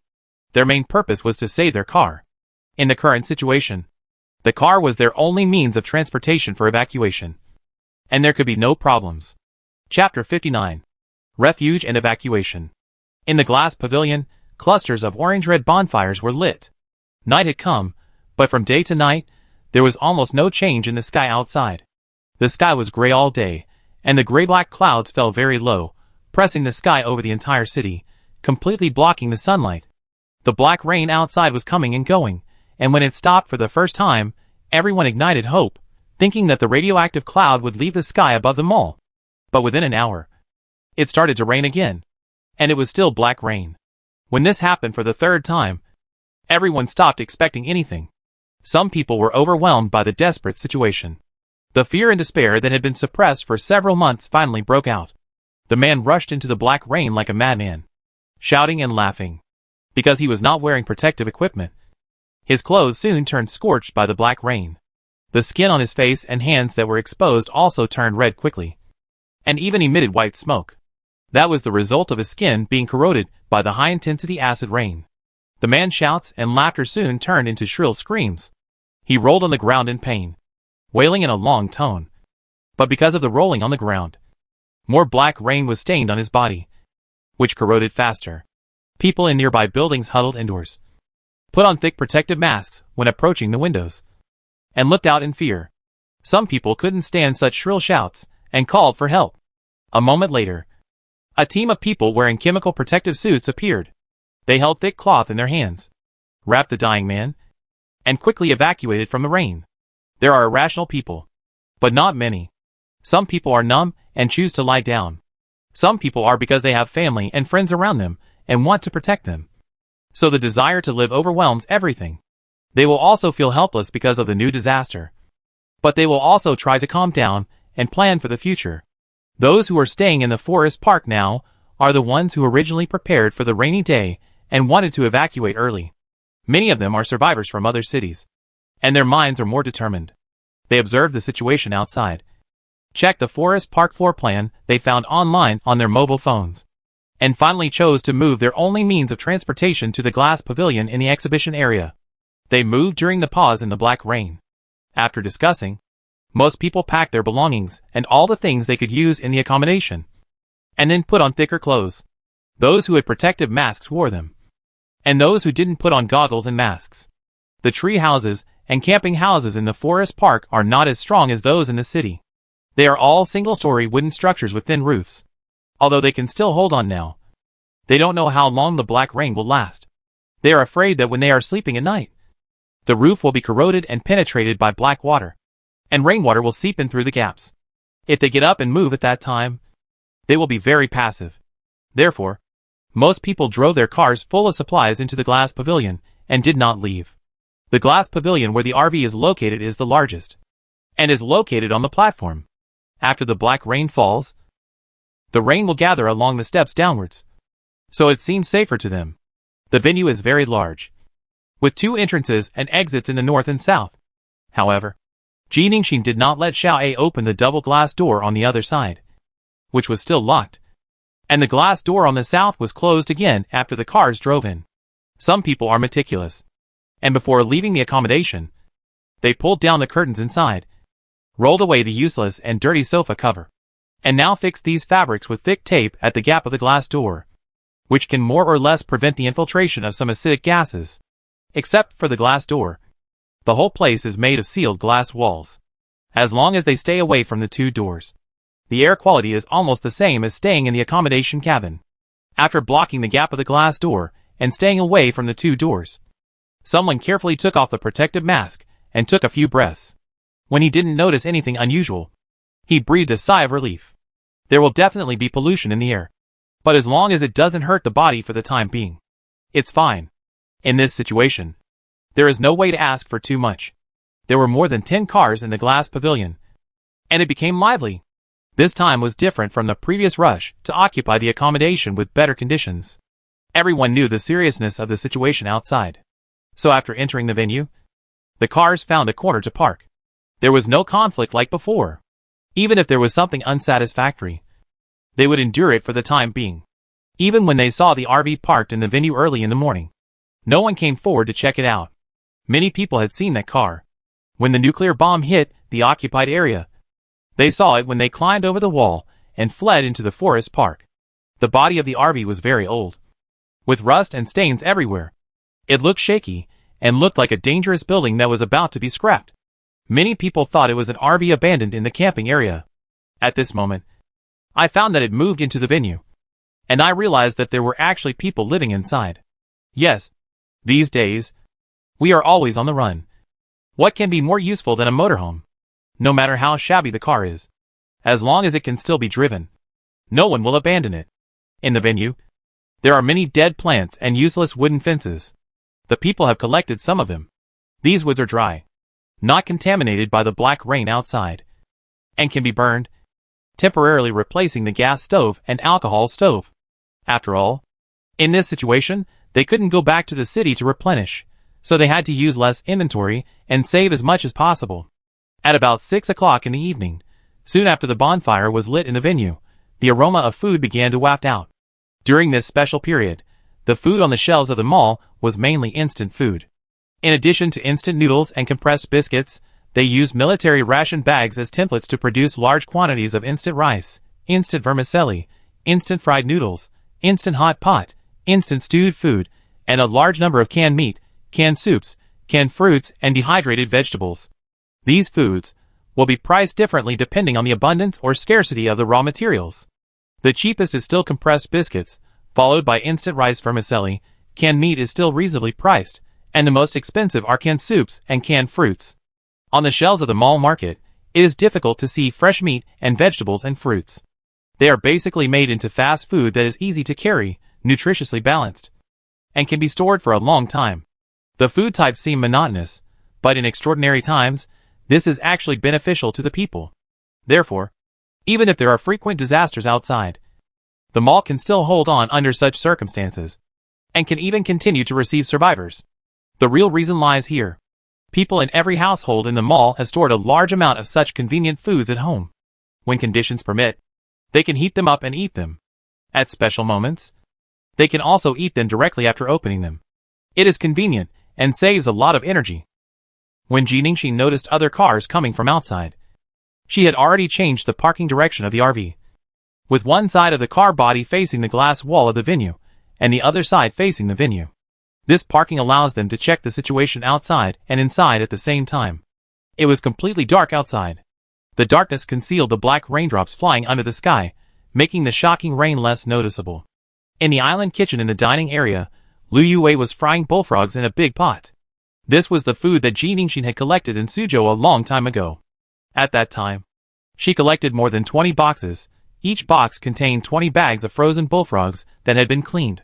Their main purpose was to save their car. In the current situation, the car was their only means of transportation for evacuation, and there could be no problems. Chapter 59. Refuge and Evacuation. In the glass pavilion, clusters of orange-red bonfires were lit. Night had come, but from day to night, there was almost no change in the sky outside. The sky was gray all day, and the gray-black clouds fell very low, pressing the sky over the entire city, completely blocking the sunlight. The black rain outside was coming and going, and when it stopped for the first time, everyone ignited hope, thinking that the radioactive cloud would leave the sky above the mall. But within an hour, it started to rain again, and it was still black rain. When this happened for the third time, everyone stopped expecting anything. Some people were overwhelmed by the desperate situation. The fear and despair that had been suppressed for several months finally broke out. The man rushed into the black rain like a madman, shouting and laughing, because he was not wearing protective equipment. His clothes soon turned scorched by the black rain. The skin on his face and hands that were exposed also turned red quickly, and even emitted white smoke. That was the result of his skin being corroded by the high-intensity acid rain. The man's shouts and laughter soon turned into shrill screams. He rolled on the ground in pain, wailing in a long tone. But because of the rolling on the ground, more black rain was stained on his body, which corroded faster. People in nearby buildings huddled indoors, put on thick protective masks when approaching the windows, and looked out in fear. Some people couldn't stand such shrill shouts and called for help. A moment later, a team of people wearing chemical protective suits appeared. They held thick cloth in their hands, wrapped the dying man, and quickly evacuated from the rain. There are irrational people, but not many. Some people are numb and choose to lie down. Some people are because they have family and friends around them and want to protect them. So the desire to live overwhelms everything. They will also feel helpless because of the new disaster. But they will also try to calm down and plan for the future. Those who are staying in the forest park now are the ones who originally prepared for the rainy day and wanted to evacuate early. Many of them are survivors from other cities, and their minds are more determined. They observed the situation outside, checked the forest park floor plan they found online on their mobile phones, and finally chose to move their only means of transportation to the glass pavilion in the exhibition area. They moved during the pause in the black rain. After discussing, Most people packed their belongings and all the things they could use in the accommodation, and then put on thicker clothes. Those who had protective masks wore them, and those who didn't put on goggles and masks. The tree houses and camping houses in the forest park are not as strong as those in the city. They are all single-story wooden structures with thin roofs. Although they can still hold on now, they don't know how long the black rain will last. They are afraid that when they are sleeping at night, the roof will be corroded and penetrated by black water, and rainwater will seep in through the gaps. If they get up and move at that time, they will be very passive. Therefore, most people drove their cars full of supplies into the glass pavilion and did not leave. The glass pavilion where the RV is located is the largest, and is located on the platform. After the black rain falls, the rain will gather along the steps downwards, so it seems safer to them. The venue is very large, with 2 entrances and exits in the north and south. However, Ji Ningxin did not let Xiao A open the double glass door on the other side, which was still locked, and the glass door on the south was closed again after the cars drove in. Some people are meticulous, and before leaving the accommodation, they pulled down the curtains inside, rolled away the useless and dirty sofa cover, and now fixed these fabrics with thick tape at the gap of the glass door, which can more or less prevent the infiltration of some acidic gases. Except for the glass door, the whole place is made of sealed glass walls. As long as they stay away from the 2 doors, the air quality is almost the same as staying in the accommodation cabin. After blocking the gap of the glass door and staying away from the 2 doors, someone carefully took off the protective mask and took a few breaths. When he didn't notice anything unusual, he breathed a sigh of relief. There will definitely be pollution in the air, but as long as it doesn't hurt the body for the time being, it's fine. In this situation, there is no way to ask for too much. There were more than 10 cars in the glass pavilion, and it became lively. This time was different from the previous rush to occupy the accommodation with better conditions. Everyone knew the seriousness of the situation outside, so after entering the venue, the cars found a corner to park. There was no conflict like before. Even if there was something unsatisfactory, they would endure it for the time being. Even when they saw the RV parked in the venue early in the morning, no one came forward to check it out. Many people had seen that car when the nuclear bomb hit the occupied area. They saw it when they climbed over the wall and fled into the forest park. The body of the RV was very old, with rust and stains everywhere. It looked shaky and looked like a dangerous building that was about to be scrapped. Many people thought it was an RV abandoned in the camping area. At this moment, I found that it moved into the venue, and I realized that there were actually people living inside. Yes, these days, we are always on the run. What can be more useful than a motorhome? No matter how shabby the car is, as long as it can still be driven, no one will abandon it. In the venue, there are many dead plants and useless wooden fences. The people have collected some of them. These woods are dry, not contaminated by the black rain outside, and can be burned, temporarily replacing the gas stove and alcohol stove. After all, in this situation, they couldn't go back to the city to replenish, so they had to use less inventory and save as much as possible. At about 6 o'clock in the evening, soon after the bonfire was lit in the venue, the aroma of food began to waft out. During this special period, the food on the shelves of the mall was mainly instant food. In addition to instant noodles and compressed biscuits, they used military ration bags as templates to produce large quantities of instant rice, instant vermicelli, instant fried noodles, instant hot pot, instant stewed food, and a large number of canned meat, canned soups, canned fruits, and dehydrated vegetables. These foods will be priced differently depending on the abundance or scarcity of the raw materials. The cheapest is still compressed biscuits, followed by instant rice vermicelli. Canned meat is still reasonably priced, and the most expensive are canned soups and canned fruits. On the shelves of the mall market, it is difficult to see fresh meat and vegetables and fruits. They are basically made into fast food that is easy to carry, nutritiously balanced, and can be stored for a long time. The food types seem monotonous, but in extraordinary times, this is actually beneficial to the people. Therefore, even if there are frequent disasters outside, the mall can still hold on under such circumstances, and can even continue to receive survivors. The real reason lies here. People in every household in the mall have stored a large amount of such convenient foods at home. When conditions permit, they can heat them up and eat them. At special moments, they can also eat them directly after opening them. It is convenient and saves a lot of energy. When Ji Ningxin noticed other cars coming from outside, She had already changed the parking direction of the RV, with one side of the car body facing the glass wall of the venue, and the other side facing the venue. This parking allows them to check the situation outside and inside at the same time. It was completely dark outside. The darkness concealed the black raindrops flying under the sky, making the shocking rain less noticeable. In the island kitchen in the dining area, Liu Yue was frying bullfrogs in a big pot. This was the food that Ji Ningxin had collected in Suzhou a long time ago. At that time, she collected more than 20 boxes. Each box contained 20 bags of frozen bullfrogs that had been cleaned.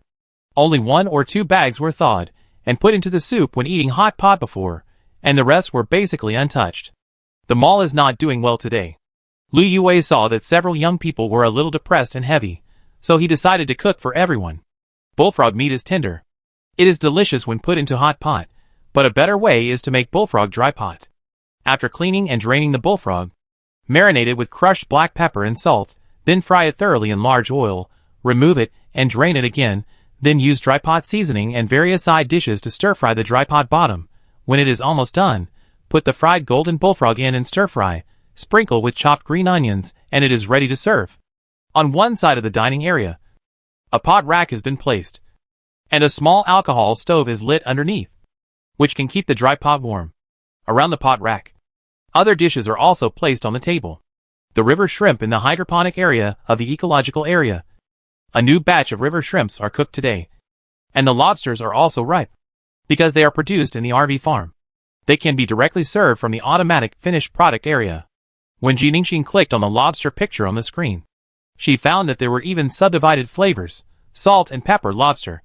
Only 1 or 2 bags were thawed and put into the soup when eating hot pot before, and the rest were basically untouched. The mall is not doing well today. Liu Yue saw that several young people were a little depressed and heavy, so he decided to cook for everyone. Bullfrog meat is tender. It is delicious when put into hot pot, but a better way is to make bullfrog dry pot. After cleaning and draining the bullfrog, marinate it with crushed black pepper and salt, then fry it thoroughly in large oil, remove it and drain it again, then use dry pot seasoning and various side dishes to stir-fry the dry pot bottom. When it is almost done, put the fried golden bullfrog in and stir-fry, sprinkle with chopped green onions, and it is ready to serve. On one side of the dining area, a pot rack has been placed, and a small alcohol stove is lit underneath, which can keep the dry pot warm. Around the pot rack, other dishes are also placed on the table. The river shrimp in the hydroponic area of the ecological area. A new batch of river shrimps are cooked today, and the lobsters are also ripe, because they are produced in the RV farm. They can be directly served from the automatic finished product area. When Ji Ningxin clicked on the lobster picture on the screen, she found that there were even subdivided flavors: salt and pepper lobster,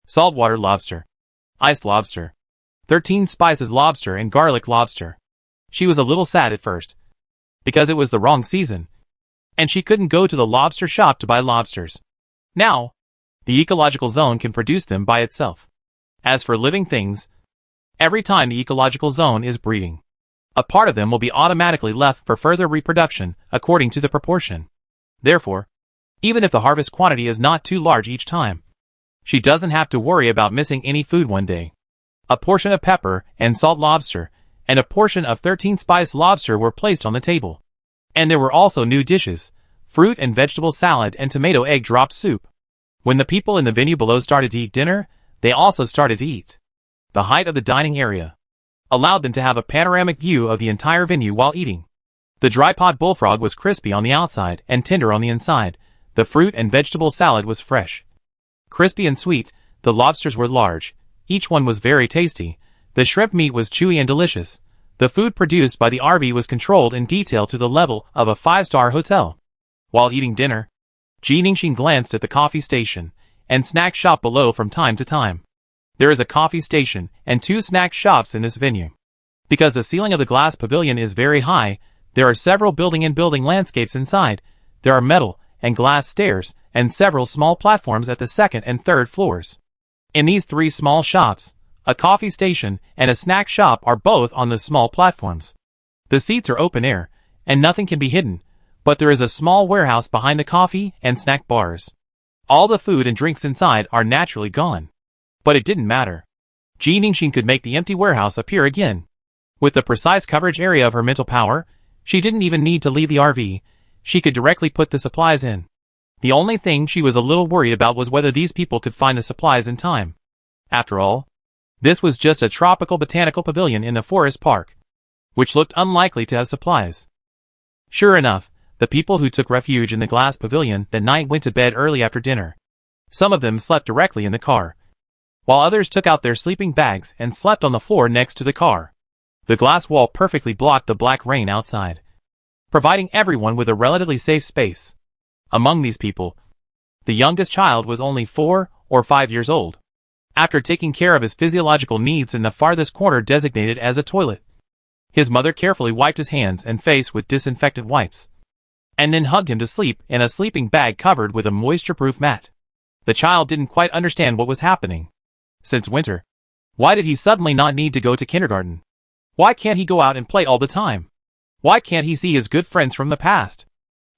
saltwater lobster, iced lobster, 13 spices lobster and garlic lobster. She was a little sad at first, because it was the wrong season, and she couldn't go to the lobster shop to buy lobsters. Now, the ecological zone can produce them by itself. As for living things, every time the ecological zone is breeding, a part of them will be automatically left for further reproduction according to the proportion. Therefore, even if the harvest quantity is not too large each time, she doesn't have to worry about missing any food one day. A portion of pepper and salt lobster and a portion of 13 spice lobster were placed on the table. And there were also new dishes: fruit and vegetable salad and tomato egg drop soup. When the people in the venue below started to eat dinner, they also started to eat. The height of the dining area allowed them to have a panoramic view of the entire venue while eating. The dry pot bullfrog was crispy on the outside and tender on the inside. The fruit and vegetable salad was fresh, crispy and sweet. The lobsters were large. Each one was very tasty. The shrimp meat was chewy and delicious. The food produced by the RV was controlled in detail to the level of a 5-star hotel. While eating dinner, Ji Ningxin glanced at the coffee station and snack shop below from time to time. There is a coffee station and 2 snack shops in this venue. Because the ceiling of the glass pavilion is very high, there are several building landscapes inside. There are metal and glass stairs and several small platforms at the 2nd and 3rd floors. In these 3 small shops, a coffee station and a snack shop are both on the small platforms. The seats are open air, and nothing can be hidden, but there is a small warehouse behind the coffee and snack bars. All the food and drinks inside are naturally gone. But it didn't matter. Ji Ningxin could make the empty warehouse appear again. With the precise coverage area of her mental power, she didn't even need to leave the RV. She could directly put the supplies in. The only thing she was a little worried about was whether these people could find the supplies in time. After all, this was just a tropical botanical pavilion in the forest park, which looked unlikely to have supplies. Sure enough, the people who took refuge in the glass pavilion that night went to bed early after dinner. Some of them slept directly in the car, while others took out their sleeping bags and slept on the floor next to the car. The glass wall perfectly blocked the black rain outside, providing everyone with a relatively safe space. Among these people, the youngest child was only 4 or 5 years old. After taking care of his physiological needs in the farthest corner designated as a toilet, his mother carefully wiped his hands and face with disinfectant wipes, and then hugged him to sleep in a sleeping bag covered with a moisture-proof mat. The child didn't quite understand what was happening. Since winter, why did he suddenly not need to go to kindergarten? Why can't he go out and play all the time? Why can't he see his good friends from the past?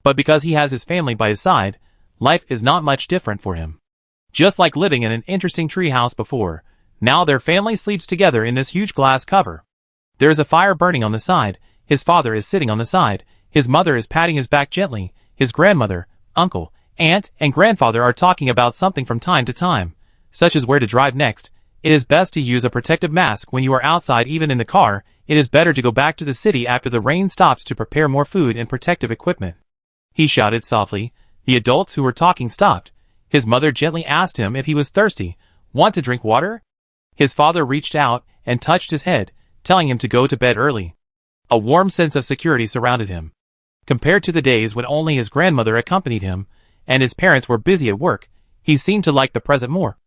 But because he has his family by his side, life is not much different for him. Just like living in an interesting tree house before, now their family sleeps together in this huge glass cover. There is a fire burning on the side. His father is sitting on the side, his mother is patting his back gently, his grandmother, uncle, aunt, and grandfather are talking about something from time to time, such as where to drive next. It is best to use a protective mask when you are outside. Even in the car, it is better to go back to the city after the rain stops to prepare more food and protective equipment. He shouted softly. The adults who were talking stopped. His mother gently asked him if he was thirsty. Want to drink water? His father reached out and touched his head, telling him to go to bed early. A warm sense of security surrounded him. Compared to the days when only his grandmother accompanied him, and his parents were busy at work, he seemed to like the present more.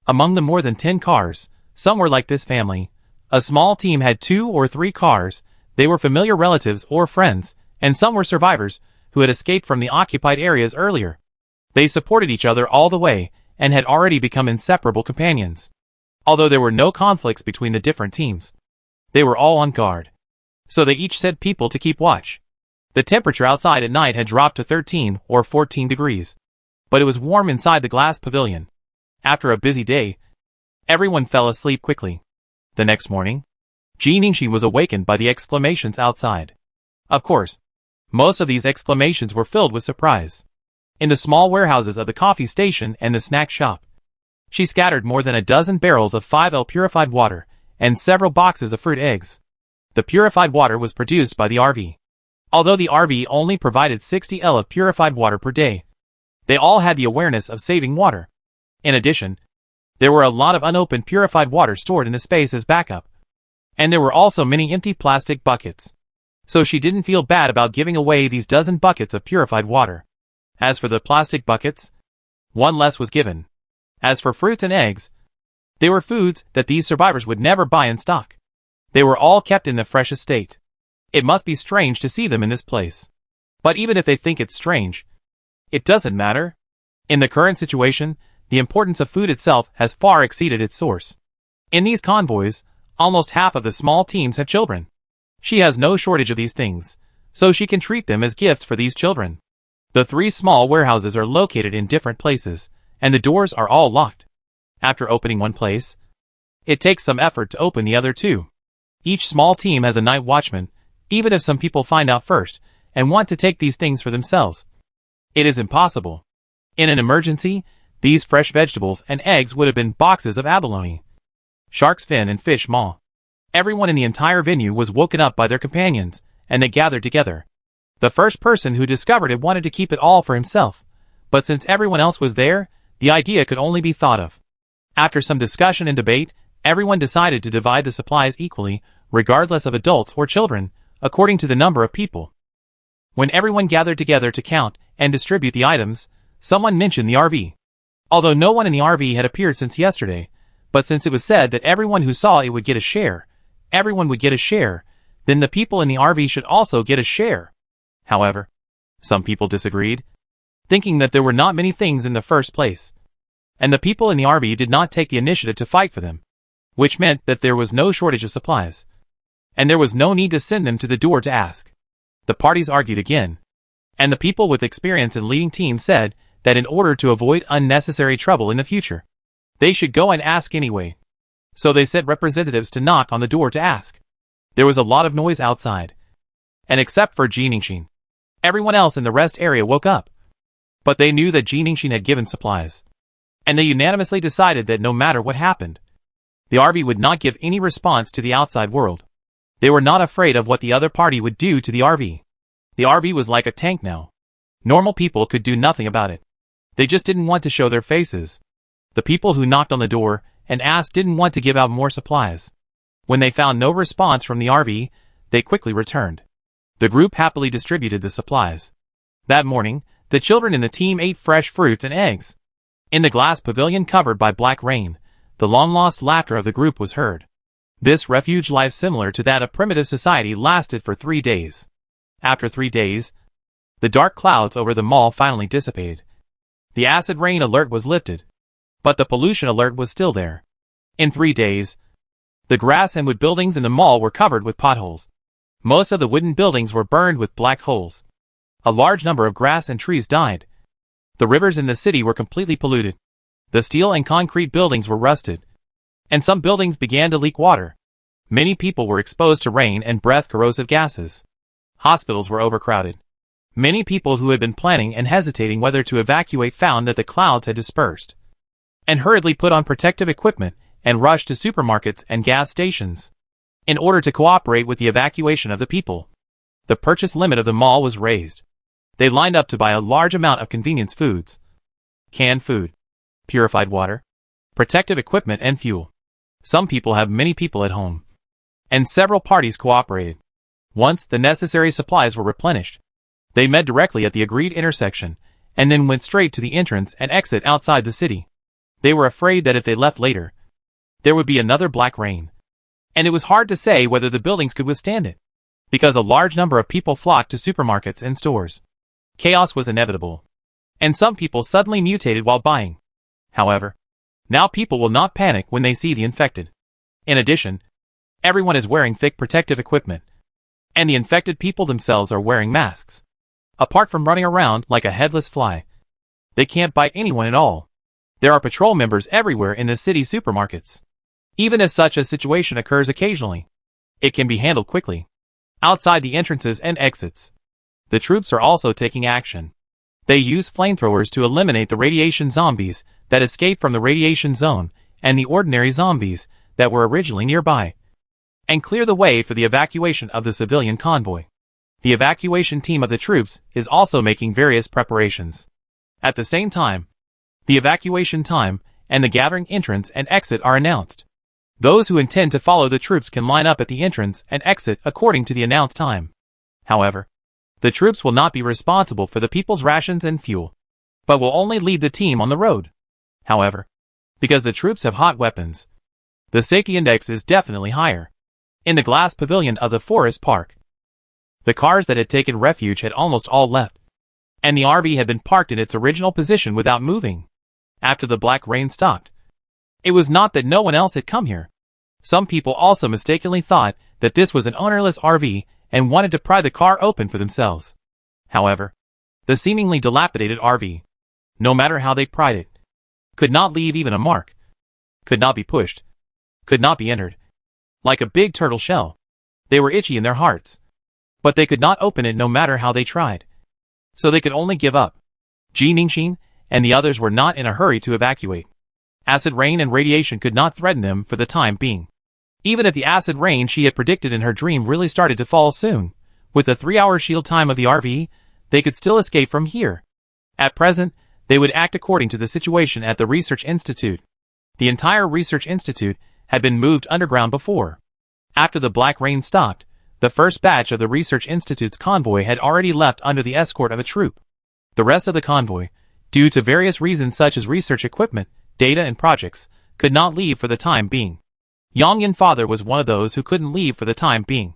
Among the more than 10 cars, some were like this family. A small team had 2 or 3 cars. They were familiar relatives or friends, and some were survivors who had escaped from the occupied areas earlier. They supported each other all the way, and had already become inseparable companions. Although there were no conflicts between the different teams, they were all on guard. So they each sent people to keep watch. The temperature outside at night had dropped to 13 or 14 degrees. But it was warm inside the glass pavilion. After a busy day, everyone fell asleep quickly. The next morning, Ningxi was awakened by the exclamations outside. Of course, most of these exclamations were filled with surprise. In the small warehouses of the coffee station and the snack shop, she scattered more than a dozen barrels of 5L purified water and several boxes of fruit eggs. The purified water was produced by the RV. Although the RV only provided 60L of purified water per day, they all had the awareness of saving water. In addition, there were a lot of unopened purified water stored in the space as backup. And there were also many empty plastic buckets. So she didn't feel bad about giving away these dozen buckets of purified water. As for the plastic buckets, one less was given. As for fruits and eggs, they were foods that these survivors would never buy in stock. They were all kept in the freshest state. It must be strange to see them in this place. But even if they think it's strange, it doesn't matter. In the current situation, the importance of food itself has far exceeded its source. In these convoys, almost half of the small teams have children. She has no shortage of these things, so she can treat them as gifts for these children. The 3 small warehouses are located in different places, and the doors are all locked. After opening one place, it takes some effort to open the other 2. Each small team has a night watchman, even if some people find out first and want to take these things for themselves. It is impossible. In an emergency, these fresh vegetables and eggs would have been boxes of abalone, shark's fin and fish maw. Everyone in the entire venue was woken up by their companions, and they gathered together. The first person who discovered it wanted to keep it all for himself, but since everyone else was there, the idea could only be thought of. After some discussion and debate, everyone decided to divide the supplies equally, regardless of adults or children, according to the number of people. When everyone gathered together to count and distribute the items, someone mentioned the RV. Although no one in the RV had appeared since yesterday, but since it was said that everyone who saw it would get a share, everyone would get a share, then the people in the RV should also get a share. However, some people disagreed, thinking that there were not many things in the first place, and the people in the RV did not take the initiative to fight for them, which meant that there was no shortage of supplies, and there was no need to send them to the door to ask. The parties argued again, and the people with experience in leading teams said that in order to avoid unnecessary trouble in the future, they should go and ask anyway. So they sent representatives to knock on the door to ask. There was a lot of noise outside, and except for Ningxi, everyone else in the rest area woke up. But they knew that Ningxi had given supplies, and they unanimously decided that no matter what happened, the RV would not give any response to the outside world. They were not afraid of what the other party would do to the RV. The RV was like a tank now. Normal people could do nothing about it. They just didn't want to show their faces. The people who knocked on the door and asked didn't want to give out more supplies. When they found no response from the RV, they quickly returned. The group happily distributed the supplies. That morning, the children in the team ate fresh fruits and eggs. In the glass pavilion covered by black rain, the long-lost laughter of the group was heard. This refuge life, similar to that of primitive society, lasted for 3 days. After 3 days, the dark clouds over the mall finally dissipated. The acid rain alert was lifted, but the pollution alert was still there. In 3 days, the grass and wood buildings in the mall were covered with potholes. Most of the wooden buildings were burned with black holes. A large number of grass and trees died. The rivers in the city were completely polluted. The steel and concrete buildings were rusted, and some buildings began to leak water. Many people were exposed to rain and breath corrosive gases. Hospitals were overcrowded. Many people who had been planning and hesitating whether to evacuate found that the clouds had dispersed, and hurriedly put on protective equipment and rushed to supermarkets and gas stations in order to cooperate with the evacuation of the people. The purchase limit of the mall was raised. They lined up to buy a large amount of convenience foods, canned food, purified water, protective equipment and fuel. Some people have many people at home, and several parties cooperated. Once the necessary supplies were replenished, they met directly at the agreed intersection, and then went straight to the entrance and exit outside the city. They were afraid that if they left later, there would be another black rain, and it was hard to say whether the buildings could withstand it, because a large number of people flocked to supermarkets and stores. Chaos was inevitable, and some people suddenly mutated while buying. However, now people will not panic when they see the infected. In addition, everyone is wearing thick protective equipment, and the infected people themselves are wearing masks. Apart from running around like a headless fly, they can't bite anyone at all. There are patrol members everywhere in the city supermarkets. Even if such a situation occurs occasionally, it can be handled quickly. Outside the entrances and exits, the troops are also taking action. They use flamethrowers to eliminate the radiation zombies that escaped from the radiation zone and the ordinary zombies that were originally nearby, and clear the way for the evacuation of the civilian convoy. The evacuation team of the troops is also making various preparations. At the same time, the evacuation time and the gathering entrance and exit are announced. Those who intend to follow the troops can line up at the entrance and exit according to the announced time. However, the troops will not be responsible for the people's rations and fuel, but will only lead the team on the road. However, because the troops have hot weapons, the safety index is definitely higher. In the glass pavilion of the forest park, the cars that had taken refuge had almost all left, and the RV had been parked in its original position without moving. After the black rain stopped, it was not that no one else had come here. Some people also mistakenly thought that this was an ownerless RV and wanted to pry the car open for themselves. However, the seemingly dilapidated RV, no matter how they pried it, could not leave even a mark, could not be pushed, could not be entered. Like a big turtle shell, they were itchy in their hearts, but they could not open it no matter how they tried. So they could only give up. Ji Ningxin and the others were not in a hurry to evacuate. Acid rain and radiation could not threaten them for the time being. Even if the acid rain she had predicted in her dream really started to fall soon, with the 3-hour shield time of the RV, they could still escape from here. At present, they would act according to the situation at the Research Institute. The entire Research Institute had been moved underground before. After the black rain stopped, the first batch of the Research Institute's convoy had already left under the escort of a troop. The rest of the convoy, due to various reasons such as research equipment, data and projects, could not leave for the time being. Yang father was one of those who couldn't leave for the time being.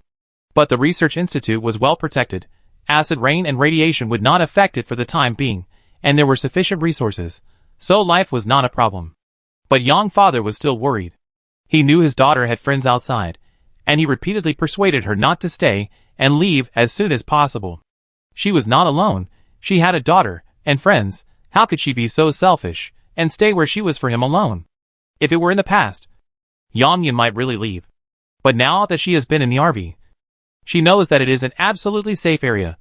But the Research Institute was well protected, acid rain and radiation would not affect it for the time being, and there were sufficient resources, so life was not a problem. But Yang father was still worried. He knew his daughter had friends outside, and he repeatedly persuaded her not to stay and leave as soon as possible. She was not alone, she had a daughter and friends. How could she be so selfish and stay where she was for him alone? If it were in the past, Yang might really leave. But now that she has been in the RV, she knows that it is an absolutely safe area.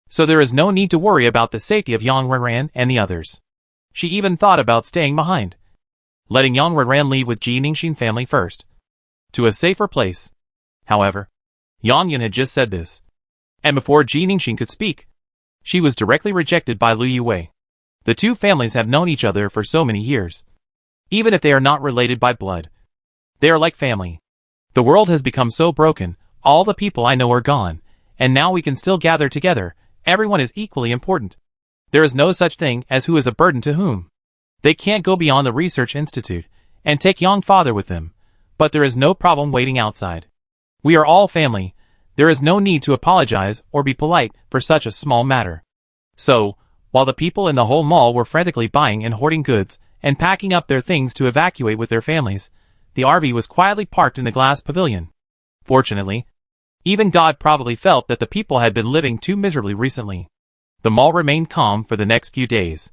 So there is no need to worry about the safety of Yang Renran and the others. She even thought about staying behind, letting Yang Renran leave with Ji Ningxin family first, to a safer place. However, Yang had just said this, and before Ji Ningxin could speak, she was directly rejected by Liu Wei. The two families have known each other for so many years. Even if they are not related by blood, they are like family. The world has become so broken, all the people I know are gone, and now we can still gather together. Everyone is equally important. There is no such thing as who is a burden to whom. They can't go beyond the Research Institute and take Yang father with them, but there is no problem waiting outside. We are all family. There is no need to apologize or be polite for such a small matter. So, while the people in the whole mall were frantically buying and hoarding goods and packing up their things to evacuate with their families, the RV was quietly parked in the glass pavilion. Fortunately, even God probably felt that the people had been living too miserably recently. The mall remained calm for the next few days.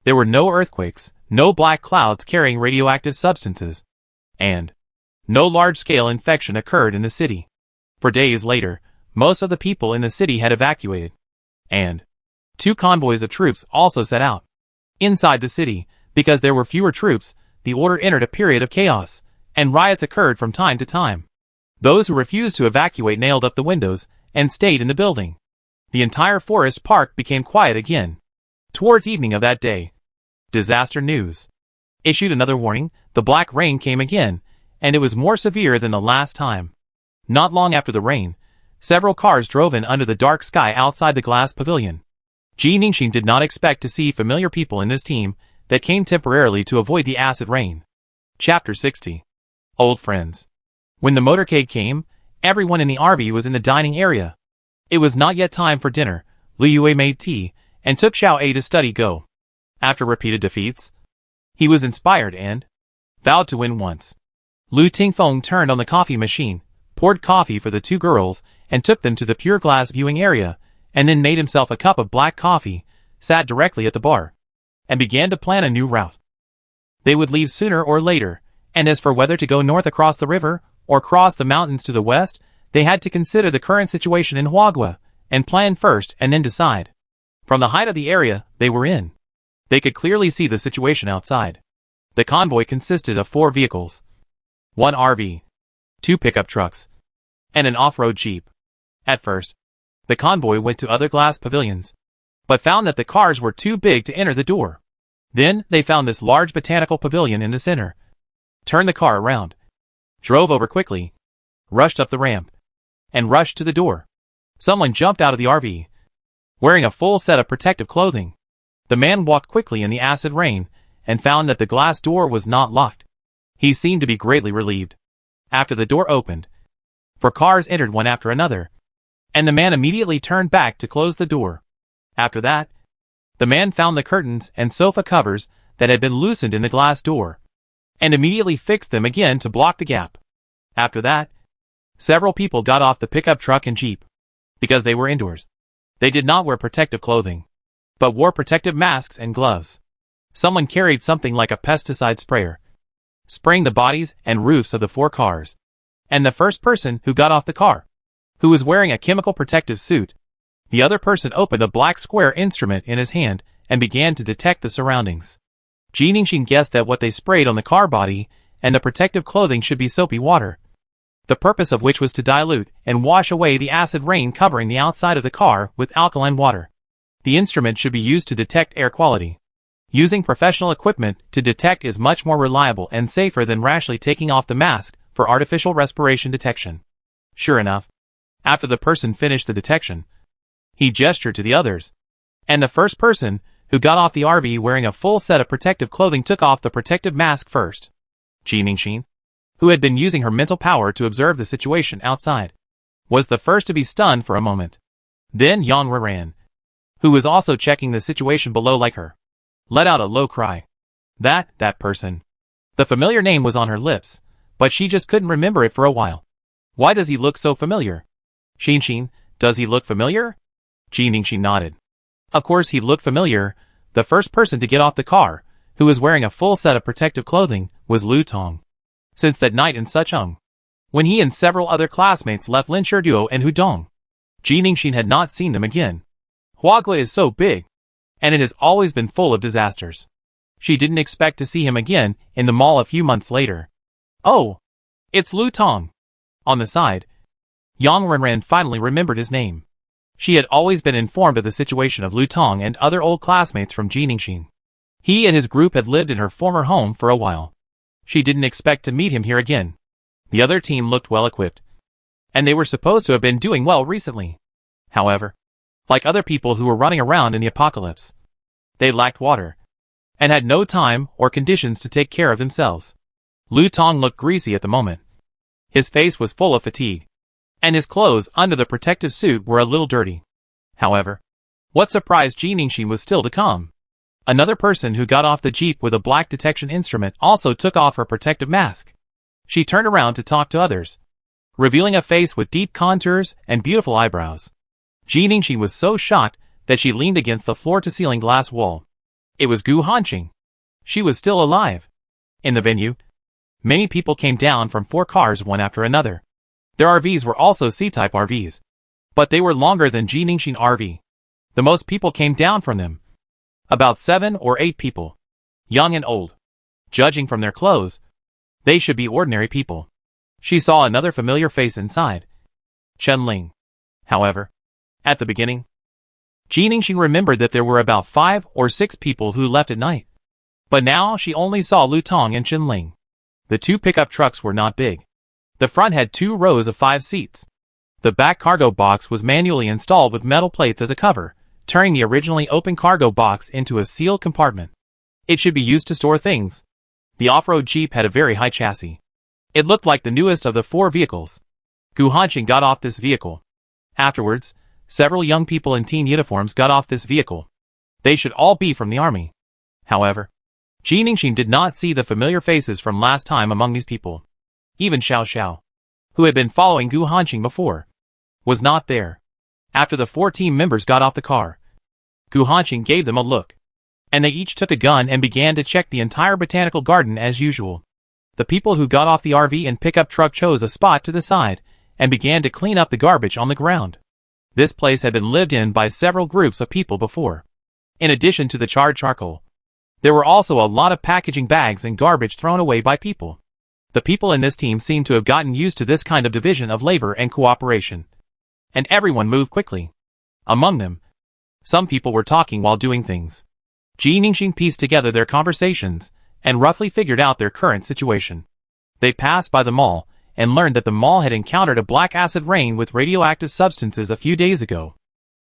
There were no earthquakes, no black clouds carrying radioactive substances, and no large-scale infection occurred in the city. For days later, Most of the people in the city had evacuated, and 2 convoys of troops also set out. Inside the city, because there were fewer troops, the order entered a period of chaos, and riots occurred from time to time. Those who refused to evacuate nailed up the windows and stayed in the building. The entire forest park became quiet again. Towards evening of that day, disaster news issued another warning. The black rain came again, and it was more severe than the last time. Not long after the rain, several cars drove in under the dark sky outside the glass pavilion. Ji Ningxin did not expect to see familiar people in this team that came temporarily to avoid the acid rain. Chapter 60. Old Friends. When the motorcade came, everyone in the RV was in the dining area. It was not yet time for dinner. Liu Yue made tea and took Xiao A to study Go. After repeated defeats, he was inspired and vowed to win once. Lu Tingfeng turned on the coffee machine, poured coffee for the 2 girls, and took them to the pure glass viewing area, and then made himself a cup of black coffee, sat directly at the bar, and began to plan a new route. They would leave sooner or later, and as for whether to go north across the river, or cross the mountains to the west, they had to consider the current situation in Huagua, and plan first and then decide. From the height of the area they were in, they could clearly see the situation outside. The convoy consisted of 4 vehicles, 1 RV, 2 pickup trucks, and an off-road jeep. At first, the convoy went to other glass pavilions, but found that the cars were too big to enter the door. Then they found this large botanical pavilion in the center, turned the car around, drove over quickly, rushed up the ramp, and rushed to the door. Someone jumped out of the RV, wearing a full set of protective clothing. The man walked quickly in the acid rain and found that the glass door was not locked. He seemed to be greatly relieved. After the door opened, 4 cars entered one after another, and the man immediately turned back to close the door. After that, the man found the curtains and sofa covers that had been loosened in the glass door, and immediately fixed them again to block the gap. After that, several people got off the pickup truck and jeep. Because they were indoors, they did not wear protective clothing, but wore protective masks and gloves. Someone carried something like a pesticide sprayer, spraying the bodies and roofs of the 4 cars. And the first person who got off the car, who was wearing a chemical protective suit, the other person opened a black square instrument in his hand and began to detect the surroundings. Ji Ningxin guessed that what they sprayed on the car body and the protective clothing should be soapy water, the purpose of which was to dilute and wash away the acid rain covering the outside of the car with alkaline water. The instrument should be used to detect air quality. Using professional equipment to detect is much more reliable and safer than rashly taking off the mask for artificial respiration detection. Sure enough, after the person finished the detection, he gestured to the others, and the first person, who got off the RV wearing a full set of protective clothing, took off the protective mask first. Ji Ningxin, who had been using her mental power to observe the situation outside, was the first to be stunned for a moment. Then Yang Renran, who was also checking the situation below like her, let out a low cry. That person. The familiar name was on her lips, but she just couldn't remember it for a while. Why does he look so familiar? Xin, does he look familiar? Ji Ningxin nodded. Of course he looked familiar. The first person to get off the car, who was wearing a full set of protective clothing, was Lu Tong. Since that night in Suchong, when he and several other classmates left Lin Shiduo and Hudong, Ji Ningxin had not seen them again. Huagua is so big, and it has always been full of disasters. She didn't expect to see him again in the mall a few months later. Oh, it's Lu Tong. On the side, Yang Renran finally remembered his name. She had always been informed of the situation of Lu Tong and other old classmates from Ji Ningxin. He and his group had lived in her former home for a while. She didn't expect to meet him here again. The other team looked well equipped, and they were supposed to have been doing well recently. However, like other people who were running around in the apocalypse, they lacked water, and had no time or conditions to take care of themselves. Lu Tong looked greasy at the moment. His face was full of fatigue, and his clothes under the protective suit were a little dirty. However, what surprised Ji Ningxin was still to come. Another person who got off the jeep with a black detection instrument also took off her protective mask. She turned around to talk to others, revealing a face with deep contours and beautiful eyebrows. Ji Ningxin was so shocked that she leaned against the floor-to-ceiling glass wall. It was Gu Hanqing. She was still alive. In the venue, many people came down from 4 cars one after another. Their RVs were also C-type RVs. but they were longer than Jiningshin RV. The most people came down from them. About 7 or 8 people. Young and old. Judging from their clothes, they should be ordinary people. She saw another familiar face inside. Chen-Ling. However, at the beginning, Jiningshin remembered that there were about 5 or 6 people who left at night. But now she only saw Lu Tong and Chen-Ling. The 2 pickup trucks were not big. The front had 2 rows of 5 seats. The back cargo box was manually installed with metal plates as a cover, turning the originally open cargo box into a sealed compartment. It should be used to store things. The off-road Jeep had a very high chassis. It looked like the newest of the 4 vehicles. Gu Hanqing got off this vehicle. Afterwards, several young people in teen uniforms got off this vehicle. They should all be from the army. However, Jiningshin did not see the familiar faces from last time among these people. Even Xiao Xiao, who had been following Gu Hanqing before, was not there. After the 4 team members got off the car, Gu Hanqing gave them a look, and they each took a gun and began to check the entire botanical garden as usual. The people who got off the RV and pickup truck chose a spot to the side and began to clean up the garbage on the ground. This place had been lived in by several groups of people before. In addition to the charred charcoal, there were also a lot of packaging bags and garbage thrown away by people. The people in this team seemed to have gotten used to this kind of division of labor and cooperation. And everyone moved quickly. Among them, some people were talking while doing things. Jiningshin pieced together their conversations and roughly figured out their current situation. They passed by the mall and learned that the mall had encountered a black acid rain with radioactive substances a few days ago.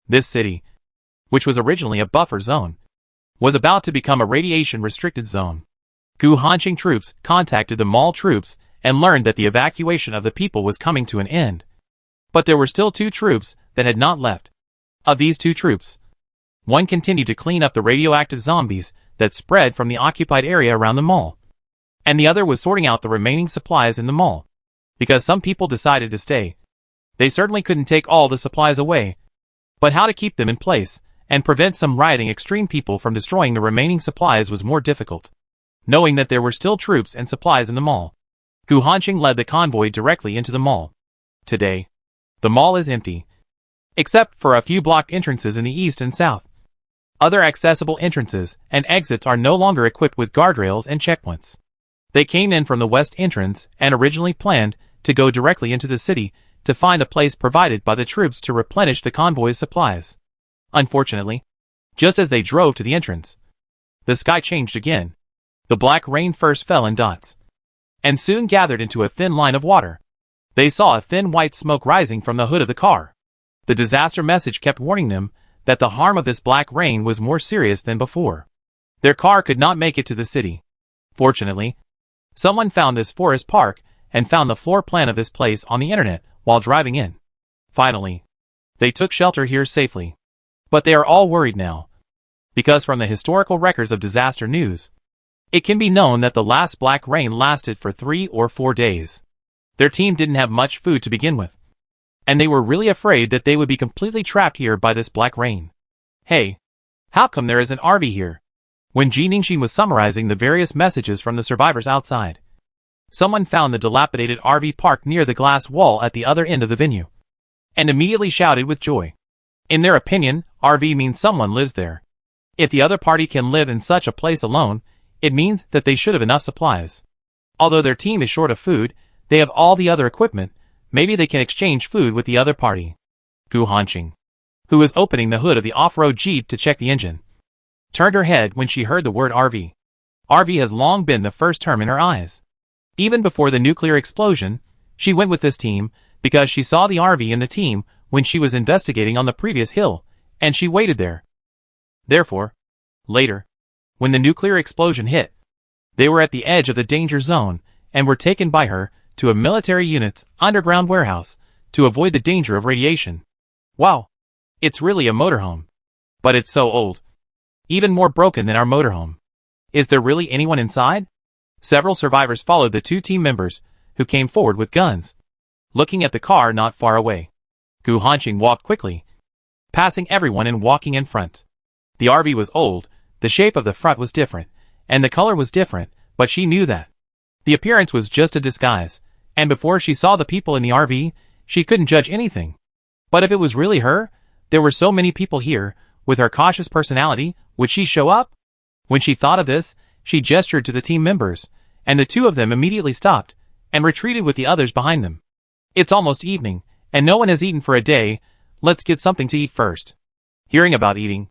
This city, which was originally a buffer zone, was about to become a radiation-restricted zone. Gu Hanqing troops contacted the mall troops and learned that the evacuation of the people was coming to an end. But there were still 2 troops that had not left. Of these 2 troops, one continued to clean up the radioactive zombies that spread from the occupied area around the mall, and the other was sorting out the remaining supplies in the mall. Because some people decided to stay, they certainly couldn't take all the supplies away, but how to keep them in place and prevent some rioting extreme people from destroying the remaining supplies was more difficult. Knowing that there were still troops and supplies in the mall, Gu Hanqing led the convoy directly into the mall. Today, the mall is empty, except for a few blocked entrances in the east and south. Other accessible entrances and exits are no longer equipped with guardrails and checkpoints. They came in from the west entrance and originally planned to go directly into the city to find a place provided by the troops to replenish the convoy's supplies. Unfortunately, just as they drove to the entrance, the sky changed again. The black rain first fell in dots, and soon gathered into a thin line of water. They saw a thin white smoke rising from the hood of the car. The disaster message kept warning them that the harm of this black rain was more serious than before. Their car could not make it to the city. Fortunately, someone found this forest park and found the floor plan of this place on the internet while driving in. Finally, they took shelter here safely. But they are all worried now, because from the historical records of disaster news, it can be known that the last black rain lasted for 3 or 4 days. Their team didn't have much food to begin with, and they were really afraid that they would be completely trapped here by this black rain. Hey, how come there is an RV here? When Jiningshin was summarizing the various messages from the survivors outside, someone found the dilapidated RV parked near the glass wall at the other end of the venue, and immediately shouted with joy. In their opinion, RV means someone lives there. If the other party can live in such a place alone, it means that they should have enough supplies. Although their team is short of food, they have all the other equipment. Maybe they can exchange food with the other party. Gu Hanqing, who was opening the hood of the off-road Jeep to check the engine, turned her head when she heard the word RV. RV has long been the first term in her eyes. Even before the nuclear explosion, she went with this team because she saw the RV in the team when she was investigating on the previous hill, and she waited there. Therefore, later, when the nuclear explosion hit, they were at the edge of the danger zone and were taken by her to a military unit's underground warehouse to avoid the danger of radiation. Wow, it's really a motorhome. But it's so old. Even more broken than our motorhome. Is there really anyone inside? Several survivors followed the 2 team members, who came forward with guns, looking at the car not far away. Gu Hanqing walked quickly, passing everyone and walking in front. The RV was old, the shape of the front was different, and the color was different, but she knew that. The appearance was just a disguise, and before she saw the people in the RV, she couldn't judge anything. But if it was really her, there were so many people here, with her cautious personality, would she show up? When she thought of this, she gestured to the team members, and the two of them immediately stopped, and retreated with the others behind them. It's almost evening, and no one has eaten for a day. Let's get something to eat first. Hearing about eating,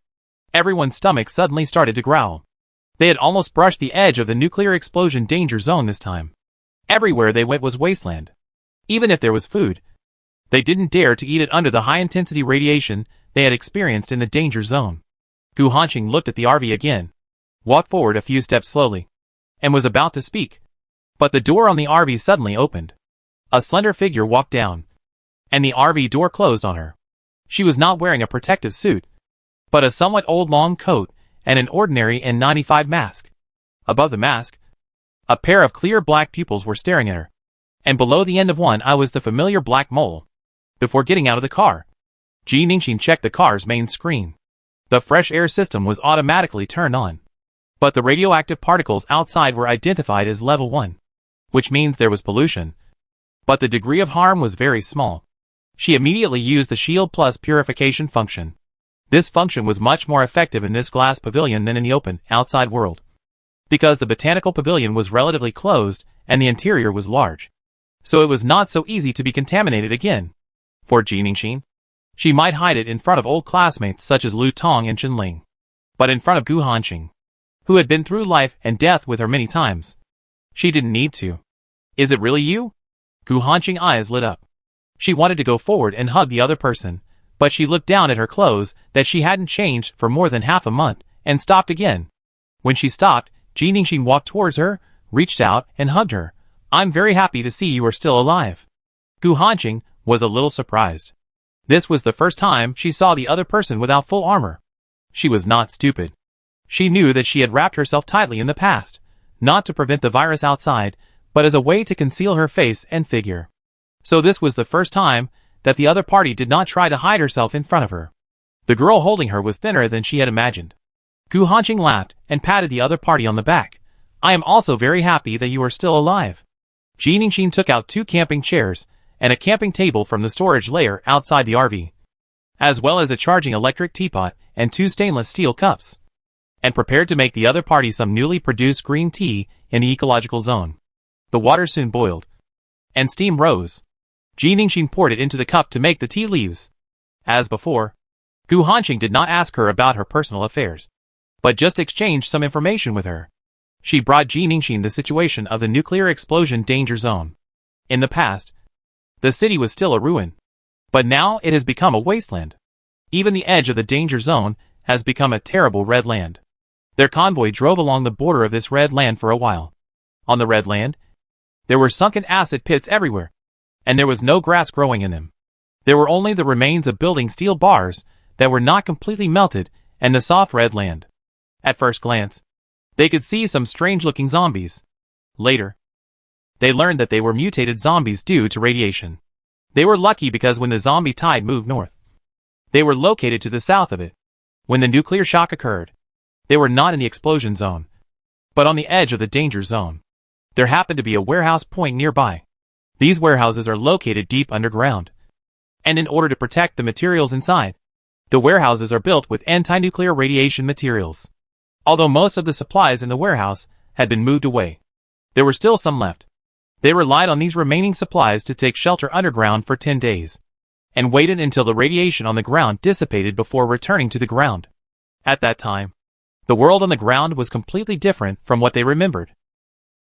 everyone's stomach suddenly started to growl. They had almost brushed the edge of the nuclear explosion danger zone this time. Everywhere they went was wasteland. Even if there was food, they didn't dare to eat it under the high-intensity radiation they had experienced in the danger zone. Gu Hanqing looked at the RV again, walked forward a few steps slowly, and was about to speak. But the door on the RV suddenly opened. A slender figure walked down, and the RV door closed on her. She was not wearing a protective suit, but a somewhat old long coat and an ordinary N95 mask. Above the mask, a pair of clear black pupils were staring at her, and below the end of one eye was the familiar black mole. Before getting out of the car, Ji Ningxin checked the car's main screen. The fresh air system was automatically turned on, but the radioactive particles outside were identified as level 1, which means there was pollution, but the degree of harm was very small. She immediately used the Shield Plus purification function. This function was much more effective in this glass pavilion than in the open, outside world, because the botanical pavilion was relatively closed and the interior was large, so it was not so easy to be contaminated again. For Ji Ningxin, she might hide it in front of old classmates such as Lu Tong and Chen Ling, but in front of Gu Hanqing, who had been through life and death with her many times, she didn't need to. Is it really you? Gu Hanqing's eyes lit up. She wanted to go forward and hug the other person, but she looked down at her clothes that she hadn't changed for more than half a month, and stopped again. When she stopped, Ji Ningxin walked towards her, reached out, and hugged her. I'm very happy to see you are still alive. Gu Hanqing was a little surprised. This was the first time she saw the other person without full armor. She was not stupid. She knew that she had wrapped herself tightly in the past, not to prevent the virus outside, but as a way to conceal her face and figure. So this was the first time that the other party did not try to hide herself in front of her. The girl holding her was thinner than she had imagined. Gu Hanqing laughed and patted the other party on the back. I am also very happy that you are still alive. Ji Ningxin took out 2 camping chairs and a camping table from the storage layer outside the RV, as well as a charging electric teapot and 2 stainless steel cups, and prepared to make the other party some newly produced green tea in the ecological zone. The water soon boiled, and steam rose. Ji Ningxin poured it into the cup to make the tea leaves. As before, Gu Hanqing did not ask her about her personal affairs, but just exchanged some information with her. She brought Ji Ningxin the situation of the nuclear explosion danger zone. In the past, the city was still a ruin, but now it has become a wasteland. Even the edge of the danger zone has become a terrible red land. Their convoy drove along the border of this red land for a while. On the red land, there were sunken acid pits everywhere, and there was no grass growing in them. There were only the remains of building steel bars that were not completely melted and the soft red land. At first glance, they could see some strange-looking zombies. Later, they learned that they were mutated zombies due to radiation. They were lucky because when the zombie tide moved north, they were located to the south of it. When the nuclear shock occurred, they were not in the explosion zone, but on the edge of the danger zone. There happened to be a warehouse point nearby. These warehouses are located deep underground, and in order to protect the materials inside, the warehouses are built with anti-nuclear radiation materials. Although most of the supplies in the warehouse had been moved away, there were still some left. They relied on these remaining supplies to take shelter underground for 10 days, and waited until the radiation on the ground dissipated before returning to the ground. At that time, the world on the ground was completely different from what they remembered.